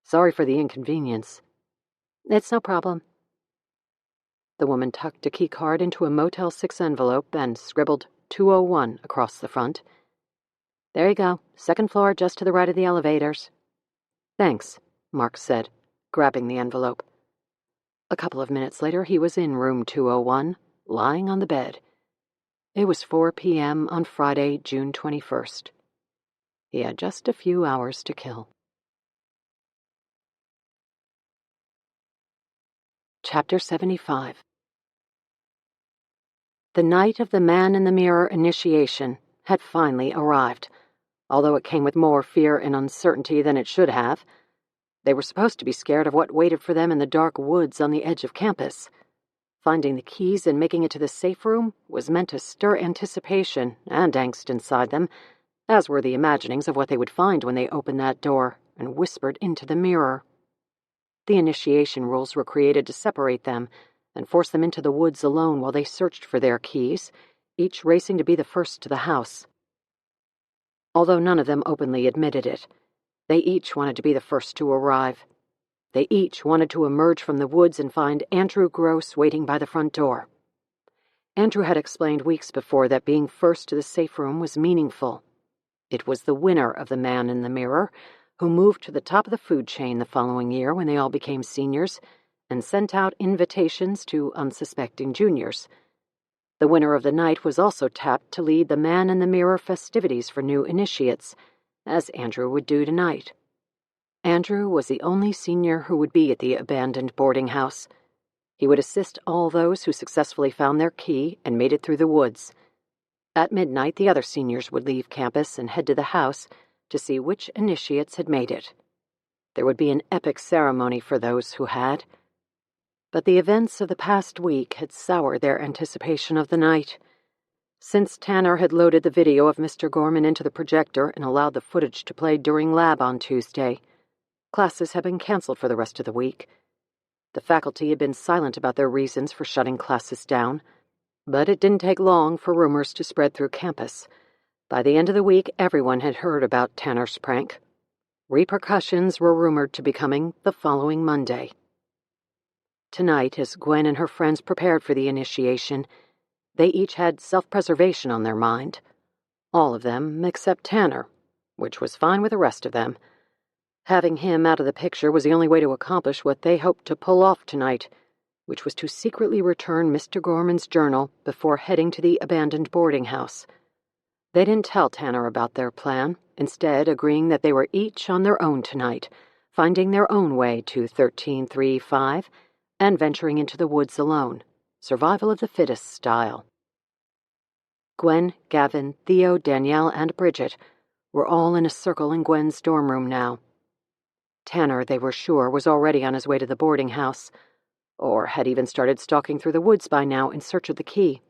[SPEAKER 1] "Sorry for the inconvenience." "It's no problem." The woman tucked a key card into a Motel 6 envelope and scribbled 201 across the front. "There you go. Second floor, just to the right of the elevators." "Thanks," Mark said, grabbing the envelope. A couple of minutes later, he was in room 201, lying on the bed. It was 4 p.m. on Friday, June 21st. He had just a few hours to kill. Chapter 75. The night of the Man in the Mirror initiation had finally arrived, although it came with more fear and uncertainty than it should have. They were supposed to be scared of what waited for them in the dark woods on the edge of campus. Finding the keys and making it to the safe room was meant to stir anticipation and angst inside them, as were the imaginings of what they would find when they opened that door and whispered into the mirror. The initiation rules were created to separate them and force them into the woods alone while they searched for their keys, each racing to be the first to the house. Although none of them openly admitted it, they each wanted to be the first to arrive. They each wanted to emerge from the woods and find Andrew Gross waiting by the front door. Andrew had explained weeks before that being first to the safe room was meaningful. It was the winner of the Man in the Mirror who moved to the top of the food chain the following year when they all became seniors and sent out invitations to unsuspecting juniors. The winner of the night was also tapped to lead the Man in the Mirror festivities for new initiates, as Andrew would do tonight. Andrew was the only senior who would be at the abandoned boarding house. He would assist all those who successfully found their key and made it through the woods. At midnight, the other seniors would leave campus and head to the house to see which initiates had made it. There would be an epic ceremony for those who had. But the events of the past week had soured their anticipation of the night. Since Tanner had loaded the video of Mr. Gorman into the projector and allowed the footage to play during lab on Tuesday, classes had been canceled for the rest of the week. The faculty had been silent about their reasons for shutting classes down, but it didn't take long for rumors to spread through campus. By the end of the week, everyone had heard about Tanner's prank. Repercussions were rumored to be coming the following Monday. Tonight, as Gwen and her friends prepared for the initiation, they each had self-preservation on their mind. All of them except Tanner, which was fine with the rest of them. Having him out of the picture was the only way to accomplish what they hoped to pull off tonight, which was to secretly return Mr. Gorman's journal before heading to the abandoned boarding house. They didn't tell Tanner about their plan, instead agreeing that they were each on their own tonight, finding their own way to 1335 and venturing into the woods alone, survival of the fittest style. Gwen, Gavin, Theo, Danielle, and Bridget were all in a circle in Gwen's dorm room now. Tanner, they were sure, was already on his way to the boarding house, or had even started stalking through the woods by now in search of the key.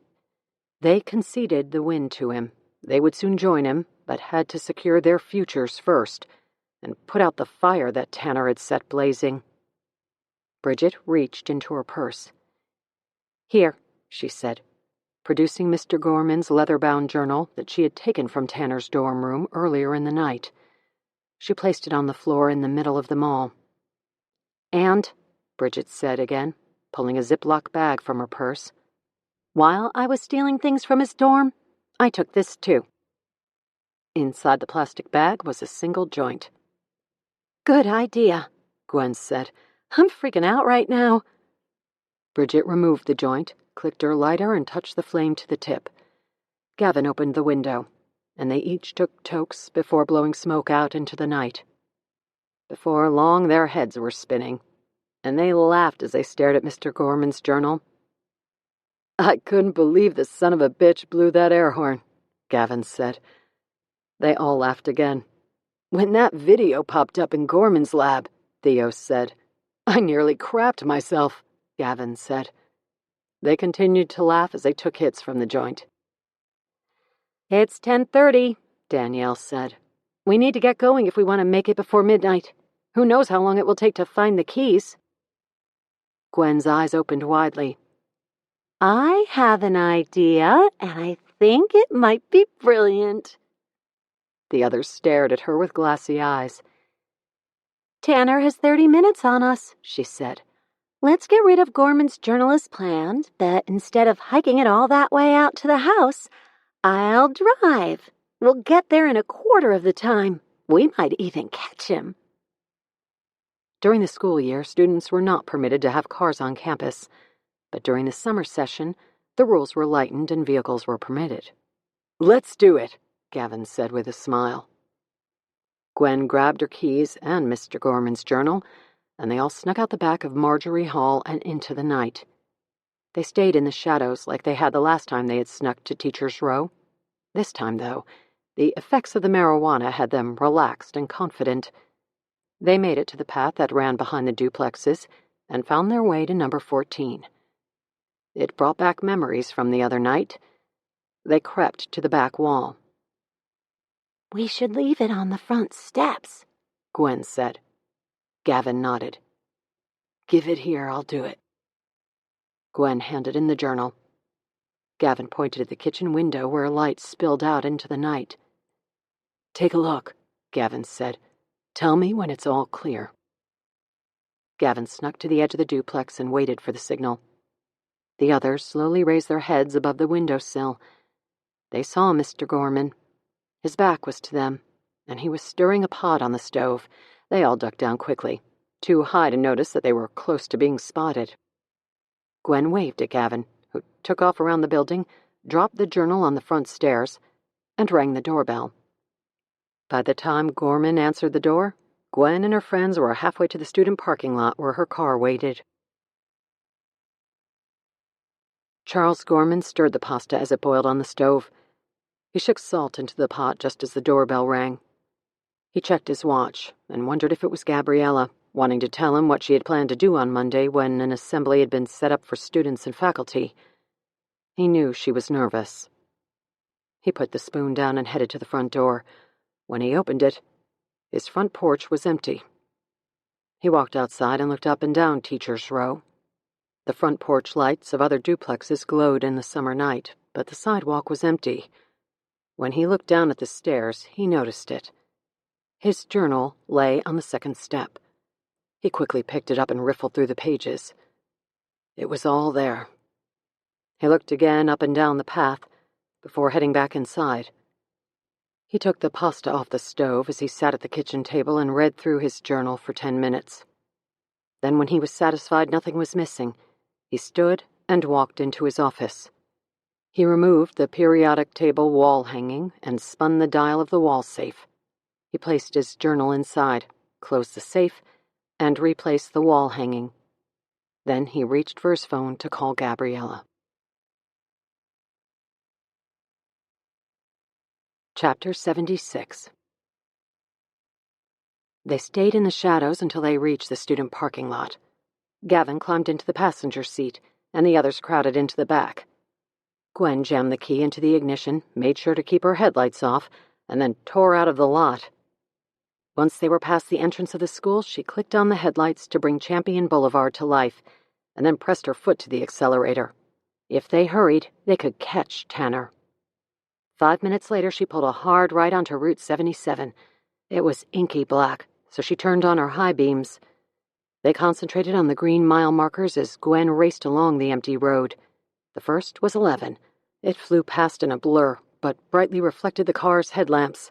[SPEAKER 1] They conceded the win to him. They would soon join him, but had to secure their futures first, and put out the fire that Tanner had set blazing. Bridget reached into her purse. "Here," she said. producing Mr. Gorman's leather-bound journal that she had taken from Tanner's dorm room earlier in the night. She placed it on the floor in the middle of them all. "And," Bridget said again, pulling a Ziploc bag from her purse, "while I was stealing things from his dorm, I took this too." Inside the plastic bag was a single joint. "Good idea," Gwen said. "I'm freaking out right now." Bridget removed the joint, clicked her lighter, and touched the flame to the tip. Gavin opened the window, and they each took tokes before blowing smoke out into the night. Before long, their heads were spinning, and they laughed as they stared at Mr. Gorman's journal. "I couldn't believe the son of a bitch blew that air horn," Gavin said. They all laughed again. "When that video popped up in Gorman's lab," Theo said. "I nearly crapped myself," Gavin said. They continued to laugh as they took hits from the joint. "It's 10:30, Danielle said. "We need to get going if we want to make it before midnight. Who knows how long it will take to find the keys?" Gwen's eyes opened widely. "I have an idea, and I think it might be brilliant." The others stared at her with glassy eyes. "Tanner has 30 minutes on us," she said. "Let's get rid of Gorman's journal as planned, but instead of hiking it all that way out to the house, I'll drive. We'll get there in a quarter of the time. We might even catch him." During the school year, students were not permitted to have cars on campus, but during the summer session, the rules were lightened and vehicles were permitted. "Let's do it," Gavin said with a smile. Gwen grabbed her keys and Mr. Gorman's journal, and they all snuck out the back of Marjorie Hall and into the night. They stayed in the shadows like they had the last time they had snuck to Teacher's Row. This time, though, the effects of the marijuana had them relaxed and confident. They made it to the path that ran behind the duplexes and found their way to number 14. It brought back memories from the other night. They crept to the back wall. "We should leave it on the front steps," Gwen said. Gavin nodded. "Give it here, I'll do it." Gwen handed in the journal. Gavin pointed at the kitchen window where a light spilled out into the night. "Take a look," Gavin said. "Tell me when it's all clear." Gavin snuck to the edge of the duplex and waited for the signal. The others slowly raised their heads above the windowsill. They saw Mr. Gorman. His back was to them, and he was stirring a pot on the stove. They all ducked down quickly, too high to notice that they were close to being spotted. Gwen waved at Gavin, who took off around the building, dropped the journal on the front stairs, and rang the doorbell. By the time Gorman answered the door, Gwen and her friends were halfway to the student parking lot where her car waited. Charles Gorman stirred the pasta as it boiled on the stove. He shook salt into the pot just as the doorbell rang. He checked his watch and wondered if it was Gabriella, wanting to tell him what she had planned to do on Monday when an assembly had been set up for students and faculty. He knew she was nervous. He put the spoon down and headed to the front door. When he opened it, his front porch was empty. He walked outside and looked up and down Teacher's Row. The front porch lights of other duplexes glowed in the summer night, but the sidewalk was empty. When he looked down at the stairs, he noticed it. His journal lay on the second step. He quickly picked it up and riffled through the pages. It was all there. He looked again up and down the path before heading back inside. He took the pasta off the stove as he sat at the kitchen table and read through his journal for 10 minutes. Then, when he was satisfied nothing was missing, he stood and walked into his office. He removed the periodic table wall hanging and spun the dial of the wall safe. He placed his journal inside, closed the safe, and replaced the wall hanging. Then he reached for his phone to call Gabriella. Chapter 76. They stayed in the shadows until they reached the student parking lot. Gavin climbed into the passenger seat, and the others crowded into the back. Gwen jammed the key into the ignition, made sure to keep her headlights off, and then tore out of the lot. Once they were past the entrance of the school, she clicked on the headlights to bring Champion Boulevard to life, and then pressed her foot to the accelerator. If they hurried, they could catch Tanner. 5 minutes later, she pulled a hard right onto Route 77. It was inky black, so she turned on her high beams. They concentrated on the green mile markers as Gwen raced along the empty road. The first was 11. It flew past in a blur, but brightly reflected the car's headlamps.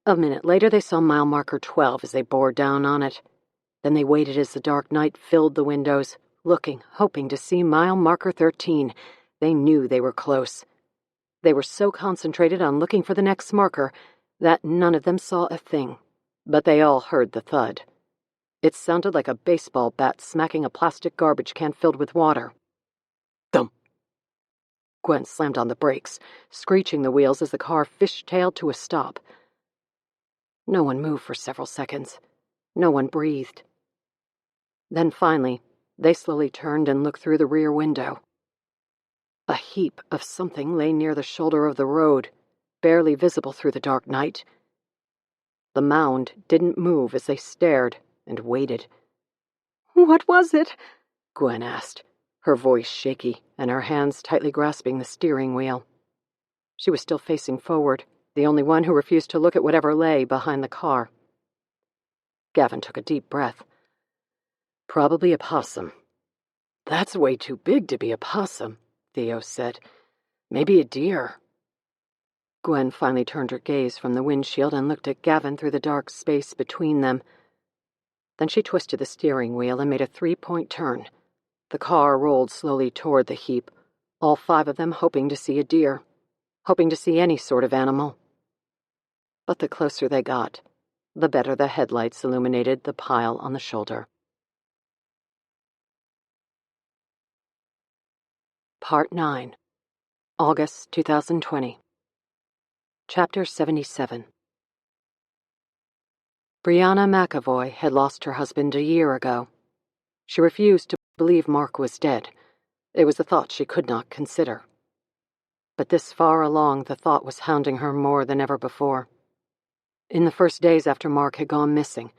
[SPEAKER 1] A minute later, they saw mile marker 12 as they bore down on it. Then they waited as the dark night filled the windows, looking, hoping to see mile marker 13. They knew they were close. They were so concentrated on looking for the next marker that none of them saw a thing, but they all heard the thud. It sounded like a baseball bat smacking a plastic garbage can filled with water. Thump! Gwen slammed on the brakes, screeching the wheels as the car fishtailed to a stop. No one moved for several seconds. No one breathed. Then finally, they slowly turned and looked through the rear window. A heap of something lay near the shoulder of the road, barely visible through the dark night. The mound didn't move as they stared and waited. "What was it?" Gwen asked, her voice shaky and her hands tightly grasping the steering wheel. She was still facing forward, the only one who refused to look at whatever lay behind the car. Gavin took a deep breath. "Probably a possum." "That's way too big to be a possum," Theo said. "Maybe a deer." Gwen finally turned her gaze from the windshield and looked at Gavin through the dark space between them. Then she twisted the steering wheel and made a 3-point turn. The car rolled slowly toward the heap, all 5 of them hoping to see a deer, hoping to see any sort of animal. But the closer they got, the better the headlights illuminated the pile on the shoulder. Part 9. August 2020. Chapter 77. Brianna McAvoy had lost her husband a year ago. She refused to believe Mark was dead. It was a thought she could not consider. But this far along, the thought was hounding her more than ever before. In the first days after Mark had gone missing,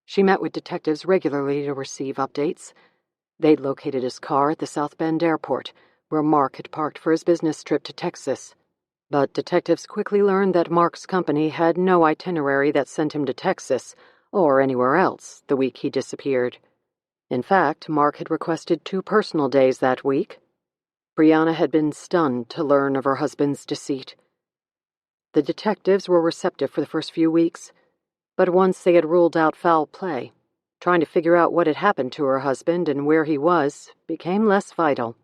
[SPEAKER 1] she met with detectives regularly to receive updates. They'd located his car at the South Bend airport, where Mark had parked for his business trip to Texas. But detectives quickly learned that Mark's company had no itinerary that sent him to Texas, or anywhere else, the week he disappeared. In fact, Mark had requested 2 personal days that week. Brianna had been stunned to learn of her husband's deceit. The detectives were receptive for the first few weeks, but once they had ruled out foul play, trying to figure out what had happened to her husband and where he was became less vital.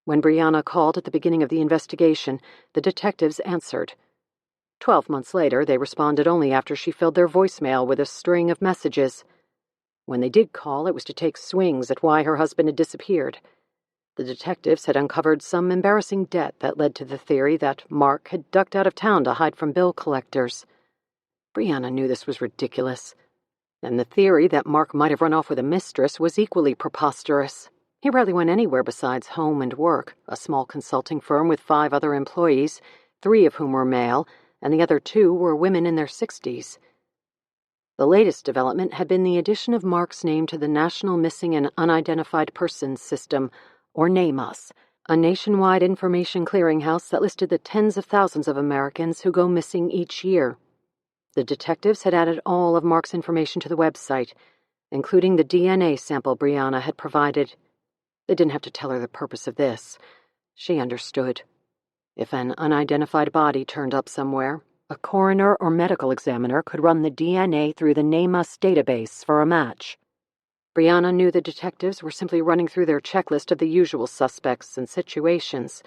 [SPEAKER 1] When Brianna called at the beginning of the investigation, the detectives answered. 12 months later, they responded only after she filled their voicemail with a string of messages. When they did call, it was to take swings at why her husband had disappeared. The detectives had uncovered some embarrassing debt that led to the theory that Mark had ducked out of town to hide from bill collectors. Brianna knew this was ridiculous, and the theory that Mark might have run off with a mistress was equally preposterous. He rarely went anywhere besides home and work, a small consulting firm with 5 other employees, 3 of whom were male, and the other 2 were women in their 60s. The latest development had been the addition of Mark's name to the National Missing and Unidentified Persons System, or NAMUS, a nationwide information clearinghouse that listed the tens of thousands of Americans who go missing each year. The detectives had added all of Mark's information to the website, including the DNA sample Brianna had provided. They didn't have to tell her the purpose of this. She understood. If an unidentified body turned up somewhere, a coroner or medical examiner could run the DNA through the NAMUS database for a match. Brianna knew the detectives were simply running through their checklist of the usual suspects and situations.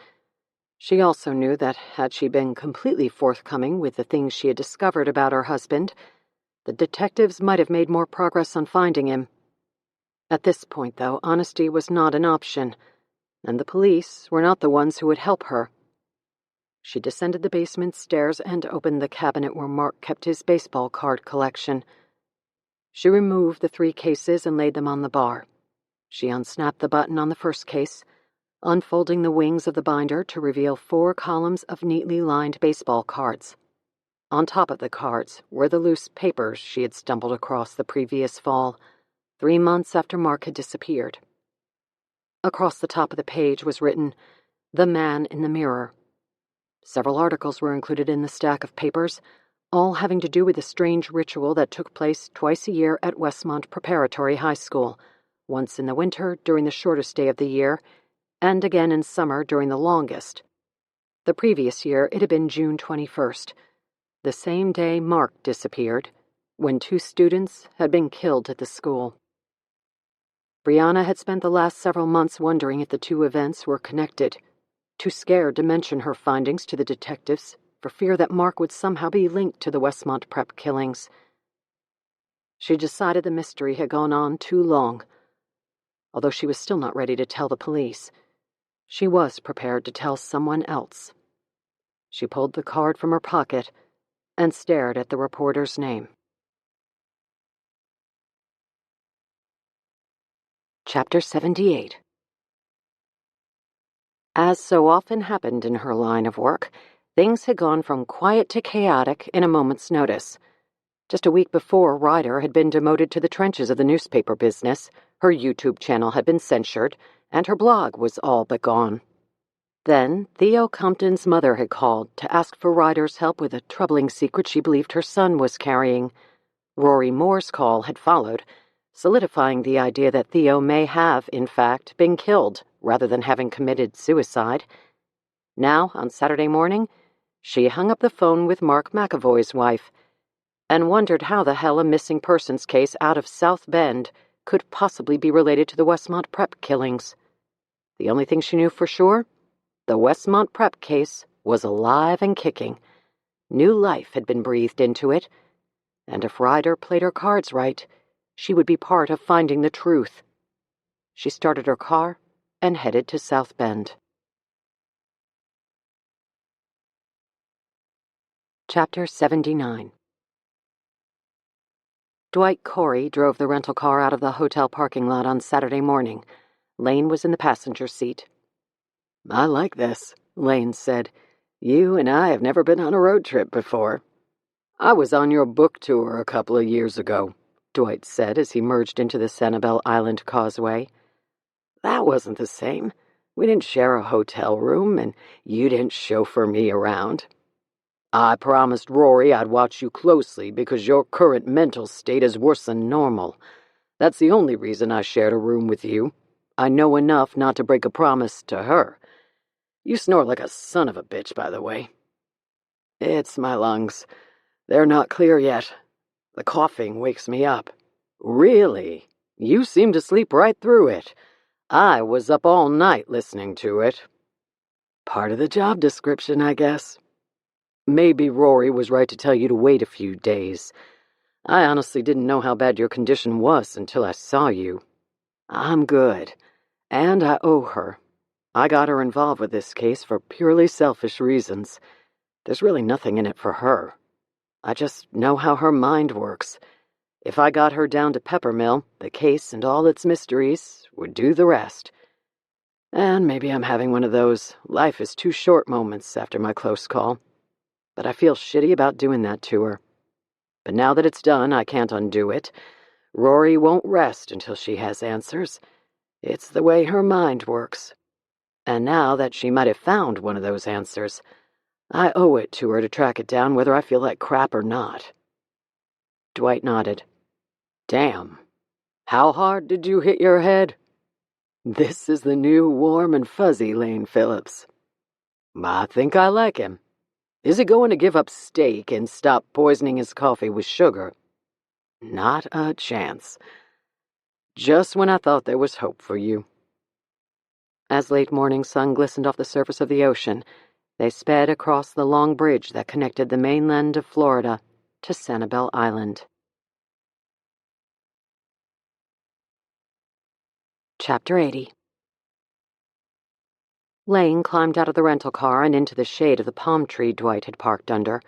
[SPEAKER 1] She also knew that had she been completely forthcoming with the things she had discovered about her husband, the detectives might have made more progress on finding him. At this point, though, honesty was not an option, and the police were not the ones who would help her. She descended the basement stairs and opened the cabinet where Mark kept his baseball card collection. She removed the 3 cases and laid them on the bar. She unsnapped the button on the first case, unfolding the wings of the binder to reveal 4 columns of neatly lined baseball cards. On top of the cards were the loose papers she had stumbled across the previous fall, 3 months after Mark had disappeared. Across the top of the page was written, The Man in the Mirror. Several articles were included in the stack of papers, all having to do with a strange ritual that took place twice a year at Westmont Preparatory High School, once in the winter during the shortest day of the year, and again in summer during the longest. The previous year it had been June 21st, the same day Mark disappeared, when 2 students had been killed at the school. Brianna had spent the last several months wondering if the 2 events were connected, too scared to mention her findings to the detectives for fear that Mark would somehow be linked to the Westmont Prep killings. She decided the mystery had gone on too long. Although she was still not ready to tell the police, she was prepared to tell someone else. She pulled the card from her pocket and stared at the reporter's name. Chapter 78. As so often happened in her line of work, things had gone from quiet to chaotic in a moment's notice. Just a week before, Ryder had been demoted to the trenches of the newspaper business, her YouTube channel had been censured, and her blog was all but gone. Then, Theo Compton's mother had called to ask for Ryder's help with a troubling secret she believed her son was carrying. Rory Moore's call had followed, solidifying the idea that Theo may have, in fact, been killed rather than having committed suicide. Now, on Saturday morning, she hung up the phone with Mark McAvoy's wife and wondered how the hell a missing persons case out of South Bend could possibly be related to the Westmont Prep killings. The only thing she knew for sure, the Westmont Prep case was alive and kicking. New life had been breathed into it, and if Ryder played her cards right, she would be part of finding the truth. She started her car and headed to South Bend. Chapter 79. Dwight Corey drove the rental car out of the hotel parking lot on Saturday morning. Lane was in the passenger seat. "I like this," Lane said. "You and I have never been on a road trip before." "I was on your book tour a couple of years ago," Dwight said as he merged into the Sanibel Island causeway. "That wasn't the same. We didn't share a hotel room, and you didn't chauffeur me around. I promised Rory I'd watch you closely because your current mental state is worse than normal. That's the only reason I shared a room with you. I know enough not to break a promise to her. You snore like a son of a bitch, by the way." "It's my lungs. They're not clear yet. The coughing wakes me up." "Really? You seem to sleep right through it. I was up all night listening to it." "Part of the job description, I guess." "Maybe Rory was right to tell you to wait a few days. I honestly didn't know how bad your condition was until I saw you. I'm good, and I owe her. I got her involved with this case for purely selfish reasons. There's really nothing in it for her. I just know how her mind works. If I got her down to Peppermill, the case and all its mysteries would do the rest. And maybe I'm having one of those life is too short moments after my close call. But I feel shitty about doing that to her. But now that it's done, I can't undo it. Rory won't rest until she has answers. It's the way her mind works. And now that she might have found one of those answers, I owe it to her to track it down whether I feel like crap or not." Dwight nodded. "Damn. How hard did you hit your head?" "This is the new warm and fuzzy Lane Phillips." "I think I like him. Is he going to give up steak and stop poisoning his coffee with sugar?" "Not a chance. Just when I thought there was hope for you." As late morning sun glistened off the surface of the ocean, they sped across the long bridge that connected the mainland of Florida to Sanibel Island. Chapter 80. Lane climbed out of the rental car and into the shade of the palm tree Dwight had parked under.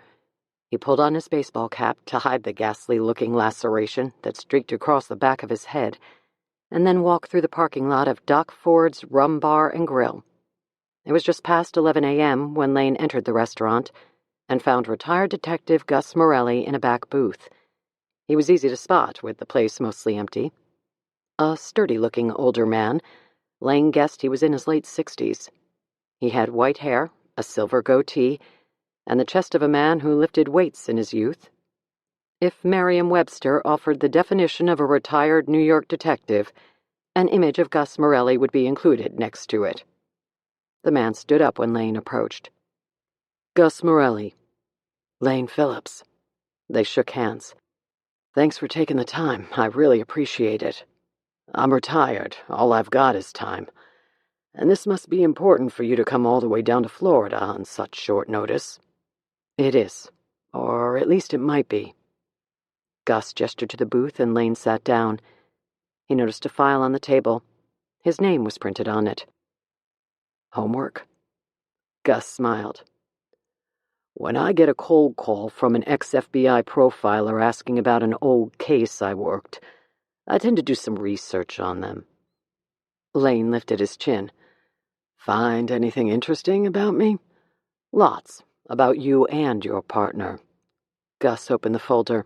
[SPEAKER 1] He pulled on his baseball cap to hide the ghastly-looking laceration that streaked across the back of his head, and then walked through the parking lot of Doc Ford's Rum Bar and Grill. It was just past 11 a.m. when Lane entered the restaurant and found retired Detective Gus Morelli in a back booth. He was easy to spot, with the place mostly empty. A sturdy-looking older man, Lane guessed he was in his late 60s. He had white hair, a silver goatee, and the chest of a man who lifted weights in his youth. If Merriam-Webster offered the definition of a retired New York detective, an image of Gus Morelli would be included next to it. The man stood up when Lane approached. "Gus Morelli." "Lane Phillips." They shook hands. "Thanks for taking the time. I really appreciate it. I'm retired. All I've got is time. And this must be important for you to come all the way down to Florida on such short notice." "It is. Or at least it might be." Gus gestured to the booth and Lane sat down. He noticed a file on the table. His name was printed on it. "Homework?" Gus smiled. "When I get a cold call from an ex-FBI profiler asking about an old case I worked, I tend to do some research on them." Lane lifted his chin. "Find anything interesting about me?" "Lots. About you and your partner." Gus opened the folder.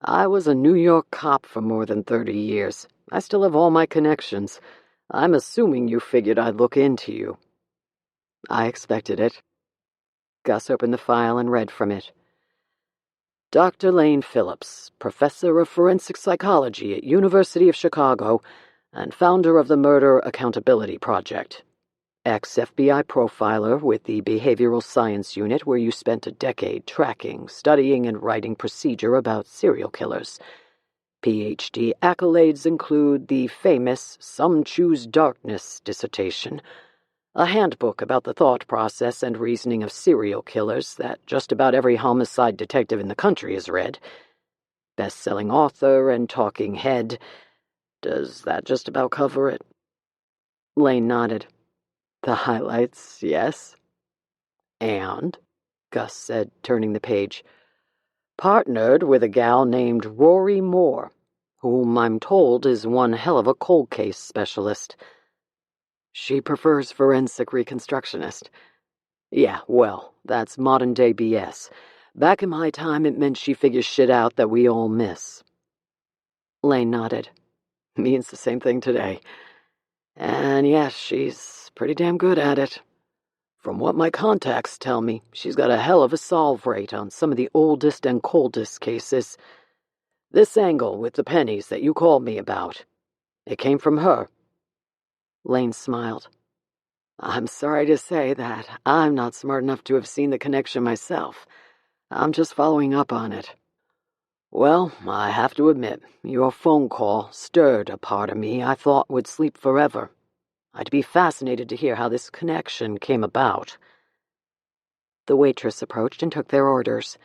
[SPEAKER 1] "I was a New York cop for more than 30 years. I still have all my connections. I'm assuming you figured I'd look into you." "I expected it." Gus opened the file and read from it. "Dr. Lane Phillips, professor of forensic psychology at University of Chicago and founder of the Murder Accountability Project. Ex-FBI profiler with the Behavioral Science Unit where you spent a decade tracking, studying, and writing procedure about serial killers. PhD accolades include the famous Some Choose Darkness dissertation, a handbook about the thought process and reasoning of serial killers that just about every homicide detective in the country has read. Best-selling author and talking head. Does that just about cover it?" Lane nodded. "The highlights, yes." "And," Gus said, turning the page, "partnered with a gal named Rory Moore, whom I'm told is one hell of a cold case specialist." "She prefers forensic reconstructionist." "Yeah, well, that's modern-day BS. Back in my time, it meant she figures shit out that we all miss." Lane nodded. "Means the same thing today. And yes, she's pretty damn good at it. From what my contacts tell me, she's got a hell of a solve rate on some of the oldest and coldest cases. This angle with the pennies that you called me about, it came from her." Lane smiled. "I'm sorry to say that I'm not smart enough to have seen the connection myself. I'm just following up on it." "Well, I have to admit, your phone call stirred a part of me I thought would sleep forever. I'd be fascinated to hear how this connection came about." The waitress approached and took their orders.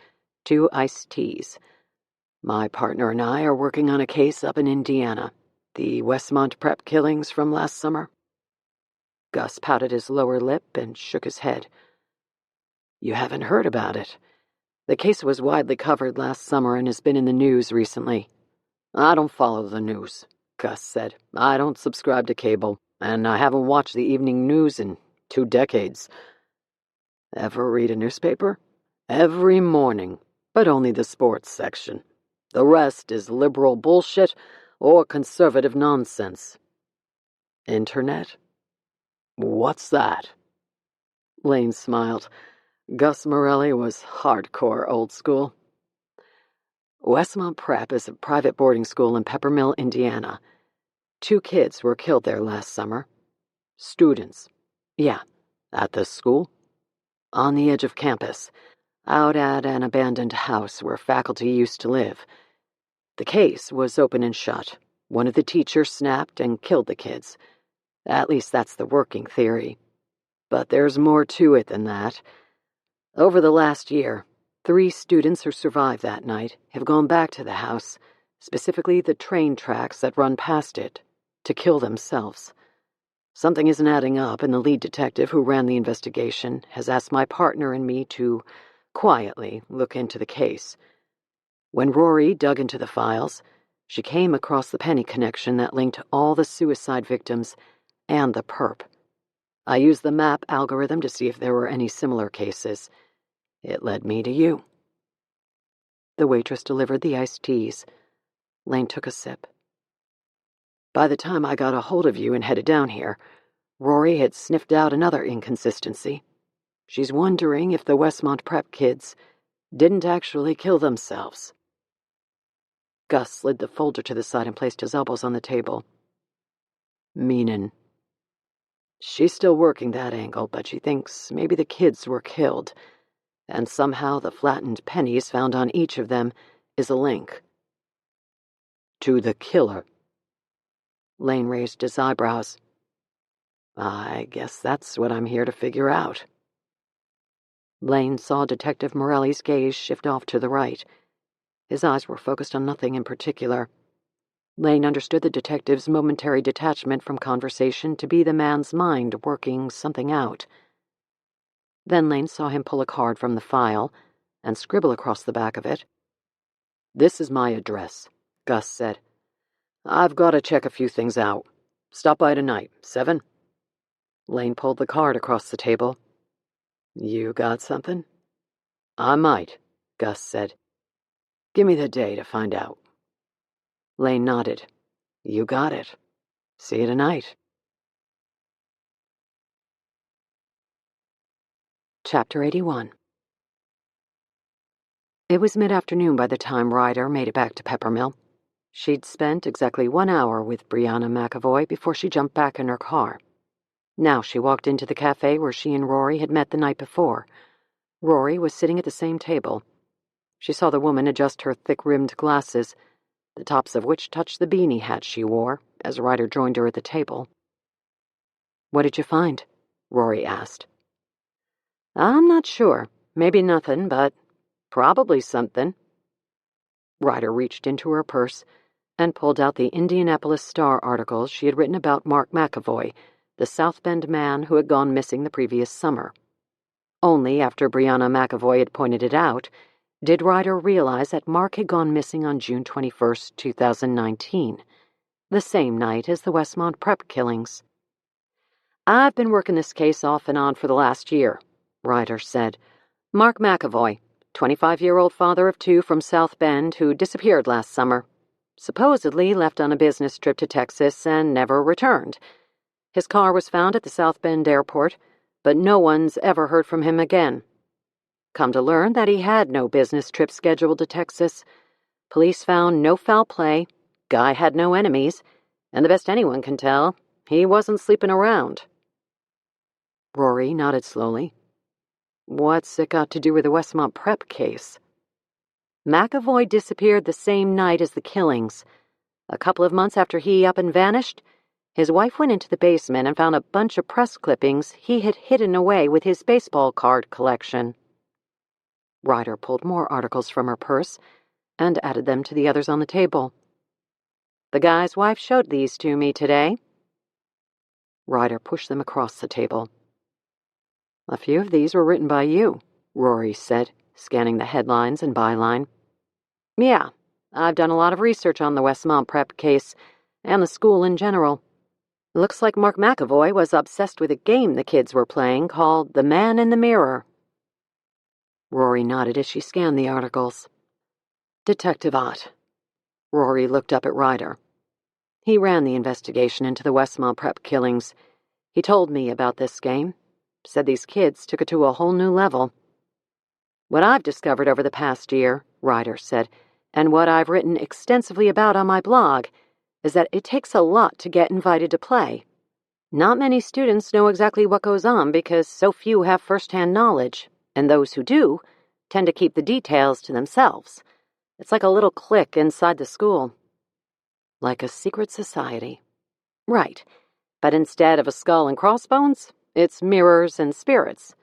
[SPEAKER 1] 2 iced teas. "My partner and I are working on a case up in Indiana. The Westmont Prep killings from last summer." Gus pouted his lower lip and shook his head. "You haven't heard about it. The case was widely covered last summer and has been in the news recently." "I don't follow the news," Gus said. "I don't subscribe to cable, and I haven't watched the evening news in 2 decades. Ever read a newspaper?" "Every morning, but only the sports section. The rest is liberal bullshit or conservative nonsense." "Internet?" "What's that?" Lane smiled. Gus Morelli was hardcore old school. "Westmont Prep is a private boarding school in Peppermill, Indiana. 2 kids were killed there last summer." "Students?" "Yeah." "At this school?" "On the edge of campus, out at an abandoned house where faculty used to live. The case was open and shut. One of the teachers snapped and killed the kids. At least that's the working theory. But there's more to it than that. Over the last year, 3 students who survived that night have gone back to the house, specifically the train tracks that run past it, to kill themselves. Something isn't adding up, and the lead detective who ran the investigation has asked my partner and me to quietly look into the case. When Rory dug into the files, she came across the penny connection that linked all the suicide victims and the perp. I used the map algorithm to see if there were any similar cases. It led me to you." The waitress delivered the iced teas. Lane took a sip. "By the time I got a hold of you and headed down here, Rory had sniffed out another inconsistency. She's wondering if the Westmont prep kids didn't actually kill themselves. Gus slid the folder to the side and placed his elbows on the table. Meanin'. She's still working that angle, but she thinks maybe the kids were killed, and somehow the flattened pennies found on each of them is a link. To the killer. Lane raised his eyebrows. I guess that's what I'm here to figure out. Lane saw Detective Morelli's gaze shift off to the right. His eyes were focused on nothing in particular. Lane understood the detective's momentary detachment from conversation to be the man's mind working something out. Then Lane saw him pull a card from the file and scribble across the back of it. This is my address, Gus said. I've got to check a few things out. Stop by tonight, 7? Lane pulled the card across the table. You got something? I might, Gus said. Give me the day to find out. Lane nodded. You got it. See you tonight. Chapter 81. It was mid-afternoon by the time Ryder made it back to Peppermill. She'd spent exactly 1 hour with Brianna McAvoy before she jumped back in her car. Now she walked into the cafe where she and Rory had met the night before. Rory was sitting at the same table. She saw the woman adjust her thick-rimmed glasses, the tops of which touched the beanie hat she wore, as Ryder joined her at the table. What did you find? Rory asked. I'm not sure. Maybe nothing, but probably something. Ryder reached into her purse and pulled out the Indianapolis Star articles she had written about Mark McAvoy, the South Bend man who had gone missing the previous summer. Only after Brianna McAvoy had pointed it out did Ryder realize that Mark had gone missing on June 21st, 2019, the same night as the Westmont prep killings. I've been working this case off and on for the last year, Ryder said. Mark McAvoy, 25-year-old father of 2 from South Bend who disappeared last summer. Supposedly left on a business trip to Texas and never returned. His car was found at the South Bend airport, but no one's ever heard from him again. Come to learn that he had no business trip scheduled to Texas. Police found no foul play, guy had no enemies, and the best anyone can tell, he wasn't sleeping around. Rory nodded slowly. What's it got to do with the Westmont prep case? McAvoy disappeared the same night as the killings. A couple of months after he up and vanished, his wife went into the basement and found a bunch of press clippings he had hidden away with his baseball card collection. Ryder pulled more articles from her purse and added them to the others on the table. The guy's wife showed these to me today. Ryder pushed them across the table. A few of these were written by you, Rory said, scanning the headlines and byline. Yeah, I've done a lot of research on the Westmont prep case and the school in general. It looks like Mark McAvoy was obsessed with a game the kids were playing called The Man in the Mirror. Rory nodded as she scanned the articles. Detective Ott. Rory looked up at Ryder. He ran the investigation into the Westmont prep killings. He told me about this game. Said these kids took it to a whole new level. What I've discovered over the past year, Ryder said, and what I've written extensively about on my blog, is that it takes a lot to get invited to play. Not many students know exactly what goes on because so few have first-hand knowledge, and those who do tend to keep the details to themselves. It's like a little clique inside the school. Like a secret society. Right, but instead of a skull and crossbones, it's mirrors and spirits.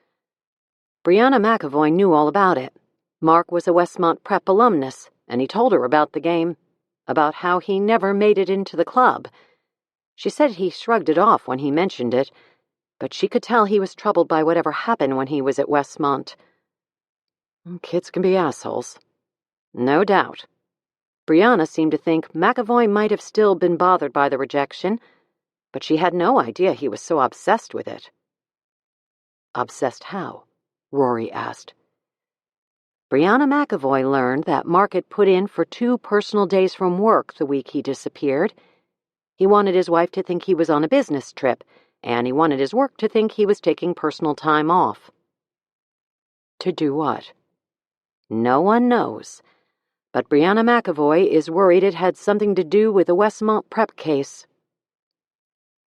[SPEAKER 1] Brianna McAvoy knew all about it. Mark was a Westmont prep alumnus, and he told her about the game, about how he never made it into the club. She said he shrugged it off when he mentioned it, but she could tell he was troubled by whatever happened when he was at Westmont. Kids can be assholes. No doubt. Brianna seemed to think McAvoy might have still been bothered by the rejection, but she had no idea he was so obsessed with it. Obsessed how? Rory asked. Brianna McAvoy learned that Mark had put in for 2 personal days from work the week he disappeared. He wanted his wife to think he was on a business trip and he wanted his work to think he was taking personal time off. To do what? No one knows, but Brianna McAvoy is worried it had something to do with the Westmont prep case.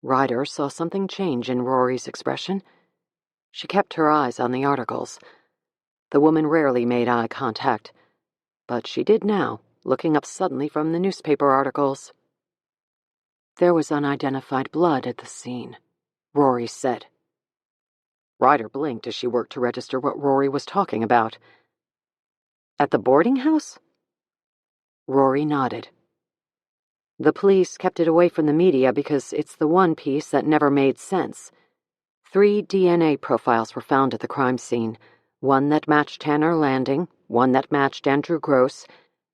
[SPEAKER 1] Ryder saw something change in Rory's expression. She kept her eyes on the articles. The woman rarely made eye contact, but she did now, looking up suddenly from the newspaper articles. There was unidentified blood at the scene, Rory said. Ryder blinked as she worked to register what Rory was talking about. At the boarding house? Rory nodded. The police kept it away from the media because it's the one piece that never made sense. 3 DNA profiles were found at the crime scene, one that matched Tanner Landing, one that matched Andrew Gross,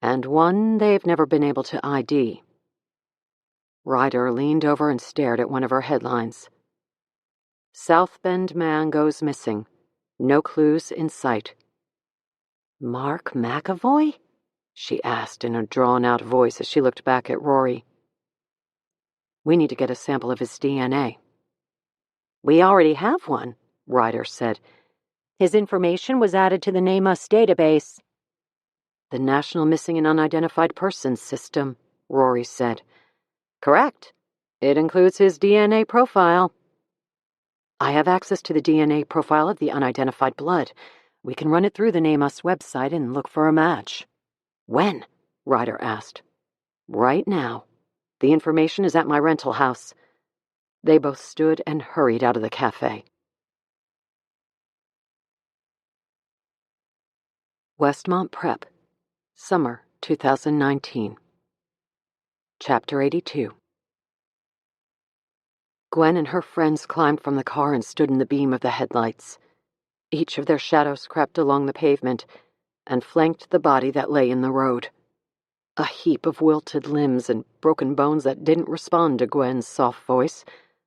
[SPEAKER 1] and one they've never been able to ID. Ryder leaned over and stared at one of her headlines. South Bend man goes missing. No clues in sight. Mark McAvoy? She asked in a drawn-out voice as she looked back at Rory. We need to get a sample of his DNA. We already have one, Ryder said. His information was added to the NamUs database. The National Missing and Unidentified Persons System, Rory said. Correct. It includes his DNA profile. I have access to the DNA profile of the unidentified blood. We can run it through the NamUs website and look for a match. When? Ryder asked. Right now. The information is at my rental house. They both stood and hurried out of the cafe. Westmont Prep, Summer 2019. Chapter 82. Gwen and her friends climbed from the car and stood in the beam of the headlights. Each of their shadows crept along the pavement and flanked the body that lay in the road. A heap of wilted limbs and broken bones that didn't respond to Gwen's soft voice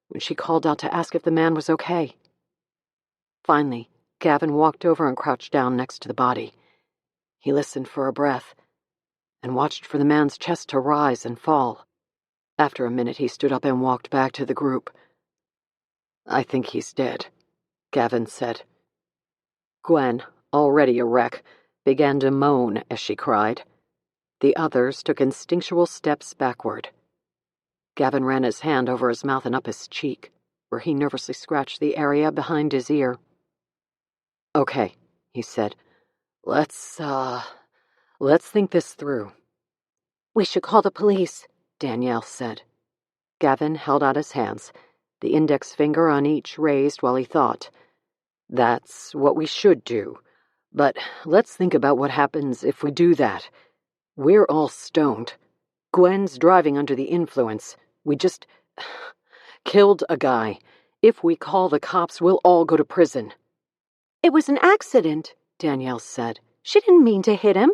[SPEAKER 1] when she called out to ask if the man was okay. Finally, Gavin walked over and crouched down next to the body. He listened for a breath and watched for the man's chest to rise and fall. After a minute, he stood up and walked back to the group. I think he's dead, Gavin said. Gwen, already a wreck, began to moan as she cried. The others took instinctual steps backward. Gavin ran his hand over his mouth and up his cheek, where he nervously scratched the area behind his ear. Okay, he said. Let's think this through. We should call the police, Danielle said. Gavin held out his hands, the index finger on each raised while he thought. That's what we should do. But let's think about what happens if we do that. We're all stoned. Gwen's driving under the influence. We just killed a guy. If we call the cops, we'll all go to prison. It was an accident, Danielle said. She didn't mean to hit him.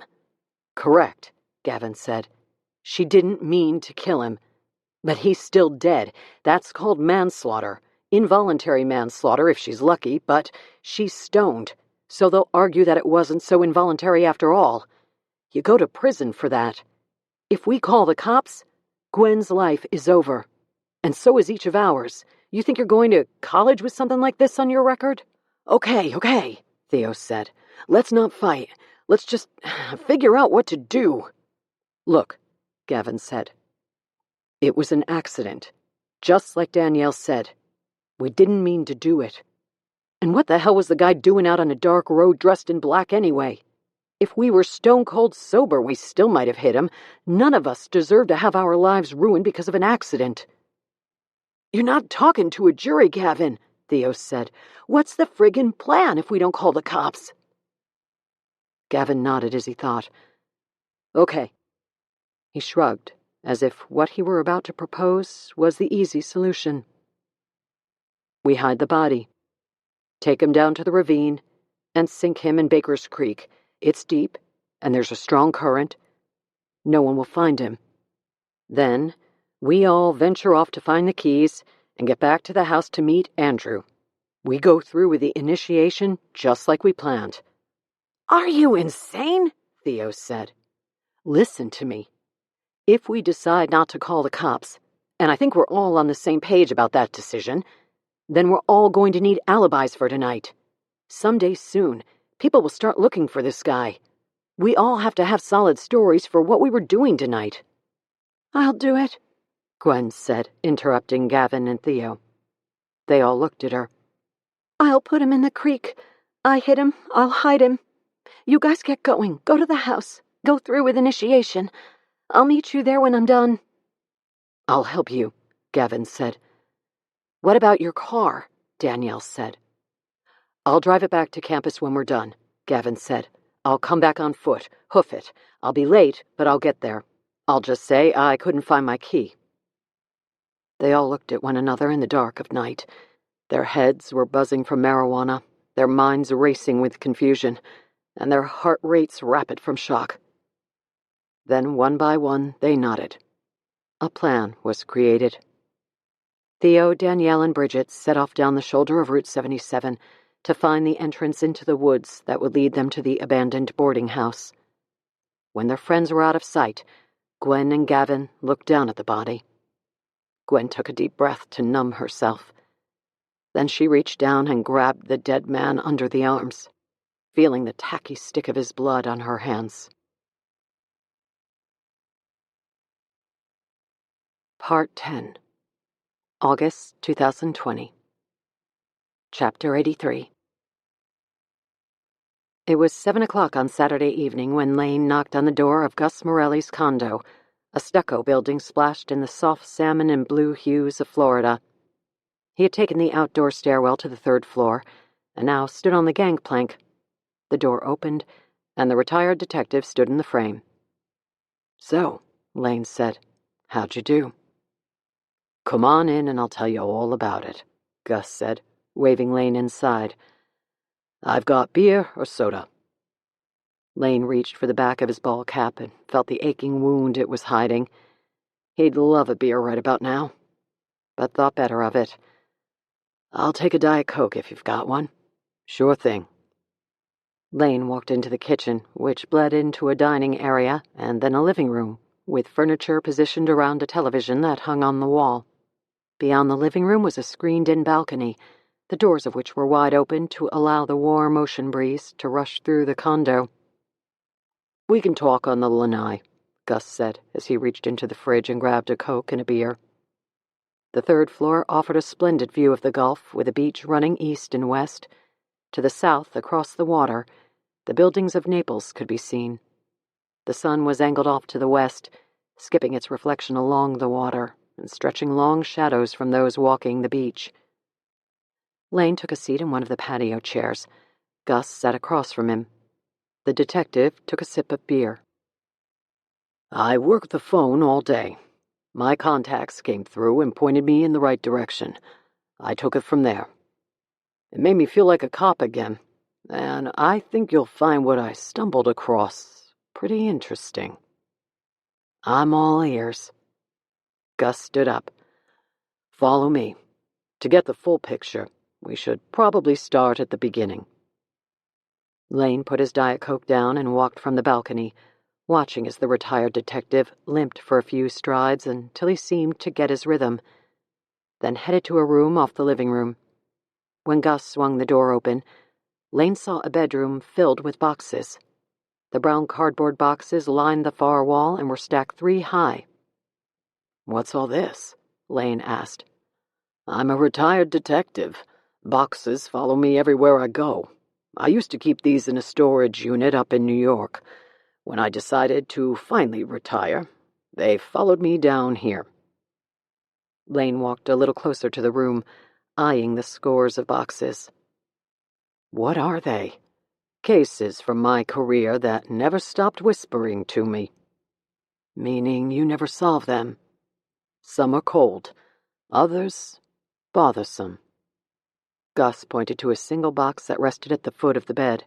[SPEAKER 1] Correct, Gavin said. She didn't mean to kill him. But he's still dead. That's called manslaughter. Involuntary manslaughter if she's lucky, but she's stoned. So they'll argue that it wasn't so involuntary after all. You go to prison for that. If we call the cops, Gwen's life is over. And so is each of ours. You think you're going to college with something like this on your record? Okay, Theo said. Let's not fight. Let's just figure out what to do. Look, Gavin said. It was an accident. Just like Danielle said. We didn't mean to do it. And what the hell was the guy doing out on a dark road dressed in black anyway? If we were stone-cold sober, we still might have hit him. None of us deserve to have our lives ruined because of an accident. You're not talking to a jury, Gavin, Theo said. What's the friggin' plan if we don't call the cops? Gavin nodded as he thought. Okay. He shrugged, as if what he were about to propose was the easy solution. We hide the body. Take him down to the ravine and sink him in Baker's Creek. It's deep, and there's a strong current. No one will find him. Then, we all venture off to find the keys and get back to the house to meet Andrew. We go through with the initiation just like we planned. Are you insane? Theo said. Listen to me. If we decide not to call the cops, and I think we're all on the same page about that decision, Then we're all going to need alibis for tonight. Someday soon, people will start looking for this guy. We all have to have solid stories for what we were doing tonight."
[SPEAKER 2] "I'll do it,"
[SPEAKER 1] Gwen said, interrupting Gavin and Theo. They all looked at her.
[SPEAKER 2] "I'll put him in the creek. I hid him. I'll hide him. You guys get going. Go to the house. Go through with initiation. I'll meet you there when I'm done."
[SPEAKER 1] "I'll help you," Gavin said. "What about your car?" Danielle said. "I'll drive it back to campus when we're done," Gavin said. "I'll come back on foot, hoof it. I'll be late, but I'll get there. I'll just say I couldn't find my key." They all looked at one another in the dark of night. Their heads were buzzing from marijuana, their minds racing with confusion, and their heart rates rapid from shock. Then, one by one, they nodded. A plan was created. Theo, Danielle, and Bridget set off down the shoulder of Route 77 to find the entrance into the woods that would lead them to the abandoned boarding house. When their friends were out of sight, Gwen and Gavin looked down at the body. Gwen took a deep breath to numb herself. Then she reached down and grabbed the dead man under the arms, feeling the tacky stick of his blood on her hands. Part 10. August 2020. Chapter 83. It was 7 o'clock on Saturday evening when Lane knocked on the door of Gus Morelli's condo, a stucco building splashed in the soft salmon and blue hues of Florida. He had taken the outdoor stairwell to the third floor, and now stood on the gangplank. The door opened, and the retired detective stood in the frame. "So," Lane said, "how'd you do?" "Come on in and I'll tell you all about it," Gus said, waving Lane inside. "I've got beer or soda." Lane reached for the back of his ball cap and felt the aching wound it was hiding. He'd love a beer right about now, but thought better of it. "I'll take a Diet Coke if you've got one." "Sure thing." Lane walked into the kitchen, which bled into a dining area and then a living room, with furniture positioned around a television that hung on the wall. Beyond the living room was a screened-in balcony, the doors of which were wide open to allow the warm ocean breeze to rush through the condo. "We can talk on the lanai," Gus said as he reached into the fridge and grabbed a Coke and a beer. The third floor offered a splendid view of the Gulf, with a beach running east and west. To the south, across the water, the buildings of Naples could be seen. The sun was angled off to the west, skipping its reflection along the water and stretching long shadows from those walking the beach. Lane took a seat in one of the patio chairs. Gus sat across from him. The detective took a sip of beer. "I worked the phone all day. My contacts came through and pointed me in the right direction. I took it from there. It made me feel like a cop again, and I think you'll find what I stumbled across pretty interesting." "I'm all ears." Gus stood up. "Follow me. To get the full picture, we should probably start at the beginning." Lane put his Diet Coke down and walked from the balcony, watching as the retired detective limped for a few strides until he seemed to get his rhythm, then headed to a room off the living room. When Gus swung the door open, Lane saw a bedroom filled with boxes. The brown cardboard boxes lined the far wall and were stacked 3 high. "What's all this?" Lane asked. "I'm a retired detective. Boxes follow me everywhere I go. I used to keep these in a storage unit up in New York. When I decided to finally retire, they followed me down here." Lane walked a little closer to the room, eyeing the scores of boxes. "What are they?" "Cases from my career that never stopped whispering to me." "Meaning you never solved them?" "Some are cold, others bothersome." Gus pointed to a single box that rested at the foot of the bed.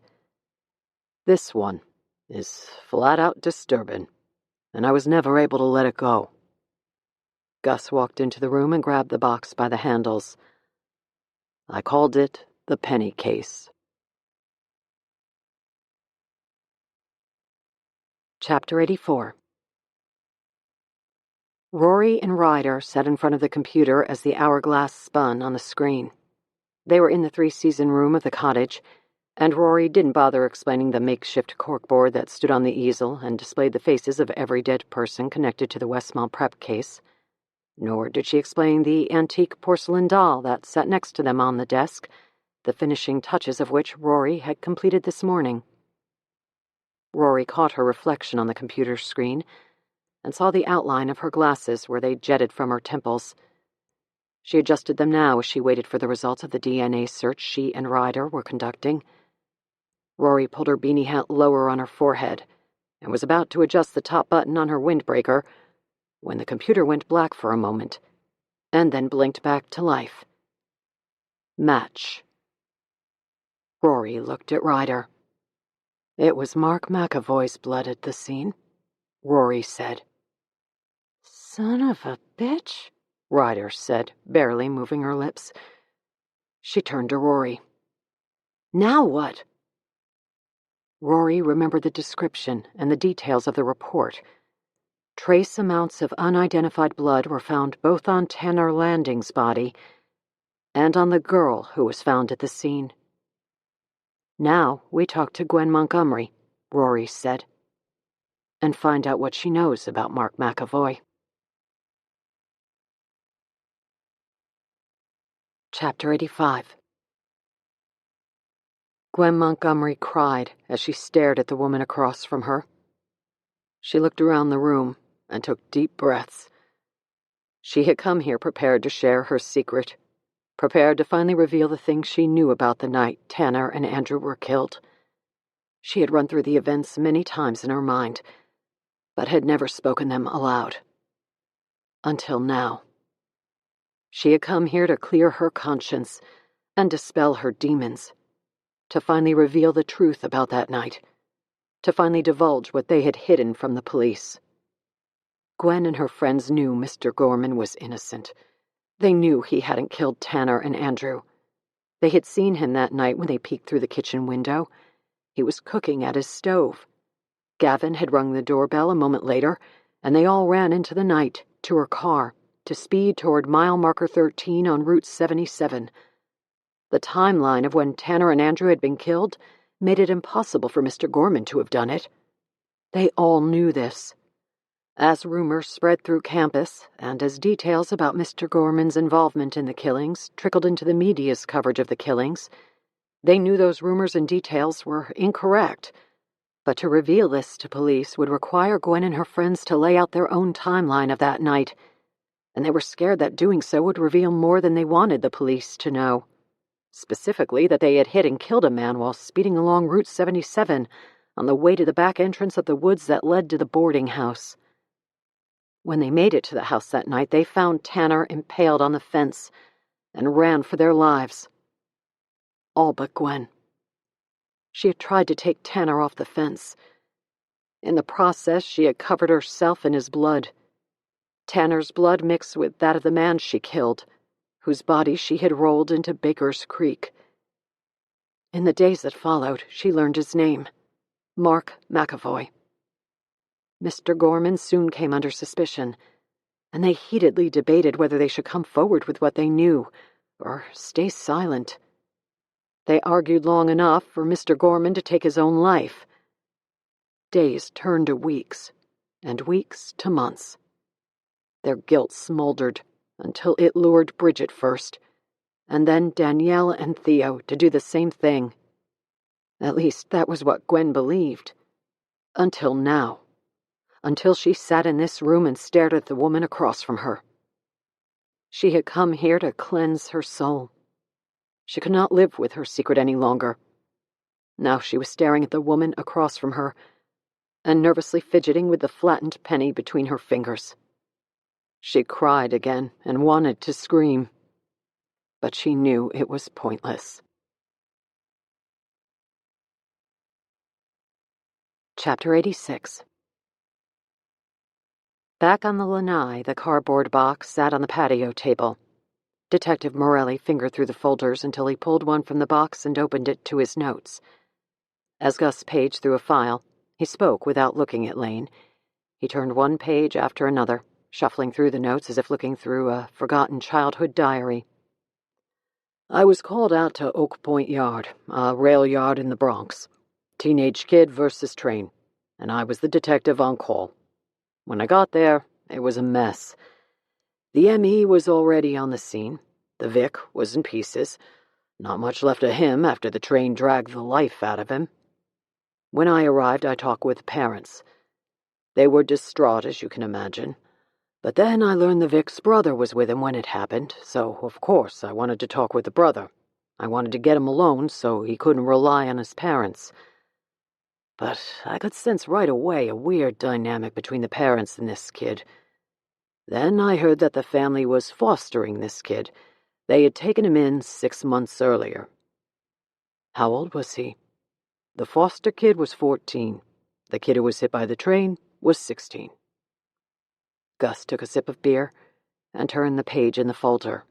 [SPEAKER 1] "This one is flat out disturbing, and I was never able to let it go." Gus walked into the room and grabbed the box by the handles. "I called it the Penny Case." Chapter 84. Rory and Ryder sat in front of the computer as the hourglass spun on the screen. They were in the three-season room of the cottage, and Rory didn't bother explaining the makeshift corkboard that stood on the easel and displayed the faces of every dead person connected to the Westmont prep case. Nor did she explain the antique porcelain doll that sat next to them on the desk, the finishing touches of which Rory had completed this morning. Rory caught her reflection on the computer screen and saw the outline of her glasses where they jetted from her temples. She adjusted them now as she waited for the results of the DNA search she and Ryder were conducting. Rory pulled her beanie hat lower on her forehead and was about to adjust the top button on her windbreaker when the computer went black for a moment and then blinked back to life. Match. Rory looked at Ryder. It was Mark McAvoy's blood at the scene, Rory said. Son of a bitch, Ryder said, barely moving her lips. She turned to Rory. Now what? Rory remembered the description and the details of the report. Trace amounts of unidentified blood were found both on Tanner Landing's body and on the girl who was found at the scene. Now we talk to Gwen Montgomery, Rory said, and find out what she knows about Mark McAvoy. Chapter 85. Gwen Montgomery cried as she stared at the woman across from her. She looked around the room and took deep breaths. She had come here prepared to share her secret, prepared to finally reveal the things she knew about the night Tanner and Andrew were killed. She had run through the events many times in her mind, but had never spoken them aloud. Until now. She had come here to clear her conscience and dispel her demons, to finally reveal the truth about that night, to finally divulge what they had hidden from the police. Gwen and her friends knew Mr. Gorman was innocent. They knew he hadn't killed Tanner and Andrew. They had seen him that night when they peeked through the kitchen window. He was cooking at his stove. Gavin had rung the doorbell a moment later, and they all ran into the night, to her car, to speed toward mile marker 13 on Route 77. The timeline of when Tanner and Andrew had been killed made it impossible for Mr. Gorman to have done it. They all knew this. As rumors spread through campus, and as details about Mr. Gorman's involvement in the killings trickled into the media's coverage of the killings, they knew those rumors and details were incorrect. But to reveal this to police would require Gwen and her friends to lay out their own timeline of that night, and they were scared that doing so would reveal more than they wanted the police to know. Specifically, that they had hit and killed a man while speeding along Route 77 on the way to the back entrance of the woods that led to the boarding house. When they made it to the house that night, they found Tanner impaled on the fence and ran for their lives. All but Gwen. She had tried to take Tanner off the fence. In the process, she had covered herself in his blood. Tanner's blood mixed with that of the man she killed, whose body she had rolled into Baker's Creek. In the days that followed, she learned his name, Mark McAvoy. Mr. Gorman soon came under suspicion, and they heatedly debated whether they should come forward with what they knew, or stay silent. They argued long enough for Mr. Gorman to take his own life. Days turned to weeks, and weeks to months. Their guilt smoldered until it lured Bridget first, and then Danielle and Theo to do the same thing. At least that was what Gwen believed. Until now. Until she sat in this room and stared at the woman across from her. She had come here to cleanse her soul. She could not live with her secret any longer. Now she was staring at the woman across from her, and nervously fidgeting with the flattened penny between her fingers. She cried again and wanted to scream, but she knew it was pointless. Chapter 86. Back on the lanai, the cardboard box sat on the patio table. Detective Morelli fingered through the folders until he pulled one from the box and opened it to his notes. As Gus paged through a file, he spoke without looking at Lane. He turned one page after another, shuffling through the notes as if looking through a forgotten childhood diary. I was called out to Oak Point Yard, a rail yard in the Bronx. Teenage kid versus train, and I was the detective on call. When I got there, it was a mess. The M.E. was already on the scene. The Vic was in pieces. Not much left of him after the train dragged the life out of him. When I arrived, I talked with parents. They were distraught, as you can imagine. But then I learned the Vic's brother was with him when it happened, so of course I wanted to talk with the brother. I wanted to get him alone so he couldn't rely on his parents. But I could sense right away a weird dynamic between the parents and this kid. Then I heard that the family was fostering this kid. They had taken him in 6 months earlier. How old was he? The foster kid was 14. The kid who was hit by the train was 16. Gus took a sip of beer and turned the page in the folder.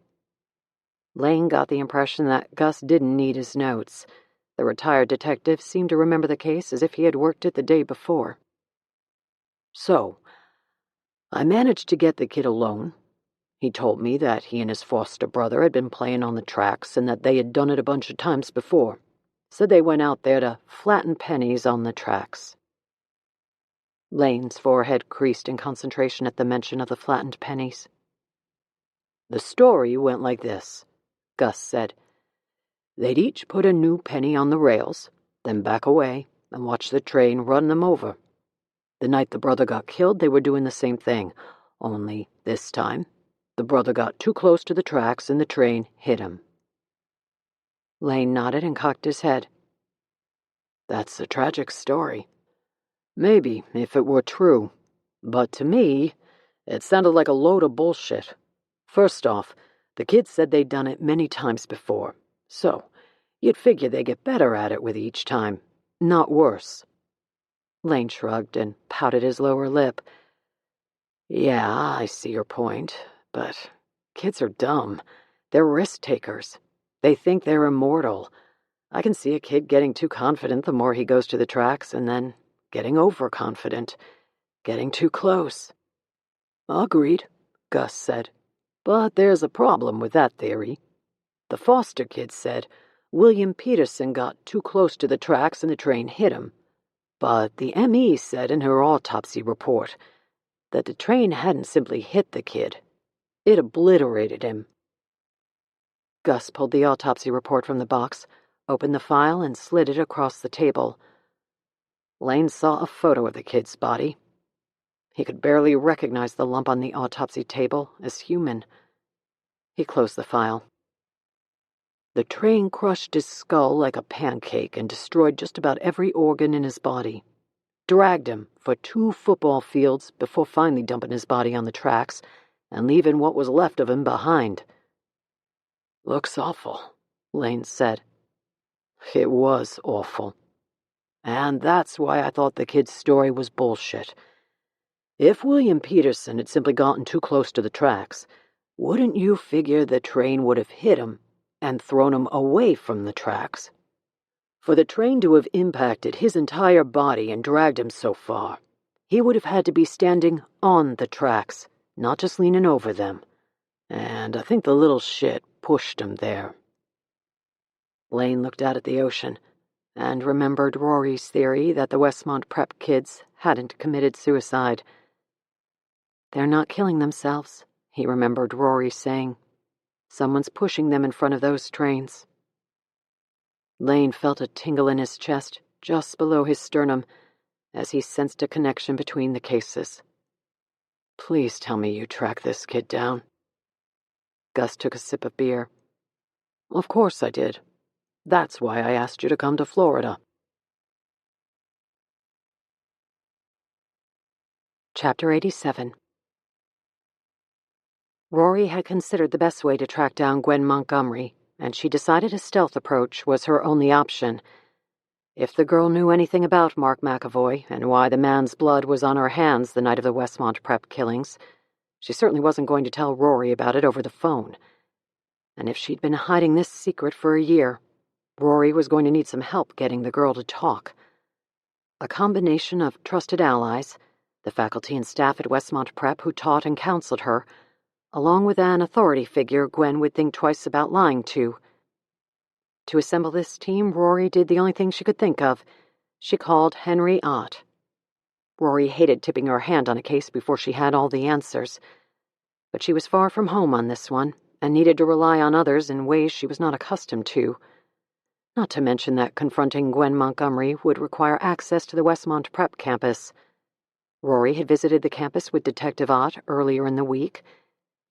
[SPEAKER 1] Lane got the impression that Gus didn't need his notes. The retired detective seemed to remember the case as if he had worked it the day before. So, I managed to get the kid alone. He told me that he and his foster brother had been playing on the tracks and that they had done it a bunch of times before. Said they went out there to flatten pennies on the tracks. Lane's forehead creased in concentration at the mention of the flattened pennies. The story went like this, Gus said. They'd each put a new penny on the rails, then back away and watch the train run them over. The night the brother got killed, they were doing the same thing, only this time, the brother got too close to the tracks and the train hit him. Lane nodded and cocked his head. That's a tragic story. Maybe, if it were true. But to me, it sounded like a load of bullshit. First off, the kids said they'd done it many times before, so you'd figure they get better at it with each time, not worse. Lane shrugged and pouted his lower lip. Yeah, I see your point, but kids are dumb. They're risk-takers. They think they're immortal. I can see a kid getting too confident the more he goes to the tracks and then getting overconfident, getting too close. Agreed, Gus said. But there's a problem with that theory. The foster kid said William Peterson got too close to the tracks and the train hit him. But the M.E. said in her autopsy report that the train hadn't simply hit the kid. It obliterated him. Gus pulled the autopsy report from the box, opened the file, and slid it across the table. Lane saw a photo of the kid's body. He could barely recognize the lump on the autopsy table as human. He closed the file. The train crushed his skull like a pancake and destroyed just about every organ in his body. Dragged him for 2 football fields before finally dumping his body on the tracks and leaving what was left of him behind. Looks awful, Lane said. It was awful. And that's why I thought the kid's story was bullshit. If William Peterson had simply gotten too close to the tracks, wouldn't you figure the train would have hit him and thrown him away from the tracks? For the train to have impacted his entire body and dragged him so far, he would have had to be standing on the tracks, not just leaning over them. And I think the little shit pushed him there. Lane looked out at the ocean and remembered Rory's theory that the Westmont Prep kids hadn't committed suicide. They're not killing themselves, he remembered Rory saying. Someone's pushing them in front of those trains. Lane felt a tingle in his chest, just below his sternum, as he sensed a connection between the cases. Please tell me you tracked this kid down. Gus took a sip of beer. Of course I did. That's why I asked you to come to Florida. Chapter 87. Rory had considered the best way to track down Gwen Montgomery, and she decided a stealth approach was her only option. If the girl knew anything about Mark McAvoy and why the man's blood was on her hands the night of the Westmont Prep killings, she certainly wasn't going to tell Rory about it over the phone. And if she'd been hiding this secret for a year, Rory was going to need some help getting the girl to talk. A combination of trusted allies, the faculty and staff at Westmont Prep who taught and counseled her, along with an authority figure Gwen would think twice about lying to, To assemble this team, Rory did the only thing she could think of. She called Henry Ott. Rory hated tipping her hand on a case before she had all the answers. But she was far from home on this one, and needed to rely on others in ways she was not accustomed to. Not to mention that confronting Gwen Montgomery would require access to the Westmont Prep campus. Rory had visited the campus with Detective Ott earlier in the week.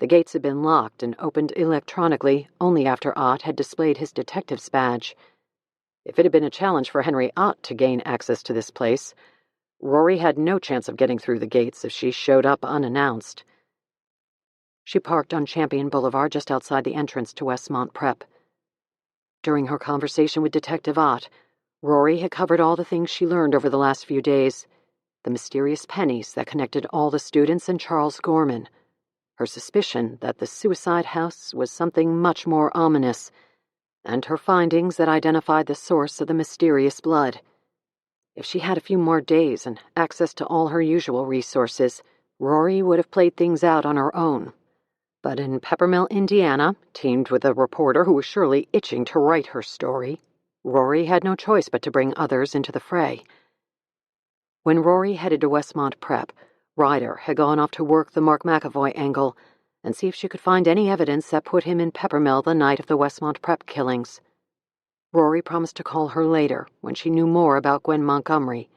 [SPEAKER 1] The gates had been locked and opened electronically only after Ott had displayed his detective's badge. If it had been a challenge for Henry Ott to gain access to this place, Rory had no chance of getting through the gates if she showed up unannounced. She parked on Champion Boulevard just outside the entrance to Westmont Prep. During her conversation with Detective Ott, Rory had covered all the things she learned over the last few days. The mysterious pennies that connected all the students and Charles Gorman. Her suspicion that the suicide house was something much more ominous, and her findings that identified the source of the mysterious blood. If she had a few more days and access to all her usual resources, Rory would have played things out on her own. But in Peppermill, Indiana, teamed with a reporter who was surely itching to write her story, Rory had no choice but to bring others into the fray. When Rory headed to Westmont Prep, Ryder had gone off to work the Mark McAvoy angle and see if she could find any evidence that put him in Peppermill the night of the Westmont Prep killings. Rory promised to call her later when she knew more about Gwen Montgomery.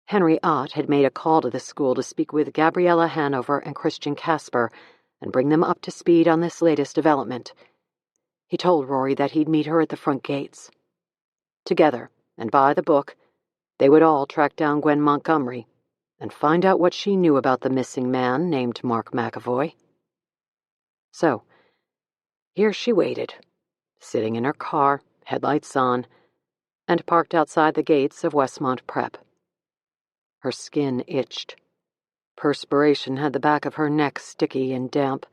[SPEAKER 1] Henry Ott had made a call to the school to speak with Gabriella Hanover and Christian Casper and bring them up to speed on this latest development. He told Rory that he'd meet her at the front gates. Together, and by the book, they would all track down Gwen Montgomery and find out what she knew about the missing man named Mark McAvoy. So, here she waited, sitting in her car, headlights on, and parked outside the gates of Westmont Prep. Her skin itched. Perspiration had the back of her neck sticky and damp.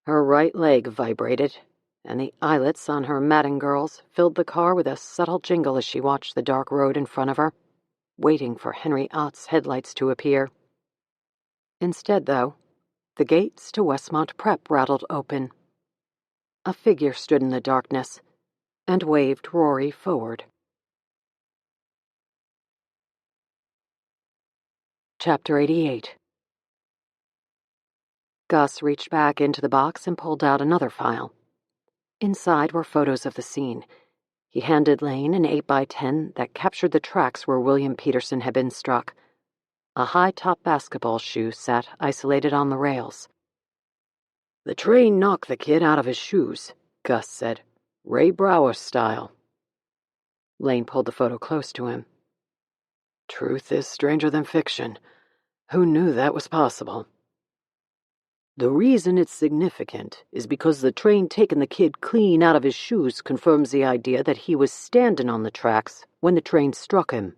[SPEAKER 1] Her right leg vibrated, and the eyelets on her matting girls filled the car with a subtle jingle as she watched the dark road in front of her, waiting for Henry Ott's headlights to appear. Instead, though, the gates to Westmont Prep rattled open. A figure stood in the darkness and waved Rory forward. Chapter 88. Gus reached back into the box and pulled out another file. Inside were photos of the scene. He handed Lane an 8x10 that captured the tracks where William Peterson had been struck. A high-top basketball shoe sat isolated on the rails. "The train knocked the kid out of his shoes," Gus said. "Ray Brower style." Lane pulled the photo close to him. "Truth is stranger than fiction. Who knew that was possible?" "The reason it's significant is because the train taking the kid clean out of his shoes confirms the idea that he was standing on the tracks when the train struck him."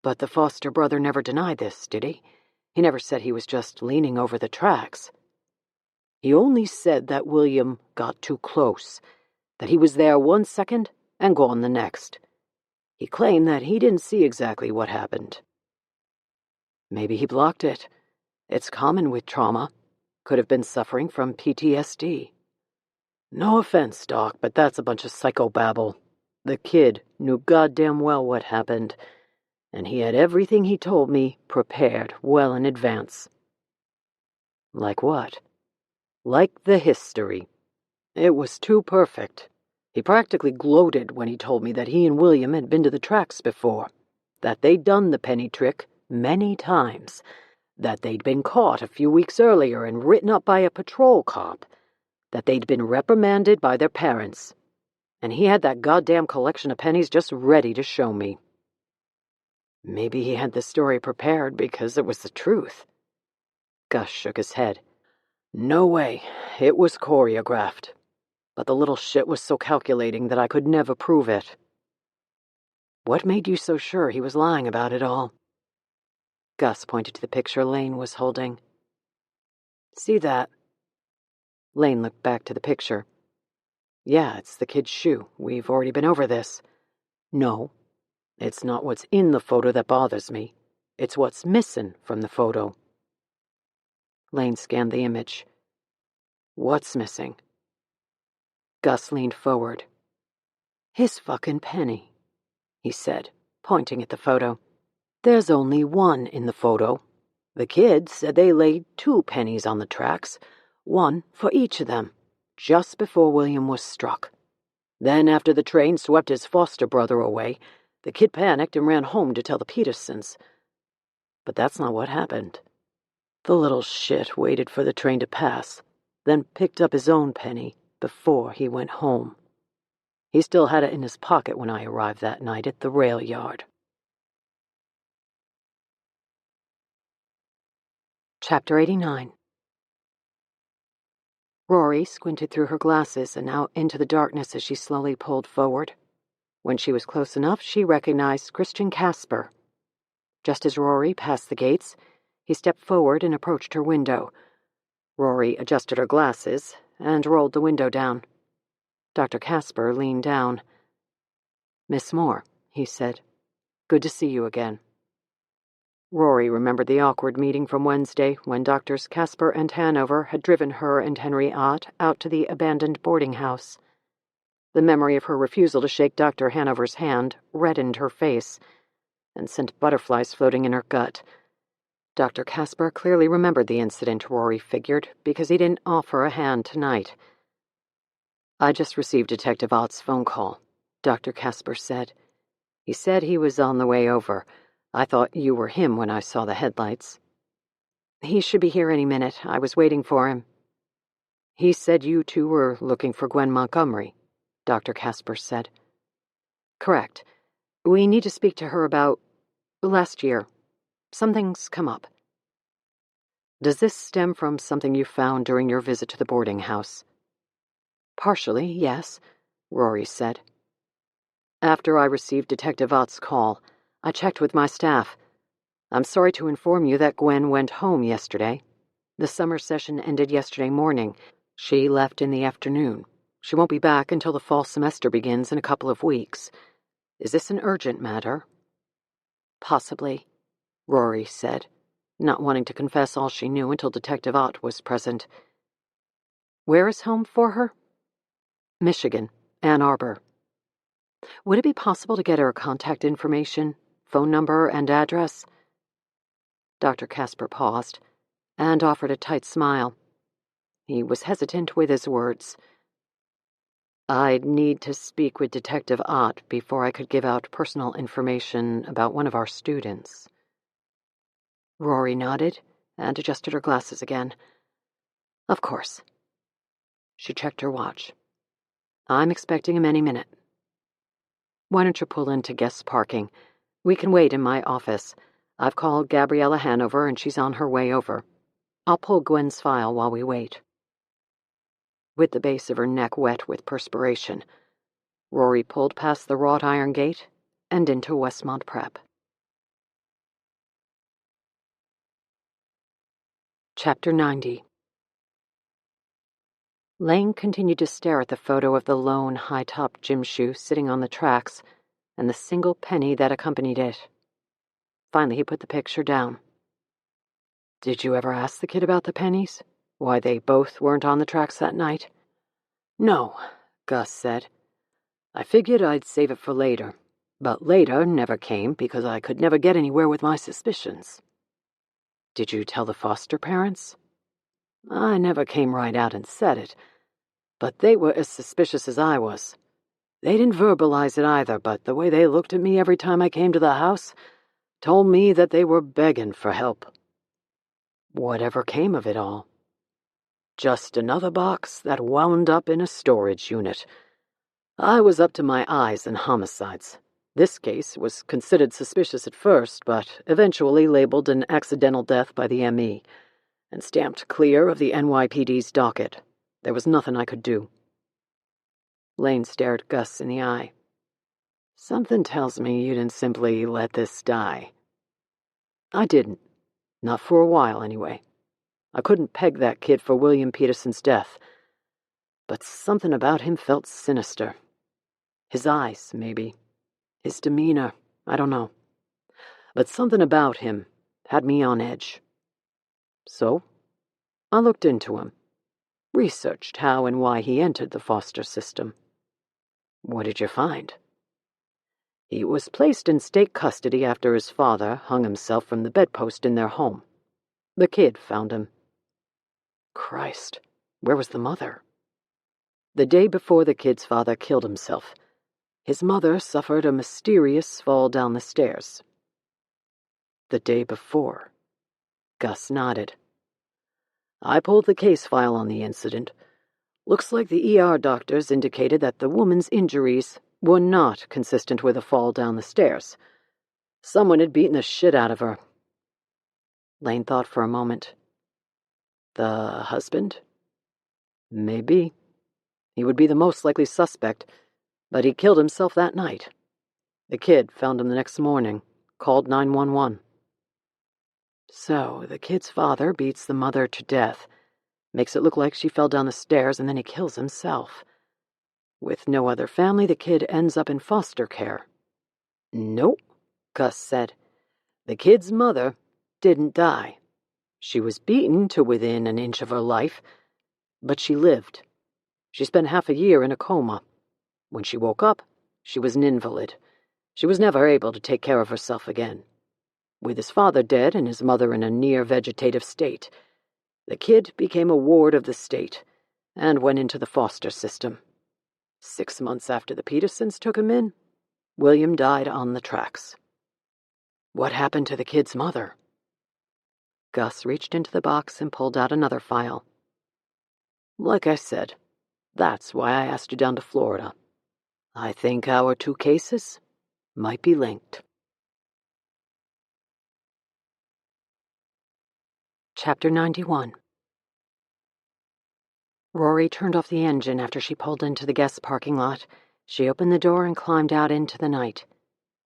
[SPEAKER 1] "But the foster brother never denied this, did he? He never said he was just leaning over the tracks." "He only said that William got too close, that he was there 1 second and gone the next. He claimed that he didn't see exactly what happened." "Maybe he blocked it. It's common with trauma. Could have been suffering from PTSD. No offense, Doc, but that's a bunch of psychobabble. The kid knew goddamn well what happened, and he had everything he told me prepared well in advance." "Like what?" "Like the history. It was too perfect. He practically gloated when he told me that he and William had been to the tracks before, that they'd done the penny trick many times, that they'd been caught a few weeks earlier and written up by a patrol cop, that they'd been reprimanded by their parents, and he had that goddamn collection of pennies just ready to show me." "Maybe he had the story prepared because it was the truth." Gus shook his head. "No way. It was choreographed. But the little shit was so calculating that I could never prove it." "What made you so sure he was lying about it all?" Gus pointed to the picture Lane was holding. "See that?" Lane looked back to the picture. "Yeah, it's the kid's shoe. We've already been over this." "No, it's not what's in the photo that bothers me. It's what's missing from the photo." Lane scanned the image. "What's missing?" Gus leaned forward. "His fucking penny," he said, pointing at the photo. "There's only one in the photo. The kid said they laid 2 pennies on the tracks, one for each of them, just before William was struck. Then after the train swept his foster brother away, the kid panicked and ran home to tell the Petersons. But that's not what happened. The little shit waited for the train to pass, then picked up his own penny before he went home. He still had it in his pocket when I arrived that night at the rail yard." Chapter 89. Rory squinted through her glasses and out into the darkness as she slowly pulled forward. When she was close enough, she recognized Christian Casper. Just as Rory passed the gates, he stepped forward and approached her window. Rory adjusted her glasses and rolled the window down. Dr. Casper leaned down. "Miss Moore," he said. "Good to see you again." Rory remembered the awkward meeting from Wednesday when Doctors Casper and Hanover had driven her and Henry Ott out to the abandoned boarding house. The memory of her refusal to shake Dr. Hanover's hand reddened her face and sent butterflies floating in her gut. Dr. Casper clearly remembered the incident, Rory figured, because he didn't offer a hand tonight. "I just received Detective Ott's phone call," Dr. Casper said. "He said he was on the way over. I thought you were him when I saw the headlights." "He should be here any minute. I was waiting for him." "He said you two were looking for Gwen Montgomery," Dr. Casper said. "Correct. We need to speak to her about last year. Something's come up." "Does this stem from something you found during your visit to the boarding house?" "Partially, yes," Rory said. "After I received Detective Ott's call, I checked with my staff. I'm sorry to inform you that Gwen went home yesterday. The summer session ended yesterday morning. She left in the afternoon. She won't be back until the fall semester begins in a couple of weeks. Is this an urgent matter?" "Possibly," Rory said, not wanting to confess all she knew until Detective Ott was present. "Where is home for her?" "Michigan, Ann Arbor." "Would it be possible to get her contact information, phone number, and address?" Dr. Casper paused and offered a tight smile. He was hesitant with his words. "I'd need to speak with Detective Ott before I could give out personal information about one of our students." Rory nodded and adjusted her glasses again. "Of course." She checked her watch. "I'm expecting him any minute." "Why don't you pull into guest parking? We can wait in my office. I've called Gabriella Hanover and she's on her way over. I'll pull Gwen's file while we wait." With the base of her neck wet with perspiration, Rory pulled past the wrought iron gate and into Westmont Prep. Chapter 90. Lane continued to stare at the photo of the lone, high-topped gym shoe sitting on the tracks and the single penny that accompanied it. Finally, he put the picture down. "Did you ever ask the kid about the pennies? Why they both weren't on the tracks that night?" "No," Gus said. "I figured I'd save it for later, but later never came because I could never get anywhere with my suspicions." "Did you tell the foster parents?" "I never came right out and said it, but they were as suspicious as I was. They didn't verbalize it either, but the way they looked at me every time I came to the house told me that they were begging for help." "Whatever came of it all?" "Just another box that wound up in a storage unit. I was up to my eyes in homicides. This case was considered suspicious at first, but eventually labeled an accidental death by the ME and stamped clear of the NYPD's docket. There was nothing I could do." Lane stared Gus in the eye. "Something tells me you didn't simply let this die." "I didn't. Not for a while, anyway. I couldn't peg that kid for William Peterson's death. But something about him felt sinister. His eyes, maybe. His demeanor, I don't know. But something about him had me on edge. So, I looked into him. Researched how and why he entered the foster system. What did you find? He was placed in state custody after his father hung himself from the bedpost in their home. The kid found him. Christ, where was the mother? The day before the kid's father killed himself, his mother suffered a mysterious fall down the stairs. The day before. Gus nodded. I pulled the case file on the incident. Looks like the ER doctors indicated that the woman's injuries were not consistent with a fall down the stairs. Someone had beaten the shit out of her. Lane thought for a moment. The husband? Maybe. He would be the most likely suspect, but he killed himself that night. The kid found him the next morning, called 911. So, the kid's father beats the mother to death, makes it look like she fell down the stairs, and then he kills himself. With no other family, the kid ends up in foster care. Nope, Gus said. The kid's mother didn't die. She was beaten to within an inch of her life, but she lived. She spent half a year in a coma. When she woke up, she was an invalid. She was never able to take care of herself again. With his father dead and his mother in a near-vegetative state, the kid became a ward of the state and went into the foster system. 6 months after the Petersons took him in, William died on the tracks. What happened to the kid's mother? Gus reached into the box and pulled out another file. Like I said, that's why I asked you down to Florida. I think our two cases might be linked. Chapter 91. Rory turned off the engine after she pulled into the guest parking lot. She opened the door and climbed out into the night.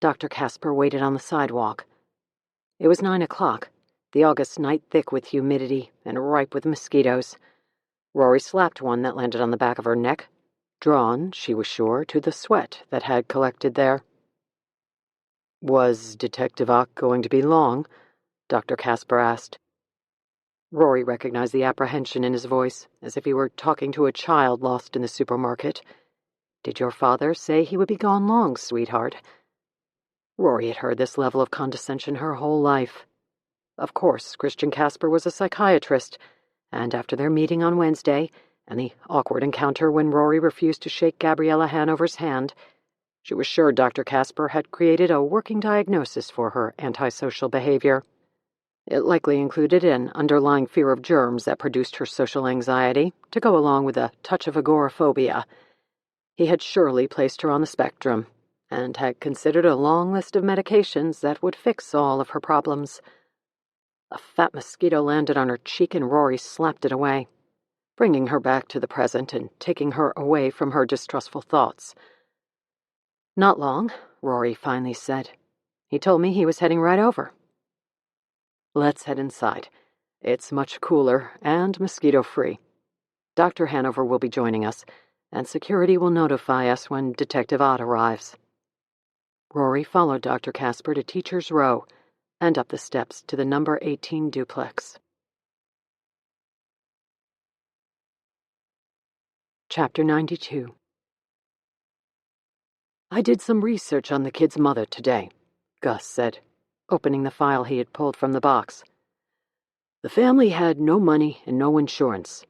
[SPEAKER 1] Dr. Casper waited on the sidewalk. It was 9 o'clock, the August night thick with humidity and ripe with mosquitoes. Rory slapped one that landed on the back of her neck, drawn, she was sure, to the sweat that had collected there. Was Detective Ock going to be long? Dr. Casper asked. Rory recognized the apprehension in his voice, as if he were talking to a child lost in the supermarket. Did your father say he would be gone long, sweetheart? Rory had heard this level of condescension her whole life. Of course, Christian Casper was a psychiatrist, and after their meeting on Wednesday, and the awkward encounter when Rory refused to shake Gabriella Hanover's hand, she was sure Dr. Casper had created a working diagnosis for her antisocial behavior. It likely included an underlying fear of germs that produced her social anxiety, to go along with a touch of agoraphobia. He had surely placed her on the spectrum, and had considered a long list of medications that would fix all of her problems. A fat mosquito landed on her cheek and Rory slapped it away, bringing her back to the present and taking her away from her distrustful thoughts. Not long, Rory finally said. He told me he was heading right over. Let's head inside. It's much cooler and mosquito-free. Dr. Hanover will be joining us, and security will notify us when Detective Ott arrives. Rory followed Dr. Casper to Teacher's Row and up the steps to the number 18 duplex. Chapter 92. I did some research on the kid's mother today, Gus said, opening the file he had pulled from the box. The family had no money and no insurance.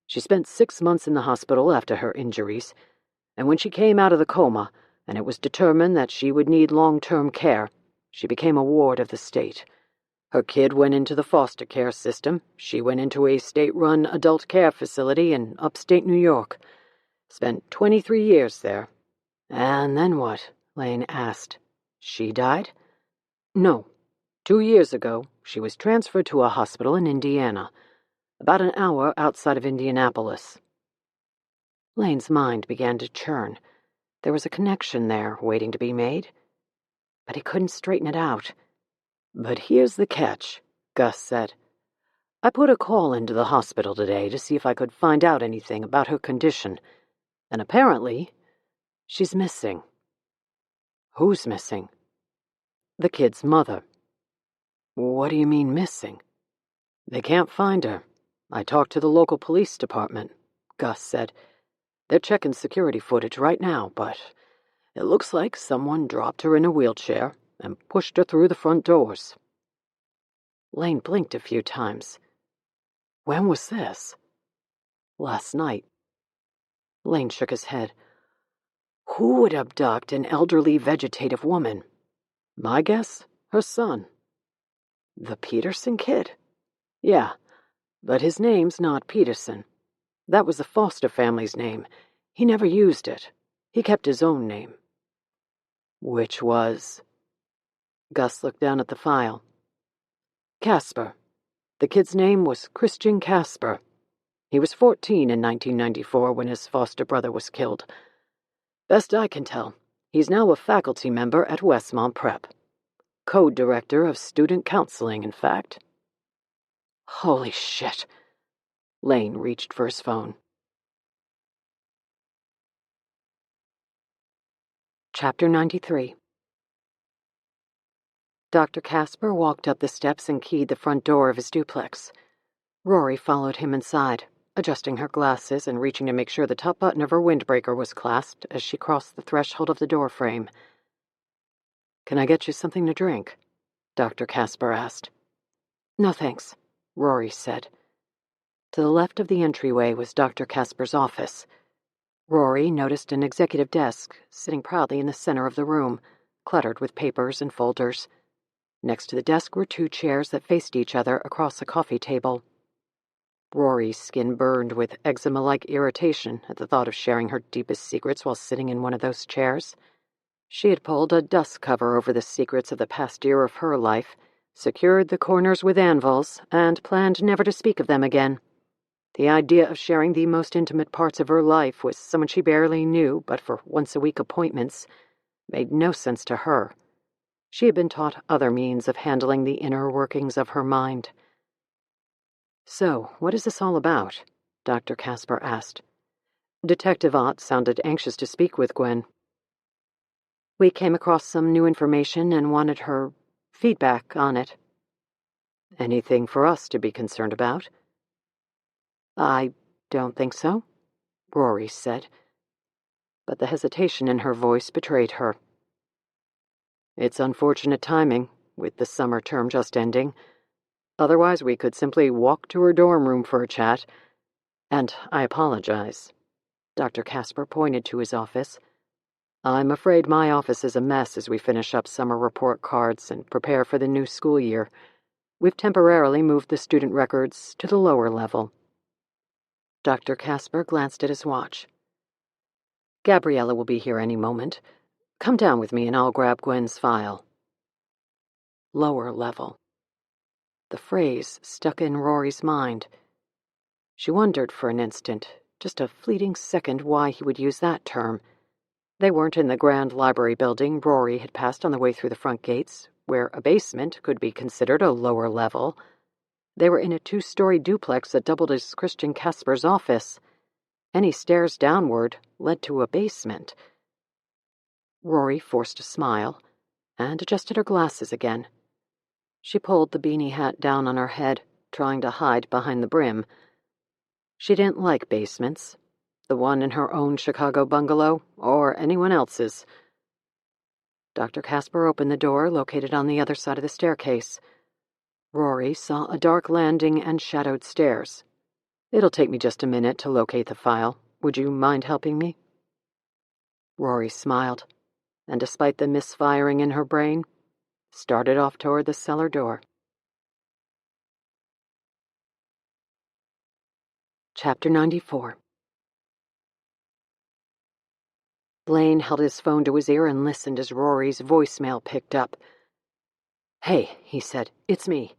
[SPEAKER 1] She spent 6 months in the hospital after her injuries, and when she came out of the coma, and it was determined that she would need long-term care, she became a ward of the state. Her kid went into the foster care system. She went into a state-run adult care facility in upstate New York. Spent 23 years there. And then what? Lane asked. She died? No. 2 years ago, she was transferred to a hospital in Indiana, about an hour outside of Indianapolis. Lane's mind began to churn. There was a connection there waiting to be made, but he couldn't straighten it out. But here's the catch, Gus said. I put a call into the hospital today to see if I could find out anything about her condition, and apparently, she's missing. Who's missing? The kid's mother. What do you mean missing? They can't find her. I talked to the local police department. Gus said. "They're checking security footage right now, but it looks like someone dropped her in a wheelchair and pushed her through the front doors." Lane blinked a few times. "When was this?" "Last night." Lane shook his head. "Who would abduct an elderly vegetative woman? My guess, her son." "The Peterson kid?" "Yeah, but his name's not Peterson. That was the foster family's name. He never used it. He kept his own name." "Which was?" Gus looked down at the file. "Casper. The kid's name was Christian Casper. He was 14 in 1994 when his foster brother was killed. Best I can tell, he's now a faculty member at Westmont Prep. Co-director of student counseling, in fact." "Holy shit." Lane reached for his phone. Chapter 93. Dr. Casper walked up the steps and keyed the front door of his duplex. Rory followed him inside, adjusting her glasses and reaching to make sure the top button of her windbreaker was clasped as she crossed the threshold of the doorframe. "Can I get you something to drink?" Dr. Casper asked. "No thanks," Rory said. To the left of the entryway was Dr. Casper's office. Rory noticed an executive desk sitting proudly in the center of the room, cluttered with papers and folders. Next to the desk were 2 chairs that faced each other across a coffee table. Rory's skin burned with eczema-like irritation at the thought of sharing her deepest secrets while sitting in one of those chairs. She had pulled a dust cover over the secrets of the past year of her life, secured the corners with anvils, and planned never to speak of them again. The idea of sharing the most intimate parts of her life with someone she barely knew but for once-a-week appointments made no sense to her. She had been taught other means of handling the inner workings of her mind. "So, what is this all about?" Dr. Casper asked. Detective Ott sounded anxious to speak with Gwen. "We came across some new information and wanted her feedback on it." "Anything for us to be concerned about?" "I don't think so," Rory said, but the hesitation in her voice betrayed her. "It's unfortunate timing, with the summer term just ending. Otherwise, we could simply walk to her dorm room for a chat. And I apologize." Dr. Casper pointed to his office. "I'm afraid my office is a mess as we finish up summer report cards and prepare for the new school year. We've temporarily moved the student records to the lower level." Dr. Casper glanced at his watch. "Gabriella will be here any moment. Come down with me and I'll grab Gwen's file." Lower level. The phrase stuck in Rory's mind. She wondered for an instant, just a fleeting second, why he would use that term. They weren't in the grand library building Rory had passed on the way through the front gates, where a basement could be considered a lower level. They were in a 2-story duplex that doubled as Christian Casper's office. Any stairs downward led to a basement. Rory forced a smile and adjusted her glasses again. She pulled the beanie hat down on her head, trying to hide behind the brim. She didn't like basements, the one in her own Chicago bungalow or anyone else's. Dr. Casper opened the door located on the other side of the staircase. Rory saw a dark landing and shadowed stairs. "It'll take me just a minute to locate the file. Would you mind helping me?" Rory smiled, and despite the misfiring in her brain, started off toward the cellar door. Chapter 94. Blaine held his phone to his ear and listened as Rory's voicemail picked up. "Hey," he said, "it's me.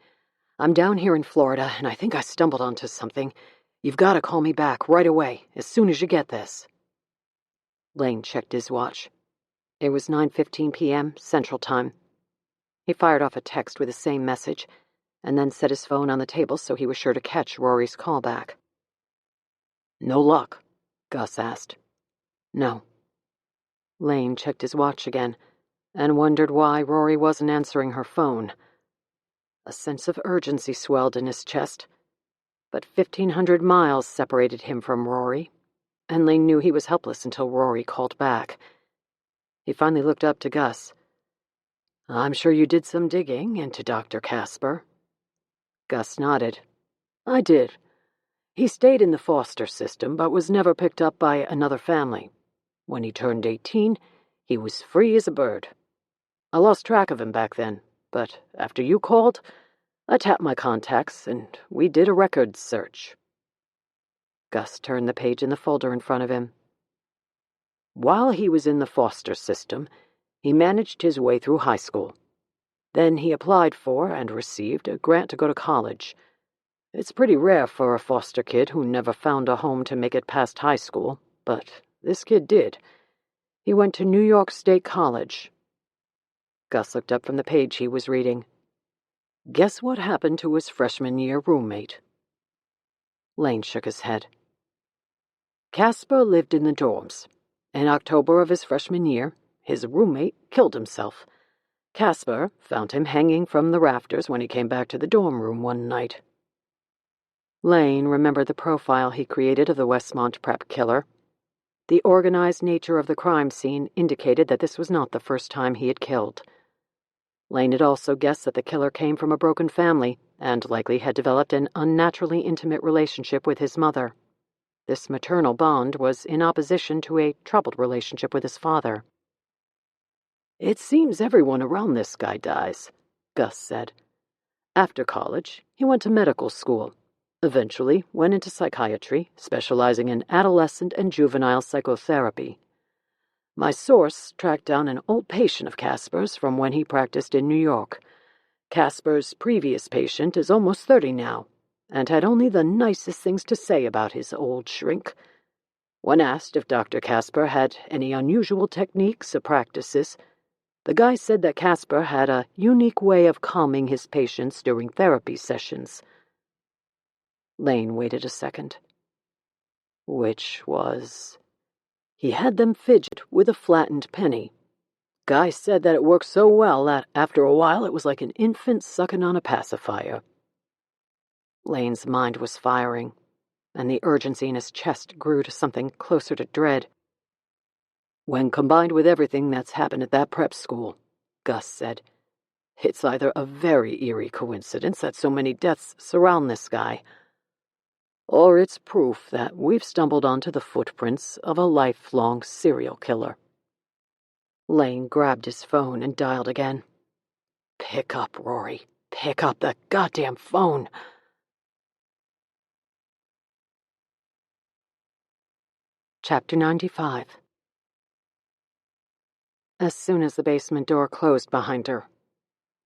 [SPEAKER 1] I'm down here in Florida, and I think I stumbled onto something. You've got to call me back right away, as soon as you get this." Blaine checked his watch. It was 9:15 p.m. Central Time. He fired off a text with the same message, and then set his phone on the table so he was sure to catch Rory's call back. "No luck?" Gus asked. "No." Lane checked his watch again, and wondered why Rory wasn't answering her phone. A sense of urgency swelled in his chest. But 1,500 miles separated him from Rory, and Lane knew he was helpless until Rory called back. He finally looked up to Gus. "I'm sure you did some digging into Dr. Casper." Gus nodded. "I did. He stayed in the foster system, but was never picked up by another family. When he turned 18, he was free as a bird. I lost track of him back then, but after you called, I tapped my contacts, and we did a records search." Gus turned the page in the folder in front of him. While he was in the foster system, he managed his way through high school. Then he applied for and received a grant to go to college. It's pretty rare for a foster kid who never found a home to make it past high school, but this kid did. He went to New York State College. Gus looked up from the page he was reading. Guess what happened to his freshman year roommate? Lane shook his head. Casper lived in the dorms. In October of his freshman year, his roommate killed himself. Casper found him hanging from the rafters when he came back to the dorm room one night. Lane remembered the profile he created of the Westmont prep killer. The organized nature of the crime scene indicated that this was not the first time he had killed. Lane had also guessed that the killer came from a broken family and likely had developed an unnaturally intimate relationship with his mother. This maternal bond was in opposition to a troubled relationship with his father. It seems everyone around this guy dies, Gus said. After college, he went to medical school. Eventually went into psychiatry, specializing in adolescent and juvenile psychotherapy. My source tracked down an old patient of Casper's from when he practiced in New York. Casper's previous patient is almost 30 now, and had only the nicest things to say about his old shrink. When asked if Dr. Casper had any unusual techniques or practices, the guy said that Casper had a unique way of calming his patients during therapy sessions. Lane waited a second. Which was... He had them fidget with a flattened penny. Guy said that it worked so well that after a while it was like an infant sucking on a pacifier. Lane's mind was firing, and the urgency in his chest grew to something closer to dread. When combined with everything that's happened at that prep school, Gus said, it's either a very eerie coincidence that so many deaths surround this guy, or it's proof that we've stumbled onto the footprints of a lifelong serial killer. Lane grabbed his phone and dialed again. Pick up, Rory. Pick up the goddamn phone. Chapter 95. As soon as the basement door closed behind her,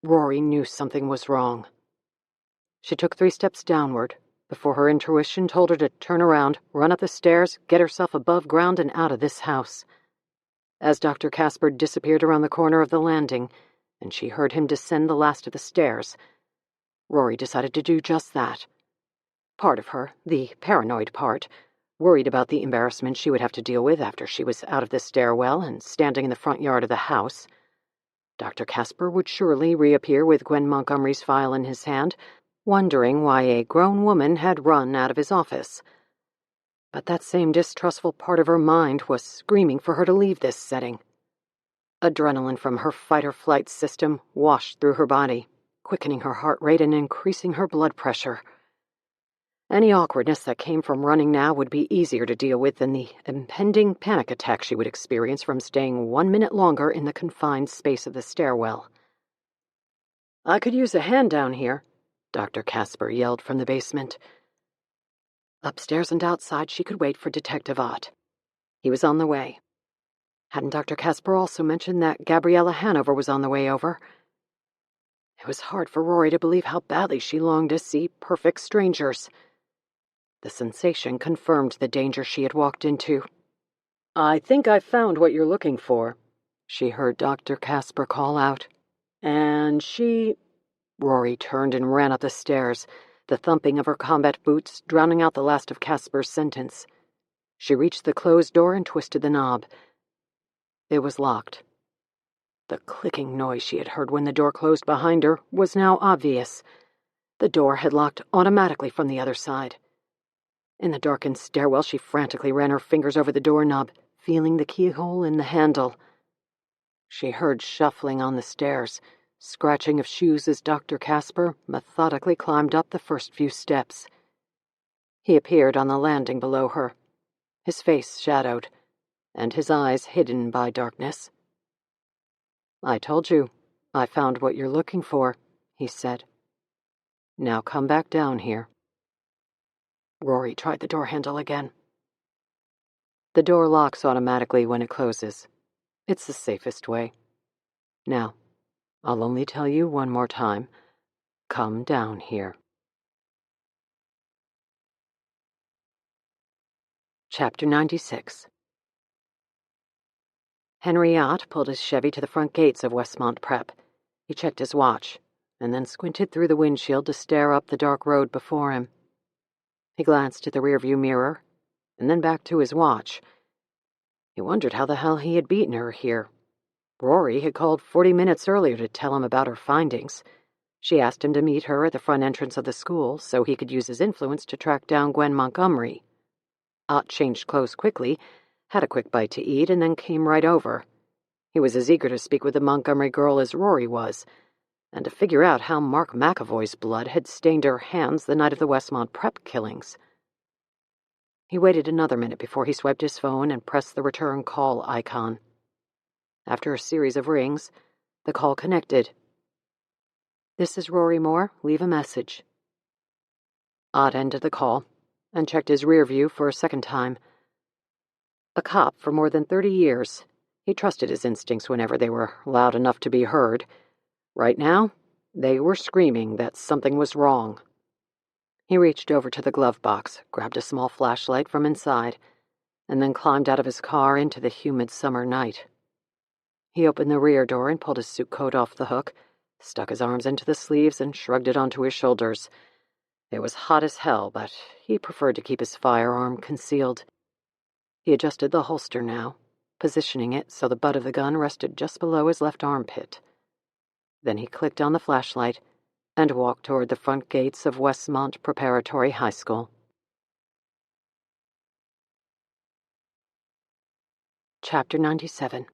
[SPEAKER 1] Rory knew something was wrong. She took 3 steps downward before her intuition told her to turn around, run up the stairs, get herself above ground and out of this house. As Dr. Casper disappeared around the corner of the landing, and she heard him descend the last of the stairs, Rory decided to do just that. Part of her, the paranoid part, worried about the embarrassment she would have to deal with after she was out of the stairwell and standing in the front yard of the house. Dr. Casper would surely reappear with Gwen Montgomery's file in his hand, wondering why a grown woman had run out of his office. But that same distrustful part of her mind was screaming for her to leave this setting. Adrenaline from her fight-or-flight system washed through her body, quickening her heart rate and increasing her blood pressure. Any awkwardness that came from running now would be easier to deal with than the impending panic attack she would experience from staying 1 minute longer in the confined space of the stairwell. I could use a hand down here, Dr. Casper yelled from the basement. Upstairs and outside she could wait for Detective Ott. He was on the way. Hadn't Dr. Casper also mentioned that Gabriella Hanover was on the way over? It was hard for Rory to believe how badly she longed to see perfect strangers. The sensation confirmed the danger she had walked into. I think I found what you're looking for, she heard Dr. Casper call out. And she... Rory turned and ran up the stairs, the thumping of her combat boots drowning out the last of Casper's sentence. She reached the closed door and twisted the knob. It was locked. The clicking noise she had heard when the door closed behind her was now obvious. The door had locked automatically from the other side. In the darkened stairwell, she frantically ran her fingers over the doorknob, feeling the keyhole in the handle. She heard shuffling on the stairs, scratching of shoes as Dr. Casper methodically climbed up the first few steps. He appeared on the landing below her, his face shadowed, and his eyes hidden by darkness. "I told you, I found what you're looking for," he said. "Now come back down here." Rory tried the door handle again. The door locks automatically when it closes. It's the safest way. Now, I'll only tell you one more time. Come down here. Chapter 96. Henry Ott pulled his Chevy to the front gates of Westmont Prep. He checked his watch, and then squinted through the windshield to stare up the dark road before him. He glanced at the rearview mirror, and then back to his watch. He wondered how the hell he had beaten her here. Rory had called 40 minutes earlier to tell him about her findings. She asked him to meet her at the front entrance of the school so he could use his influence to track down Gwen Montgomery. Ott changed clothes quickly, had a quick bite to eat, and then came right over. He was as eager to speak with the Montgomery girl as Rory was, and to figure out how Mark McAvoy's blood had stained her hands the night of the Westmont Prep killings. He waited another minute before he swiped his phone and pressed the return call icon. After a series of rings, the call connected. "This is Rory Moore. Leave a message." Ott ended the call and checked his rear view for a second time. A cop for more than 30 years, he trusted his instincts whenever they were loud enough to be heard. Right now, they were screaming that something was wrong. He reached over to the glove box, grabbed a small flashlight from inside, and then climbed out of his car into the humid summer night. He opened the rear door and pulled his suit coat off the hook, stuck his arms into the sleeves and shrugged it onto his shoulders. It was hot as hell, but he preferred to keep his firearm concealed. He adjusted the holster now, positioning it so the butt of the gun rested just below his left armpit. Then he clicked on the flashlight and walked toward the front gates of Westmont Preparatory High School. Chapter 97.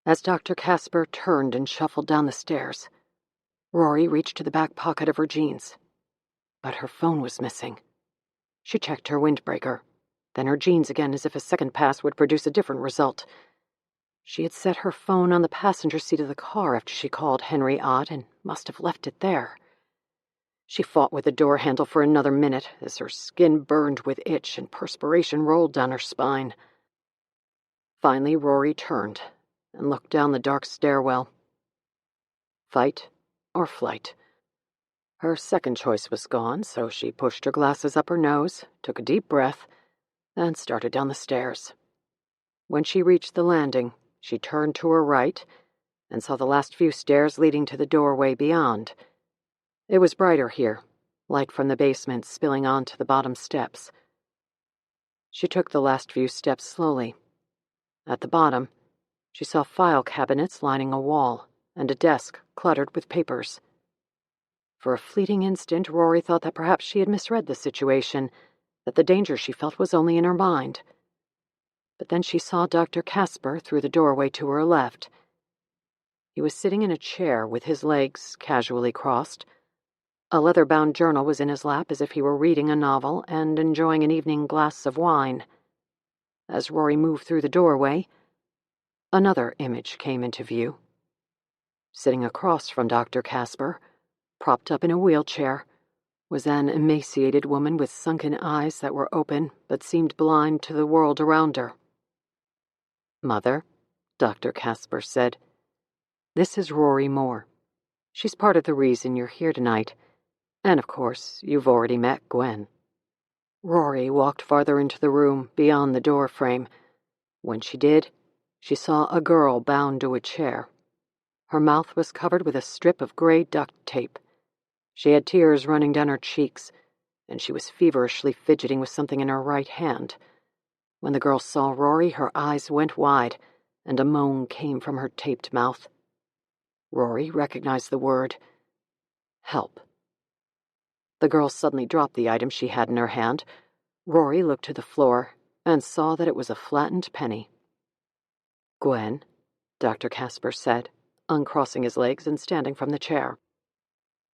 [SPEAKER 1] As Dr. Casper turned and shuffled down the stairs, Rory reached to the back pocket of her jeans. But her phone was missing. She checked her windbreaker, then her jeans again as if a second pass would produce a different result. She had set her phone on the passenger seat of the car after she called Henry Ott and must have left it there. She fought with the door handle for another minute as her skin burned with itch and perspiration rolled down her spine. Finally, Rory turned and looked down the dark stairwell. Fight or flight? Her second choice was gone, so she pushed her glasses up her nose, took a deep breath, and started down the stairs. When she reached the landing, she turned to her right and saw the last few stairs leading to the doorway beyond. It was brighter here, light from the basement spilling onto the bottom steps. She took the last few steps slowly. At the bottom, she saw file cabinets lining a wall and a desk cluttered with papers. For a fleeting instant, Rory thought that perhaps she had misread the situation, that the danger she felt was only in her mind. But then she saw Dr. Casper through the doorway to her left. He was sitting in a chair with his legs casually crossed. A leather-bound journal was in his lap as if he were reading a novel and enjoying an evening glass of wine. As Rory moved through the doorway, another image came into view. Sitting across from Dr. Casper, propped up in a wheelchair, was an emaciated woman with sunken eyes that were open but seemed blind to the world around her. "Mother," Dr. Casper said, "this is Rory Moore. She's part of the reason you're here tonight. And, of course, you've already met Gwen." Rory walked farther into the room, beyond the door frame. When she did, she saw a girl bound to a chair. Her mouth was covered with a strip of gray duct tape. She had tears running down her cheeks, and she was feverishly fidgeting with something in her right hand. When the girl saw Rory, her eyes went wide, and a moan came from her taped mouth. Rory recognized the word. Help. The girl suddenly dropped the item she had in her hand. Rory looked to the floor and saw that it was a flattened penny. "Gwen," Dr. Casper said, uncrossing his legs and standing from the chair.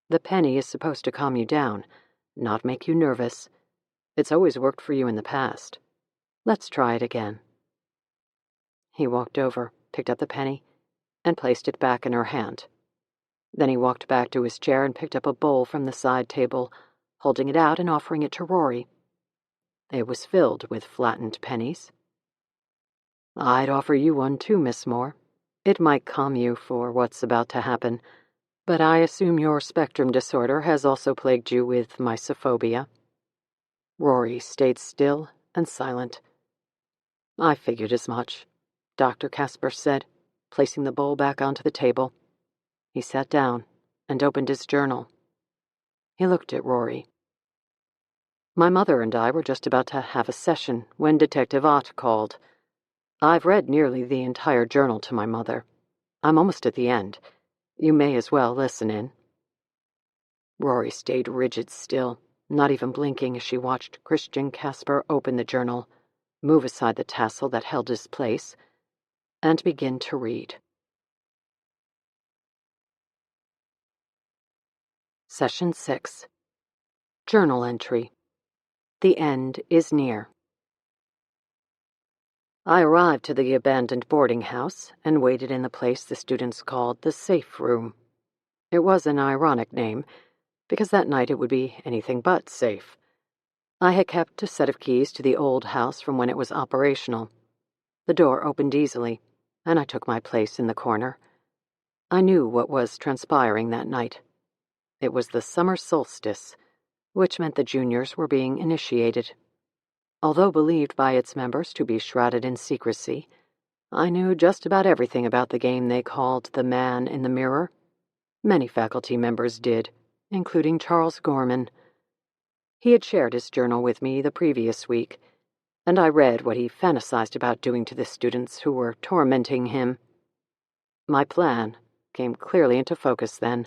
[SPEAKER 1] "The penny is supposed to calm you down, not make you nervous. It's always worked for you in the past. Let's try it again." He walked over, picked up the penny, and placed it back in her hand. Then he walked back to his chair and picked up a bowl from the side table, holding it out and offering it to Rory. It was filled with flattened pennies. "I'd offer you one too, Miss Moore. It might calm you for what's about to happen, but I assume your spectrum disorder has also plagued you with mysophobia." Rory stayed still and silent. "I figured as much," Dr. Casper said, placing the bowl back onto the table. He sat down and opened his journal. He looked at Rory. "My mother and I were just about to have a session when Detective Ott called. I've read nearly the entire journal to my mother. I'm almost at the end. You may as well listen in." Rory stayed rigid still, not even blinking as she watched Christian Casper open the journal, move aside the tassel that held his place, and begin to read. Session 6. Journal entry. The end is near. I arrived to the abandoned boarding house and waited in the place the students called the safe room. It was an ironic name, because that night it would be anything but safe. I had kept a set of keys to the old house from when it was operational. The door opened easily, and I took my place in the corner. I knew what was transpiring that night. It was the summer solstice, which meant the juniors were being initiated. Although believed by its members to be shrouded in secrecy, I knew just about everything about the game they called the Man in the Mirror. Many faculty members did, including Charles Gorman. He had shared his journal with me the previous week, and I read what he fantasized about doing to the students who were tormenting him. My plan came clearly into focus then.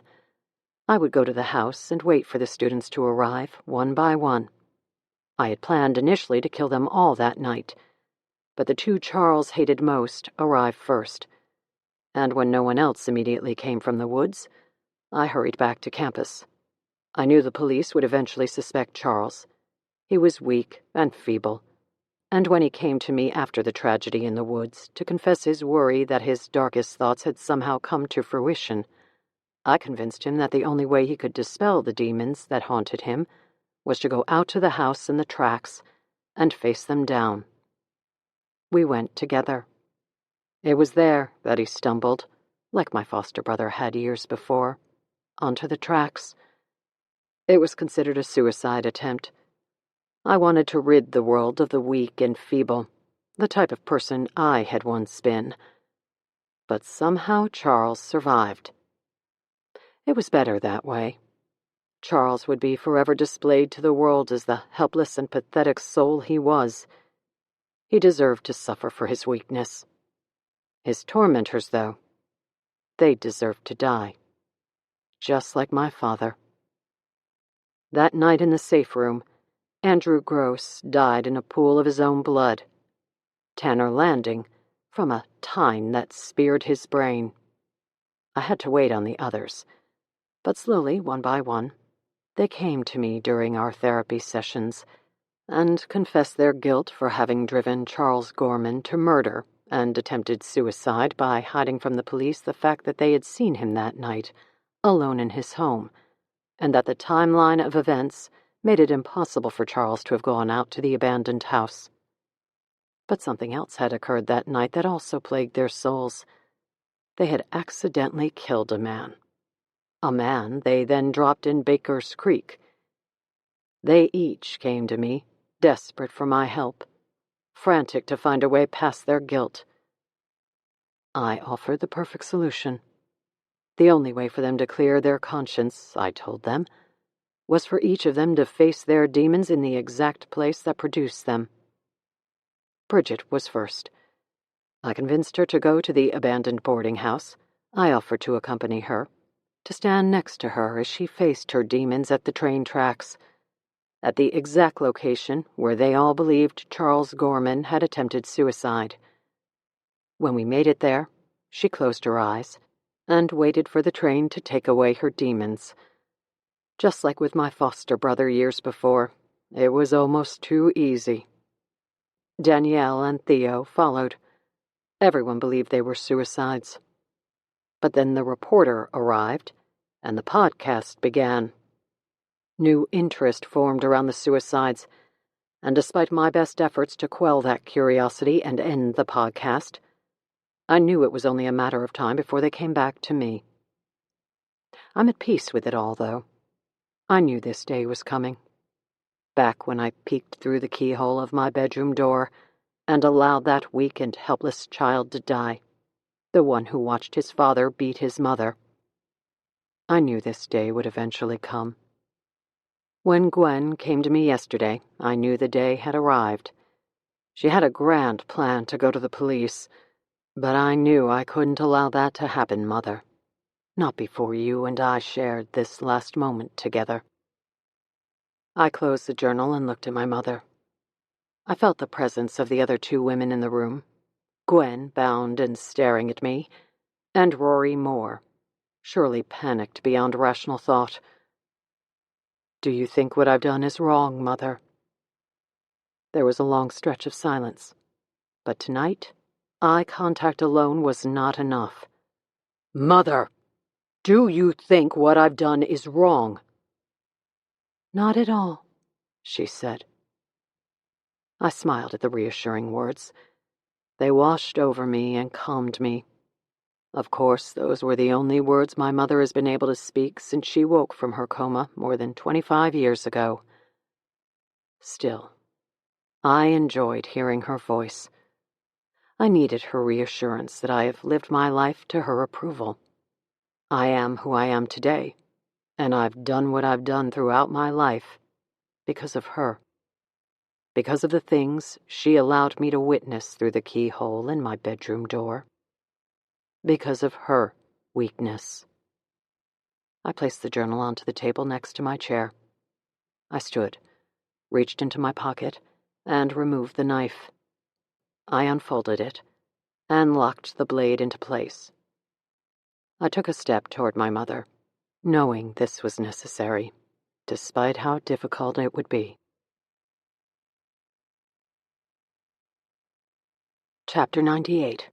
[SPEAKER 1] I would go to the house and wait for the students to arrive, one by one. I had planned initially to kill them all that night, but the two Charles hated most arrived first, and when no one else immediately came from the woods, I hurried back to campus. I knew the police would eventually suspect Charles. He was weak and feeble, and when he came to me after the tragedy in the woods to confess his worry that his darkest thoughts had somehow come to fruition, I convinced him that the only way he could dispel the demons that haunted him was to go out to the house in the tracks and face them down. We went together. It was there that he stumbled, like my foster brother had years before, onto the tracks. It was considered a suicide attempt. I wanted to rid the world of the weak and feeble, the type of person I had once been. But somehow Charles survived. It was better that way. Charles would be forever displayed to the world as the helpless and pathetic soul he was. He deserved to suffer for his weakness. His tormentors, though, they deserved to die. Just like my father. That night in the safe room, Andrew Gross died in a pool of his own blood. Tanner Landing, from a tine that speared his brain. I had to wait on the others, but slowly, one by one, they came to me during our therapy sessions and confessed their guilt for having driven Charles Gorman to murder and attempted suicide by hiding from the police the fact that they had seen him that night, alone in his home, and that the timeline of events made it impossible for Charles to have gone out to the abandoned house. But something else had occurred that night that also plagued their souls. They had accidentally killed a man. A man they then dropped in Baker's Creek. They each came to me, desperate for my help, frantic to find a way past their guilt. I offered the perfect solution. The only way for them to clear their conscience, I told them, was for each of them to face their demons in the exact place that produced them. Bridget was first. I convinced her to go to the abandoned boarding house. I offered to accompany her. to stand next to her as she faced her demons at the train tracks, at the exact location where they all believed Charles Gorman had attempted suicide. When we made it there, she closed her eyes and waited for the train to take away her demons. Just like with my foster brother years before, it was almost too easy. Danielle and Theo followed. Everyone believed they were suicides. But then the reporter arrived, and the podcast began. New interest formed around the suicides, and despite my best efforts to quell that curiosity and end the podcast, I knew it was only a matter of time before they came back to me. I'm at peace with it all, though. I knew this day was coming. Back when I peeked through the keyhole of my bedroom door and allowed that weak and helpless child to die, the one who watched his father beat his mother. I knew this day would eventually come. When Gwen came to me yesterday, I knew the day had arrived. She had a grand plan to go to the police, but I knew I couldn't allow that to happen, Mother. Not before you and I shared this last moment together. I closed the journal and looked at my mother. I felt the presence of the other two women in the room, Gwen bound and staring at me, and Rory Moore, surely panicked beyond rational thought. Do you think what I've done is wrong, Mother? There was a long stretch of silence, but tonight, eye contact alone was not enough. Mother, do you think what I've done is wrong? Not at all, she said. I smiled at the reassuring words. They washed over me and calmed me. Of course, those were the only words my mother has been able to speak since she woke from her coma more than 25 years ago. Still, I enjoyed hearing her voice. I needed her reassurance that I have lived my life to her approval. I am who I am today, and I've done what I've done throughout my life because of her. Because of the things she allowed me to witness through the keyhole in my bedroom door. Because of her weakness. I placed the journal onto the table next to my chair. I stood, reached into my pocket, and removed the knife. I unfolded it and locked the blade into place. I took a step toward my mother, knowing this was necessary, despite how difficult it would be. Chapter 98.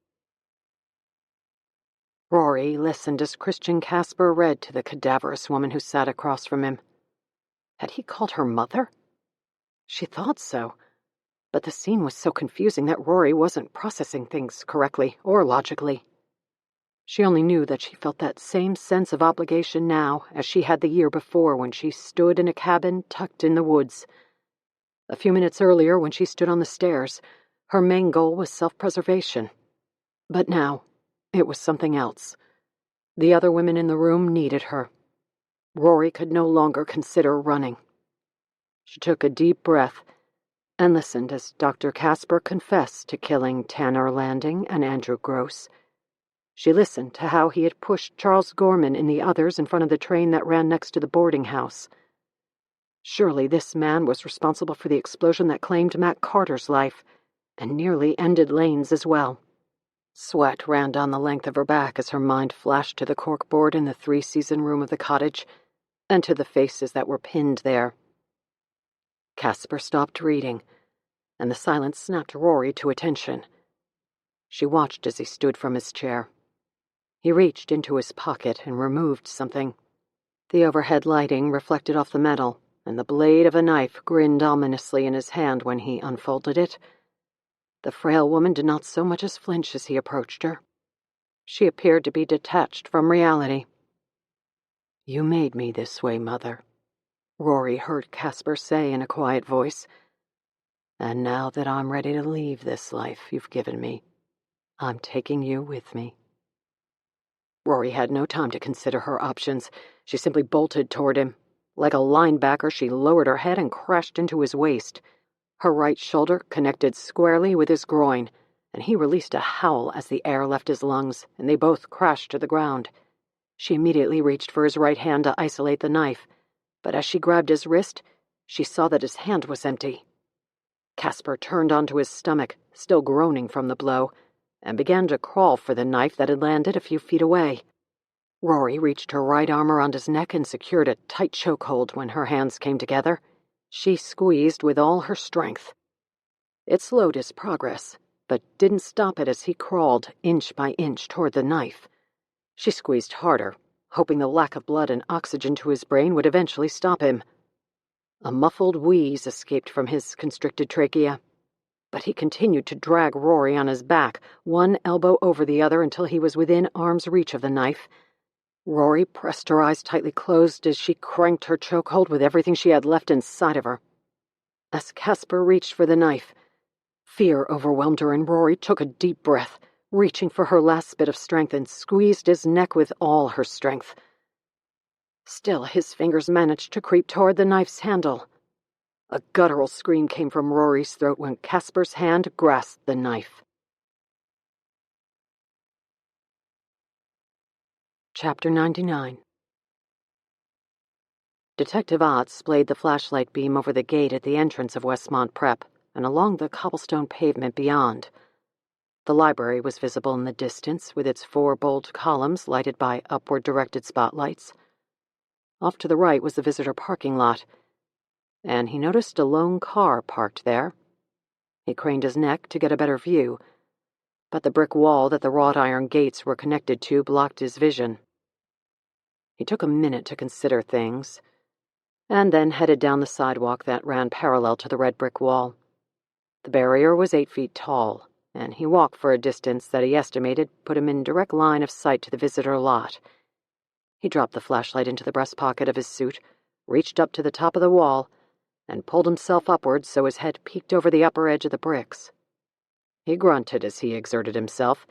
[SPEAKER 1] Rory listened as Christian Casper read to the cadaverous woman who sat across from him. Had he called her mother? She thought so, but the scene was so confusing that Rory wasn't processing things correctly or logically. She only knew that she felt that same sense of obligation now as she had the year before when she stood in a cabin tucked in the woods. A few minutes earlier, when she stood on the stairs, her main goal was self-preservation. But now, it was something else. The other women in the room needed her. Rory could no longer consider running. She took a deep breath and listened as Dr. Casper confessed to killing Tanner Landing and Andrew Gross. She listened to how he had pushed Charles Gorman and the others in front of the train that ran next to the boarding house. Surely this man was responsible for the explosion that claimed Matt Carter's life, and nearly ended Lane's as well. Sweat ran down the length of her back as her mind flashed to the corkboard in the three-season room of the cottage, and to the faces that were pinned there. Casper stopped reading, and the silence snapped Rory to attention. She watched as he stood from his chair. He reached into his pocket and removed something. The overhead lighting reflected off the metal, and the blade of a knife grinned ominously in his hand when he unfolded it. The frail woman did not so much as flinch as he approached her. She appeared to be detached from reality. "You made me this way, Mother," Rory heard Casper say in a quiet voice. "And now that I'm ready to leave this life you've given me, I'm taking you with me." Rory had no time to consider her options. She simply bolted toward him. Like a linebacker, she lowered her head and crashed into his waist. Her right shoulder connected squarely with his groin, and he released a howl as the air left his lungs, and they both crashed to the ground. She immediately reached for his right hand to isolate the knife, but as she grabbed his wrist, she saw that his hand was empty. Casper turned onto his stomach, still groaning from the blow, and began to crawl for the knife that had landed a few feet away. Rory reached her right arm around his neck and secured a tight chokehold when her hands came together. She squeezed with all her strength. It slowed his progress, but didn't stop it as he crawled inch by inch toward the knife. She squeezed harder, hoping the lack of blood and oxygen to his brain would eventually stop him. A muffled wheeze escaped from his constricted trachea, but he continued to drag Rory on his back, one elbow over the other until he was within arm's reach of the knife. Rory pressed her eyes tightly closed as she cranked her chokehold with everything she had left inside of her. As Casper reached for the knife, fear overwhelmed her and Rory took a deep breath, reaching for her last bit of strength and squeezed his neck with all her strength. Still, his fingers managed to creep toward the knife's handle. A guttural scream came from Rory's throat when Casper's hand grasped the knife. Chapter 99. Detective Ott splayed the flashlight beam over the gate at the entrance of Westmont Prep and along the cobblestone pavement beyond. The library was visible in the distance, with its 4 bold columns lighted by upward-directed spotlights. Off to the right was the visitor parking lot, and he noticed a lone car parked there. He craned his neck to get a better view, but the brick wall that the wrought iron gates were connected to blocked his vision. He took a minute to consider things, and then headed down the sidewalk that ran parallel to the red brick wall. The barrier was 8 feet tall, and he walked for a distance that he estimated put him in direct line of sight to the visitor lot. He dropped the flashlight into the breast pocket of his suit, reached up to the top of the wall, and pulled himself upward so his head peeked over the upper edge of the bricks. He grunted as he exerted himself,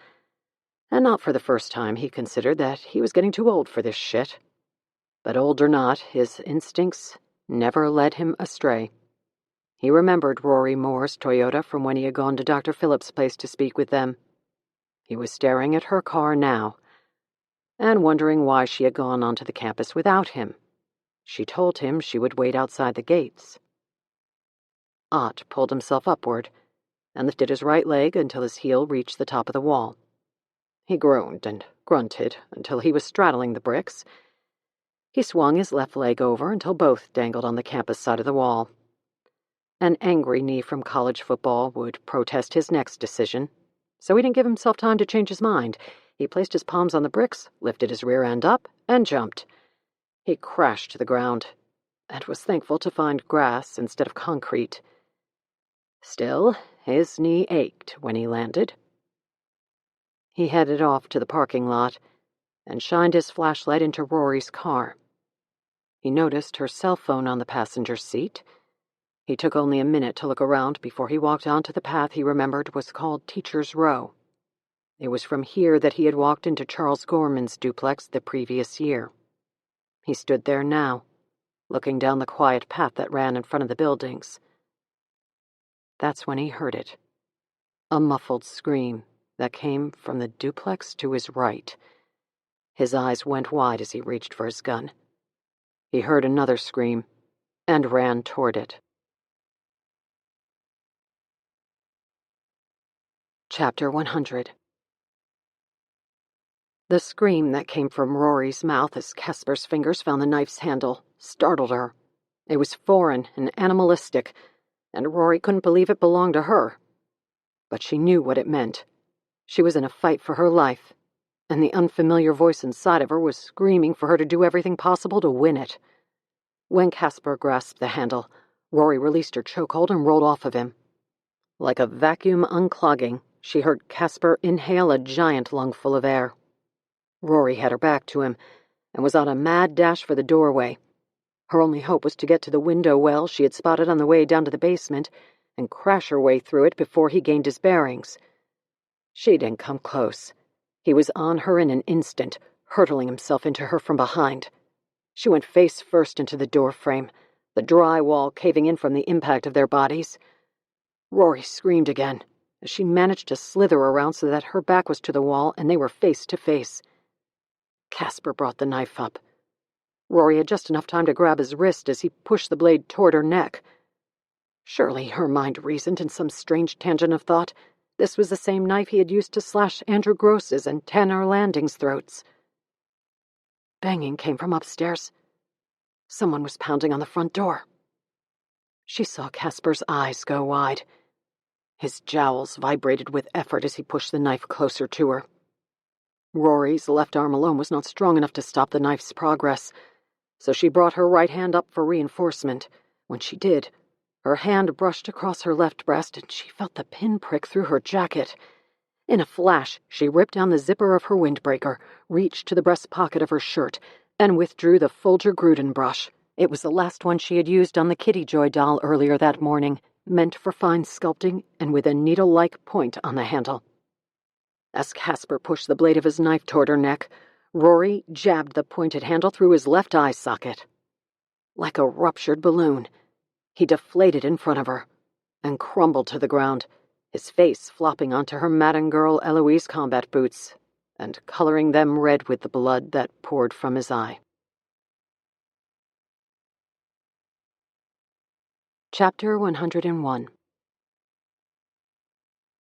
[SPEAKER 1] and not for the first time he considered that he was getting too old for this shit. But old or not, his instincts never led him astray. He remembered Rory Moore's Toyota from when he had gone to Dr. Phillips' place to speak with them. He was staring at her car now, and wondering why she had gone onto the campus without him. She told him she would wait outside the gates. Ott pulled himself upward and lifted his right leg until his heel reached the top of the wall. He groaned and grunted until he was straddling the bricks. He swung his left leg over until both dangled on the campus side of the wall. An angry knee from college football would protest his next decision, so he didn't give himself time to change his mind. He placed his palms on the bricks, lifted his rear end up, and jumped. He crashed to the ground, and was thankful to find grass instead of concrete. Still, his knee ached when he landed. He headed off to the parking lot and shined his flashlight into Rory's car. He noticed her cell phone on the passenger seat. He took only a minute to look around before he walked onto the path he remembered was called Teacher's Row. It was from here that he had walked into Charles Gorman's duplex the previous year. He stood there now, looking down the quiet path that ran in front of the buildings. That's when he heard it. A muffled scream that came from the duplex to his right. His eyes went wide as he reached for his gun. He heard another scream and ran toward it. Chapter 100. The scream that came from Rory's mouth as Casper's fingers found the knife's handle startled her. It was foreign and animalistic, and Rory couldn't believe it belonged to her. But she knew what it meant. She was in a fight for her life, and the unfamiliar voice inside of her was screaming for her to do everything possible to win it. When Casper grasped the handle, Rory released her chokehold and rolled off of him. Like a vacuum unclogging, she heard Casper inhale a giant lungful of air. Rory had her back to him and was on a mad dash for the doorway. Her only hope was to get to the window well she had spotted on the way down to the basement and crash her way through it before he gained his bearings. She didn't come close. He was on her in an instant, hurtling himself into her from behind. She went face first into the doorframe, the dry wall caving in from the impact of their bodies. Rory screamed again as she managed to slither around so that her back was to the wall and they were face to face. Casper brought the knife up. Rory had just enough time to grab his wrist as he pushed the blade toward her neck. Surely her mind reasoned in some strange tangent of thought. This was the same knife he had used to slash Andrew Gross's and Tanner Landing's throats. Banging came from upstairs. Someone was pounding on the front door. She saw Casper's eyes go wide. His jowls vibrated with effort as he pushed the knife closer to her. Rory's left arm alone was not strong enough to stop the knife's progress, so she brought her right hand up for reinforcement. When she did, her hand brushed across her left breast and she felt the pinprick through her jacket. In a flash, she ripped down the zipper of her windbreaker, reached to the breast pocket of her shirt, and withdrew the Folger Gruden brush. It was the last one she had used on the Kitty Joy doll earlier that morning, meant for fine sculpting and with a needle-like point on the handle. As Casper pushed the blade of his knife toward her neck, Rory jabbed the pointed handle through his left eye socket. Like a ruptured balloon, he deflated in front of her and crumbled to the ground, his face flopping onto her Madden Girl Eloise combat boots and coloring them red with the blood that poured from his eye. Chapter 101.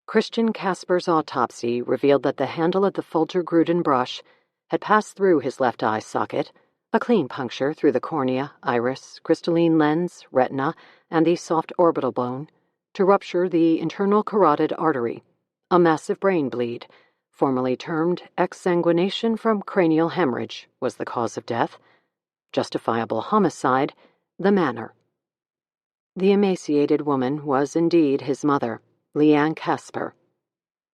[SPEAKER 1] Christian Casper's autopsy revealed that the handle of the Folger Gruden brush had passed through his left eye socket, a clean puncture through the cornea, iris, crystalline lens, retina, and the soft orbital bone, to rupture the internal carotid artery, a massive brain bleed, formerly termed exsanguination from cranial hemorrhage, was the cause of death. Justifiable homicide, the manner. The emaciated woman was indeed his mother, Leanne Casper.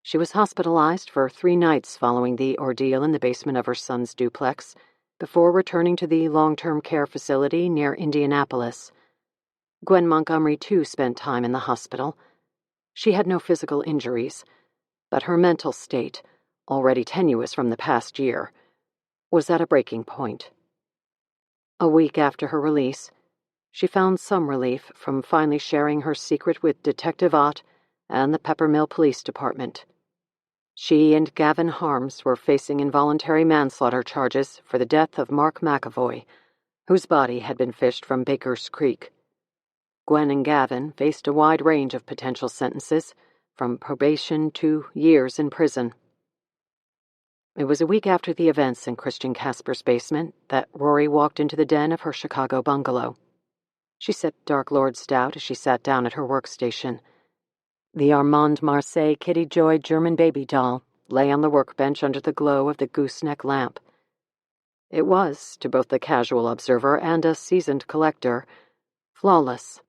[SPEAKER 1] She was hospitalized for 3 nights following the ordeal in the basement of her son's duplex, before returning to the long-term care facility near Indianapolis. Gwen Montgomery, too, spent time in the hospital. She had no physical injuries, but her mental state, already tenuous from the past year, was at a breaking point. A week after her release, she found some relief from finally sharing her secret with Detective Ott and the Peppermill Police Department. She and Gavin Harms were facing involuntary manslaughter charges for the death of Mark McAvoy, whose body had been fished from Baker's Creek. Gwen and Gavin faced a wide range of potential sentences, from probation to years in prison. It was a week after the events in Christian Casper's basement that Rory walked into the den of her Chicago bungalow. She sipped Dark Lord Stout as she sat down at her workstation. The Armand Marseille Kitty Joy German baby doll lay on the workbench under the glow of the gooseneck lamp. It was, to both the casual observer and a seasoned collector, flawless.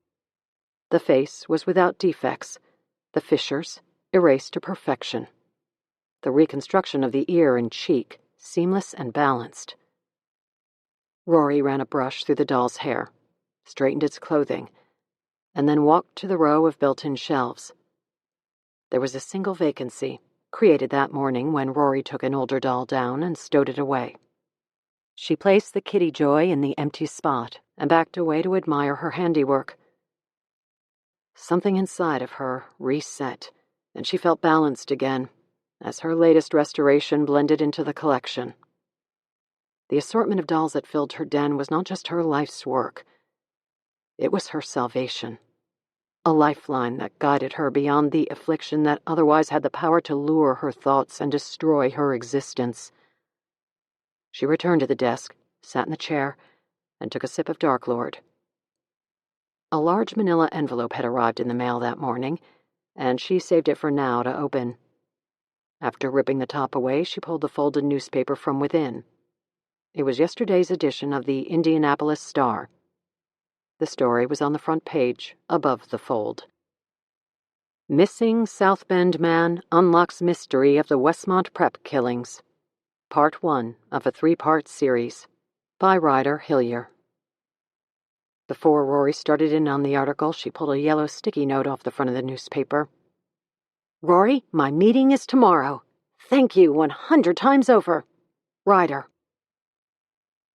[SPEAKER 1] The face was without defects, the fissures erased to perfection. The reconstruction of the ear and cheek seamless and balanced. Rory ran a brush through the doll's hair, straightened its clothing, and then walked to the row of built-in shelves. There was a single vacancy, created that morning when Rory took an older doll down and stowed it away. She placed the Kitty Joy in the empty spot and backed away to admire her handiwork. Something inside of her reset, and she felt balanced again, as her latest restoration blended into the collection. The assortment of dolls that filled her den was not just her life's work. It was her salvation. A lifeline that guided her beyond the affliction that otherwise had the power to lure her thoughts and destroy her existence. She returned to the desk, sat in the chair, and took a sip of Dark Lord. A large manila envelope had arrived in the mail that morning, and she saved it for now to open. After ripping the top away, she pulled the folded newspaper from within. It was yesterday's edition of the Indianapolis Star. The story was on the front page, above the fold. Missing South Bend Man unlocks mystery of the Westmont prep killings. Part 1 of a 3-part series. By Ryder Hillier. Before Rory started in on the article, she pulled a yellow sticky note off the front of the newspaper. Rory, my meeting is tomorrow. Thank you 100 times over. Ryder.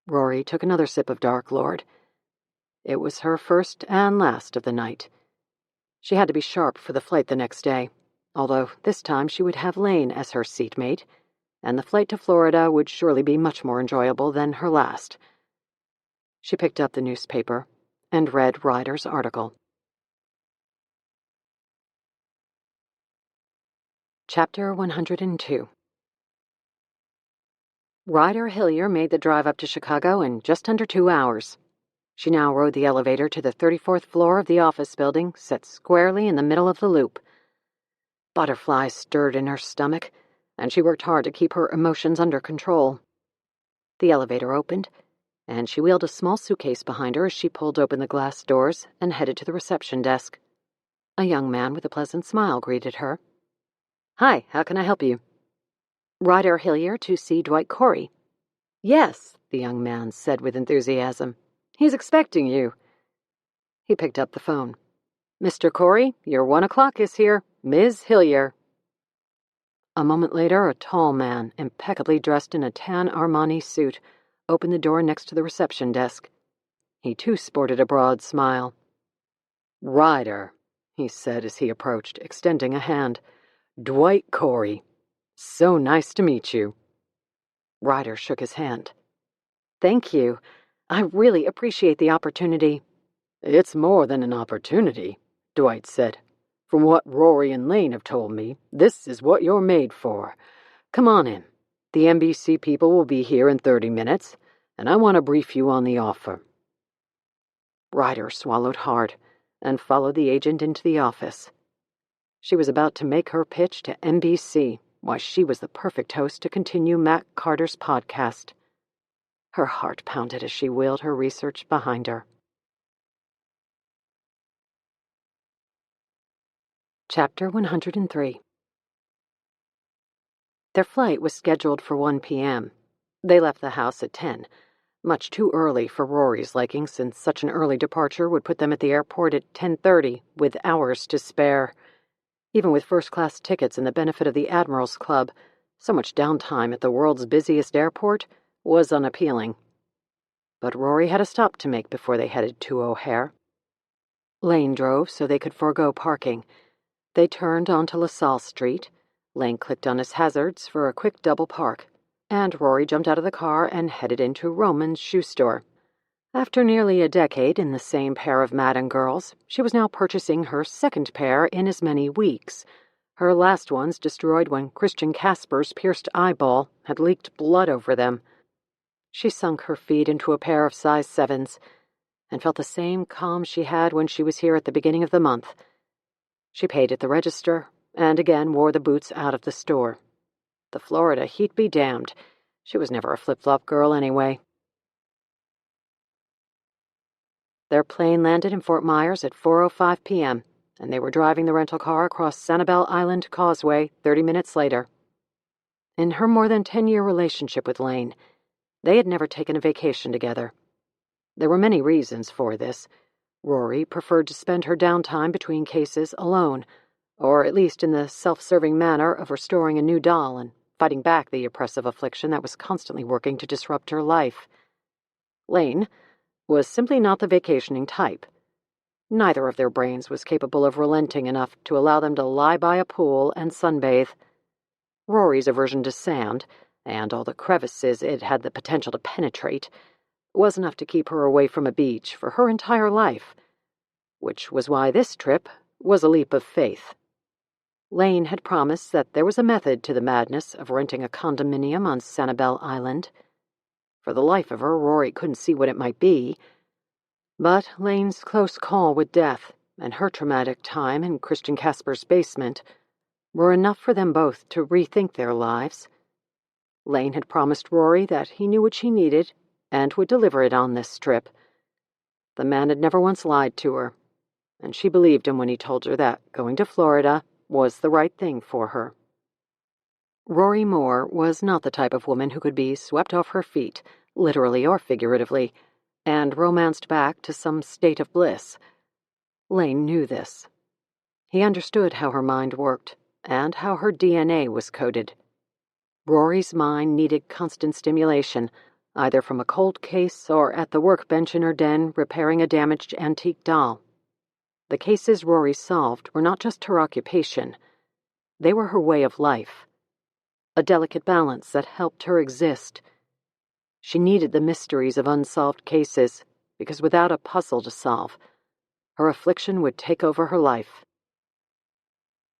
[SPEAKER 1] Rory took another sip of Dark Lord. It was her first and last of the night. She had to be sharp for the flight the next day, although this time she would have Lane as her seatmate. and the flight to Florida would surely be much more enjoyable than her last. She picked up the newspaper and read Ryder's article. Chapter 102. Ryder Hillier made the drive up to Chicago in just under 2 hours. She now rode the elevator to the 34th floor of the office building, set squarely in the middle of the loop. Butterflies stirred in her stomach, and she worked hard to keep her emotions under control. The elevator opened, and she wheeled a small suitcase behind her as she pulled open the glass doors and headed to the reception desk. A young man with a pleasant smile greeted her. "Hi, how can I help you?" "Ryder Hillier to see Dwight Corey." "Yes," the young man said with enthusiasm. "He's expecting you." He picked up the phone. "Mr. Corey, your 1 o'clock is here. Ms. Hillier." A moment later, a tall man, impeccably dressed in a tan Armani suit, opened the door next to the reception desk. He too sported a broad smile. "Ryder," he said as he approached, extending a hand. "Dwight Corey. So nice to meet you." Ryder shook his hand. "Thank you. I really appreciate the opportunity." "It's more than an opportunity," Dwight said. "From what Rory and Lane have told me, this is what you're made for. Come on in. The NBC people will be here in 30 minutes, and I want to brief you on the offer." Ryder swallowed hard and followed the agent into the office. She was about to make her pitch to NBC, why she was the perfect host to continue Matt Carter's podcast. Her heart pounded as she wheeled her research behind her. Chapter 103. Their flight was scheduled for 1 p.m. They left the house at 10, much too early for Rory's liking, since such an early departure would put them at the airport at 10:30, with hours to spare. Even with first-class tickets and the benefit of the Admirals Club, so much downtime at the world's busiest airport was unappealing. But Rory had a stop to make before they headed to O'Hare. Lane drove so they could forego parking. They turned onto LaSalle Street. Lane clicked on his hazards for a quick double park, and Rory jumped out of the car and headed into Roman's shoe store. After nearly a decade in the same pair of Madden girls, she was now purchasing her second pair in as many weeks. Her last ones destroyed when Christian Casper's pierced eyeball had leaked blood over them. She sunk her feet into a pair of size 7s and felt the same calm she had when she was here at the beginning of the month. She paid at the register and again wore the boots out of the store. The Florida heat be damned. She was never a flip-flop girl anyway. Their plane landed in Fort Myers at 4:05 p.m., and they were driving the rental car across Sanibel Island Causeway 30 minutes later. In her more than 10-year relationship with Lane, they had never taken a vacation together. There were many reasons for this. Rory preferred to spend her downtime between cases alone, or at least in the self-serving manner of restoring a new doll and fighting back the oppressive affliction that was constantly working to disrupt her life. Lane was simply not the vacationing type. Neither of their brains was capable of relenting enough to allow them to lie by a pool and sunbathe. Rory's aversion to sand, and all the crevices it had the potential to penetrate, was enough to keep her away from a beach for her entire life, which was why this trip was a leap of faith. Lane had promised that there was a method to the madness of renting a condominium on Sanibel Island. For the life of her, Rory couldn't see what it might be. But Lane's close call with death and her traumatic time in Christian Casper's basement were enough for them both to rethink their lives. Lane had promised Rory that he knew what she needed and would deliver it on this trip. The man had never once lied to her, and she believed him when he told her that going to Florida was the right thing for her. Rory Moore was not the type of woman who could be swept off her feet, literally or figuratively, and romanced back to some state of bliss. Lane knew this. He understood how her mind worked, and how her DNA was coded. Rory's mind needed constant stimulation, either from a cold case or at the workbench in her den repairing a damaged antique doll. The cases Rory solved were not just her occupation. They were her way of life. a delicate balance that helped her exist. She needed the mysteries of unsolved cases, because without a puzzle to solve, her affliction would take over her life.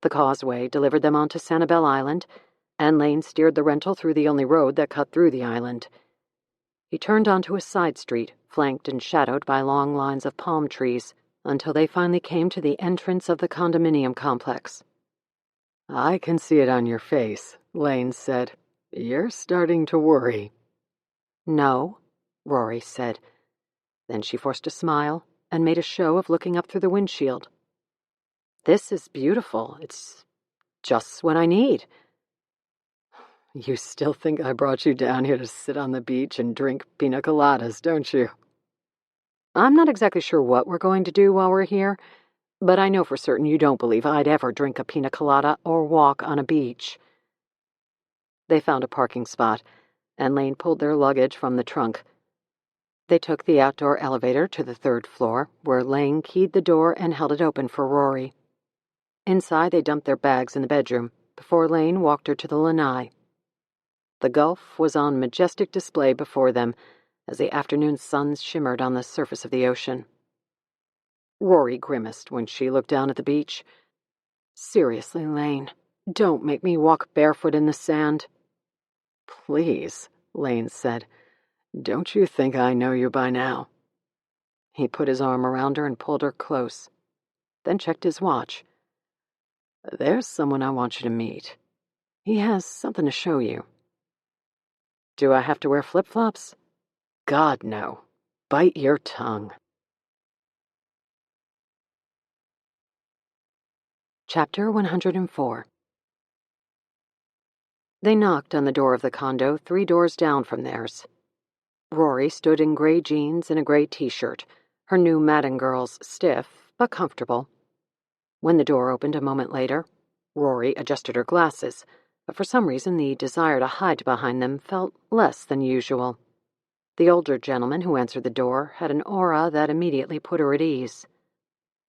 [SPEAKER 1] The causeway delivered them onto Sanibel Island, and Lane steered the rental through the only road that cut through the island. He turned onto a side street, flanked and shadowed by long lines of palm trees, until they finally came to the entrance of the condominium complex. "I can see it on your face," Lane said. "You're starting to worry." "No," Rory said. Then she forced a smile and made a show of looking up through the windshield. "This is beautiful. It's just what I need." "You still think I brought you down here to sit on the beach and drink pina coladas, don't you?" "I'm not exactly sure what we're going to do while we're here, but I know for certain you don't believe I'd ever drink a pina colada or walk on a beach." They found a parking spot, and Lane pulled their luggage from the trunk. They took the outdoor elevator to the 3rd floor, where Lane keyed the door and held it open for Rory. Inside, they dumped their bags in the bedroom, before Lane walked her to the lanai. The Gulf was on majestic display before them, as the afternoon sun shimmered on the surface of the ocean. Rory grimaced when she looked down at the beach. "Seriously, Lane, don't make me walk barefoot in the sand." "Please," Lane said. "Don't you think I know you by now?" He put his arm around her and pulled her close, then checked his watch. "There's someone I want you to meet. He has something to show you." "Do I have to wear flip-flops?" "God, no. Bite your tongue." Chapter 104. They knocked on the door of the condo 3 doors down from theirs. Rory stood in gray jeans and a gray t-shirt, her new Madden girls stiff but comfortable. When the door opened a moment later, Rory adjusted her glasses, but for some reason the desire to hide behind them felt less than usual. The older gentleman who answered the door had an aura that immediately put her at ease.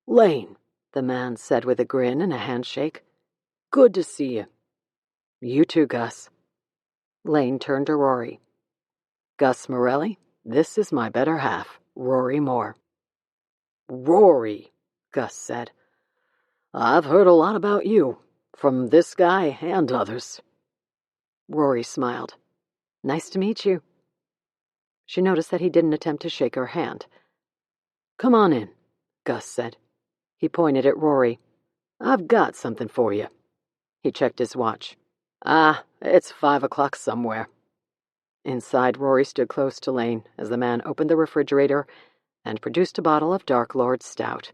[SPEAKER 1] "Lane," the man said with a grin and a handshake. "Good to see you." "You too, Gus." Lane turned to Rory. "Gus Morelli, this is my better half, Rory Moore." "Rory," Gus said. "I've heard a lot about you, from this guy and others." Rory smiled. "Nice to meet you." She noticed that he didn't attempt to shake her hand. "Come on in," Gus said. He pointed at Rory. "I've got something for you." He checked his watch. It's 5 o'clock somewhere." Inside, Rory stood close to Lane as the man opened the refrigerator and produced a bottle of Dark Lord Stout.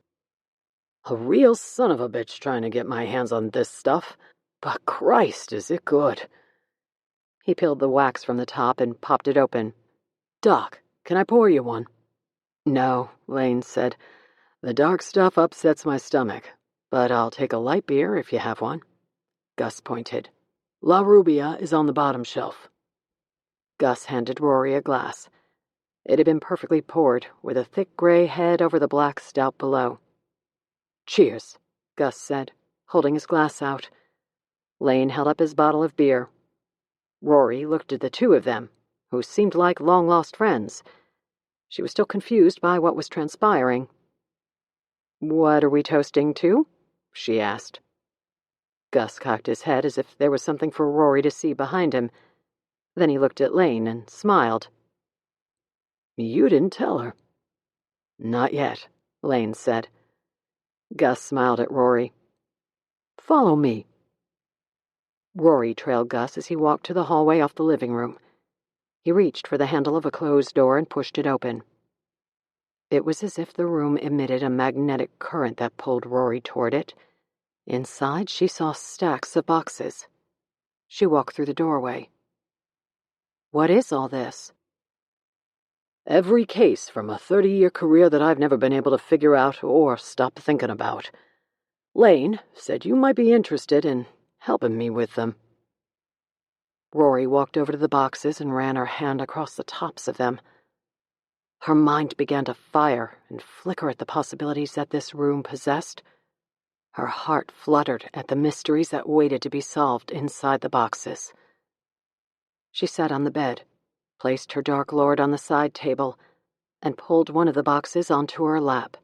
[SPEAKER 1] "A real son of a bitch trying to get my hands on this stuff, but Christ, is it good." He peeled the wax from the top and popped it open. "Doc, can I pour you one?" "No," Lane said. "The dark stuff upsets my stomach, but I'll take a light beer if you have one." Gus pointed. "La Rubia is on the bottom shelf." Gus handed Rory a glass. It had been perfectly poured, with a thick gray head over the black stout below. "Cheers," Gus said, holding his glass out. Lane held up his bottle of beer. Rory looked at the two of them, who seemed like long-lost friends. She was still confused by what was transpiring. "What are we toasting to?" she asked. Gus cocked his head as if there was something for Rory to see behind him. Then he looked at Lane and smiled. "You didn't tell her." "Not yet," Lane said. Gus smiled at Rory. "Follow me." Rory trailed Gus as he walked to the hallway off the living room. He reached for the handle of a closed door and pushed it open. It was as if the room emitted a magnetic current that pulled Rory toward it. Inside, she saw stacks of boxes. She walked through the doorway. "What is all this?" "Every case from a 30-year career that I've never been able to figure out or stop thinking about. Lane said you might be interested in helping me with them." Rory walked over to the boxes and ran her hand across the tops of them. Her mind began to fire and flicker at the possibilities that this room possessed. Her heart fluttered at the mysteries that waited to be solved inside the boxes. She sat on the bed, placed her Dark Lord on the side table, and pulled one of the boxes onto her lap.